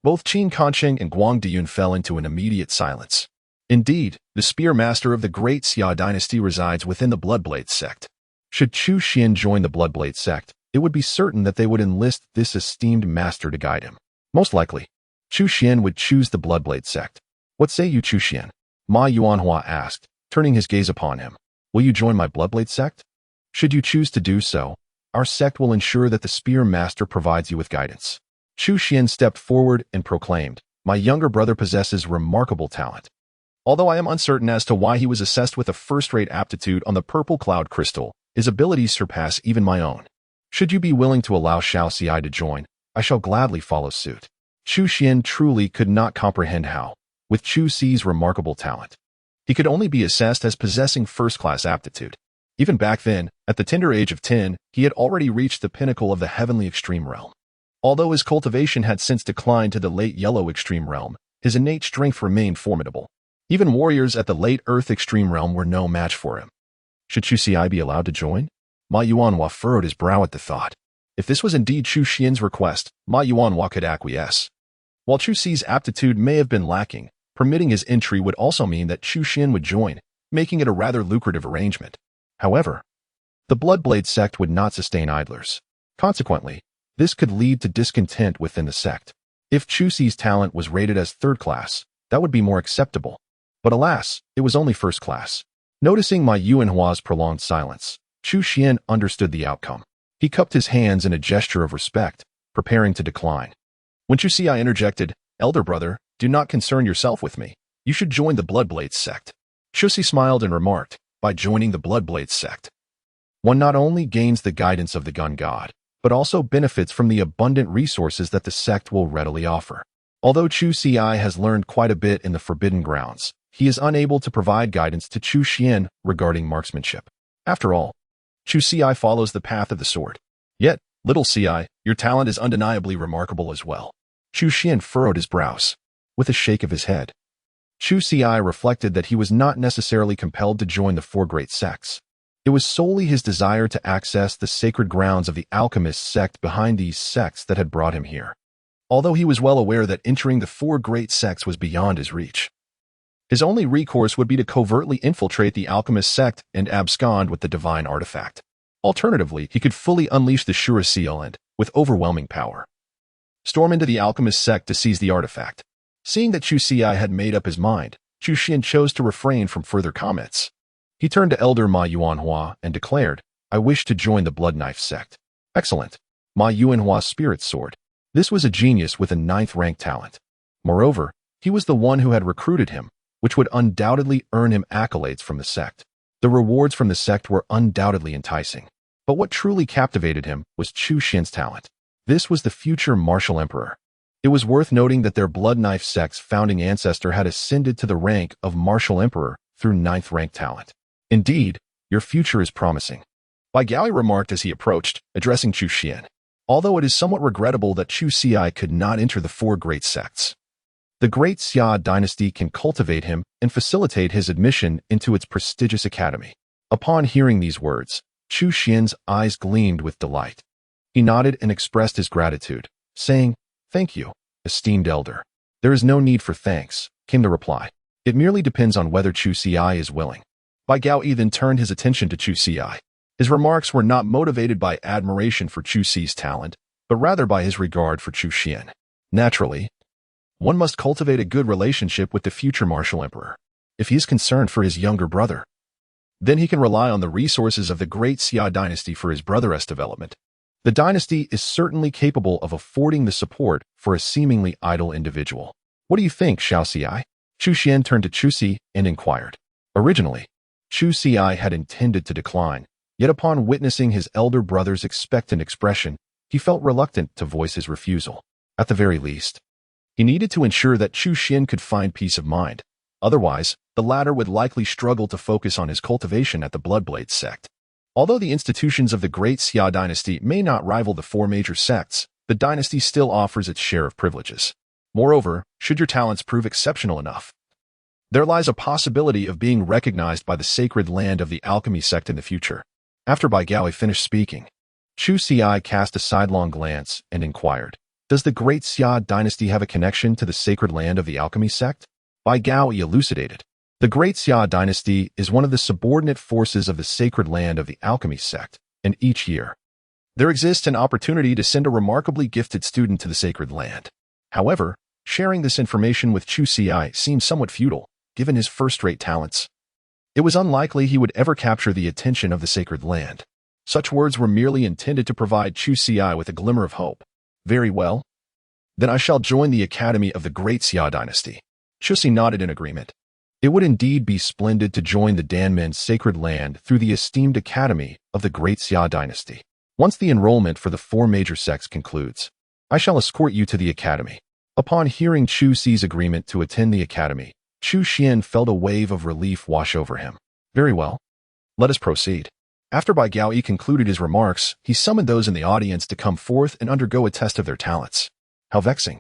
both Qin Kancheng and Guang Diyun fell into an immediate silence. Indeed, the spear master of the great Xia dynasty resides within the Bloodblade sect. Should Chu Xian join the Bloodblade sect, it would be certain that they would enlist this esteemed master to guide him. Most likely, Chu Xian would choose the Bloodblade sect. What say you, Chu Xian? Ma Yuanhua asked, turning his gaze upon him. Will you join my Bloodblade sect? Should you choose to do so, our sect will ensure that the spear master provides you with guidance. Chu Xian stepped forward and proclaimed, my younger brother possesses remarkable talent. Although I am uncertain as to why he was assessed with a first-rate aptitude on the purple cloud crystal, his abilities surpass even my own. Should you be willing to allow Xiao Xi to join, I shall gladly follow suit. Chu Xian truly could not comprehend how, with Chu Si's remarkable talent, he could only be assessed as possessing first-class aptitude. Even back then, at the tender age of 10, he had already reached the pinnacle of the heavenly extreme realm. Although his cultivation had since declined to the late yellow extreme realm, his innate strength remained formidable. Even warriors at the late earth extreme realm were no match for him. Should Chu Si be allowed to join? Ma Yuanhua furrowed his brow at the thought. If this was indeed Chu Xian's request, Ma Yuanhua could acquiesce. While Chu Si's aptitude may have been lacking, permitting his entry would also mean that Chu Xian would join, making it a rather lucrative arrangement. However, the Bloodblade sect would not sustain idlers. Consequently, this could lead to discontent within the sect. If Chu Si's talent was rated as third class, that would be more acceptable. But alas, it was only first class. Noticing Ma Yuanhua's prolonged silence, Chu Xian understood the outcome. He cupped his hands in a gesture of respect, preparing to decline. When Chu Si interjected, Elder brother, do not concern yourself with me. You should join the Bloodblade sect. Chu Si smiled and remarked, by joining the Bloodblade sect, one not only gains the guidance of the gun god, but also benefits from the abundant resources that the sect will readily offer. Although Chu Si has learned quite a bit in the Forbidden Grounds, he is unable to provide guidance to Chu Xian regarding marksmanship. After all, Chu Si follows the path of the sword. Yet, little Si, your talent is undeniably remarkable as well. Chu Xian furrowed his brows. With a shake of his head, Chu Si reflected that he was not necessarily compelled to join the four great sects. It was solely his desire to access the sacred grounds of the alchemist sect behind these sects that had brought him here. Although he was well aware that entering the four great sects was beyond his reach, his only recourse would be to covertly infiltrate the alchemist sect and abscond with the divine artifact. Alternatively, he could fully unleash the Shura seal and, with overwhelming power, storm into the alchemist sect to seize the artifact. Seeing that Chu Si had made up his mind, Chu Xian chose to refrain from further comments. He turned to Elder Ma Yuanhua and declared, I wish to join the Blood Knife sect. Excellent. Ma Yuanhua's spirit sword. This was a genius with a 9th rank talent. Moreover, he was the one who had recruited him, which would undoubtedly earn him accolades from the sect. The rewards from the sect were undoubtedly enticing. But what truly captivated him was Chu Xian's talent. This was the future martial emperor. It was worth noting that their Blood Knife sect's founding ancestor had ascended to the rank of martial emperor through 9th rank talent. Indeed, your future is promising. Bai Gaoi remarked as he approached, addressing Chu Xian. Although it is somewhat regrettable that Chu Xi could not enter the four great sects, the Great Xia dynasty can cultivate him and facilitate his admission into its prestigious academy. Upon hearing these words, Chu Xian's eyes gleamed with delight. He nodded and expressed his gratitude, saying, "Thank you, esteemed elder." "There is no need for thanks," came the reply. "It merely depends on whether Chu Xi is willing." Bai Gaoi then turned his attention to Chu Xi. His remarks were not motivated by admiration for Chu Xi's talent, but rather by his regard for Chu Xian. Naturally, one must cultivate a good relationship with the future martial emperor. If he is concerned for his younger brother, then he can rely on the resources of the Great Xia dynasty for his brother's development. The dynasty is certainly capable of affording the support for a seemingly idle individual. "What do you think, Xiao Xi?" Chu Xian turned to Chu Xi and inquired. Originally, Chu Xi had intended to decline, yet upon witnessing his elder brother's expectant expression, he felt reluctant to voice his refusal. At the very least, he needed to ensure that Chu Xian could find peace of mind. Otherwise, the latter would likely struggle to focus on his cultivation at the Bloodblade sect. Although the institutions of the Great Xia dynasty may not rival the four major sects, the dynasty still offers its share of privileges. Moreover, should your talents prove exceptional enough, there lies a possibility of being recognized by the sacred land of the alchemy sect in the future. After Bai Gaoi finished speaking, Chu Xi cast a sidelong glance and inquired, "Does the Great Xia dynasty have a connection to the sacred land of the alchemy sect?" Bai Gaoi elucidated. The Great Xia dynasty is one of the subordinate forces of the sacred land of the alchemy sect, and each year, there exists an opportunity to send a remarkably gifted student to the sacred land. However, sharing this information with Chu Xi seemed somewhat futile, given his first-rate talents. It was unlikely he would ever capture the attention of the sacred land. Such words were merely intended to provide Chu Xi with a glimmer of hope. "Very well. Then I shall join the academy of the Great Xia dynasty." Chu Xi nodded in agreement. It would indeed be splendid to join the Danmen's sacred land through the esteemed academy of the Great Xia dynasty. Once the enrollment for the four major sects concludes, I shall escort you to the academy. Upon hearing Chu Xi's agreement to attend the academy, Chu Xian felt a wave of relief wash over him. "Very well. Let us proceed." After Bai Gaoi concluded his remarks, he summoned those in the audience to come forth and undergo a test of their talents. How vexing.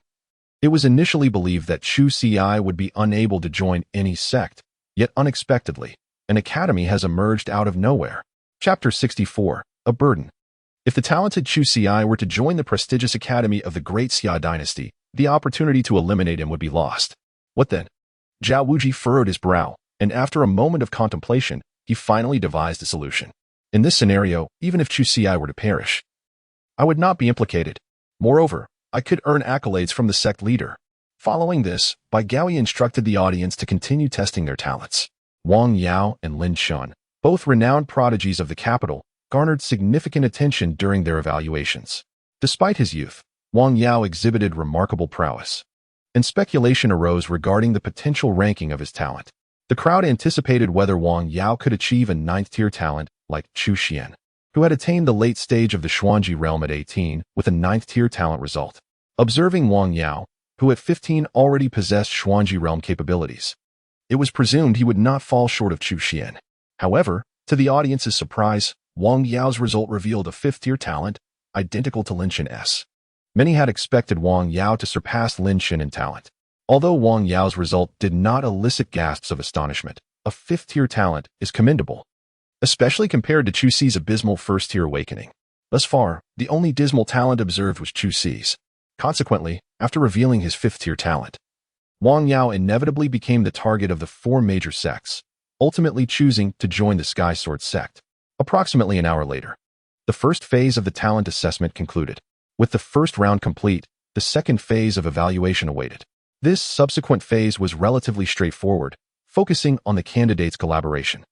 It was initially believed that Chu Xi would be unable to join any sect, yet unexpectedly, an academy has emerged out of nowhere. Chapter 64, A Burden. If the talented Chu Xi were to join the prestigious academy of the Great Xia dynasty, the opportunity to eliminate him would be lost. What then? Zhao Wuji furrowed his brow, and after a moment of contemplation, he finally devised a solution. In this scenario, even if Chu Xi were to perish, I would not be implicated. Moreover, I could earn accolades from the sect leader. Following this, Bai Gaoi instructed the audience to continue testing their talents. Wang Yao and Lin Shun, both renowned prodigies of the capital, garnered significant attention during their evaluations. Despite his youth, Wang Yao exhibited remarkable prowess, and speculation arose regarding the potential ranking of his talent. The crowd anticipated whether Wang Yao could achieve a 9th-tier talent like Chu Xian, who had attained the late stage of the Xuanji realm at 18 with a 9th-tier talent result. Observing Wang Yao, who at 15 already possessed Xuanji realm capabilities, it was presumed he would not fall short of Chu Xian. However, to the audience's surprise, Wang Yao's result revealed a 5th-tier talent, identical to Lin Shen's. Many had expected Wang Yao to surpass Lin Shen in talent. Although Wang Yao's result did not elicit gasps of astonishment, a 5th-tier talent is commendable, especially compared to Chu Xi's abysmal 1st-tier awakening. Thus far, the only dismal talent observed was Chu Xi's. Consequently, after revealing his 5th-tier talent, Wang Yao inevitably became the target of the four major sects, ultimately choosing to join the Sky Sword sect. Approximately an hour later, the first phase of the talent assessment concluded. With the first round complete, the second phase of evaluation awaited. This subsequent phase was relatively straightforward, focusing on the candidates' collaboration.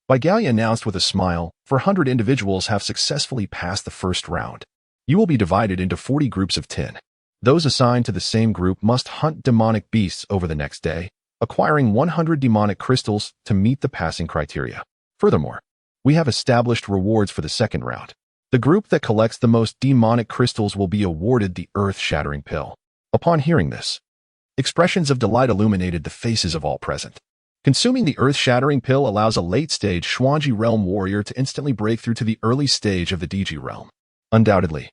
Bai Gaoi announced with a smile, 400 individuals have successfully passed the first round. You will be divided into 40 groups of 10. Those assigned to the same group must hunt demonic beasts over the next day, acquiring 100 demonic crystals to meet the passing criteria. Furthermore, we have established rewards for the second round. The group that collects the most demonic crystals will be awarded the earth-shattering pill. Upon hearing this, expressions of delight illuminated the faces of all present. Consuming the earth-shattering pill allows a late-stage Xuanji realm warrior to instantly break through to the early stage of the Diji realm. Undoubtedly,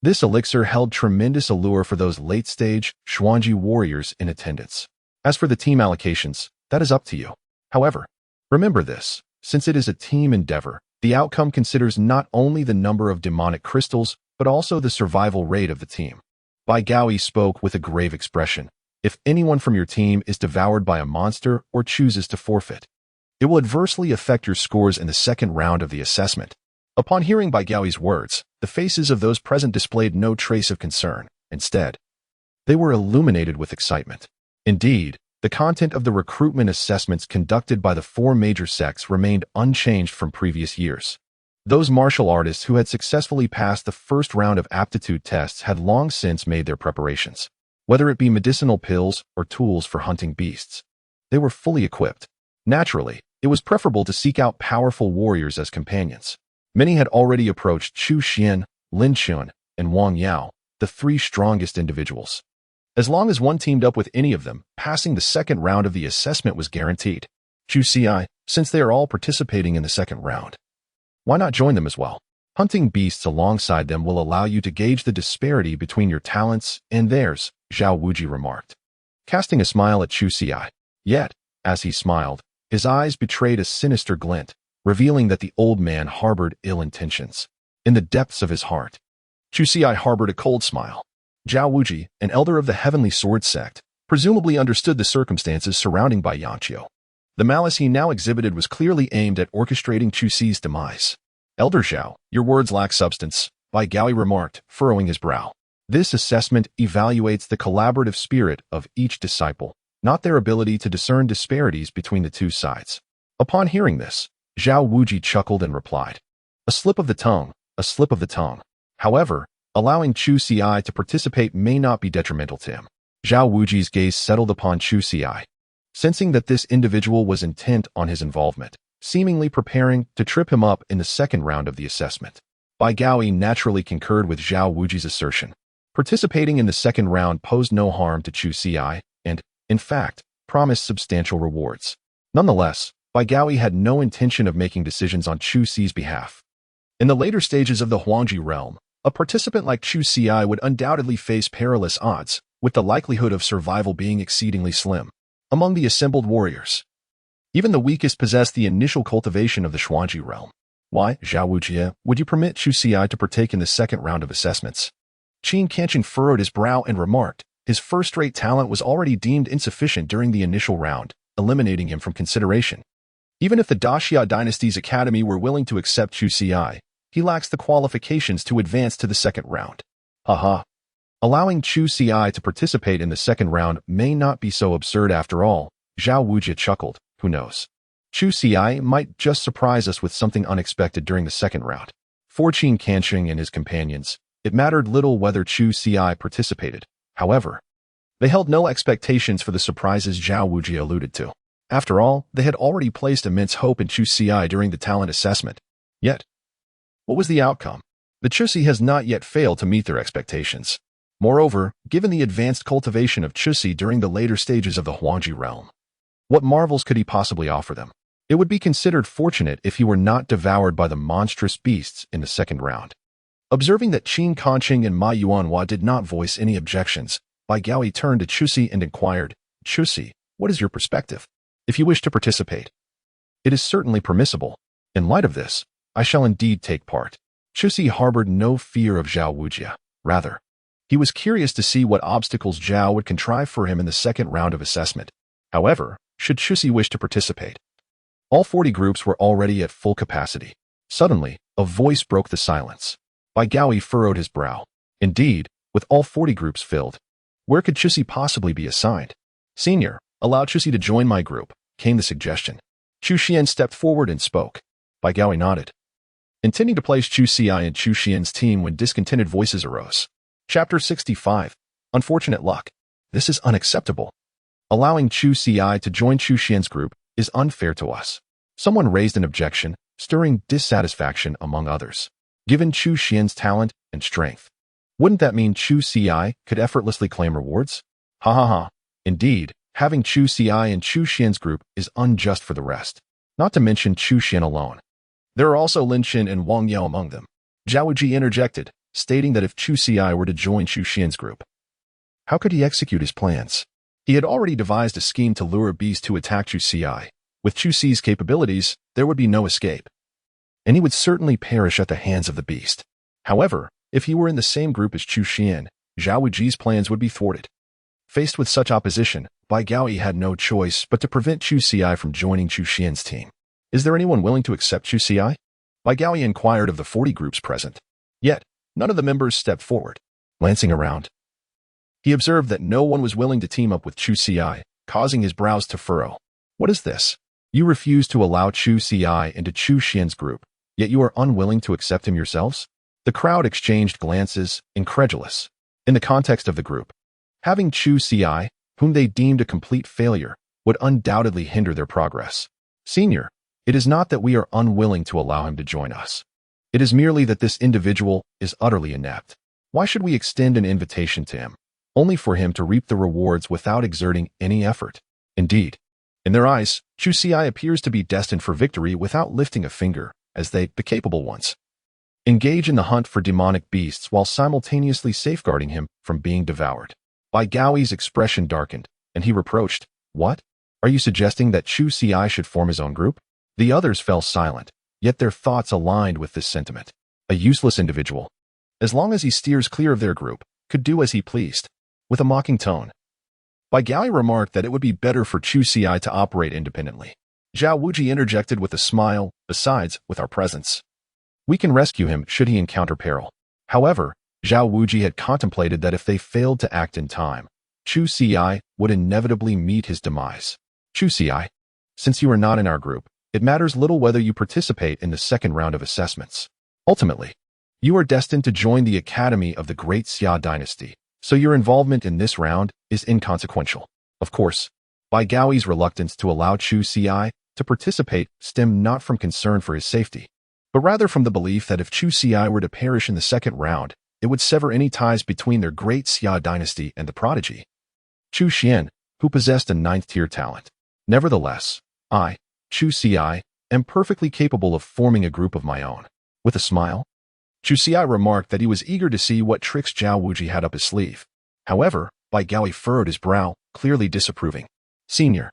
this elixir held tremendous allure for those late-stage Xuanji warriors in attendance. As for the team allocations, that is up to you. However, remember this, since it is a team endeavor, the outcome considers not only the number of demonic crystals, but also the survival rate of the team. Bai Gaoi spoke with a grave expression. If anyone from your team is devoured by a monster or chooses to forfeit, it will adversely affect your scores in the second round of the assessment. Upon hearing Bai Gaoi's words, the faces of those present displayed no trace of concern. Instead, they were illuminated with excitement. Indeed, the content of the recruitment assessments conducted by the 4 major sects remained unchanged from previous years. Those martial artists who had successfully passed the first round of aptitude tests had long since made their preparations. Whether it be medicinal pills or tools for hunting beasts, they were fully equipped. Naturally, it was preferable to seek out powerful warriors as companions. Many had already approached Chu Xian, Lin Chun, and Wang Yao, the 3 strongest individuals. As long as one teamed up with any of them, passing the second round of the assessment was guaranteed. Chu Xi, since they are all participating in the second round, why not join them as well? Hunting beasts alongside them will allow you to gauge the disparity between your talents and theirs, Zhao Wuji remarked, casting a smile at Chu Xi. Yet, as he smiled, his eyes betrayed a sinister glint, revealing that the old man harbored ill intentions. In the depths of his heart, Chu Xi harbored a cold smile. Zhao Wuji, an elder of the Heavenly Sword sect, presumably understood the circumstances surrounding Bai Yanqiu. The malice he now exhibited was clearly aimed at orchestrating Chu Xi's demise. Elder Zhao, your words lack substance, Bai Gaoi remarked, furrowing his brow. This assessment evaluates the collaborative spirit of each disciple, not their ability to discern disparities between the two sides. Upon hearing this, Zhao Wuji chuckled and replied, a slip of the tongue, a slip of the tongue. However, allowing Chu Xi to participate may not be detrimental to him. Zhao Wuji's gaze settled upon Chu Xi, sensing that this individual was intent on his involvement, seemingly preparing to trip him up in the second round of the assessment. Bai Gaoi naturally concurred with Zhao Wuji's assertion. Participating in the second round posed no harm to Chu Xi and, in fact, promised substantial rewards. Nonetheless, Bai Gaoi had no intention of making decisions on Chu Xi's behalf. In the later stages of the Huangji realm, a participant like Chu Xi would undoubtedly face perilous odds, with the likelihood of survival being exceedingly slim. Among the assembled warriors, even the weakest possessed the initial cultivation of the Xuanji realm. Why, Zhao Wujie, would you permit Chu Xi to partake in the second round of assessments? Qin Kanchen furrowed his brow and remarked, his first-rate talent was already deemed insufficient during the initial round, eliminating him from consideration. Even if the Daxia dynasty's academy were willing to accept Chu Xi, he lacks the qualifications to advance to the second round. Haha. Allowing Chu Xi to participate in the second round may not be so absurd after all, Zhao Wujie chuckled. Who knows? Chu Xi might just surprise us with something unexpected during the second round. For Qin Kanching and his companions, it mattered little whether Chu Xi participated. However, they held no expectations for the surprises Zhao Wujie alluded to. After all, they had already placed immense hope in Chu Xi during the talent assessment. Yet, what was the outcome? The Chuxi has not yet failed to meet their expectations. Moreover, given the advanced cultivation of Chuxi during the later stages of the Huangji realm, what marvels could he possibly offer them? It would be considered fortunate if he were not devoured by the monstrous beasts in the second round. Observing that Qin Kanching and Ma Yuanhua did not voice any objections, Bai Gaoi turned to Chuxi and inquired, Chuxi, what is your perspective? If you wish to participate, it is certainly permissible. In light of this, I shall indeed take part. Chuxi harbored no fear of Zhao Wujie. Rather, he was curious to see what obstacles Zhao would contrive for him in the second round of assessment. However, should Chuxi wish to participate, all 40 groups were already at full capacity. Suddenly, a voice broke the silence. Bai Gaoi furrowed his brow. Indeed, with all 40 groups filled, where could Chuxi possibly be assigned? Senior, allow Chuxi to join my group, came the suggestion. Chu Xian stepped forward and spoke. Bai Gaoi nodded, intending to place Chu Xi in Chu Xian's team when discontented voices arose. Chapter 65. Unfortunate luck. This is unacceptable. Allowing Chu Xi to join Chu Xian's group is unfair to us. Someone raised an objection, stirring dissatisfaction among others. Given Chu Xian's talent and strength, wouldn't that mean Chu Xi could effortlessly claim rewards? Ha ha ha. Indeed, Having Chu Xiai in Chu Xian's group is unjust for the rest, not to mention Chu Xian alone. There are also Lin Xin and Wang Yao among them. Zhao Wuji interjected, stating that if Chu Xiai were to join Chu Xian's group, how could he execute his plans? He had already devised a scheme to lure a beast to attack Chu Xiai. With Chu Xi's capabilities, there would be no escape, and he would certainly perish at the hands of the beast. However, if he were in the same group as Chu Xian, Zhao Wuji's plans would be thwarted. Faced with such opposition, Bai Gaoyi had no choice but to prevent Chu Xiai from joining Chu Xian's team. Is there anyone willing to accept Chu Xiai? Bai Gaoyi inquired of the 40 groups present. Yet, none of the members stepped forward. Glancing around, he observed that no one was willing to team up with Chu Xiai, causing his brows to furrow. What is this? You refuse to allow Chu Xiai into Chu Xian's group, yet you are unwilling to accept him yourselves? The crowd exchanged glances, incredulous. In the context of the group, having Chu Xiai, whom they deemed a complete failure, would undoubtedly hinder their progress. Senior, it is not that we are unwilling to allow him to join us. It is merely that this individual is utterly inept. Why should we extend an invitation to him, only for him to reap the rewards without exerting any effort? Indeed, in their eyes, Chu Xiai appears to be destined for victory without lifting a finger, as they, the capable ones, engage in the hunt for demonic beasts while simultaneously safeguarding him from being devoured. Bai Gaoyi's expression darkened, and he reproached, "What? Are you suggesting that Chu Xiai should form his own group?" The others fell silent, yet their thoughts aligned with this sentiment. A useless individual, as long as he steers clear of their group, could do as he pleased. With a mocking tone, Bai Gaoyi remarked that it would be better for Chu Xiai to operate independently. Zhao Wuji interjected with a smile, "Besides, with our presence, we can rescue him should he encounter peril." However, Zhao Wuji had contemplated that if they failed to act in time, Chu Xiai would inevitably meet his demise. Chu Xiai, since you are not in our group, it matters little whether you participate in the second round of assessments. Ultimately, you are destined to join the Academy of the Great Xia Dynasty, so your involvement in this round is inconsequential. Of course, Bai Gaoyi's reluctance to allow Chu Xiai to participate stemmed not from concern for his safety, but rather from the belief that if Chu Xiai were to perish in the second round, it would sever any ties between their Great Xia Dynasty and the prodigy, Chu Xian, who possessed a 9th-tier talent. Nevertheless, I, Chu Xiai, am perfectly capable of forming a group of my own. With a smile, Chu Xiai remarked that he was eager to see what tricks Zhao Wuji had up his sleeve. However, Bai Gaoyi furrowed his brow, clearly disapproving. Senior,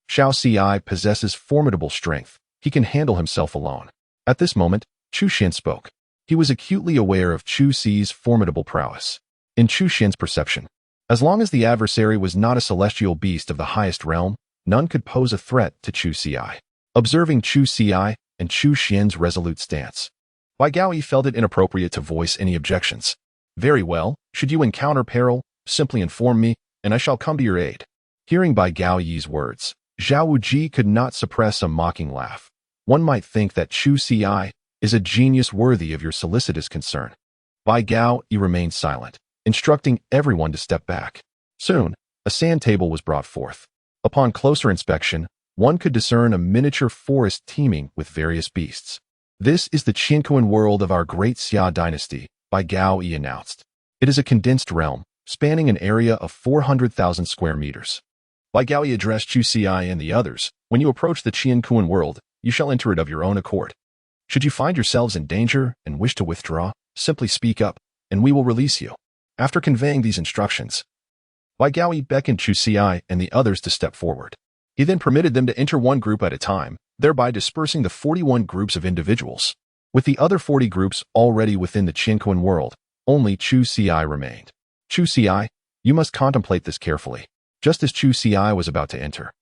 Xiao Xiai possesses formidable strength. He can handle himself alone. At this moment, Chu Xian spoke. He was acutely aware of Chu Xi's formidable prowess. In Chu Xian's perception, as long as the adversary was not a celestial beast of the highest realm, none could pose a threat to Chu Xiai. Observing Chu Xiai and Chu Xian's resolute stance, Bai Gaoyi felt it inappropriate to voice any objections. Very well, should you encounter peril, simply inform me, and I shall come to your aid. Hearing Bai Gaoyi's words, Zhao Wuji could not suppress a mocking laugh. One might think that Chu Xiai is a genius worthy of your solicitous concern. Bai Gaoyi remained silent, instructing everyone to step back. Soon, a sand table was brought forth. Upon closer inspection, one could discern a miniature forest teeming with various beasts. This is the Qiankuan world of our Great Xia Dynasty, Bai Gaoyi announced. It is a condensed realm, spanning an area of 400,000 square meters. Bai Gaoyi addressed Chu Xiai and the others. When you approach the Qiankuan world, you shall enter it of your own accord. Should you find yourselves in danger and wish to withdraw, simply speak up, and we will release you. After conveying these instructions, Bai Gaoyi beckoned Chu Xiai and the others to step forward. He then permitted them to enter one group at a time, thereby dispersing the 41 groups of individuals. With the other 40 groups already within the Qiankuan world, only Chu Xiai remained. Chu Xiai, you must contemplate this carefully. Just as Chu Xiai was about to enter,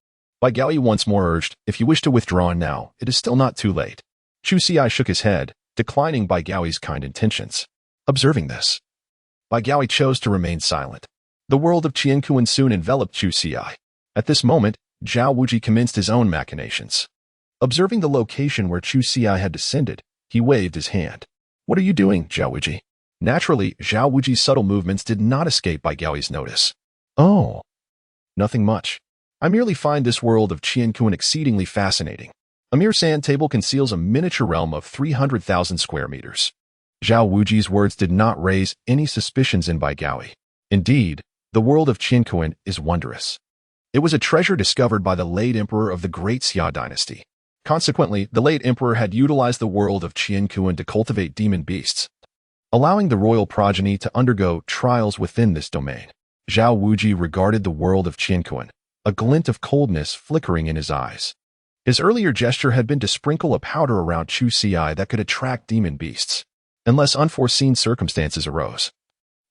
Bai Gaoyi once more urged, if you wish to withdraw now, it is still not too late. Chu Xiai shook his head, declining Bai Gaoyi's kind intentions. Observing this, Bai Gaoyi chose to remain silent. The world of Qiankuan soon enveloped Chu Xiai. At this moment, Zhao Wuji commenced his own machinations. Observing the location where Chu Xiai had descended, he waved his hand. What are you doing, Zhao Wuji? Naturally, Zhao Wuji's subtle movements did not escape Bai Gaoyi's notice. Oh, nothing much. I merely find this world of Qiankuan exceedingly fascinating. A mere sand table conceals a miniature realm of 300,000 square meters. Zhao Wuji's words did not raise any suspicions in Bai Gaoyi. Indeed, the world of Qiankuan is wondrous. It was a treasure discovered by the late emperor of the Great Xia dynasty. Consequently, the late emperor had utilized the world of Qianquan to cultivate demon beasts, allowing the royal progeny to undergo trials within this domain. Zhao Wuji regarded the world of Qianquan, a glint of coldness flickering in his eyes. His earlier gesture had been to sprinkle a powder around Chu Xi that could attract demon beasts, unless unforeseen circumstances arose.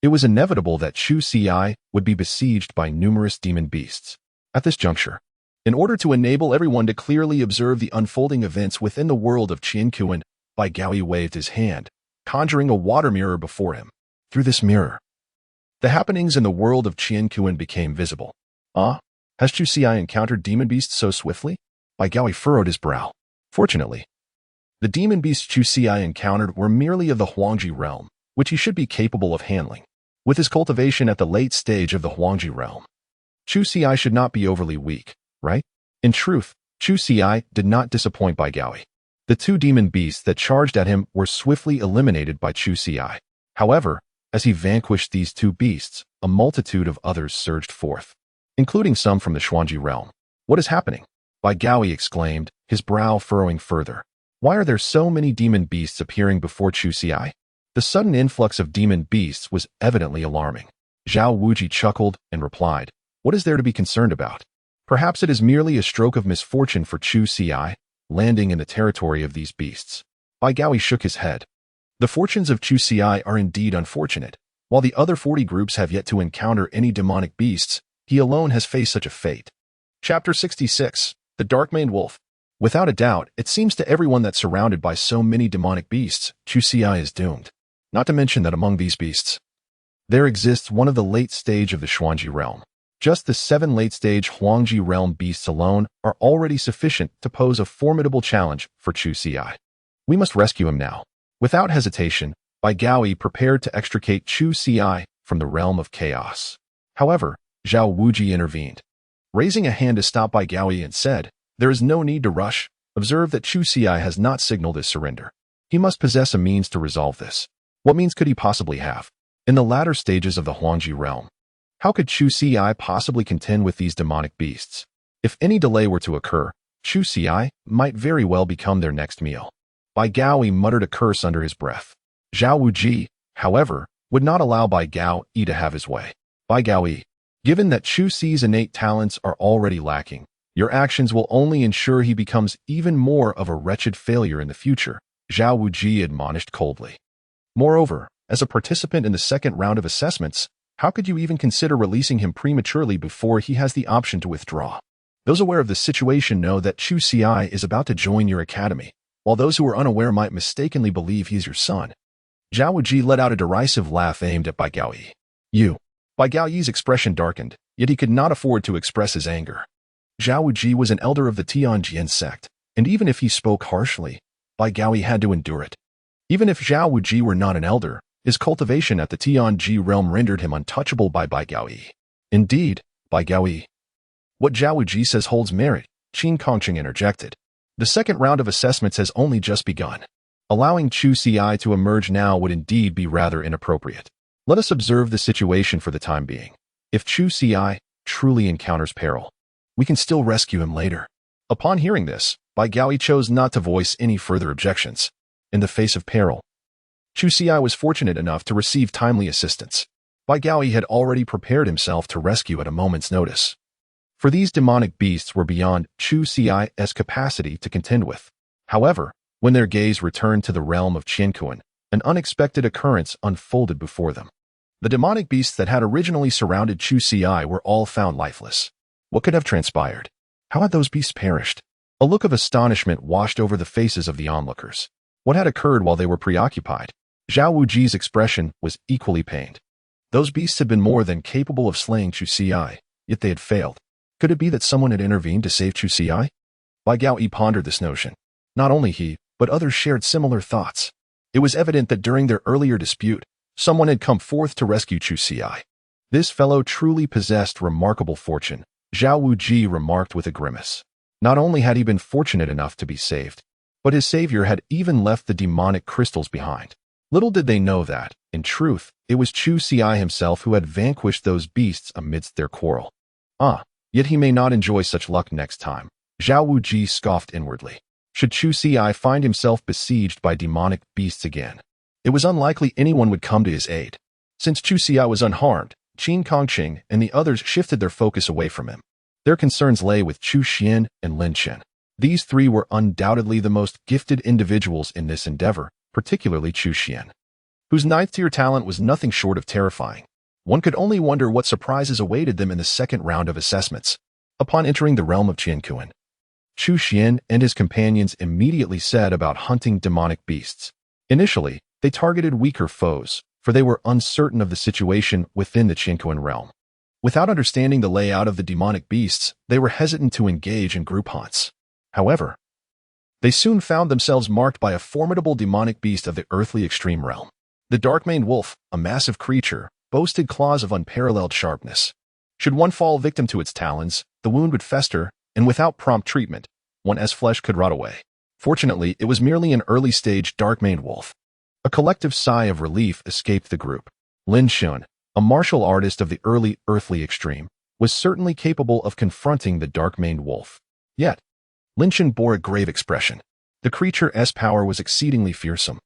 It was inevitable that Chu Xi would be besieged by numerous demon beasts. At this juncture, in order to enable everyone to clearly observe the unfolding events within the world of Qianquan, Bai Gaoyi waved his hand, conjuring a water mirror before him. Through this mirror, the happenings in the world of Qianquan became visible. Has Chu Xi encountered demon beasts so swiftly? Bai Gaoyi furrowed his brow. Fortunately, the demon beasts Chu Xi encountered were merely of the Huangji realm, which he should be capable of handling. With his cultivation at the late stage of the Huangji realm, Chu Xi should not be overly weak, right? In truth, Chu Xi did not disappoint Bai Gaoyi. The two demon beasts that charged at him were swiftly eliminated by Chu Xi. However, as he vanquished these two beasts, a multitude of others surged forth, including some from the Xuanji realm. What is happening? Bai Gaoyi exclaimed, his brow furrowing further. Why are there so many demon beasts appearing before Chu Xi? The sudden influx of demon beasts was evidently alarming. Zhao Wuji chuckled and replied, what is there to be concerned about? Perhaps it is merely a stroke of misfortune for Chu Xi, landing in the territory of these beasts. Bai Gaoyi shook his head. The fortunes of Chu Xi are indeed unfortunate. While the other 40 groups have yet to encounter any demonic beasts, he alone has faced such a fate. Chapter 66. The Dark-Maned Wolf. Without a doubt, it seems to everyone that surrounded by so many demonic beasts, Chu Xi is doomed. Not to mention that among these beasts, there exists one of the late stage of the Xuanji realm. Just the 7 late-stage Huangji realm beasts alone are already sufficient to pose a formidable challenge for Chu Xi. We must rescue him now. Without hesitation, Bai Gaoyi prepared to extricate Chu Xi from the realm of chaos. However, Zhao Wuji intervened, raising a hand to stop Bai Gaoyi and said, there is no need to rush. Observe that Chu Xi has not signaled his surrender. He must possess a means to resolve this. What means could he possibly have? In the latter stages of the Huangji realm, how could Chu Xi possibly contend with these demonic beasts? If any delay were to occur, Chu Xi might very well become their next meal. Bai Gaoyi muttered a curse under his breath. Zhao Wuji, however, would not allow Bai Gaoyi to have his way. Bai Gaoyi, given that Chu Xi's innate talents are already lacking, your actions will only ensure he becomes even more of a wretched failure in the future, Zhao Wuji admonished coldly. Moreover, as a participant in the second round of assessments, how could you even consider releasing him prematurely before he has the option to withdraw? Those aware of the situation know that Chu Xi is about to join your academy, while those who are unaware might mistakenly believe he's your son. Zhao Wuji let out a derisive laugh aimed at Bai Gaoyi. You. Bai Gaoyi's expression darkened, yet he could not afford to express his anger. Zhao Wuji was an elder of the Tianjin sect, and even if he spoke harshly, Bai Gaoyi had to endure it. Even if Zhao Wuji were not an elder, his cultivation at the Tianji realm rendered him untouchable by Bai Gaoyi. Indeed, Bai Gaoyi. What Zhao Wuji says holds merit, Qin Kongqing interjected. The second round of assessments has only just begun. Allowing Chu Xi to emerge now would indeed be rather inappropriate. Let us observe the situation for the time being. If Chu Xi truly encounters peril, we can still rescue him later. Upon hearing this, Bai Gaoyi chose not to voice any further objections. In the face of peril, Chu Xi was fortunate enough to receive timely assistance. Bai Gaoyi had already prepared himself to rescue at a moment's notice. For these demonic beasts were beyond Chu Xi's capacity to contend with. However, when their gaze returned to the realm of Qianquan, an unexpected occurrence unfolded before them. The demonic beasts that had originally surrounded Chu Xi were all found lifeless. What could have transpired? How had those beasts perished? A look of astonishment washed over the faces of the onlookers. What had occurred while they were preoccupied? Zhao Wuji's expression was equally pained. Those beasts had been more than capable of slaying Chu Xi, yet they had failed. Could it be that someone had intervened to save Chu Xi? Bai Gaoyi pondered this notion. Not only he, but others shared similar thoughts. It was evident that during their earlier dispute, someone had come forth to rescue Chu Xi. This fellow truly possessed remarkable fortune, Zhao Wuji remarked with a grimace. Not only had he been fortunate enough to be saved, but his savior had even left the demonic crystals behind. Little did they know that, in truth, it was Chu Xi himself who had vanquished those beasts amidst their quarrel. Yet he may not enjoy such luck next time. Zhao Wuji scoffed inwardly. Should Chu Xi find himself besieged by demonic beasts again, it was unlikely anyone would come to his aid. Since Chu Xi was unharmed, Qin Kongqing and the others shifted their focus away from him. Their concerns lay with Chu Xian and Lin Chen. These three were undoubtedly the most gifted individuals in this endeavor, particularly Chu Xian, whose ninth-tier talent was nothing short of terrifying. One could only wonder what surprises awaited them in the second round of assessments. Upon entering the realm of Qiankuan, Chu Xian and his companions immediately set about hunting demonic beasts. Initially, they targeted weaker foes, for they were uncertain of the situation within the Qiankuan realm. Without understanding the layout of the demonic beasts, they were hesitant to engage in group hunts. However, they soon found themselves marked by a formidable demonic beast of the earthly extreme realm. The dark-maned wolf, a massive creature, boasted claws of unparalleled sharpness. Should one fall victim to its talons, the wound would fester, and without prompt treatment, one's flesh could rot away. Fortunately, it was merely an early-stage dark-maned wolf. A collective sigh of relief escaped the group. Lin Shun, a martial artist of the early earthly extreme, was certainly capable of confronting the dark-maned wolf. Yet, Lin Shun bore a grave expression. The creature's power was exceedingly fearsome.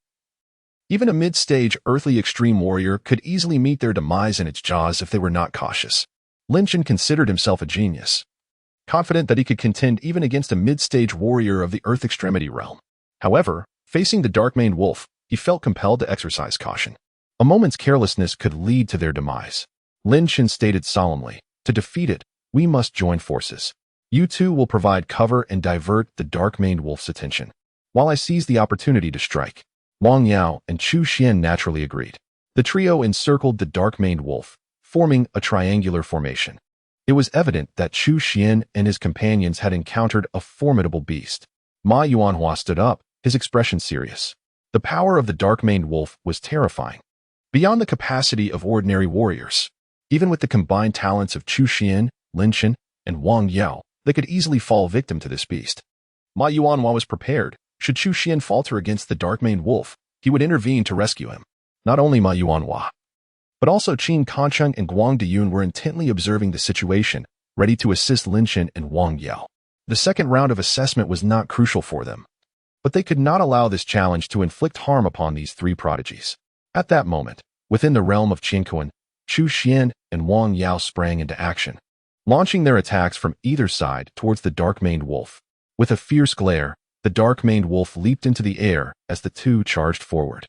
Even a mid-stage earthly extreme warrior could easily meet their demise in its jaws if they were not cautious. Lin Shun considered himself a genius, confident that he could contend even against a mid-stage warrior of the earth extremity realm. However, facing the dark-maned wolf, he felt compelled to exercise caution. A moment's carelessness could lead to their demise. Lin Shun stated solemnly, "To defeat it, we must join forces. You two will provide cover and divert the dark-maned wolf's attention, while I seize the opportunity to strike." Wang Yao and Chu Xian naturally agreed. The trio encircled the dark-maned wolf, forming a triangular formation. It was evident that Chu Xian and his companions had encountered a formidable beast. Ma Yuanhua stood up, his expression serious. The power of the dark-maned wolf was terrifying, beyond the capacity of ordinary warriors. Even with the combined talents of Chu Xian, Lin Chen, and Wang Yao, they could easily fall victim to this beast. Ma Yuanhua was prepared. Should Chu Xian falter against the dark-maned wolf, he would intervene to rescue him. Not only Ma Yuanhua, but also Qin Kongqing and Guang Diyun were intently observing the situation, ready to assist Lin Chen and Wang Yao. The second round of assessment was not crucial for them, but they could not allow this challenge to inflict harm upon these three prodigies. At that moment, within the realm of Qiankuan, Chu Xian and Wang Yao sprang into action, launching their attacks from either side towards the dark-maned wolf. With a fierce glare, the dark-maned wolf leaped into the air as the two charged forward.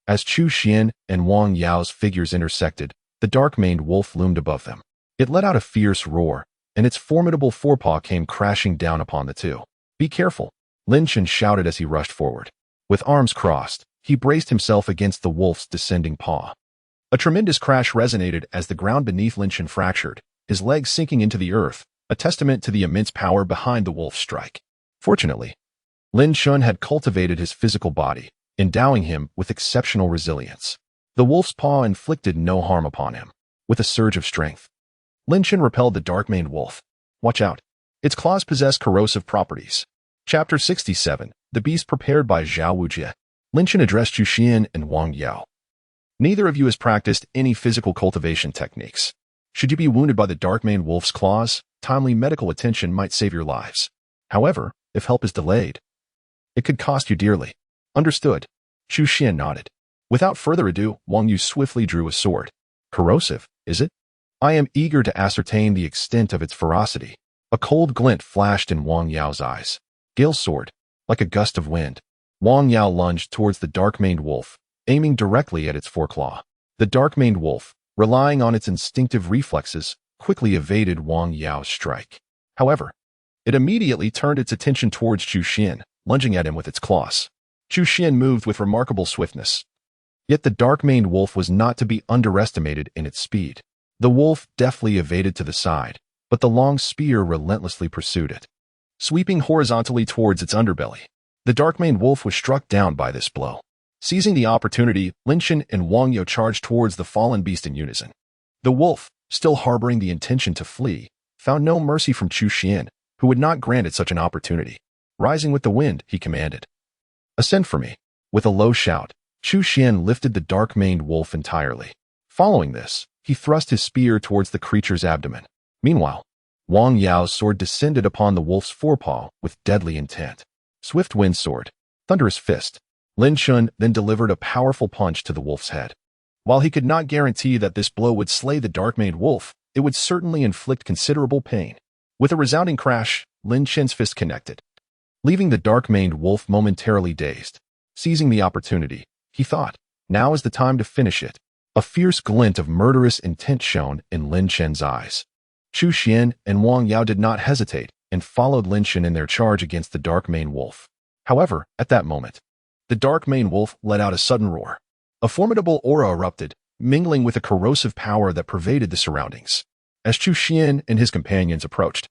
As Chu Xian and Wang Yao's figures intersected, the dark-maned wolf loomed above them. It let out a fierce roar, and its formidable forepaw came crashing down upon the two. "Be careful," Lin Chen shouted as he rushed forward. With arms crossed, he braced himself against the wolf's descending paw. A tremendous crash resonated as the ground beneath Lin Chen fractured, his legs sinking into the earth, a testament to the immense power behind the wolf's strike. Fortunately, Lin Chen had cultivated his physical body, endowing him with exceptional resilience. The wolf's paw inflicted no harm upon him. With a surge of strength, Lin Chen repelled the dark-maned wolf. "Watch out. Its claws possess corrosive properties." Chapter 67, The Beast Prepared by Zhao Wujie. Lin Chen addressed Chu Xian and Wang Yao. "Neither of you has practiced any physical cultivation techniques. Should you be wounded by the dark-maned wolf's claws, timely medical attention might save your lives. However, if help is delayed, it could cost you dearly." "Understood." Chu Xian nodded. Without further ado, Wang Yu swiftly drew a sword. "Corrosive, is it?" "I am eager to ascertain the extent of its ferocity." A cold glint flashed in Wang Yao's eyes. Gale's sword, like a gust of wind. Wang Yao lunged towards the dark-maned wolf, aiming directly at its foreclaw. The dark-maned wolf, relying on its instinctive reflexes, quickly evaded Wang Yao's strike. However, it immediately turned its attention towards Chu Xian, lunging at him with its claws. Chu Xian moved with remarkable swiftness. Yet the dark-maned wolf was not to be underestimated in its speed. The wolf deftly evaded to the side, but the long spear relentlessly pursued it, sweeping horizontally towards its underbelly. The dark-maned wolf was struck down by this blow. Seizing the opportunity, Lin Chen and Wang Yao charged towards the fallen beast in unison. The wolf, still harboring the intention to flee, found no mercy from Chu Xian, who would not grant it such an opportunity. Rising with the wind, he commanded, "Ascend for me." With a low shout, Chu Xian lifted the dark-maned wolf entirely. Following this, he thrust his spear towards the creature's abdomen. Meanwhile, Wang Yao's sword descended upon the wolf's forepaw with deadly intent. Swift wind sword, thunderous fist. Lin Chun then delivered a powerful punch to the wolf's head. While he could not guarantee that this blow would slay the dark-maned wolf, it would certainly inflict considerable pain. With a resounding crash, Lin Chun's fist connected, leaving the dark-maned wolf momentarily dazed. Seizing the opportunity, he thought, now is the time to finish it. A fierce glint of murderous intent shone in Lin Chun's eyes. Chu Xian and Wang Yao did not hesitate and followed Lin Chun in their charge against the dark-maned wolf. However, at that moment, the dark-maned wolf let out a sudden roar. A formidable aura erupted, mingling with a corrosive power that pervaded the surroundings. As Chu Xian and his companions approached,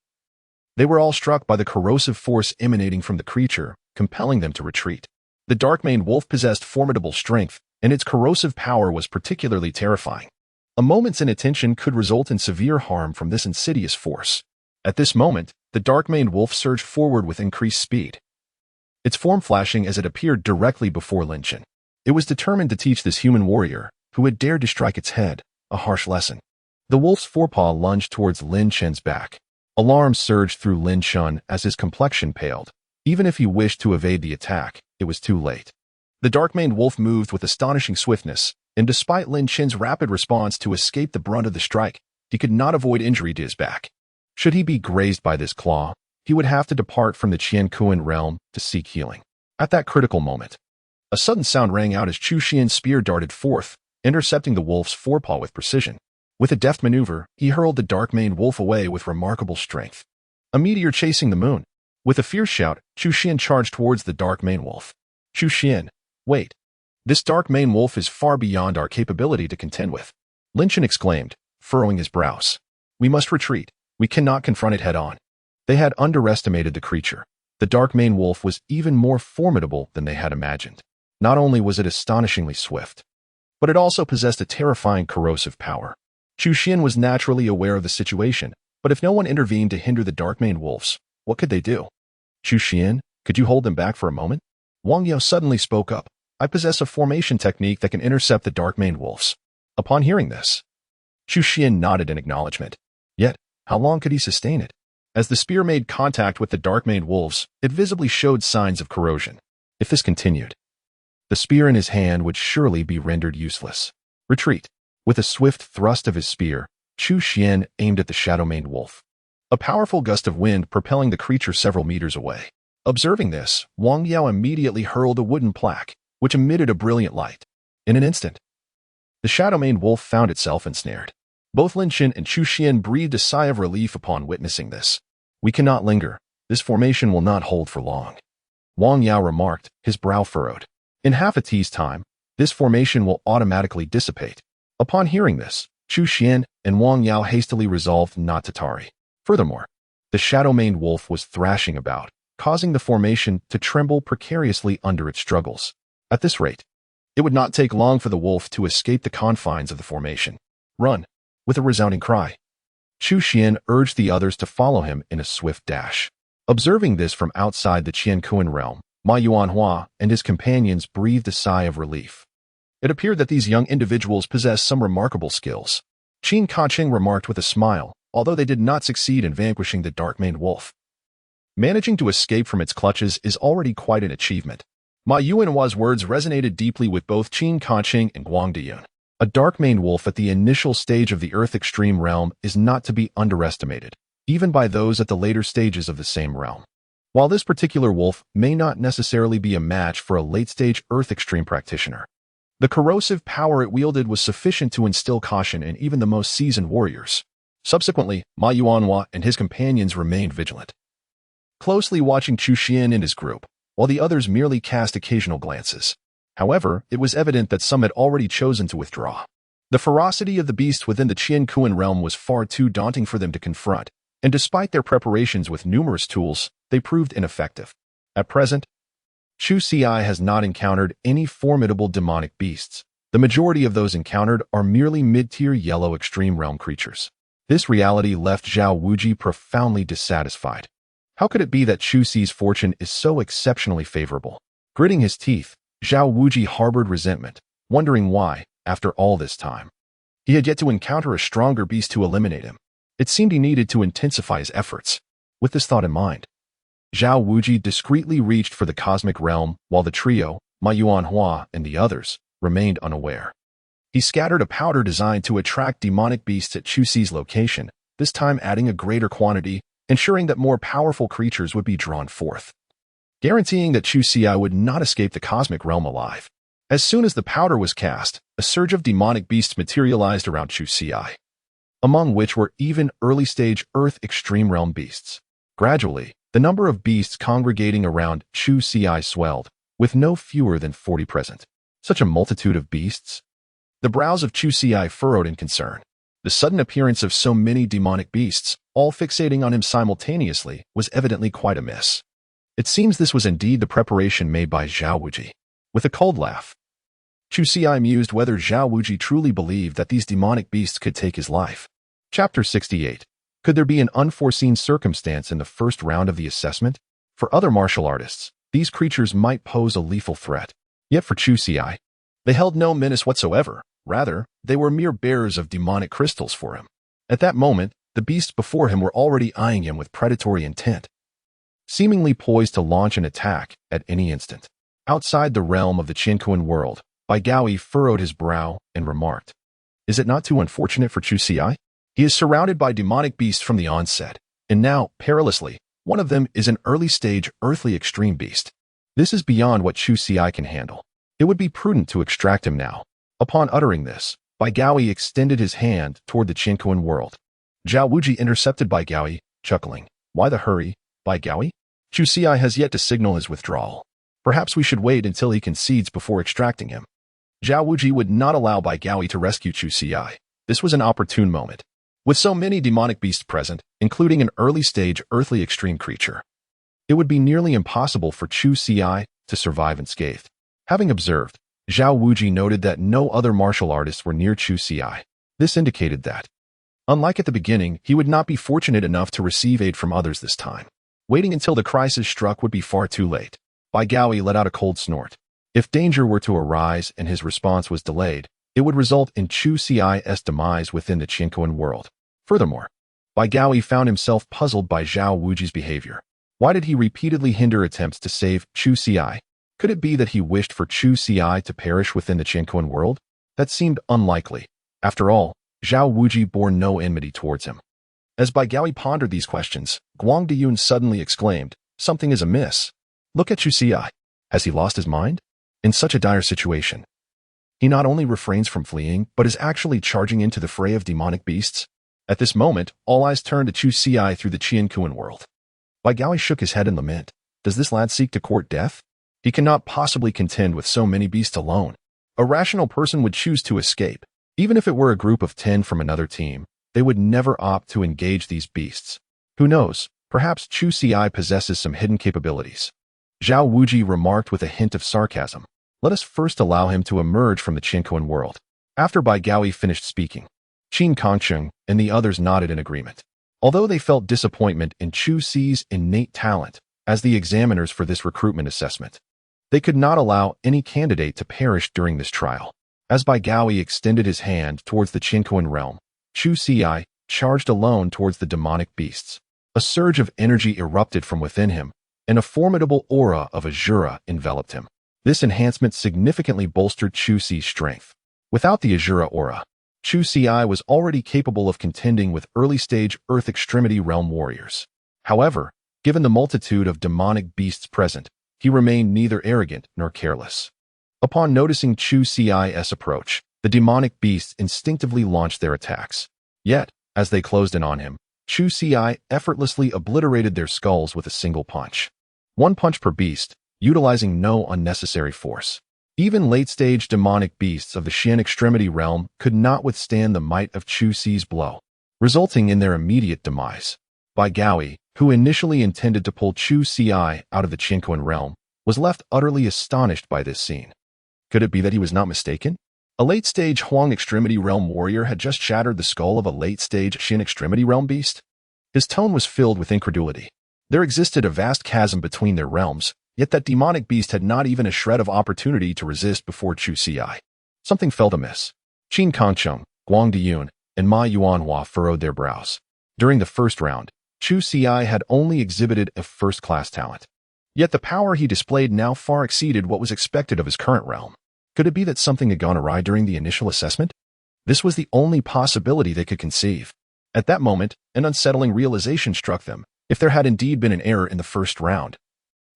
they were all struck by the corrosive force emanating from the creature, compelling them to retreat. The dark-maned wolf possessed formidable strength, and its corrosive power was particularly terrifying. A moment's inattention could result in severe harm from this insidious force. At this moment, the dark-maned wolf surged forward with increased speed, its form flashing as it appeared directly before Lin Chun. It was determined to teach this human warrior, who had dared to strike its head, a harsh lesson. The wolf's forepaw lunged towards Lin Chun's back. Alarm surged through Lin Chun as his complexion paled. Even if he wished to evade the attack, it was too late. The dark-maned wolf moved with astonishing swiftness, and despite Lin Chun's rapid response to escape the brunt of the strike, he could not avoid injury to his back. Should he be grazed by this claw, he would have to depart from the Qiankuan realm to seek healing. At that critical moment, a sudden sound rang out as Chu Xian's spear darted forth, intercepting the wolf's forepaw with precision. With a deft maneuver, he hurled the dark-maned wolf away with remarkable strength. A meteor chasing the moon. With a fierce shout, Chu Xian charged towards the dark-maned wolf. Chu Xian, wait. This dark-maned wolf is far beyond our capability to contend with. Lin Chun exclaimed, furrowing his brows. We must retreat. We cannot confront it head-on. They had underestimated the creature. The dark-maned wolf was even more formidable than they had imagined. Not only was it astonishingly swift, but it also possessed a terrifying corrosive power. Chu Xian was naturally aware of the situation, but if no one intervened to hinder the dark-maned wolves, what could they do? Chu Xian, could you hold them back for a moment? Wang Yao suddenly spoke up. I possess a formation technique that can intercept the dark-maned wolves. Upon hearing this, Chu Xian nodded in acknowledgement. Yet, how long could he sustain it? As the spear made contact with the dark-maned wolves, it visibly showed signs of corrosion. If this continued, the spear in his hand would surely be rendered useless. Retreat. With a swift thrust of his spear, Chu Xian aimed at the shadow-maned wolf. A powerful gust of wind propelling the creature several meters away. Observing this, Wang Yao immediately hurled a wooden plaque, which emitted a brilliant light. In an instant, the shadow-maned wolf found itself ensnared. Both Lin Chun and Chu Xian breathed a sigh of relief upon witnessing this. We cannot linger. This formation will not hold for long. Wang Yao remarked, his brow furrowed. In half a tea's time, this formation will automatically dissipate. Upon hearing this, Chu Xian and Wang Yao hastily resolved not to tarry. Furthermore, the shadow-maned wolf was thrashing about, causing the formation to tremble precariously under its struggles. At this rate, it would not take long for the wolf to escape the confines of the formation. Run! With a resounding cry, Chu Xian urged the others to follow him in a swift dash. Observing this from outside the Qiankuan realm, Ma Yuanhua and his companions breathed a sigh of relief. It appeared that these young individuals possessed some remarkable skills. Qin Kaching remarked with a smile, although they did not succeed in vanquishing the dark-maned wolf. Managing to escape from its clutches is already quite an achievement. Ma Yuanhua's words resonated deeply with both Qin Kaching and Guang Diyun. A dark-maned wolf at the initial stage of the Earth Extreme realm is not to be underestimated, even by those at the later stages of the same realm. While this particular wolf may not necessarily be a match for a late-stage Earth Extreme practitioner, the corrosive power it wielded was sufficient to instill caution in even the most seasoned warriors. Subsequently, Ma Yuanhua and his companions remained vigilant, closely watching Chu Xian and his group, while the others merely cast occasional glances. However, it was evident that some had already chosen to withdraw. The ferocity of the beast within the Qiankuan realm was far too daunting for them to confront, and despite their preparations with numerous tools, they proved ineffective. At present, Chu Xi has not encountered any formidable demonic beasts. The majority of those encountered are merely mid-tier yellow extreme realm creatures. This reality left Zhao Wuji profoundly dissatisfied. How could it be that Chu Xi's fortune is so exceptionally favorable? Gritting his teeth, Zhao Wuji harbored resentment, wondering why, after all this time, he had yet to encounter a stronger beast to eliminate him. It seemed he needed to intensify his efforts. With this thought in mind, Zhao Wuji discreetly reached for the cosmic realm while the trio, Ma Yuanhua and the others, remained unaware. He scattered a powder designed to attract demonic beasts at Chu Xi's location, this time adding a greater quantity, ensuring that more powerful creatures would be drawn forth, guaranteeing that Chu Xi would not escape the cosmic realm alive. As soon as the powder was cast, a surge of demonic beasts materialized around Chu Xi, among which were even early-stage Earth Extreme Realm beasts. Gradually, the number of beasts congregating around Chu Xi swelled, with no fewer than 40 present. Such a multitude of beasts? The brows of Chu Xi furrowed in concern. The sudden appearance of so many demonic beasts, all fixating on him simultaneously, was evidently quite amiss. It seems this was indeed the preparation made by Zhao Wuji. With a cold laugh, Chu Xi mused whether Zhao Wuji truly believed that these demonic beasts could take his life. Chapter 68. Could there be an unforeseen circumstance in the first round of the assessment? For other martial artists, these creatures might pose a lethal threat. Yet for Chu Xi, they held no menace whatsoever. Rather, they were mere bearers of demonic crystals for him. At that moment, the beasts before him were already eyeing him with predatory intent, seemingly poised to launch an attack at any instant. Outside the realm of the Qinkuan world, Bai Gaoi furrowed his brow and remarked, "Is it not too unfortunate for Chu Xi? He is surrounded by demonic beasts from the onset, and now, perilously, one of them is an early-stage earthly extreme beast. This is beyond what Chu Xi can handle. It would be prudent to extract him now." Upon uttering this, Bai Gaoi extended his hand toward the Qinkuan world. Zhao Wuji intercepted Bai Gaoi, chuckling. "Why the hurry, Bai Gaoi? Chu Xi has yet to signal his withdrawal. Perhaps we should wait until he concedes before extracting him." Zhao Wuji would not allow Bai Gaoi to rescue Chu Xi. This was an opportune moment. With so many demonic beasts present, including an early-stage earthly extreme creature, it would be nearly impossible for Chu Xi to survive unscathed. Having observed, Zhao Wuji noted that no other martial artists were near Chu Xi. This indicated that, unlike at the beginning, he would not be fortunate enough to receive aid from others this time. Waiting until the crisis struck would be far too late. Bai Gaoi let out a cold snort. If danger were to arise and his response was delayed, it would result in Chu Xi's demise within the Qinkuan world. Furthermore, Bai Gaoi found himself puzzled by Zhao Wuji's behavior. Why did he repeatedly hinder attempts to save Chu Xi? Could it be that he wished for Chu Xi to perish within the Qinkuan world? That seemed unlikely. After all, Zhao Wuji bore no enmity towards him. As Bai Gaoi pondered these questions, Guang Diyun suddenly exclaimed, "Something is amiss. Look at Chu Xi. Has he lost his mind? In such a dire situation, he not only refrains from fleeing, but is actually charging into the fray of demonic beasts." At this moment, all eyes turned to Chu Xi through the Qinkuan world. Bai Gaoi shook his head in lament. Does this lad seek to court death? He cannot possibly contend with so many beasts alone. A rational person would choose to escape. Even if it were a group of 10 from another team, they would never opt to engage these beasts. Who knows, perhaps Chu Xi possesses some hidden capabilities. Zhao Wuji remarked with a hint of sarcasm. Let us first allow him to emerge from the Qinkuan world. After Bai Gaoi finished speaking, Qin Kangcheng and the others nodded in agreement. Although they felt disappointment in Chu Xi's innate talent as the examiners for this recruitment assessment, they could not allow any candidate to perish during this trial. As Bai Gaoi extended his hand towards the Qinkuan realm, Chu Xi charged alone towards the demonic beasts. A surge of energy erupted from within him, and a formidable aura of Azura enveloped him. This enhancement significantly bolstered Chu Xi's strength. Without the Azura aura, Chu Xi was already capable of contending with early-stage Earth Extremity Realm warriors. However, given the multitude of demonic beasts present, he remained neither arrogant nor careless. Upon noticing Chu Xi's approach, the demonic beasts instinctively launched their attacks. Yet, as they closed in on him, Chu Xi effortlessly obliterated their skulls with a single punch. One punch per beast, utilizing no unnecessary force. Even late-stage demonic beasts of the Xian Extremity Realm could not withstand the might of Chu Xi's blow, resulting in their immediate demise. Bai Gaoi, who initially intended to pull Chu Xi out of the Qinkuan realm, was left utterly astonished by this scene. Could it be that he was not mistaken? A late-stage Huang Extremity Realm warrior had just shattered the skull of a late-stage Xian Extremity Realm beast? His tone was filled with incredulity. There existed a vast chasm between their realms, yet that demonic beast had not even a shred of opportunity to resist before Chu Xi. Something felt amiss. Qin Kangcheng, Guang Diyun, and Ma Yuanhua furrowed their brows. During the first round, Chu Xi had only exhibited a first-class talent. Yet the power he displayed now far exceeded what was expected of his current realm. Could it be that something had gone awry during the initial assessment? This was the only possibility they could conceive. At that moment, an unsettling realization struck them, if there had indeed been an error in the first round,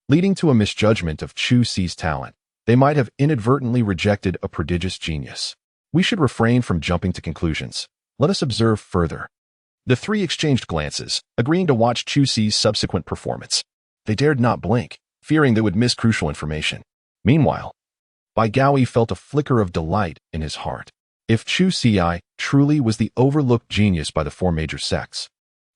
leading to a misjudgment of Chu Xi's talent. They might have inadvertently rejected a prodigious genius. We should refrain from jumping to conclusions. Let us observe further. The three exchanged glances, agreeing to watch Chu Xi's subsequent performance. They dared not blink, fearing they would miss crucial information. Meanwhile, Bai Gaoyi felt a flicker of delight in his heart. If Chu Xi truly was the overlooked genius by the four major sects,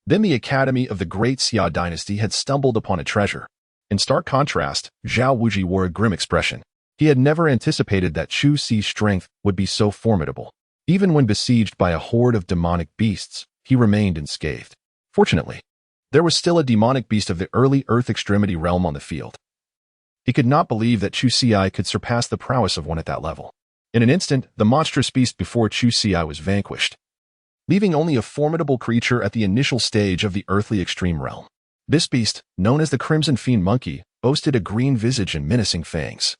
then the Academy of the Great Xia dynasty had stumbled upon a treasure. In stark contrast, Zhao Wuji wore a grim expression. He had never anticipated that Chu Xi's strength would be so formidable. Even when besieged by a horde of demonic beasts, he remained unscathed. Fortunately, there was still a demonic beast of the early Earth Extremity realm on the field. He could not believe that Chu Xi could surpass the prowess of one at that level. In an instant, the monstrous beast before Chu Xi was vanquished, leaving only a formidable creature at the initial stage of the earthly extreme realm. This beast, known as the Crimson Fiend Monkey, boasted a green visage and menacing fangs,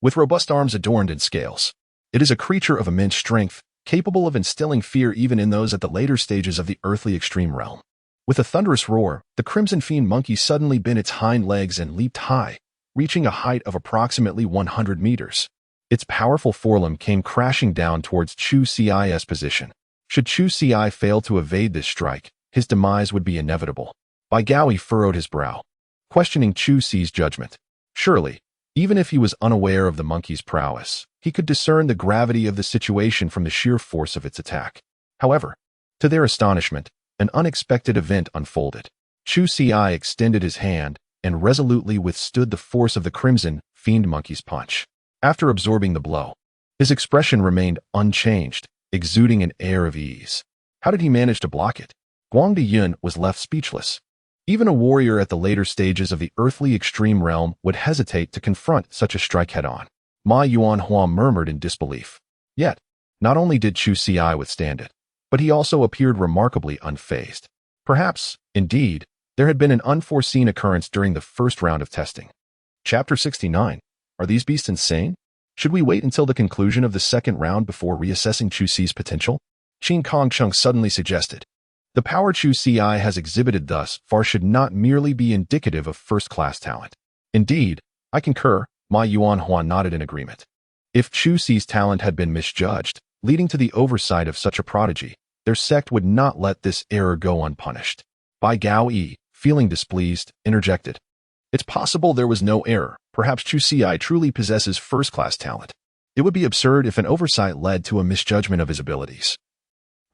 with robust arms adorned in scales. It is a creature of immense strength, capable of instilling fear even in those at the later stages of the earthly extreme realm. With a thunderous roar, the Crimson Fiend Monkey suddenly bent its hind legs and leaped high, reaching a height of approximately 100 meters. Its powerful forelimb came crashing down towards Chu Xi's position. Should Chu Xi fail to evade this strike, his demise would be inevitable. Bai Gaoyi furrowed his brow, questioning Chu Xi's judgment. Surely, even if he was unaware of the monkey's prowess, he could discern the gravity of the situation from the sheer force of its attack. However, to their astonishment, an unexpected event unfolded. Chu Xi extended his hand and resolutely withstood the force of the Crimson Fiend Monkey's punch. After absorbing the blow, his expression remained unchanged, exuding an air of ease. How did he manage to block it? Guang Diyun was left speechless. Even a warrior at the later stages of the earthly extreme realm would hesitate to confront such a strike head-on. Ma Yuanhua murmured in disbelief. Yet, not only did Chu Xi withstand it, but he also appeared remarkably unfazed. Perhaps, indeed, there had been an unforeseen occurrence during the first round of testing. Chapter 69. Are these beasts insane? Should we wait until the conclusion of the second round before reassessing Chu Xi's potential? Qin Kongcheng suddenly suggested. The power Chu Xi has exhibited thus far should not merely be indicative of first-class talent. Indeed, I concur, Ma Yuanhua nodded in agreement. If Chu Xi's talent had been misjudged, leading to the oversight of such a prodigy, their sect would not let this error go unpunished. Bai Gaoyi, feeling displeased, interjected. It's possible there was no error. Perhaps Chu Xi truly possesses first-class talent. It would be absurd if an oversight led to a misjudgment of his abilities,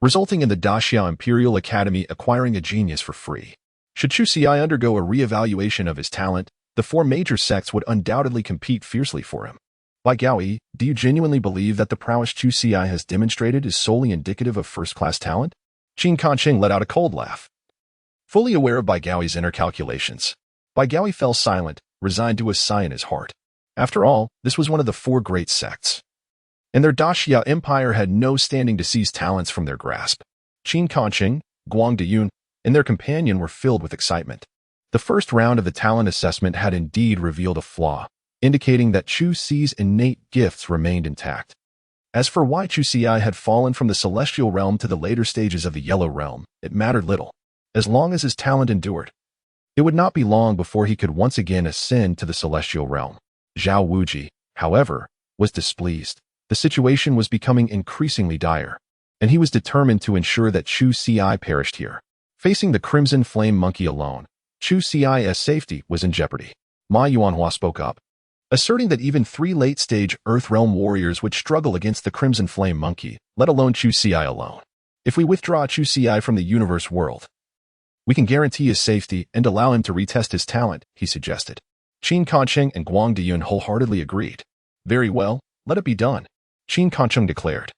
resulting in the Daxiao Imperial Academy acquiring a genius for free. Should Chu Xi undergo a re-evaluation of his talent, the four major sects would undoubtedly compete fiercely for him. Bai Gaoyi, do you genuinely believe that the prowess Chu Xi has demonstrated is solely indicative of first-class talent? Qin Kongcheng let out a cold laugh. Fully aware of Bai Gaoyi's inner calculations, Bai Gaoyi fell silent, resigned to a sigh in his heart. After all, this was one of the four great sects, and their Daxia Empire had no standing to seize talents from their grasp. Qin Kongcheng, Guang Diyun, and their companion were filled with excitement. The first round of the talent assessment had indeed revealed a flaw, indicating that Chu Xi's innate gifts remained intact. As for why Chu Xi had fallen from the celestial realm to the later stages of the yellow realm, it mattered little. As long as his talent endured, it would not be long before he could once again ascend to the celestial realm. Zhao Wuji, however, was displeased. The situation was becoming increasingly dire, and he was determined to ensure that Chu Xi perished here. Facing the Crimson Flame Monkey alone, Chu Xi's safety was in jeopardy. Ma Yuanhua spoke up, asserting that even 3 late-stage Earth Realm warriors would struggle against the Crimson Flame Monkey, let alone Chu Xi alone. If we withdraw Chu Xi from the universe world, we can guarantee his safety and allow him to retest his talent, he suggested. Qin Kongcheng and Guang Diyun wholeheartedly agreed. Very well, let it be done, Qin Kongcheng declared,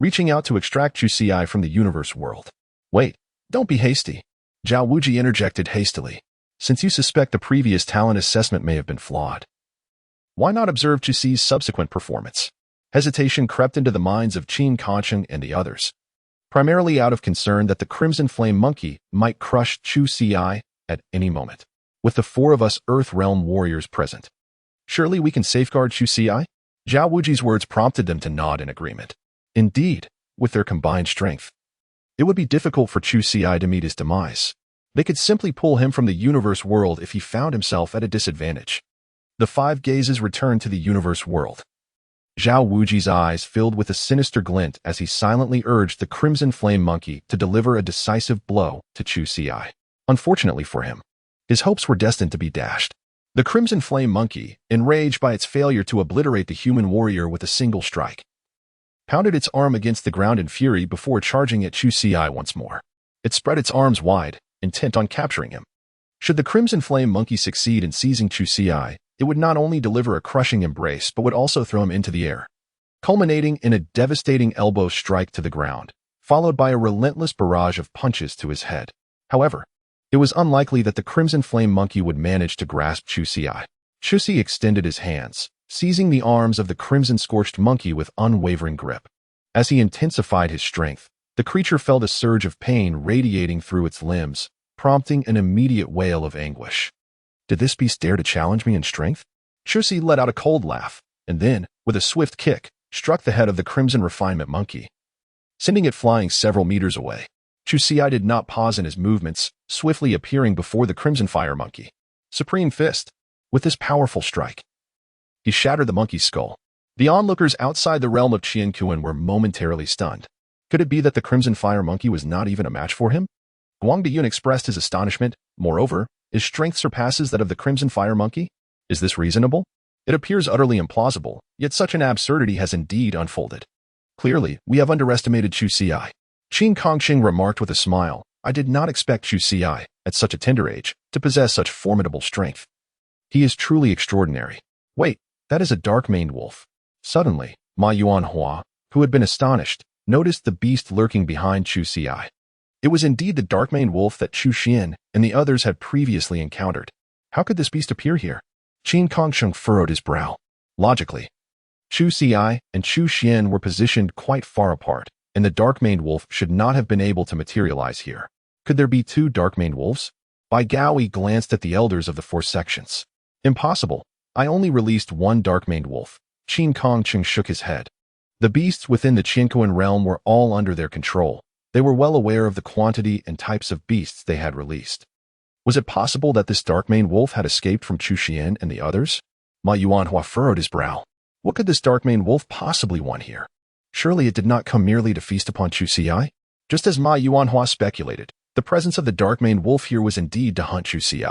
reaching out to extract Chu Xi from the universe world. Wait, don't be hasty, Zhao Wuji interjected hastily. Since you suspect the previous talent assessment may have been flawed, why not observe Chu Xi's subsequent performance? Hesitation crept into the minds of Qin Kongcheng and the others. primarily out of concern that the Crimson Flame Monkey might crush Chu Si at any moment. With the four of us Earth Realm warriors present, surely we can safeguard Chu Si? Zhao Wuji's words prompted them to nod in agreement. Indeed, with their combined strength, it would be difficult for Chu Si to meet his demise. They could simply pull him from the universe world if he found himself at a disadvantage. The five gazes returned to the universe world. Zhao Wuji's eyes filled with a sinister glint as he silently urged the Crimson Flame Monkey to deliver a decisive blow to Chu Si. Unfortunately for him, his hopes were destined to be dashed. The Crimson Flame Monkey, enraged by its failure to obliterate the human warrior with a single strike, pounded its arm against the ground in fury before charging at Chu Si once more. It spread its arms wide, intent on capturing him. Should the Crimson Flame Monkey succeed in seizing Chu Si, it would not only deliver a crushing embrace but would also throw him into the air, culminating in a devastating elbow strike to the ground, followed by a relentless barrage of punches to his head. However, it was unlikely that the Crimson Flame Monkey would manage to grasp Chu Si. Chu Si extended his hands, seizing the arms of the Crimson Scorched Monkey with unwavering grip. As he intensified his strength, the creature felt a surge of pain radiating through its limbs, prompting an immediate wail of anguish. Did this beast dare to challenge me in strength? Chu Si let out a cold laugh, and then, with a swift kick, struck the head of the Crimson Refinement Monkey, sending it flying several meters away. Chu Si did not pause in his movements, swiftly appearing before the Crimson Fire Monkey. Supreme Fist. With this powerful strike, he shattered the monkey's skull. The onlookers outside the realm of Qianquan were momentarily stunned. Could it be that the Crimson Fire Monkey was not even a match for him? Guang Diyun expressed his astonishment. Moreover, his strength surpasses that of the Crimson Fire Monkey? Is this reasonable? It appears utterly implausible, yet such an absurdity has indeed unfolded. Clearly, we have underestimated Chu Si. Qin Kongqing remarked with a smile. I did not expect Chu Si, at such a tender age, to possess such formidable strength. He is truly extraordinary. Wait, that is a dark-maned wolf. Suddenly, Ma Yuanhua, who had been astonished, noticed the beast lurking behind Chu Si. It was indeed the dark-maned wolf that Chu Xian and the others had previously encountered. How could this beast appear here? Qin Kongsheng furrowed his brow. Logically, Chu Si and Chu Xian were positioned quite far apart, and the dark-maned wolf should not have been able to materialize here. Could there be two dark-maned wolves? Bai Gaoi glanced at the elders of the four sections. Impossible. I only released one dark-maned wolf. Qin Kongqing shook his head. The beasts within the Qianquan realm were all under their control. They were well aware of the quantity and types of beasts they had released. Was it possible that this dark-maned wolf had escaped from Chu Xian and the others? Ma Yuanhua furrowed his brow. What could this dark-maned wolf possibly want here? Surely it did not come merely to feast upon Chu Si. Just as Ma Yuanhua speculated, the presence of the dark-maned wolf here was indeed to hunt Chu Si.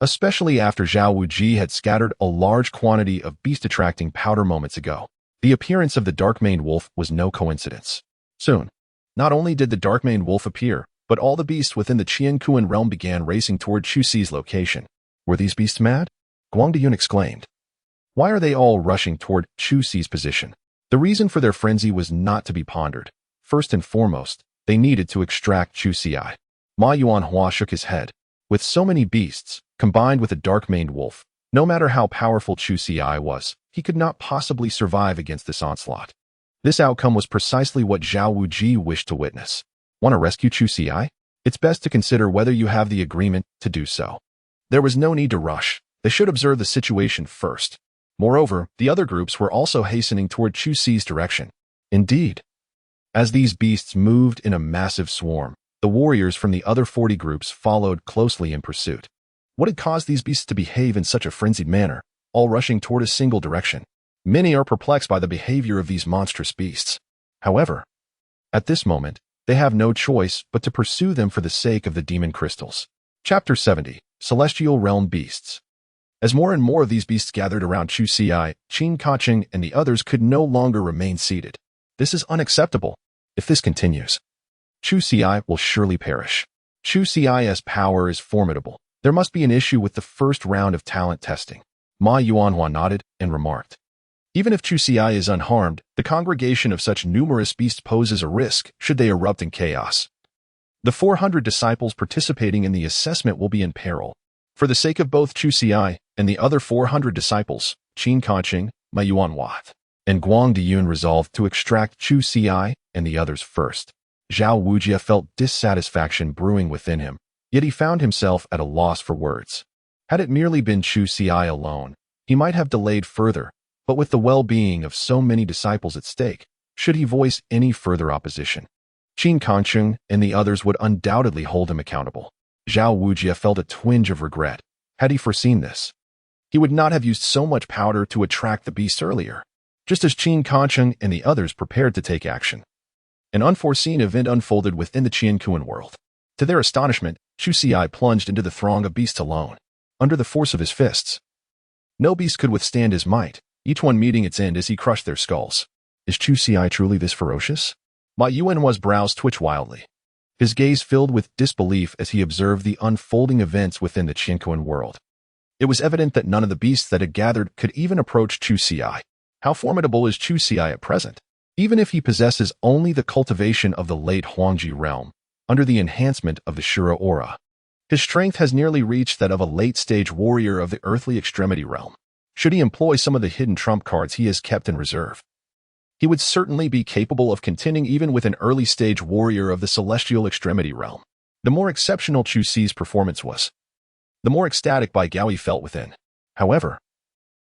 Especially after Zhao Wuji had scattered a large quantity of beast-attracting powder moments ago. The appearance of the dark-maned wolf was no coincidence. Soon, not only did the dark-maned wolf appear, but all the beasts within the Qianquan realm began racing toward Chu Si's location. Were these beasts mad? Guang Diyun exclaimed. Why are they all rushing toward Chu Si's position? The reason for their frenzy was not to be pondered. First and foremost, they needed to extract Chu Si. Ma Yuanhua shook his head. With so many beasts, combined with a dark-maned wolf, no matter how powerful Chu Si was, he could not possibly survive against this onslaught. This outcome was precisely what Zhao Wuji wished to witness. Want to rescue Chu Si? It's best to consider whether you have the agreement to do so. There was no need to rush. They should observe the situation first. Moreover, the other groups were also hastening toward Chu Si's direction. Indeed, as these beasts moved in a massive swarm, the warriors from the other 40 groups followed closely in pursuit. What had caused these beasts to behave in such a frenzied manner, all rushing toward a single direction? Many are perplexed by the behavior of these monstrous beasts. However, at this moment, they have no choice but to pursue them for the sake of the demon crystals. Chapter 70. Celestial Realm Beasts. As more and more of these beasts gathered around Chu Si, Qin Kongqing and the others could no longer remain seated. This is unacceptable. If this continues, Chu Si will surely perish. Chu Si's power is formidable. There must be an issue with the first round of talent testing. Ma Yuanhua nodded and remarked. Even if Chu Si is unharmed, the congregation of such numerous beasts poses a risk should they erupt in chaos. The 400 disciples participating in the assessment will be in peril. For the sake of both Chu Si and the other 400 disciples, Qin Kongqing, Ma Yuanhua, and Guang Diyun resolved to extract Chu Si and the others first. Zhao Wujia felt dissatisfaction brewing within him, yet he found himself at a loss for words. Had it merely been Chu Xi alone, he might have delayed further, but with the well-being of so many disciples at stake, should he voice any further opposition, Qin Kangcheng and the others would undoubtedly hold him accountable. Zhao Wujia felt a twinge of regret. Had he foreseen this, he would not have used so much powder to attract the beasts earlier. Just as Qin Kangcheng and the others prepared to take action, an unforeseen event unfolded within the Qiankuan world. To their astonishment, Chu Xi plunged into the throng of beasts alone, under the force of his fists. No beast could withstand his might, each one meeting its end as he crushed their skulls. Is Chu Xi truly this ferocious? Ma Yuanhua's brows twitched wildly. His gaze filled with disbelief as he observed the unfolding events within the Qiankuan world. It was evident that none of the beasts that had gathered could even approach Chu Xi. How formidable is Chu Xi at present? Even if he possesses only the cultivation of the late Huangji realm, under the enhancement of the Shura aura, his strength has nearly reached that of a late-stage warrior of the earthly extremity realm. Should he employ some of the hidden trump cards he has kept in reserve, he would certainly be capable of contending even with an early-stage warrior of the celestial extremity realm. The more exceptional Chu Xi's performance was, the more ecstatic Bai Gaoyi felt within. However,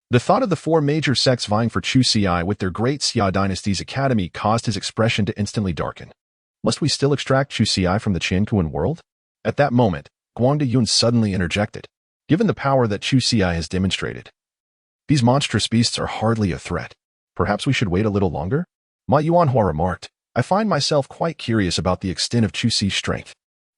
the thought of the four major sects vying for Chu Xi with their great Xia dynasty's academy caused his expression to instantly darken. Must we still extract Chu Xi from the Qiankuan world? At that moment, Guangde Yun suddenly interjected. Given the power that Chu Xi has demonstrated, these monstrous beasts are hardly a threat. Perhaps we should wait a little longer? Ma Yuanhua remarked. I find myself quite curious about the extent of Chu Xi's strength.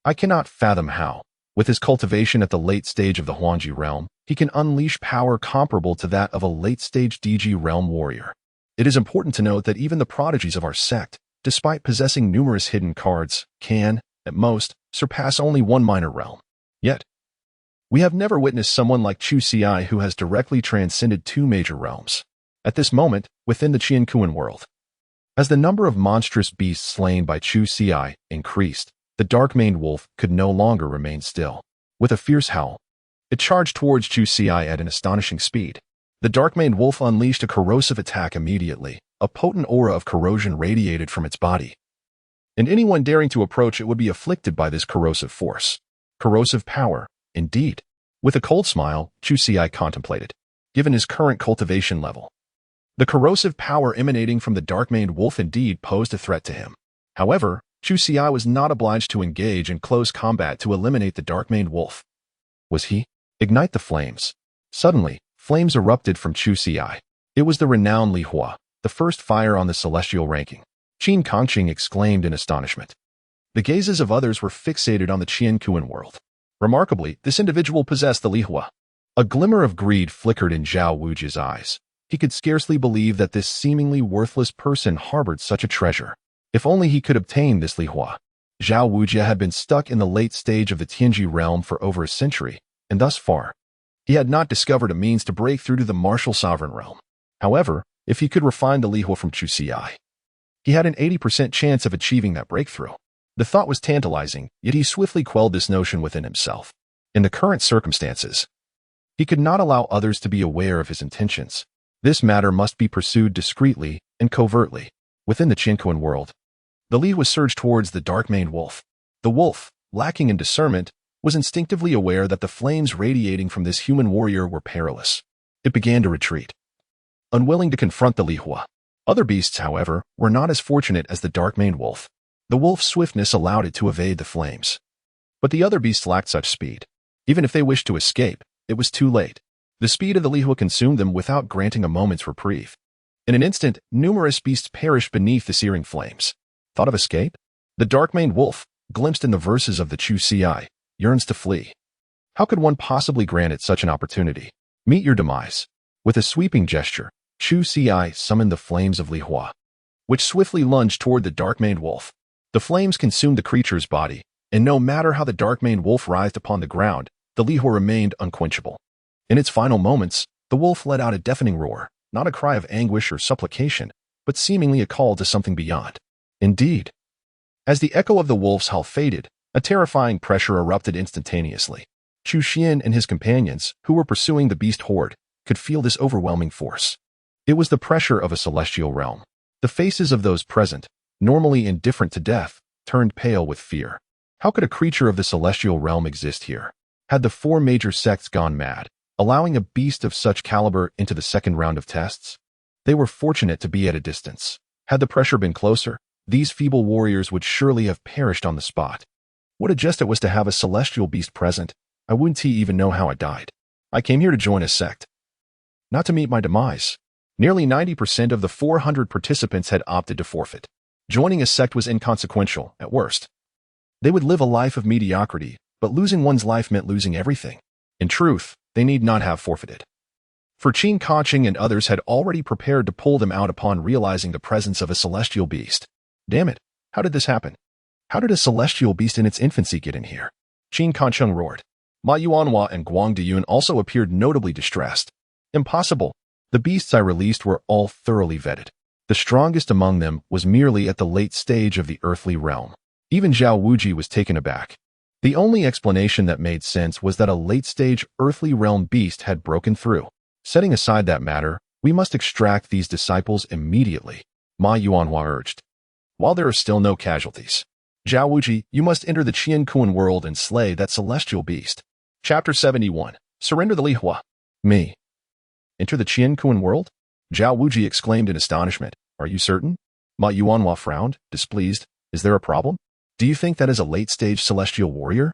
I cannot fathom how, with his cultivation at the late stage of the Huangji realm, he can unleash power comparable to that of a late-stage DG realm warrior. It is important to note that even the prodigies of our sect, despite possessing numerous hidden cards, can, at most, surpass only one minor realm. Yet, we have never witnessed someone like Chu Xi who has directly transcended two major realms. At this moment, within the Qiankuan world, as the number of monstrous beasts slain by Chu Xi increased, the dark-maned wolf could no longer remain still. With a fierce howl, it charged towards Chu Xi at an astonishing speed. The dark-maned wolf unleashed a corrosive attack immediately. A potent aura of corrosion radiated from its body, and anyone daring to approach it would be afflicted by this corrosive force. Corrosive power, indeed. With a cold smile, Chu Xi contemplated. Given his current cultivation level, the corrosive power emanating from the dark-maned wolf indeed posed a threat to him. However, Chu Xi was not obliged to engage in close combat to eliminate the dark-maned wolf. Was he? Ignite the flames. Suddenly, flames erupted from Chu Xi. It was the renowned Li Hua, the first fire on the celestial ranking. Qin Kangcheng exclaimed in astonishment. The gazes of others were fixated on the Qiankuan world. Remarkably, this individual possessed the Li Hua. A glimmer of greed flickered in Zhao Wujia's eyes. He could scarcely believe that this seemingly worthless person harbored such a treasure. If only he could obtain this Li Hua. Zhao Wujia had been stuck in the late stage of the Tianji realm for over a century, and thus far, he had not discovered a means to break through to the martial sovereign realm. However, if he could refine the Li Hua from Chu Xi, he had an 80% chance of achieving that breakthrough. The thought was tantalizing, yet he swiftly quelled this notion within himself. In the current circumstances, he could not allow others to be aware of his intentions. This matter must be pursued discreetly and covertly. Within the Qiankuan world, the Li Hua surged towards the dark-maned wolf. The wolf, lacking in discernment, was instinctively aware that the flames radiating from this human warrior were perilous. It began to retreat, unwilling to confront the Li Hua. Other beasts, however, were not as fortunate as the dark-maned wolf. The wolf's swiftness allowed it to evade the flames. But the other beasts lacked such speed. Even if they wished to escape, it was too late. The speed of the Li Hua consumed them without granting a moment's reprieve. In an instant, numerous beasts perished beneath the searing flames. Thought of escape? The dark-maned wolf, glimpsed in the verses of the Chu Xi, yearns to flee. How could one possibly grant it such an opportunity? Meet your demise. With a sweeping gesture, Chu Xi summoned the flames of Li Hua, which swiftly lunged toward the dark-maned wolf. The flames consumed the creature's body, and no matter how the dark-maned wolf writhed upon the ground, the Li Hua remained unquenchable. In its final moments, the wolf let out a deafening roar, not a cry of anguish or supplication, but seemingly a call to something beyond. Indeed, as the echo of the wolf's howl faded, a terrifying pressure erupted instantaneously. Chu Xian and his companions, who were pursuing the beast horde, could feel this overwhelming force. It was the pressure of a celestial realm. The faces of those present, normally indifferent to death, turned pale with fear. How could a creature of the celestial realm exist here? Had the four major sects gone mad, allowing a beast of such caliber into the second round of tests? They were fortunate to be at a distance. Had the pressure been closer, these feeble warriors would surely have perished on the spot. What a jest it was to have a celestial beast present. I wouldn't even know how I died. I came here to join a sect, not to meet my demise. Nearly 90% of the 400 participants had opted to forfeit. Joining a sect was inconsequential, at worst. They would live a life of mediocrity, but losing one's life meant losing everything. In truth, they need not have forfeited. For Qin Kaching and others had already prepared to pull them out upon realizing the presence of a celestial beast. Damn it, how did this happen? How did a celestial beast in its infancy get in here? Qin Kacheng roared. Ma Yuanhua and Guang Diyun also appeared notably distressed. Impossible. The beasts I released were all thoroughly vetted. The strongest among them was merely at the late stage of the earthly realm. Even Zhao Wuji was taken aback. The only explanation that made sense was that a late-stage earthly realm beast had broken through. Setting aside that matter, we must extract these disciples immediately, Ma Yuanhua urged. While there are still no casualties. Zhao Wuji, you must enter the Qian Kuan world and slay that celestial beast. Chapter 71. Surrender the Lihua. Me. Enter the Qian Kuan world? Zhao Wuji exclaimed in astonishment. Are you certain? Ma Yuanhua frowned, displeased. Is there a problem? Do you think that is a late-stage celestial warrior?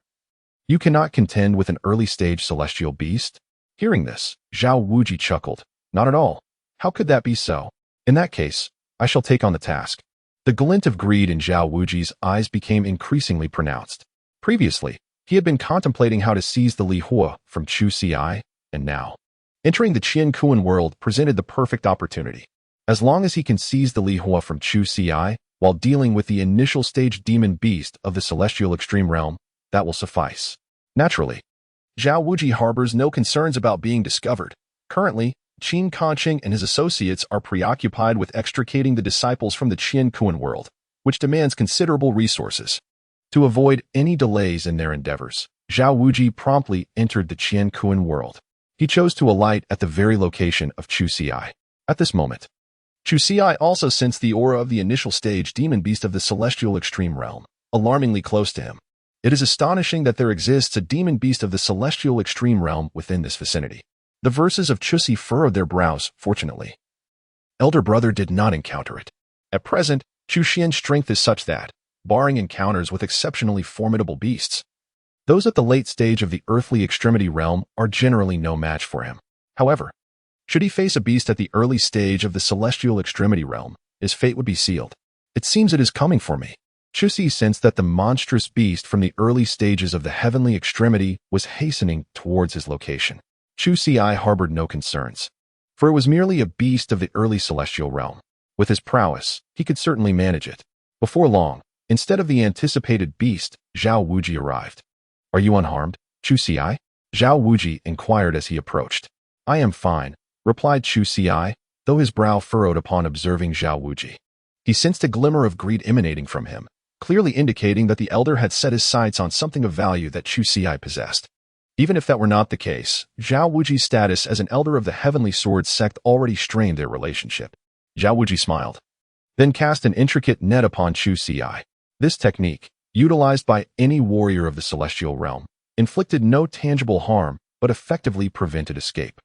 You cannot contend with an early-stage celestial beast? Hearing this, Zhao Wuji chuckled. Not at all. How could that be so? In that case, I shall take on the task. The glint of greed in Zhao Wuji's eyes became increasingly pronounced. Previously, he had been contemplating how to seize the Lihua from Chu Ci, and now, entering the Qian Kuan world presented the perfect opportunity. As long as he can seize the Lihua from Chu Ci, while dealing with the initial stage demon beast of the celestial extreme realm, that will suffice. Naturally, Zhao Wuji harbors no concerns about being discovered. Currently, Qin Kaching and his associates are preoccupied with extricating the disciples from the Qian Kuan world, which demands considerable resources. To avoid any delays in their endeavors, Zhao Wuji promptly entered the Qian Kuan world. He chose to alight at the very location of Chu Ci. At this moment, Chu Ci also sensed the aura of the initial stage demon beast of the celestial extreme realm, alarmingly close to him. It is astonishing that there exists a demon beast of the celestial extreme realm within this vicinity. The verses of Chu Ci furrowed their brows, fortunately. Elder brother did not encounter it. At present, Chu Xian's strength is such that, barring encounters with exceptionally formidable beasts, those at the late stage of the earthly extremity realm are generally no match for him. However, should he face a beast at the early stage of the celestial extremity realm, his fate would be sealed. It seems it is coming for me. Chu Ci sensed that the monstrous beast from the early stages of the heavenly extremity was hastening towards his location. Chu Ci harbored no concerns, for it was merely a beast of the early celestial realm. With his prowess, he could certainly manage it. Before long, instead of the anticipated beast, Zhao Wuji arrived. Are you unharmed, Chu Ci? Zhao Wuji inquired as he approached. I am fine, replied Chu Ci, though his brow furrowed upon observing Zhao Wuji. He sensed a glimmer of greed emanating from him, clearly indicating that the elder had set his sights on something of value that Chu Ci possessed. Even if that were not the case, Zhao Wuji's status as an elder of the Heavenly Sword sect already strained their relationship. Zhao Wuji smiled, then cast an intricate net upon Chu Ci. This technique, utilized by any warrior of the celestial realm, inflicted no tangible harm, but effectively prevented escape.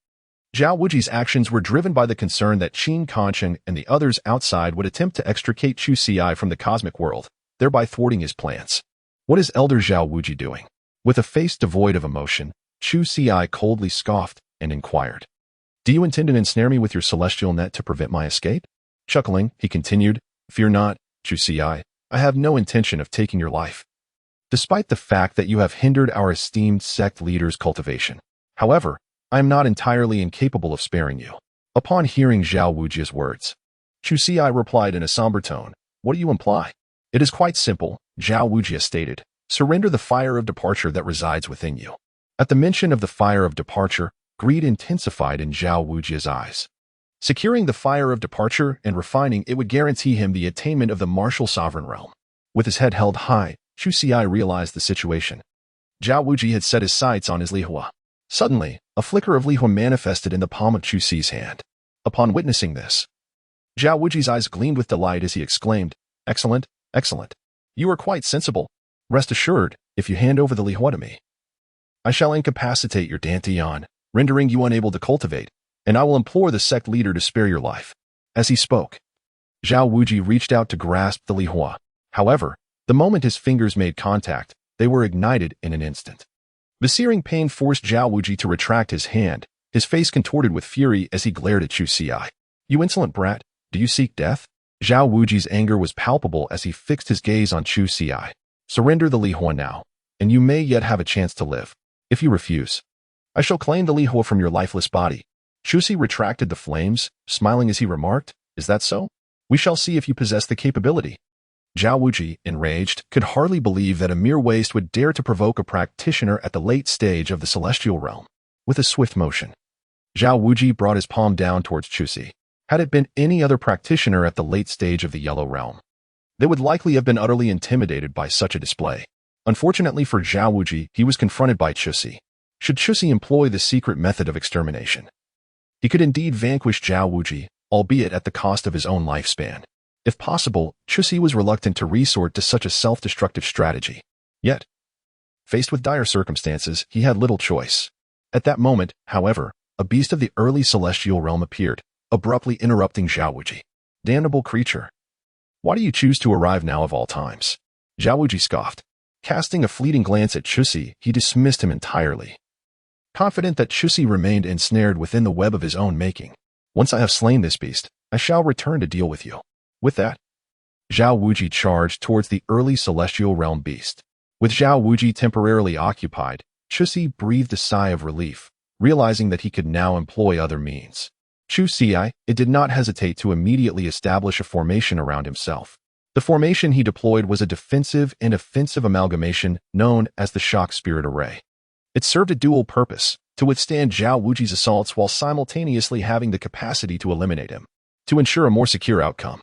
Zhao Wuji's actions were driven by the concern that Qin Kacheng and the others outside would attempt to extricate Chu Ci from the cosmic world, thereby thwarting his plans. What is Elder Zhao Wuji doing? With a face devoid of emotion, Chu Ci coldly scoffed and inquired. Do you intend to ensnare me with your celestial net to prevent my escape? Chuckling, he continued, Fear not, Chu Ci, I have no intention of taking your life, despite the fact that you have hindered our esteemed sect leader's cultivation. However, I am not entirely incapable of sparing you. Upon hearing Zhao Wuji's words, Chu Ci replied in a somber tone, What do you imply? It is quite simple, Zhao Wuji stated. Surrender the fire of departure that resides within you. At the mention of the fire of departure, greed intensified in Zhao Wuji's eyes. Securing the fire of departure and refining it would guarantee him the attainment of the martial sovereign realm. With his head held high, Chu Ci realized the situation. Zhao Wuji had set his sights on his Lihua. Suddenly, a flicker of Lihua manifested in the palm of Chu Ci's hand. Upon witnessing this, Zhao Wuji's eyes gleamed with delight as he exclaimed, Excellent, excellent. You are quite sensible. Rest assured, if you hand over the Lihua to me, I shall incapacitate your Dantian, rendering you unable to cultivate, and I will implore the sect leader to spare your life. As he spoke, Zhao Wuji reached out to grasp the Lihua. However, the moment his fingers made contact, they were ignited in an instant. The searing pain forced Zhao Wuji to retract his hand, his face contorted with fury as he glared at Chu Xi. You insolent brat, do you seek death? Zhao Wuji's anger was palpable as he fixed his gaze on Chu Xi. Surrender the Lihua now, and you may yet have a chance to live. If you refuse, I shall claim the Lihua from your lifeless body. Chu Xi retracted the flames, smiling as he remarked, is that so? We shall see if you possess the capability. Zhao Wuji, enraged, could hardly believe that a mere waste would dare to provoke a practitioner at the late stage of the celestial realm. With a swift motion, Zhao Wuji brought his palm down towards Chu Xi. Had it been any other practitioner at the late stage of the Yellow Realm, they would likely have been utterly intimidated by such a display. Unfortunately for Zhao Wuji, he was confronted by Chu Xi. Should Chu Xi employ the secret method of extermination, he could indeed vanquish Zhao Wuji, albeit at the cost of his own lifespan. If possible, Chu Xi was reluctant to resort to such a self-destructive strategy. Yet, faced with dire circumstances, he had little choice. At that moment, however, a beast of the early celestial realm appeared, abruptly interrupting Zhao Wuji. Damnable creature. Why do you choose to arrive now of all times? Zhao Wuji scoffed. Casting a fleeting glance at Chu Xi, he dismissed him entirely. Confident that Chu Xi remained ensnared within the web of his own making. Once I have slain this beast, I shall return to deal with you. With that, Zhao Wuji charged towards the early celestial realm beast. With Zhao Wuji temporarily occupied, Chu Xi breathed a sigh of relief, realizing that he could now employ other means. Chu Xi, it did not hesitate to immediately establish a formation around himself. The formation he deployed was a defensive and offensive amalgamation known as the Shock Spirit Array. It served a dual purpose, to withstand Zhao Wuji's assaults while simultaneously having the capacity to eliminate him, to ensure a more secure outcome.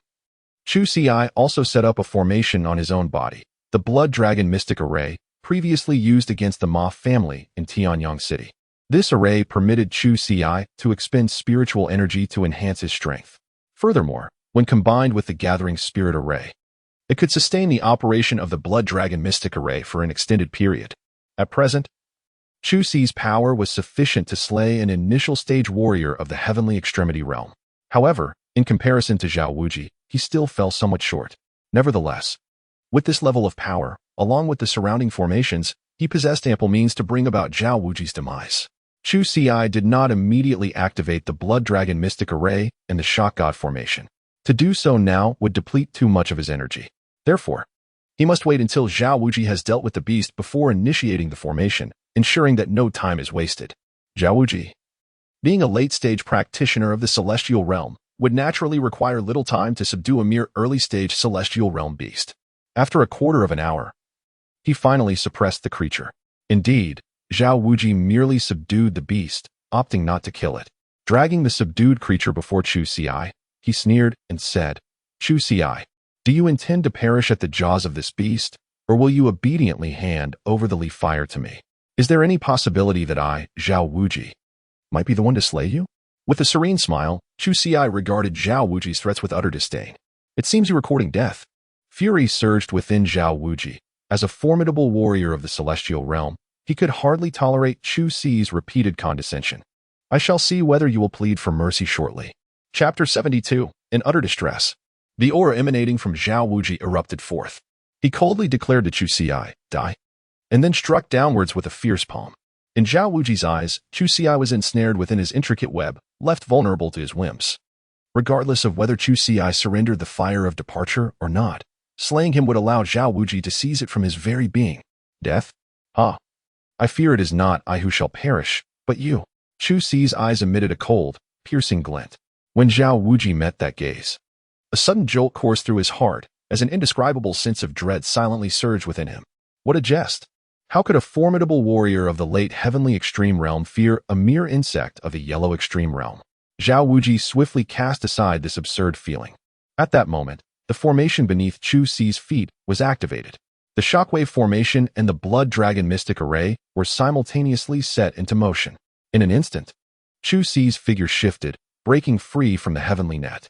Chu Xi also set up a formation on his own body, the Blood Dragon Mystic Array, previously used against the Ma family in Tianyang City. This array permitted Chu Xi to expend spiritual energy to enhance his strength. Furthermore, when combined with the Gathering Spirit Array, it could sustain the operation of the Blood Dragon Mystic Array for an extended period. At present, Chu Xi's power was sufficient to slay an initial stage warrior of the Heavenly Extremity Realm. However, in comparison to Zhao Wuji, he still fell somewhat short. Nevertheless, with this level of power, along with the surrounding formations, he possessed ample means to bring about Zhao Wuji's demise. Chu Xi did not immediately activate the Blood Dragon Mystic Array and the Shock God formation. To do so now would deplete too much of his energy. Therefore, he must wait until Zhao Wuji has dealt with the beast before initiating the formation, ensuring that no time is wasted. Zhao Wuji, being a late-stage practitioner of the Celestial Realm, would naturally require little time to subdue a mere early-stage Celestial Realm beast. After a quarter of an hour, he finally suppressed the creature. Indeed, Zhao Wuji merely subdued the beast, opting not to kill it. Dragging the subdued creature before Chu Xi, he sneered and said, Chu Xi, do you intend to perish at the jaws of this beast, or will you obediently hand over the Li Fire to me? Is there any possibility that I, Zhao Wuji, might be the one to slay you? With a serene smile, Chu Xi regarded Zhao Wuji's threats with utter disdain. It seems you are courting death. Fury surged within Zhao Wuji. As a formidable warrior of the Celestial Realm, he could hardly tolerate Chu Xi's repeated condescension. I shall see whether you will plead for mercy shortly. Chapter 72. In utter distress, the aura emanating from Zhao Wuji erupted forth. He coldly declared to Chu Xi, die, and then struck downwards with a fierce palm. In Zhao Wuji's eyes, Chu Xi was ensnared within his intricate web, left vulnerable to his whims. Regardless of whether Chu Xi surrendered the fire of departure or not, slaying him would allow Zhao Wuji to seize it from his very being. Death? Ah. I fear it is not I who shall perish, but you. Chu Xi's eyes emitted a cold, piercing glint. When Zhao Wuji met that gaze, a sudden jolt coursed through his heart, as an indescribable sense of dread silently surged within him. What a jest! How could a formidable warrior of the late Heavenly Extreme Realm fear a mere insect of the Yellow Extreme Realm? Zhao Wuji swiftly cast aside this absurd feeling. At that moment, the formation beneath Chu Xi's feet was activated. The Shockwave formation and the Blood Dragon Mystic Array were simultaneously set into motion. In an instant, Chu Xi's figure shifted, breaking free from the heavenly net.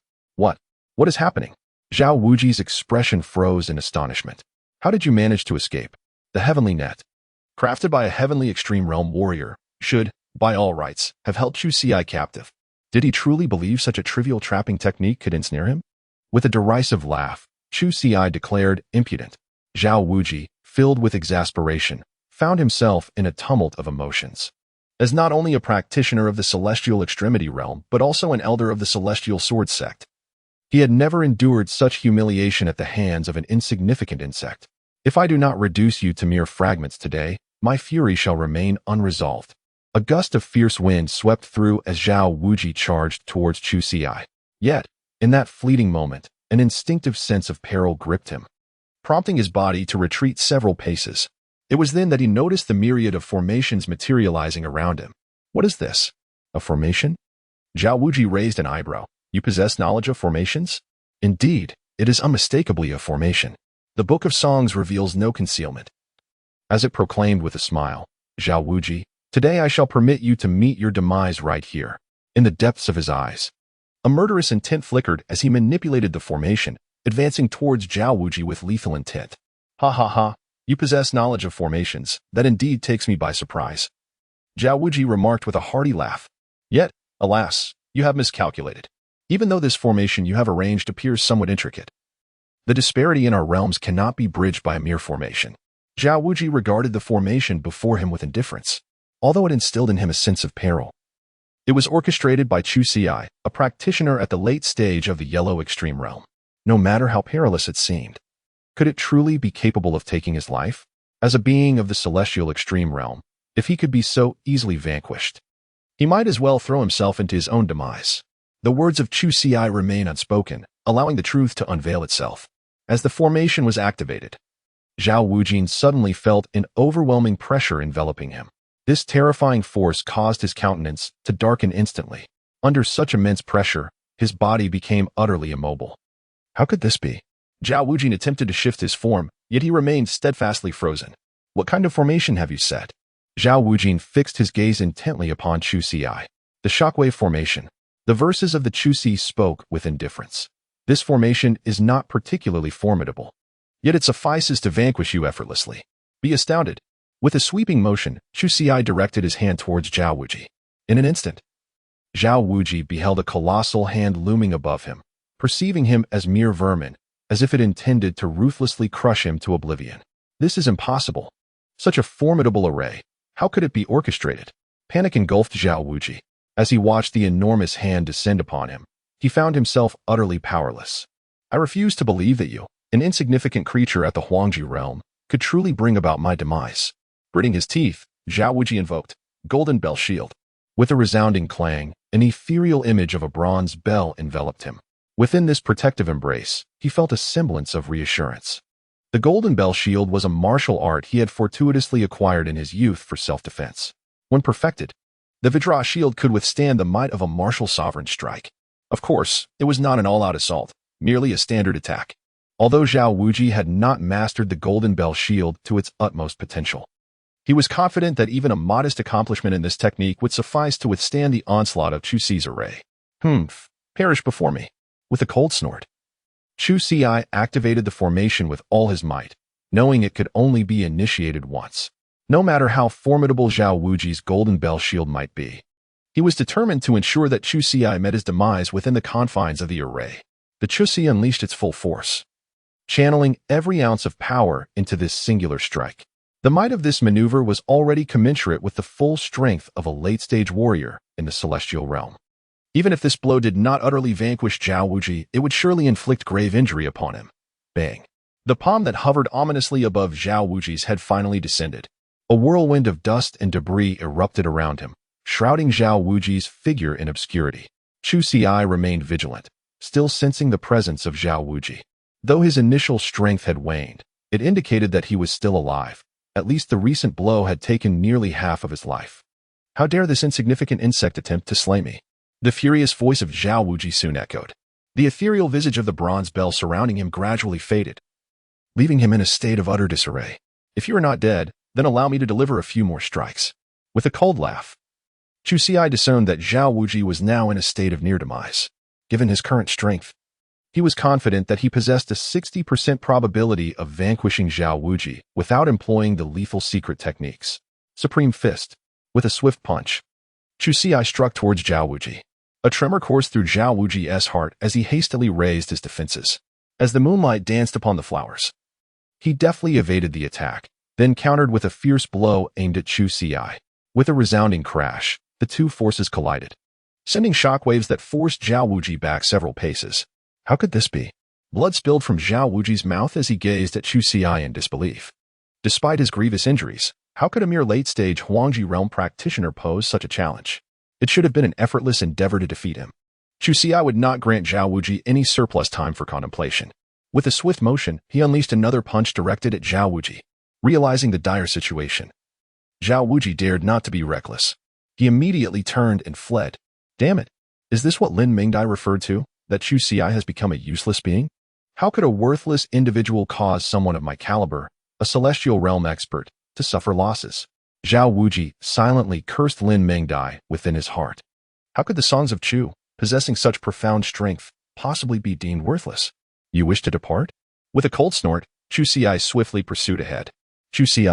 What is happening? Zhao Wuji's expression froze in astonishment. How did you manage to escape? The heavenly net, crafted by a heavenly extreme realm warrior, should, by all rights, have held Chu Ci captive. Did he truly believe such a trivial trapping technique could ensnare him? With a derisive laugh, Chu Ci declared, impudent. Zhao Wuji, filled with exasperation, found himself in a tumult of emotions. As not only a practitioner of the celestial extremity realm, but also an elder of the celestial sword sect, he had never endured such humiliation at the hands of an insignificant insect. If I do not reduce you to mere fragments today, my fury shall remain unresolved. A gust of fierce wind swept through as Zhao Wuji charged towards Chu Ci. Yet, in that fleeting moment, an instinctive sense of peril gripped him, prompting his body to retreat several paces. It was then that he noticed the myriad of formations materializing around him. What is this? A formation? Zhao Wuji raised an eyebrow. You possess knowledge of formations? Indeed, it is unmistakably a formation. The Book of Songs reveals no concealment. As it proclaimed with a smile, Zhao Wuji, today I shall permit you to meet your demise right here. In the depths of his eyes, a murderous intent flickered as he manipulated the formation, advancing towards Zhao Wuji with lethal intent. Ha ha ha. You possess knowledge of formations. That indeed takes me by surprise. Zhao Wuji remarked with a hearty laugh. Yet, alas, you have miscalculated. Even though this formation you have arranged appears somewhat intricate, the disparity in our realms cannot be bridged by a mere formation. Zhao Wuji regarded the formation before him with indifference, although it instilled in him a sense of peril. It was orchestrated by Chu Ci, a practitioner at the late stage of the yellow extreme realm. No matter how perilous it seemed, could it truly be capable of taking his life? As a being of the celestial extreme realm, if he could be so easily vanquished, he might as well throw himself into his own demise. The words of Chu Ci remain unspoken, allowing the truth to unveil itself. As the formation was activated, Zhao Wujin suddenly felt an overwhelming pressure enveloping him. This terrifying force caused his countenance to darken instantly. Under such immense pressure, his body became utterly immobile. How could this be? Zhao Wujin attempted to shift his form, yet he remained steadfastly frozen. What kind of formation have you set? Zhao Wujin fixed his gaze intently upon Chu Ci. The shockwave formation. The verses of the Chu Ci spoke with indifference. This formation is not particularly formidable, yet it suffices to vanquish you effortlessly. Be astounded. With a sweeping motion, Chu Ci directed his hand towards Zhao Wuji. In an instant, Zhao Wuji beheld a colossal hand looming above him, perceiving him as mere vermin, as if it intended to ruthlessly crush him to oblivion. This is impossible. Such a formidable array. How could it be orchestrated? Panic engulfed Zhao Wuji. As he watched the enormous hand descend upon him, he found himself utterly powerless. I refuse to believe that you, an insignificant creature at the Huangji realm, could truly bring about my demise. Gritting his teeth, Zhao Wuji invoked Golden Bell Shield. With a resounding clang, an ethereal image of a bronze bell enveloped him. Within this protective embrace, he felt a semblance of reassurance. The Golden Bell Shield was a martial art he had fortuitously acquired in his youth for self-defense. When perfected, the Vajra shield could withstand the might of a martial sovereign strike. Of course, it was not an all-out assault, merely a standard attack. Although Zhao Wuji had not mastered the Golden Bell Shield to its utmost potential, he was confident that even a modest accomplishment in this technique would suffice to withstand the onslaught of Chu Ci's array. Perish before me. With a cold snort, Chu Ci activated the formation with all his might, knowing it could only be initiated once. No matter how formidable Zhao Wuji's Golden Bell Shield might be, he was determined to ensure that Chu Ci met his demise within the confines of the array. The Chu Ci unleashed its full force, channeling every ounce of power into this singular strike. The might of this maneuver was already commensurate with the full strength of a late-stage warrior in the celestial realm. Even if this blow did not utterly vanquish Zhao Wuji, it would surely inflict grave injury upon him. Bang! The palm that hovered ominously above Zhao Wuji's head finally descended. A whirlwind of dust and debris erupted around him, shrouding Zhao Wuji's figure in obscurity. Chu Ci remained vigilant, still sensing the presence of Zhao Wuji. Though his initial strength had waned, it indicated that he was still alive. At least the recent blow had taken nearly half of his life. How dare this insignificant insect attempt to slay me? The furious voice of Zhao Wuji soon echoed. The ethereal visage of the bronze bell surrounding him gradually faded, leaving him in a state of utter disarray. If you are not dead, then allow me to deliver a few more strikes. With a cold laugh, Chu Ci discerned that Zhao Wuji was now in a state of near demise. Given his current strength, He was confident that he possessed a 60% probability of vanquishing Zhao Wuji without employing the lethal secret techniques. Supreme Fist. With a swift punch, Chu Xi struck towards Zhao Wuji. A tremor coursed through Zhao Wuji's heart as he hastily raised his defenses. As the moonlight danced upon the flowers, he deftly evaded the attack, then countered with a fierce blow aimed at Chu Xi. With a resounding crash, the two forces collided, sending shockwaves that forced Zhao Wuji back several paces. How could this be? Blood spilled from Zhao Wuji's mouth as he gazed at Chu Xi in disbelief. Despite his grievous injuries, how could a mere late-stage Huangji realm practitioner pose such a challenge? It should have been an effortless endeavor to defeat him. Chu Xi would not grant Zhao Wuji any surplus time for contemplation. With a swift motion, he unleashed another punch directed at Zhao Wuji. Realizing the dire situation, Zhao Wuji dared not to be reckless. He immediately turned and fled. Damn it! Is this what Lin Mingdai referred to? That Chu Xi has become a useless being? How could a worthless individual cause someone of my caliber, a celestial realm expert, to suffer losses? Zhao Wuji silently cursed Lin Mingdai within his heart. How could the songs of Chu, possessing such profound strength, possibly be deemed worthless? You wish to depart? With a cold snort, Chu Xi swiftly pursued ahead. Chu Xi.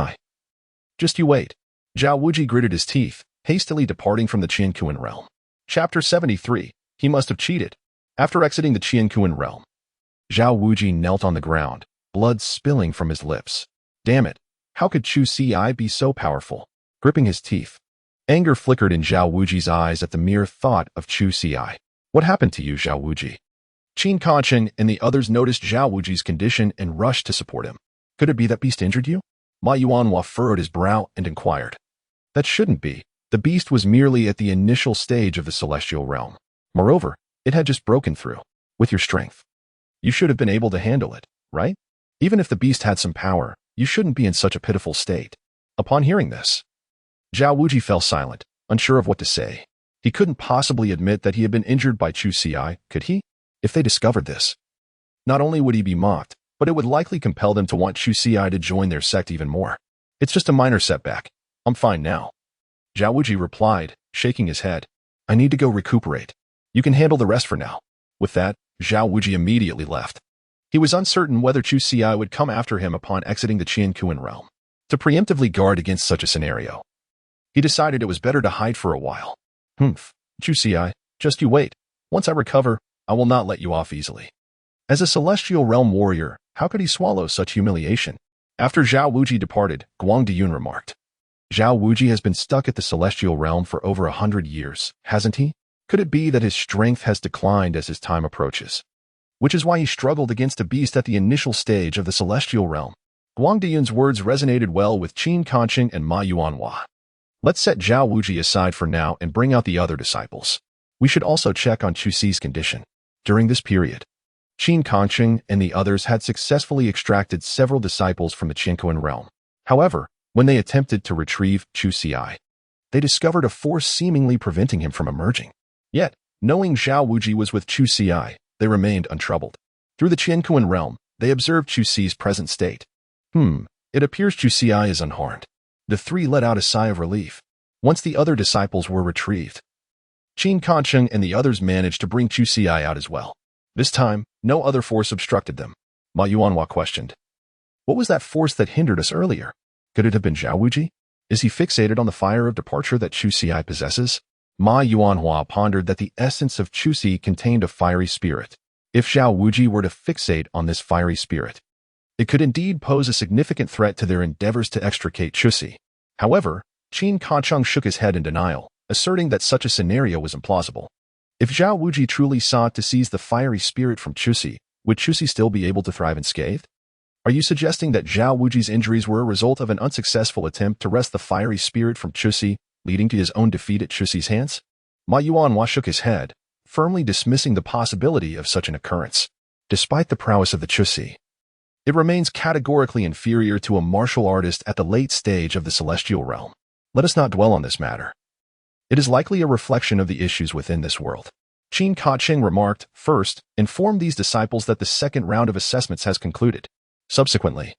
Just you wait. Zhao Wuji gritted his teeth, hastily departing from the Qiankuan realm. Chapter 73. He must have cheated. After exiting the Qiankuan realm, Zhao Wuji knelt on the ground, blood spilling from his lips. Damn it! How could Chu Xi be so powerful? Gripping his teeth, anger flickered in Zhao Wuji's eyes at the mere thought of Chu Xi. What happened to you, Zhao Wuji? Qin Kancheng and the others noticed Zhao Wuji's condition and rushed to support him. Could it be that beast injured you? Ma Yuanhua furrowed his brow and inquired. That shouldn't be. The beast was merely at the initial stage of the celestial realm. Moreover, it had just broken through. With your strength, you should have been able to handle it, right? Even if the beast had some power, you shouldn't be in such a pitiful state. Upon hearing this, Zhao Wuji fell silent, unsure of what to say. He couldn't possibly admit that he had been injured by Chu Xi, could he? If they discovered this, not only would he be mocked, but it would likely compel them to want Chu Xi to join their sect even more. It's just a minor setback. I'm fine now. Zhao Wuji replied, shaking his head. I need to go recuperate. You can handle the rest for now. With that, Zhao Wuji immediately left. He was uncertain whether Chu Xi would come after him upon exiting the Qiankuan realm. To preemptively guard against such a scenario, he decided it was better to hide for a while. Chu Xi, just you wait. Once I recover, I will not let you off easily. As a celestial realm warrior, how could he swallow such humiliation? After Zhao Wuji departed, Guang Diyun remarked. Zhao Wuji has been stuck at the celestial realm for over 100 years, hasn't he? Could it be that his strength has declined as his time approaches? Which is why he struggled against a beast at the initial stage of the celestial realm. Guang Diyun's words resonated well with Qin Kancheng and Ma Yuanhua. Let's set Zhao Wuji aside for now and bring out the other disciples. We should also check on Chu Xi's condition. During this period, Qin Kancheng and the others had successfully extracted several disciples from the Qiankuan realm. However, when they attempted to retrieve Chu Xi, they discovered a force seemingly preventing him from emerging. Yet, knowing Zhao Wuji was with Chu Xi, they remained untroubled. Through the Qiankuan realm, they observed Chu Xi's present state. It appears Chu Xi is unharmed. The three let out a sigh of relief. Once the other disciples were retrieved, Qin Kancheng and the others managed to bring Chu Xi out as well. This time, no other force obstructed them. Ma Yuanhua questioned. What was that force that hindered us earlier? Could it have been Zhao Wuji? Is he fixated on the fire of departure that Chu Xi possesses? Ma Yuanhua pondered that the essence of Chu Xi contained a fiery spirit. If Zhao Wuji were to fixate on this fiery spirit, it could indeed pose a significant threat to their endeavors to extricate Chu Xi. However, Qin Kancheng shook his head in denial, asserting that such a scenario was implausible. If Zhao Wuji truly sought to seize the fiery spirit from Chu Xi, would Chu Xi still be able to thrive unscathed? Are you suggesting that Zhao Wuji's injuries were a result of an unsuccessful attempt to wrest the fiery spirit from Chu Xi, leading to his own defeat at Chu Xi's hands? Ma Yuanhua shook his head, firmly dismissing the possibility of such an occurrence. Despite the prowess of the Chu Xi, it remains categorically inferior to a martial artist at the late stage of the celestial realm. Let us not dwell on this matter. It is likely a reflection of the issues within this world. Qin Kancheng remarked, first, inform these disciples that the second round of assessments has concluded. Subsequently,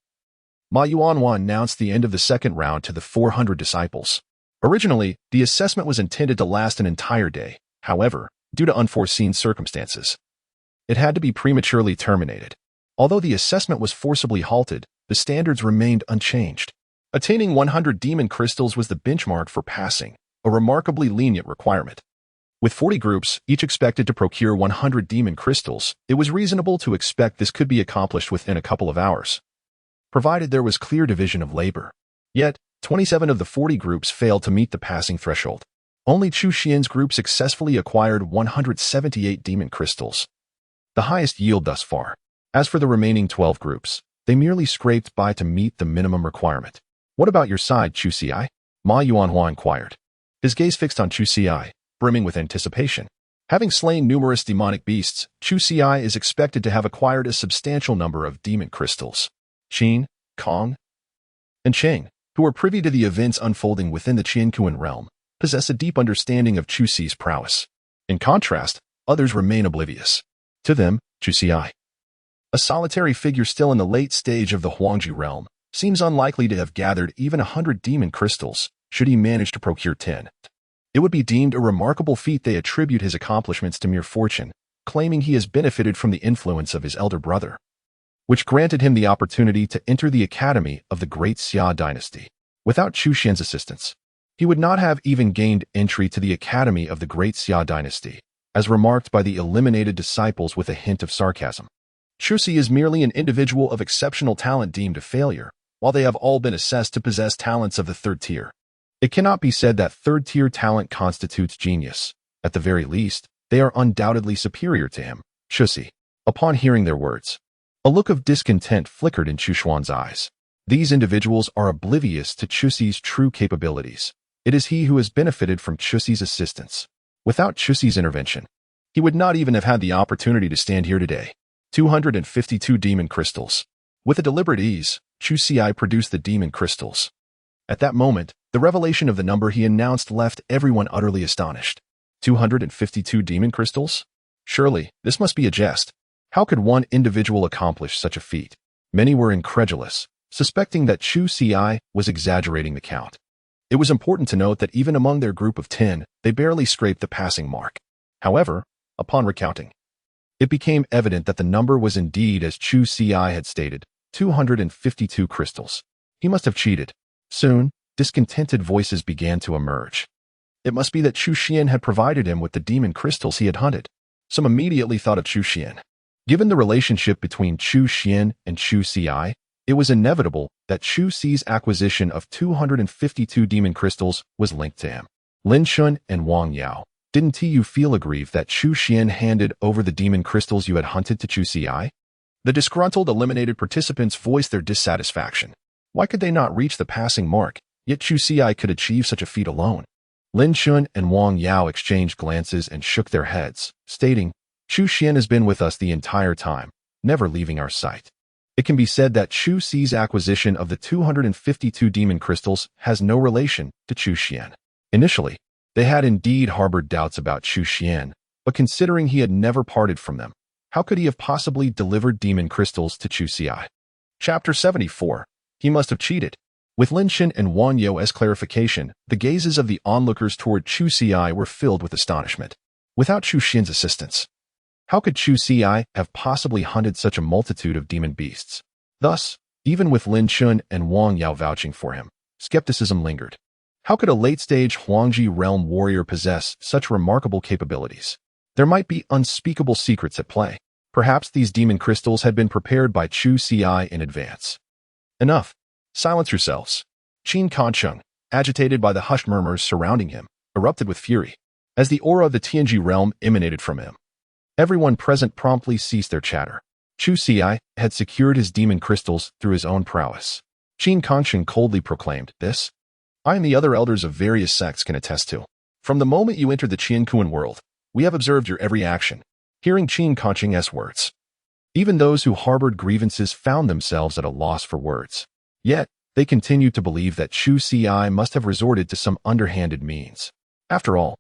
Ma Yuanhua announced the end of the second round to the 400 disciples. Originally, the assessment was intended to last an entire day. However, due to unforeseen circumstances, It had to be prematurely terminated. Although the assessment was forcibly halted, the standards remained unchanged. Attaining 100 demon crystals was the benchmark for passing, a remarkably lenient requirement. With 40 groups, each expected to procure 100 demon crystals, it was reasonable to expect this could be accomplished within a couple of hours, provided there was clear division of labor. Yet, 27 of the 40 groups failed to meet the passing threshold. Only Chu Xian's group successfully acquired 178 demon crystals, the highest yield thus far. As for the remaining 12 groups, they merely scraped by to meet the minimum requirement. What about your side, Chu Xi? Ma Yuanhua inquired, his gaze fixed on Chu Xi, brimming with anticipation. Having slain numerous demonic beasts, Chu Xi is expected to have acquired a substantial number of demon crystals. Qin, Kong, and Cheng, who were privy to the events unfolding within the Qiankuan realm, possess a deep understanding of Chu Xi's prowess. In contrast, others remain oblivious. To them, Chu Xi, a solitary figure still in the late stage of the Huangji realm, seems unlikely to have gathered even 100 demon crystals, should he manage to procure 10. It would be deemed a remarkable feat. They attribute his accomplishments to mere fortune, claiming he has benefited from the influence of his elder brother, which granted him the opportunity to enter the academy of the great Xia dynasty. Without Chu Xian's assistance, he would not have even gained entry to the academy of the great Xia dynasty, as remarked by the eliminated disciples with a hint of sarcasm. Chu Xi is merely an individual of exceptional talent deemed a failure, while they have all been assessed to possess talents of the third tier. It cannot be said that third-tier talent constitutes genius. At the very least, they are undoubtedly superior to him. Chu Xi. Upon hearing their words, a look of discontent flickered in Chu Xuan's eyes. These individuals are oblivious to Chu Xi's true capabilities. It is he who has benefited from Chu Xi's assistance. Without Chu Xi's intervention, he would not even have had the opportunity to stand here today. 252 demon crystals. With a deliberate ease, Chu Xi produced the demon crystals. At that moment, the revelation of the number he announced left everyone utterly astonished. 252 demon crystals? Surely, this must be a jest. How could one individual accomplish such a feat? Many were incredulous, suspecting that Chu Xi was exaggerating the count. It was important to note that even among their group of 10, they barely scraped the passing mark. However, upon recounting, it became evident that the number was indeed as Chu Xi had stated, 252 crystals. He must have cheated. Soon, discontented voices began to emerge. It must be that Chu Xian had provided him with the demon crystals he had hunted. Some immediately thought of Chu Xian. Given the relationship between Chu Xian and Chu Xi, it was inevitable that Chu Xi's acquisition of 252 demon crystals was linked to him. Lin Shun and Wang Yao, didn't you feel aggrieved that Chu Xian handed over the demon crystals you had hunted to Chu Xi? The disgruntled eliminated participants voiced their dissatisfaction. Why could they not reach the passing mark, yet Chu Xi could achieve such a feat alone? Lin Shun and Wang Yao exchanged glances and shook their heads, stating, Chu Xian has been with us the entire time, never leaving our sight. It can be said that Chu Xi's acquisition of the 252 demon crystals has no relation to Chu Xian. Initially, they had indeed harbored doubts about Chu Xian, but considering he had never parted from them, how could he have possibly delivered demon crystals to Chu Xi? Chapter 74. He must have cheated. With Lin Shin and Wang Yao's clarification, the gazes of the onlookers toward Chu Xi were filled with astonishment. Without Chu Xian's assistance, how could Chu Xi have possibly hunted such a multitude of demon beasts? Thus, even with Lin Shun and Wang Yao vouching for him, skepticism lingered. How could a late-stage Huangji realm warrior possess such remarkable capabilities? There might be unspeakable secrets at play. Perhaps these demon crystals had been prepared by Chu Xi in advance. Enough. Silence yourselves. Qin Kancheng, agitated by the hushed murmurs surrounding him, erupted with fury. As the aura of the Tianji realm emanated from him, everyone present promptly ceased their chatter. Chu Xi had secured his demon crystals through his own prowess. Qin Kancheng coldly proclaimed, "This, I and the other elders of various sects can attest to. From the moment you entered the Qiankuan world, we have observed your every action." Hearing Qin Kancheng's words, even those who harbored grievances found themselves at a loss for words. Yet, they continued to believe that Chu Xi must have resorted to some underhanded means. After all,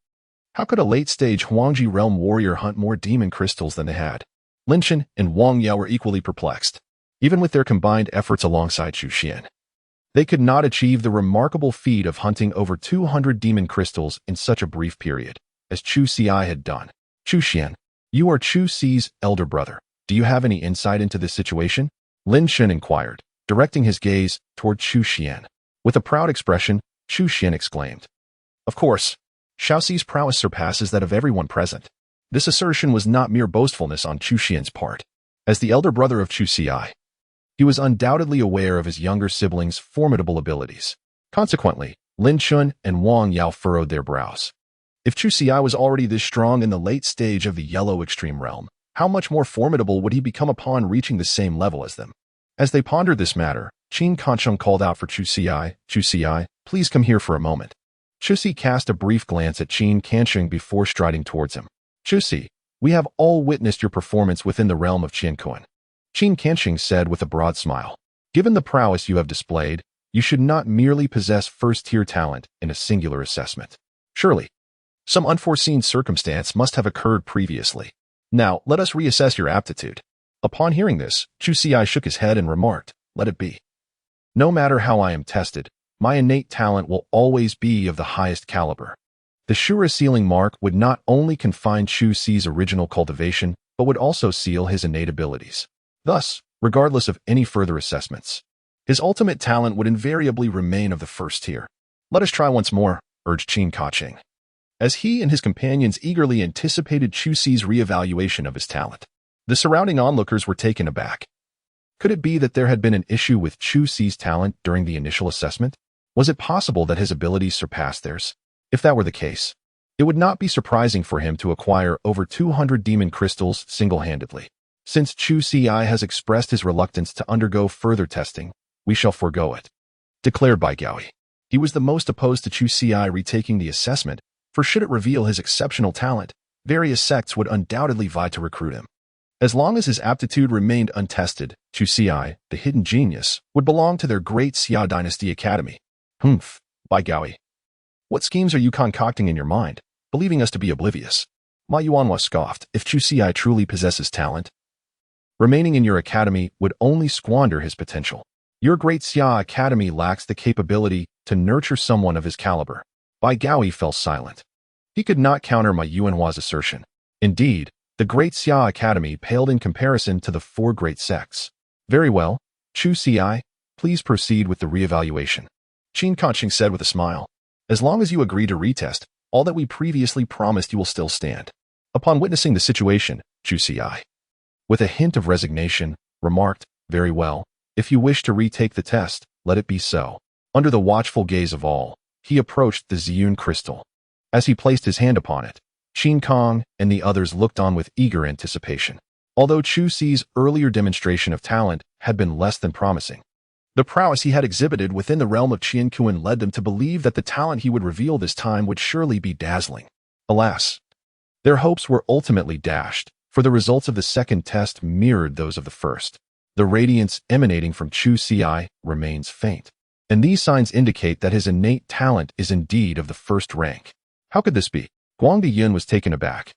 how could a late-stage Huangji realm warrior hunt more demon crystals than they had? Lin Shin and Wang Yao were equally perplexed. Even with their combined efforts alongside Chu Xian, they could not achieve the remarkable feat of hunting over 200 demon crystals in such a brief period, as Chu Xi had done. Chu Xian, You are Chu Si's elder brother. Do you have any insight into this situation? Lin Shen inquired, directing his gaze toward Chu Xian. With a proud expression, Chu Xian exclaimed, "Of course, Xiao Si's prowess surpasses that of everyone present." This assertion was not mere boastfulness on Chu Xian's part. As the elder brother of Chu Si, he was undoubtedly aware of his younger sibling's formidable abilities. Consequently, Lin Chun and Wang Yao furrowed their brows. If Chu Si was already this strong in the late stage of the Yellow Extreme Realm, how much more formidable would he become upon reaching the same level as them? As they pondered this matter, Qin Kancheng called out for Chu Si, please come here for a moment. Chu Si cast a brief glance at Qin Kancheng before striding towards him. Chu Si, we have all witnessed your performance within the realm of Qiankuan. Qin Kancheng said with a broad smile. Given the prowess you have displayed, you should not merely possess first-tier talent in a singular assessment. Surely, some unforeseen circumstance must have occurred previously. Now, let us reassess your aptitude. Upon hearing this, Chu Si shook his head and remarked, let it be. No matter how I am tested, my innate talent will always be of the highest caliber. The Shura sealing mark would not only confine Chu Si's original cultivation, but would also seal his innate abilities. Thus, regardless of any further assessments, his ultimate talent would invariably remain of the first tier. Let us try once more, urged Qin Kaching, as he and his companions eagerly anticipated Chu Si's reevaluation of his talent. The surrounding onlookers were taken aback. Could it be that there had been an issue with Chu Si's talent during the initial assessment? Was it possible that his abilities surpassed theirs? If that were the case, it would not be surprising for him to acquire over 200 demon crystals single-handedly. Since Chu Si has expressed his reluctance to undergo further testing, we shall forego it, declared Bai Gaoi. He was the most opposed to Chu Si retaking the assessment, for should it reveal his exceptional talent, various sects would undoubtedly vie to recruit him. As long as his aptitude remained untested, Chu Si, the hidden genius, would belong to their great Xia Dynasty Academy. Humph, Bai Gaoi. What schemes are you concocting in your mind, believing us to be oblivious? Ma Yuanhua scoffed. If Chu Si truly possesses talent, remaining in your academy would only squander his potential. Your great Xia Academy lacks the capability to nurture someone of his caliber. Bai Gaoi fell silent. He could not counter Ma Yuanhua's assertion. Indeed, the great Xia Academy paled in comparison to the four great sects. Very well, Chu Si, please proceed with the reevaluation, Qin Kancheng said with a smile. As long as you agree to retest, all that we previously promised you will still stand. Upon witnessing the situation, Chu Si, with a hint of resignation, remarked, very well, if you wish to retake the test, let it be so. Under the watchful gaze of all, he approached the Ziyun crystal. As he placed his hand upon it, Qin Kong and the others looked on with eager anticipation. Although Chu Si's earlier demonstration of talent had been less than promising, the prowess he had exhibited within the realm of Qiankuan led them to believe that the talent he would reveal this time would surely be dazzling. Alas, their hopes were ultimately dashed, for the results of the second test mirrored those of the first. The radiance emanating from Chu Si remains faint, and these signs indicate that his innate talent is indeed of the first rank. How could this be? Guang Diyun was taken aback,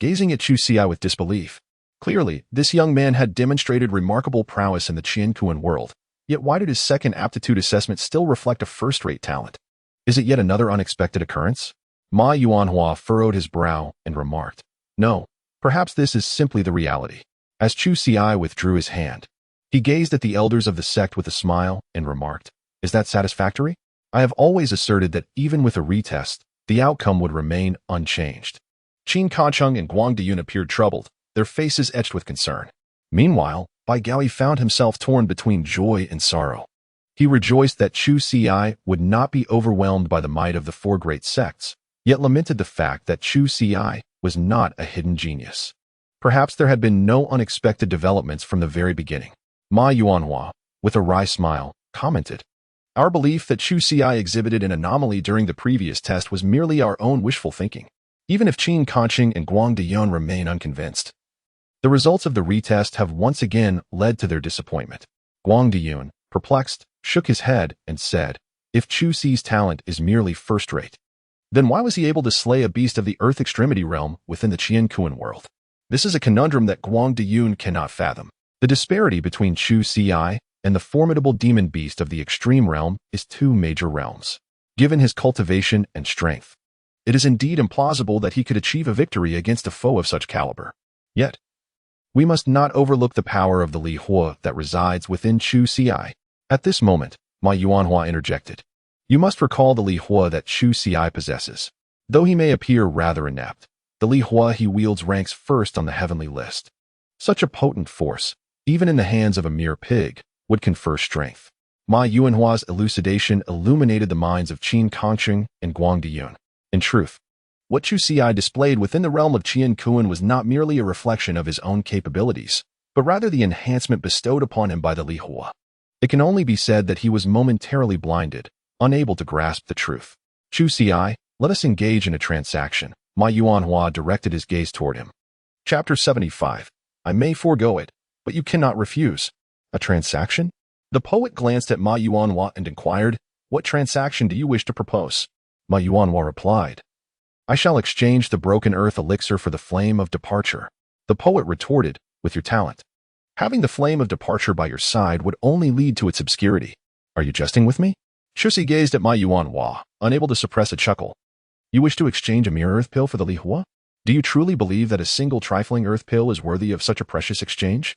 gazing at Chu Si with disbelief. Clearly, this young man had demonstrated remarkable prowess in the Qiankuan world. Yet why did his second aptitude assessment still reflect a first-rate talent? Is it yet another unexpected occurrence? Ma Yuanhua furrowed his brow and remarked, no, perhaps this is simply the reality. As Chu Si withdrew his hand, he gazed at the elders of the sect with a smile and remarked, is that satisfactory? I have always asserted that even with a retest, the outcome would remain unchanged. Qin Kacheng and Guang Diyun appeared troubled, their faces etched with concern. Meanwhile, Bai Gaoi found himself torn between joy and sorrow. He rejoiced that Chu Si would not be overwhelmed by the might of the four great sects, yet lamented the fact that Chu Si was not a hidden genius. Perhaps there had been no unexpected developments from the very beginning. Ma Yuanhua, with a wry smile, commented, our belief that Chu Si exhibited an anomaly during the previous test was merely our own wishful thinking, even if Qin Kancheng and Guang Diyun remain unconvinced. The results of the retest have once again led to their disappointment. Guang Diyun, perplexed, shook his head and said, if Chu Si's talent is merely first-rate, then why was he able to slay a beast of the Earth Extremity realm within the Qiankuan world? This is a conundrum that Guang Diyun cannot fathom. The disparity between Chu Si and the formidable demon beast of the Extreme Realm is two major realms. Given his cultivation and strength, it is indeed implausible that he could achieve a victory against a foe of such caliber. Yet, we must not overlook the power of the Li Hua that resides within Chu Xi. At this moment, Ma Yuanhua interjected. You must recall the Li Hua that Chu Xi possesses. Though he may appear rather inept, the Li Hua he wields ranks first on the heavenly list. Such a potent force, even in the hands of a mere pig, would confer strength. Ma Yuanhua's elucidation illuminated the minds of Qin Kongqing and Guang Diyun. In truth, what Chu Xi displayed within the realm of Qian Kuan was not merely a reflection of his own capabilities, but rather the enhancement bestowed upon him by the Li Hua. It can only be said that he was momentarily blinded, unable to grasp the truth. Chu Xi, let us engage in a transaction. Ma Yuanhua directed his gaze toward him. Chapter 75. I may forego it, but you cannot refuse. A transaction? The poet glanced at Ma Yuanhua and inquired, what transaction do you wish to propose? Ma Yuanhua replied, I shall exchange the broken earth elixir for the flame of departure. The poet retorted, with your talent. Having the flame of departure by your side would only lead to its obscurity. Are you jesting with me? Shusi gazed at Ma Yuanhua, unable to suppress a chuckle. You wish to exchange a mere earth pill for the Li Hua? Do you truly believe that a single trifling earth pill is worthy of such a precious exchange?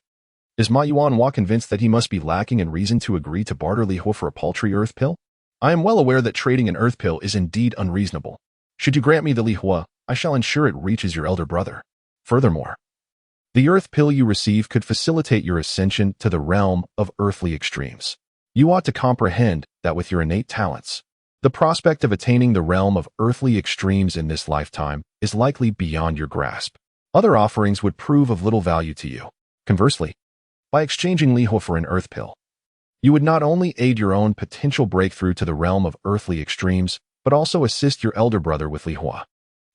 Is Ma Yuanhua convinced that he must be lacking in reason to agree to barter Li Hua for a paltry earth pill? I am well aware that trading an earth pill is indeed unreasonable. Should you grant me the Li Hua, I shall ensure it reaches your elder brother. Furthermore, the earth pill you receive could facilitate your ascension to the realm of earthly extremes. You ought to comprehend that with your innate talents, the prospect of attaining the realm of earthly extremes in this lifetime is likely beyond your grasp. Other offerings would prove of little value to you. Conversely, by exchanging Li Hua for an earth pill, you would not only aid your own potential breakthrough to the realm of earthly extremes, but also assist your elder brother with Li Hua.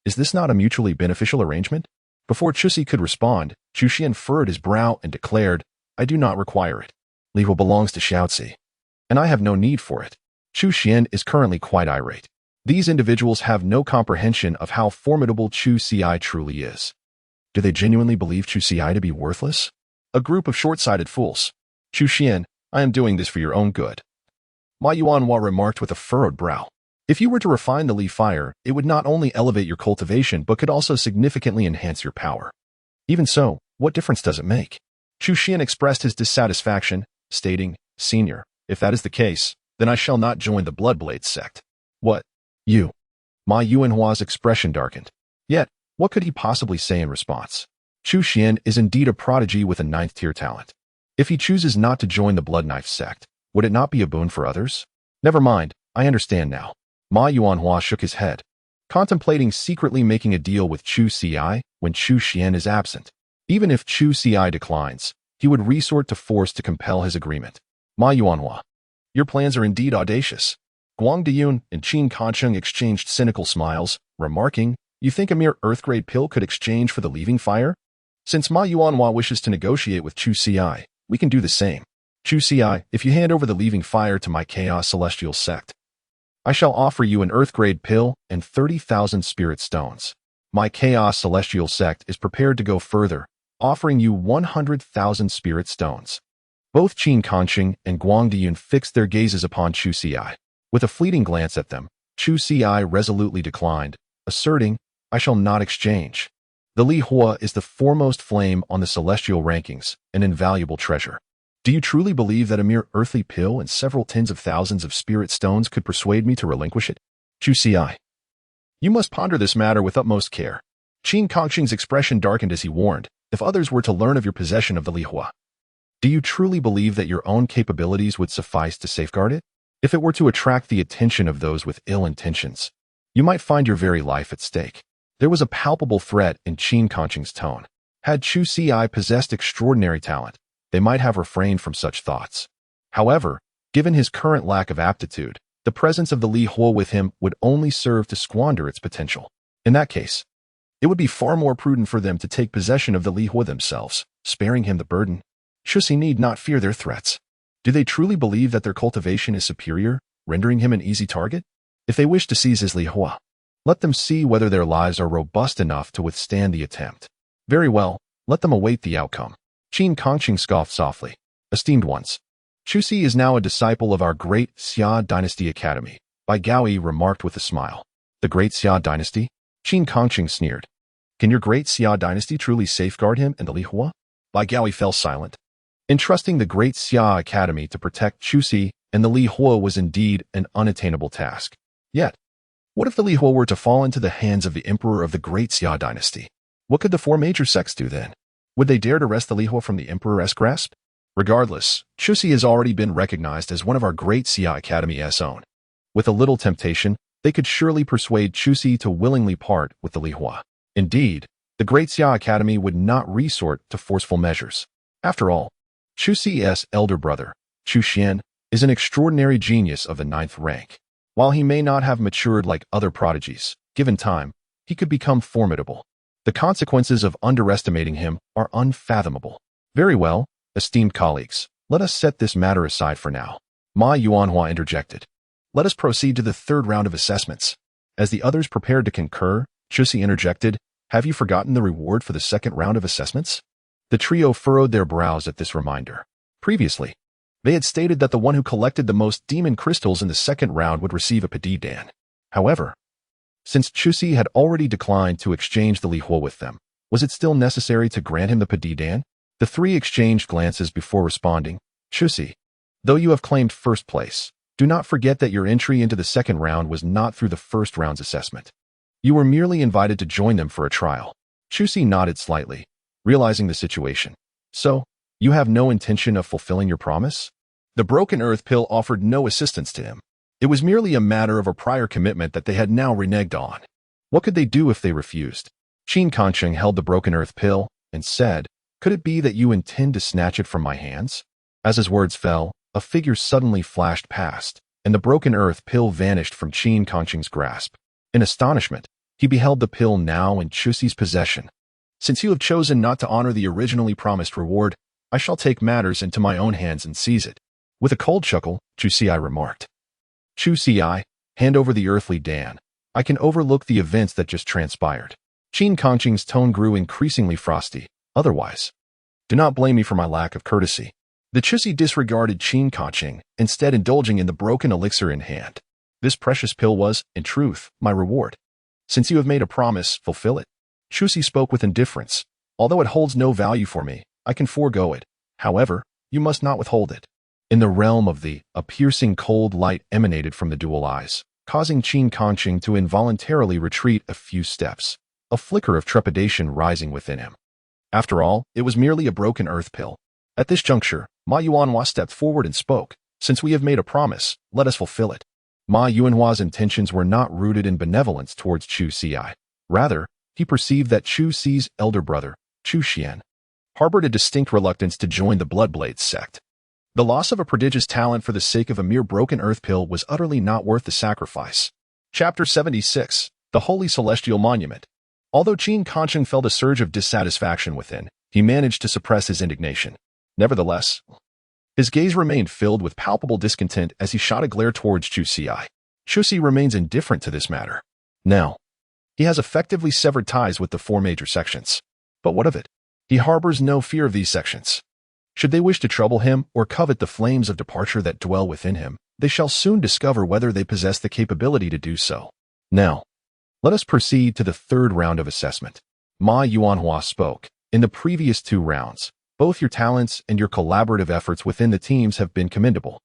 Is this not a mutually beneficial arrangement? Before Chusi could respond, Chu Xian furrowed his brow and declared, I do not require it. Li Hua belongs to Xiaozi, and I have no need for it. Chu Xian is currently quite irate. These individuals have no comprehension of how formidable Chu Xi truly is. Do they genuinely believe Chu Xi to be worthless? A group of short-sighted fools. Chu Xian, I am doing this for your own good. Ma Yuanhua remarked with a furrowed brow. If you were to refine the Li fire, it would not only elevate your cultivation but could also significantly enhance your power. Even so, what difference does it make? Chu Xian expressed his dissatisfaction, stating, Senior, if that is the case, then I shall not join the Bloodblade sect. What? You? Ma Yuanhua's expression darkened. Yet, what could he possibly say in response? Chu Xian is indeed a prodigy with a 9th-tier talent. If he chooses not to join the Blood Knife sect, would it not be a boon for others? Never mind, I understand now. Ma Yuanhua shook his head, contemplating secretly making a deal with Chu Xi when Chu Xian is absent. Even if Chu Xi declines, he would resort to force to compel his agreement. Ma Yuanhua, your plans are indeed audacious. Guang Diyun and Qin Kongqing exchanged cynical smiles, remarking, You think a mere earth-grade pill could exchange for the leaving fire? Since Ma Yuanhua wishes to negotiate with Chu Xi, we can do the same. Chu Xi, if you hand over the leaving fire to my Chaos Celestial sect, I shall offer you an earth-grade pill and 30,000 spirit stones. My Chaos Celestial sect is prepared to go further, offering you 100,000 spirit stones. Both Qin Kongqing and Guang Diyun fixed their gazes upon Chu Xi. With a fleeting glance at them, Chu Xi resolutely declined, asserting, I shall not exchange. The Li Hua is the foremost flame on the celestial rankings, an invaluable treasure. Do you truly believe that a mere earthly pill and several tens of thousands of spirit stones could persuade me to relinquish it? Chu Xi, you must ponder this matter with utmost care. Qin Kongqing's expression darkened as he warned, if others were to learn of your possession of the Li Hua, do you truly believe that your own capabilities would suffice to safeguard it? If it were to attract the attention of those with ill intentions, you might find your very life at stake. There was a palpable threat in Qin Kongqing's tone. Had Chu Xi possessed extraordinary talent, they might have refrained from such thoughts. However, given his current lack of aptitude, the presence of the Li Hua with him would only serve to squander its potential. In that case, it would be far more prudent for them to take possession of the Li Hua themselves, sparing him the burden. Shusi need not fear their threats. Do they truly believe that their cultivation is superior, rendering him an easy target? If they wish to seize his Li Hua, let them see whether their lives are robust enough to withstand the attempt. Very well, let them await the outcome. Qin Kongqing scoffed softly. Esteemed ones, Chu Xi is now a disciple of our great Xia Dynasty Academy, Bai Gaoyi remarked with a smile. The great Xia Dynasty? Qin Kongqing sneered. Can your great Xia dynasty truly safeguard him and the Lihua? Bai Gaoi fell silent. Entrusting the great Xia Academy to protect Chuxi and the Lihua was indeed an unattainable task. Yet, what if the Lihua were to fall into the hands of the emperor of the great Xia dynasty? What could the four major sects do then? Would they dare to wrest the Lihua from the emperor's grasp? Regardless, Chuxi has already been recognized as one of our great Xia Academy's own. With a little temptation, they could surely persuade Chuxi to willingly part with the Lihua. Indeed, the great Xia Academy would not resort to forceful measures. After all, Chuxi's elder brother, Chu Xian, is an extraordinary genius of the 9th rank. While he may not have matured like other prodigies, given time, he could become formidable. The consequences of underestimating him are unfathomable. Very well, esteemed colleagues, let us set this matter aside for now. Ma Yuanhua interjected. Let us proceed to the third round of assessments. As the others prepared to concur, Chuxi interjected, have you forgotten the reward for the second round of assessments? The trio furrowed their brows at this reminder. Previously, they had stated that the one who collected the most demon crystals in the second round would receive a padidan. However, since Chuxi had already declined to exchange the Lihua with them, was it still necessary to grant him the padidan? The three exchanged glances before responding. Chuxi, though you have claimed first place, do not forget that your entry into the second round was not through the first round's assessment. You were merely invited to join them for a trial. Chuxi nodded slightly, realizing the situation. So, you have no intention of fulfilling your promise? The broken earth pill offered no assistance to him. It was merely a matter of a prior commitment that they had now reneged on. What could they do if they refused? Qin Kansheng held the broken earth pill and said, could it be that you intend to snatch it from my hands? As his words fell, a figure suddenly flashed past, and the broken earth pill vanished from Qin Kansheng's grasp. In astonishment, he beheld the pill now in Chuxi's possession. Since you have chosen not to honor the originally promised reward, I shall take matters into my own hands and seize it. With a cold chuckle, Chuxi remarked. Chuxi, hand over the earthly Dan. I can overlook the events that just transpired. Qin Kansheng's tone grew increasingly frosty. Otherwise, do not blame me for my lack of courtesy. The Chuxi disregarded Qin Kansheng, instead indulging in the broken elixir in hand. This precious pill was, in truth, my reward. Since you have made a promise, fulfill it. Chuxi spoke with indifference. Although it holds no value for me, I can forego it. However, you must not withhold it. In the realm of a piercing cold light emanated from the dual eyes, causing Qin Kansheng to involuntarily retreat a few steps, a flicker of trepidation rising within him. After all, it was merely a broken earth pill. At this juncture, Ma Yuanhua stepped forward and spoke. Since we have made a promise, let us fulfill it. Ma Yuanhua's intentions were not rooted in benevolence towards Chuxi. Rather, he perceived that Chuxi's elder brother, Chu Xian, harbored a distinct reluctance to join the Bloodblades sect. The loss of a prodigious talent for the sake of a mere broken earth pill was utterly not worth the sacrifice. Chapter 76, The Holy Celestial Monument. Although Qin Kansheng felt a surge of dissatisfaction within, he managed to suppress his indignation. Nevertheless, his gaze remained filled with palpable discontent as he shot a glare towards Chuxi. Chuxi remains indifferent to this matter. Now, he has effectively severed ties with the four major sections. But what of it? He harbors no fear of these sections. Should they wish to trouble him or covet the flames of departure that dwell within him, they shall soon discover whether they possess the capability to do so. Now, let us proceed to the third round of assessment. Ma Yuanhua spoke. In the previous two rounds, both your talents and your collaborative efforts within the teams have been commendable.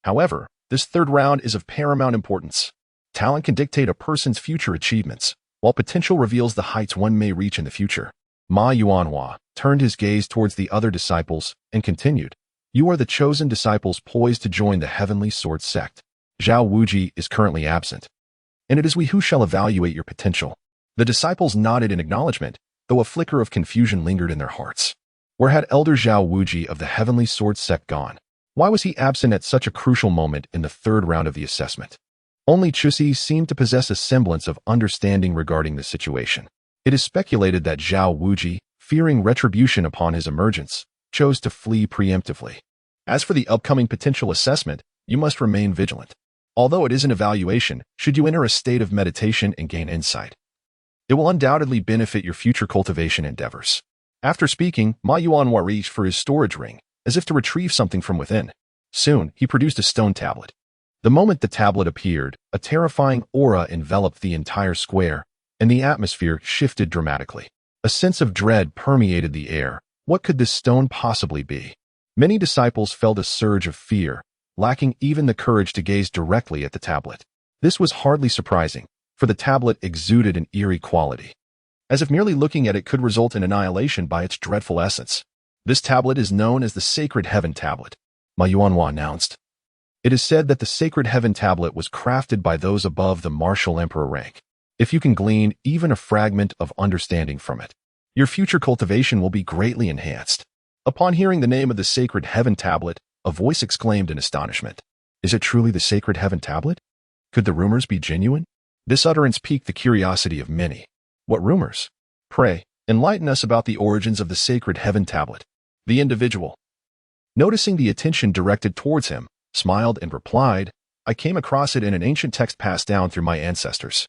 However, this third round is of paramount importance. Talent can dictate a person's future achievements, while potential reveals the heights one may reach in the future. Ma Yuanhua turned his gaze towards the other disciples and continued, you are the chosen disciples poised to join the Heavenly Sword sect. Zhao Wuji is currently absent, and it is we who shall evaluate your potential. The disciples nodded in acknowledgement, though a flicker of confusion lingered in their hearts. Where had Elder Zhao Wuji of the Heavenly Sword sect gone? Why was he absent at such a crucial moment in the third round of the assessment? Only Chuxi seemed to possess a semblance of understanding regarding the situation. It is speculated that Zhao Wuji, fearing retribution upon his emergence, chose to flee preemptively. As for the upcoming potential assessment, you must remain vigilant. Although it is an evaluation, should you enter a state of meditation and gain insight, it will undoubtedly benefit your future cultivation endeavors. After speaking, Ma Yuanhua reached for his storage ring, as if to retrieve something from within. Soon, he produced a stone tablet. The moment the tablet appeared, a terrifying aura enveloped the entire square, and the atmosphere shifted dramatically. A sense of dread permeated the air. What could this stone possibly be? Many disciples felt a surge of fear, lacking even the courage to gaze directly at the tablet. This was hardly surprising, for the tablet exuded an eerie quality, as if merely looking at it could result in annihilation by its dreadful essence. This tablet is known as the Sacred Heaven Tablet, Ma Yuanhua announced. It is said that the Sacred Heaven Tablet was crafted by those above the martial emperor rank. If you can glean even a fragment of understanding from it, your future cultivation will be greatly enhanced. Upon hearing the name of the Sacred Heaven Tablet, a voice exclaimed in astonishment. Is it truly the Sacred Heaven Tablet? Could the rumors be genuine? This utterance piqued the curiosity of many. What rumors? Pray, enlighten us about the origins of the Sacred Heaven Tablet. The individual, noticing the attention directed towards him, smiled and replied, I came across it in an ancient text passed down through my ancestors.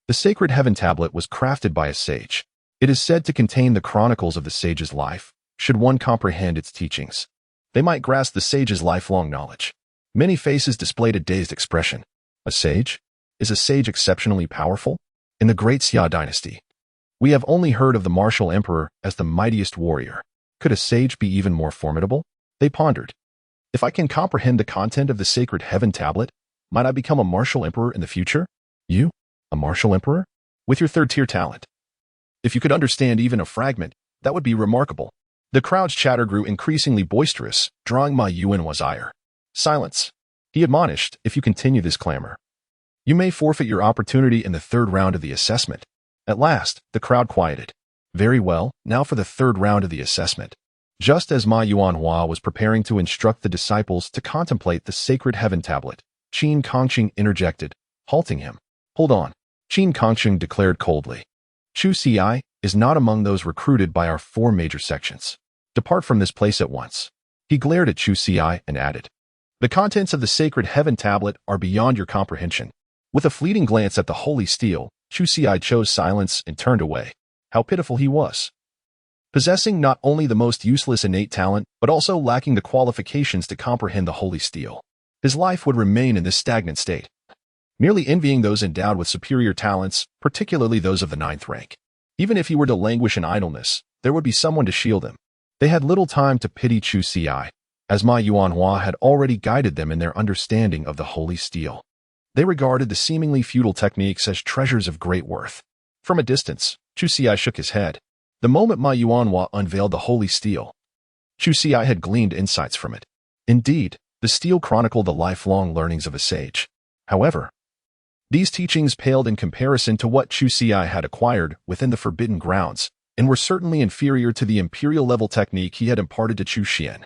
The Sacred Heaven Tablet was crafted by a sage. It is said to contain the chronicles of the sage's life. Should one comprehend its teachings, they might grasp the sage's lifelong knowledge. Many faces displayed a dazed expression. A sage? Is a sage exceptionally powerful? In the Great Xia dynasty, we have only heard of the martial emperor as the mightiest warrior. Could a sage be even more formidable? They pondered. If I can comprehend the content of the Sacred Heaven Tablet, might I become a martial emperor in the future? You? A martial emperor? With your third-tier talent? If you could understand even a fragment, that would be remarkable. The crowd's chatter grew increasingly boisterous, drawing Ma Yuanhua's ire. Silence, he admonished. If you continue this clamor, you may forfeit your opportunity in the third round of the assessment. At last, the crowd quieted. Very well, now for the third round of the assessment. Just as Ma Yuanhua was preparing to instruct the disciples to contemplate the Sacred Heaven Tablet, Qin Kongqing interjected, halting him. Hold on, Qin Kongqing declared coldly. Chu Xi is not among those recruited by our 4 major sections. Depart from this place at once. He glared at Chu Xi and added, the contents of the Sacred Heaven Tablet are beyond your comprehension. With a fleeting glance at the holy steel, Chu Xi chose silence and turned away. How pitiful he was. Possessing not only the most useless innate talent, but also lacking the qualifications to comprehend the holy steel. His life would remain in this stagnant state, merely envying those endowed with superior talents, particularly those of the 9th rank. Even if he were to languish in idleness, there would be someone to shield him. They had little time to pity Chu Xi, as Ma Yuanhua had already guided them in their understanding of the holy steel. They regarded the seemingly futile techniques as treasures of great worth. From a distance, Chu Xi shook his head. The moment Ma Yuanhua unveiled the holy steel, Chu Xi had gleaned insights from it. Indeed, the steel chronicled the lifelong learnings of a sage. However, these teachings paled in comparison to what Chu Xi had acquired within the Forbidden Grounds, and were certainly inferior to the imperial-level technique he had imparted to Chu Xian.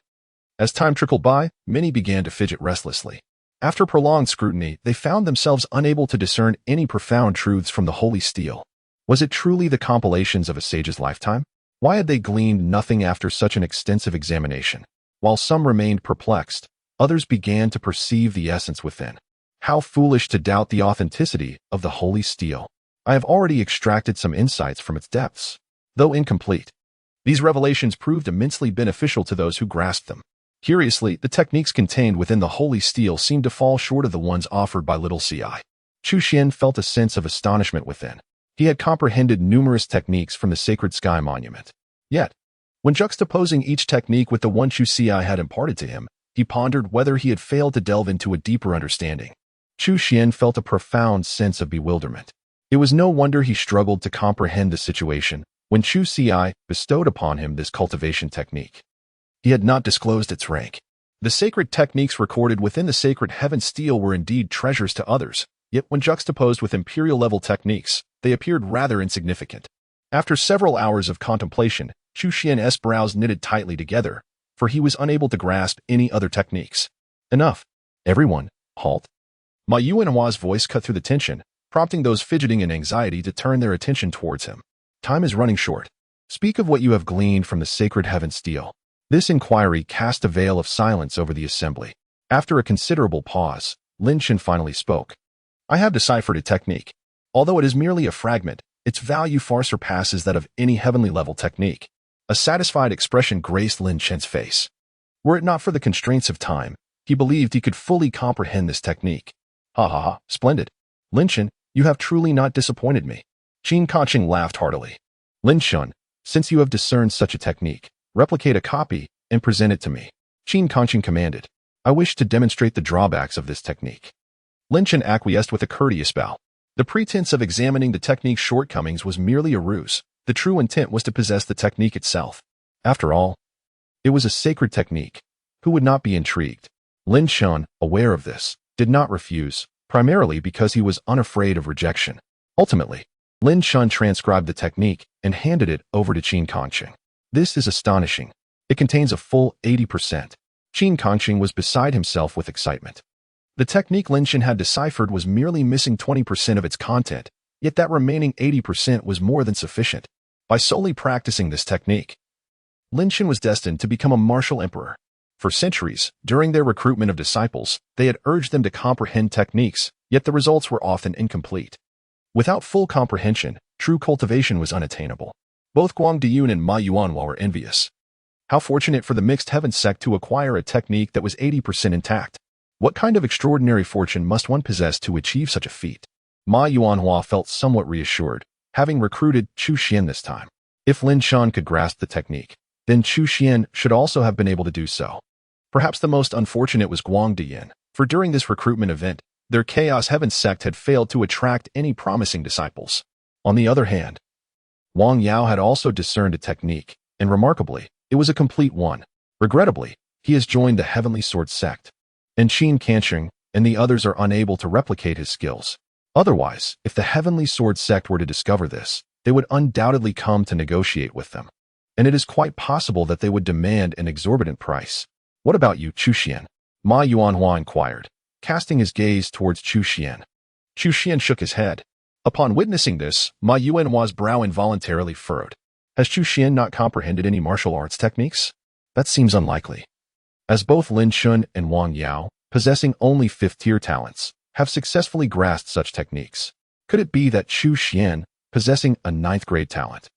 As time trickled by, many began to fidget restlessly. After prolonged scrutiny, they found themselves unable to discern any profound truths from the holy steel. Was it truly the compilations of a sage's lifetime? Why had they gleaned nothing after such an extensive examination? While some remained perplexed, others began to perceive the essence within. How foolish to doubt the authenticity of the holy steel. I have already extracted some insights from its depths. Though incomplete, these revelations proved immensely beneficial to those who grasped them. Curiously, the techniques contained within the holy steel seemed to fall short of the ones offered by Little Ci. Chu Xian felt a sense of astonishment within. He had comprehended numerous techniques from the Sacred Sky Monument. Yet, when juxtaposing each technique with the one Chu Xi had imparted to him, he pondered whether he had failed to delve into a deeper understanding. Chu Xian felt a profound sense of bewilderment. It was no wonder he struggled to comprehend the situation when Chu Xi bestowed upon him this cultivation technique. He had not disclosed its rank. The sacred techniques recorded within the Sacred Heaven steel were indeed treasures to others, yet when juxtaposed with imperial-level techniques, they appeared rather insignificant. After several hours of contemplation, Chu Xian's brows knitted tightly together, for he was unable to grasp any other techniques. Enough. Everyone, halt. Ma Yuanhua's voice cut through the tension, prompting those fidgeting in anxiety to turn their attention towards him. Time is running short. Speak of what you have gleaned from the Sacred Heaven steel. This inquiry cast a veil of silence over the assembly. After a considerable pause, Lin Chen finally spoke. I have deciphered a technique. Although it is merely a fragment, its value far surpasses that of any heavenly-level technique. A satisfied expression graced Lin Chen's face. Were it not for the constraints of time, he believed he could fully comprehend this technique. Ha ha ha, splendid. Lin Chen, you have truly not disappointed me. Qin Kangqing laughed heartily. Lin Shun, since you have discerned such a technique, replicate a copy and present it to me. Qin Kangqing commanded. I wish to demonstrate the drawbacks of this technique. Lin Shun acquiesced with a courteous bow. The pretense of examining the technique's shortcomings was merely a ruse. The true intent was to possess the technique itself. After all, it was a sacred technique. Who would not be intrigued? Lin Shun, aware of this, did not refuse, primarily because he was unafraid of rejection. Ultimately, Lin Shun transcribed the technique and handed it over to Qin Kangqing. This is astonishing. It contains a full 80%. Qin Kangqing was beside himself with excitement. The technique Lin Shun had deciphered was merely missing 20% of its content, yet that remaining 80% was more than sufficient. By solely practicing this technique, Lin Shun was destined to become a martial emperor. For centuries, during their recruitment of disciples, they had urged them to comprehend techniques, yet the results were often incomplete. Without full comprehension, true cultivation was unattainable. Both Guang Diyun and Ma Yuanhua were envious. How fortunate for the Mixed Heavens sect to acquire a technique that was 80% intact. What kind of extraordinary fortune must one possess to achieve such a feat? Ma Yuanhua felt somewhat reassured, having recruited Chu Xian this time. If Lin Shun could grasp the technique, then Chu Xian should also have been able to do so. Perhaps the most unfortunate was Guang Diyin, for during this recruitment event, their Chaos Heaven sect had failed to attract any promising disciples. On the other hand, Wang Yao had also discerned a technique, and remarkably, it was a complete one. Regrettably, he has joined the Heavenly Sword sect, and Qin Kangqing and the others are unable to replicate his skills. Otherwise, if the Heavenly Sword sect were to discover this, they would undoubtedly come to negotiate with them. And it is quite possible that they would demand an exorbitant price. What about you, Chu Xian? Ma Yuanhua inquired, casting his gaze towards Chu Xian. Chu Xian shook his head. Upon witnessing this, Ma Yuanhua's brow involuntarily furrowed. Has Chu Xian not comprehended any martial arts techniques? That seems unlikely. As both Lin Shun and Wang Yao, possessing only 5th-tier talents, have successfully grasped such techniques, could it be that Chu Xian, possessing a 9th-grade talent,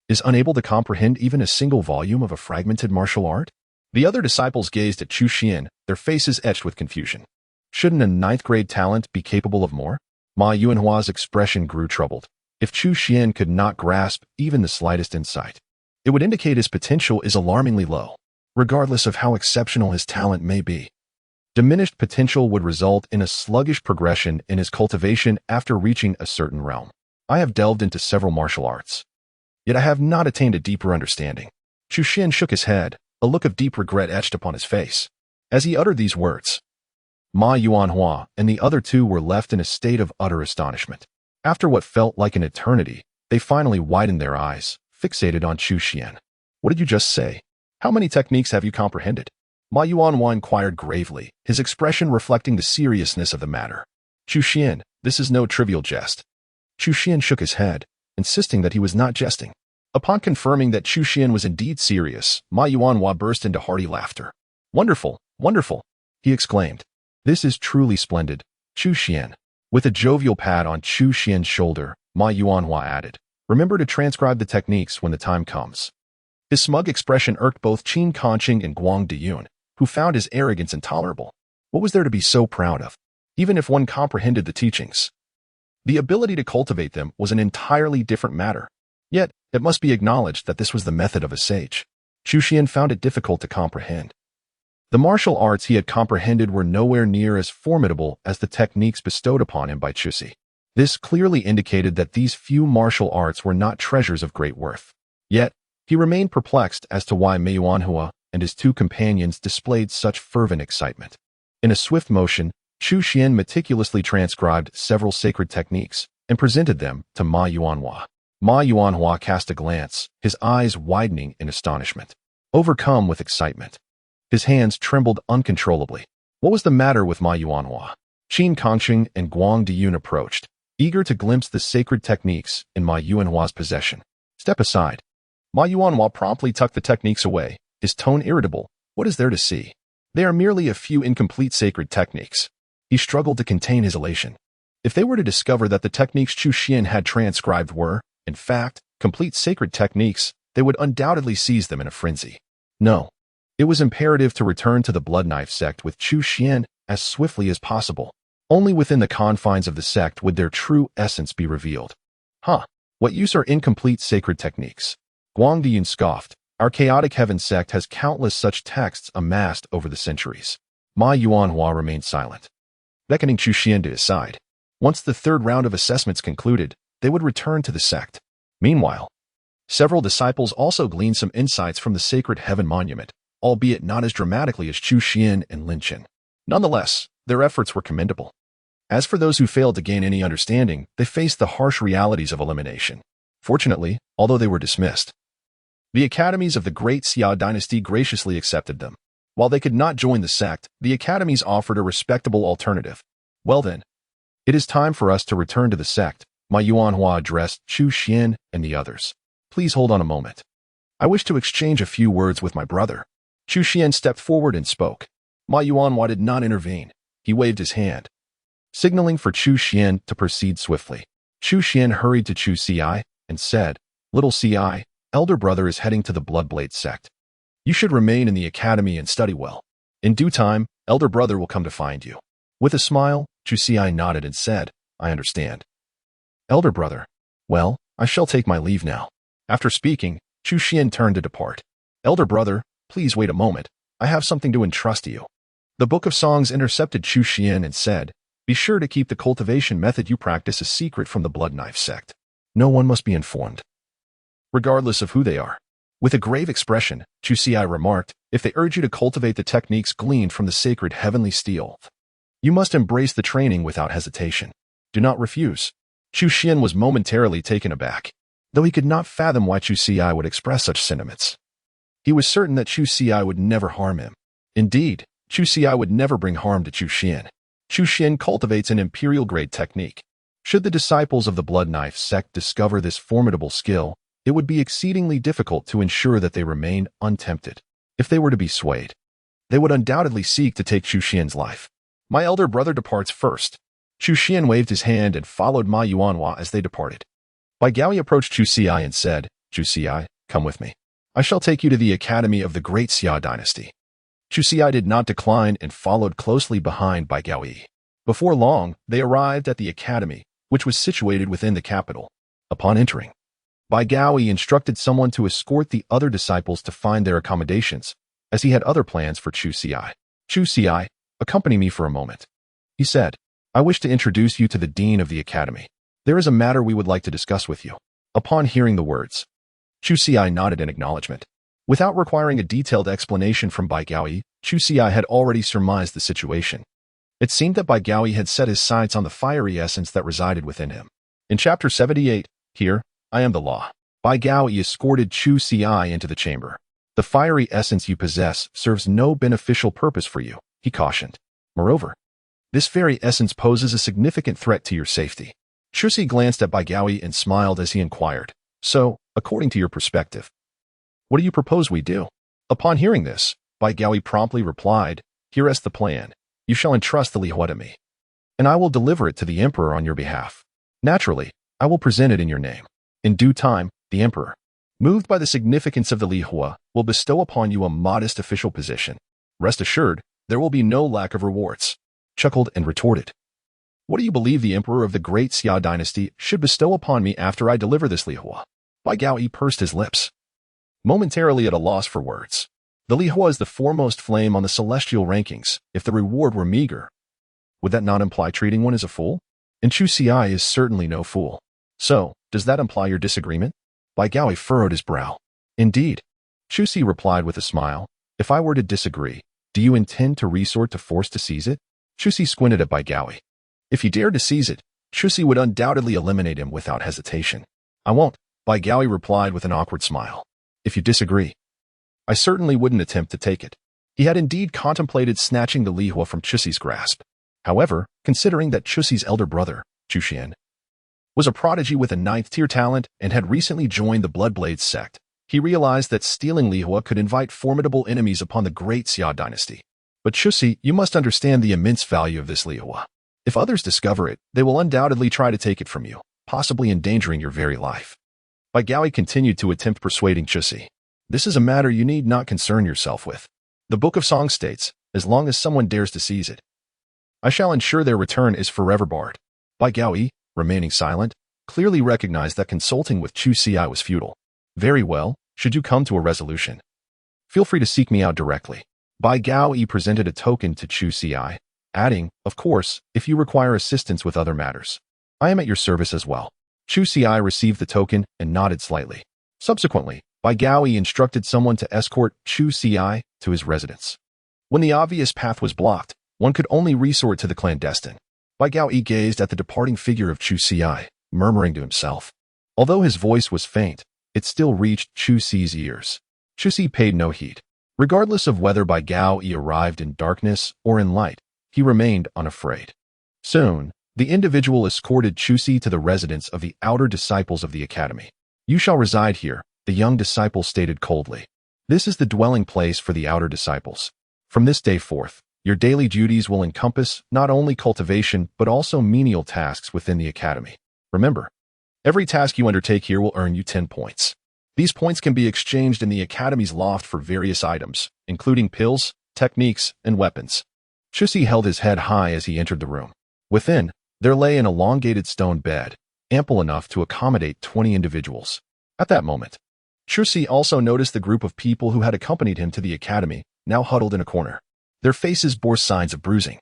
is unable to comprehend even a single volume of a fragmented martial art? The other disciples gazed at Chu Xian, their faces etched with confusion. Shouldn't a 9th-grade talent be capable of more? Ma Yuanhua's expression grew troubled. If Chu Xian could not grasp even the slightest insight, it would indicate his potential is alarmingly low, regardless of how exceptional his talent may be. Diminished potential would result in a sluggish progression in his cultivation after reaching a certain realm. I have delved into several martial arts, yet I have not attained a deeper understanding. Chu Xian shook his head, a look of deep regret etched upon his face. As he uttered these words, Ma Yuanhua and the other two were left in a state of utter astonishment. After what felt like an eternity, they finally widened their eyes, fixated on Chu Xian. What did you just say? How many techniques have you comprehended? Ma Yuanhua inquired gravely, his expression reflecting the seriousness of the matter. Chu Xian, this is no trivial jest. Chu Xian shook his head, insisting that he was not jesting. Upon confirming that Chu Xian was indeed serious, Ma Yuanhua burst into hearty laughter. Wonderful, wonderful, he exclaimed. This is truly splendid, Chu Xian. With a jovial pat on Chu Xian's shoulder, Ma Yuanhua added, remember to transcribe the techniques when the time comes. His smug expression irked both Qin Kangqing and Guang Diyun, who found his arrogance intolerable. What was there to be so proud of? Even if one comprehended the teachings, the ability to cultivate them was an entirely different matter. Yet, it must be acknowledged that this was the method of a sage. Chu Xian found it difficult to comprehend. The martial arts he had comprehended were nowhere near as formidable as the techniques bestowed upon him by Chusi. This clearly indicated that these few martial arts were not treasures of great worth. Yet, he remained perplexed as to why Ma Yuanhua and his two companions displayed such fervent excitement. In a swift motion, Chu Xian meticulously transcribed several sacred techniques and presented them to Ma Yuanhua. Ma Yuanhua cast a glance, his eyes widening in astonishment. Overcome with excitement, his hands trembled uncontrollably. What was the matter with Ma Yuanhua? Qin Kangqing and Guang Diyun approached, eager to glimpse the sacred techniques in Ma Yuanhua's possession. Step aside. Ma Yuanhua promptly tucked the techniques away, his tone irritable. What is there to see? They are merely a few incomplete sacred techniques. He struggled to contain his elation. If they were to discover that the techniques Chu Xian had transcribed were, in fact, complete sacred techniques, they would undoubtedly seize them in a frenzy. No. It was imperative to return to the Blood Knife sect with Chu Xian as swiftly as possible. Only within the confines of the sect would their true essence be revealed. Huh. What use are incomplete sacred techniques? Guangdian scoffed. Our chaotic heaven sect has countless such texts amassed over the centuries. Ma Yuanhua remained silent, beckoning Chu Xian to his side. Once the third round of assessments concluded, they would return to the sect. Meanwhile, several disciples also gleaned some insights from the sacred heaven monument, albeit not as dramatically as Chu Xian and Lin Chen. Nonetheless, their efforts were commendable. As for those who failed to gain any understanding, they faced the harsh realities of elimination. Fortunately, although they were dismissed, the academies of the Great Xia dynasty graciously accepted them. While they could not join the sect, the academies offered a respectable alternative. Well then, it is time for us to return to the sect, Ma Yuanhua addressed Chu Xian and the others. Please hold on a moment. I wish to exchange a few words with my brother. Chu Xian stepped forward and spoke. Ma Yuanhua did not intervene. He waved his hand, signaling for Chu Xian to proceed swiftly. Chu Xian hurried to Chu Ci and said, Little Ci, elder brother is heading to the Bloodblade sect. You should remain in the academy and study well. In due time, elder brother will come to find you. With a smile, Chu Ci nodded and said, I understand. Elder brother, well, I shall take my leave now. After speaking, Chu Xian turned to depart. Elder brother, please wait a moment. I have something to entrust to you. The Book of Songs intercepted Chu Xian and said, Be sure to keep the cultivation method you practice a secret from the Blood Knife sect. No one must be informed, regardless of who they are. With a grave expression, Chu Ci remarked, If they urge you to cultivate the techniques gleaned from the sacred heavenly steel, you must embrace the training without hesitation. Do not refuse. Chu Xian was momentarily taken aback, though he could not fathom why Chu Ci would express such sentiments. He was certain that Chu Ci would never harm him. Indeed, Chu Ci would never bring harm to Chu Xian. Chu Xian cultivates an imperial-grade technique. Should the disciples of the Blood Knife sect discover this formidable skill, it would be exceedingly difficult to ensure that they remain untempted. If they were to be swayed, they would undoubtedly seek to take Chu Xian's life. My elder brother departs first. Chu Xian waved his hand and followed Ma Yuanhua as they departed. Bai Gaoi approached Chu Ci and said, Chu Ci, come with me. I shall take you to the academy of the Great Xia dynasty. Chu Ci did not decline and followed closely behind Bai Gaoi. Before long, they arrived at the academy, which was situated within the capital. Upon entering, Bai Gaoi instructed someone to escort the other disciples to find their accommodations, as he had other plans for Chu Ci. Chu Ci, accompany me for a moment. He said, I wish to introduce you to the dean of the academy. There is a matter we would like to discuss with you. Upon hearing the words, Chu Ci nodded in acknowledgement. Without requiring a detailed explanation from Bai Gaoi, Chu Ci had already surmised the situation. It seemed that Bai Gaoi had set his sights on the fiery essence that resided within him. In Chapter 78, Here, I Am the Law, Bai Gaoi escorted Chu Ci into the chamber. The fiery essence you possess serves no beneficial purpose for you, he cautioned. Moreover, this very essence poses a significant threat to your safety. Chu Ci glanced at Bai Gaoi and smiled as he inquired, So, according to your perspective, what do you propose we do? Upon hearing this, Bai Gaoi promptly replied, Here is the plan. You shall entrust the lihua to me, and I will deliver it to the emperor on your behalf. Naturally, I will present it in your name. In due time, the emperor, moved by the significance of the lihua, will bestow upon you a modest official position. Rest assured, there will be no lack of rewards. Chuckled and retorted, What do you believe the emperor of the Great Xia dynasty should bestow upon me after I deliver this lihua? Bai Gaoi pursed his lips, momentarily at a loss for words. The lihua is the foremost flame on the celestial rankings. If the reward were meager, would that not imply treating one as a fool? And Chu Ci is certainly no fool. So, does that imply your disagreement? Bai Gaoi furrowed his brow. Indeed. Chu Ci replied with a smile, If I were to disagree, do you intend to resort to force to seize it? Chu Ci squinted at Bai Gaoi. If he dared to seize it, Chu Ci would undoubtedly eliminate him without hesitation. I won't, Bai Gaoi replied with an awkward smile. If you disagree, I certainly wouldn't attempt to take it. He had indeed contemplated snatching the lihua from Chu Ci's grasp. However, considering that Chu Ci's elder brother, Chu Xian, was a prodigy with a 9th-tier talent and had recently joined the Bloodblade sect, he realized that stealing lihua could invite formidable enemies upon the Great Xia dynasty. But Chu Ci, you must understand the immense value of this lihua. If others discover it, they will undoubtedly try to take it from you, possibly endangering your very life. Bai Gaoi continued to attempt persuading Chu Ci. This is a matter you need not concern yourself with. The Book of Songs states, as long as someone dares to seize it, I shall ensure their return is forever barred. Bai Gaoi, remaining silent, clearly recognized that consulting with Chu Ci was futile. Very well, should you come to a resolution, feel free to seek me out directly. Bai Gao Yi presented a token to Chu Ci, adding, of course, if you require assistance with other matters, I am at your service as well. Chu Ci received the token and nodded slightly. Subsequently, Bai Gao Yi instructed someone to escort Chu Ci to his residence. When the obvious path was blocked, one could only resort to the clandestine. Bai Gao Yi gazed at the departing figure of Chu Ci, murmuring to himself. Although his voice was faint, it still reached Chu Ci's ears. Chu Ci paid no heed. Regardless of whether Bai Gao Yi arrived in darkness or in light, he remained unafraid. Soon, the individual escorted Chu Ci to the residence of the outer disciples of the academy. You shall reside here, the young disciple stated coldly. This is the dwelling place for the outer disciples. From this day forth, your daily duties will encompass not only cultivation but also menial tasks within the academy. Remember, every task you undertake here will earn you 10 points. These points can be exchanged in the academy's loft for various items, including pills, techniques, and weapons. Chu Ci held his head high as he entered the room. Within, there lay an elongated stone bed, ample enough to accommodate 20 individuals. At that moment, Chu Ci also noticed the group of people who had accompanied him to the academy, now huddled in a corner. Their faces bore signs of bruising,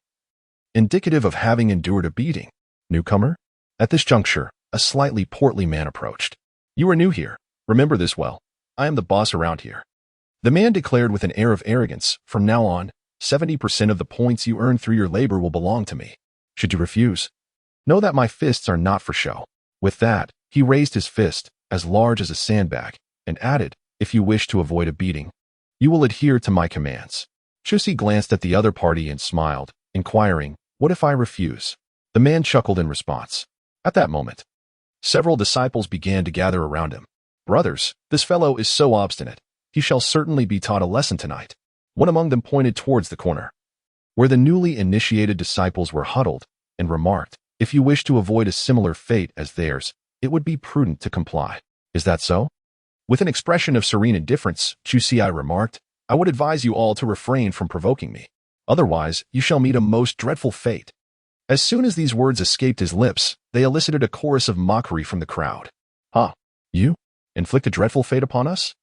indicative of having endured a beating. Newcomer? At this juncture, a slightly portly man approached. You are new here. Remember this well. I am the boss around here. The man declared with an air of arrogance, from now on, 70% of the points you earn through your labor will belong to me. Should you refuse, know that my fists are not for show. With that, he raised his fist, as large as a sandbag, and added, if you wish to avoid a beating, you will adhere to my commands. Chu Ci glanced at the other party and smiled, inquiring, what if I refuse? The man chuckled in response. At that moment, several disciples began to gather around him. Brothers, this fellow is so obstinate. He shall certainly be taught a lesson tonight. One among them pointed towards the corner, where the newly initiated disciples were huddled, and remarked, if you wish to avoid a similar fate as theirs, it would be prudent to comply. Is that so? With an expression of serene indifference, Chu Ci remarked, I would advise you all to refrain from provoking me. Otherwise, you shall meet a most dreadful fate. As soon as these words escaped his lips, they elicited a chorus of mockery from the crowd. Huh? You? Inflict a dreadful fate upon us?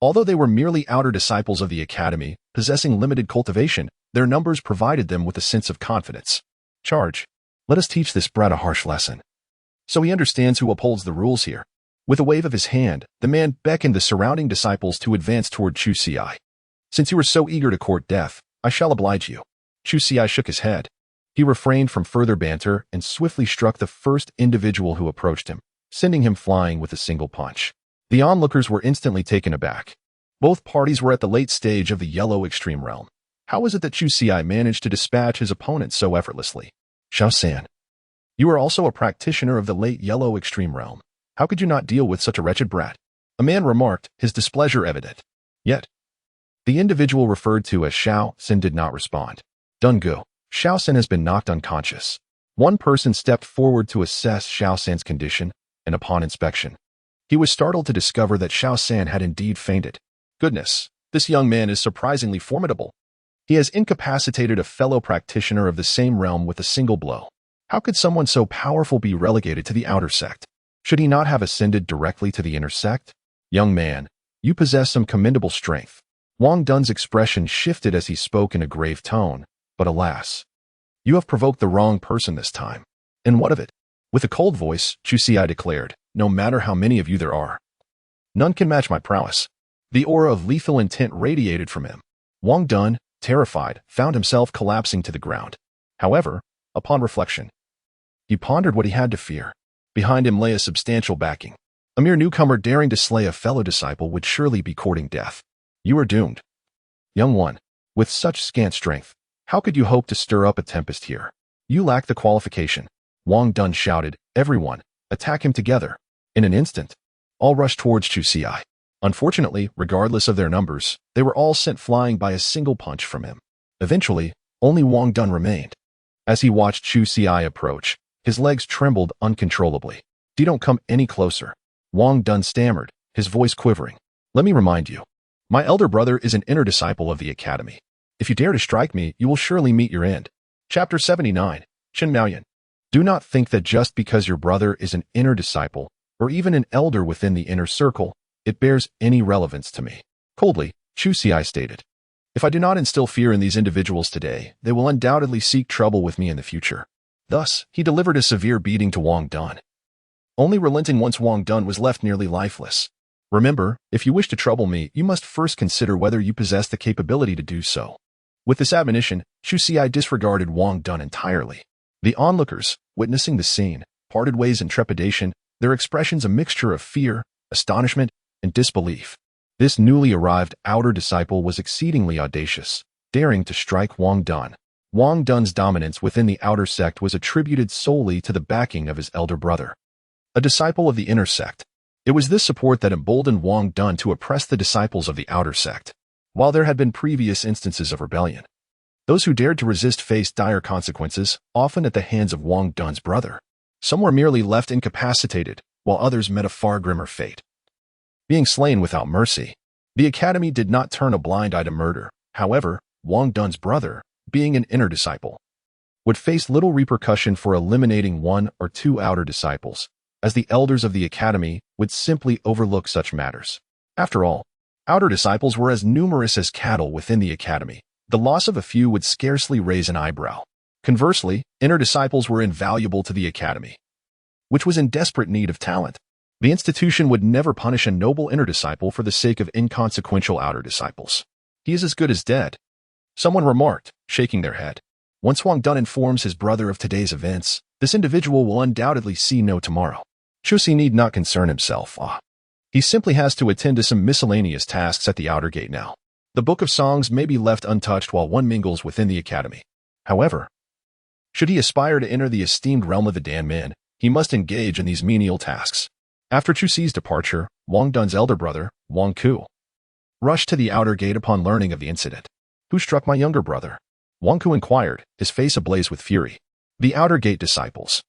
Although they were merely outer disciples of the academy, possessing limited cultivation, their numbers provided them with a sense of confidence. Charge. Let us teach this brat a harsh lesson, so he understands who upholds the rules here. With a wave of his hand, the man beckoned the surrounding disciples to advance toward Chu Ci. Since you are so eager to court death, I shall oblige you. Chu Ci shook his head. He refrained from further banter and swiftly struck the first individual who approached him, sending him flying with a single punch. The onlookers were instantly taken aback. Both parties were at the late stage of the yellow extreme realm. How was it that Chu Ci managed to dispatch his opponent so effortlessly? Xiao San, you are also a practitioner of the late yellow extreme realm. How could you not deal with such a wretched brat? A man remarked, his displeasure evident. Yet, the individual referred to as Xiao San did not respond. Dungu, Xiao San has been knocked unconscious. One person stepped forward to assess Xiao San's condition, and upon inspection, he was startled to discover that Xiao San had indeed fainted. Goodness, this young man is surprisingly formidable. He has incapacitated a fellow practitioner of the same realm with a single blow. How could someone so powerful be relegated to the outer sect? Should he not have ascended directly to the inner sect? Young man, you possess some commendable strength. Wang Dun's expression shifted as he spoke in a grave tone, but alas, you have provoked the wrong person this time. And what of it? With a cold voice, Chu Ci declared, no matter how many of you there are, none can match my prowess. The aura of lethal intent radiated from him. Wang Dun, terrified, found himself collapsing to the ground. However, upon reflection, he pondered what he had to fear. Behind him lay a substantial backing. A mere newcomer daring to slay a fellow disciple would surely be courting death. You are doomed. Young one, with such scant strength, how could you hope to stir up a tempest here? You lack the qualification. Wang Dun shouted, everyone, attack him together. In an instant, all rushed towards Chu Ci. Unfortunately, regardless of their numbers, they were all sent flying by a single punch from him. Eventually, only Wang Dun remained. As he watched Chu Ci approach, his legs trembled uncontrollably. Don't come any closer. Wang Dun stammered, his voice quivering. Let me remind you, my elder brother is an inner disciple of the academy. If you dare to strike me, you will surely meet your end. Chapter 79, Chen Maoyan. Do not think that just because your brother is an inner disciple, or even an elder within the inner circle, it bears any relevance to me. Coldly, Chu Xi stated. If I do not instill fear in these individuals today, they will undoubtedly seek trouble with me in the future. Thus, he delivered a severe beating to Wang Dun. Only relenting once Wang Dun was left nearly lifeless. Remember, if you wish to trouble me, you must first consider whether you possess the capability to do so. With this admonition, Chu Xi disregarded Wang Dun entirely. The onlookers, witnessing the scene, parted ways in trepidation, their expressions a mixture of fear, astonishment, and disbelief. This newly arrived outer disciple was exceedingly audacious, daring to strike Wang Dun. Wang Dun's dominance within the outer sect was attributed solely to the backing of his elder brother, a disciple of the inner sect. It was this support that emboldened Wang Dun to oppress the disciples of the outer sect. While there had been previous instances of rebellion, those who dared to resist faced dire consequences, often at the hands of Wang Dun's brother. Some were merely left incapacitated, while others met a far grimmer fate, being slain without mercy. The academy did not turn a blind eye to murder. However, Wang Dun's brother, being an inner disciple, would face little repercussion for eliminating one or two outer disciples, as the elders of the academy would simply overlook such matters. After all, outer disciples were as numerous as cattle within the academy. The loss of a few would scarcely raise an eyebrow. Conversely, inner disciples were invaluable to the academy, which was in desperate need of talent. The institution would never punish a noble inner disciple for the sake of inconsequential outer disciples. He is as good as dead, someone remarked, shaking their head. Once Wang Dun informs his brother of today's events, this individual will undoubtedly see no tomorrow. Chu Xi need not concern himself. He simply has to attend to some miscellaneous tasks at the outer gate now. The Book of Songs may be left untouched while one mingles within the academy. However, should he aspire to enter the esteemed realm of the Dan Men, he must engage in these menial tasks. After Chu Xi's departure, Wang Dun's elder brother, Wang Ku, rushed to the outer gate upon learning of the incident. Who struck my younger brother? Wang Ku inquired, his face ablaze with fury. The outer gate disciples,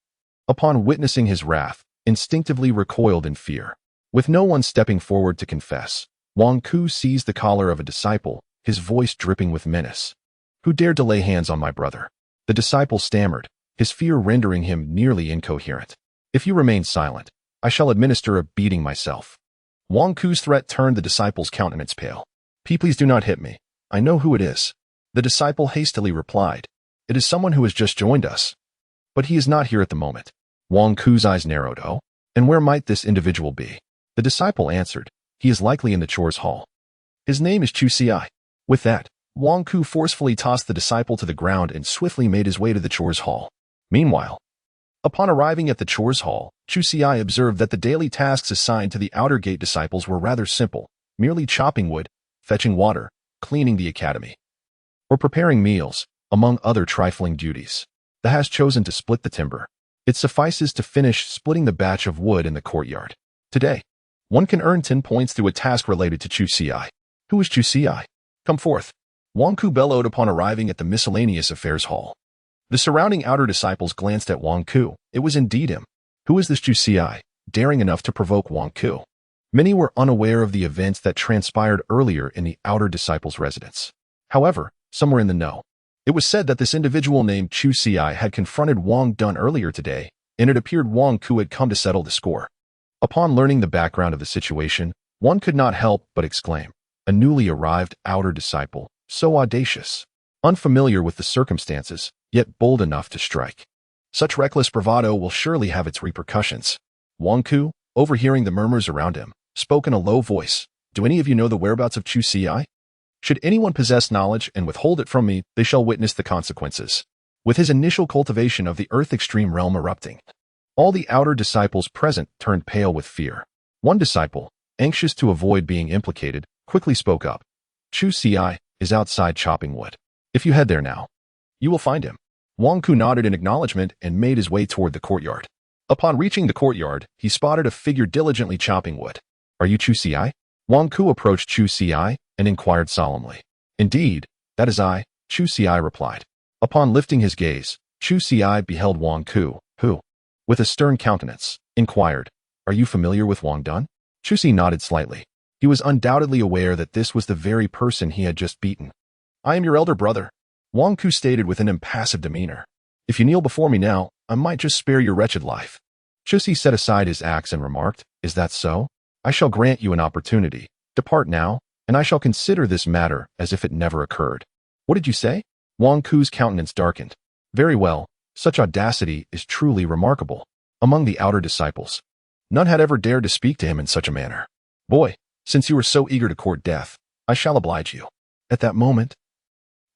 upon witnessing his wrath, instinctively recoiled in fear. With no one stepping forward to confess, Wang Ku seized the collar of a disciple, his voice dripping with menace. Who dared to lay hands on my brother? The disciple stammered, his fear rendering him nearly incoherent. If you remain silent, I shall administer a beating myself. Wang Ku's threat turned the disciple's countenance pale. Please do not hit me. I know who it is. The disciple hastily replied. It is someone who has just joined us. But he is not here at the moment. Wang Ku's eyes narrowed. Oh, and where might this individual be? The disciple answered. He is likely in the chores hall. His name is Chu Xi. With that, Wang Ku forcefully tossed the disciple to the ground and swiftly made his way to the chores hall. Meanwhile, upon arriving at the chores hall, Chu Xi observed that the daily tasks assigned to the outer gate disciples were rather simple, merely chopping wood, fetching water, cleaning the academy, or preparing meals, among other trifling duties. The has chosen to split the timber. It suffices to finish splitting the batch of wood in the courtyard. Today, one can earn 10 points through a task related to Chu Xi. Who is Chu Xi? Come forth. Wang Ku bellowed upon arriving at the miscellaneous affairs hall. The surrounding outer disciples glanced at Wang Ku. It was indeed him. Who is this Chu Xi, daring enough to provoke Wang Ku? Many were unaware of the events that transpired earlier in the outer disciples' residence. However, some were in the know. It was said that this individual named Chu Xi had confronted Wang Dun earlier today, and it appeared Wang Ku had come to settle the score. Upon learning the background of the situation, one could not help but exclaim, a newly arrived outer disciple, so audacious, unfamiliar with the circumstances, yet bold enough to strike. Such reckless bravado will surely have its repercussions. Wang Ku, overhearing the murmurs around him, spoke in a low voice. Do any of you know the whereabouts of Chu Xi? Should anyone possess knowledge and withhold it from me, they shall witness the consequences. With his initial cultivation of the Earth Extreme realm erupting, all the outer disciples present turned pale with fear. One disciple, anxious to avoid being implicated, quickly spoke up. Chu Xi is outside chopping wood. If you head there now, you will find him. Wang Ku nodded in acknowledgement and made his way toward the courtyard. Upon reaching the courtyard, he spotted a figure diligently chopping wood. Are you Chu Xi? Wang Ku approached Chu Xi and inquired solemnly. Indeed, that is I, Chu Xi replied. Upon lifting his gaze, Chu Xi beheld Wang Ku, who, with a stern countenance, inquired, Are you familiar with Wang Dun? Chu Xi nodded slightly. He was undoubtedly aware that this was the very person he had just beaten. I am your elder brother, Wang Ku stated with an impassive demeanor. If you kneel before me now, I might just spare your wretched life. Chusi set aside his axe and remarked, Is that so? I shall grant you an opportunity. Depart now, and I shall consider this matter as if it never occurred. What did you say? Wang Ku's countenance darkened. Very well, such audacity is truly remarkable. Among the outer disciples, none had ever dared to speak to him in such a manner. Boy, since you are so eager to court death, I shall oblige you. At that moment,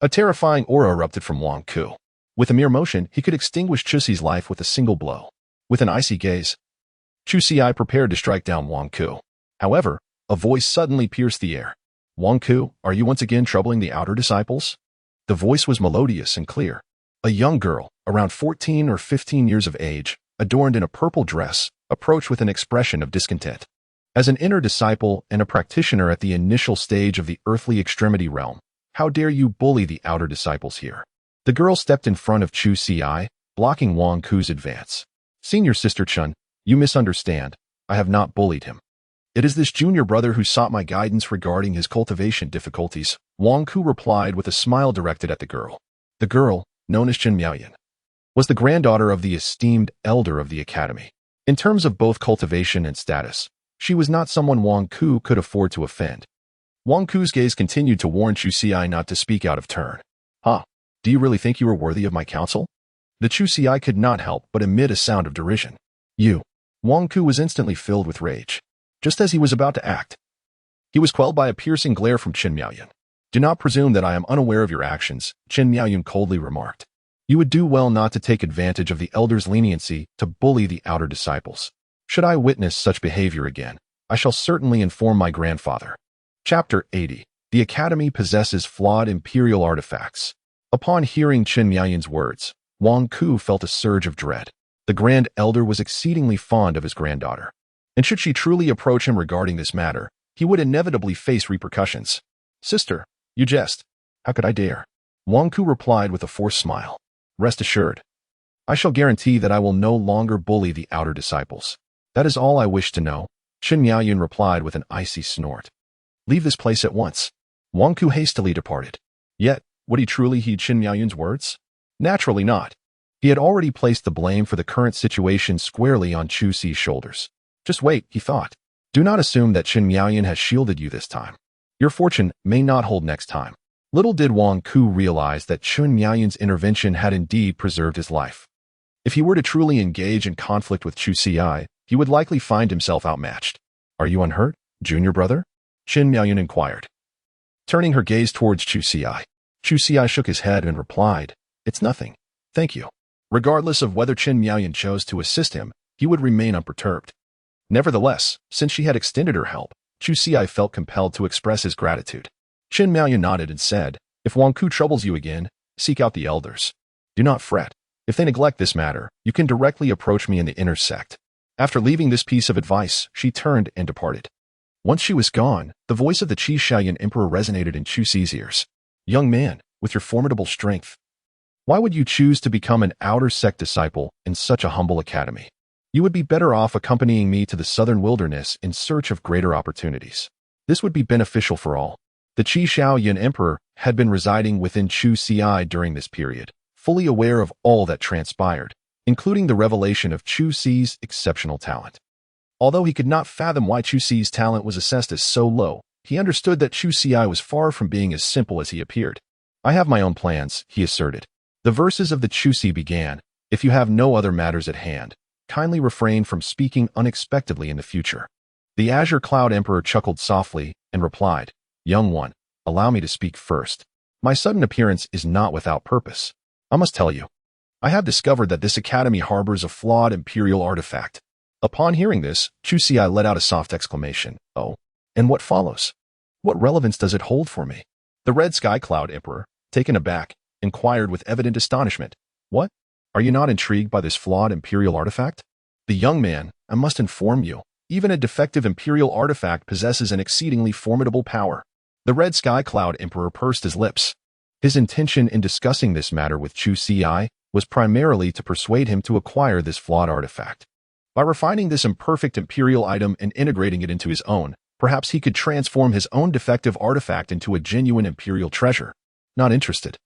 a terrifying aura erupted from Wang Ku. With a mere motion, he could extinguish Chusi's life with a single blow. With an icy gaze, Chu Xi prepared to strike down Wang Ku. However, a voice suddenly pierced the air. Wang Ku, are you once again troubling the outer disciples? The voice was melodious and clear. A young girl, around 14 or 15 years of age, adorned in a purple dress, approached with an expression of discontent. As an inner disciple and a practitioner at the initial stage of the earthly extremity realm, how dare you bully the outer disciples here? The girl stepped in front of Chu Xi, blocking Wang Ku's advance. Senior Sister Chun, you misunderstand. I have not bullied him. It is this junior brother who sought my guidance regarding his cultivation difficulties, Wang Ku replied with a smile directed at the girl. The girl, known as Chen Miaoyan, was the granddaughter of the esteemed elder of the academy. In terms of both cultivation and status, she was not someone Wang Ku could afford to offend. Wang Ku's gaze continued to warn Chu Xi not to speak out of turn. Huh? Do you really think you are worthy of my counsel? The Chu Xi could not help but emit a sound of derision. You. Wang Ku was instantly filled with rage. Just as he was about to act, he was quelled by a piercing glare from Chen Miaoyan. Do not presume that I am unaware of your actions, Chen Miaoyan coldly remarked. You would do well not to take advantage of the elder's leniency to bully the outer disciples. Should I witness such behavior again, I shall certainly inform my grandfather. Chapter 80. The Academy possesses flawed imperial artifacts. Upon hearing Chen Miaoyan's words, Wang Ku felt a surge of dread. The grand elder was exceedingly fond of his granddaughter, and should she truly approach him regarding this matter, he would inevitably face repercussions. Sister, you jest. How could I dare? Wang Ku replied with a forced smile. Rest assured, I shall guarantee that I will no longer bully the outer disciples. That is all I wish to know, Chen Miaoyan replied with an icy snort. Leave this place at once. Wang Ku hastily departed. Yet, would he truly heed Chen Miaoyan's words? Naturally not. He had already placed the blame for the current situation squarely on Chu Xi's shoulders. Just wait, he thought. Do not assume that Chen Miaoyan has shielded you this time. Your fortune may not hold next time. Little did Wang Ku realize that Chen Miaoyan's intervention had indeed preserved his life. If he were to truly engage in conflict with Chu Xi, he would likely find himself outmatched. Are you unhurt, junior brother? Chen Miaoyan inquired. Turning her gaze towards Chu Xi shook his head and replied, It's nothing. Thank you. Regardless of whether Chen Miaoyan chose to assist him, he would remain unperturbed. Nevertheless, since she had extended her help, Chu Xi felt compelled to express his gratitude. Chen Miaoyan nodded and said, If Wang Ku troubles you again, seek out the elders. Do not fret. If they neglect this matter, you can directly approach me in the inner sect. After leaving this piece of advice, she turned and departed. Once she was gone, the voice of the Qi Shaoyan Emperor resonated in Chu Xi's ears. Young man, with your formidable strength, why would you choose to become an outer sect disciple in such a humble academy? You would be better off accompanying me to the southern wilderness in search of greater opportunities. This would be beneficial for all. The Qi Shaoyan Emperor had been residing within Chu Xi during this period, fully aware of all that transpired, including the revelation of Chu Xi's exceptional talent. Although he could not fathom why Chu Xi's talent was assessed as so low, he understood that Chu Xi was far from being as simple as he appeared. I have my own plans, he asserted. The verses of the Chu Xi began, If you have no other matters at hand, kindly refrain from speaking unexpectedly in the future. The Azure Cloud Emperor chuckled softly and replied, Young one, allow me to speak first. My sudden appearance is not without purpose. I must tell you, I have discovered that this academy harbors a flawed imperial artifact. Upon hearing this, Chu Xi let out a soft exclamation. Oh, and what follows? What relevance does it hold for me? The Red Sky Cloud Emperor, taken aback, inquired with evident astonishment. What? Are you not intrigued by this flawed imperial artifact? The young man, I must inform you, even a defective imperial artifact possesses an exceedingly formidable power. The Red Sky Cloud Emperor pursed his lips. His intention in discussing this matter with Chu Xi was primarily to persuade him to acquire this flawed artifact. By refining this imperfect imperial item and integrating it into his own, perhaps he could transform his own defective artifact into a genuine imperial treasure. Not interested.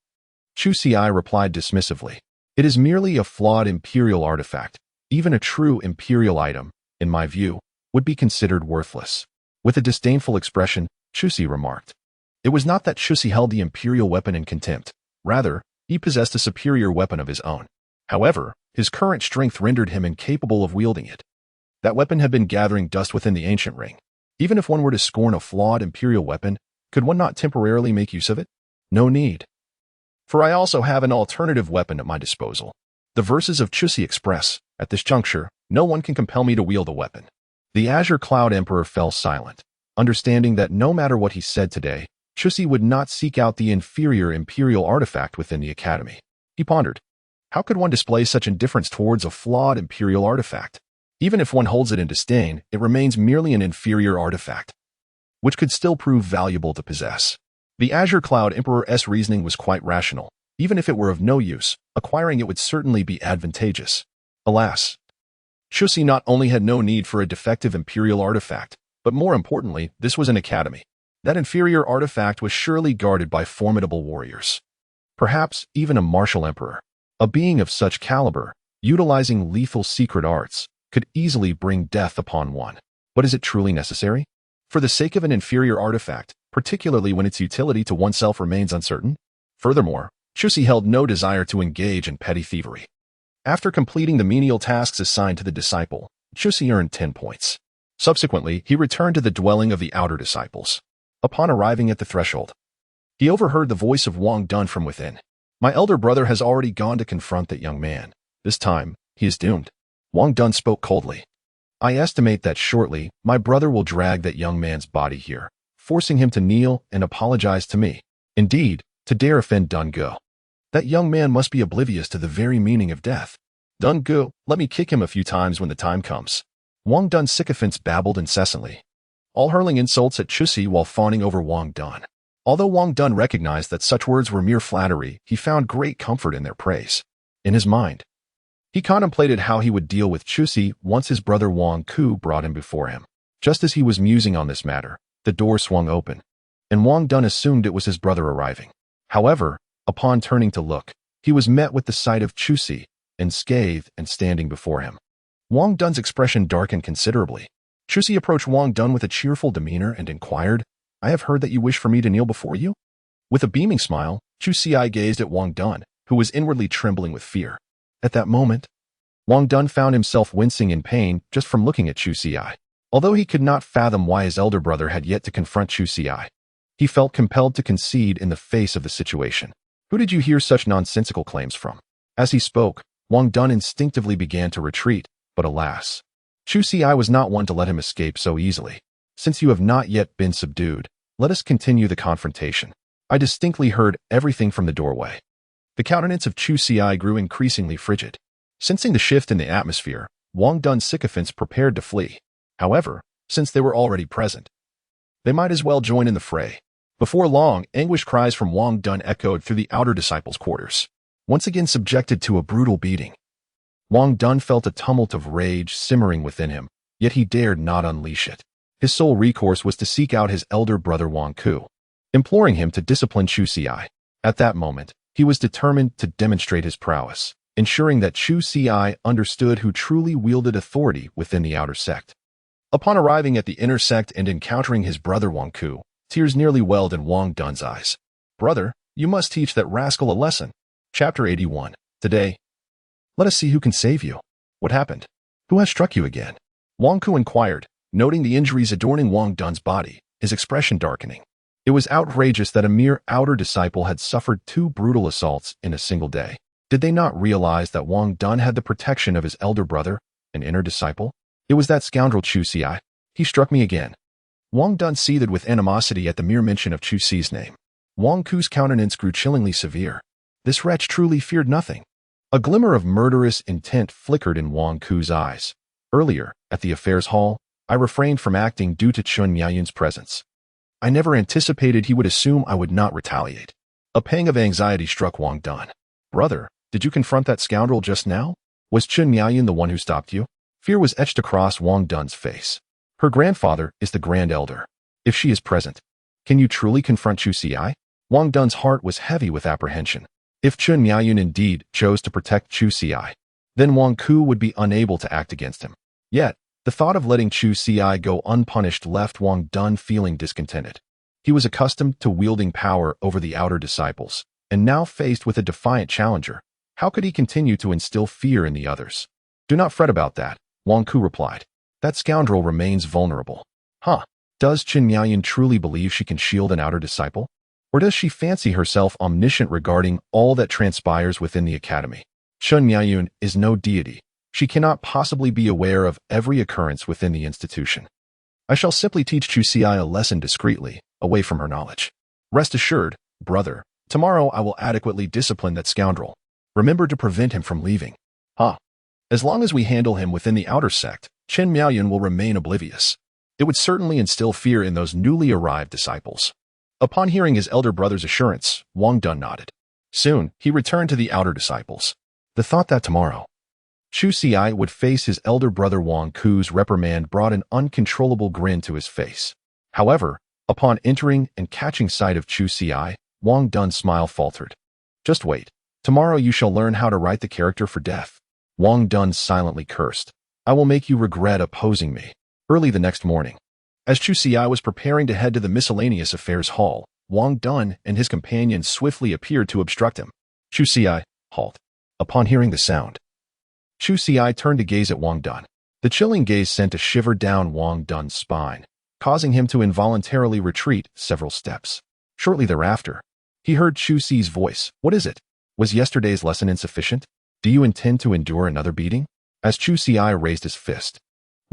Chu Xi replied dismissively. It is merely a flawed imperial artifact. Even a true imperial item, in my view, would be considered worthless. With a disdainful expression, Chusi remarked. It was not that Chusi held the imperial weapon in contempt. Rather, he possessed a superior weapon of his own. However, his current strength rendered him incapable of wielding it. That weapon had been gathering dust within the ancient ring. Even if one were to scorn a flawed imperial weapon, could one not temporarily make use of it? No need. For I also have an alternative weapon at my disposal. The verses of Chusi express, at this juncture, no one can compel me to wield a weapon. The Azure Cloud Emperor fell silent, understanding that no matter what he said today, Chusi would not seek out the inferior imperial artifact within the academy. He pondered. How could one display such indifference towards a flawed imperial artifact? Even if one holds it in disdain, it remains merely an inferior artifact, which could still prove valuable to possess. The Azure Cloud Emperor's reasoning was quite rational. Even if it were of no use, acquiring it would certainly be advantageous. Alas, Chusi not only had no need for a defective imperial artifact, but more importantly, this was an academy. That inferior artifact was surely guarded by formidable warriors. Perhaps even a martial emperor. A being of such caliber, utilizing lethal secret arts, could easily bring death upon one. But is it truly necessary? For the sake of an inferior artifact, particularly when its utility to oneself remains uncertain? Furthermore, Chusi held no desire to engage in petty thievery. After completing the menial tasks assigned to the disciple, Chusi earned 10 points. Subsequently, he returned to the dwelling of the outer disciples. Upon arriving at the threshold, he overheard the voice of Wang Dun from within. My elder brother has already gone to confront that young man. This time, he is doomed. Wang Dun spoke coldly. I estimate that shortly, my brother will drag that young man's body here, forcing him to kneel and apologize to me. Indeed, to dare offend Dun Go. That young man must be oblivious to the very meaning of death. Dun Go, let me kick him a few times when the time comes. Wang Dun's sycophants babbled incessantly, all hurling insults at Chusi while fawning over Wang Dun. Although Wang Dun recognized that such words were mere flattery, he found great comfort in their praise. In his mind, he contemplated how he would deal with Chusi once his brother Wang Ku brought him before him. Just as he was musing on this matter, the door swung open, and Wang Dun assumed it was his brother arriving. However, upon turning to look, he was met with the sight of Chusi, unscathed and standing before him. Wang Dun's expression darkened considerably. Chusi approached Wang Dun with a cheerful demeanor and inquired, I have heard that you wish for me to kneel before you? With a beaming smile, Chusi gazed at Wang Dun, who was inwardly trembling with fear. At that moment, Wang Dun found himself wincing in pain just from looking at Chusi. Although he could not fathom why his elder brother had yet to confront Chusi, he felt compelled to concede in the face of the situation. Who did you hear such nonsensical claims from? As he spoke, Wang Dun instinctively began to retreat, but alas, Chusi was not one to let him escape so easily. Since you have not yet been subdued, let us continue the confrontation. I distinctly heard everything from the doorway. The countenance of Chusi grew increasingly frigid. Sensing the shift in the atmosphere, Wang Dun's sycophants prepared to flee. However, since they were already present, they might as well join in the fray. Before long, anguished cries from Wang Dun echoed through the outer disciples' quarters. Once again subjected to a brutal beating, Wang Dun felt a tumult of rage simmering within him, yet he dared not unleash it. His sole recourse was to seek out his elder brother Wang Ku, imploring him to discipline Chusi. At that moment, he was determined to demonstrate his prowess, ensuring that Chusi understood who truly wielded authority within the outer sect. Upon arriving at the inner sect and encountering his brother Wang Ku, tears nearly welled in Wang Dun's eyes. Brother, you must teach that rascal a lesson. Chapter 81. Today, let us see who can save you. What happened? Who has struck you again? Wang Ku inquired, noting the injuries adorning Wang Dun's body, his expression darkening. It was outrageous that a mere outer disciple had suffered 2 brutal assaults in a single day. Did they not realize that Wang Dun had the protection of his elder brother, an inner disciple? It was that scoundrel Chusi. He struck me again. Wang Dun seethed with animosity at the mere mention of Chusi's name. Wang Ku's countenance grew chillingly severe. This wretch truly feared nothing. A glimmer of murderous intent flickered in Wang Ku's eyes. Earlier, at the affairs hall, I refrained from acting due to Chun Miayun's presence. I never anticipated he would assume I would not retaliate. A pang of anxiety struck Wang Dun. Brother, did you confront that scoundrel just now? Was Chun Miayun the one who stopped you? Fear was etched across Wang Dun's face. Her grandfather is the Grand Elder. If she is present, can you truly confront Chusi? Wang Dun's heart was heavy with apprehension. If Chun Miaoyun indeed chose to protect Chu Xi, then Wang Ku would be unable to act against him. Yet, the thought of letting Chu Xi go unpunished left Wang Dun feeling discontented. He was accustomed to wielding power over the outer disciples, and now faced with a defiant challenger, how could he continue to instill fear in the others? Do not fret about that, Wang Ku replied. That scoundrel remains vulnerable. Huh? Does Chun Miaoyun truly believe she can shield an outer disciple? Or does she fancy herself omniscient regarding all that transpires within the academy? Chun Miaoyun is no deity. She cannot possibly be aware of every occurrence within the institution. I shall simply teach Chu Xi a lesson discreetly, away from her knowledge. Rest assured, brother, tomorrow I will adequately discipline that scoundrel. Remember to prevent him from leaving. As long as we handle him within the outer sect, Chun Miaoyun will remain oblivious. It would certainly instill fear in those newly arrived disciples. Upon hearing his elder brother's assurance, Wang Dun nodded. Soon, he returned to the outer disciples. The thought that tomorrow, Chu Xi would face his elder brother Wang Ku's reprimand brought an uncontrollable grin to his face. However, upon entering and catching sight of Chu Xi, Wang Dun's smile faltered. Just wait. Tomorrow you shall learn how to write the character for death. Wang Dun silently cursed. I will make you regret opposing me. Early the next morning, as Chu Xi was preparing to head to the miscellaneous affairs hall, Wang Dun and his companions swiftly appeared to obstruct him. Chu Xi, halt. Upon hearing the sound, Chu Xi turned to gaze at Wang Dun. The chilling gaze sent a shiver down Wang Dun's spine, causing him to involuntarily retreat several steps. Shortly thereafter, he heard Chu Xi's voice. What is it? Was yesterday's lesson insufficient? Do you intend to endure another beating? As Chu Xi raised his fist,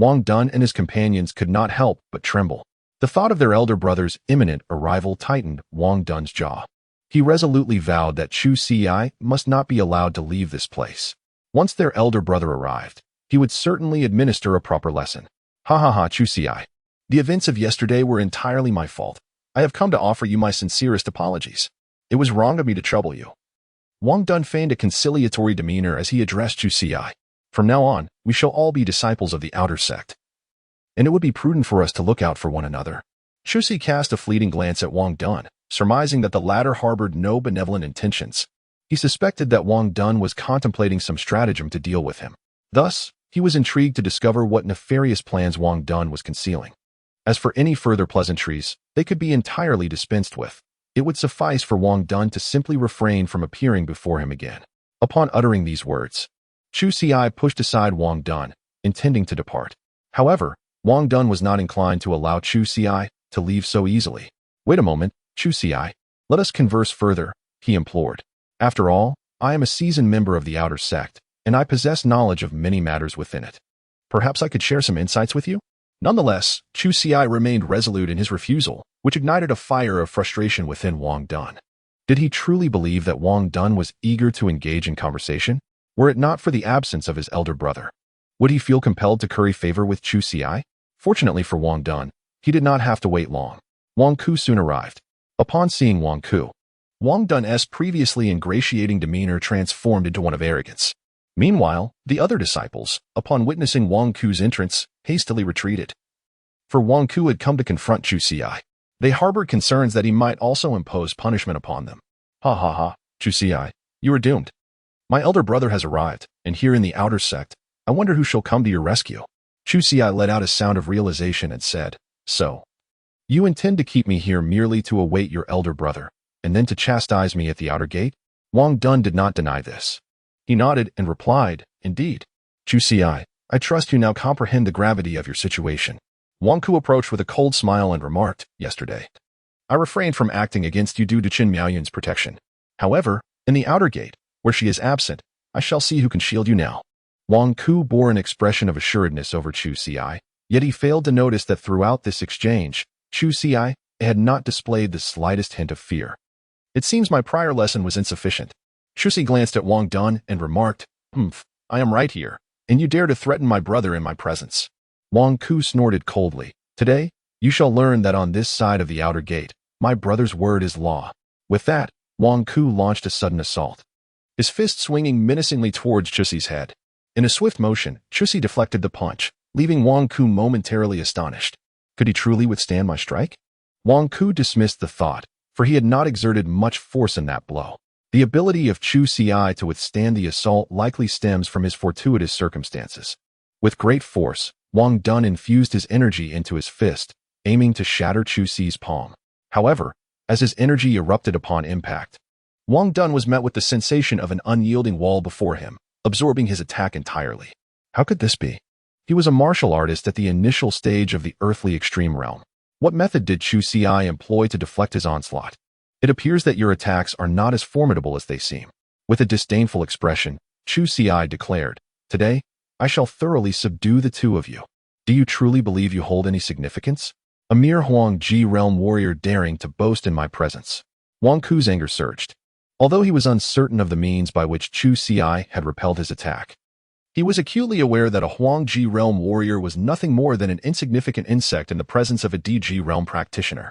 Wang Dun and his companions could not help but tremble. The thought of their elder brother's imminent arrival tightened Wang Dun's jaw. He resolutely vowed that Chu Xi must not be allowed to leave this place. Once their elder brother arrived, he would certainly administer a proper lesson. Chu Xi. The events of yesterday were entirely my fault. I have come to offer you my sincerest apologies. It was wrong of me to trouble you. Wang Dun feigned a conciliatory demeanor as he addressed Chu Xi. From now on, we shall all be disciples of the outer sect, and it would be prudent for us to look out for one another. Chu Xi cast a fleeting glance at Wang Dun, surmising that the latter harbored no benevolent intentions. He suspected that Wang Dun was contemplating some stratagem to deal with him. Thus, he was intrigued to discover what nefarious plans Wang Dun was concealing. As for any further pleasantries, they could be entirely dispensed with. It would suffice for Wang Dun to simply refrain from appearing before him again. Upon uttering these words, Chu Xi pushed aside Wang Dun, intending to depart. However, Wang Dun was not inclined to allow Chu Xi to leave so easily. Wait a moment, Chu Xi. Let us converse further, he implored. After all, I am a seasoned member of the outer sect, and I possess knowledge of many matters within it. Perhaps I could share some insights with you? Nonetheless, Chu Xi remained resolute in his refusal, which ignited a fire of frustration within Wang Dun. Did he truly believe that Wang Dun was eager to engage in conversation? Were it not for the absence of his elder brother, would he feel compelled to curry favor with Chu Xi? Fortunately for Wang Dun, he did not have to wait long. Wang Ku soon arrived. Upon seeing Wang Ku, Wang Dun's previously ingratiating demeanor transformed into one of arrogance. Meanwhile, the other disciples, upon witnessing Wang Ku's entrance, hastily retreated. For Wang Ku had come to confront Chu Xi. They harbored concerns that he might also impose punishment upon them. Chu Xi, you are doomed. My elder brother has arrived, and here in the outer sect, I wonder who shall come to your rescue. Chu Xi let out a sound of realization and said, So, you intend to keep me here merely to await your elder brother, and then to chastise me at the outer gate? Wang Dun did not deny this. He nodded and replied, Indeed. Chu Xi, I trust you now comprehend the gravity of your situation. Wang Ku approached with a cold smile and remarked, Yesterday, I refrained from acting against you due to Chun Miaoyun's protection. However, in the outer gate, where she is absent, I shall see who can shield you now. Wang Ku bore an expression of assuredness over Chu Xi, yet he failed to notice that throughout this exchange, Chu Xi had not displayed the slightest hint of fear. It seems my prior lesson was insufficient. Chu Xi glanced at Wang Dun and remarked, I am right here, and you dare to threaten my brother in my presence. Wang Ku snorted coldly. Today, you shall learn that on this side of the outer gate, my brother's word is law. With that, Wang Ku launched a sudden assault, his fist swinging menacingly towards Chu Xi's head. In a swift motion, Chu Xi deflected the punch, leaving Wang Ku momentarily astonished. Could he truly withstand my strike? Wang Ku dismissed the thought, for he had not exerted much force in that blow. The ability of Chu Ci to withstand the assault likely stems from his fortuitous circumstances. With great force, Wang Dun infused his energy into his fist, aiming to shatter Chu Ci's palm. However, as his energy erupted upon impact, Wang Dun was met with the sensation of an unyielding wall before him, absorbing his attack entirely. How could this be? He was a martial artist at the initial stage of the earthly extreme realm. What method did Chu Ci employ to deflect his onslaught? It appears that your attacks are not as formidable as they seem. With a disdainful expression, Chu Ci declared, "Today, I shall thoroughly subdue the two of you. Do you truly believe you hold any significance? A mere Huangji realm warrior daring to boast in my presence." Wang Ku's anger surged. Although he was uncertain of the means by which Chu Ci had repelled his attack, he was acutely aware that a Huangji realm warrior was nothing more than an insignificant insect in the presence of a DG realm practitioner.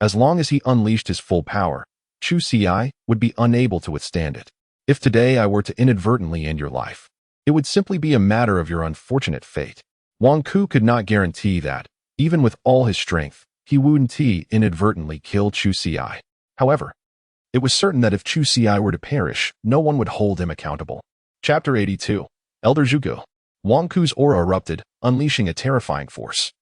As long as he unleashed his full power, Chu Ci would be unable to withstand it. If today I were to inadvertently end your life, it would simply be a matter of your unfortunate fate. Wang Ku could not guarantee that, even with all his strength, he wouldn't inadvertently kill Chu Ci. However, it was certain that if Chu Ci were to perish, no one would hold him accountable. Chapter 82. Elder Zhuge. Wang Ku's aura erupted, unleashing a terrifying force.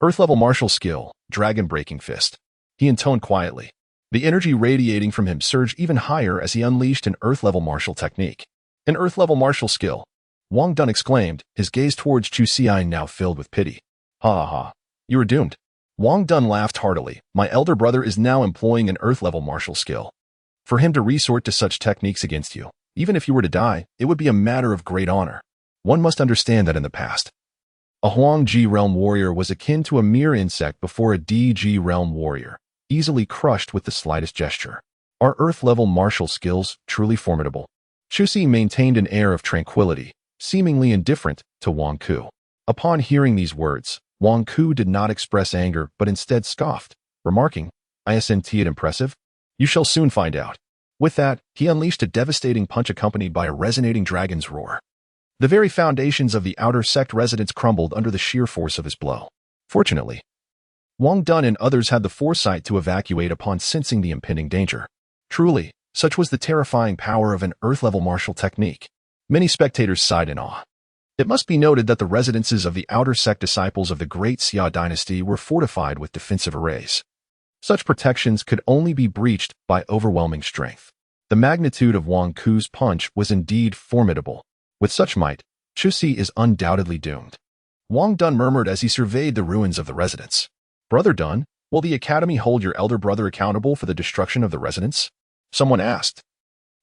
Earth-level martial skill, dragon-breaking fist. He intoned quietly. The energy radiating from him surged even higher as he unleashed an earth-level martial technique. An earth-level martial skill. Wang Dun exclaimed, his gaze towards Chu Ci now filled with pity. Ha ha. You are doomed. Wang Dun laughed heartily. My elder brother is now employing an earth-level martial skill. For him to resort to such techniques against you, even if you were to die, it would be a matter of great honor. One must understand that in the past, a Huangji realm warrior was akin to a mere insect before a DG realm warrior, easily crushed with the slightest gesture. Are earth-level martial skills truly formidable? Chu Ci maintained an air of tranquility, seemingly indifferent to Wang Ku. Upon hearing these words, Wang Ku did not express anger but instead scoffed, remarking, "Isn't it impressive? You shall soon find out." With that, he unleashed a devastating punch accompanied by a resonating dragon's roar. The very foundations of the outer sect residence crumbled under the sheer force of his blow. Fortunately, Wang Dun and others had the foresight to evacuate upon sensing the impending danger. Truly, such was the terrifying power of an earth-level martial technique. Many spectators sighed in awe. It must be noted that the residences of the outer sect disciples of the Great Xia dynasty were fortified with defensive arrays. Such protections could only be breached by overwhelming strength. The magnitude of Wang Ku's punch was indeed formidable. With such might, Chu Ci is undoubtedly doomed. Wang Dun murmured as he surveyed the ruins of the residence. Brother Dun, will the academy hold your elder brother accountable for the destruction of the residence? Someone asked.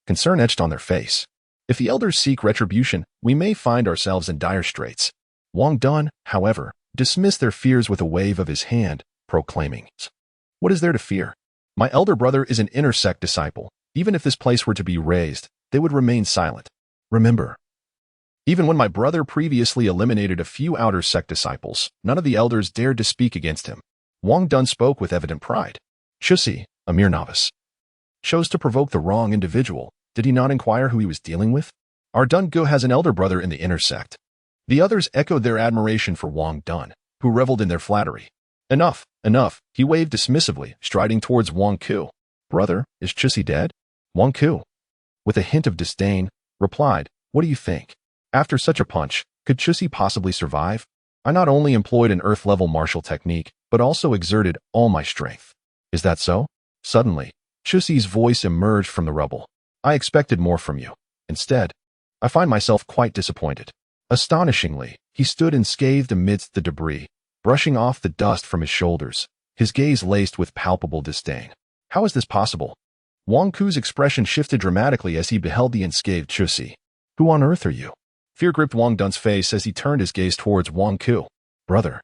Concern etched on their face. If the elders seek retribution, we may find ourselves in dire straits. Wang Dun, however, dismissed their fears with a wave of his hand, proclaiming, "What is there to fear? My elder brother is an inner sect disciple. Even if this place were to be razed, they would remain silent. Remember, even when my brother previously eliminated a few outer sect disciples, none of the elders dared to speak against him." Wang Dun spoke with evident pride. Chu Ci, a mere novice, chose to provoke the wrong individual. Did he not inquire who he was dealing with? Our Dun Gu has an elder brother in the inner sect. The others echoed their admiration for Wang Dun, who reveled in their flattery. Enough, enough, he waved dismissively, striding towards Wang Ku. Brother, is Chu Ci dead? Wang Ku, with a hint of disdain, replied, What do you think? After such a punch, could Chu Ci possibly survive? I not only employed an earth-level martial technique, but also exerted all my strength. Is that so? Suddenly, Chu Ci's voice emerged from the rubble. I expected more from you. Instead, I find myself quite disappointed. Astonishingly, he stood unscathed amidst the debris, brushing off the dust from his shoulders, his gaze laced with palpable disdain. How is this possible? Wang Ku's expression shifted dramatically as he beheld the unscathed Chu Ci. Who on earth are you? Fear gripped Wang Dun's face as he turned his gaze towards Wang Ku. Brother,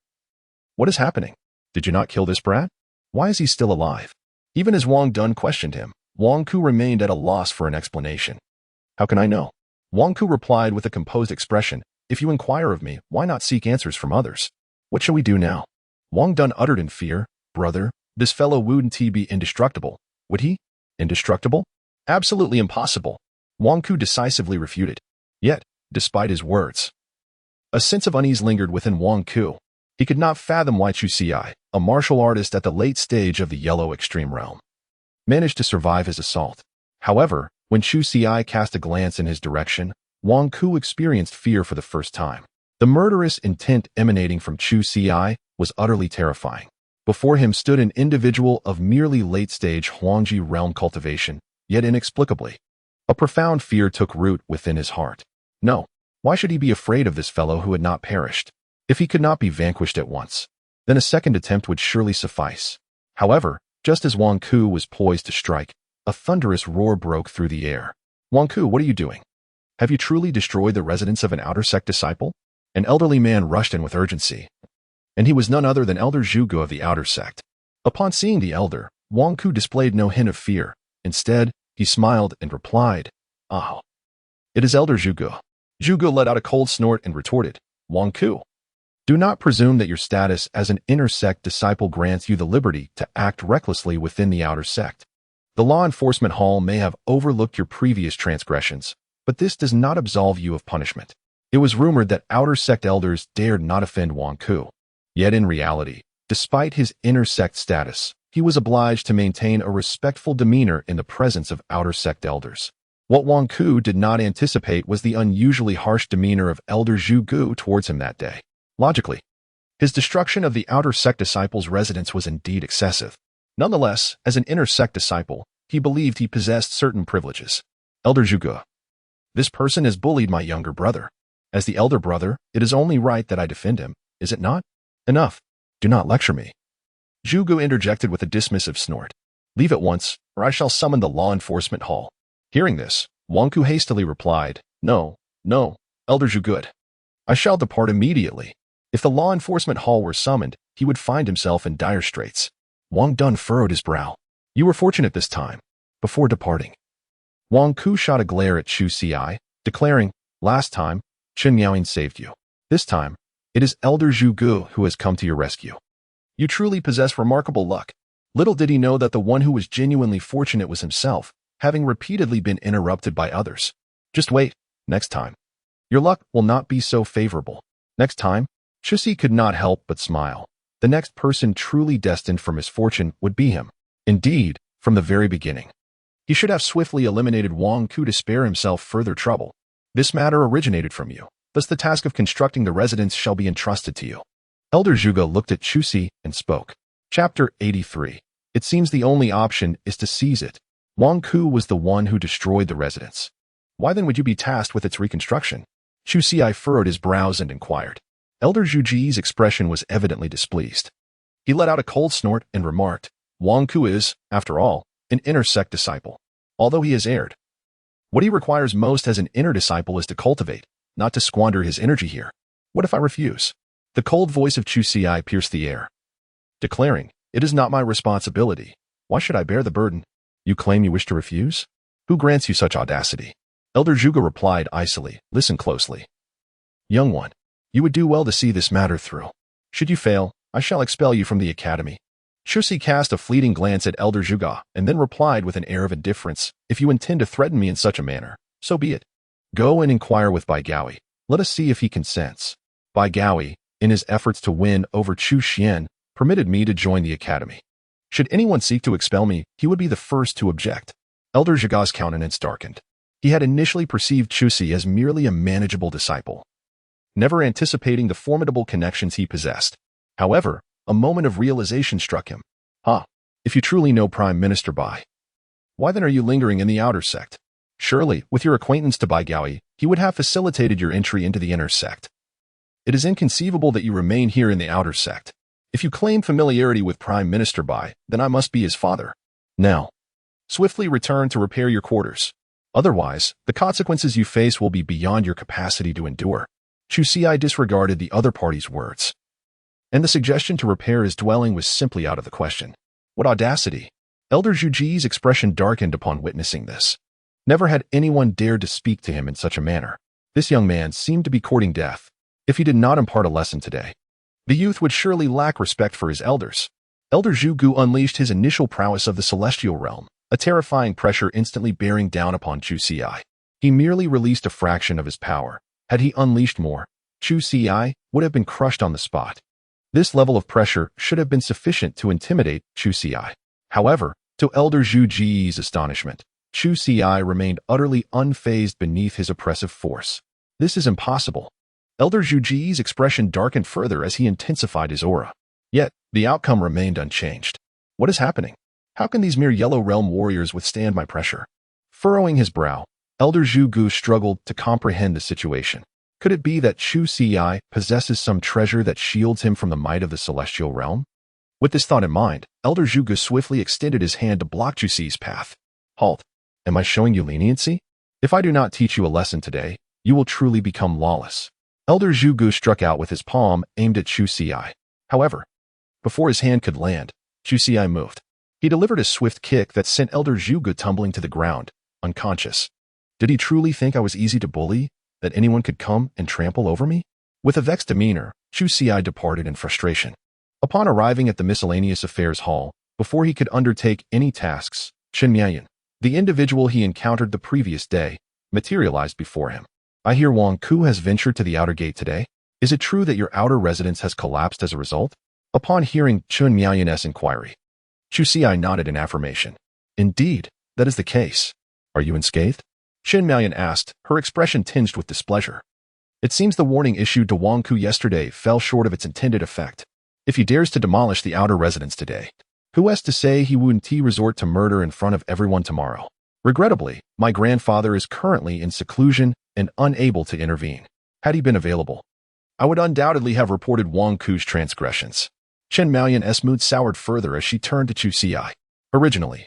what is happening? Did you not kill this brat? Why is he still alive? Even as Wang Dun questioned him, Wang Ku remained at a loss for an explanation. How can I know? Wang Ku replied with a composed expression. If you inquire of me, why not seek answers from others? What shall we do now? Wang Dun uttered in fear. Brother, this fellow wouldn't he be indestructible? Would he? Indestructible? Absolutely impossible. Wang Ku decisively refuted. Yet, despite his words, a sense of unease lingered within Wang Ku. He could not fathom why Chu Ci, a martial artist at the late stage of the Yellow Extreme Realm, managed to survive his assault. However, When Chu Xi cast a glance in his direction, Wang Ku experienced fear for the first time. The murderous intent emanating from Chu Xi was utterly terrifying. Before him stood an individual of merely late-stage Huangji realm cultivation, yet inexplicably. A profound fear took root within his heart. No, why should he be afraid of this fellow who had not perished? If he could not be vanquished at once, then a second attempt would surely suffice. However, just as Wang Ku was poised to strike, a thunderous roar broke through the air. Wang Ku, what are you doing? Have you truly destroyed the residence of an outer sect disciple? An elderly man rushed in with urgency. And he was none other than Elder Zhuge of the outer sect. Upon seeing the elder, Wang Ku displayed no hint of fear. Instead, he smiled and replied, "Ah, it is Elder Zhuge." Zhuge let out a cold snort and retorted, "Wang Ku, do not presume that your status as an inner sect disciple grants you the liberty to act recklessly within the outer sect. The law enforcement hall may have overlooked your previous transgressions, but this does not absolve you of punishment." It was rumored that outer sect elders dared not offend Wang Ku. Yet in reality, despite his inner sect status, he was obliged to maintain a respectful demeanor in the presence of outer sect elders. What Wang Ku did not anticipate was the unusually harsh demeanor of Elder Zhuge towards him that day. Logically, his destruction of the outer sect disciple's residence was indeed excessive. Nonetheless, as an inner sect disciple, he believed he possessed certain privileges. Elder Zhuge, this person has bullied my younger brother. As the elder brother, it is only right that I defend him, is it not? Enough. Do not lecture me. Zhuge interjected with a dismissive snort. Leave at once, or I shall summon the law enforcement hall. Hearing this, Wang Ku hastily replied, No, Elder Zhuge. I shall depart immediately. If the law enforcement hall were summoned, he would find himself in dire straits. Wang Dun furrowed his brow. You were fortunate this time. Before departing, Wang Ku shot a glare at Chu Xi, declaring, Last time, Chen Yaoying saved you. This time, it is Elder Zhuge who has come to your rescue. You truly possess remarkable luck. Little did he know that the one who was genuinely fortunate was himself, having repeatedly been interrupted by others. Just wait, next time. Your luck will not be so favorable. Next time, Chu Xi could not help but smile. The next person truly destined for misfortune would be him. Indeed, from the very beginning. He should have swiftly eliminated Wang Ku to spare himself further trouble. This matter originated from you. Thus the task of constructing the residence shall be entrusted to you. Elder Zhuge looked at Chu Xi and spoke. Chapter 83. It seems the only option is to seize it. Wang Ku was the one who destroyed the residence. Why then would you be tasked with its reconstruction? Chu Xi furrowed his brows and inquired. Elder Zhuge's expression was evidently displeased. He let out a cold snort and remarked, Wang Ku is, after all, an inner sect disciple, although he has erred. What he requires most as an inner disciple is to cultivate, not to squander his energy here. What if I refuse? The cold voice of Chu Xi pierced the air, declaring, It is not my responsibility. Why should I bear the burden? You claim you wish to refuse? Who grants you such audacity? Elder Zhuge replied icily, Listen closely. Young one, you would do well to see this matter through. Should you fail, I shall expel you from the academy. Chu Xi cast a fleeting glance at Elder Zhuge and then replied with an air of indifference, If you intend to threaten me in such a manner, so be it. Go and inquire with Bai Gaoi. Let us see if he consents. Bai Gaoi, in his efforts to win over Chu Xian, permitted me to join the academy. Should anyone seek to expel me, he would be the first to object. Elder Zhuge's countenance darkened. He had initially perceived Chu Xi as merely a manageable disciple, never anticipating the formidable connections he possessed. However, a moment of realization struck him. If you truly know Prime Minister Bai, why then are you lingering in the outer sect? Surely, with your acquaintance to Bai Gaoi, he would have facilitated your entry into the inner sect. It is inconceivable that you remain here in the outer sect. If you claim familiarity with Prime Minister Bai, then I must be his father. Now, swiftly return to repair your quarters. Otherwise, the consequences you face will be beyond your capacity to endure. Chu Xi disregarded the other party's words, and the suggestion to repair his dwelling was simply out of the question. What audacity! Elder Zhuge's expression darkened upon witnessing this. Never had anyone dared to speak to him in such a manner. This young man seemed to be courting death. If he did not impart a lesson today, the youth would surely lack respect for his elders. Elder Zhuge unleashed his initial prowess of the celestial realm, a terrifying pressure instantly bearing down upon Chu Xi. He merely released a fraction of his power. Had he unleashed more, Chu Xi would have been crushed on the spot. This level of pressure should have been sufficient to intimidate Chu Xi. However, to Elder Zhuge's astonishment, Chu Ci remained utterly unfazed beneath his oppressive force. This is impossible. Elder Zhu Ji's expression darkened further as he intensified his aura. Yet, the outcome remained unchanged. What is happening? How can these mere Yellow Realm warriors withstand my pressure? Furrowing his brow, Elder Zhu Gu struggled to comprehend the situation. Could it be that Chu Ci possesses some treasure that shields him from the might of the celestial realm? With this thought in mind, Elder Zhu Gu swiftly extended his hand to block Chu Ci's path. Halt. Am I showing you leniency? If I do not teach you a lesson today, you will truly become lawless. Elder Zhu Gu struck out with his palm aimed at Chu Ci. However, before his hand could land, Chu Ci moved. He delivered a swift kick that sent Elder Zhu Gu tumbling to the ground, unconscious. Did he truly think I was easy to bully, that anyone could come and trample over me? With a vexed demeanor, Chu Ci departed in frustration. Upon arriving at the miscellaneous affairs hall, before he could undertake any tasks, Chen Miaoyan, the individual he encountered the previous day, materialized before him. I hear Wang Ku has ventured to the outer gate today. Is it true that your outer residence has collapsed as a result? Upon hearing Chen Miaoyan's inquiry, Chu Ci nodded in affirmation. Indeed, that is the case. Are you unscathed? Chen Miaoyan asked, her expression tinged with displeasure. It seems the warning issued to Wang Ku yesterday fell short of its intended effect. If he dares to demolish the outer residence today, who has to say he wouldn't resort to murder in front of everyone tomorrow? Regrettably, my grandfather is currently in seclusion and unable to intervene. Had he been available, I would undoubtedly have reported Wang Ku's transgressions. Chen Miaoyan's mood soured further as she turned to Chu Ci. Originally,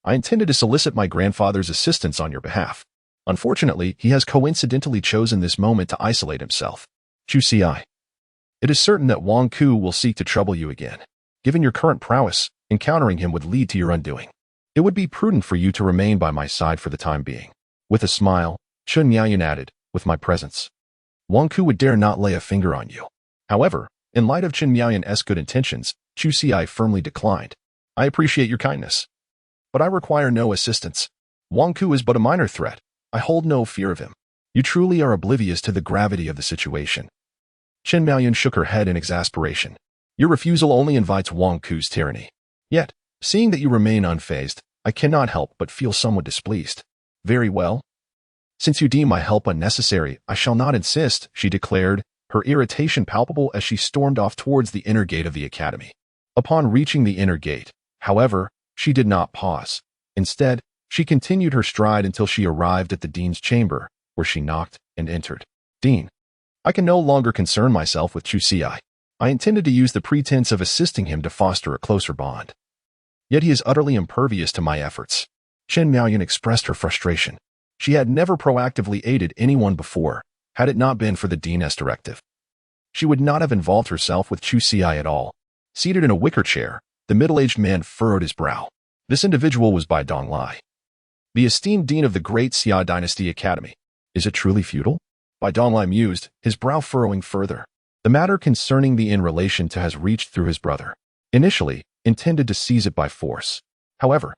I intended to solicit my grandfather's assistance on your behalf. Unfortunately, he has coincidentally chosen this moment to isolate himself. Chu Ci. It is certain that Wang Ku will seek to trouble you again. Given your current prowess, encountering him would lead to your undoing. It would be prudent for you to remain by my side for the time being. With a smile, Chen Miaoyan added, with my presence, Wang Ku would dare not lay a finger on you. However, in light of Chen Miaoyan's good intentions, Chu Ci firmly declined. I appreciate your kindness, but I require no assistance. Wang Ku is but a minor threat. I hold no fear of him. You truly are oblivious to the gravity of the situation. Chen Miaoyan shook her head in exasperation. Your refusal only invites Wang Ku's tyranny. Yet, seeing that you remain unfazed, I cannot help but feel somewhat displeased. Very well. Since you deem my help unnecessary, I shall not insist, she declared, her irritation palpable as she stormed off towards the inner gate of the academy. Upon reaching the inner gate, however, she did not pause. Instead, she continued her stride until she arrived at the dean's chamber, where she knocked and entered. Dean, I can no longer concern myself with Chu Ci. I intended to use the pretense of assisting him to foster a closer bond. Yet he is utterly impervious to my efforts. Chen Miaoyan expressed her frustration. She had never proactively aided anyone before, had it not been for the dean's directive. She would not have involved herself with Chu Ci at all. Seated in a wicker chair, the middle-aged man furrowed his brow. This individual was Bai Donglai, the esteemed dean of the Great Xia Dynasty Academy. Is it truly feudal? Bai Donglai mused, his brow furrowing further. The matter concerning the in relation to has reached through his brother. Initially, intended to seize it by force. However,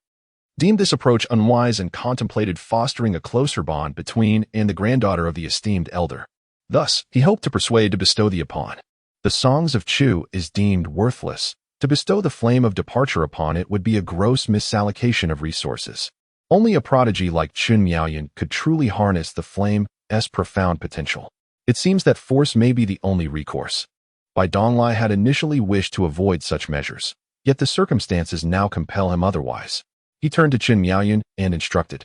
deemed this approach unwise and contemplated fostering a closer bond between and the granddaughter of the esteemed elder. Thus, he hoped to persuade to bestow the upon. The songs of Chu is deemed worthless. To bestow the flame of departure upon it would be a gross misallocation of resources. Only a prodigy like Chen Miaoyan could truly harness the flame's profound potential. It seems that force may be the only recourse. Bai Donglai had initially wished to avoid such measures, yet the circumstances now compel him otherwise. He turned to Chen Miaoyan and instructed,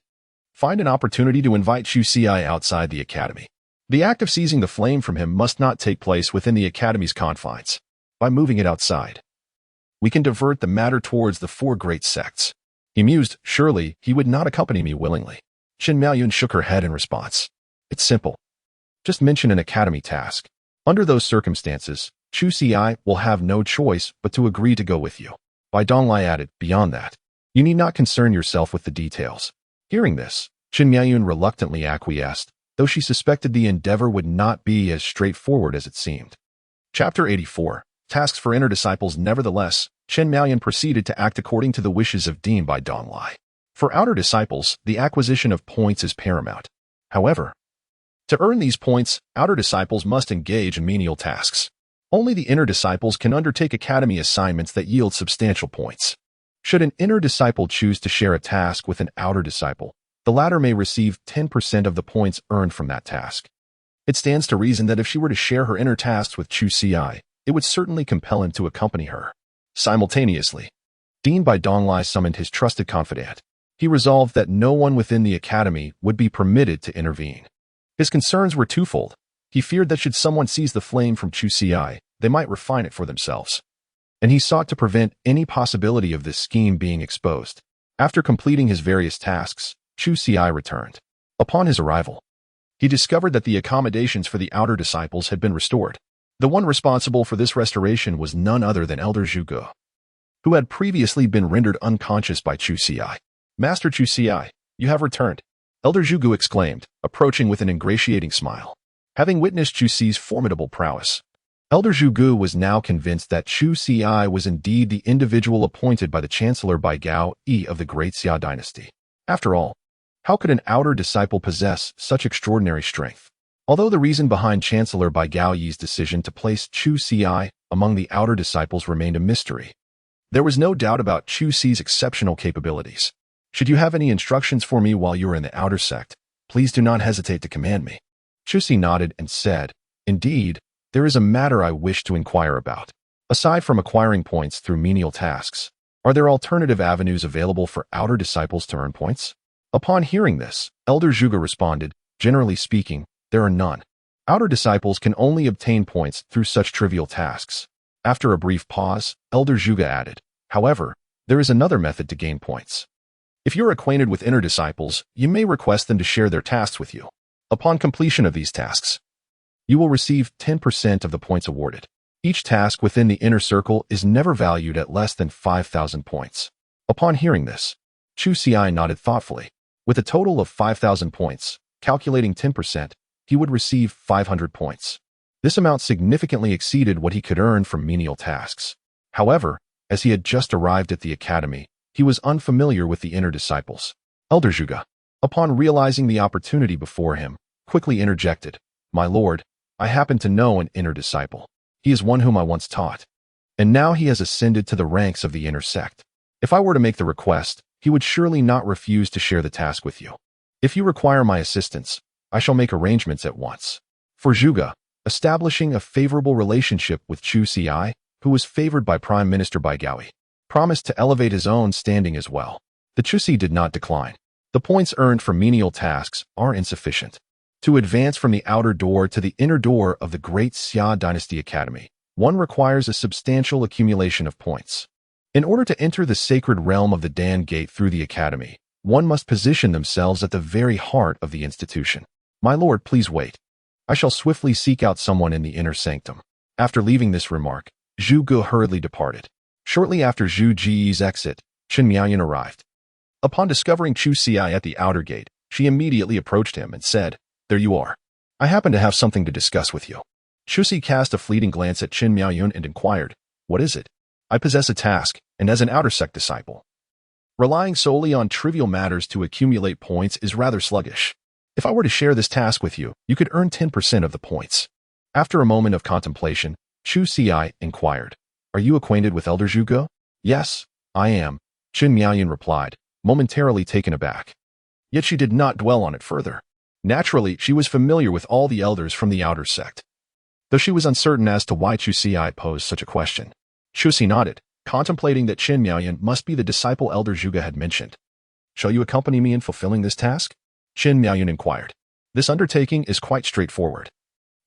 find an opportunity to invite Chu Ci outside the academy. The act of seizing the flame from him must not take place within the academy's confines. By moving it outside, we can divert the matter towards the four great sects. He mused, surely he would not accompany me willingly. Chen Miaoyan shook her head in response. It's simple. Just mention an academy task. Under those circumstances, Chu Ci will have no choice but to agree to go with you. Bai Donglai added, beyond that, you need not concern yourself with the details. Hearing this, Chen Miaoyan reluctantly acquiesced, though she suspected the endeavor would not be as straightforward as it seemed. Chapter 84. Tasks for Inner Disciples. Nevertheless, Chen Miaoyan proceeded to act according to the wishes of Dean Bai Donglai. For outer disciples, the acquisition of points is paramount. However, to earn these points, outer disciples must engage in menial tasks. Only the inner disciples can undertake academy assignments that yield substantial points. Should an inner disciple choose to share a task with an outer disciple, the latter may receive 10% of the points earned from that task. It stands to reason that if she were to share her inner tasks with Chu Xi, it would certainly compel him to accompany her. Simultaneously, Dean Bai Donglai summoned his trusted confidant. He resolved that no one within the academy would be permitted to intervene. His concerns were twofold. He feared that should someone seize the flame from Chu Xi, they might refine it for themselves. And he sought to prevent any possibility of this scheme being exposed. After completing his various tasks, Chu Xi returned. Upon his arrival, he discovered that the accommodations for the outer disciples had been restored. The one responsible for this restoration was none other than Elder Zhuge, who had previously been rendered unconscious by Chu Xi. Master Chu Xi, you have returned, Elder Zhuge exclaimed, approaching with an ingratiating smile. Having witnessed Chu Xi's formidable prowess, Elder Zhuge was now convinced that Chu Xi was indeed the individual appointed by the Chancellor Bai Gao Yi of the Great Xia dynasty. After all, how could an outer disciple possess such extraordinary strength? Although the reason behind Chancellor Bai Gao Yi's decision to place Chu Xi among the outer disciples remained a mystery, there was no doubt about Chu Xi's exceptional capabilities. Should you have any instructions for me while you are in the outer sect, please do not hesitate to command me. Chu Xi nodded and said, Indeed, there is a matter I wish to inquire about. Aside from acquiring points through menial tasks, are there alternative avenues available for outer disciples to earn points? Upon hearing this, Elder Zhuge responded, Generally speaking, there are none. Outer disciples can only obtain points through such trivial tasks. After a brief pause, Elder Zhuge added, However, there is another method to gain points. If you're acquainted with inner disciples, you may request them to share their tasks with you. Upon completion of these tasks, you will receive 10% of the points awarded. Each task within the inner circle is never valued at less than 5,000 points. Upon hearing this, Chu Xi nodded thoughtfully. With a total of 5,000 points, calculating 10%, he would receive 500 points. This amount significantly exceeded what he could earn from menial tasks. However, as he had just arrived at the academy, he was unfamiliar with the inner disciples. Elder Zhuge, upon realizing the opportunity before him, quickly interjected, My lord, I happen to know an inner disciple. He is one whom I once taught, and now he has ascended to the ranks of the inner sect. If I were to make the request, he would surely not refuse to share the task with you. If you require my assistance, I shall make arrangements at once. For Zhuge, establishing a favorable relationship with Chu Xi, who was favored by Prime Minister Bai Gao Yi, promised to elevate his own standing as well. The Chu Xi did not decline. The points earned from menial tasks are insufficient. To advance from the outer door to the inner door of the Great Xia Dynasty Academy, one requires a substantial accumulation of points. In order to enter the sacred realm of the Dan Gate through the academy, one must position themselves at the very heart of the institution. My lord, please wait. I shall swiftly seek out someone in the inner sanctum. After leaving this remark, Zhuge hurriedly departed. Shortly after Zhu Ji's exit, Chen Miaoyan arrived. Upon discovering Chu Xi at the outer gate, she immediately approached him and said, There you are. I happen to have something to discuss with you. Chu Xi cast a fleeting glance at Chen Miaoyan and inquired, What is it? I possess a task, and as an outer sect disciple, relying solely on trivial matters to accumulate points is rather sluggish. If I were to share this task with you, you could earn 10% of the points. After a moment of contemplation, Chu Xi inquired, Are you acquainted with Elder Zhuge? Yes, I am, Chen Miaoyan replied, momentarily taken aback. Yet she did not dwell on it further. Naturally, she was familiar with all the elders from the outer sect, though she was uncertain as to why Chu Xi posed such a question. Chu Xi nodded, contemplating that Chen Miaoyan must be the disciple Elder Zhuge had mentioned. Shall you accompany me in fulfilling this task? Chen Miaoyan inquired. This undertaking is quite straightforward.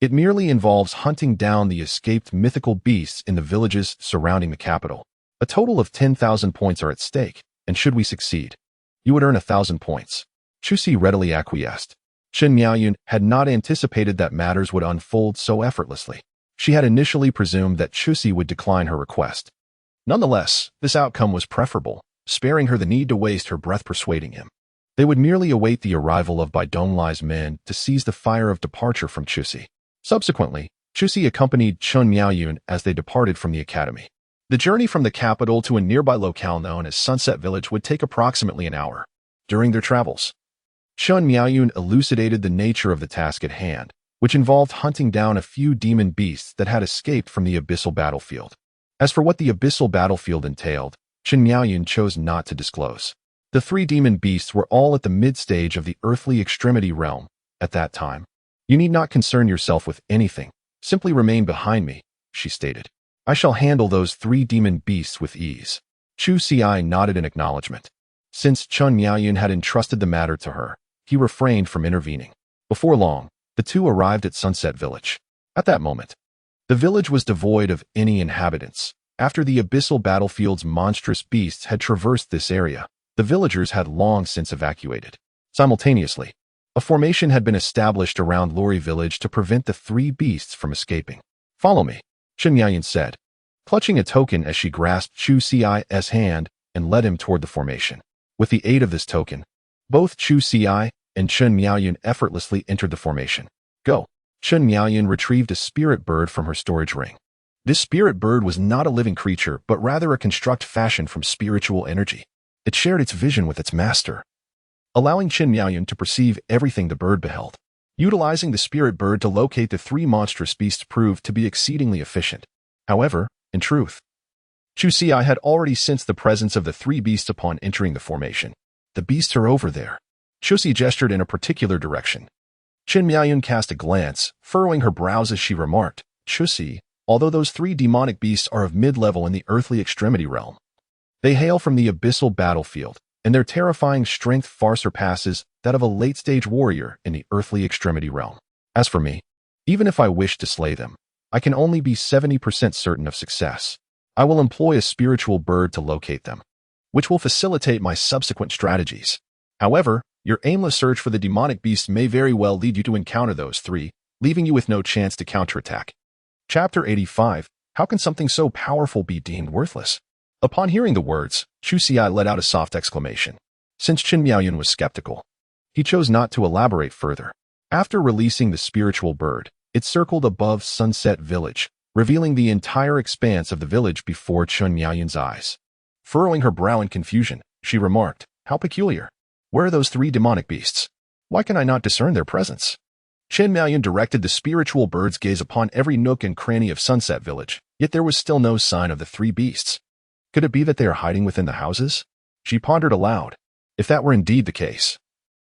It merely involves hunting down the escaped mythical beasts in the villages surrounding the capital. A total of 10,000 points are at stake, and should we succeed, you would earn 1,000 points. Chu Xi readily acquiesced. Chen Miaoyan had not anticipated that matters would unfold so effortlessly. She had initially presumed that Chu Xi would decline her request. Nonetheless, this outcome was preferable, sparing her the need to waste her breath persuading him. They would merely await the arrival of Bai Donglai's men to seize the fire of departure from Chu Xi. Subsequently, Chu Xi accompanied Chen Miaoyan as they departed from the academy. The journey from the capital to a nearby locale known as Sunset Village would take approximately an hour. During their travels, Chen Miaoyan elucidated the nature of the task at hand, which involved hunting down a few demon beasts that had escaped from the abyssal battlefield. As for what the abyssal battlefield entailed, Chen Miaoyun chose not to disclose. The three demon beasts were all at the mid-stage of the earthly extremity realm at that time. You need not concern yourself with anything. Simply remain behind me, she stated. I shall handle those three demon beasts with ease. Chu Xi nodded in acknowledgement. Since Chen Miaoyun had entrusted the matter to her, he refrained from intervening. Before long, the two arrived at Sunset Village. At that moment, the village was devoid of any inhabitants. After the abyssal battlefield's monstrous beasts had traversed this area, the villagers had long since evacuated. Simultaneously, a formation had been established around Lori village to prevent the three beasts from escaping. Follow me, Chen Miaoyun said, clutching a token as she grasped Chu Xi's hand and led him toward the formation. With the aid of this token, both Chu Xi and Chen Miaoyun effortlessly entered the formation. Go. Chen Miaoyun retrieved a spirit bird from her storage ring. This spirit bird was not a living creature, but rather a construct fashioned from spiritual energy. It shared its vision with its master, allowing Chen Miaoyun to perceive everything the bird beheld. Utilizing the spirit bird to locate the three monstrous beasts proved to be exceedingly efficient. However, in truth, Chu Xi had already sensed the presence of the three beasts upon entering the formation. The beasts are over there. Chu Xi gestured in a particular direction. Chen Miaoyun cast a glance, furrowing her brows as she remarked, Chu Xi, although those three demonic beasts are of mid-level in the earthly extremity realm, they hail from the abyssal battlefield, and their terrifying strength far surpasses that of a late-stage warrior in the earthly extremity realm. As for me, even if I wish to slay them, I can only be 70% certain of success. I will employ a spiritual bird to locate them, which will facilitate my subsequent strategies. However, your aimless search for the demonic beasts may very well lead you to encounter those three, leaving you with no chance to counterattack. Chapter 85. How can something so powerful be deemed worthless? Upon hearing the words, Chu Xi let out a soft exclamation. Since Chen Miaoyun was skeptical, he chose not to elaborate further. After releasing the spiritual bird, it circled above Sunset Village, revealing the entire expanse of the village before Chen Miaoyun's eyes. Furrowing her brow in confusion, she remarked, How peculiar. Where are those three demonic beasts? Why can I not discern their presence? Chen Miaoyun directed the spiritual bird's gaze upon every nook and cranny of Sunset Village, yet there was still no sign of the three beasts. Could it be that they are hiding within the houses? She pondered aloud. If that were indeed the case,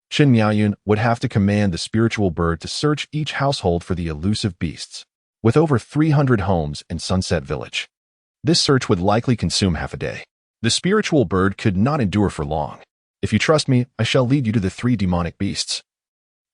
Chen Miaoyun would have to command the spiritual bird to search each household for the elusive beasts. With over 300 homes in Sunset Village, this search would likely consume half a day. The spiritual bird could not endure for long. If you trust me, I shall lead you to the three demonic beasts.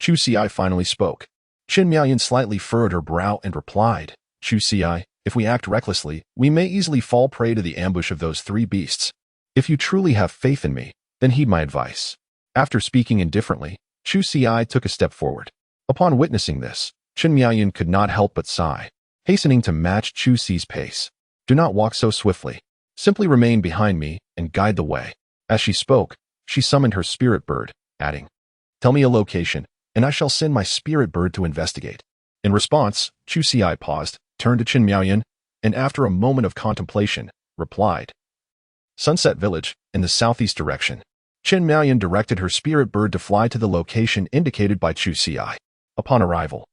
Chu Xi finally spoke. Chen Miaoyun slightly furrowed her brow and replied, Chu Xi, if we act recklessly, we may easily fall prey to the ambush of those three beasts. If you truly have faith in me, then heed my advice. After speaking indifferently, Chu Xi took a step forward. Upon witnessing this, Chen Miaoyun could not help but sigh, hastening to match Chu Xi's pace. Do not walk so swiftly. Simply remain behind me and guide the way. As she spoke, she summoned her spirit bird, adding, Tell me a location, and I shall send my spirit bird to investigate. In response, Chu Xi paused, turned to Chen Miaoyun, and after a moment of contemplation, replied, Sunset Village, in the southeast direction. Chen Miaoyun directed her spirit bird to fly to the location indicated by Chu Xi. Upon arrival,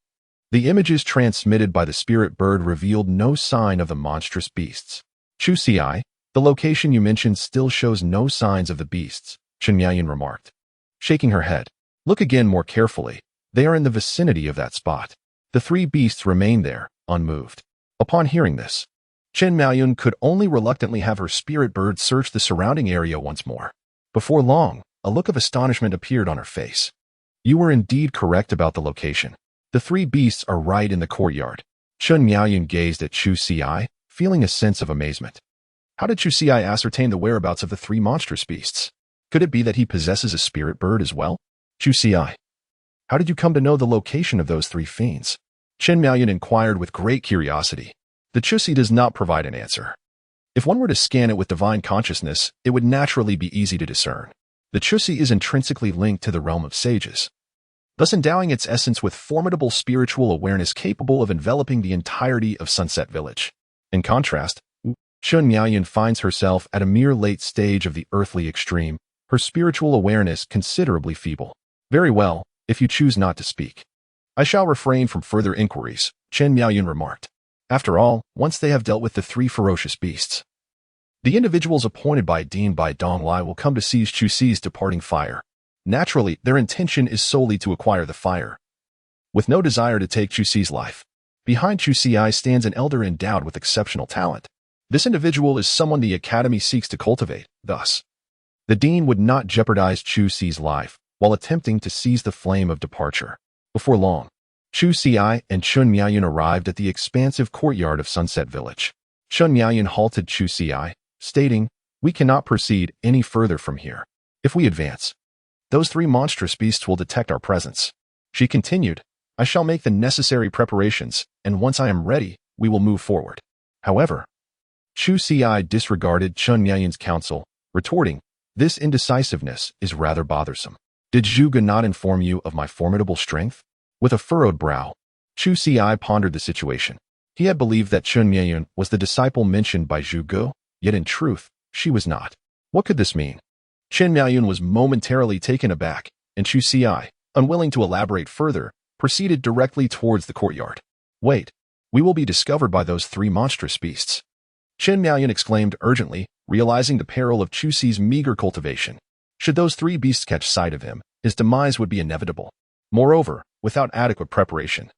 the images transmitted by the spirit bird revealed no sign of the monstrous beasts. Chu Xi, the location you mentioned still shows no signs of the beasts, Chen Miaoyun remarked, shaking her head. Look again more carefully. They are in the vicinity of that spot. The three beasts remain there, unmoved. Upon hearing this, Chen Miaoyun could only reluctantly have her spirit bird search the surrounding area once more. Before long, a look of astonishment appeared on her face. You were indeed correct about the location. The three beasts are right in the courtyard. Chen Miaoyun gazed at Chu Xi, feeling a sense of amazement. How did Chu Xi ascertain the whereabouts of the three monstrous beasts? Could it be that he possesses a spirit bird as well? Chu Xi, how did you come to know the location of those three fiends? Chen Miaoyun inquired with great curiosity. The Chu Xi does not provide an answer. If one were to scan it with divine consciousness, it would naturally be easy to discern. The Chu Xi is intrinsically linked to the realm of sages, thus endowing its essence with formidable spiritual awareness capable of enveloping the entirety of Sunset Village. In contrast, Chen Miaoyun finds herself at a mere late stage of the earthly extreme, her spiritual awareness considerably feeble. Very well, if you choose not to speak, I shall refrain from further inquiries, Chen Miaoyun remarked. After all, once they have dealt with the three ferocious beasts, The individuals appointed by Dean Bai Donglai will come to seize Chu Xi's departing fire. Naturally, their intention is solely to acquire the fire, with no desire to take Chu Xi's life. Behind Chu Xi stands an elder endowed with exceptional talent. This individual is someone the Academy seeks to cultivate. Thus, the Dean would not jeopardize Chu Xi's life while attempting to seize the flame of departure. Before long, Chu Xi and Chun Miaoyun arrived at the expansive courtyard of Sunset Village. Chun Miaoyun halted Chu Xi, stating, "We cannot proceed any further from here. If we advance, those three monstrous beasts will detect our presence." She continued, "I shall make the necessary preparations, and once I am ready, we will move forward." However, Chu Xi disregarded Chun Miaoyun's counsel, retorting, "This indecisiveness is rather bothersome. Did Zhuge not inform you of my formidable strength?" With a furrowed brow, Chu Xi pondered the situation. He had believed that Chun Miaoyun was the disciple mentioned by Zhuge, yet in truth, she was not. What could this mean? Chun Miaoyun was momentarily taken aback, and Chu Xi, unwilling to elaborate further, proceeded directly towards the courtyard. "Wait, we will be discovered by those three monstrous beasts," Chun Miaoyun exclaimed urgently, realizing the peril of Chu Xi's meager cultivation. Should those three beasts catch sight of him, his demise would be inevitable. Moreover, without adequate preparation,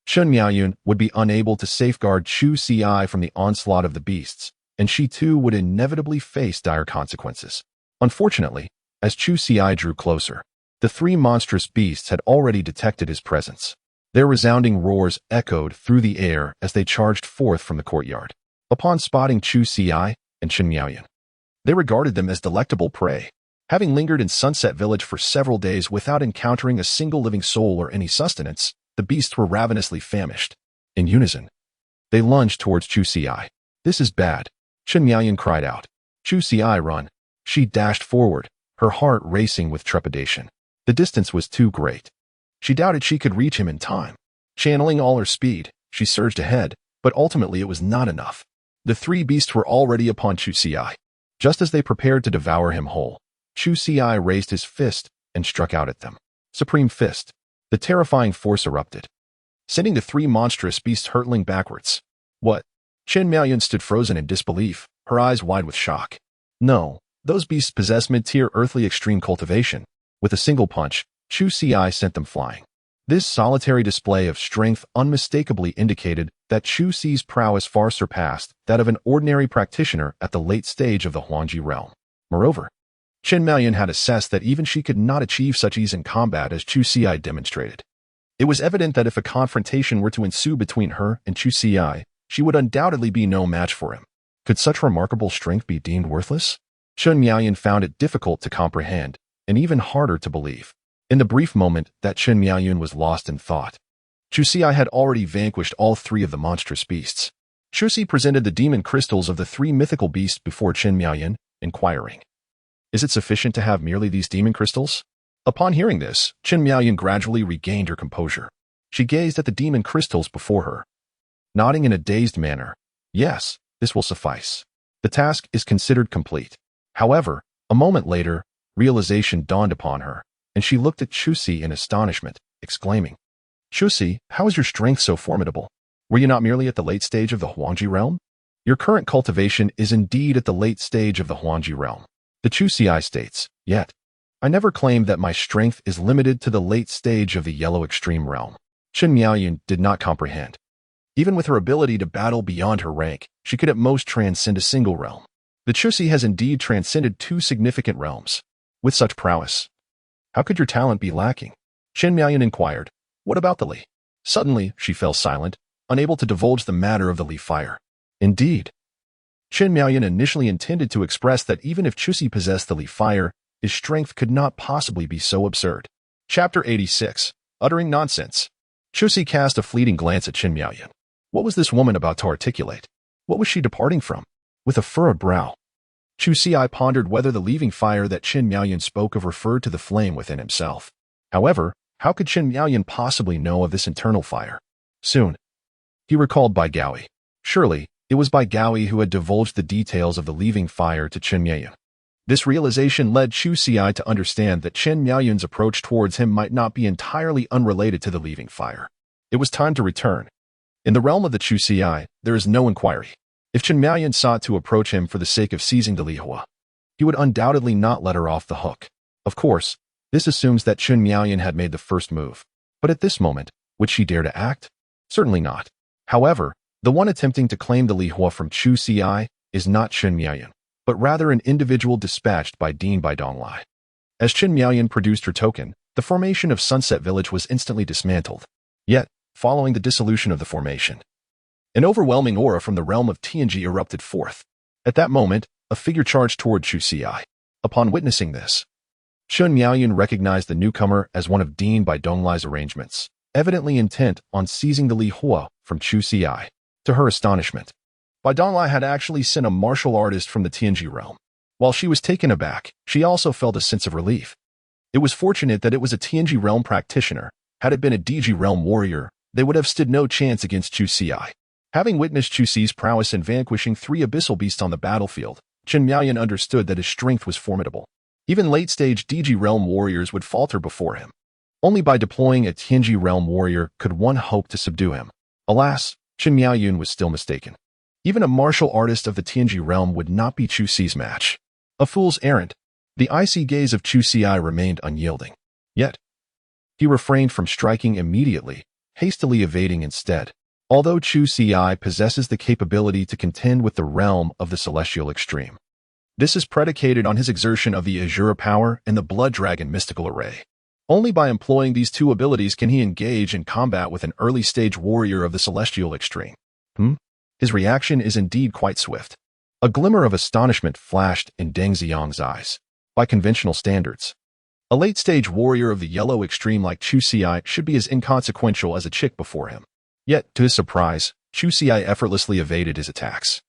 Chun Miaoyun would be unable to safeguard Chu Xi from the onslaught of the beasts, and she too would inevitably face dire consequences. Unfortunately, as Chu Xi drew closer, the three monstrous beasts had already detected his presence. Their resounding roars echoed through the air as they charged forth from the courtyard. Upon spotting Chu Xi and Chun Miaoyun, they regarded them as delectable prey. Having lingered in Sunset Village for several days without encountering a single living soul or any sustenance, the beasts were ravenously famished. In unison, they lunged towards Chu Xi. "This is bad," Chun Miaoyun cried out. "Chu Xi, run!" She dashed forward, her heart racing with trepidation. The distance was too great. She doubted she could reach him in time. Channeling all her speed, she surged ahead, but ultimately it was not enough. The three beasts were already upon Chu Xi. Just as they prepared to devour him whole, Chu Xi raised his fist and struck out at them. Supreme Fist. The terrifying force erupted, sending the three monstrous beasts hurtling backwards. "What?" Chun Miaoyun stood frozen in disbelief, her eyes wide with shock. No, those beasts possess mid-tier earthly extreme cultivation. With a single punch, Chu Xi sent them flying. This solitary display of strength unmistakably indicated that Chu Xi's prowess far surpassed that of an ordinary practitioner at the late stage of the Huangji realm. Moreover, Chun Miaoyun had assessed that even she could not achieve such ease in combat as Chu Xi demonstrated. It was evident that if a confrontation were to ensue between her and Chu Xi, she would undoubtedly be no match for him. Could such remarkable strength be deemed worthless? Chun Miaoyun found it difficult to comprehend, and even harder to believe. In the brief moment that Chun Miaoyun was lost in thought, Chu Xi had already vanquished all three of the monstrous beasts. Chu Xi presented the demon crystals of the three mythical beasts before Chun Miaoyun, inquiring, "Is it sufficient to have merely these demon crystals?" Upon hearing this, Chun Miaoyun gradually regained her composure. She gazed at the demon crystals before her, nodding in a dazed manner. "Yes, this will suffice. The task is considered complete." However, a moment later, realization dawned upon her, and she looked at Chu Xi in astonishment, exclaiming, "Chu Xi, how is your strength so formidable? Were you not merely at the late stage of the Huangji realm?" "Your current cultivation is indeed at the late stage of the Huangji realm," the Chu Xi states, "yet I never claimed that my strength is limited to the late stage of the yellow extreme realm." Chun Miaoyun did not comprehend. Even with her ability to battle beyond her rank, she could at most transcend a single realm. The Chu Xi has indeed transcended two significant realms. With such prowess, how could your talent be lacking? Chun Miaoyun inquired, "What about the Li?" Suddenly, she fell silent, unable to divulge the matter of the Li fire. Indeed, Chun Miaoyun initially intended to express that even if Chu Xi possessed the Li fire, his strength could not possibly be so absurd. Chapter 86. Uttering Nonsense. Chu Xi cast a fleeting glance at Chun Miaoyun. What was this woman about to articulate? What was she departing from? With a furrowed brow, Chu Xi pondered whether the leaving fire that Chun Miaoyun spoke of referred to the flame within himself. However, how could Chun Miaoyun possibly know of this internal fire? Soon, he recalled Bai Gaoi. Surely, it was Bai Gaoi who had divulged the details of the leaving fire to Chun Miaoyun. This realization led Chu Xi to understand that Chun Miaoyun's approach towards him might not be entirely unrelated to the leaving fire. It was time to return. In the realm of the Chu Xi, there is no inquiry. If Chen Miaoyan sought to approach him for the sake of seizing the Lihua, he would undoubtedly not let her off the hook. Of course, this assumes that Chen Miaoyan had made the first move. But at this moment, would she dare to act? Certainly not. However, the one attempting to claim the Lihua from Chu Xi is not Chen Miaoyan, but rather an individual dispatched by Dean by Donglai. As Chen Miaoyan produced her token, the formation of Sunset Village was instantly dismantled. Yet, following the dissolution of the formation, an overwhelming aura from the realm of Tianji erupted forth. At that moment, a figure charged toward Chu Xi. Upon witnessing this, Chen Miaoyan recognized the newcomer as one of Dean by Donglai's arrangements, evidently intent on seizing the Lihua from Chu Xi. To her astonishment, Bai Donglai had actually sent a martial artist from the Tianji realm. While she was taken aback, she also felt a sense of relief. It was fortunate that it was a Tianji realm practitioner. Had it been a Deji realm warrior, they would have stood no chance against Chu Xi. Having witnessed Chu Xi's prowess in vanquishing 3 abyssal beasts on the battlefield, Chen Miaoyan understood that his strength was formidable. Even late-stage Deji realm warriors would falter before him. Only by deploying a Tianji realm warrior could one hope to subdue him. Alas, Chen Miaoyan was still mistaken. Even a martial artist of the Tianji realm would not be Chu Xi's match. A fool's errand. The icy gaze of Chu Xi remained unyielding. Yet, he refrained from striking immediately, hastily evading instead. Although Chu Xi possesses the capability to contend with the realm of the celestial extreme, this is predicated on his exertion of the Azura power and the Blood Dragon mystical array. Only by employing these 2 abilities can he engage in combat with an early-stage warrior of the celestial extreme. His reaction is indeed quite swift. A glimmer of astonishment flashed in Deng Ziyang's eyes. By conventional standards, a late-stage warrior of the yellow extreme like Chu Xi should be as inconsequential as a chick before him. Yet, to his surprise, Chu Xi effortlessly evaded his attacks.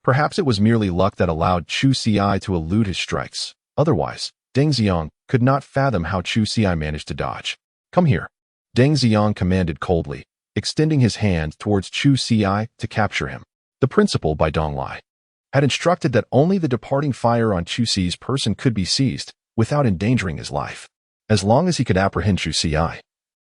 Perhaps it was merely luck that allowed Chu Xi to elude his strikes. Otherwise, Deng Ziyang could not fathom how Chu Xi managed to dodge. Come here. Deng Ziyang commanded coldly, extending his hand towards Chu Xi to capture him. The principal by Donglai had instructed that only the departing fire on Chu Xi's person could be seized without endangering his life. As long as he could apprehend Chu Xi,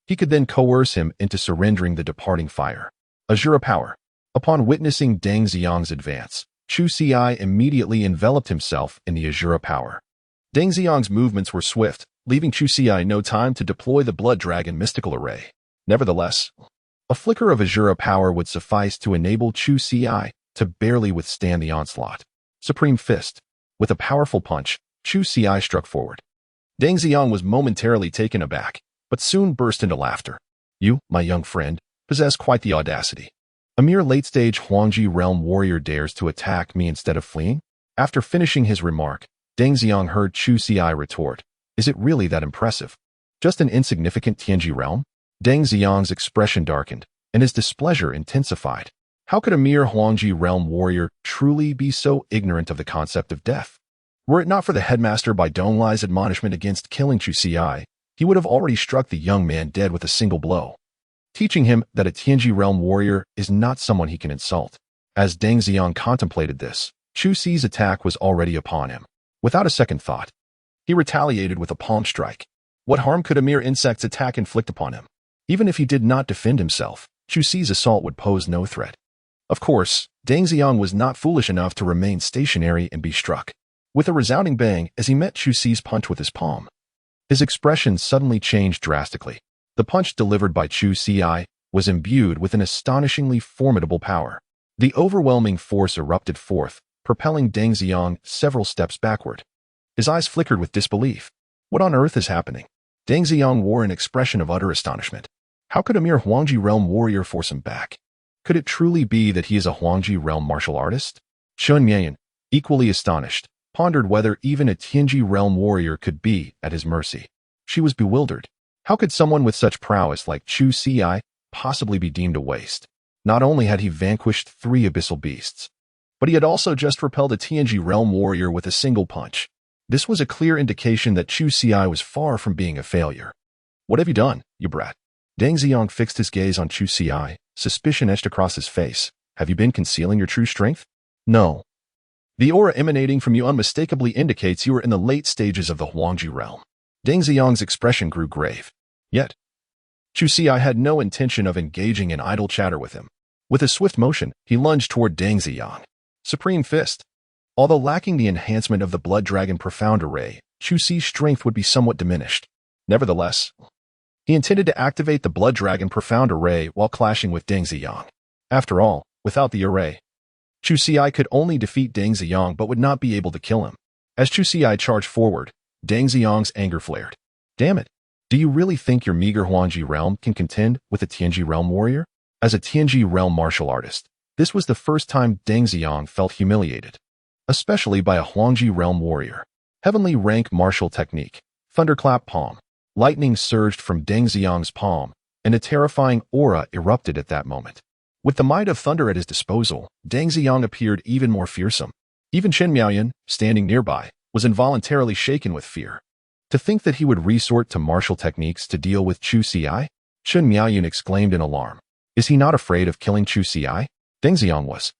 he could then coerce him into surrendering the departing fire. Azura power. Upon witnessing Deng Ziyang's advance, Chu Xi immediately enveloped himself in the Azura power. Deng Ziyang's movements were swift, leaving Chu Xi no time to deploy the Blood Dragon mystical array. Nevertheless, a flicker of Azura power would suffice to enable Chu Xi to barely withstand the onslaught. Supreme Fist. With a powerful punch, Chu Xi struck forward. Deng Ziyang was momentarily taken aback, but soon burst into laughter. You, my young friend, possess quite the audacity. A mere late-stage Huangji realm warrior dares to attack me instead of fleeing? After finishing his remark, Deng Ziyang heard Chu Xi retort, is it really that impressive? Just an insignificant Tianji realm? Deng Ziyang's expression darkened, and his displeasure intensified. How could a mere Huangji realm warrior truly be so ignorant of the concept of death? Were it not for the headmaster by Donglai's admonishment against killing Chu Xi, he would have already struck the young man dead with a single blow, teaching him that a Tianji realm warrior is not someone he can insult. As Deng Ziyang contemplated this, Chu Xi's attack was already upon him. Without a second thought, he retaliated with a palm strike. What harm could a mere insect's attack inflict upon him? Even if he did not defend himself, Chu Xi's assault would pose no threat. Of course, Deng Ziyang was not foolish enough to remain stationary and be struck. With a resounding bang as he met Chu Xi's punch with his palm, his expression suddenly changed drastically. The punch delivered by Chu Xi was imbued with an astonishingly formidable power. The overwhelming force erupted forth, propelling Deng Ziyang several steps backward. His eyes flickered with disbelief. What on earth is happening? Deng Ziyang wore an expression of utter astonishment. How could a mere Huangji realm warrior force him back? Could it truly be that he is a Huangji realm martial artist? Chen Miaoyan, equally astonished, pondered whether even a Tianji realm warrior could be at his mercy. She was bewildered. How could someone with such prowess like Chu Xi possibly be deemed a waste? Not only had he vanquished 3 abyssal beasts, but he had also just repelled a Tianji realm warrior with a single punch. This was a clear indication that Chu Xi was far from being a failure. What have you done, you brat? Deng Ziyang fixed his gaze on Chu Xi, suspicion etched across his face. Have you been concealing your true strength? No. The aura emanating from you unmistakably indicates you are in the late stages of the Huangji realm. Deng Ziyang's expression grew grave. Yet, Chu Xi had no intention of engaging in idle chatter with him. With a swift motion, he lunged toward Deng Ziyang. Supreme Fist. Although lacking the enhancement of the Blood Dragon Profound Array, Chu Si's strength would be somewhat diminished. Nevertheless, he intended to activate the Blood Dragon Profound Array while clashing with Deng Ziyang. After all, without the array, Chu Si could only defeat Deng Ziyang but would not be able to kill him. As Chu Si charged forward, Deng Ziyang's anger flared. Damn it! Do you really think your meager Huangji realm can contend with a Tianji realm warrior? As a Tianji realm martial artist, this was the first time Deng Ziyang felt humiliated, especially by a Huangji realm warrior. Heavenly rank martial technique, thunderclap palm. Lightning surged from Deng Ziyang's palm, and a terrifying aura erupted at that moment. With the might of thunder at his disposal, Deng Ziyang appeared even more fearsome. Even Chen Miaoyan, standing nearby, was involuntarily shaken with fear. To think that he would resort to martial techniques to deal with Chu Si? Chen Miaoyan exclaimed in alarm. Is he not afraid of killing Chu Si? Deng Ziyang was,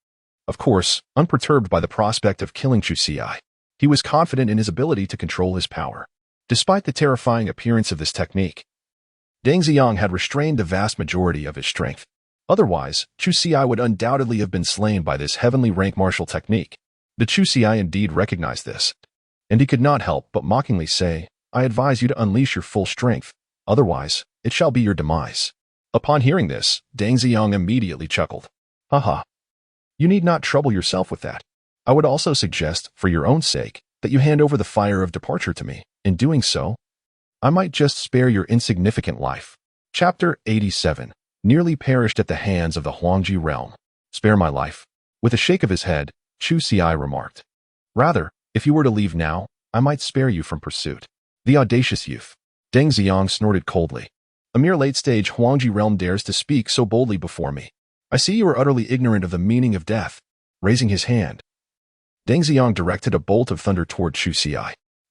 of course, unperturbed by the prospect of killing Chu Si. He was confident in his ability to control his power. Despite the terrifying appearance of this technique, Deng Ziyang had restrained the vast majority of his strength. Otherwise, Chu Si would undoubtedly have been slain by this heavenly rank martial technique. The Chu Si indeed recognized this, and he could not help but mockingly say, I advise you to unleash your full strength, otherwise, it shall be your demise. Upon hearing this, Deng Ziyang immediately chuckled. Haha. You need not trouble yourself with that. I would also suggest, for your own sake, that you hand over the fire of departure to me. In doing so, I might just spare your insignificant life. Chapter 87. Nearly perished at the hands of the Huangji realm. Spare my life. With a shake of his head, Chu Si remarked. Rather, if you were to leave now, I might spare you from pursuit. The audacious youth. Deng Ziyang snorted coldly. A mere late-stage Huangji realm dares to speak so boldly before me. I see you are utterly ignorant of the meaning of death. Raising his hand, Deng Ziyang directed a bolt of thunder toward Chu Si.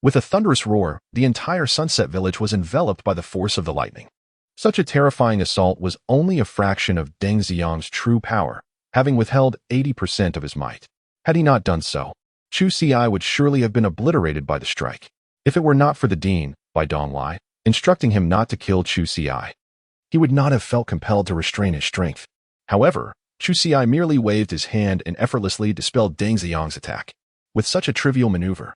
With a thunderous roar, the entire Sunset Village was enveloped by the force of the lightning. Such a terrifying assault was only a fraction of Deng Ziyang's true power, having withheld 80% of his might. Had he not done so, Chu Si would surely have been obliterated by the strike. If it were not for the Dean, by Dong Lai, instructing him not to kill Chu Si, he would not have felt compelled to restrain his strength. However, Chu Si merely waved his hand and effortlessly dispelled Deng Ziyang's attack. With such a trivial maneuver,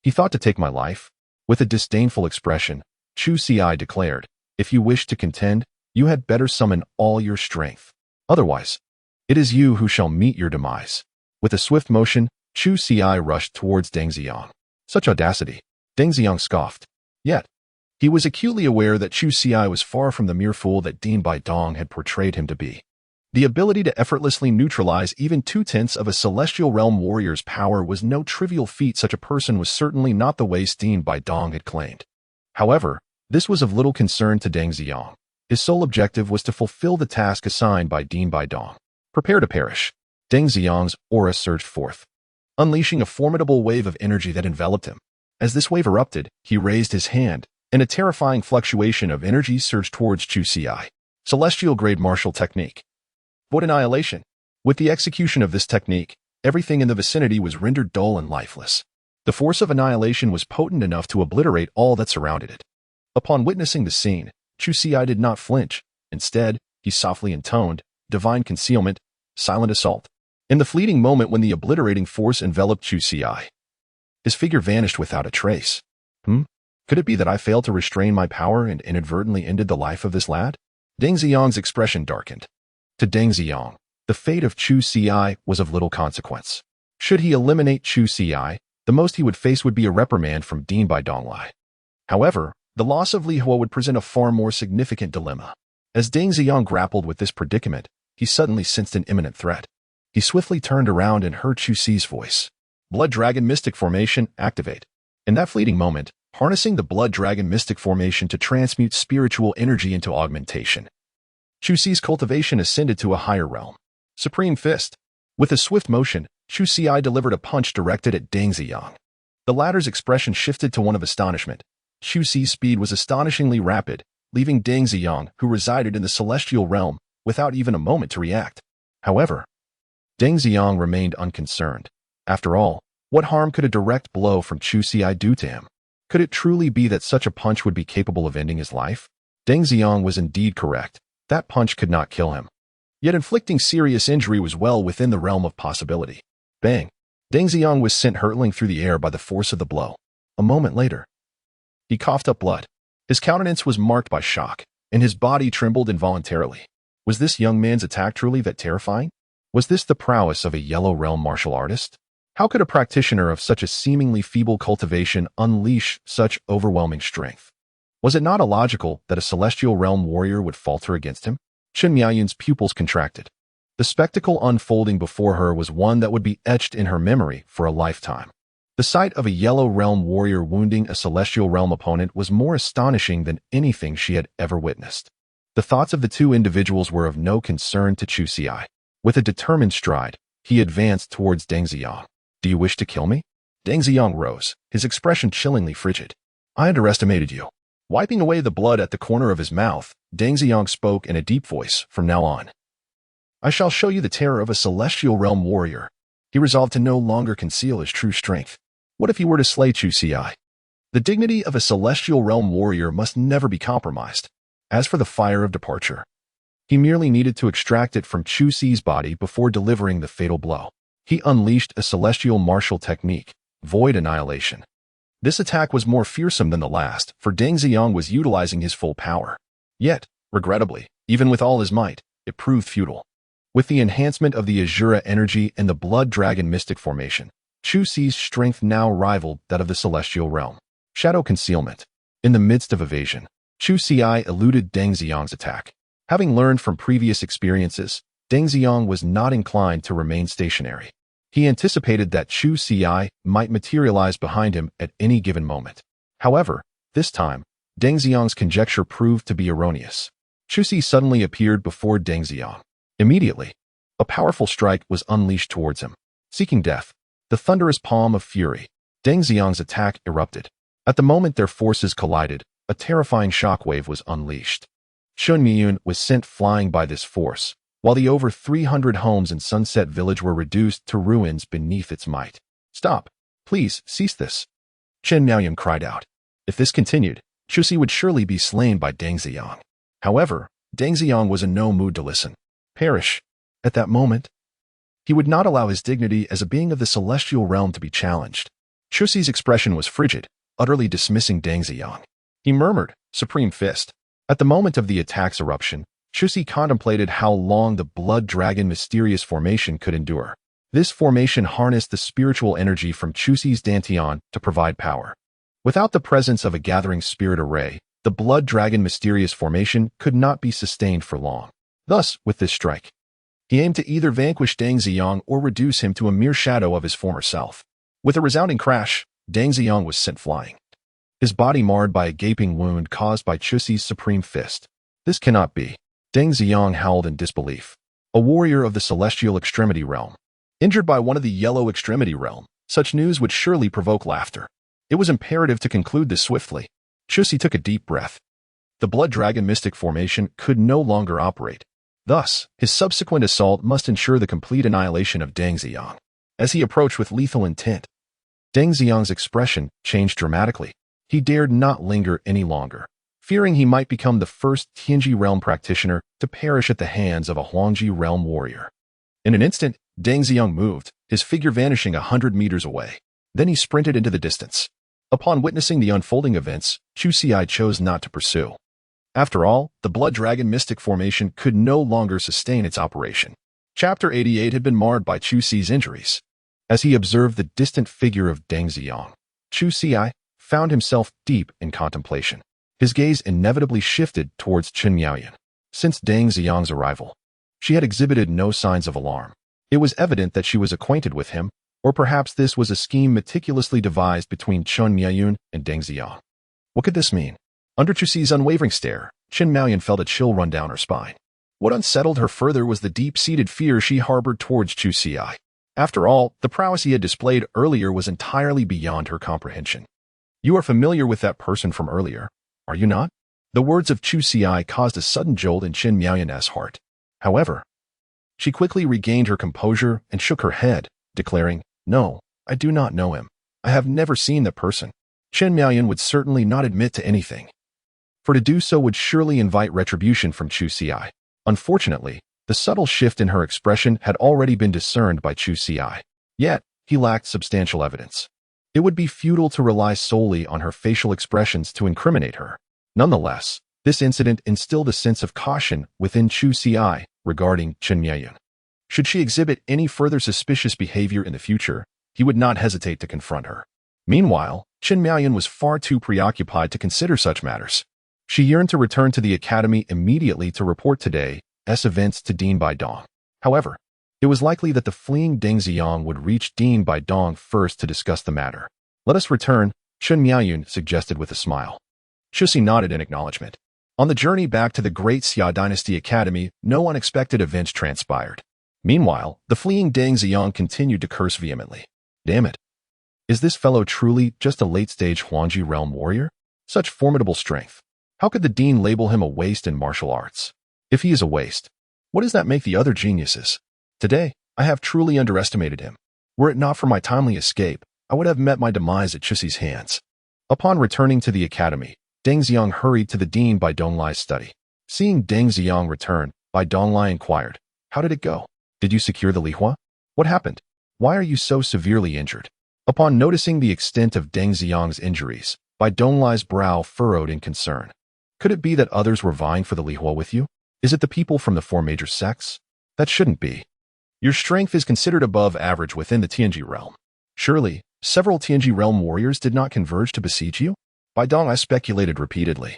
he thought to take my life. With a disdainful expression, Chu Si declared, if you wish to contend, you had better summon all your strength. Otherwise, it is you who shall meet your demise. With a swift motion, Chu Si rushed towards Deng Ziyang. Such audacity! Deng Ziyang scoffed. Yet, he was acutely aware that Chu Si was far from the mere fool that Dean Bai Dong had portrayed him to be. The ability to effortlessly neutralize even 2/10 of a celestial realm warrior's power was no trivial feat. Such a person was certainly not the waste Dean Bai Dong had claimed. However, this was of little concern to Deng Ziyang. His sole objective was to fulfill the task assigned by Dean Bai Dong. Prepare to perish. Deng Ziyang's aura surged forth, unleashing a formidable wave of energy that enveloped him. As this wave erupted, he raised his hand, and a terrifying fluctuation of energy surged towards Chu Si. Celestial-grade martial technique. What annihilation! With the execution of this technique, everything in the vicinity was rendered dull and lifeless. The force of annihilation was potent enough to obliterate all that surrounded it. Upon witnessing the scene, Chu Si did not flinch. Instead, he softly intoned, divine concealment, silent assault. In the fleeting moment when the obliterating force enveloped Chu Si, his figure vanished without a trace. Could it be that I failed to restrain my power and inadvertently ended the life of this lad? Deng Ziyang's expression darkened. To Deng Ziyang, the fate of Chu Si was of little consequence. Should he eliminate Chu Si, the most he would face would be a reprimand from Dean Bai Dong Lai. However, the loss of Li Hua would present a far more significant dilemma. As Deng Ziyang grappled with this predicament, he suddenly sensed an imminent threat. He swiftly turned around and heard Chu Si's voice. Blood Dragon Mystic Formation, activate. In that fleeting moment, harnessing the Blood Dragon Mystic Formation to transmute spiritual energy into augmentation, Chu Si's cultivation ascended to a higher realm. Supreme Fist. With a swift motion, Chu Si delivered a punch directed at Deng Ziyang. The latter's expression shifted to one of astonishment. Chu Si's speed was astonishingly rapid, leaving Deng Ziyang, who resided in the celestial realm, without even a moment to react. However, Deng Ziyang remained unconcerned. After all, what harm could a direct blow from Chu Si do to him? Could it truly be that such a punch would be capable of ending his life? Deng Ziyang was indeed correct. That punch could not kill him. Yet inflicting serious injury was well within the realm of possibility. Bang! Deng Ziyang was sent hurtling through the air by the force of the blow. A moment later, he coughed up blood. His countenance was marked by shock, and his body trembled involuntarily. Was this young man's attack truly that terrifying? Was this the prowess of a Yellow Realm martial artist? How could a practitioner of such a seemingly feeble cultivation unleash such overwhelming strength? Was it not illogical that a Celestial Realm warrior would falter against him? Chen Miaoyun's pupils contracted. The spectacle unfolding before her was one that would be etched in her memory for a lifetime. The sight of a Yellow Realm warrior wounding a Celestial Realm opponent was more astonishing than anything she had ever witnessed. The thoughts of the two individuals were of no concern to Chu Xi. With a determined stride, he advanced towards Deng Ziyang. Do you wish to kill me? Deng Ziyang rose, his expression chillingly frigid. I underestimated you. Wiping away the blood at the corner of his mouth, Deng Ziyang spoke in a deep voice. From now on, I shall show you the terror of a Celestial Realm warrior. He resolved to no longer conceal his true strength. What if he were to slay Chu Xi? The dignity of a Celestial Realm warrior must never be compromised. As for the fire of departure, he merely needed to extract it from Chu Xi's body before delivering the fatal blow. He unleashed a celestial martial technique, Void Annihilation. This attack was more fearsome than the last, for Deng Ziyang was utilizing his full power. Yet, regrettably, even with all his might, it proved futile. With the enhancement of the Azura energy and the Blood Dragon Mystic formation, Chu Xi's strength now rivaled that of the Celestial Realm. Shadow Concealment. In the midst of evasion, Chu Xi eluded Deng Ziyang's attack. Having learned from previous experiences, Deng Ziyang was not inclined to remain stationary. He anticipated that Chu Xi might materialize behind him at any given moment. However, this time, Deng Ziyang's conjecture proved to be erroneous. Chu Xi suddenly appeared before Deng Ziyang. Immediately, a powerful strike was unleashed towards him. Seeking death, the thunderous palm of fury, Deng Ziyang's attack erupted. At the moment their forces collided, a terrifying shockwave was unleashed. Chen Miaoyun was sent flying by this force, while the over 300 homes in Sunset Village were reduced to ruins beneath its might. Stop! Please, cease this! Chen Miaoyun cried out. If this continued, Chu Xi would surely be slain by Deng Ziyang. However, Deng Ziyang was in no mood to listen. Perish! At that moment, he would not allow his dignity as a being of the Celestial Realm to be challenged. Chu Xi's expression was frigid, utterly dismissing Deng Ziyang. He murmured, Supreme Fist. At the moment of the attack's eruption, Chu Xi contemplated how long the Blood Dragon mysterious formation could endure. This formation harnessed the spiritual energy from Chu Xi's Dantian to provide power. Without the presence of a gathering spirit array, the Blood Dragon mysterious formation could not be sustained for long. Thus, with this strike, he aimed to either vanquish Deng Ziyang or reduce him to a mere shadow of his former self. With a resounding crash, Deng Ziyang was sent flying, his body marred by a gaping wound caused by Chu Xi's Supreme Fist. This cannot be. Deng Ziyang howled in disbelief. A warrior of the Celestial Extremity Realm, injured by one of the Yellow Extremity Realm, such news would surely provoke laughter. It was imperative to conclude this swiftly. Chu Xi took a deep breath. The Blood Dragon Mystic formation could no longer operate. Thus, his subsequent assault must ensure the complete annihilation of Deng Ziyang. As he approached with lethal intent, Deng Ziyang's expression changed dramatically. He dared not linger any longer, fearing he might become the first Tianji Realm practitioner to perish at the hands of a Huangji Realm warrior. In an instant, Deng Ziyang moved, his figure vanishing 100 meters away. Then he sprinted into the distance. Upon witnessing the unfolding events, Chu Xi chose not to pursue. After all, the Blood Dragon Mystic formation could no longer sustain its operation. Chapter 88 had been marred by Chu Xi's injuries. As he observed the distant figure of Deng Ziyang, Chu Xi found himself deep in contemplation. His gaze inevitably shifted towards Chen Miaoyun. Since Deng Ziyang's arrival, she had exhibited no signs of alarm. It was evident that she was acquainted with him, or perhaps this was a scheme meticulously devised between Chen Miaoyun and Deng Ziyang. What could this mean? Under Chu Xi's unwavering stare, Chen Miaoyun felt a chill run down her spine. What unsettled her further was the deep-seated fear she harbored towards Chu Xi. After all, the prowess he had displayed earlier was entirely beyond her comprehension. You are familiar with that person from earlier, are you not? The words of Chu Xi caused a sudden jolt in Chen Miaoyun's heart. However, she quickly regained her composure and shook her head, declaring, No, I do not know him. I have never seen the person. Chen Miaoyun would certainly not admit to anything, for to do so would surely invite retribution from Chu Xi. Unfortunately, the subtle shift in her expression had already been discerned by Chu Xi. Yet, he lacked substantial evidence. It would be futile to rely solely on her facial expressions to incriminate her. Nonetheless, this incident instilled a sense of caution within Chu Xi regarding Chen Mianyun. Should she exhibit any further suspicious behavior in the future, he would not hesitate to confront her. Meanwhile, Chen Mianyun was far too preoccupied to consider such matters. She yearned to return to the academy immediately to report today's events to Dean Baidong. However, it was likely that the fleeing Deng Ziyang would reach Dean Baidong first to discuss the matter. "Let us return," Chen Mianyun suggested with a smile. Chuxi nodded in acknowledgement. On the journey back to the Great Xia Dynasty Academy, no unexpected events transpired. Meanwhile, the fleeing Deng Ziyang continued to curse vehemently. "Damn it. Is this fellow truly just a late-stage Huangji realm warrior? Such formidable strength. How could the dean label him a waste in martial arts? If he is a waste, what does that make the other geniuses? Today, I have truly underestimated him. Were it not for my timely escape, I would have met my demise at Chuxi's hands." Upon returning to the academy, Deng Ziyang hurried to the dean by Donglai's study. Seeing Deng Ziyang return, Bai Donglai inquired, "How did it go? Did you secure the lihua? What happened? Why are you so severely injured?" Upon noticing the extent of Deng Ziyang's injuries, Bai Donglai's brow furrowed in concern. "Could it be that others were vying for the lihua with you? Is it the people from the four major sects? That shouldn't be. Your strength is considered above average within the Tianji realm. Surely, several Tianji realm warriors did not converge to besiege you?" Bai Donglai speculated repeatedly.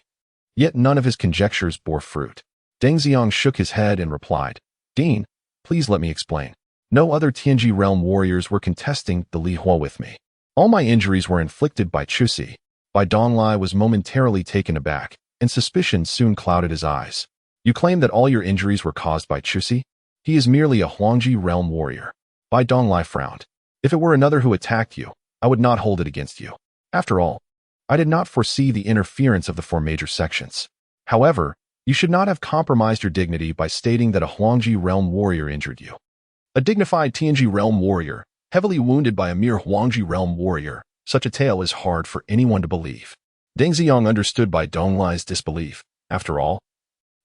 Yet none of his conjectures bore fruit. Deng Ziyang shook his head and replied, "Dean, please let me explain. No other Tianji realm warriors were contesting the lihua with me. All my injuries were inflicted by Chuxi." Bai Donglai was momentarily taken aback, and suspicion soon clouded his eyes. "You claim that all your injuries were caused by Chuxi? He is merely a Huangji realm warrior." Bai Donglai frowned. "If it were another who attacked you, I would not hold it against you. After all, I did not foresee the interference of the four major sections. However, you should not have compromised your dignity by stating that a Huangji realm warrior injured you. A dignified Tianji realm warrior, heavily wounded by a mere Huangji realm warrior. Such a tale is hard for anyone to believe." Deng Ziyang understood Bai Donglai's disbelief. After all,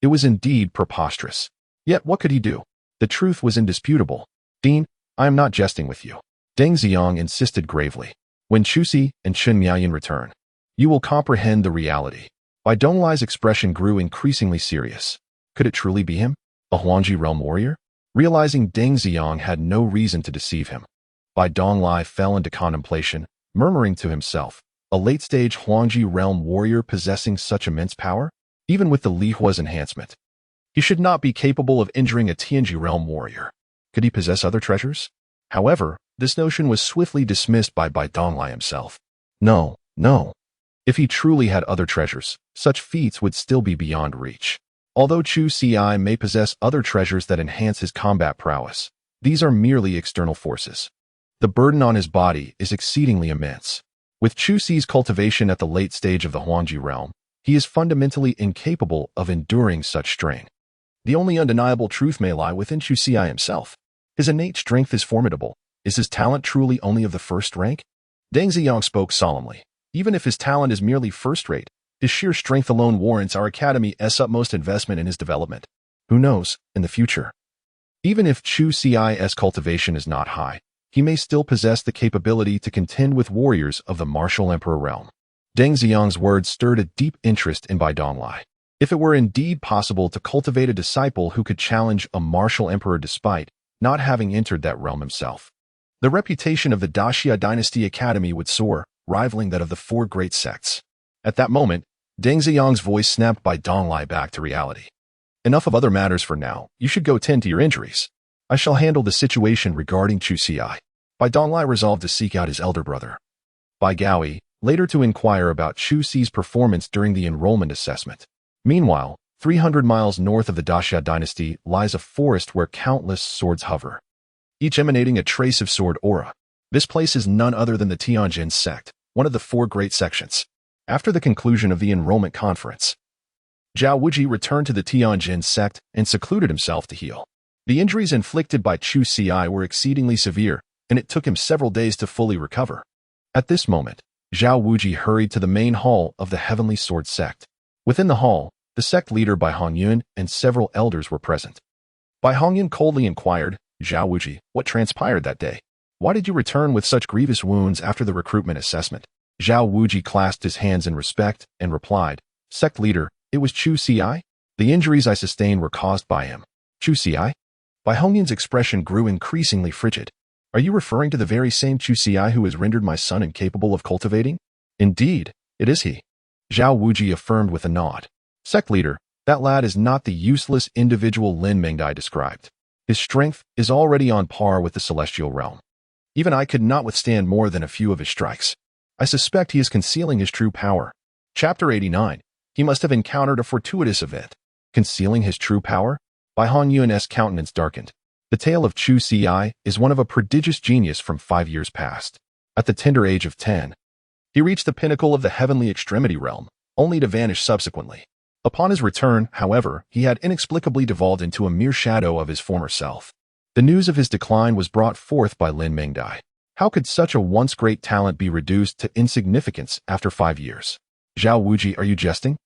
it was indeed preposterous. Yet what could he do? The truth was indisputable. "Dean, I am not jesting with you," Deng Ziyang insisted gravely. "When Chuxi and Chen Mianyun return, you will comprehend the reality." Bai Donglai's expression grew increasingly serious. Could it truly be him? A Huangji realm warrior? Realizing Deng Ziyang had no reason to deceive him, Bai Donglai fell into contemplation, murmuring to himself, "A late-stage Huangji realm warrior possessing such immense power? Even with the lihua's enhancement, he should not be capable of injuring a Tianji realm warrior. Could he possess other treasures?" However, this notion was swiftly dismissed by Bai Donglai himself. No. If he truly had other treasures, such feats would still be beyond reach. Although Chu Xi may possess other treasures that enhance his combat prowess, these are merely external forces. The burden on his body is exceedingly immense. With Chu Xi's cultivation at the late stage of the Huangji realm, he is fundamentally incapable of enduring such strain. The only undeniable truth may lie within Chu Xi himself. His innate strength is formidable. Is his talent truly only of the first rank? Deng Ziyang spoke solemnly. Even if his talent is merely first-rate, his sheer strength alone warrants our academy's utmost investment in his development. Who knows, in the future? Even if Chu Xi's cultivation is not high, he may still possess the capability to contend with warriors of the martial emperor realm. Deng Ziyang's words stirred a deep interest in Bai Donglai. If it were indeed possible to cultivate a disciple who could challenge a martial emperor despite not having entered that realm himself, the reputation of the Daxia Dynasty Academy would soar, rivaling that of the four great sects. At that moment, Deng Ziyang's voice snapped Bai Donglai back to reality. "Enough of other matters for now. You should go tend to your injuries. I shall handle the situation regarding Chu Xi." Bai Donglai resolved to seek out his elder brother, Bai Gaoi, later to inquire about Chu Xi's performance during the enrollment assessment. Meanwhile, 300 miles north of the Daxia Dynasty lies a forest where countless swords hover, each emanating a trace of sword aura. This place is none other than the Tianjin sect, one of the four great sections. After the conclusion of the enrollment conference, Zhao Wuji returned to the Tianjin sect and secluded himself to heal. The injuries inflicted by Chu Xi were exceedingly severe, and it took him several days to fully recover. At this moment, Zhao Wuji hurried to the main hall of the Heavenly Sword sect. Within the hall, the sect leader Bai Hongyun and several elders were present. Bai Hongyun coldly inquired, "Zhao Wuji, what transpired that day?" Why did you return with such grievous wounds after the recruitment assessment? Zhao Wuji clasped his hands in respect and replied, Sect leader, it was Chu Ci? The injuries I sustained were caused by him. Chu Ci? Bai Hongyun's expression grew increasingly frigid. Are you referring to the very same Chu Ci who has rendered my son incapable of cultivating? Indeed, it is he. Zhao Wuji affirmed with a nod. Sect leader, that lad is not the useless individual Lin Mengdai described. His strength is already on par with the celestial realm. Even I could not withstand more than a few of his strikes. I suspect he is concealing his true power. Chapter 89. He must have encountered a fortuitous event. Concealing his true power? Bai Hongyun's countenance darkened. The tale of Chu Ci is one of a prodigious genius from 5 years past. At the tender age of 10, he reached the pinnacle of the heavenly extremity realm, only to vanish subsequently. Upon his return, however, he had inexplicably devolved into a mere shadow of his former self. The news of his decline was brought forth by Lin Mengdai. How could such a once great talent be reduced to insignificance after 5 years? Zhao Wuji, are you jesting?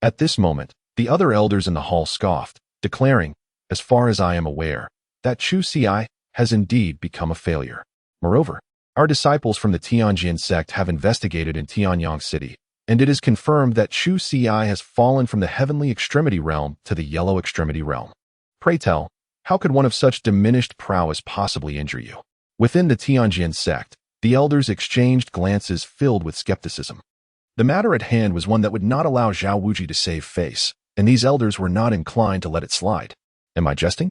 At this moment, the other elders in the hall scoffed, declaring, as far as I am aware, that Chu Ci has indeed become a failure. Moreover, our disciples from the Tianjin sect have investigated in Tianyang City, and it is confirmed that Chu Ci has fallen from the heavenly extremity realm to the yellow extremity realm. Pray tell, how could one of such diminished prowess possibly injure you? Within the Tianjin sect, the elders exchanged glances filled with skepticism. The matter at hand was one that would not allow Zhao Wuji to save face, and these elders were not inclined to let it slide. Am I jesting?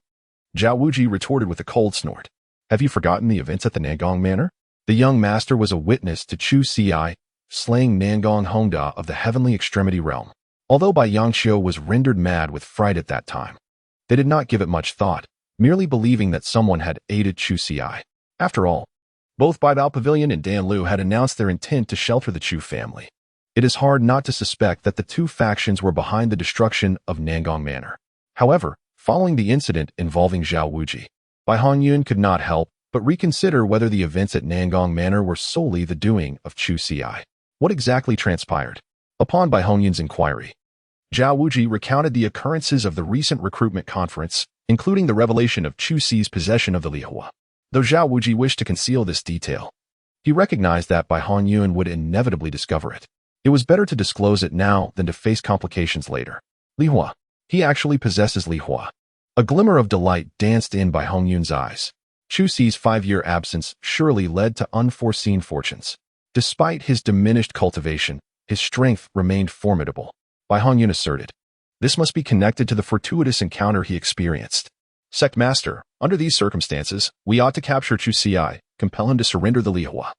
Zhao Wuji retorted with a cold snort. Have you forgotten the events at the Nangong Manor? The young master was a witness to Chu Ci slaying Nangong Hongda of the heavenly extremity realm. Although Bai Yangxiu was rendered mad with fright at that time, they did not give it much thought, merely believing that someone had aided Chu Ci. After all, both Bai Bao Pavilion and Dan Lu had announced their intent to shelter the Chu family. It is hard not to suspect that the two factions were behind the destruction of Nangong Manor. However, following the incident involving Zhao Wuji, Bai Hongyun could not help but reconsider whether the events at Nangong Manor were solely the doing of Chu Ci. What exactly transpired? Upon Bai Hongyun's inquiry, Zhao Wuji recounted the occurrences of the recent recruitment conference, including the revelation of Chu Ci's possession of the Lihua. Though Zhao Wuji wished to conceal this detail, he recognized that Bai Hongyun would inevitably discover it. It was better to disclose it now than to face complications later. Lihua. He actually possesses Lihua. A glimmer of delight danced in Bai Hongyun's eyes. Chu Ci's 5-year absence surely led to unforeseen fortunes. Despite his diminished cultivation, his strength remained formidable. Bai Hongyun asserted. This must be connected to the fortuitous encounter he experienced. Sect Master, under these circumstances, we ought to capture Chu Ci, compel him to surrender the Lihua,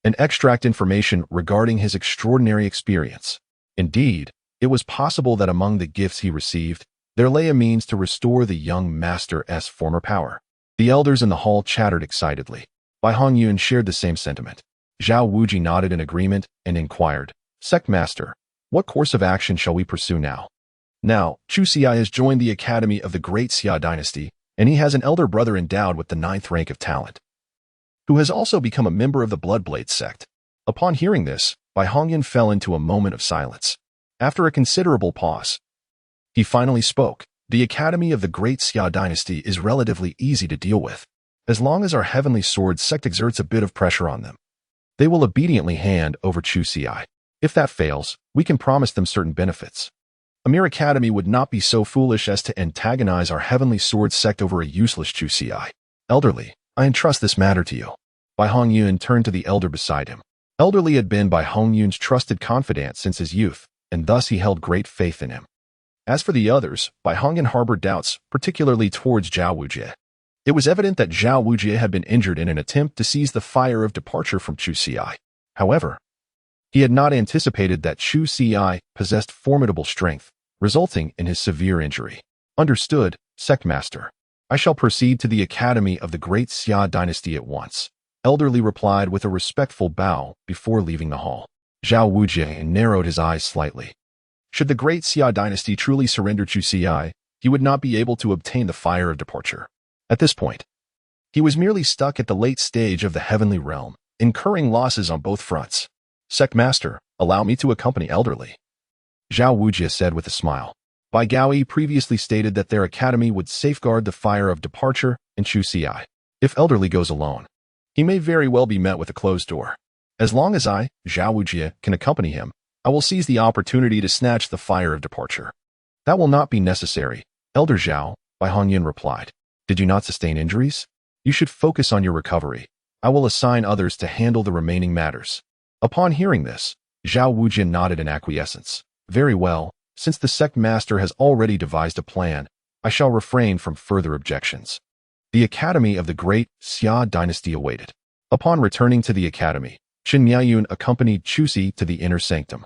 and extract information regarding his extraordinary experience. Indeed, it was possible that among the gifts he received, there lay a means to restore the young master's former power. The elders in the hall chattered excitedly. Bai Hongyun shared the same sentiment. Zhao Wuji nodded in agreement and inquired, Sect Master, what course of action shall we pursue now? Now, Chu Ci has joined the Academy of the Great Xia Dynasty, and he has an elder brother endowed with the 9th rank of talent, who has also become a member of the Bloodblade sect. Upon hearing this, Bai Hongyun fell into a moment of silence. After a considerable pause, he finally spoke. The Academy of the Great Xia Dynasty is relatively easy to deal with. As long as our Heavenly Sword sect exerts a bit of pressure on them, they will obediently hand over Chu Ci. If that fails, we can promise them certain benefits. A mere academy would not be so foolish as to antagonize our Heavenly Sword sect over a useless Chu Ci. Elderly, I entrust this matter to you. Bai Hongyun turned to the elder beside him. Elderly had been Bai Hongyun's trusted confidant since his youth, and thus he held great faith in him. As for the others, Bai Hongyun harbored doubts, particularly towards Zhao Wuji. It was evident that Zhao Wuji had been injured in an attempt to seize the fire of departure from Chu Ci. However, he had not anticipated that Chu Ci possessed formidable strength, resulting in his severe injury. Understood, Sect Master. I shall proceed to the Academy of the Great Xia Dynasty at once. Elderly replied with a respectful bow before leaving the hall. Zhao Wuji narrowed his eyes slightly. Should the Great Xia Dynasty truly surrender Chu Ci, he would not be able to obtain the fire of departure. At this point, he was merely stuck at the late stage of the heavenly realm, incurring losses on both fronts. Sect Master, allow me to accompany Elderly. Zhao Wuji said with a smile. Bai Gaoyi previously stated that their academy would safeguard the fire of departure in Chu Ci. If Elderly goes alone, He may very well be met with a closed door. As long as I, Zhao Wujie, can accompany him, I will seize the opportunity to snatch the fire of departure. That will not be necessary, Elder Zhao, Bai Hongyan replied. Did you not sustain injuries? You should focus on your recovery. I will assign others to handle the remaining matters. Upon hearing this, Zhao Wujie nodded in acquiescence. Very well, since the sect master has already devised a plan, I shall refrain from further objections. The academy of the great Xia dynasty awaited. Upon returning to the academy, Qin Miaoyun accompanied Chuxi to the inner sanctum.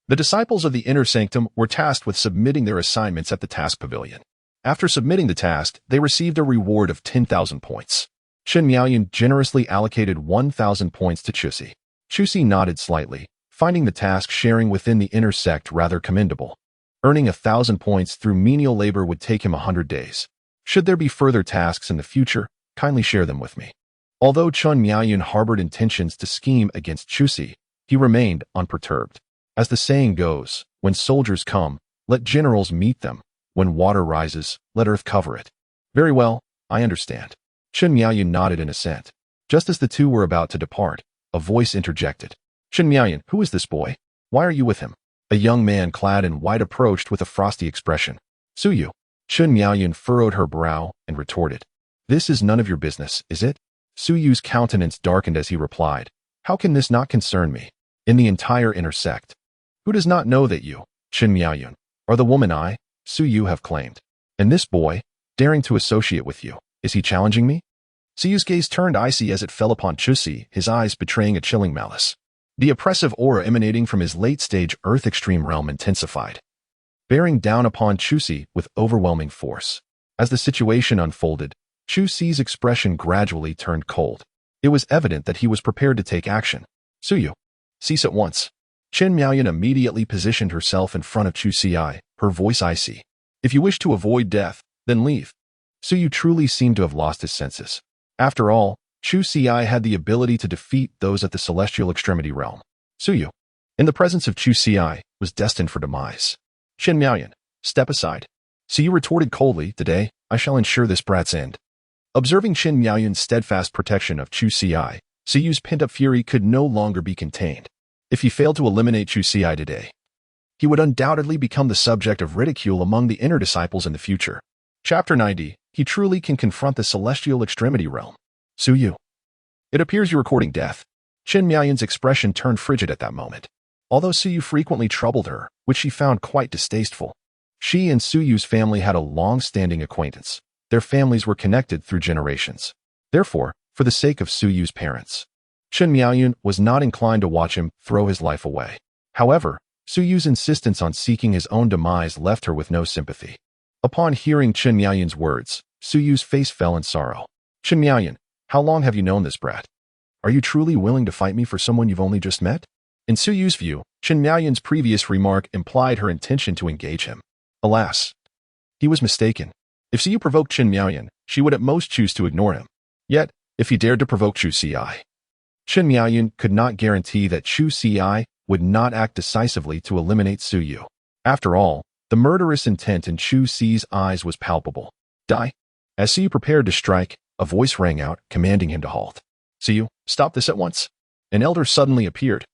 The disciples of the inner sanctum were tasked with submitting their assignments at the task pavilion. After submitting the task, they received a reward of 10,000 points. Qin Miaoyun generously allocated 1,000 points to Chuxi. Chuxi nodded slightly, finding the task sharing within the inner sect rather commendable. Earning 1,000 points through menial labor would take him 100 days. Should there be further tasks in the future, kindly share them with me. Although Qin Miaoyun harbored intentions to scheme against Chuxi, he remained unperturbed. As the saying goes, when soldiers come, let generals meet them. When water rises, let earth cover it. Very well, I understand. Qin Miaoyun nodded in assent. Just as the two were about to depart, a voice interjected. Qin Miaoyun, who is this boy? Why are you with him? A young man clad in white approached with a frosty expression. Suyu. Qin Miaoyun furrowed her brow and retorted. This is none of your business, is it? Suyu's countenance darkened as he replied. How can this not concern me? In the entire inner sect. Who does not know that you, Qin Miaoyun, are the woman I, Suyu, have claimed? And this boy, daring to associate with you, is he challenging me? Suyu's gaze turned icy as it fell upon Chuxi, his eyes betraying a chilling malice. The oppressive aura emanating from his late-stage Earth Extreme realm intensified, bearing down upon Chuxi with overwhelming force. As the situation unfolded, Chuxi's expression gradually turned cold. It was evident that he was prepared to take action. Suyu, cease at once. Qin Miaoyun immediately positioned herself in front of Chuxi, her voice icy. If you wish to avoid death, then leave. Suyu truly seemed to have lost his senses. After all, Chuxi had the ability to defeat those at the celestial extremity realm. Suyu, in the presence of Chuxi, was destined for demise. Qin Miaoyun, step aside. Suyu retorted coldly, today, I shall ensure this brat's end. Observing Qin Miaoyun's steadfast protection of Chuxi, Suyu's pent-up fury could no longer be contained. If he failed to eliminate Chuxi today, he would undoubtedly become the subject of ridicule among the inner disciples in the future. Chapter 90. He truly can confront the celestial extremity realm. Suyu. It appears you are courting death. Qin Miaoyun's expression turned frigid at that moment. Although Suyu frequently troubled her, which she found quite distasteful, she and Suyu's family had a long-standing acquaintance. Their families were connected through generations. Therefore, for the sake of Suyu's parents, Qin Miaoyun was not inclined to watch him throw his life away. However, Suyu's insistence on seeking his own demise left her with no sympathy. Upon hearing Qin Miaoyun's words, Suyu's face fell in sorrow. Qin Miaoyun, how long have you known this brat? Are you truly willing to fight me for someone you've only just met? In Suyu's view, Qin Miaoyun's previous remark implied her intention to engage him. Alas, he was mistaken. If Suyu provoked Qin Miaoyun, she would at most choose to ignore him. Yet, if he dared to provoke Chuxi, Qin Miaoyun could not guarantee that Chuxi would not act decisively to eliminate Suyu. After all, the murderous intent in Chuxi's eyes was palpable. Die. As Suyu prepared to strike, a voice rang out, commanding him to halt. Suyu, stop this at once. An elder suddenly appeared,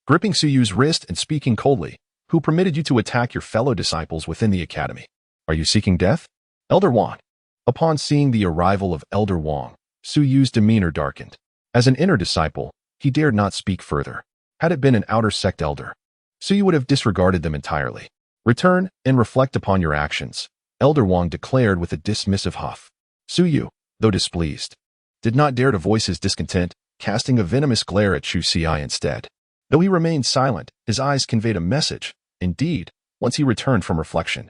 gripping Suyu's wrist and speaking coldly. Who permitted you to attack your fellow disciples within the academy? Are you seeking death? Elder Wang. Upon seeing the arrival of Elder Wang, Suyu's demeanor darkened. As an inner disciple, he dared not speak further. Had it been an outer sect elder, Suyu would have disregarded them entirely. Return and reflect upon your actions, Elder Wang declared with a dismissive huff. Suyu, though displeased, did not dare to voice his discontent, casting a venomous glare at Chuxi instead. Though he remained silent, his eyes conveyed a message. Indeed, once he returned from reflection,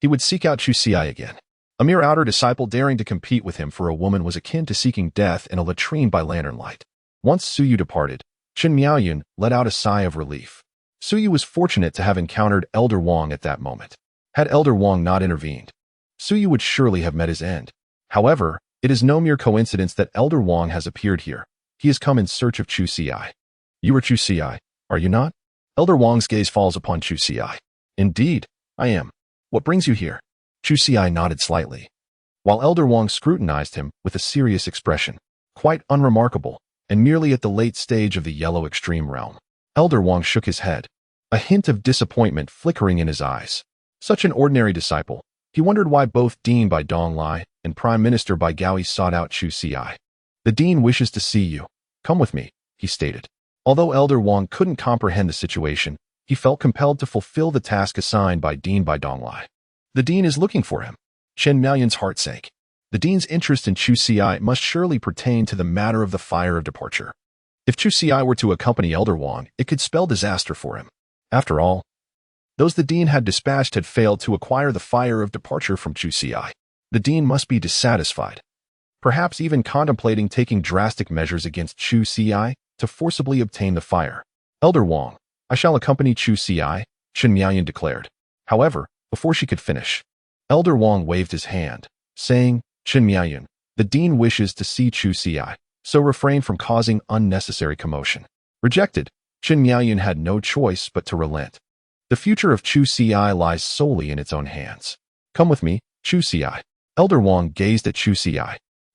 he would seek out Chuxi again. A mere outer disciple daring to compete with him for a woman was akin to seeking death in a latrine by lantern light. Once Suyu departed, Qin Miaoyun let out a sigh of relief. Suyu was fortunate to have encountered Elder Wang at that moment. Had Elder Wang not intervened, Suyu would surely have met his end. However, it is no mere coincidence that Elder Wang has appeared here. He has come in search of Chuxi. You are Chuxi, are you not? Elder Wang's gaze falls upon Chuxi. Indeed, I am. What brings you here? Chuxi nodded slightly, while Elder Wang scrutinized him with a serious expression. quite unremarkable, and merely at the late stage of the yellow extreme realm. Elder Wang shook his head, a hint of disappointment flickering in his eyes. Such an ordinary disciple. He wondered why both Dean by Donglai and Prime Minister by Gaoi sought out Chu Xi. The Dean wishes to see you. Come with me, he stated. Although Elder Wang couldn't comprehend the situation, he felt compelled to fulfill the task assigned by Dean by Donglai. The Dean is looking for him. Chen Miaoyun's heart sank. The Dean's interest in Chu Xi must surely pertain to the matter of the fire of departure. If Chu Xi were to accompany Elder Wang, it could spell disaster for him. After all, those the Dean had dispatched had failed to acquire the fire of departure from Chu Xi. The Dean must be dissatisfied, perhaps even contemplating taking drastic measures against Chu Xi to forcibly obtain the fire. Elder Wang, I shall accompany Chu Xi, Chen Miaoyun declared. However, before she could finish, Elder Wang waved his hand, saying, Chen Miaoyun, the Dean wishes to see Chu Xi, so refrain from causing unnecessary commotion. Rejected, Chen Miaoyun had no choice but to relent. The future of Chu Xi lies solely in its own hands. Come with me, Chu Xi. Elder Wang gazed at Chu Xi.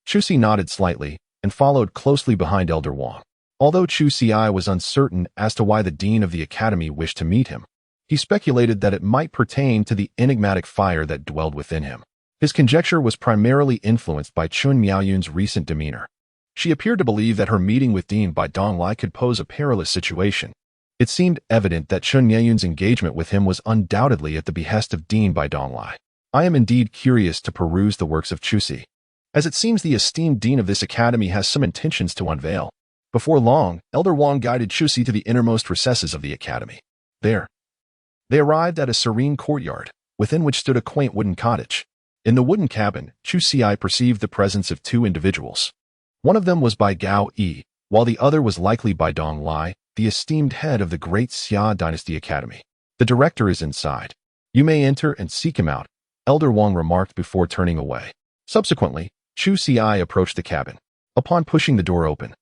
Chu Xi nodded slightly and followed closely behind Elder Wang. Although Chu Xi was uncertain as to why the Dean of the Academy wished to meet him, he speculated that it might pertain to the enigmatic fire that dwelled within him. His conjecture was primarily influenced by Chen Miaoyun's recent demeanor. She appeared to believe that her meeting with Dean by Donglai could pose a perilous situation. It seemed evident that Chen Miaoyun's engagement with him was undoubtedly at the behest of Dean by Donglai. I am indeed curious to peruse the works of Chu Xi, as it seems the esteemed Dean of this academy has some intentions to unveil. Before long, Elder Wang guided Chu Xi to the innermost recesses of the academy. There, they arrived at a serene courtyard, within which stood a quaint wooden cottage. In the wooden cabin, Chu Xi perceived the presence of two individuals. One of them was by Gao Yi, while the other was likely by Dong Lai, the esteemed head of the great Xia Dynasty Academy. The director is inside. You may enter and seek him out, Elder Wang remarked before turning away. Subsequently, Chu Xi approached the cabin. Upon pushing the door open,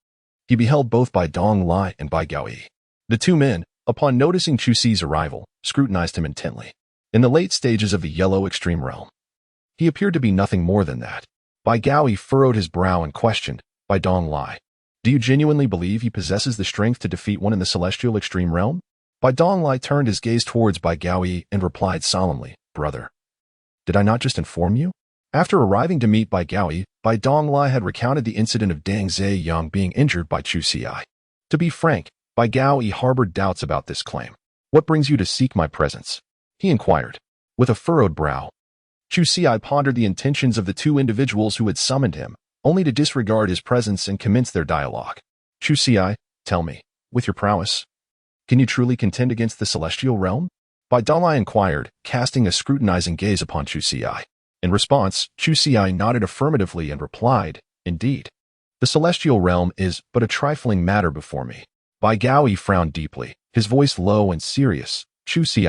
he beheld both by Dong Lai and by Gao Yi. The two men, upon noticing Chu Xi's arrival, scrutinized him intently. In the late stages of the yellow extreme realm, he appeared to be nothing more than that. Bai Gaoi furrowed his brow and questioned, by Dong Lai, do you genuinely believe he possesses the strength to defeat one in the celestial extreme realm? Bai Dong Lai turned his gaze towards Bai Gaoi and replied solemnly, brother, did I not just inform you? After arriving to meet Bai Gaoi, Bai Dong Lai had recounted the incident of Dang Ziyang being injured by Chu Xi. To be frank, Bai Gaoi harbored doubts about this claim. What brings you to seek my presence? He inquired. With a furrowed brow, Chu Xi pondered the intentions of the two individuals who had summoned him, only to disregard his presence and commence their dialogue. Chu Xi, tell me, with your prowess, can you truly contend against the celestial realm? Bai Donglai inquired, casting a scrutinizing gaze upon Chu Xi. In response, Chu Xi nodded affirmatively and replied, indeed. The celestial realm is but a trifling matter before me. Bai Gaoi frowned deeply, his voice low and serious. Chu Xi,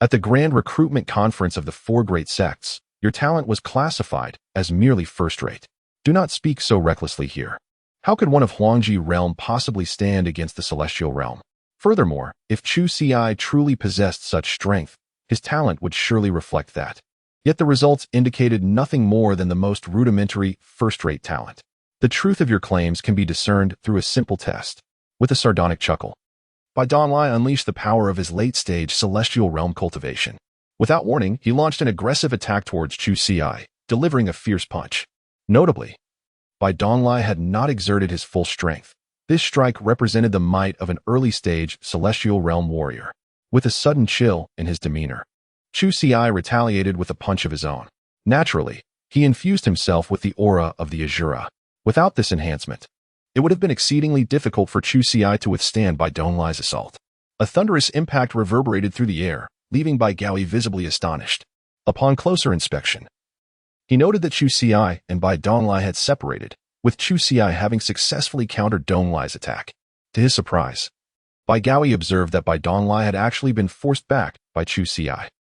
at the grand recruitment conference of the four great sects, your talent was classified as merely first-rate. Do not speak so recklessly here. How could one of Huangji realm possibly stand against the celestial realm? Furthermore, if Chu Xi truly possessed such strength, his talent would surely reflect that. Yet the results indicated nothing more than the most rudimentary, first-rate talent. The truth of your claims can be discerned through a simple test. With a sardonic chuckle, Bai Donglai unleashed the power of his late-stage celestial realm cultivation. Without warning, he launched an aggressive attack towards Chu Xi, delivering a fierce punch. Notably, Bai Donglai had not exerted his full strength. This strike represented the might of an early-stage celestial realm warrior. With a sudden chill in his demeanor, Chu Xi retaliated with a punch of his own. Naturally, he infused himself with the aura of the Azura. Without this enhancement, it would have been exceedingly difficult for Chu Xi to withstand Bai Donglai's assault. A thunderous impact reverberated through the air, leaving Bai Gaoi visibly astonished. Upon closer inspection, he noted that Chu Xi and Bai Donglai had separated, with Chu Xi having successfully countered Donglai's attack. To his surprise, Bai Gaoi observed that Bai Donglai had actually been forced back by Chu Xi.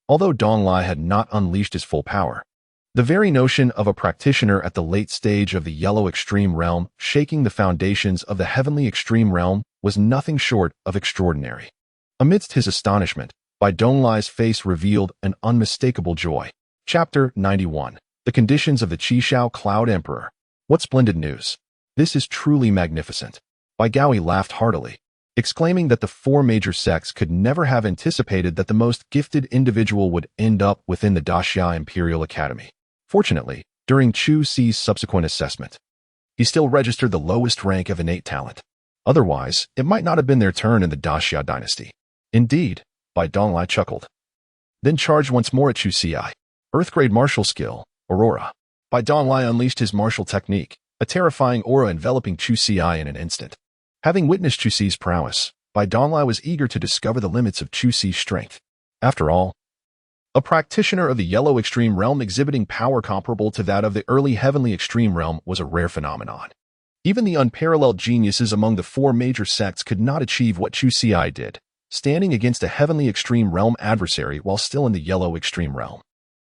Although Donglai had not unleashed his full power, the very notion of a practitioner at the late stage of the yellow extreme realm shaking the foundations of the heavenly extreme realm was nothing short of extraordinary. Amidst his astonishment, Bai Donglai's face revealed an unmistakable joy. Chapter 91. The Conditions of the Qishao Cloud Emperor. What splendid news! This is truly magnificent. Bai Gaoyi laughed heartily, exclaiming that the four major sects could never have anticipated that the most gifted individual would end up within the Daxia Imperial Academy. Fortunately, during Chu Si's subsequent assessment, he still registered the lowest rank of innate talent. Otherwise, it might not have been their turn in the Daxia dynasty. Indeed, Bai Donglai chuckled, then charged once more at Chu Si. Earth-grade martial skill, Aurora. Bai Donglai unleashed his martial technique, a terrifying aura enveloping Chu Si in an instant. Having witnessed Chu Si's prowess, Bai Donglai was eager to discover the limits of Chu Si's strength. After all, a practitioner of the Yellow Extreme Realm exhibiting power comparable to that of the early Heavenly Extreme Realm was a rare phenomenon. Even the unparalleled geniuses among the four major sects could not achieve what Chu Si did, standing against a Heavenly Extreme Realm adversary while still in the Yellow Extreme Realm.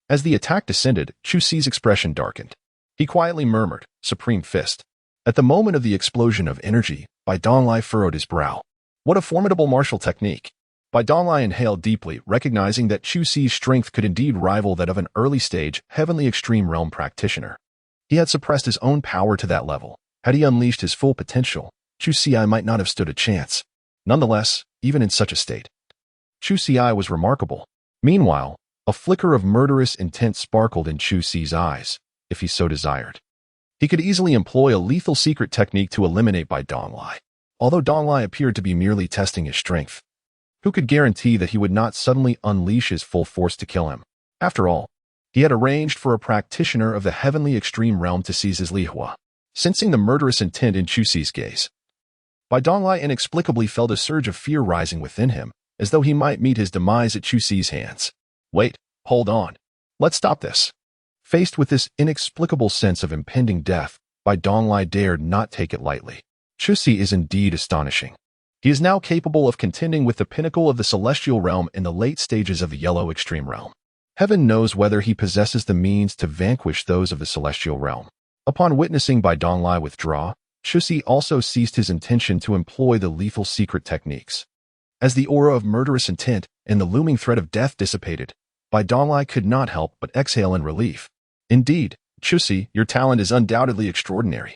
As the attack descended, Chu Si's expression darkened. He quietly murmured, "Supreme Fist." At the moment of the explosion of energy, Bai Donglai furrowed his brow. What a formidable martial technique! Bai Donglai inhaled deeply, recognizing that Chu Si's strength could indeed rival that of an early-stage, Heavenly Extreme Realm practitioner. He had suppressed his own power to that level. Had he unleashed his full potential, Chu Si might not have stood a chance. Nonetheless, even in such a state, Chu Si was remarkable. Meanwhile, a flicker of murderous intent sparkled in Chu Si's eyes, if he so desired. He could easily employ a lethal secret technique to eliminate Bai Donglai. Although Donglai appeared to be merely testing his strength, who could guarantee that he would not suddenly unleash his full force to kill him? After all, he had arranged for a practitioner of the Heavenly Extreme Realm to seize his Lihua. Sensing the murderous intent in Chu Si's gaze, Bai Donglai inexplicably felt a surge of fear rising within him, as though he might meet his demise at Chu Si's hands. Wait, hold on. Let's stop this. Faced with this inexplicable sense of impending death, Bai Donglai dared not take it lightly. Chu Si is indeed astonishing. He is now capable of contending with the pinnacle of the celestial realm in the late stages of the Yellow Extreme Realm. Heaven knows whether he possesses the means to vanquish those of the celestial realm. Upon witnessing Bai Donglai withdraw, Chu Si also ceased his intention to employ the lethal secret techniques. As the aura of murderous intent and the looming threat of death dissipated, Bai Donglai could not help but exhale in relief. Indeed, Chu Si, your talent is undoubtedly extraordinary.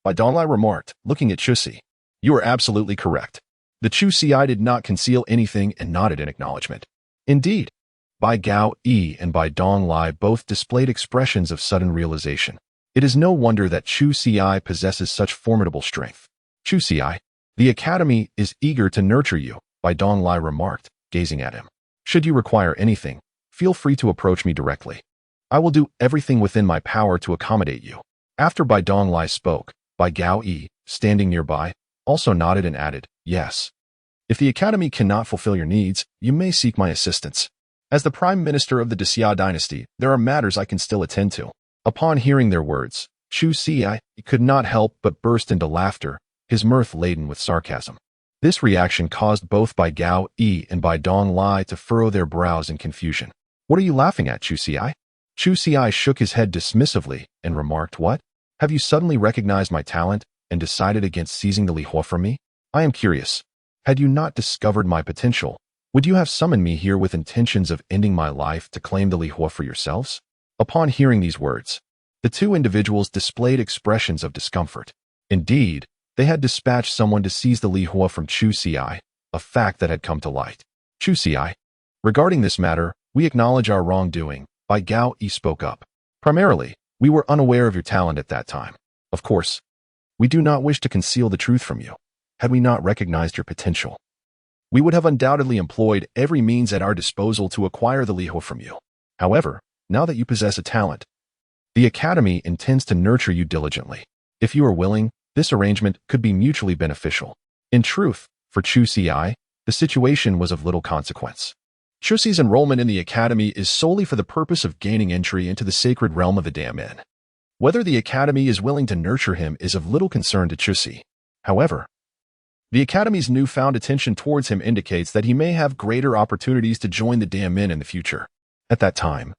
Bai Donglai remarked, looking at Chu Si. You are absolutely correct. The Chu Si did not conceal anything and nodded in acknowledgement. Indeed, Bai Gaoyi and Bai Donglai both displayed expressions of sudden realization. It is no wonder that Chu Si possesses such formidable strength. Chu Si, the Academy is eager to nurture you, Bai Donglai remarked, gazing at him. Should you require anything, feel free to approach me directly. I will do everything within my power to accommodate you. After Bai Donglai spoke, Bai Gaoyi, standing nearby, also nodded and added, yes. If the Academy cannot fulfill your needs, you may seek my assistance. As the Prime Minister of the Daxia dynasty, there are matters I can still attend to. Upon hearing their words, Chu Si could not help but burst into laughter, his mirth laden with sarcasm. This reaction caused both Bai Gaoyi and Bai Donglai to furrow their brows in confusion. What are you laughing at, Chu Si? Chu Si shook his head dismissively and remarked, what? Have you suddenly recognized my talent and decided against seizing the Lihua from me? I am curious. Had you not discovered my potential, would you have summoned me here with intentions of ending my life to claim the Lihua for yourselves? Upon hearing these words, the two individuals displayed expressions of discomfort. Indeed, they had dispatched someone to seize the Lihua from Chu Si, a fact that had come to light. Chu Si, regarding this matter, we acknowledge our wrongdoing, Bai Gaoyi spoke up. Primarily, we were unaware of your talent at that time. Of course, we do not wish to conceal the truth from you. Had we not recognized your potential, we would have undoubtedly employed every means at our disposal to acquire the Lihua from you. However, now that you possess a talent, the Academy intends to nurture you diligently. If you are willing, this arrangement could be mutually beneficial. In truth, for Chu Si, the situation was of little consequence. Chu Si's enrollment in the Academy is solely for the purpose of gaining entry into the sacred realm of the Daemin. Whether the Academy is willing to nurture him is of little concern to Chu Si. However, the Academy's newfound attention towards him indicates that he may have greater opportunities to join the Daemin in the future. At that time,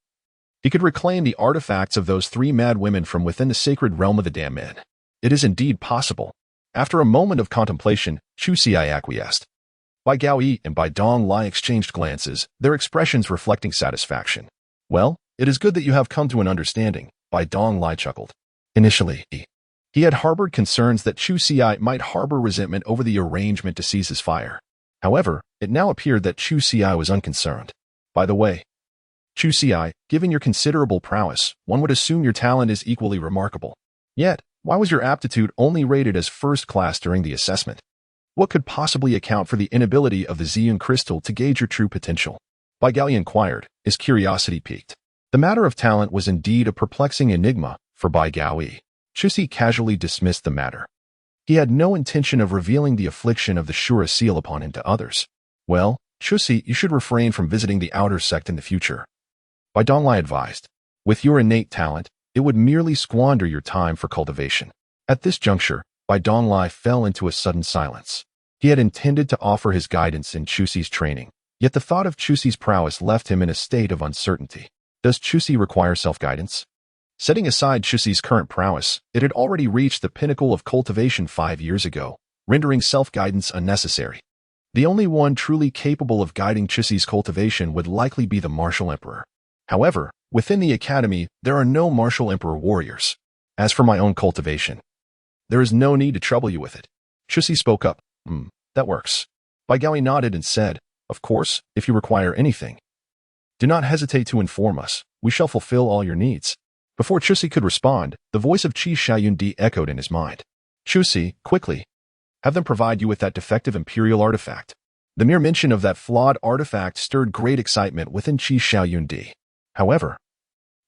he could reclaim the artifacts of those three mad women from within the sacred realm of the Daemin. It is indeed possible. After a moment of contemplation, Chu Si acquiesced. Bai Gaoyi and Bai Donglai exchanged glances, their expressions reflecting satisfaction. Well, it is good that you have come to an understanding, Bai Donglai chuckled. Initially, He had harbored concerns that Chu Xi might harbor resentment over the arrangement to seize his fire. However, it now appeared that Chu Xi was unconcerned. By the way, Chu Xi, given your considerable prowess, one would assume your talent is equally remarkable. Yet, why was your aptitude only rated as first class during the assessment? What could possibly account for the inability of the Ziyun crystal to gauge your true potential? Bai Gaoyi inquired, his curiosity piqued. The matter of talent was indeed a perplexing enigma for Bai Gaoyi. Chu Xi casually dismissed the matter. He had no intention of revealing the affliction of the Shura seal upon him to others. Well, Chu Xi, you should refrain from visiting the outer sect in the future. Bai Donglai advised. With your innate talent, it would merely squander your time for cultivation. At this juncture, Bai Donglai fell into a sudden silence. He had intended to offer his guidance in Chu Xi's training, yet the thought of Chu Xi's prowess left him in a state of uncertainty. Does Chu Xi require self-guidance? Setting aside Chu Xi's current prowess, it had already reached the pinnacle of cultivation 5 years ago, rendering self-guidance unnecessary. The only one truly capable of guiding Chu Xi's cultivation would likely be the Martial Emperor. However, within the academy, there are no Martial Emperor warriors. As for my own cultivation, there is no need to trouble you with it. Chu Xi spoke up. That works. Bai Gaoyi nodded and said, of course, if you require anything, do not hesitate to inform us. We shall fulfill all your needs. Before Chu Xi could respond, the voice of Qi Xiaoyundi echoed in his mind. Chu Xi, quickly, have them provide you with that defective imperial artifact. The mere mention of that flawed artifact stirred great excitement within Qi Xiaoyundi. However,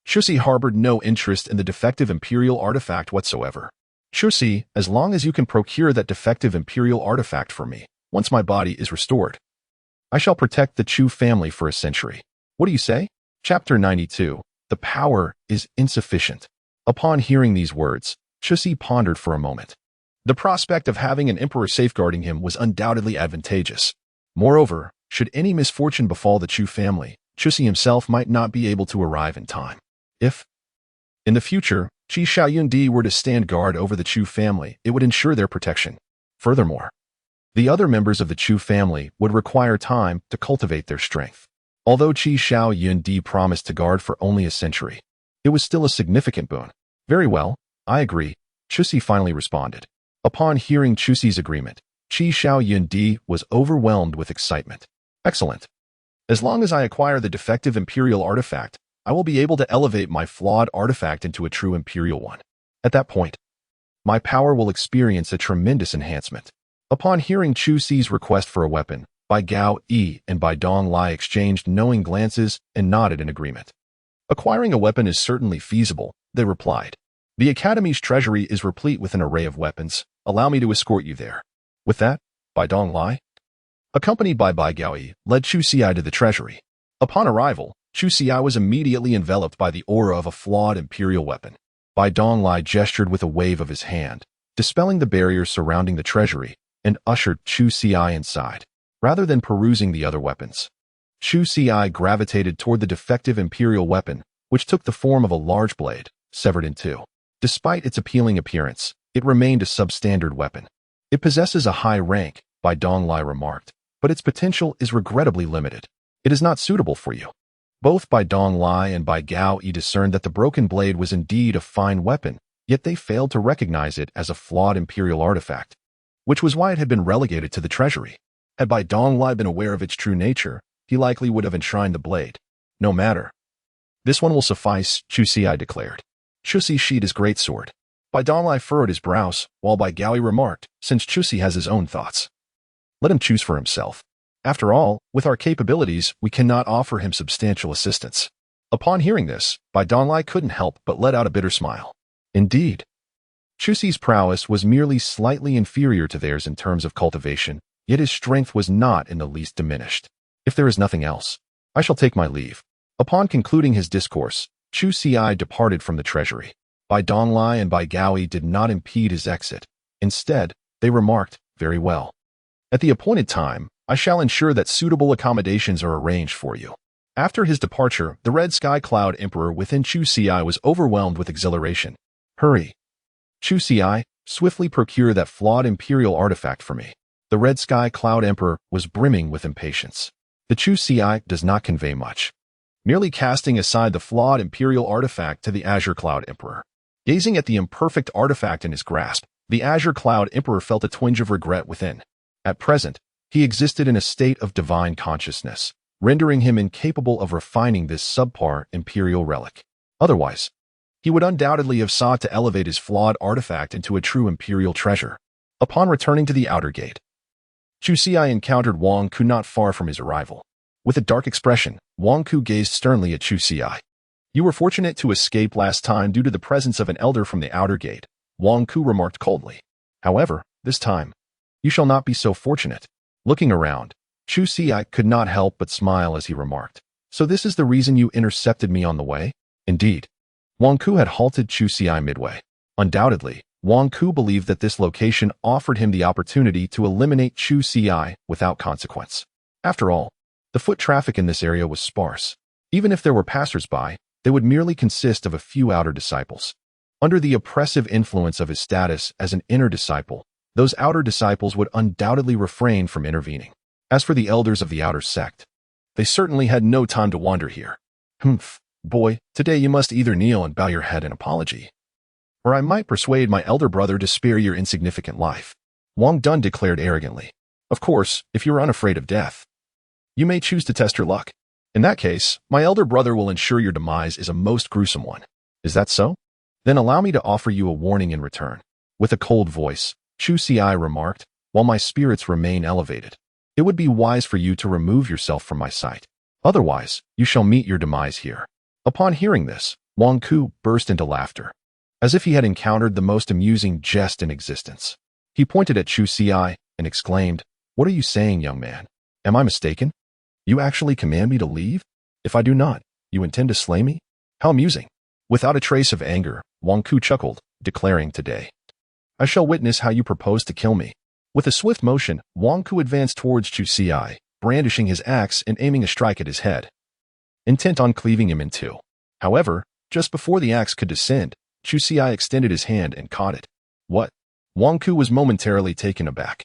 Chu Xi harbored no interest in the defective imperial artifact whatsoever. Chu Xi, as long as you can procure that defective imperial artifact for me, once my body is restored, I shall protect the Chu family for a century. What do you say? Chapter 92. The power is insufficient. Upon hearing these words, Chu Xi pondered for a moment. The prospect of having an emperor safeguarding him was undoubtedly advantageous. Moreover, should any misfortune befall the Chu family, Chu Xi himself might not be able to arrive in time. If, in the future, Qi Xiaoyundi were to stand guard over the Chu family, it would ensure their protection. Furthermore, the other members of the Chu family would require time to cultivate their strength. Although Qi Xiaoyundi promised to guard for only a century, it was still a significant boon. Very well, I agree, Chu Xi finally responded. Upon hearing Chu Xi's agreement, Qi Xiaoyundi was overwhelmed with excitement. Excellent. As long as I acquire the defective imperial artifact, I will be able to elevate my flawed artifact into a true imperial one. At that point, my power will experience a tremendous enhancement. Upon hearing Chu Xi's request for a weapon, Bai Gaoyi and Bai Donglai exchanged knowing glances and nodded in agreement. Acquiring a weapon is certainly feasible, they replied. The Academy's treasury is replete with an array of weapons. Allow me to escort you there. With that, Bai Donglai, accompanied by Bai Gaoyi, led Chu Xi to the treasury. Upon arrival, Chu Xi was immediately enveloped by the aura of a flawed imperial weapon. Bai Donglai gestured with a wave of his hand, dispelling the barriers surrounding the treasury, and ushered Chu Xi inside. Rather than perusing the other weapons, Chu Xi gravitated toward the defective imperial weapon, which took the form of a large blade, severed in two. Despite its appealing appearance, it remained a substandard weapon. It possesses a high rank, Bai Donglai remarked, but its potential is regrettably limited. It is not suitable for you. Both Bai Donglai and Bai Gaoyi discerned that the broken blade was indeed a fine weapon, yet they failed to recognize it as a flawed imperial artifact, which was why it had been relegated to the treasury. Had Bai Donglai been aware of its true nature, he likely would have enshrined the blade. No matter. This one will suffice, Chu Xi declared. Chu Xi sheathed his greatsword. Bai Donglai furrowed his brows, while Bai Gaoyi remarked, since Chu Xi has his own thoughts, let him choose for himself. After all, with our capabilities, we cannot offer him substantial assistance. Upon hearing this, Bai Donglai couldn't help but let out a bitter smile. Indeed, Chu Xi's prowess was merely slightly inferior to theirs in terms of cultivation, yet his strength was not in the least diminished. If there is nothing else, I shall take my leave. Upon concluding his discourse, Chu Xi departed from the treasury. Bai Donglai and Bai Gaoyi did not impede his exit. Instead, they remarked, very well. At the appointed time, I shall ensure that suitable accommodations are arranged for you. After his departure, the Red Sky Cloud Emperor within Chu Xi was overwhelmed with exhilaration. Hurry. Chu Xi, swiftly procure that flawed imperial artifact for me. The Red Sky Cloud Emperor was brimming with impatience. The Chu Xi does not convey much. Merely casting aside the flawed imperial artifact to the Azure Cloud Emperor. Gazing at the imperfect artifact in his grasp, the Azure Cloud Emperor felt a twinge of regret within. At present, he existed in a state of divine consciousness, rendering him incapable of refining this subpar imperial relic. Otherwise, he would undoubtedly have sought to elevate his flawed artifact into a true imperial treasure. Upon returning to the outer gate, Chu Xi encountered Wang Ku not far from his arrival. With a dark expression, Wang Ku gazed sternly at Chu Xi. "You were fortunate to escape last time due to the presence of an elder from the outer gate," Wang Ku remarked coldly. "However, this time, you shall not be so fortunate." Looking around, Chu Xi could not help but smile as he remarked, "So this is the reason you intercepted me on the way?" Indeed, Wang Ku had halted Chu Xi midway. Undoubtedly, Wang Ku believed that this location offered him the opportunity to eliminate Chu Xi without consequence. After all, the foot traffic in this area was sparse. Even if there were passers-by, they would merely consist of a few outer disciples. Under the oppressive influence of his status as an inner disciple, those outer disciples would undoubtedly refrain from intervening. As for the elders of the outer sect, they certainly had no time to wander here. "Humph, boy, today you must either kneel and bow your head in apology, or I might persuade my elder brother to spare your insignificant life," Wang Dun declared arrogantly. "Of course, if you are unafraid of death, you may choose to test your luck. In that case, my elder brother will ensure your demise is a most gruesome one. Is that so? Then allow me to offer you a warning in return." With a cold voice, Chu Xi remarked, "While my spirits remain elevated, it would be wise for you to remove yourself from my sight. Otherwise, you shall meet your demise here." Upon hearing this, Wang Ku burst into laughter, as if he had encountered the most amusing jest in existence. He pointed at Chu Xi and exclaimed, "What are you saying, young man? Am I mistaken? You actually command me to leave? If I do not, you intend to slay me? How amusing." Without a trace of anger, Wang Ku chuckled, declaring, "Today, I shall witness how you propose to kill me." With a swift motion, Wang Ku advanced towards Chu Xi, brandishing his axe and aiming a strike at his head, intent on cleaving him in two. However, just before the axe could descend, Chu Xi extended his hand and caught it. "What?" Wang Ku was momentarily taken aback,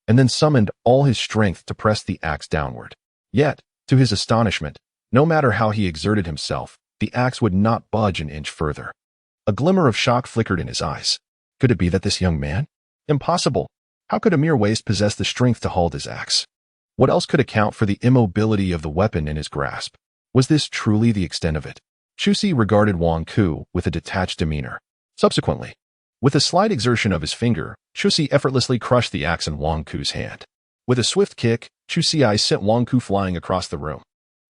and then summoned all his strength to press the axe downward. Yet, to his astonishment, no matter how he exerted himself, the axe would not budge an inch further. A glimmer of shock flickered in his eyes. Could it be that this young man? Impossible! How could a mere waste possess the strength to hold his axe? What else could account for the immobility of the weapon in his grasp? Was this truly the extent of it? Chu Xi regarded Wang Ku with a detached demeanor. Subsequently, with a slight exertion of his finger, Chu Xi effortlessly crushed the axe in Wang Ku's hand. With a swift kick, Chu Xi sent Wang Ku flying across the room.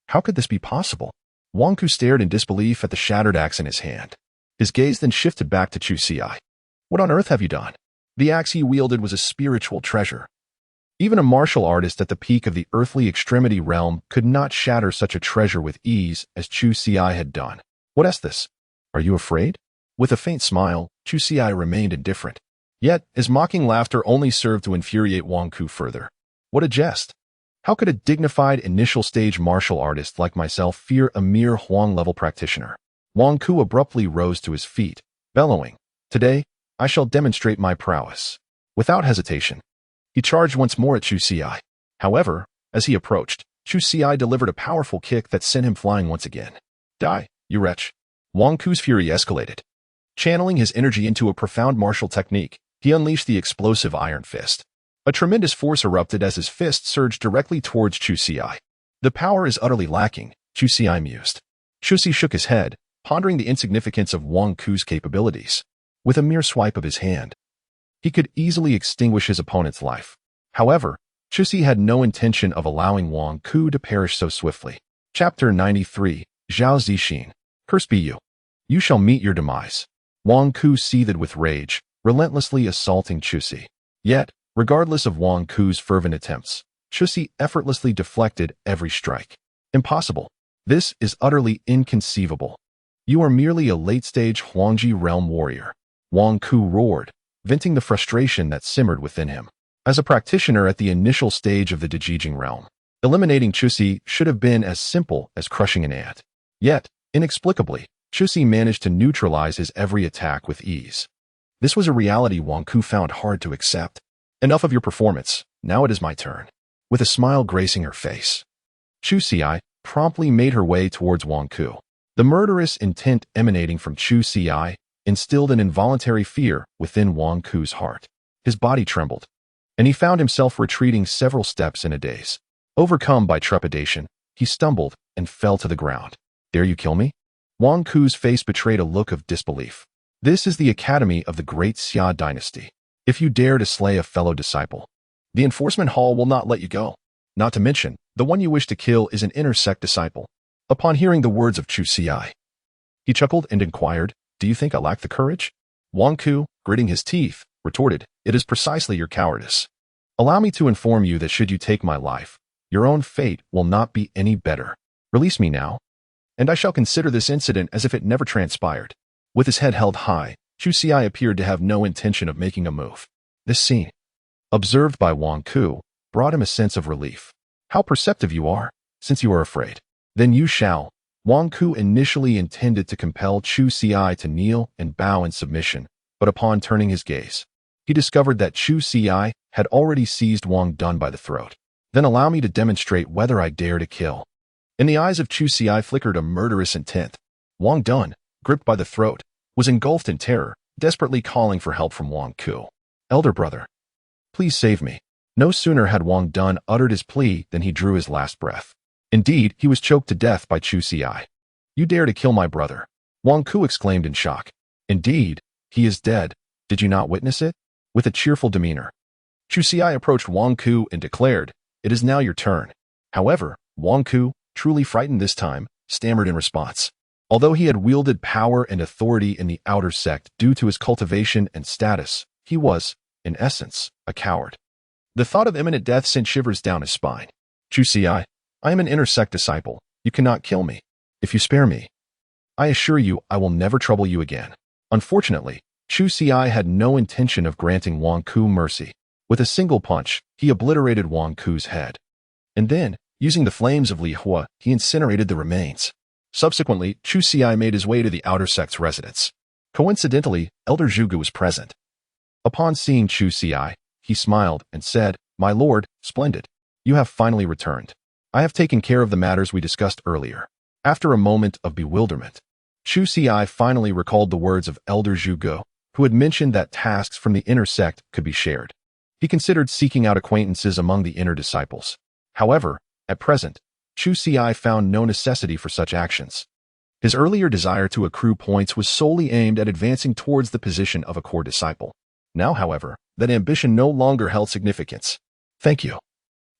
How could this be possible? Wang Ku stared in disbelief at the shattered axe in his hand. His gaze then shifted back to Chu Xi. "What on earth have you done?" The axe he wielded was a spiritual treasure. Even a martial artist at the peak of the earthly extremity realm could not shatter such a treasure with ease as Chu Xi had done. "What is this? Are you afraid?" With a faint smile, Chu Xi remained indifferent. Yet, his mocking laughter only served to infuriate Wang Ku further. What a jest! How could a dignified initial-stage martial artist like myself fear a mere Huang-level practitioner? Wang Ku abruptly rose to his feet, bellowing, "Today, I shall demonstrate my prowess." Without hesitation, he charged once more at Chu Xi. However, as he approached, Chu Xi delivered a powerful kick that sent him flying once again. "Die, you wretch!" Wang Ku's fury escalated. Channeling his energy into a profound martial technique, he unleashed the explosive Iron Fist. A tremendous force erupted as his fist surged directly towards Chu Xi. "The power is utterly lacking," Chu Xi mused. Chu Xi shook his head, pondering the insignificance of Wang Ku's capabilities. With a mere swipe of his hand, he could easily extinguish his opponent's life. However, Chu Xi had no intention of allowing Wang Ku to perish so swiftly. Chapter 93, Zhao Zixin. "Cursed be you. You shall meet your demise." Wang Ku seethed with rage, relentlessly assaulting Chu Xi. Yet, regardless of Wang Ku's fervent attempts, Chu Xi effortlessly deflected every strike. "Impossible. This is utterly inconceivable. You are merely a late-stage Huangji realm warrior," Wang Ku roared, venting the frustration that simmered within him. As a practitioner at the initial stage of the Dejijing realm, eliminating Chu Xi should have been as simple as crushing an ant. Yet, inexplicably, Chu Xi managed to neutralize his every attack with ease. This was a reality Wang Ku found hard to accept. "Enough of your performance. Now it is my turn." With a smile gracing her face, Chu Xi promptly made her way towards Wang Ku. The murderous intent emanating from Chu Xi instilled an involuntary fear within Wang Ku's heart. His body trembled, and he found himself retreating several steps in a daze. Overcome by trepidation, he stumbled and fell to the ground. "Dare you kill me?" Wang Ku's face betrayed a look of disbelief. "This is the academy of the great Xia dynasty. If you dare to slay a fellow disciple, the enforcement hall will not let you go. Not to mention, the one you wish to kill is an inner sect disciple." Upon hearing the words of Chu Xi, he chuckled and inquired, "Do you think I lack the courage?" Wang Ku, gritting his teeth, retorted, "It is precisely your cowardice. Allow me to inform you that should you take my life, your own fate will not be any better. Release me now, and I shall consider this incident as if it never transpired." With his head held high, Chu Xi appeared to have no intention of making a move. This scene, observed by Wang Ku, brought him a sense of relief. "How perceptive you are, since you are afraid. Then you shall." Wang Ku initially intended to compel Chu Xi to kneel and bow in submission, but upon turning his gaze, he discovered that Chu Xi had already seized Wang Dun by the throat. "Then allow me to demonstrate whether I dare to kill." In the eyes of Chu Xi flickered a murderous intent. Wang Dun, gripped by the throat, was engulfed in terror, desperately calling for help from Wang Ku. "Elder brother, please save me." No sooner had Wang Dun uttered his plea than he drew his last breath. Indeed, he was choked to death by Chu Xi. "You dare to kill my brother?" Wang Ku exclaimed in shock. "Indeed, he is dead. Did you not witness it?" With a cheerful demeanor, Chu Xi approached Wang Ku and declared, "It is now your turn." However, Wang Ku, truly frightened this time, stammered in response. Although he had wielded power and authority in the outer sect due to his cultivation and status, he was, in essence, a coward. The thought of imminent death sent shivers down his spine. "Chu Xi, I am an inner sect disciple. You cannot kill me. If you spare me, I assure you I will never trouble you again." Unfortunately, Chu Xi had no intention of granting Wang Ku mercy. With a single punch, he obliterated Wang Ku's head. And then, using the flames of Li Hua, he incinerated the remains. Subsequently, Chu Xi made his way to the outer sect's residence. Coincidentally, Elder Zhuge was present. Upon seeing Chu Xi, he smiled and said, "My lord, splendid. You have finally returned. I have taken care of the matters we discussed earlier." After a moment of bewilderment, Chu Xi finally recalled the words of Elder Zhuge, who had mentioned that tasks from the inner sect could be shared. He considered seeking out acquaintances among the inner disciples. However, at present, Chu Xi found no necessity for such actions. His earlier desire to accrue points was solely aimed at advancing towards the position of a core disciple. Now, however, that ambition no longer held significance. "Thank you.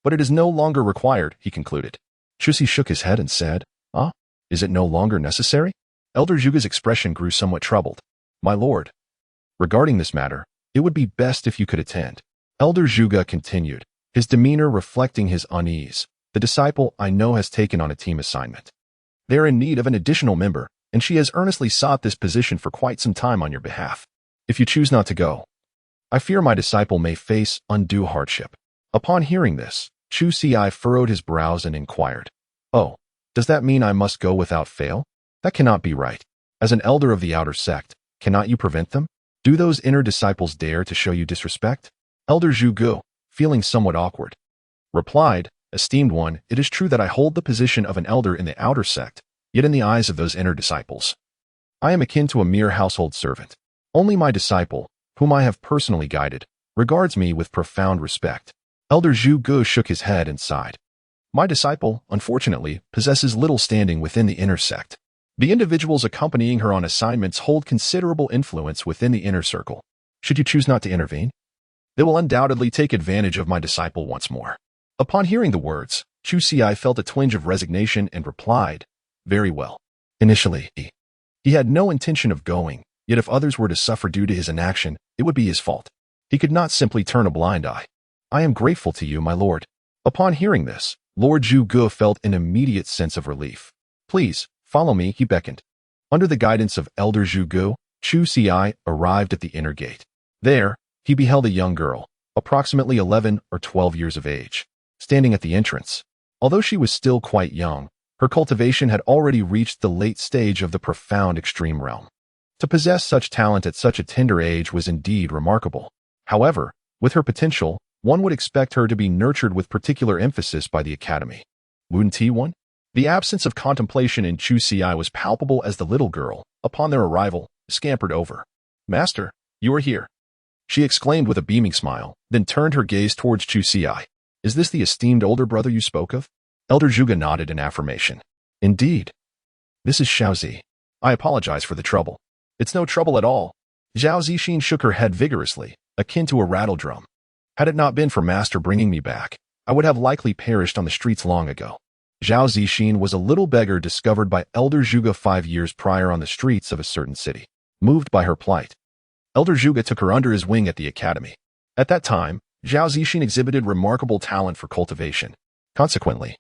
But it is no longer required," he concluded. Chu Xi shook his head and said, "Ah, is it no longer necessary?" Elder Zhuge's expression grew somewhat troubled. "My lord, regarding this matter, it would be best if you could attend." Elder Zhuge continued, his demeanor reflecting his unease. "The disciple I know has taken on a team assignment. They are in need of an additional member, and she has earnestly sought this position for quite some time on your behalf. If you choose not to go, I fear my disciple may face undue hardship." Upon hearing this, Chu Xi furrowed his brows and inquired, "Oh, does that mean I must go without fail? That cannot be right. As an elder of the outer sect, cannot you prevent them? Do those inner disciples dare to show you disrespect?" Elder Zhuge, feeling somewhat awkward, replied, "Esteemed one, it is true that I hold the position of an elder in the outer sect, yet in the eyes of those inner disciples, I am akin to a mere household servant. Only my disciple, whom I have personally guided, regards me with profound respect." Elder Zhuge shook his head and sighed. "My disciple, unfortunately, possesses little standing within the inner sect. The individuals accompanying her on assignments hold considerable influence within the inner circle. Should you choose not to intervene, they will undoubtedly take advantage of my disciple once more." Upon hearing the words, Chu Xi felt a twinge of resignation and replied, "Very well." Initially, he had no intention of going, yet if others were to suffer due to his inaction, it would be his fault. He could not simply turn a blind eye. "I am grateful to you, my lord." Upon hearing this, Lord Zhuge felt an immediate sense of relief. "Please, follow me," he beckoned. Under the guidance of Elder Zhuge, Chu Xi arrived at the inner gate. There, he beheld a young girl, approximately 11 or 12 years of age, standing at the entrance. Although she was still quite young, her cultivation had already reached the late stage of the profound extreme realm. To possess such talent at such a tender age was indeed remarkable. However, with her potential, one would expect her to be nurtured with particular emphasis by the academy. Wouldn't he one? The absence of contemplation in Chu Xi was palpable as the little girl, upon their arrival, scampered over. "Master, you are here," she exclaimed with a beaming smile, then turned her gaze towards Chu Xi. "Is this the esteemed older brother you spoke of?" Elder Zhuge nodded in affirmation. "Indeed. This is Xiaozi. I apologize for the trouble." "It's no trouble at all." Zhao Zixin shook her head vigorously, akin to a rattle drum. "Had it not been for Master bringing me back, I would have likely perished on the streets long ago." Zhao Zixin was a little beggar discovered by Elder Zhuge 5 years prior on the streets of a certain city. Moved by her plight, Elder Zhuge took her under his wing at the academy. At that time, Zhao Zixin exhibited remarkable talent for cultivation. Consequently,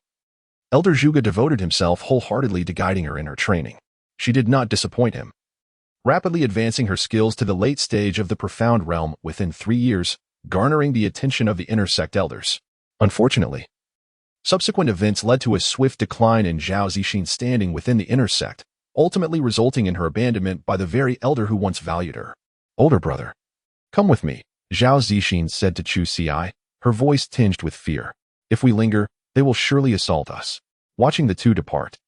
Elder Zhuge devoted himself wholeheartedly to guiding her in her training. She did not disappoint him, rapidly advancing her skills to the late stage of the profound realm within 3 years, garnering the attention of the inner sect elders. Unfortunately, subsequent events led to a swift decline in Zhao Zixin's standing within the inner sect, ultimately resulting in her abandonment by the very elder who once valued her. "Older brother, come with me," Zhao Zixin said to Chu Xi, her voice tinged with fear. "If we linger, they will surely assault us." Watching the two depart,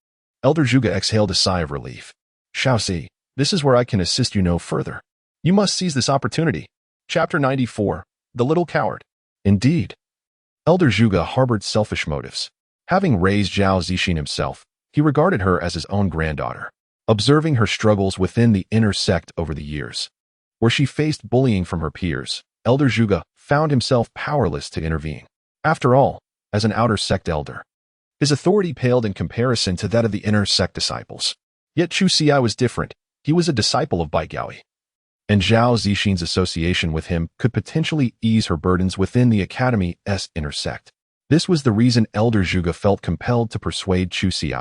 Elder Zhuge exhaled a sigh of relief. "Xiaozi, this is where I can assist you no further. You must seize this opportunity." Chapter 94, The Little Coward. Indeed, Elder Zhuge harbored selfish motives. Having raised Zhao Zixin himself, he regarded her as his own granddaughter. Observing her struggles within the inner sect over the years, where she faced bullying from her peers, Elder Zhuge found himself powerless to intervene. After all, as an outer sect elder, his authority paled in comparison to that of the inner sect disciples. Yet Chu Xi was different. He was a disciple of Bai Gaoi, and Zhao Zixin's association with him could potentially ease her burdens within the academy's inner sect. This was the reason Elder Zhuge felt compelled to persuade Chu Xi.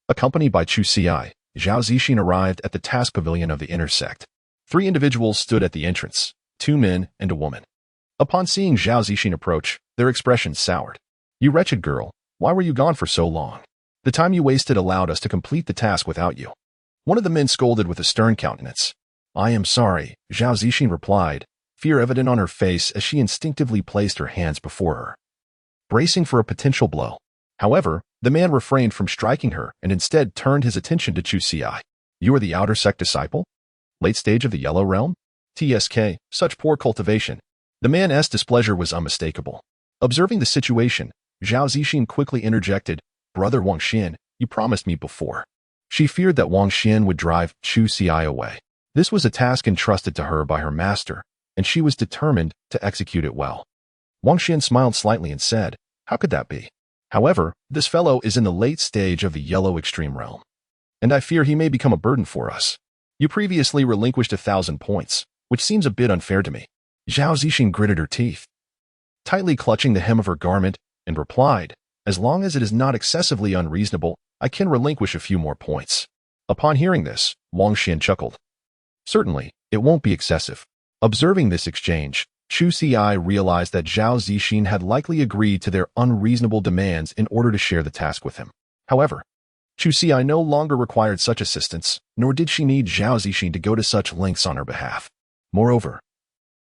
Accompanied by Chu Xi, Zhao Zixin arrived at the task pavilion of the inner sect. 3 individuals stood at the entrance, 2 men and a woman. Upon seeing Zhao Zixin approach, their expressions soured. "You wretched girl, why were you gone for so long? The time you wasted allowed us to complete the task without you." One of the men scolded with a stern countenance. "I am sorry," Zhao Zixin replied, fear evident on her face as she instinctively placed her hands before her, bracing for a potential blow. However, the man refrained from striking her and instead turned his attention to Chu Xi. "You are the outer sect disciple? Late stage of the Yellow Realm? TSK, such poor cultivation." The man's displeasure was unmistakable. Observing the situation, Zhao Zixin quickly interjected, "Brother Wang Xian, you promised me before." She feared that Wang Xian would drive Chu Xi away. This was a task entrusted to her by her master, and she was determined to execute it well. Wang Xian smiled slightly and said, "How could that be? However, this fellow is in the late stage of the Yellow Extreme Realm, and I fear he may become a burden for us. You previously relinquished 1,000 points, which seems a bit unfair to me." Zhao Zixin gritted her teeth, tightly clutching the hem of her garment, and replied, "As long as it is not excessively unreasonable, I can relinquish a few more points." Upon hearing this, Wang Xian chuckled. "Certainly, it won't be excessive." Observing this exchange, Chu Xi realized that Zhao Zixin had likely agreed to their unreasonable demands in order to share the task with him. However, Chu Xi no longer required such assistance, nor did she need Zhao Zixin to go to such lengths on her behalf. Moreover,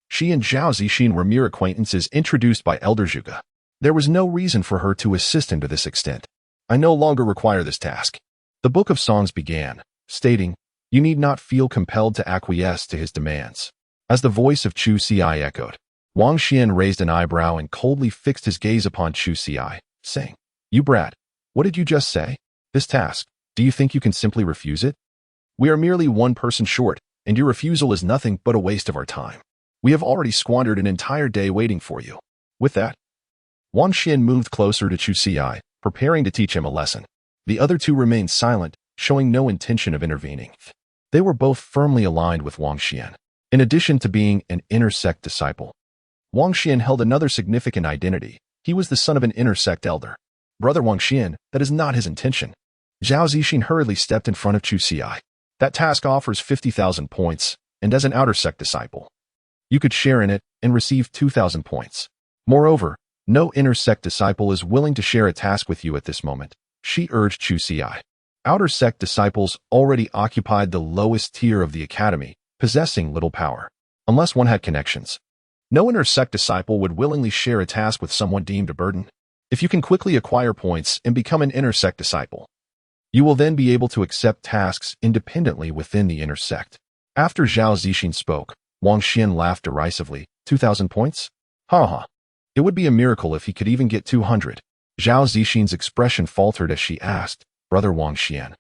she and Zhao Zixin were mere acquaintances introduced by Elder Zhuge. There was no reason for her to assist him to this extent. "I no longer require this task." The Book of Songs began, stating, "You need not feel compelled to acquiesce to his demands." As the voice of Chu Xi echoed, Wang Xian raised an eyebrow and coldly fixed his gaze upon Chu Xi, saying, "You brat, what did you just say? This task, do you think you can simply refuse it? We are merely 1 person short, and your refusal is nothing but a waste of our time. We have already squandered an entire day waiting for you." With that, Wang Xian moved closer to Chu Xi, preparing to teach him a lesson. The other 2 remained silent, showing no intention of intervening. They were both firmly aligned with Wang Xian. In addition to being an inner sect disciple, Wang Xian held another significant identity. He was the son of an inner sect elder. "Brother Wang Xian, that is not his intention." Zhao Zixin hurriedly stepped in front of Chu Xi. "That task offers 50,000 points, and as an outer sect disciple, you could share in it and receive 2,000 points. Moreover, no inner sect disciple is willing to share a task with you at this moment," she urged Chu Xi. Outer sect disciples already occupied the lowest tier of the academy, possessing little power. Unless one had connections, no inner sect disciple would willingly share a task with someone deemed a burden. If you can quickly acquire points and become an inner sect disciple, you will then be able to accept tasks independently within the inner sect. After Zhao Zixin spoke, Wang Xian laughed derisively. 2,000 points? Ha ha. It would be a miracle if he could even get 200. Zhao Zixin's expression faltered as she asked, Brother Wang Xian,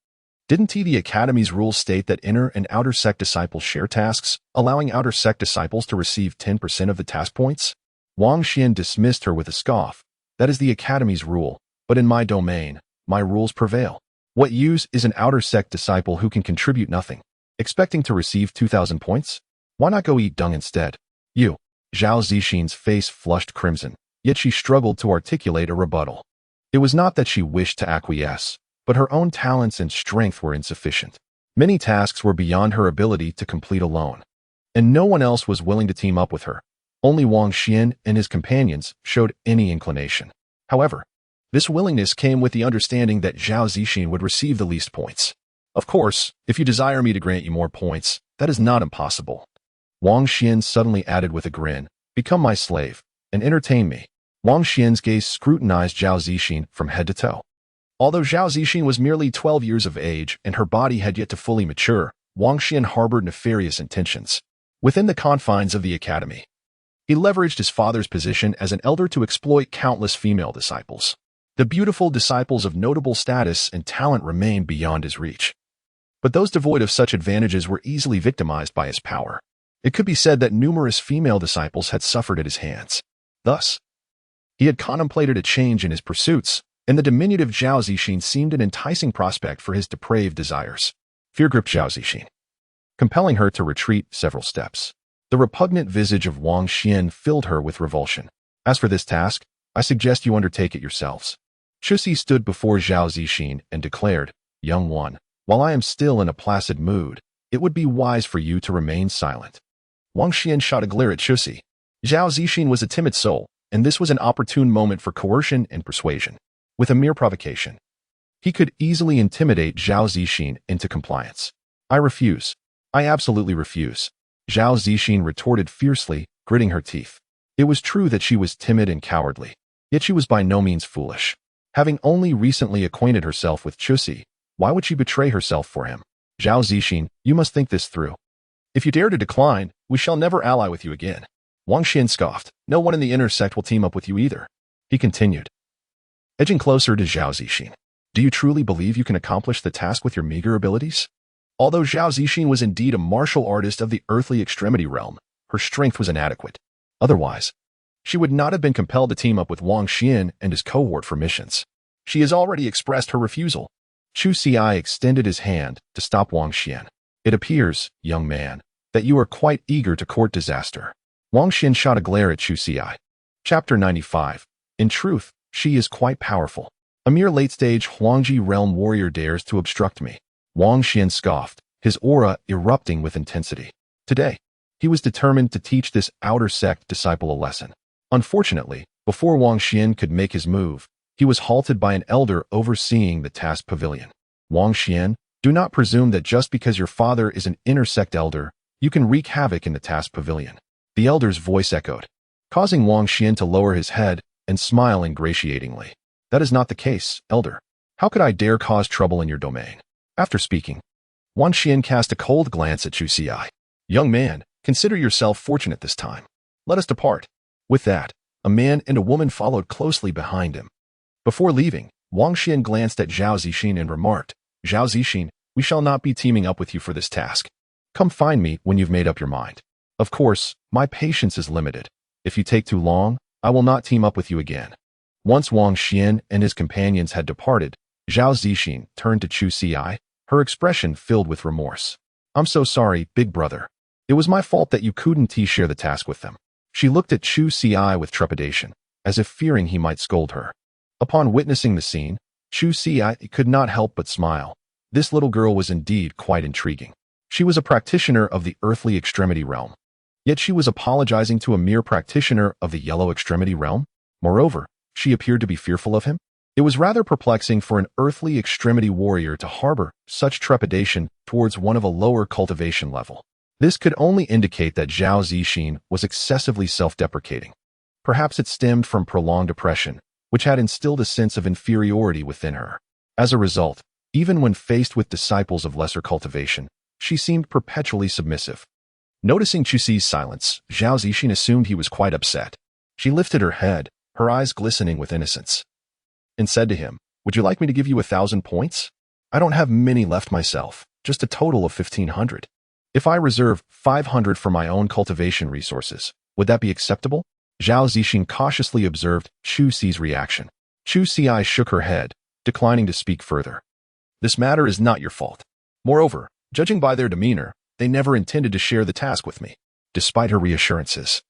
didn't the Academy's rules state that inner and outer sect disciples share tasks, allowing outer sect disciples to receive 10% of the task points? Wang Xian dismissed her with a scoff. That is the Academy's rule, but in my domain, my rules prevail. What use is an outer sect disciple who can contribute nothing, expecting to receive 2,000 points? Why not go eat dung instead? You. Zhao Zixin's face flushed crimson, yet she struggled to articulate a rebuttal. It was not that she wished to acquiesce, but her own talents and strength were insufficient. Many tasks were beyond her ability to complete alone, and no one else was willing to team up with her. Only Wang Xian and his companions showed any inclination. However, this willingness came with the understanding that Zhao Zixin would receive the least points. Of course, if you desire me to grant you more points, that is not impossible. Wang Xian suddenly added with a grin, become my slave, and entertain me. Wang Xian's gaze scrutinized Zhao Zixin from head to toe. Although Zhao Zixin was merely 12 years of age and her body had yet to fully mature, Wang Xian harbored nefarious intentions. Within the confines of the academy, he leveraged his father's position as an elder to exploit countless female disciples. The beautiful disciples of notable status and talent remained beyond his reach. But those devoid of such advantages were easily victimized by his power. It could be said that numerous female disciples had suffered at his hands. Thus, he had contemplated a change in his pursuits, and the diminutive Zhao Zixin seemed an enticing prospect for his depraved desires. Fear gripped Zhao Zixin, compelling her to retreat several steps. The repugnant visage of Wang Xian filled her with revulsion. As for this task, I suggest you undertake it yourselves. Chuxi stood before Zhao Zixin and declared, Young one, while I am still in a placid mood, it would be wise for you to remain silent. Wang Xian shot a glare at Chuxi. Zhao Zixin was a timid soul, and this was an opportune moment for coercion and persuasion. With a mere provocation, he could easily intimidate Zhao Zixin into compliance. I refuse. I absolutely refuse. Zhao Zixin retorted fiercely, gritting her teeth. It was true that she was timid and cowardly, yet she was by no means foolish. Having only recently acquainted herself with Chuxi, why would she betray herself for him? Zhao Zixin, you must think this through. If you dare to decline, we shall never ally with you again. Wang Xian scoffed. No one in the inner sect will team up with you either. He continued, edging closer to Zhao Zixin. Do you truly believe you can accomplish the task with your meager abilities? Although Zhao Zixin was indeed a martial artist of the earthly extremity realm, her strength was inadequate. Otherwise, she would not have been compelled to team up with Wang Xian and his cohort for missions. She has already expressed her refusal. Chu Xi extended his hand to stop Wang Xian. It appears, young man, that you are quite eager to court disaster. Wang Xian shot a glare at Chu Xi. Chapter 95. In truth, she is quite powerful. A mere late-stage Huangji realm warrior dares to obstruct me. Wang Xian scoffed, his aura erupting with intensity. Today, he was determined to teach this outer sect disciple a lesson. Unfortunately, before Wang Xian could make his move, he was halted by an elder overseeing the task pavilion. Wang Xian, do not presume that just because your father is an inner sect elder, you can wreak havoc in the task pavilion. The elder's voice echoed, causing Wang Xian to lower his head and smile ingratiatingly. That is not the case, elder. How could I dare cause trouble in your domain? After speaking, Wang Xian cast a cold glance at Chu Xi. Young man, consider yourself fortunate this time. Let us depart. With that, a man and a woman followed closely behind him. Before leaving, Wang Xian glanced at Zhao Zixin and remarked, Zhao Zixin, we shall not be teaming up with you for this task. Come find me when you've made up your mind. Of course, my patience is limited. If you take too long, I will not team up with you again. Once Wang Xian and his companions had departed, Zhao Zixin turned to Chu Xi, her expression filled with remorse. I'm so sorry, big brother. It was my fault that you couldn't share the task with them. She looked at Chu Xi with trepidation, as if fearing he might scold her. Upon witnessing the scene, Chu Xi could not help but smile. This little girl was indeed quite intriguing. She was a practitioner of the earthly extremity realm. Yet she was apologizing to a mere practitioner of the yellow extremity realm. Moreover, she appeared to be fearful of him. It was rather perplexing for an earthly extremity warrior to harbor such trepidation towards one of a lower cultivation level. This could only indicate that Zhao Zixin was excessively self-deprecating. Perhaps it stemmed from prolonged oppression, which had instilled a sense of inferiority within her. As a result, even when faced with disciples of lesser cultivation, she seemed perpetually submissive. Noticing Chuxi's silence, Zhao Zixin assumed he was quite upset. She lifted her head, her eyes glistening with innocence, and said to him, "Would you like me to give you 1,000 points? I don't have many left myself, just a total of 1,500. If I reserve 500 for my own cultivation resources, would that be acceptable?" Zhao Zixin cautiously observed Chu Xi's reaction. Chu Xi shook her head, declining to speak further. "This matter is not your fault. Moreover, judging by their demeanor, they never intended to share the task with me." Despite her reassurances,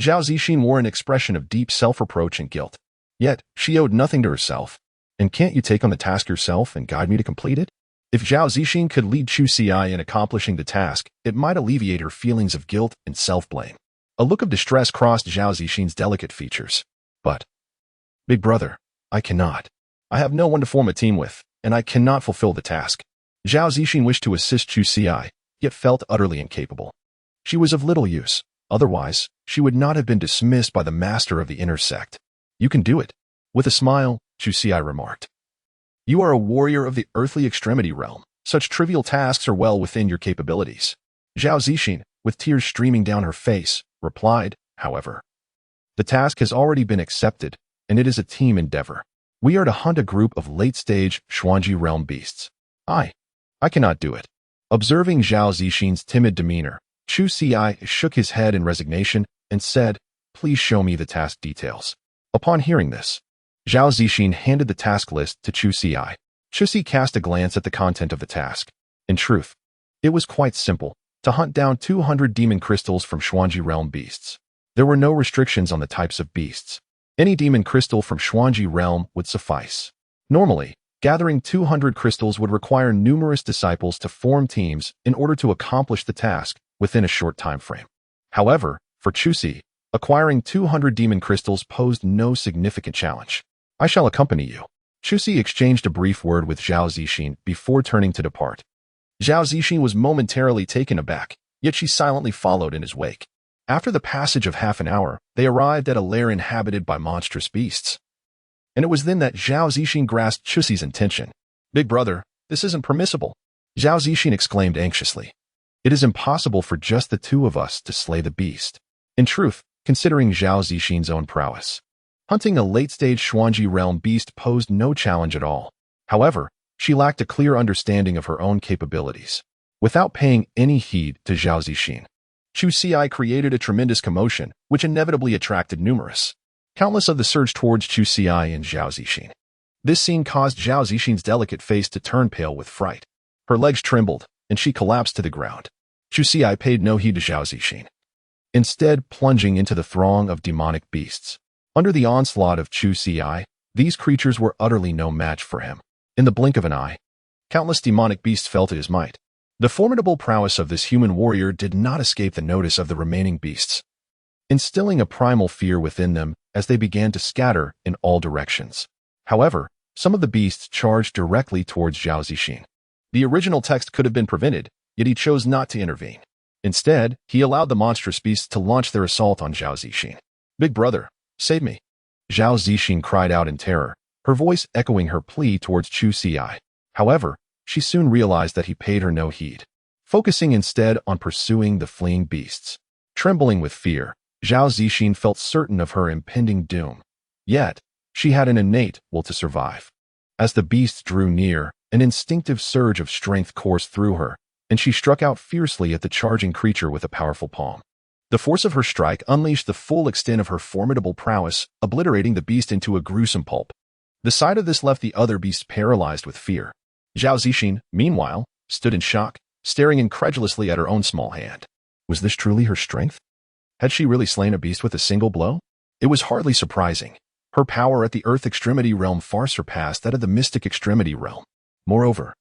Zhao Zixin wore an expression of deep self-reproach and guilt. Yet, she owed nothing to herself. "And can't you take on the task yourself and guide me to complete it?" If Zhao Zixin could lead Chu Xi in accomplishing the task, it might alleviate her feelings of guilt and self-blame. A look of distress crossed Zhao Zixin's delicate features. "But, big brother, I cannot. I have no one to form a team with, and I cannot fulfill the task." Zhao Zixin wished to assist Chu Xi, yet felt utterly incapable. She was of little use. Otherwise, she would not have been dismissed by the master of the inner sect. "You can do it." With a smile, Chu Xi remarked. "You are a warrior of the earthly extremity realm. Such trivial tasks are well within your capabilities." Zhao Zixin, with tears streaming down her face, replied, "However, the task has already been accepted, and it is a team endeavor. We are to hunt a group of late-stage Xuanji realm beasts. I cannot do it." Observing Zhao Zixin's timid demeanor, Chu Xi shook his head in resignation and said, "Please show me the task details." Upon hearing this, Zhao Zixin handed the task list to Chu Xi. Chu Xi cast a glance at the content of the task. In truth, it was quite simple: to hunt down 200 demon crystals from Xuanji realm beasts. There were no restrictions on the types of beasts. Any demon crystal from Xuanji realm would suffice. Normally, gathering 200 crystals would require numerous disciples to form teams in order to accomplish the task within a short time frame. However, for Chu Xi, acquiring 200 demon crystals posed no significant challenge. "I shall accompany you." Chu Xi exchanged a brief word with Zhao Zixin before turning to depart. Zhao Zixin was momentarily taken aback, yet she silently followed in his wake. After the passage of half an hour, they arrived at a lair inhabited by monstrous beasts. And it was then that Zhao Zixin grasped Chu Xi's intention. "Big brother, this isn't permissible," Zhao Zixin exclaimed anxiously. "It is impossible for just the two of us to slay the beast." In truth, considering Zhao Zixin's own prowess, hunting a late-stage Xuanji realm beast posed no challenge at all. However, she lacked a clear understanding of her own capabilities. Without paying any heed to Zhao Zixin, Chu Xi created a tremendous commotion, which inevitably attracted countless of the surge towards Chu Xi and Zhao Zixin. This scene caused Zhao Zixin's delicate face to turn pale with fright. Her legs trembled, and she collapsed to the ground. Chu Xi paid no heed to Zhao Zixin, instead plunging into the throng of demonic beasts. Under the onslaught of Chu Xi, these creatures were utterly no match for him. In the blink of an eye, countless demonic beasts felt at his might. The formidable prowess of this human warrior did not escape the notice of the remaining beasts, instilling a primal fear within them as they began to scatter in all directions. However, some of the beasts charged directly towards Zhao Zixin. The original text could have been prevented, yet he chose not to intervene. Instead, he allowed the monstrous beasts to launch their assault on Zhao Zixin. "Big brother, save me!" Zhao Zixin cried out in terror, her voice echoing her plea towards Chu Xi. However, she soon realized that he paid her no heed, focusing instead on pursuing the fleeing beasts. Trembling with fear, Zhao Zixin felt certain of her impending doom. Yet, she had an innate will to survive. As the beasts drew near, an instinctive surge of strength coursed through her, and she struck out fiercely at the charging creature with a powerful palm. The force of her strike unleashed the full extent of her formidable prowess, obliterating the beast into a gruesome pulp. The sight of this left the other beasts paralyzed with fear. Zhao Zixin, meanwhile, stood in shock, staring incredulously at her own small hand. Was this truly her strength? Had she really slain a beast with a single blow? It was hardly surprising. Her power at the Earth Extremity realm far surpassed that of the Mystic Extremity realm. Moreover,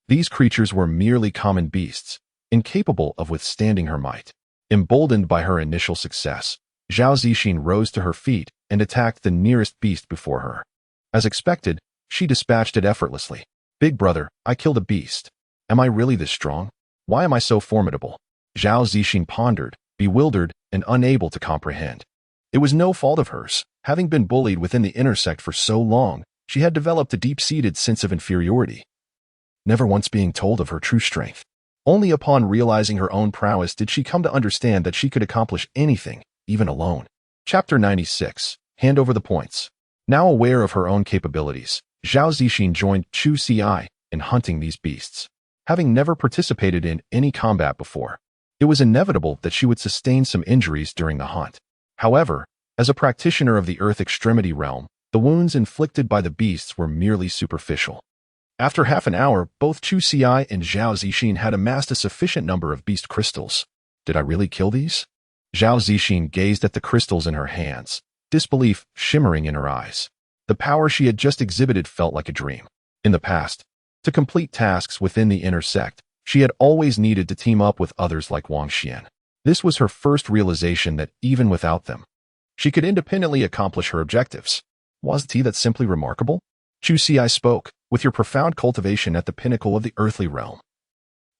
these creatures were merely common beasts, incapable of withstanding her might. Emboldened by her initial success, Zhao Zixin rose to her feet and attacked the nearest beast before her. As expected, she dispatched it effortlessly. "Big brother, I killed a beast. Am I really this strong? Why am I so formidable?" Zhao Zixin pondered, bewildered and unable to comprehend. It was no fault of hers. Having been bullied within the inner sect for so long, she had developed a deep-seated sense of inferiority, never once being told of her true strength. Only upon realizing her own prowess did she come to understand that she could accomplish anything, even alone. Chapter 96. Hand over the points. Now aware of her own capabilities, Zhao Zixin joined Chu Ci in hunting these beasts. Having never participated in any combat before, it was inevitable that she would sustain some injuries during the hunt. However, as a practitioner of the Earth Extremity realm, the wounds inflicted by the beasts were merely superficial. After half an hour, both Chu Ci and Zhao Zixin had amassed a sufficient number of beast crystals. Did I really kill these? Zhao Zixin gazed at the crystals in her hands, disbelief shimmering in her eyes. The power she had just exhibited felt like a dream. In the past, to complete tasks within the inner sect, she had always needed to team up with others like Wang Xian. This was her first realization that even without them, she could independently accomplish her objectives. Wasn't that simply remarkable? Chu Ci spoke, with your profound cultivation at the pinnacle of the earthly realm.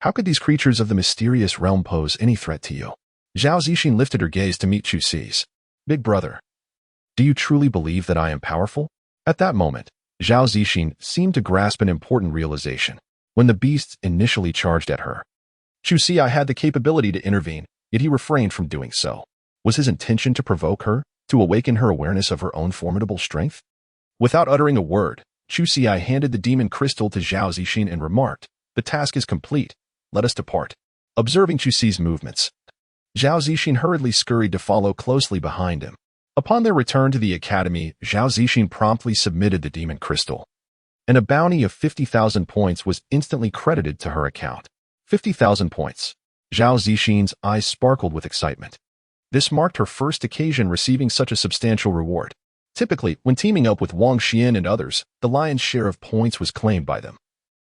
How could these creatures of the mysterious realm pose any threat to you? Zhao Zixin lifted her gaze to meet Chu Ci's. Big brother, do you truly believe that I am powerful? At that moment, Zhao Zixin seemed to grasp an important realization. When the beasts initially charged at her, Chu Ci had the capability to intervene, yet he refrained from doing so. Was his intention to provoke her, to awaken her awareness of her own formidable strength? Without uttering a word, Chu Ci handed the demon crystal to Zhao Zixin and remarked, "The task is complete. Let us depart." Observing Chu Ci's movements, Zhao Zixin hurriedly scurried to follow closely behind him. Upon their return to the academy, Zhao Zixin promptly submitted the demon crystal, and a bounty of 50,000 points was instantly credited to her account. 50,000 points. Zhao Zixin's eyes sparkled with excitement. This marked her first occasion receiving such a substantial reward. Typically, when teaming up with Wang Xian and others, the lion's share of points was claimed by them,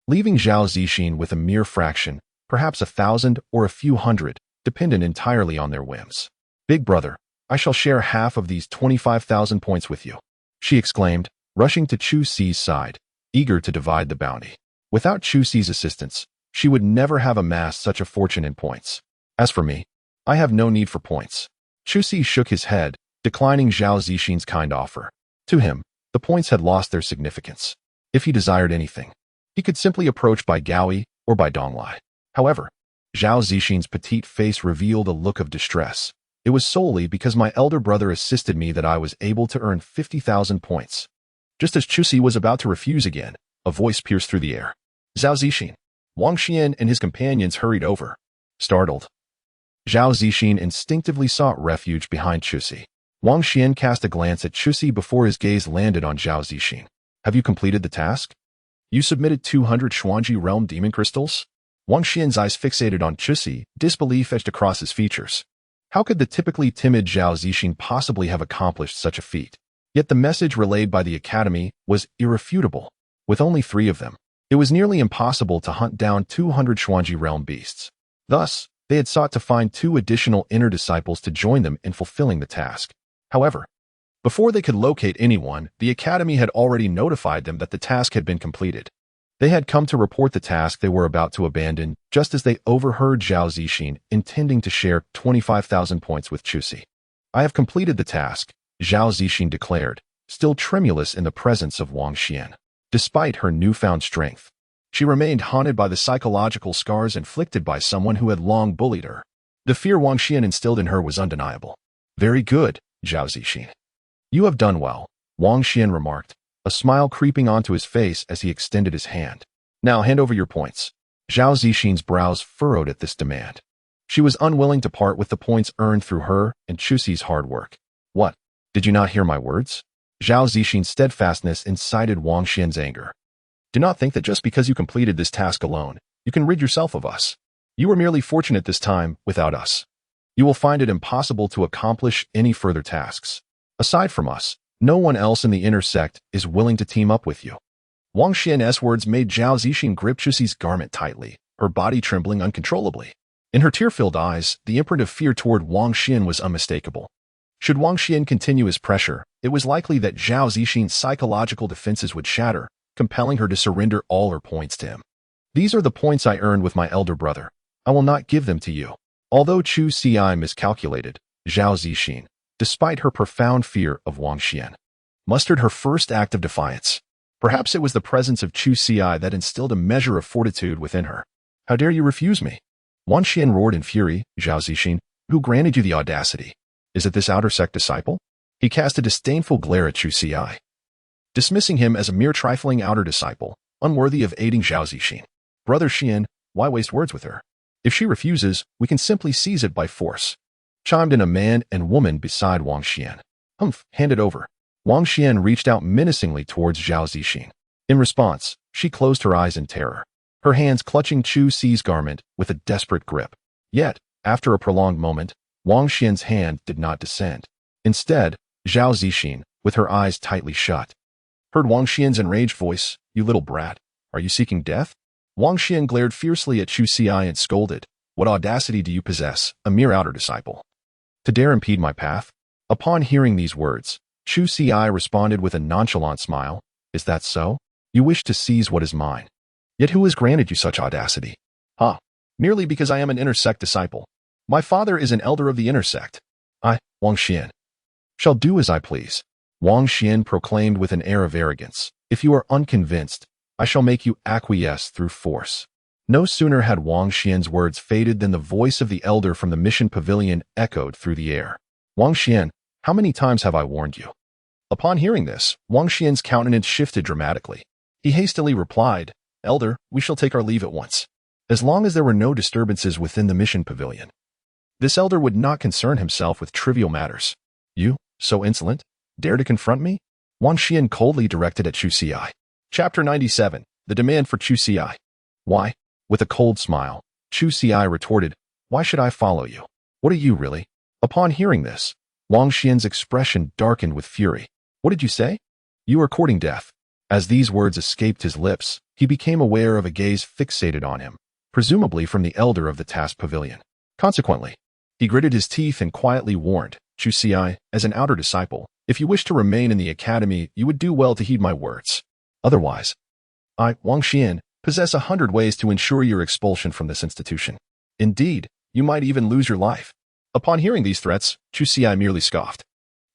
leaving Zhao Zixin with a mere fraction, perhaps 1,000 or a few hundred, dependent entirely on their whims. Big brother, I shall share half of these 25,000 points with you, she exclaimed, rushing to Chu Ci's side, eager to divide the bounty. Without Chu Ci's assistance, she would never have amassed such a fortune in points. As for me, I have no need for points. Chu Ci shook his head, declining Zhao Zixin's kind offer. To him, the points had lost their significance. If he desired anything, he could simply approach by Gaoi or by Donglai. However, Zhao Zixin's petite face revealed a look of distress. It was solely because my elder brother assisted me that I was able to earn 50,000 points. Just as Chu Ci was about to refuse again, a voice pierced through the air. Zhao Zixin. Wang Xian and his companions hurried over. Startled, Zhao Zixin instinctively sought refuge behind Chu Ci. Wang Xian cast a glance at Chu Ci before his gaze landed on Zhao Zixin. Have you completed the task? You submitted 200 Xuanji realm demon crystals? Wang Xian's eyes fixated on Chu Ci, disbelief etched across his features. How could the typically timid Zhao Zixin possibly have accomplished such a feat? Yet the message relayed by the academy was irrefutable. With only 3 of them, it was nearly impossible to hunt down 200 Xuanji realm beasts. Thus, they had sought to find 2 additional inner disciples to join them in fulfilling the task. However, before they could locate anyone, the academy had already notified them that the task had been completed. They had come to report the task they were about to abandon, just as they overheard Zhao Zixin intending to share 25,000 points with Chu Ci. I have completed the task, Zhao Zixin declared, still tremulous in the presence of Wang Xian. Despite her newfound strength, she remained haunted by the psychological scars inflicted by someone who had long bullied her. The fear Wang Xian instilled in her was undeniable. Very good, Zhao Zixin. You have done well, Wang Xian remarked, a smile creeping onto his face as he extended his hand. Now hand over your points. Zhao Zixin's brows furrowed at this demand. She was unwilling to part with the points earned through her and Chu Ci's hard work. What? Did you not hear my words? Zhao Zixin's steadfastness incited Wang Xian's anger. Do not think that just because you completed this task alone, you can rid yourself of us. You were merely fortunate this time without us. You will find it impossible to accomplish any further tasks. Aside from us, no one else in the inner sect is willing to team up with you. Wang Xian's words made Zhao Zixin grip Chu Ci's garment tightly, her body trembling uncontrollably. In her tear-filled eyes, the imprint of fear toward Wang Xian was unmistakable. Should Wang Xian continue his pressure, it was likely that Zhao Zixin's psychological defenses would shatter, compelling her to surrender all her points to him. These are the points I earned with my elder brother. I will not give them to you. Although Chu Ci miscalculated, Zhao Zixin, despite her profound fear of Wang Xian, mustered her first act of defiance. Perhaps it was the presence of Chu Ci that instilled a measure of fortitude within her. How dare you refuse me? Wang Xian roared in fury. Zhao Zixin, who granted you the audacity? Is it this outer sect disciple? He cast a disdainful glare at Chu Xi, dismissing him as a mere trifling outer disciple, unworthy of aiding Zhao Zixin. Brother Xian, why waste words with her? If she refuses, we can simply seize it by force. Chimed in a man and woman beside Wang Xian. Humph, hand it over. Wang Xian reached out menacingly towards Zhao Zixin. In response, she closed her eyes in terror, her hands clutching Chu Xi's garment with a desperate grip. Yet, after a prolonged moment, Wang Xian's hand did not descend. Instead, Zhao Zixin, with her eyes tightly shut, heard Wang Xian's enraged voice, "You little brat, are you seeking death?" Wang Xian glared fiercely at Chu Xi and scolded, "What audacity do you possess, a mere outer disciple, to dare impede my path?" Upon hearing these words, Chu Xi responded with a nonchalant smile, "Is that so? You wish to seize what is mine. Yet who has granted you such audacity?" "Ha! Merely because I am an inner sect disciple. My father is an elder of the inner sect. I, Wang Xian, shall do as I please." Wang Xian proclaimed with an air of arrogance, "If you are unconvinced, I shall make you acquiesce through force." No sooner had Wang Xian's words faded than the voice of the elder from the mission pavilion echoed through the air. "Wang Xian, how many times have I warned you?" Upon hearing this, Wang Xian's countenance shifted dramatically. He hastily replied, "Elder, we shall take our leave at once." As long as there were no disturbances within the mission pavilion, this elder would not concern himself with trivial matters. "You, so insolent, dare to confront me?" Wang Xian coldly directed at Chu Xi. Chapter 97, The Demand for Chu Xi. "Why?" With a cold smile, Chu Xi retorted, "Why should I follow you? What are you really?" Upon hearing this, Wang Xian's expression darkened with fury. "What did you say?" "You are courting death." As these words escaped his lips, he became aware of a gaze fixated on him, presumably from the elder of the task pavilion. Consequently, he gritted his teeth and quietly warned, "Chu Xi, as an outer disciple, if you wish to remain in the academy, you would do well to heed my words. Otherwise, I, Wang Xian, possess 100 ways to ensure your expulsion from this institution. Indeed, you might even lose your life." Upon hearing these threats, Chu Xi merely scoffed.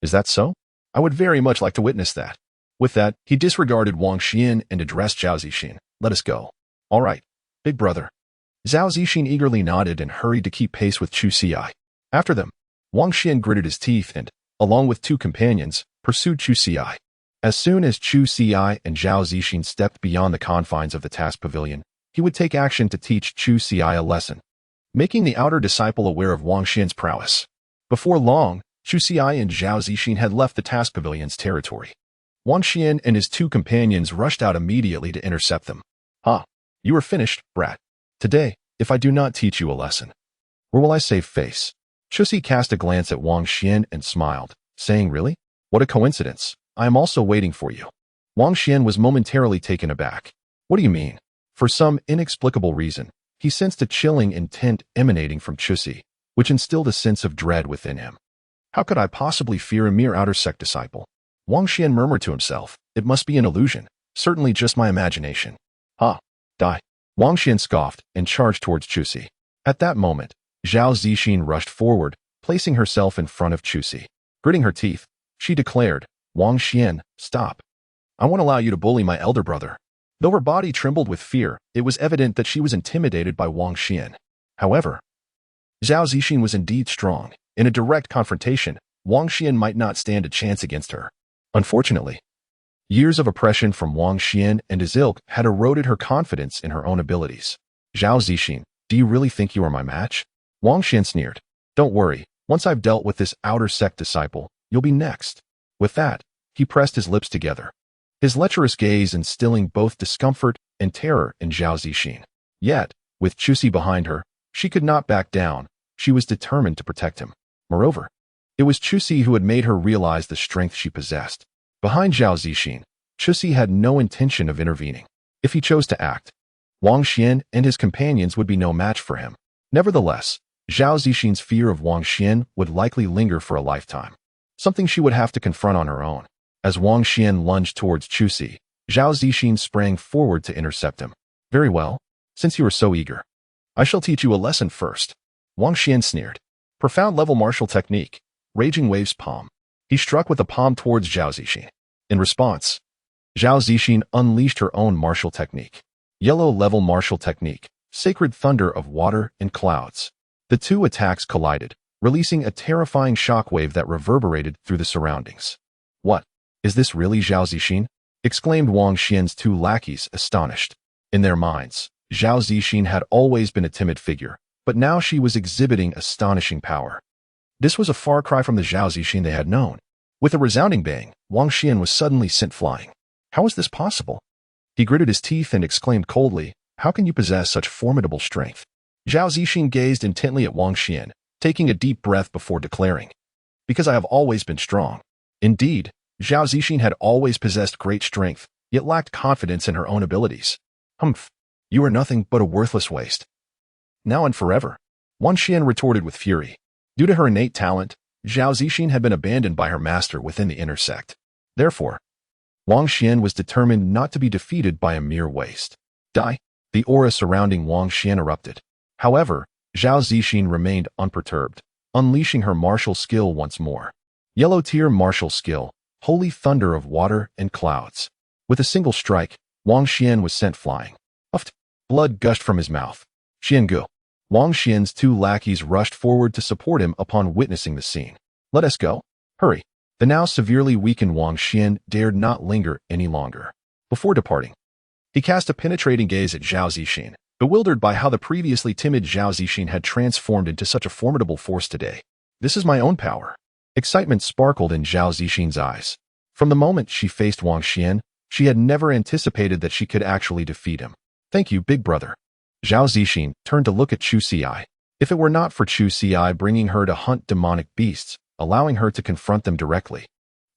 "Is that so? I would very much like to witness that." With that, he disregarded Wang Xian and addressed Zhao Zixin. "Let us go." "All right, big brother." Zhao Zixin eagerly nodded and hurried to keep pace with Chu Xi. After them, Wang Xian gritted his teeth and, along with two companions, pursued Chu Xi. As soon as Chu Xi and Zhao Zixin stepped beyond the confines of the task pavilion, he would take action to teach Chu Xi a lesson, making the outer disciple aware of Wang Xian's prowess. Before long, Chu Xi and Zhao Zixin had left the task pavilion's territory. Wang Xian and his two companions rushed out immediately to intercept them. "Ha! You are finished, brat. Today, if I do not teach you a lesson, where will I save face?" Chu Xi cast a glance at Wang Xian and smiled, saying, "Really? What a coincidence. I am also waiting for you." Wang Xian was momentarily taken aback. "What do you mean?" For some inexplicable reason, he sensed a chilling intent emanating from Chu Xi, which instilled a sense of dread within him. "How could I possibly fear a mere outer sect disciple?" Wang Xian murmured to himself, "It must be an illusion, certainly just my imagination." "Ha! Die!" Wang Xian scoffed and charged towards Chu Xi. At that moment, Zhao Zixin rushed forward, placing herself in front of Chu Xi. Gritting her teeth, she declared, "Wang Xian, stop. I won't allow you to bully my elder brother." Though her body trembled with fear, it was evident that she was intimidated by Wang Xian. However, Zhao Zixin was indeed strong. In a direct confrontation, Wang Xian might not stand a chance against her. Unfortunately, years of oppression from Wang Xian and his ilk had eroded her confidence in her own abilities. "Zhao Zixin, do you really think you are my match?" Wang Xian sneered. "Don't worry, once I've dealt with this outer sect disciple, you'll be next." With that, he pressed his lips together, his lecherous gaze instilling both discomfort and terror in Zhao Zixin. Yet, with Chu Xi behind her, she could not back down. She was determined to protect him. Moreover, it was Chu Xi who had made her realize the strength she possessed. Behind Zhao Zixin, Chu Xi had no intention of intervening. If he chose to act, Wang Xian and his companions would be no match for him. Nevertheless, Zhao Zixin's fear of Wang Xian would likely linger for a lifetime, something she would have to confront on her own. As Wang Xian lunged towards Chu Xi, Zhao Zixin sprang forward to intercept him. "Very well, since you are so eager, I shall teach you a lesson first." Wang Xian sneered. Profound level martial technique, Raging Waves palm. He struck with the palm towards Zhao Zixin. In response, Zhao Zixin unleashed her own martial technique. Yellow level martial technique, sacred thunder of water and clouds. The two attacks collided, releasing a terrifying shockwave that reverberated through the surroundings. What? Is this really Zhao Zixin? Exclaimed Wang Xian's two lackeys, astonished. In their minds, Zhao Zixin had always been a timid figure, but now she was exhibiting astonishing power. This was a far cry from the Zhao Zixin they had known. With a resounding bang, Wang Xian was suddenly sent flying. How was this possible? He gritted his teeth and exclaimed coldly, "How can you possess such formidable strength?" Zhao Zixin gazed intently at Wang Xian, taking a deep breath before declaring, "Because I have always been strong." Indeed, Zhao Zixin had always possessed great strength, yet lacked confidence in her own abilities. "Humph, you are nothing but a worthless waste." "Now and forever," Wang Xian retorted with fury. Due to her innate talent, Zhao Zixin had been abandoned by her master within the inner sect. Therefore, Wang Xian was determined not to be defeated by a mere waste. Die! The aura surrounding Wang Xian erupted. However, Zhao Zixin remained unperturbed, unleashing her martial skill once more. Yellow tier martial skill, holy thunder of water and clouds. With a single strike, Wang Xian was sent flying. Puffed. Blood gushed from his mouth. Xiangu. Wang Xian's two lackeys rushed forward to support him upon witnessing the scene. "Let us go. Hurry." The now severely weakened Wang Xian dared not linger any longer. Before departing, he cast a penetrating gaze at Zhao Zixin, bewildered by how the previously timid Zhao Zixin had transformed into such a formidable force today. "This is my own power." Excitement sparkled in Zhao Zixin's eyes. From the moment she faced Wang Xian, she had never anticipated that she could actually defeat him. "Thank you, big brother." Zhao Zixin turned to look at Chu Xi. If it were not for Chu Xi bringing her to hunt demonic beasts, allowing her to confront them directly,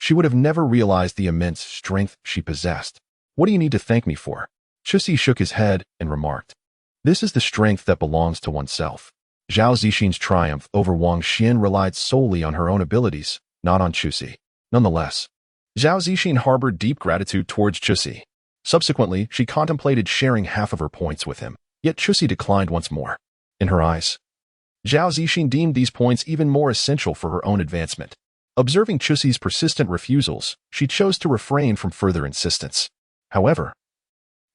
she would have never realized the immense strength she possessed. "What do you need to thank me for?" Chu Xi shook his head and remarked, "This is the strength that belongs to oneself." Zhao Zixin's triumph over Wang Xian relied solely on her own abilities, not on Chu Xi. Nonetheless, Zhao Zixin harbored deep gratitude towards Chu Xi. Subsequently, she contemplated sharing half of her points with him, yet Chu Xi declined once more. In her eyes, Zhao Zixin deemed these points even more essential for her own advancement. Observing Chu Xi's persistent refusals, she chose to refrain from further insistence. However,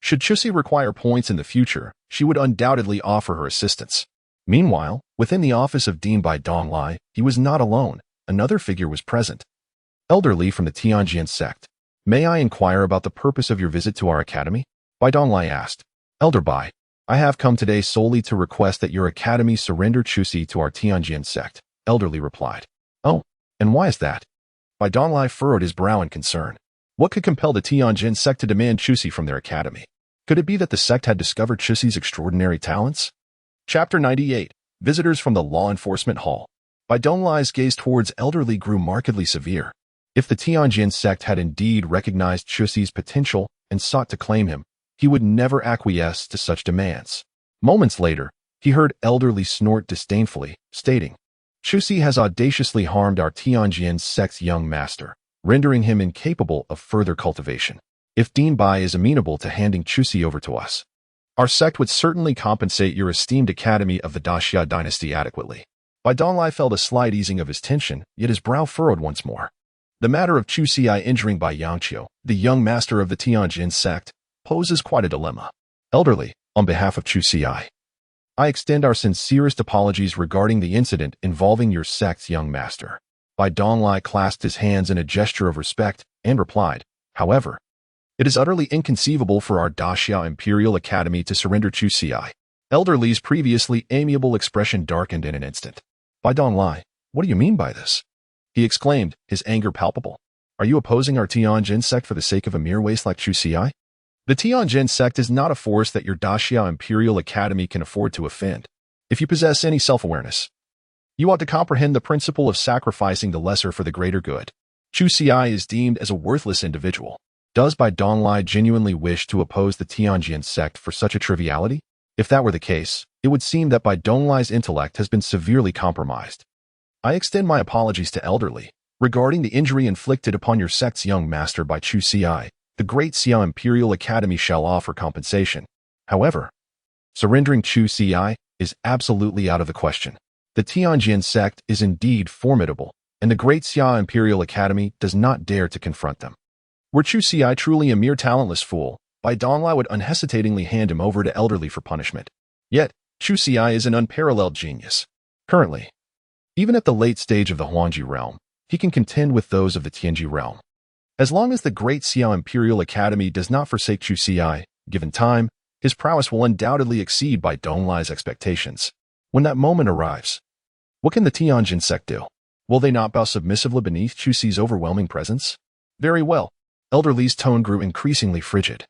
should Chu Xi require points in the future, she would undoubtedly offer her assistance. Meanwhile, within the office of Dean Bai Donglai, he was not alone. Another figure was present. "Elderly from the Tianjin sect. May I inquire about the purpose of your visit to our academy?" Bai Donglai asked. "Elder Bai, I have come today solely to request that your academy surrender Chu Xi to our Tianjin sect," Elderly replied. "Oh, and why is that?" Bai Donglai furrowed his brow in concern. What could compel the Tianjin sect to demand Chu Xi from their academy? Could it be that the sect had discovered Chu Xi's extraordinary talents? Chapter 98. Visitors from the Law Enforcement Hall. Bai Donglai's gaze towards Elderly grew markedly severe. If the Tianjin sect had indeed recognized Chu Xi's potential and sought to claim him, he would never acquiesce to such demands. Moments later, he heard Elderly snort disdainfully, stating, "Chu Xi has audaciously harmed our Tianjin sect's young master, rendering him incapable of further cultivation. If Dean Bai is amenable to handing Chu Xi over to us, our sect would certainly compensate your esteemed academy of the Daxia dynasty adequately." Bai Donglai felt a slight easing of his tension, yet his brow furrowed once more. The matter of Chu Xi injuring Bai Yangqiu, the young master of the Tianjin sect, poses quite a dilemma. "Elderly, on behalf of Chu Xi, I extend our sincerest apologies regarding the incident involving your sect's young master." Bai Donglai clasped his hands in a gesture of respect and replied, "However, it is utterly inconceivable for our Daxia Imperial Academy to surrender Chu Xi." Elderly's previously amiable expression darkened in an instant. "Bai Donglai, what do you mean by this?" he exclaimed, his anger palpable. "Are you opposing our Tianjin sect for the sake of a mere waste like Chu Xi? The Tianjin sect is not a force that your Daxia Imperial Academy can afford to offend. If you possess any self-awareness, you ought to comprehend the principle of sacrificing the lesser for the greater good. Chu Xi is deemed as a worthless individual. Does Bai Donglai genuinely wish to oppose the Tianjin sect for such a triviality? If that were the case, it would seem that Bai Donglai's intellect has been severely compromised. I extend my apologies to Elderly regarding the injury inflicted upon your sect's young master by Chu Xi. The Great Xia Imperial Academy shall offer compensation. However, surrendering Chu Xi is absolutely out of the question. The Tianjin sect is indeed formidable, and the Great Xia Imperial Academy does not dare to confront them. Were Chu Xi truly a mere talentless fool, Bai Donglai would unhesitatingly hand him over to Elderly for punishment. Yet, Chu Xi is an unparalleled genius. Currently, even at the late stage of the Huangji realm, he can contend with those of the Tianji realm. As long as the Great Xiao Imperial Academy does not forsake Chu Xi, given time, his prowess will undoubtedly exceed by Donglai's expectations. When that moment arrives, what can the Tianjin sect do? Will they not bow submissively beneath Chu Xi's overwhelming presence? Very well. Elder Li's tone grew increasingly frigid,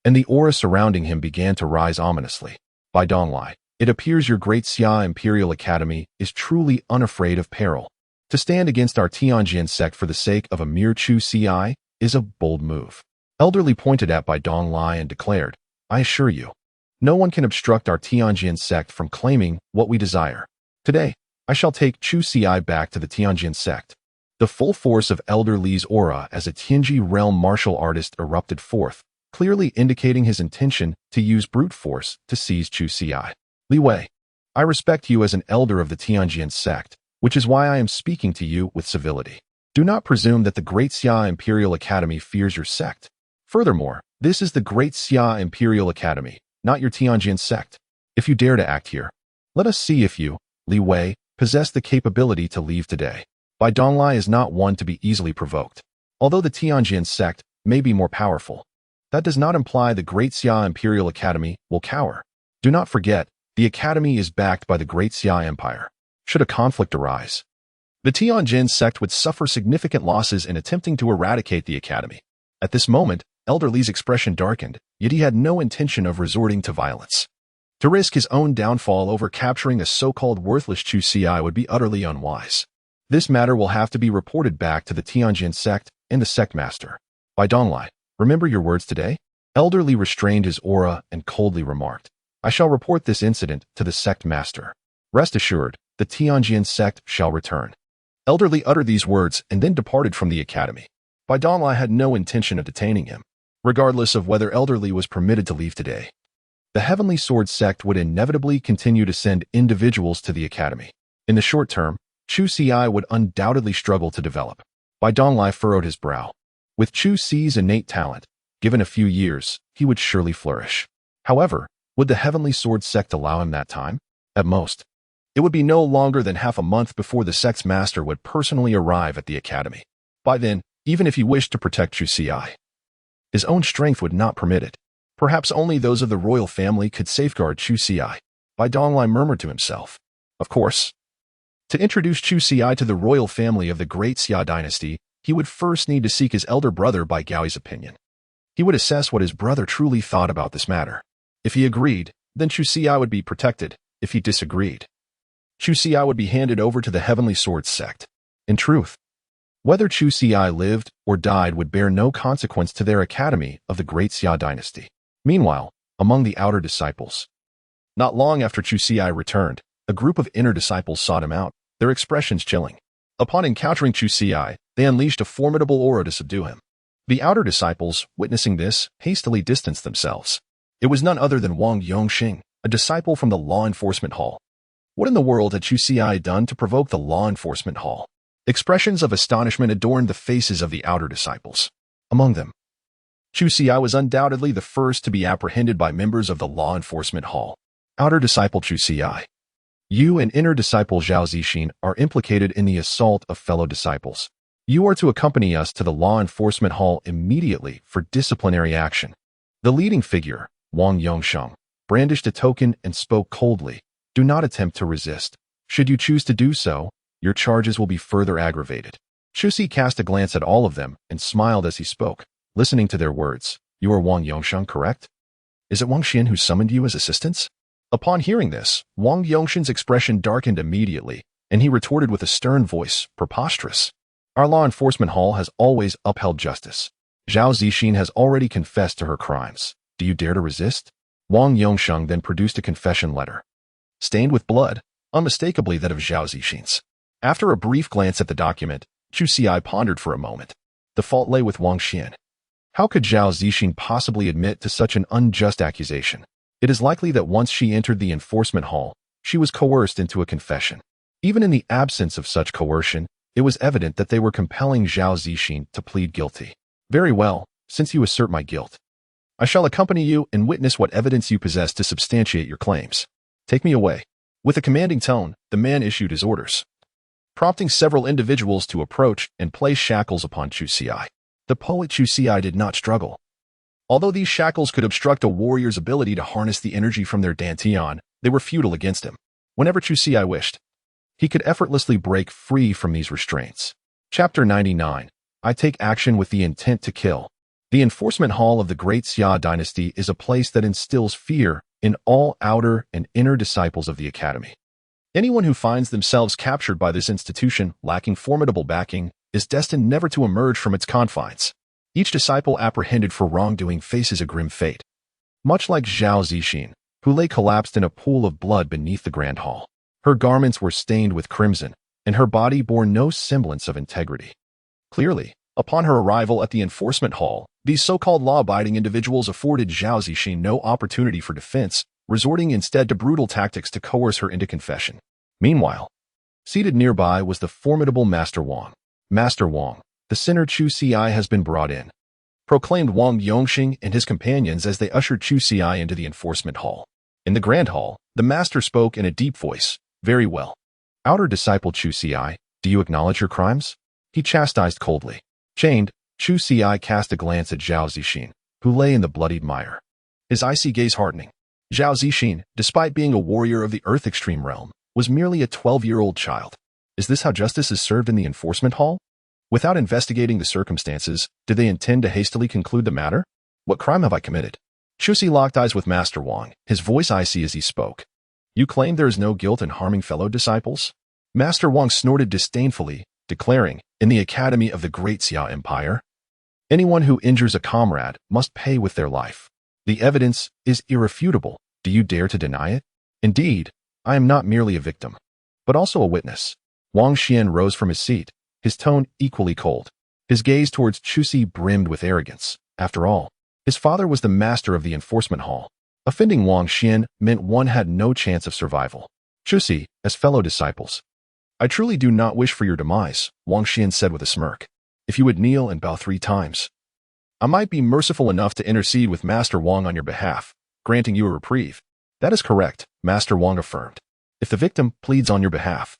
and the aura surrounding him began to rise ominously. By Donglai, it appears your Great Xia Imperial Academy is truly unafraid of peril. To stand against our Tianjin sect for the sake of a mere Chu Xi is a bold move. Elder Li pointed at Bai Donglai and declared, I assure you, no one can obstruct our Tianjin sect from claiming what we desire. Today, I shall take Chu Xi back to the Tianjin sect. The full force of Elder Li's aura as a Tianji realm martial artist erupted forth, clearly indicating his intention to use brute force to seize Chu Xi. Li Wei, I respect you as an elder of the Tianjin sect, which is why I am speaking to you with civility. Do not presume that the Great Xia Imperial Academy fears your sect. Furthermore, this is the Great Xia Imperial Academy, not your Tianjin sect. If you dare to act here, let us see if you, Li Wei, possess the capability to leave today. Bai Donglai is not one to be easily provoked. Although the Tianjin sect may be more powerful, that does not imply the Great Xia Imperial Academy will cower. Do not forget, the Academy is backed by the Great Xia Empire. Should a conflict arise, the Tianjin sect would suffer significant losses in attempting to eradicate the Academy. At this moment, Elder Li's expression darkened, yet he had no intention of resorting to violence. To risk his own downfall over capturing a so-called worthless Chu Xi would be utterly unwise. This matter will have to be reported back to the Tianjin sect and the sect master. Bai Donglai, remember your words today? Elder Li restrained his aura and coldly remarked, I shall report this incident to the sect master. Rest assured, the Tianjin sect shall return. Elder Li uttered these words and then departed from the academy. Bai Donglai had no intention of detaining him. Regardless of whether Elder Li was permitted to leave today, the Heavenly Sword sect would inevitably continue to send individuals to the academy. In the short term, Chu Xi would undoubtedly struggle to develop. Bai Donglai furrowed his brow. With Chu Xi's innate talent, given a few years, he would surely flourish. However, would the Heavenly Sword sect allow him that time? At most, it would be no longer than half a month before the sect's master would personally arrive at the academy. By then, even if he wished to protect Chu Xi, his own strength would not permit it. Perhaps only those of the royal family could safeguard Chu Xi. Bai Donglai murmured to himself. Of course, to introduce Chu Xi to the royal family of the Great Xia dynasty, he would first need to seek his elder brother Bai Gaoi's opinion. He would assess what his brother truly thought about this matter. If he agreed, then Chu Xi would be protected. If he disagreed, Chu Xi would be handed over to the Heavenly Sword sect. In truth, whether Chu Xi lived or died would bear no consequence to their academy of the Great Xia dynasty. Meanwhile, among the outer disciples, not long after Chu Xi returned, a group of inner disciples sought him out, their expressions chilling. Upon encountering Chu Xi, they unleashed a formidable aura to subdue him. The outer disciples, witnessing this, hastily distanced themselves. It was none other than Wang Yongxing, a disciple from the Law Enforcement Hall. What in the world had Chu Xi done to provoke the Law Enforcement Hall? Expressions of astonishment adorned the faces of the outer disciples. Among them, Chu Xi was undoubtedly the first to be apprehended by members of the Law Enforcement Hall. Outer disciple Chu Xi, you and inner disciple Zhao Zixin are implicated in the assault of fellow disciples. You are to accompany us to the Law Enforcement Hall immediately for disciplinary action. The leading figure, Wang Yongsheng, brandished a token and spoke coldly. Do not attempt to resist. Should you choose to do so, your charges will be further aggravated. Chu Xi cast a glance at all of them and smiled as he spoke, listening to their words. You are Wang Yongsheng, correct? Is it Wang Xian who summoned you as assistants? Upon hearing this, Wang Yongsheng's expression darkened immediately, and he retorted with a stern voice, preposterous. Our Law Enforcement Hall has always upheld justice. Zhao Zixin has already confessed to her crimes. Do you dare to resist? Wang Yongsheng then produced a confession letter, stained with blood, unmistakably that of Zhao Zixin's. After a brief glance at the document, Chu Xi pondered for a moment. The fault lay with Wang Xian. How could Zhao Zixin possibly admit to such an unjust accusation? It is likely that once she entered the enforcement hall, she was coerced into a confession. Even in the absence of such coercion, it was evident that they were compelling Zhao Zixin to plead guilty. Very well, since you assert my guilt, I shall accompany you and witness what evidence you possess to substantiate your claims. Take me away." With a commanding tone, the man issued his orders, prompting several individuals to approach and place shackles upon Chu Xi. The poet Chu Xi did not struggle. Although these shackles could obstruct a warrior's ability to harness the energy from their dantian, they were futile against him. Whenever Chu Xi wished, he could effortlessly break free from these restraints. Chapter 99. I take action with the intent to kill. The enforcement hall of the Great Xia dynasty is a place that instills fear in all outer and inner disciples of the academy. Anyone who finds themselves captured by this institution lacking formidable backing is destined never to emerge from its confines. Each disciple apprehended for wrongdoing faces a grim fate. Much like Zhao Zixin, who lay collapsed in a pool of blood beneath the grand hall. Her garments were stained with crimson, and her body bore no semblance of integrity. Clearly, upon her arrival at the enforcement hall, these so-called law-abiding individuals afforded Zhao Zixin no opportunity for defense, resorting instead to brutal tactics to coerce her into confession. Meanwhile, seated nearby was the formidable Master Wang. "Master Wang, the sinner Chu Xi has been brought in," proclaimed Wang Yongxing and his companions as they ushered Chu Xi into the enforcement hall. In the grand hall, the master spoke in a deep voice. "Very well. Outer disciple Chu Xi, do you acknowledge your crimes?" He chastised coldly. Chained, Chu Xi cast a glance at Zhao Zixin, who lay in the bloodied mire. His icy gaze hardening. Zhao Zixin, despite being a warrior of the Earth Extreme realm, was merely a 12-year-old child. Is this how justice is served in the enforcement hall? Without investigating the circumstances, do they intend to hastily conclude the matter? What crime have I committed? Chu Xi locked eyes with Master Wang, his voice icy as he spoke. You claim there is no guilt in harming fellow disciples? Master Wang snorted disdainfully, declaring, in the academy of the Great Xia Empire, anyone who injures a comrade must pay with their life. The evidence is irrefutable. Do you dare to deny it? Indeed, I am not merely a victim, but also a witness. Wang Xian rose from his seat, his tone equally cold. His gaze towards Chu Xi brimmed with arrogance. After all, his father was the master of the enforcement hall. Offending Wang Xian meant one had no chance of survival. Chu Xi, as fellow disciples, I truly do not wish for your demise, Wang Xian said with a smirk. If you would kneel and bow 3 times, I might be merciful enough to intercede with Master Wang on your behalf, granting you a reprieve. That is correct, Master Wang affirmed. If the victim pleads on your behalf,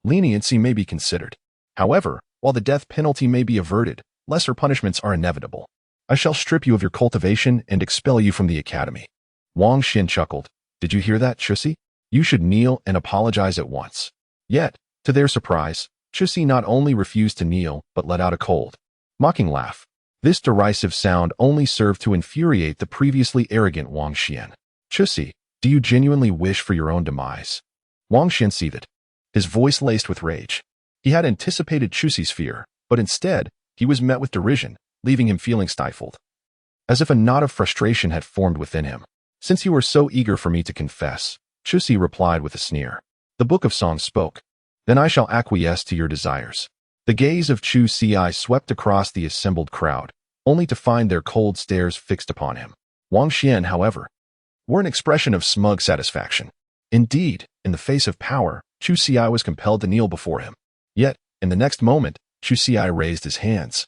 leniency may be considered. However, while the death penalty may be averted, lesser punishments are inevitable. I shall strip you of your cultivation and expel you from the academy. Wang Xian chuckled. Did you hear that, Chu Xi? You should kneel and apologize at once. Yet, to their surprise, Chu Xi not only refused to kneel, but let out a cold, mocking laugh. This derisive sound only served to infuriate the previously arrogant Wang Xian. Chu Xi, do you genuinely wish for your own demise? Wang Xian seethed, his voice laced with rage. He had anticipated Chu Xi's fear, but instead, he was met with derision, leaving him feeling stifled. As if a knot of frustration had formed within him. Since you are so eager for me to confess, Chu Xi replied with a sneer. The Book of Songs spoke. Then I shall acquiesce to your desires. The gaze of Chu Xi swept across the assembled crowd, only to find their cold stares fixed upon him. Wang Xian, however, wore an expression of smug satisfaction. Indeed, in the face of power, Chu Xi was compelled to kneel before him. Yet, in the next moment, Chu Xi raised his hands,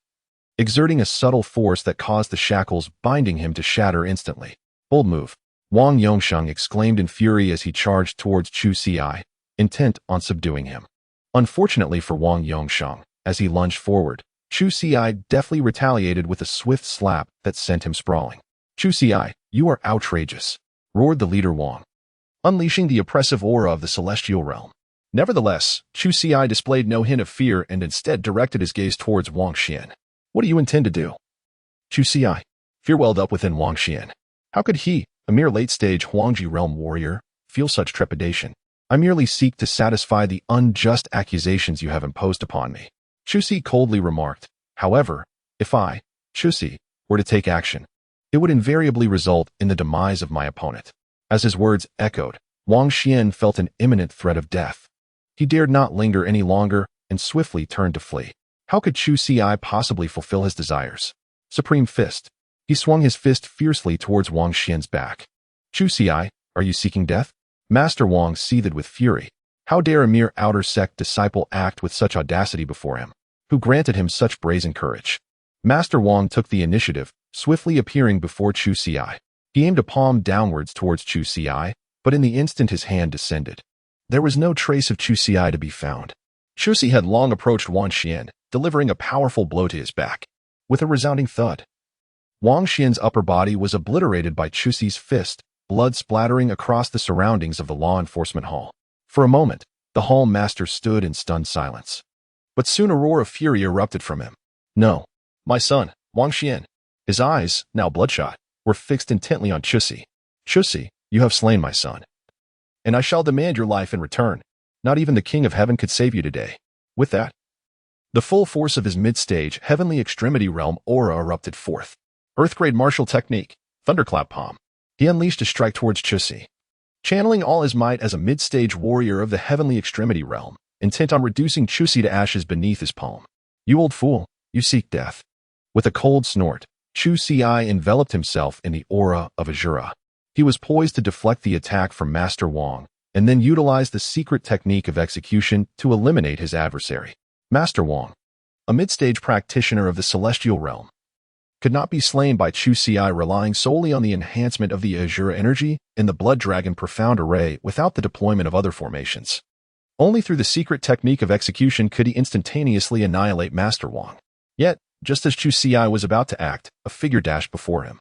exerting a subtle force that caused the shackles binding him to shatter instantly. Bold move. Wang Yongsheng exclaimed in fury as he charged towards Chu Xi, intent on subduing him. Unfortunately for Wang Yongsheng, as he lunged forward, Chu Xi deftly retaliated with a swift slap that sent him sprawling. Chu Xi, you are outrageous, roared the leader Wang, unleashing the oppressive aura of the celestial realm. Nevertheless, Chu Xi displayed no hint of fear and instead directed his gaze towards Wang Xian. What do you intend to do? Chu Xi, fear welled up within Wang Xian. How could he, a mere late-stage Huangji realm warrior, feel such trepidation? I merely seek to satisfy the unjust accusations you have imposed upon me. Chu Xi coldly remarked. However, if I, Chu Xi, were to take action, it would invariably result in the demise of my opponent. As his words echoed, Wang Xian felt an imminent threat of death. He dared not linger any longer and swiftly turned to flee. How could Chu Xi possibly fulfill his desires? Supreme Fist. He swung his fist fiercely towards Wang Xian's back. Chu Xi, are you seeking death? Master Wang seethed with fury. How dare a mere outer sect disciple act with such audacity before him? Who granted him such brazen courage? Master Wang took the initiative, swiftly appearing before Chu Xiai. He aimed a palm downwards towards Chu Xiai, but in the instant his hand descended. There was no trace of Chu Xiai to be found. Chu Xiai had long approached Wang Xian, delivering a powerful blow to his back. With a resounding thud, Wang Xian's upper body was obliterated by Chu Xi's fist, blood splattering across the surroundings of the law enforcement hall. For a moment, the hall master stood in stunned silence. But soon a roar of fury erupted from him. No, my son, Wang Xian. His eyes, now bloodshot, were fixed intently on Chu Xi. Chu Xi, you have slain my son, and I shall demand your life in return. Not even the King of Heaven could save you today. With that, the full force of his mid-stage heavenly extremity realm aura erupted forth. Earthgrade martial technique, thunderclap palm. He unleashed a strike towards Chu Xi, channeling all his might as a mid-stage warrior of the heavenly extremity realm, intent on reducing Chu Xi to ashes beneath his palm. You old fool, you seek death. With a cold snort, Chu Xiai enveloped himself in the aura of Azura. He was poised to deflect the attack from Master Wang, and then utilize the secret technique of execution to eliminate his adversary. Master Wang, a mid-stage practitioner of the celestial realm, could not be slain by Chu Xiai relying solely on the enhancement of the Azura energy in the Blood Dragon Profound Array without the deployment of other formations. Only through the secret technique of execution could he instantaneously annihilate Master Wang. Yet, just as Chu Xiai was about to act, a figure dashed before him,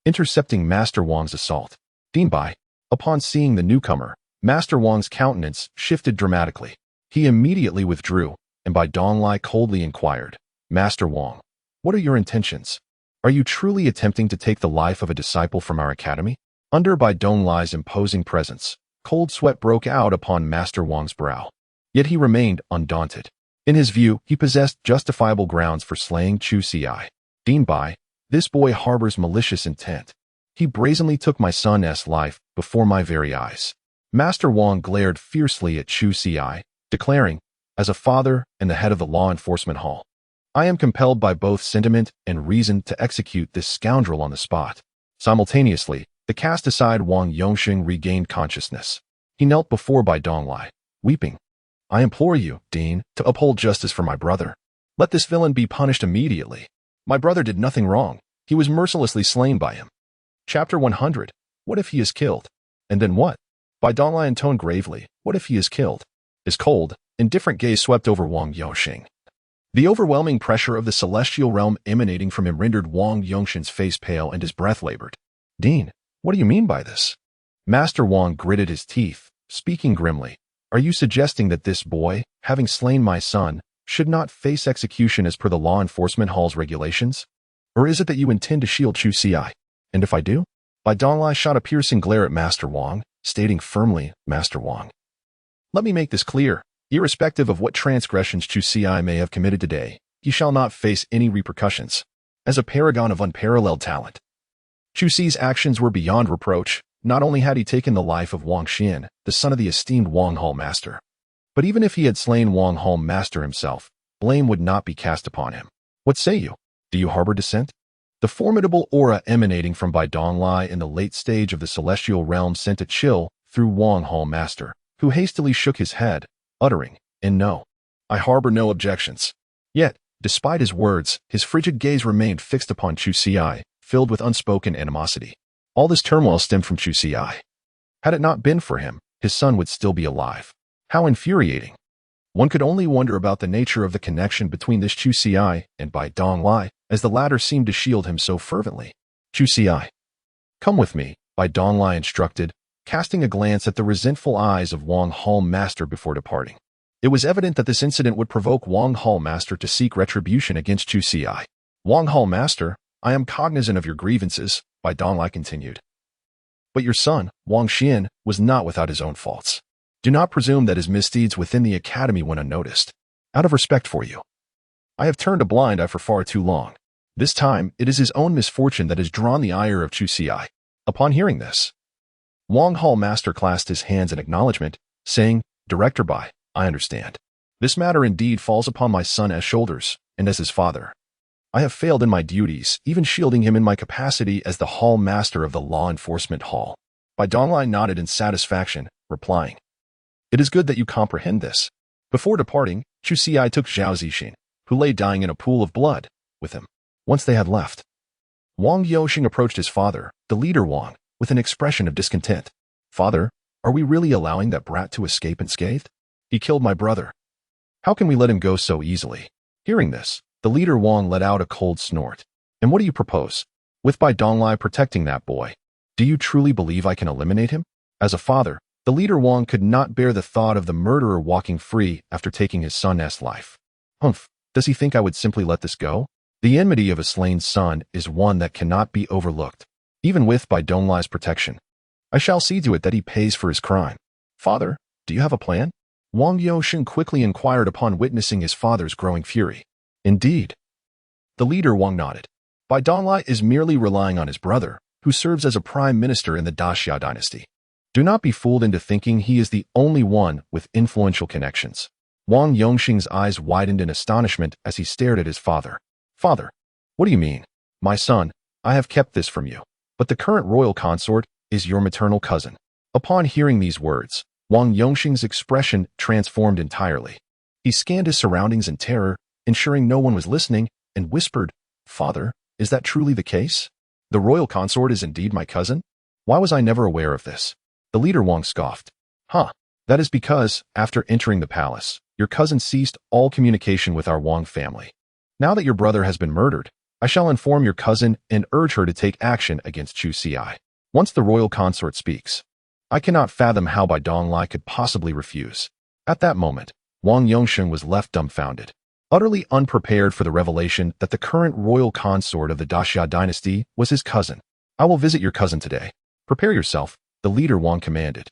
intercepting Master Wang's assault. Dinbai, upon seeing the newcomer, Master Wang's countenance shifted dramatically. He immediately withdrew, and Bai Donglai coldly inquired, Master Wang, what are your intentions? Are you truly attempting to take the life of a disciple from our academy? Under Bai Donglai's imposing presence, cold sweat broke out upon Master Wang's brow. Yet he remained undaunted. In his view, he possessed justifiable grounds for slaying Chu Xiai. Dinbai, this boy harbors malicious intent. He brazenly took my son's life before my very eyes. Master Wang glared fiercely at Chu Xiai, declaring, as a father and the head of the law enforcement hall, I am compelled by both sentiment and reason to execute this scoundrel on the spot. Simultaneously, the cast-aside Wang Yongxing regained consciousness. He knelt before Bai Donglai, weeping. I implore you, Dean, to uphold justice for my brother. Let this villain be punished immediately. My brother did nothing wrong. He was mercilessly slain by him. Chapter 100. What if he is killed? And then what? Bai Donglai intoned gravely, what if he is killed? His cold, indifferent gaze swept over Wang Yongxing. The overwhelming pressure of the celestial realm emanating from him rendered Wang Yongxing's face pale and his breath labored. Dean, what do you mean by this? Master Wang gritted his teeth, speaking grimly. Are you suggesting that this boy, having slain my son, should not face execution as per the law enforcement hall's regulations? Or is it that you intend to shield Chu Xiai? And if I do? Bai Donglai shot a piercing glare at Master Wang, stating firmly, Master Wang, let me make this clear. Irrespective of what transgressions Chu Xiai may have committed today, he shall not face any repercussions. As a paragon of unparalleled talent, Chu Xi's actions were beyond reproach. Not only had he taken the life of Wang Xian, the son of the esteemed Wang Hall Master, but even if he had slain Wang Hall Master himself, blame would not be cast upon him. What say you? Do you harbor dissent? The formidable aura emanating from Bai Donglai in the late stage of the celestial realm sent a chill through Wang Hall Master, who hastily shook his head, uttering, no. I harbor no objections. Yet, despite his words, his frigid gaze remained fixed upon Chu Xiai, filled with unspoken animosity. All this turmoil stemmed from Chu Xiai. Had it not been for him, his son would still be alive. How infuriating. One could only wonder about the nature of the connection between this Chu Xiai and Bai Donglai, as the latter seemed to shield him so fervently. Chu Xiai, come with me, Bai Donglai instructed, casting a glance at the resentful eyes of Wang Hall Master before departing. It was evident that this incident would provoke Wang Hall Master to seek retribution against Chu Xiai. Wang Hall Master, I am cognizant of your grievances, Bai Donglai continued. But your son, Wang Xian, was not without his own faults. Do not presume that his misdeeds within the academy went unnoticed. Out of respect for you, I have turned a blind eye for far too long. This time, it is his own misfortune that has drawn the ire of Chu Xiai. Upon hearing this, Wang Hall Master clasped his hands in acknowledgement, saying, Director Bai, I understand. This matter indeed falls upon my son's shoulders, and as his father, I have failed in my duties, even shielding him in my capacity as the Hall Master of the Law Enforcement Hall. Bai Donglai nodded in satisfaction, replying, It is good that you comprehend this. Before departing, Chu Xiai took Zhao Zixin, who lay dying in a pool of blood, with him. Once they had left, Wang Yoxing approached his father, the leader Wang, with an expression of discontent. Father, are we really allowing that brat to escape unscathed? He killed my brother. How can we let him go so easily? Hearing this, the leader Wang let out a cold snort. And what do you propose? With Bai Donglai protecting that boy, do you truly believe I can eliminate him? As a father, the leader Wang could not bear the thought of the murderer walking free after taking his son's life. Humph, does he think I would simply let this go? The enmity of a slain son is one that cannot be overlooked, even with Bai Donglai's protection. I shall see to it that he pays for his crime. Father, do you have a plan? Wang Yoxing quickly inquired upon witnessing his father's growing fury. Indeed. The leader Wang nodded. Bai Donglai is merely relying on his brother, who serves as a prime minister in the Daxia dynasty. Do not be fooled into thinking he is the only one with influential connections. Wang Yoxing's eyes widened in astonishment as he stared at his father. Father, what do you mean? My son, I have kept this from you, but the current royal consort is your maternal cousin. Upon hearing these words, Wang Yoxing's expression transformed entirely. He scanned his surroundings in terror, ensuring no one was listening, and whispered, Father, is that truly the case? The royal consort is indeed my cousin? Why was I never aware of this? The leader Wang scoffed. That is because, after entering the palace, your cousin ceased all communication with our Wang family. Now that your brother has been murdered, I shall inform your cousin and urge her to take action against Chu Xi. Once the royal consort speaks, I cannot fathom how Bai Donglai could possibly refuse. At that moment, Wang Yoxing was left dumbfounded, utterly unprepared for the revelation that the current royal consort of the Daxia dynasty was his cousin. I will visit your cousin today. Prepare yourself, the leader Wang commanded.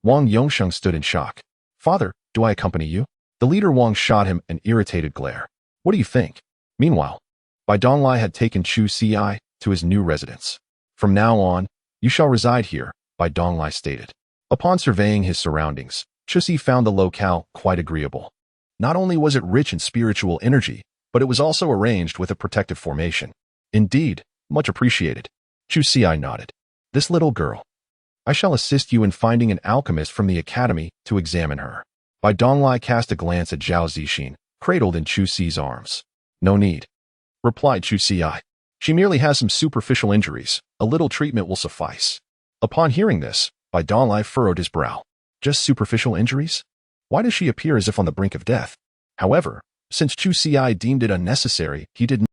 Wang Yoxing stood in shock. Father, do I accompany you? The leader Wang shot him an irritated glare. What do you think? Meanwhile, Bai Donglai had taken Chu Xi to his new residence. From now on, you shall reside here, Bai Donglai stated. Upon surveying his surroundings, Chu Xi found the locale quite agreeable. Not only was it rich in spiritual energy, but it was also arranged with a protective formation. Indeed, much appreciated. Chu Xi nodded. This little girl. I shall assist you in finding an alchemist from the academy to examine her. Bai Donglai cast a glance at Zhao Zixin, cradled in Chu Xi's arms. No need, replied Chu Xi. She merely has some superficial injuries. A little treatment will suffice. Upon hearing this, Bai Donglai furrowed his brow. Just superficial injuries? Why does she appear as if on the brink of death? However, since Chu Xi deemed it unnecessary, he did not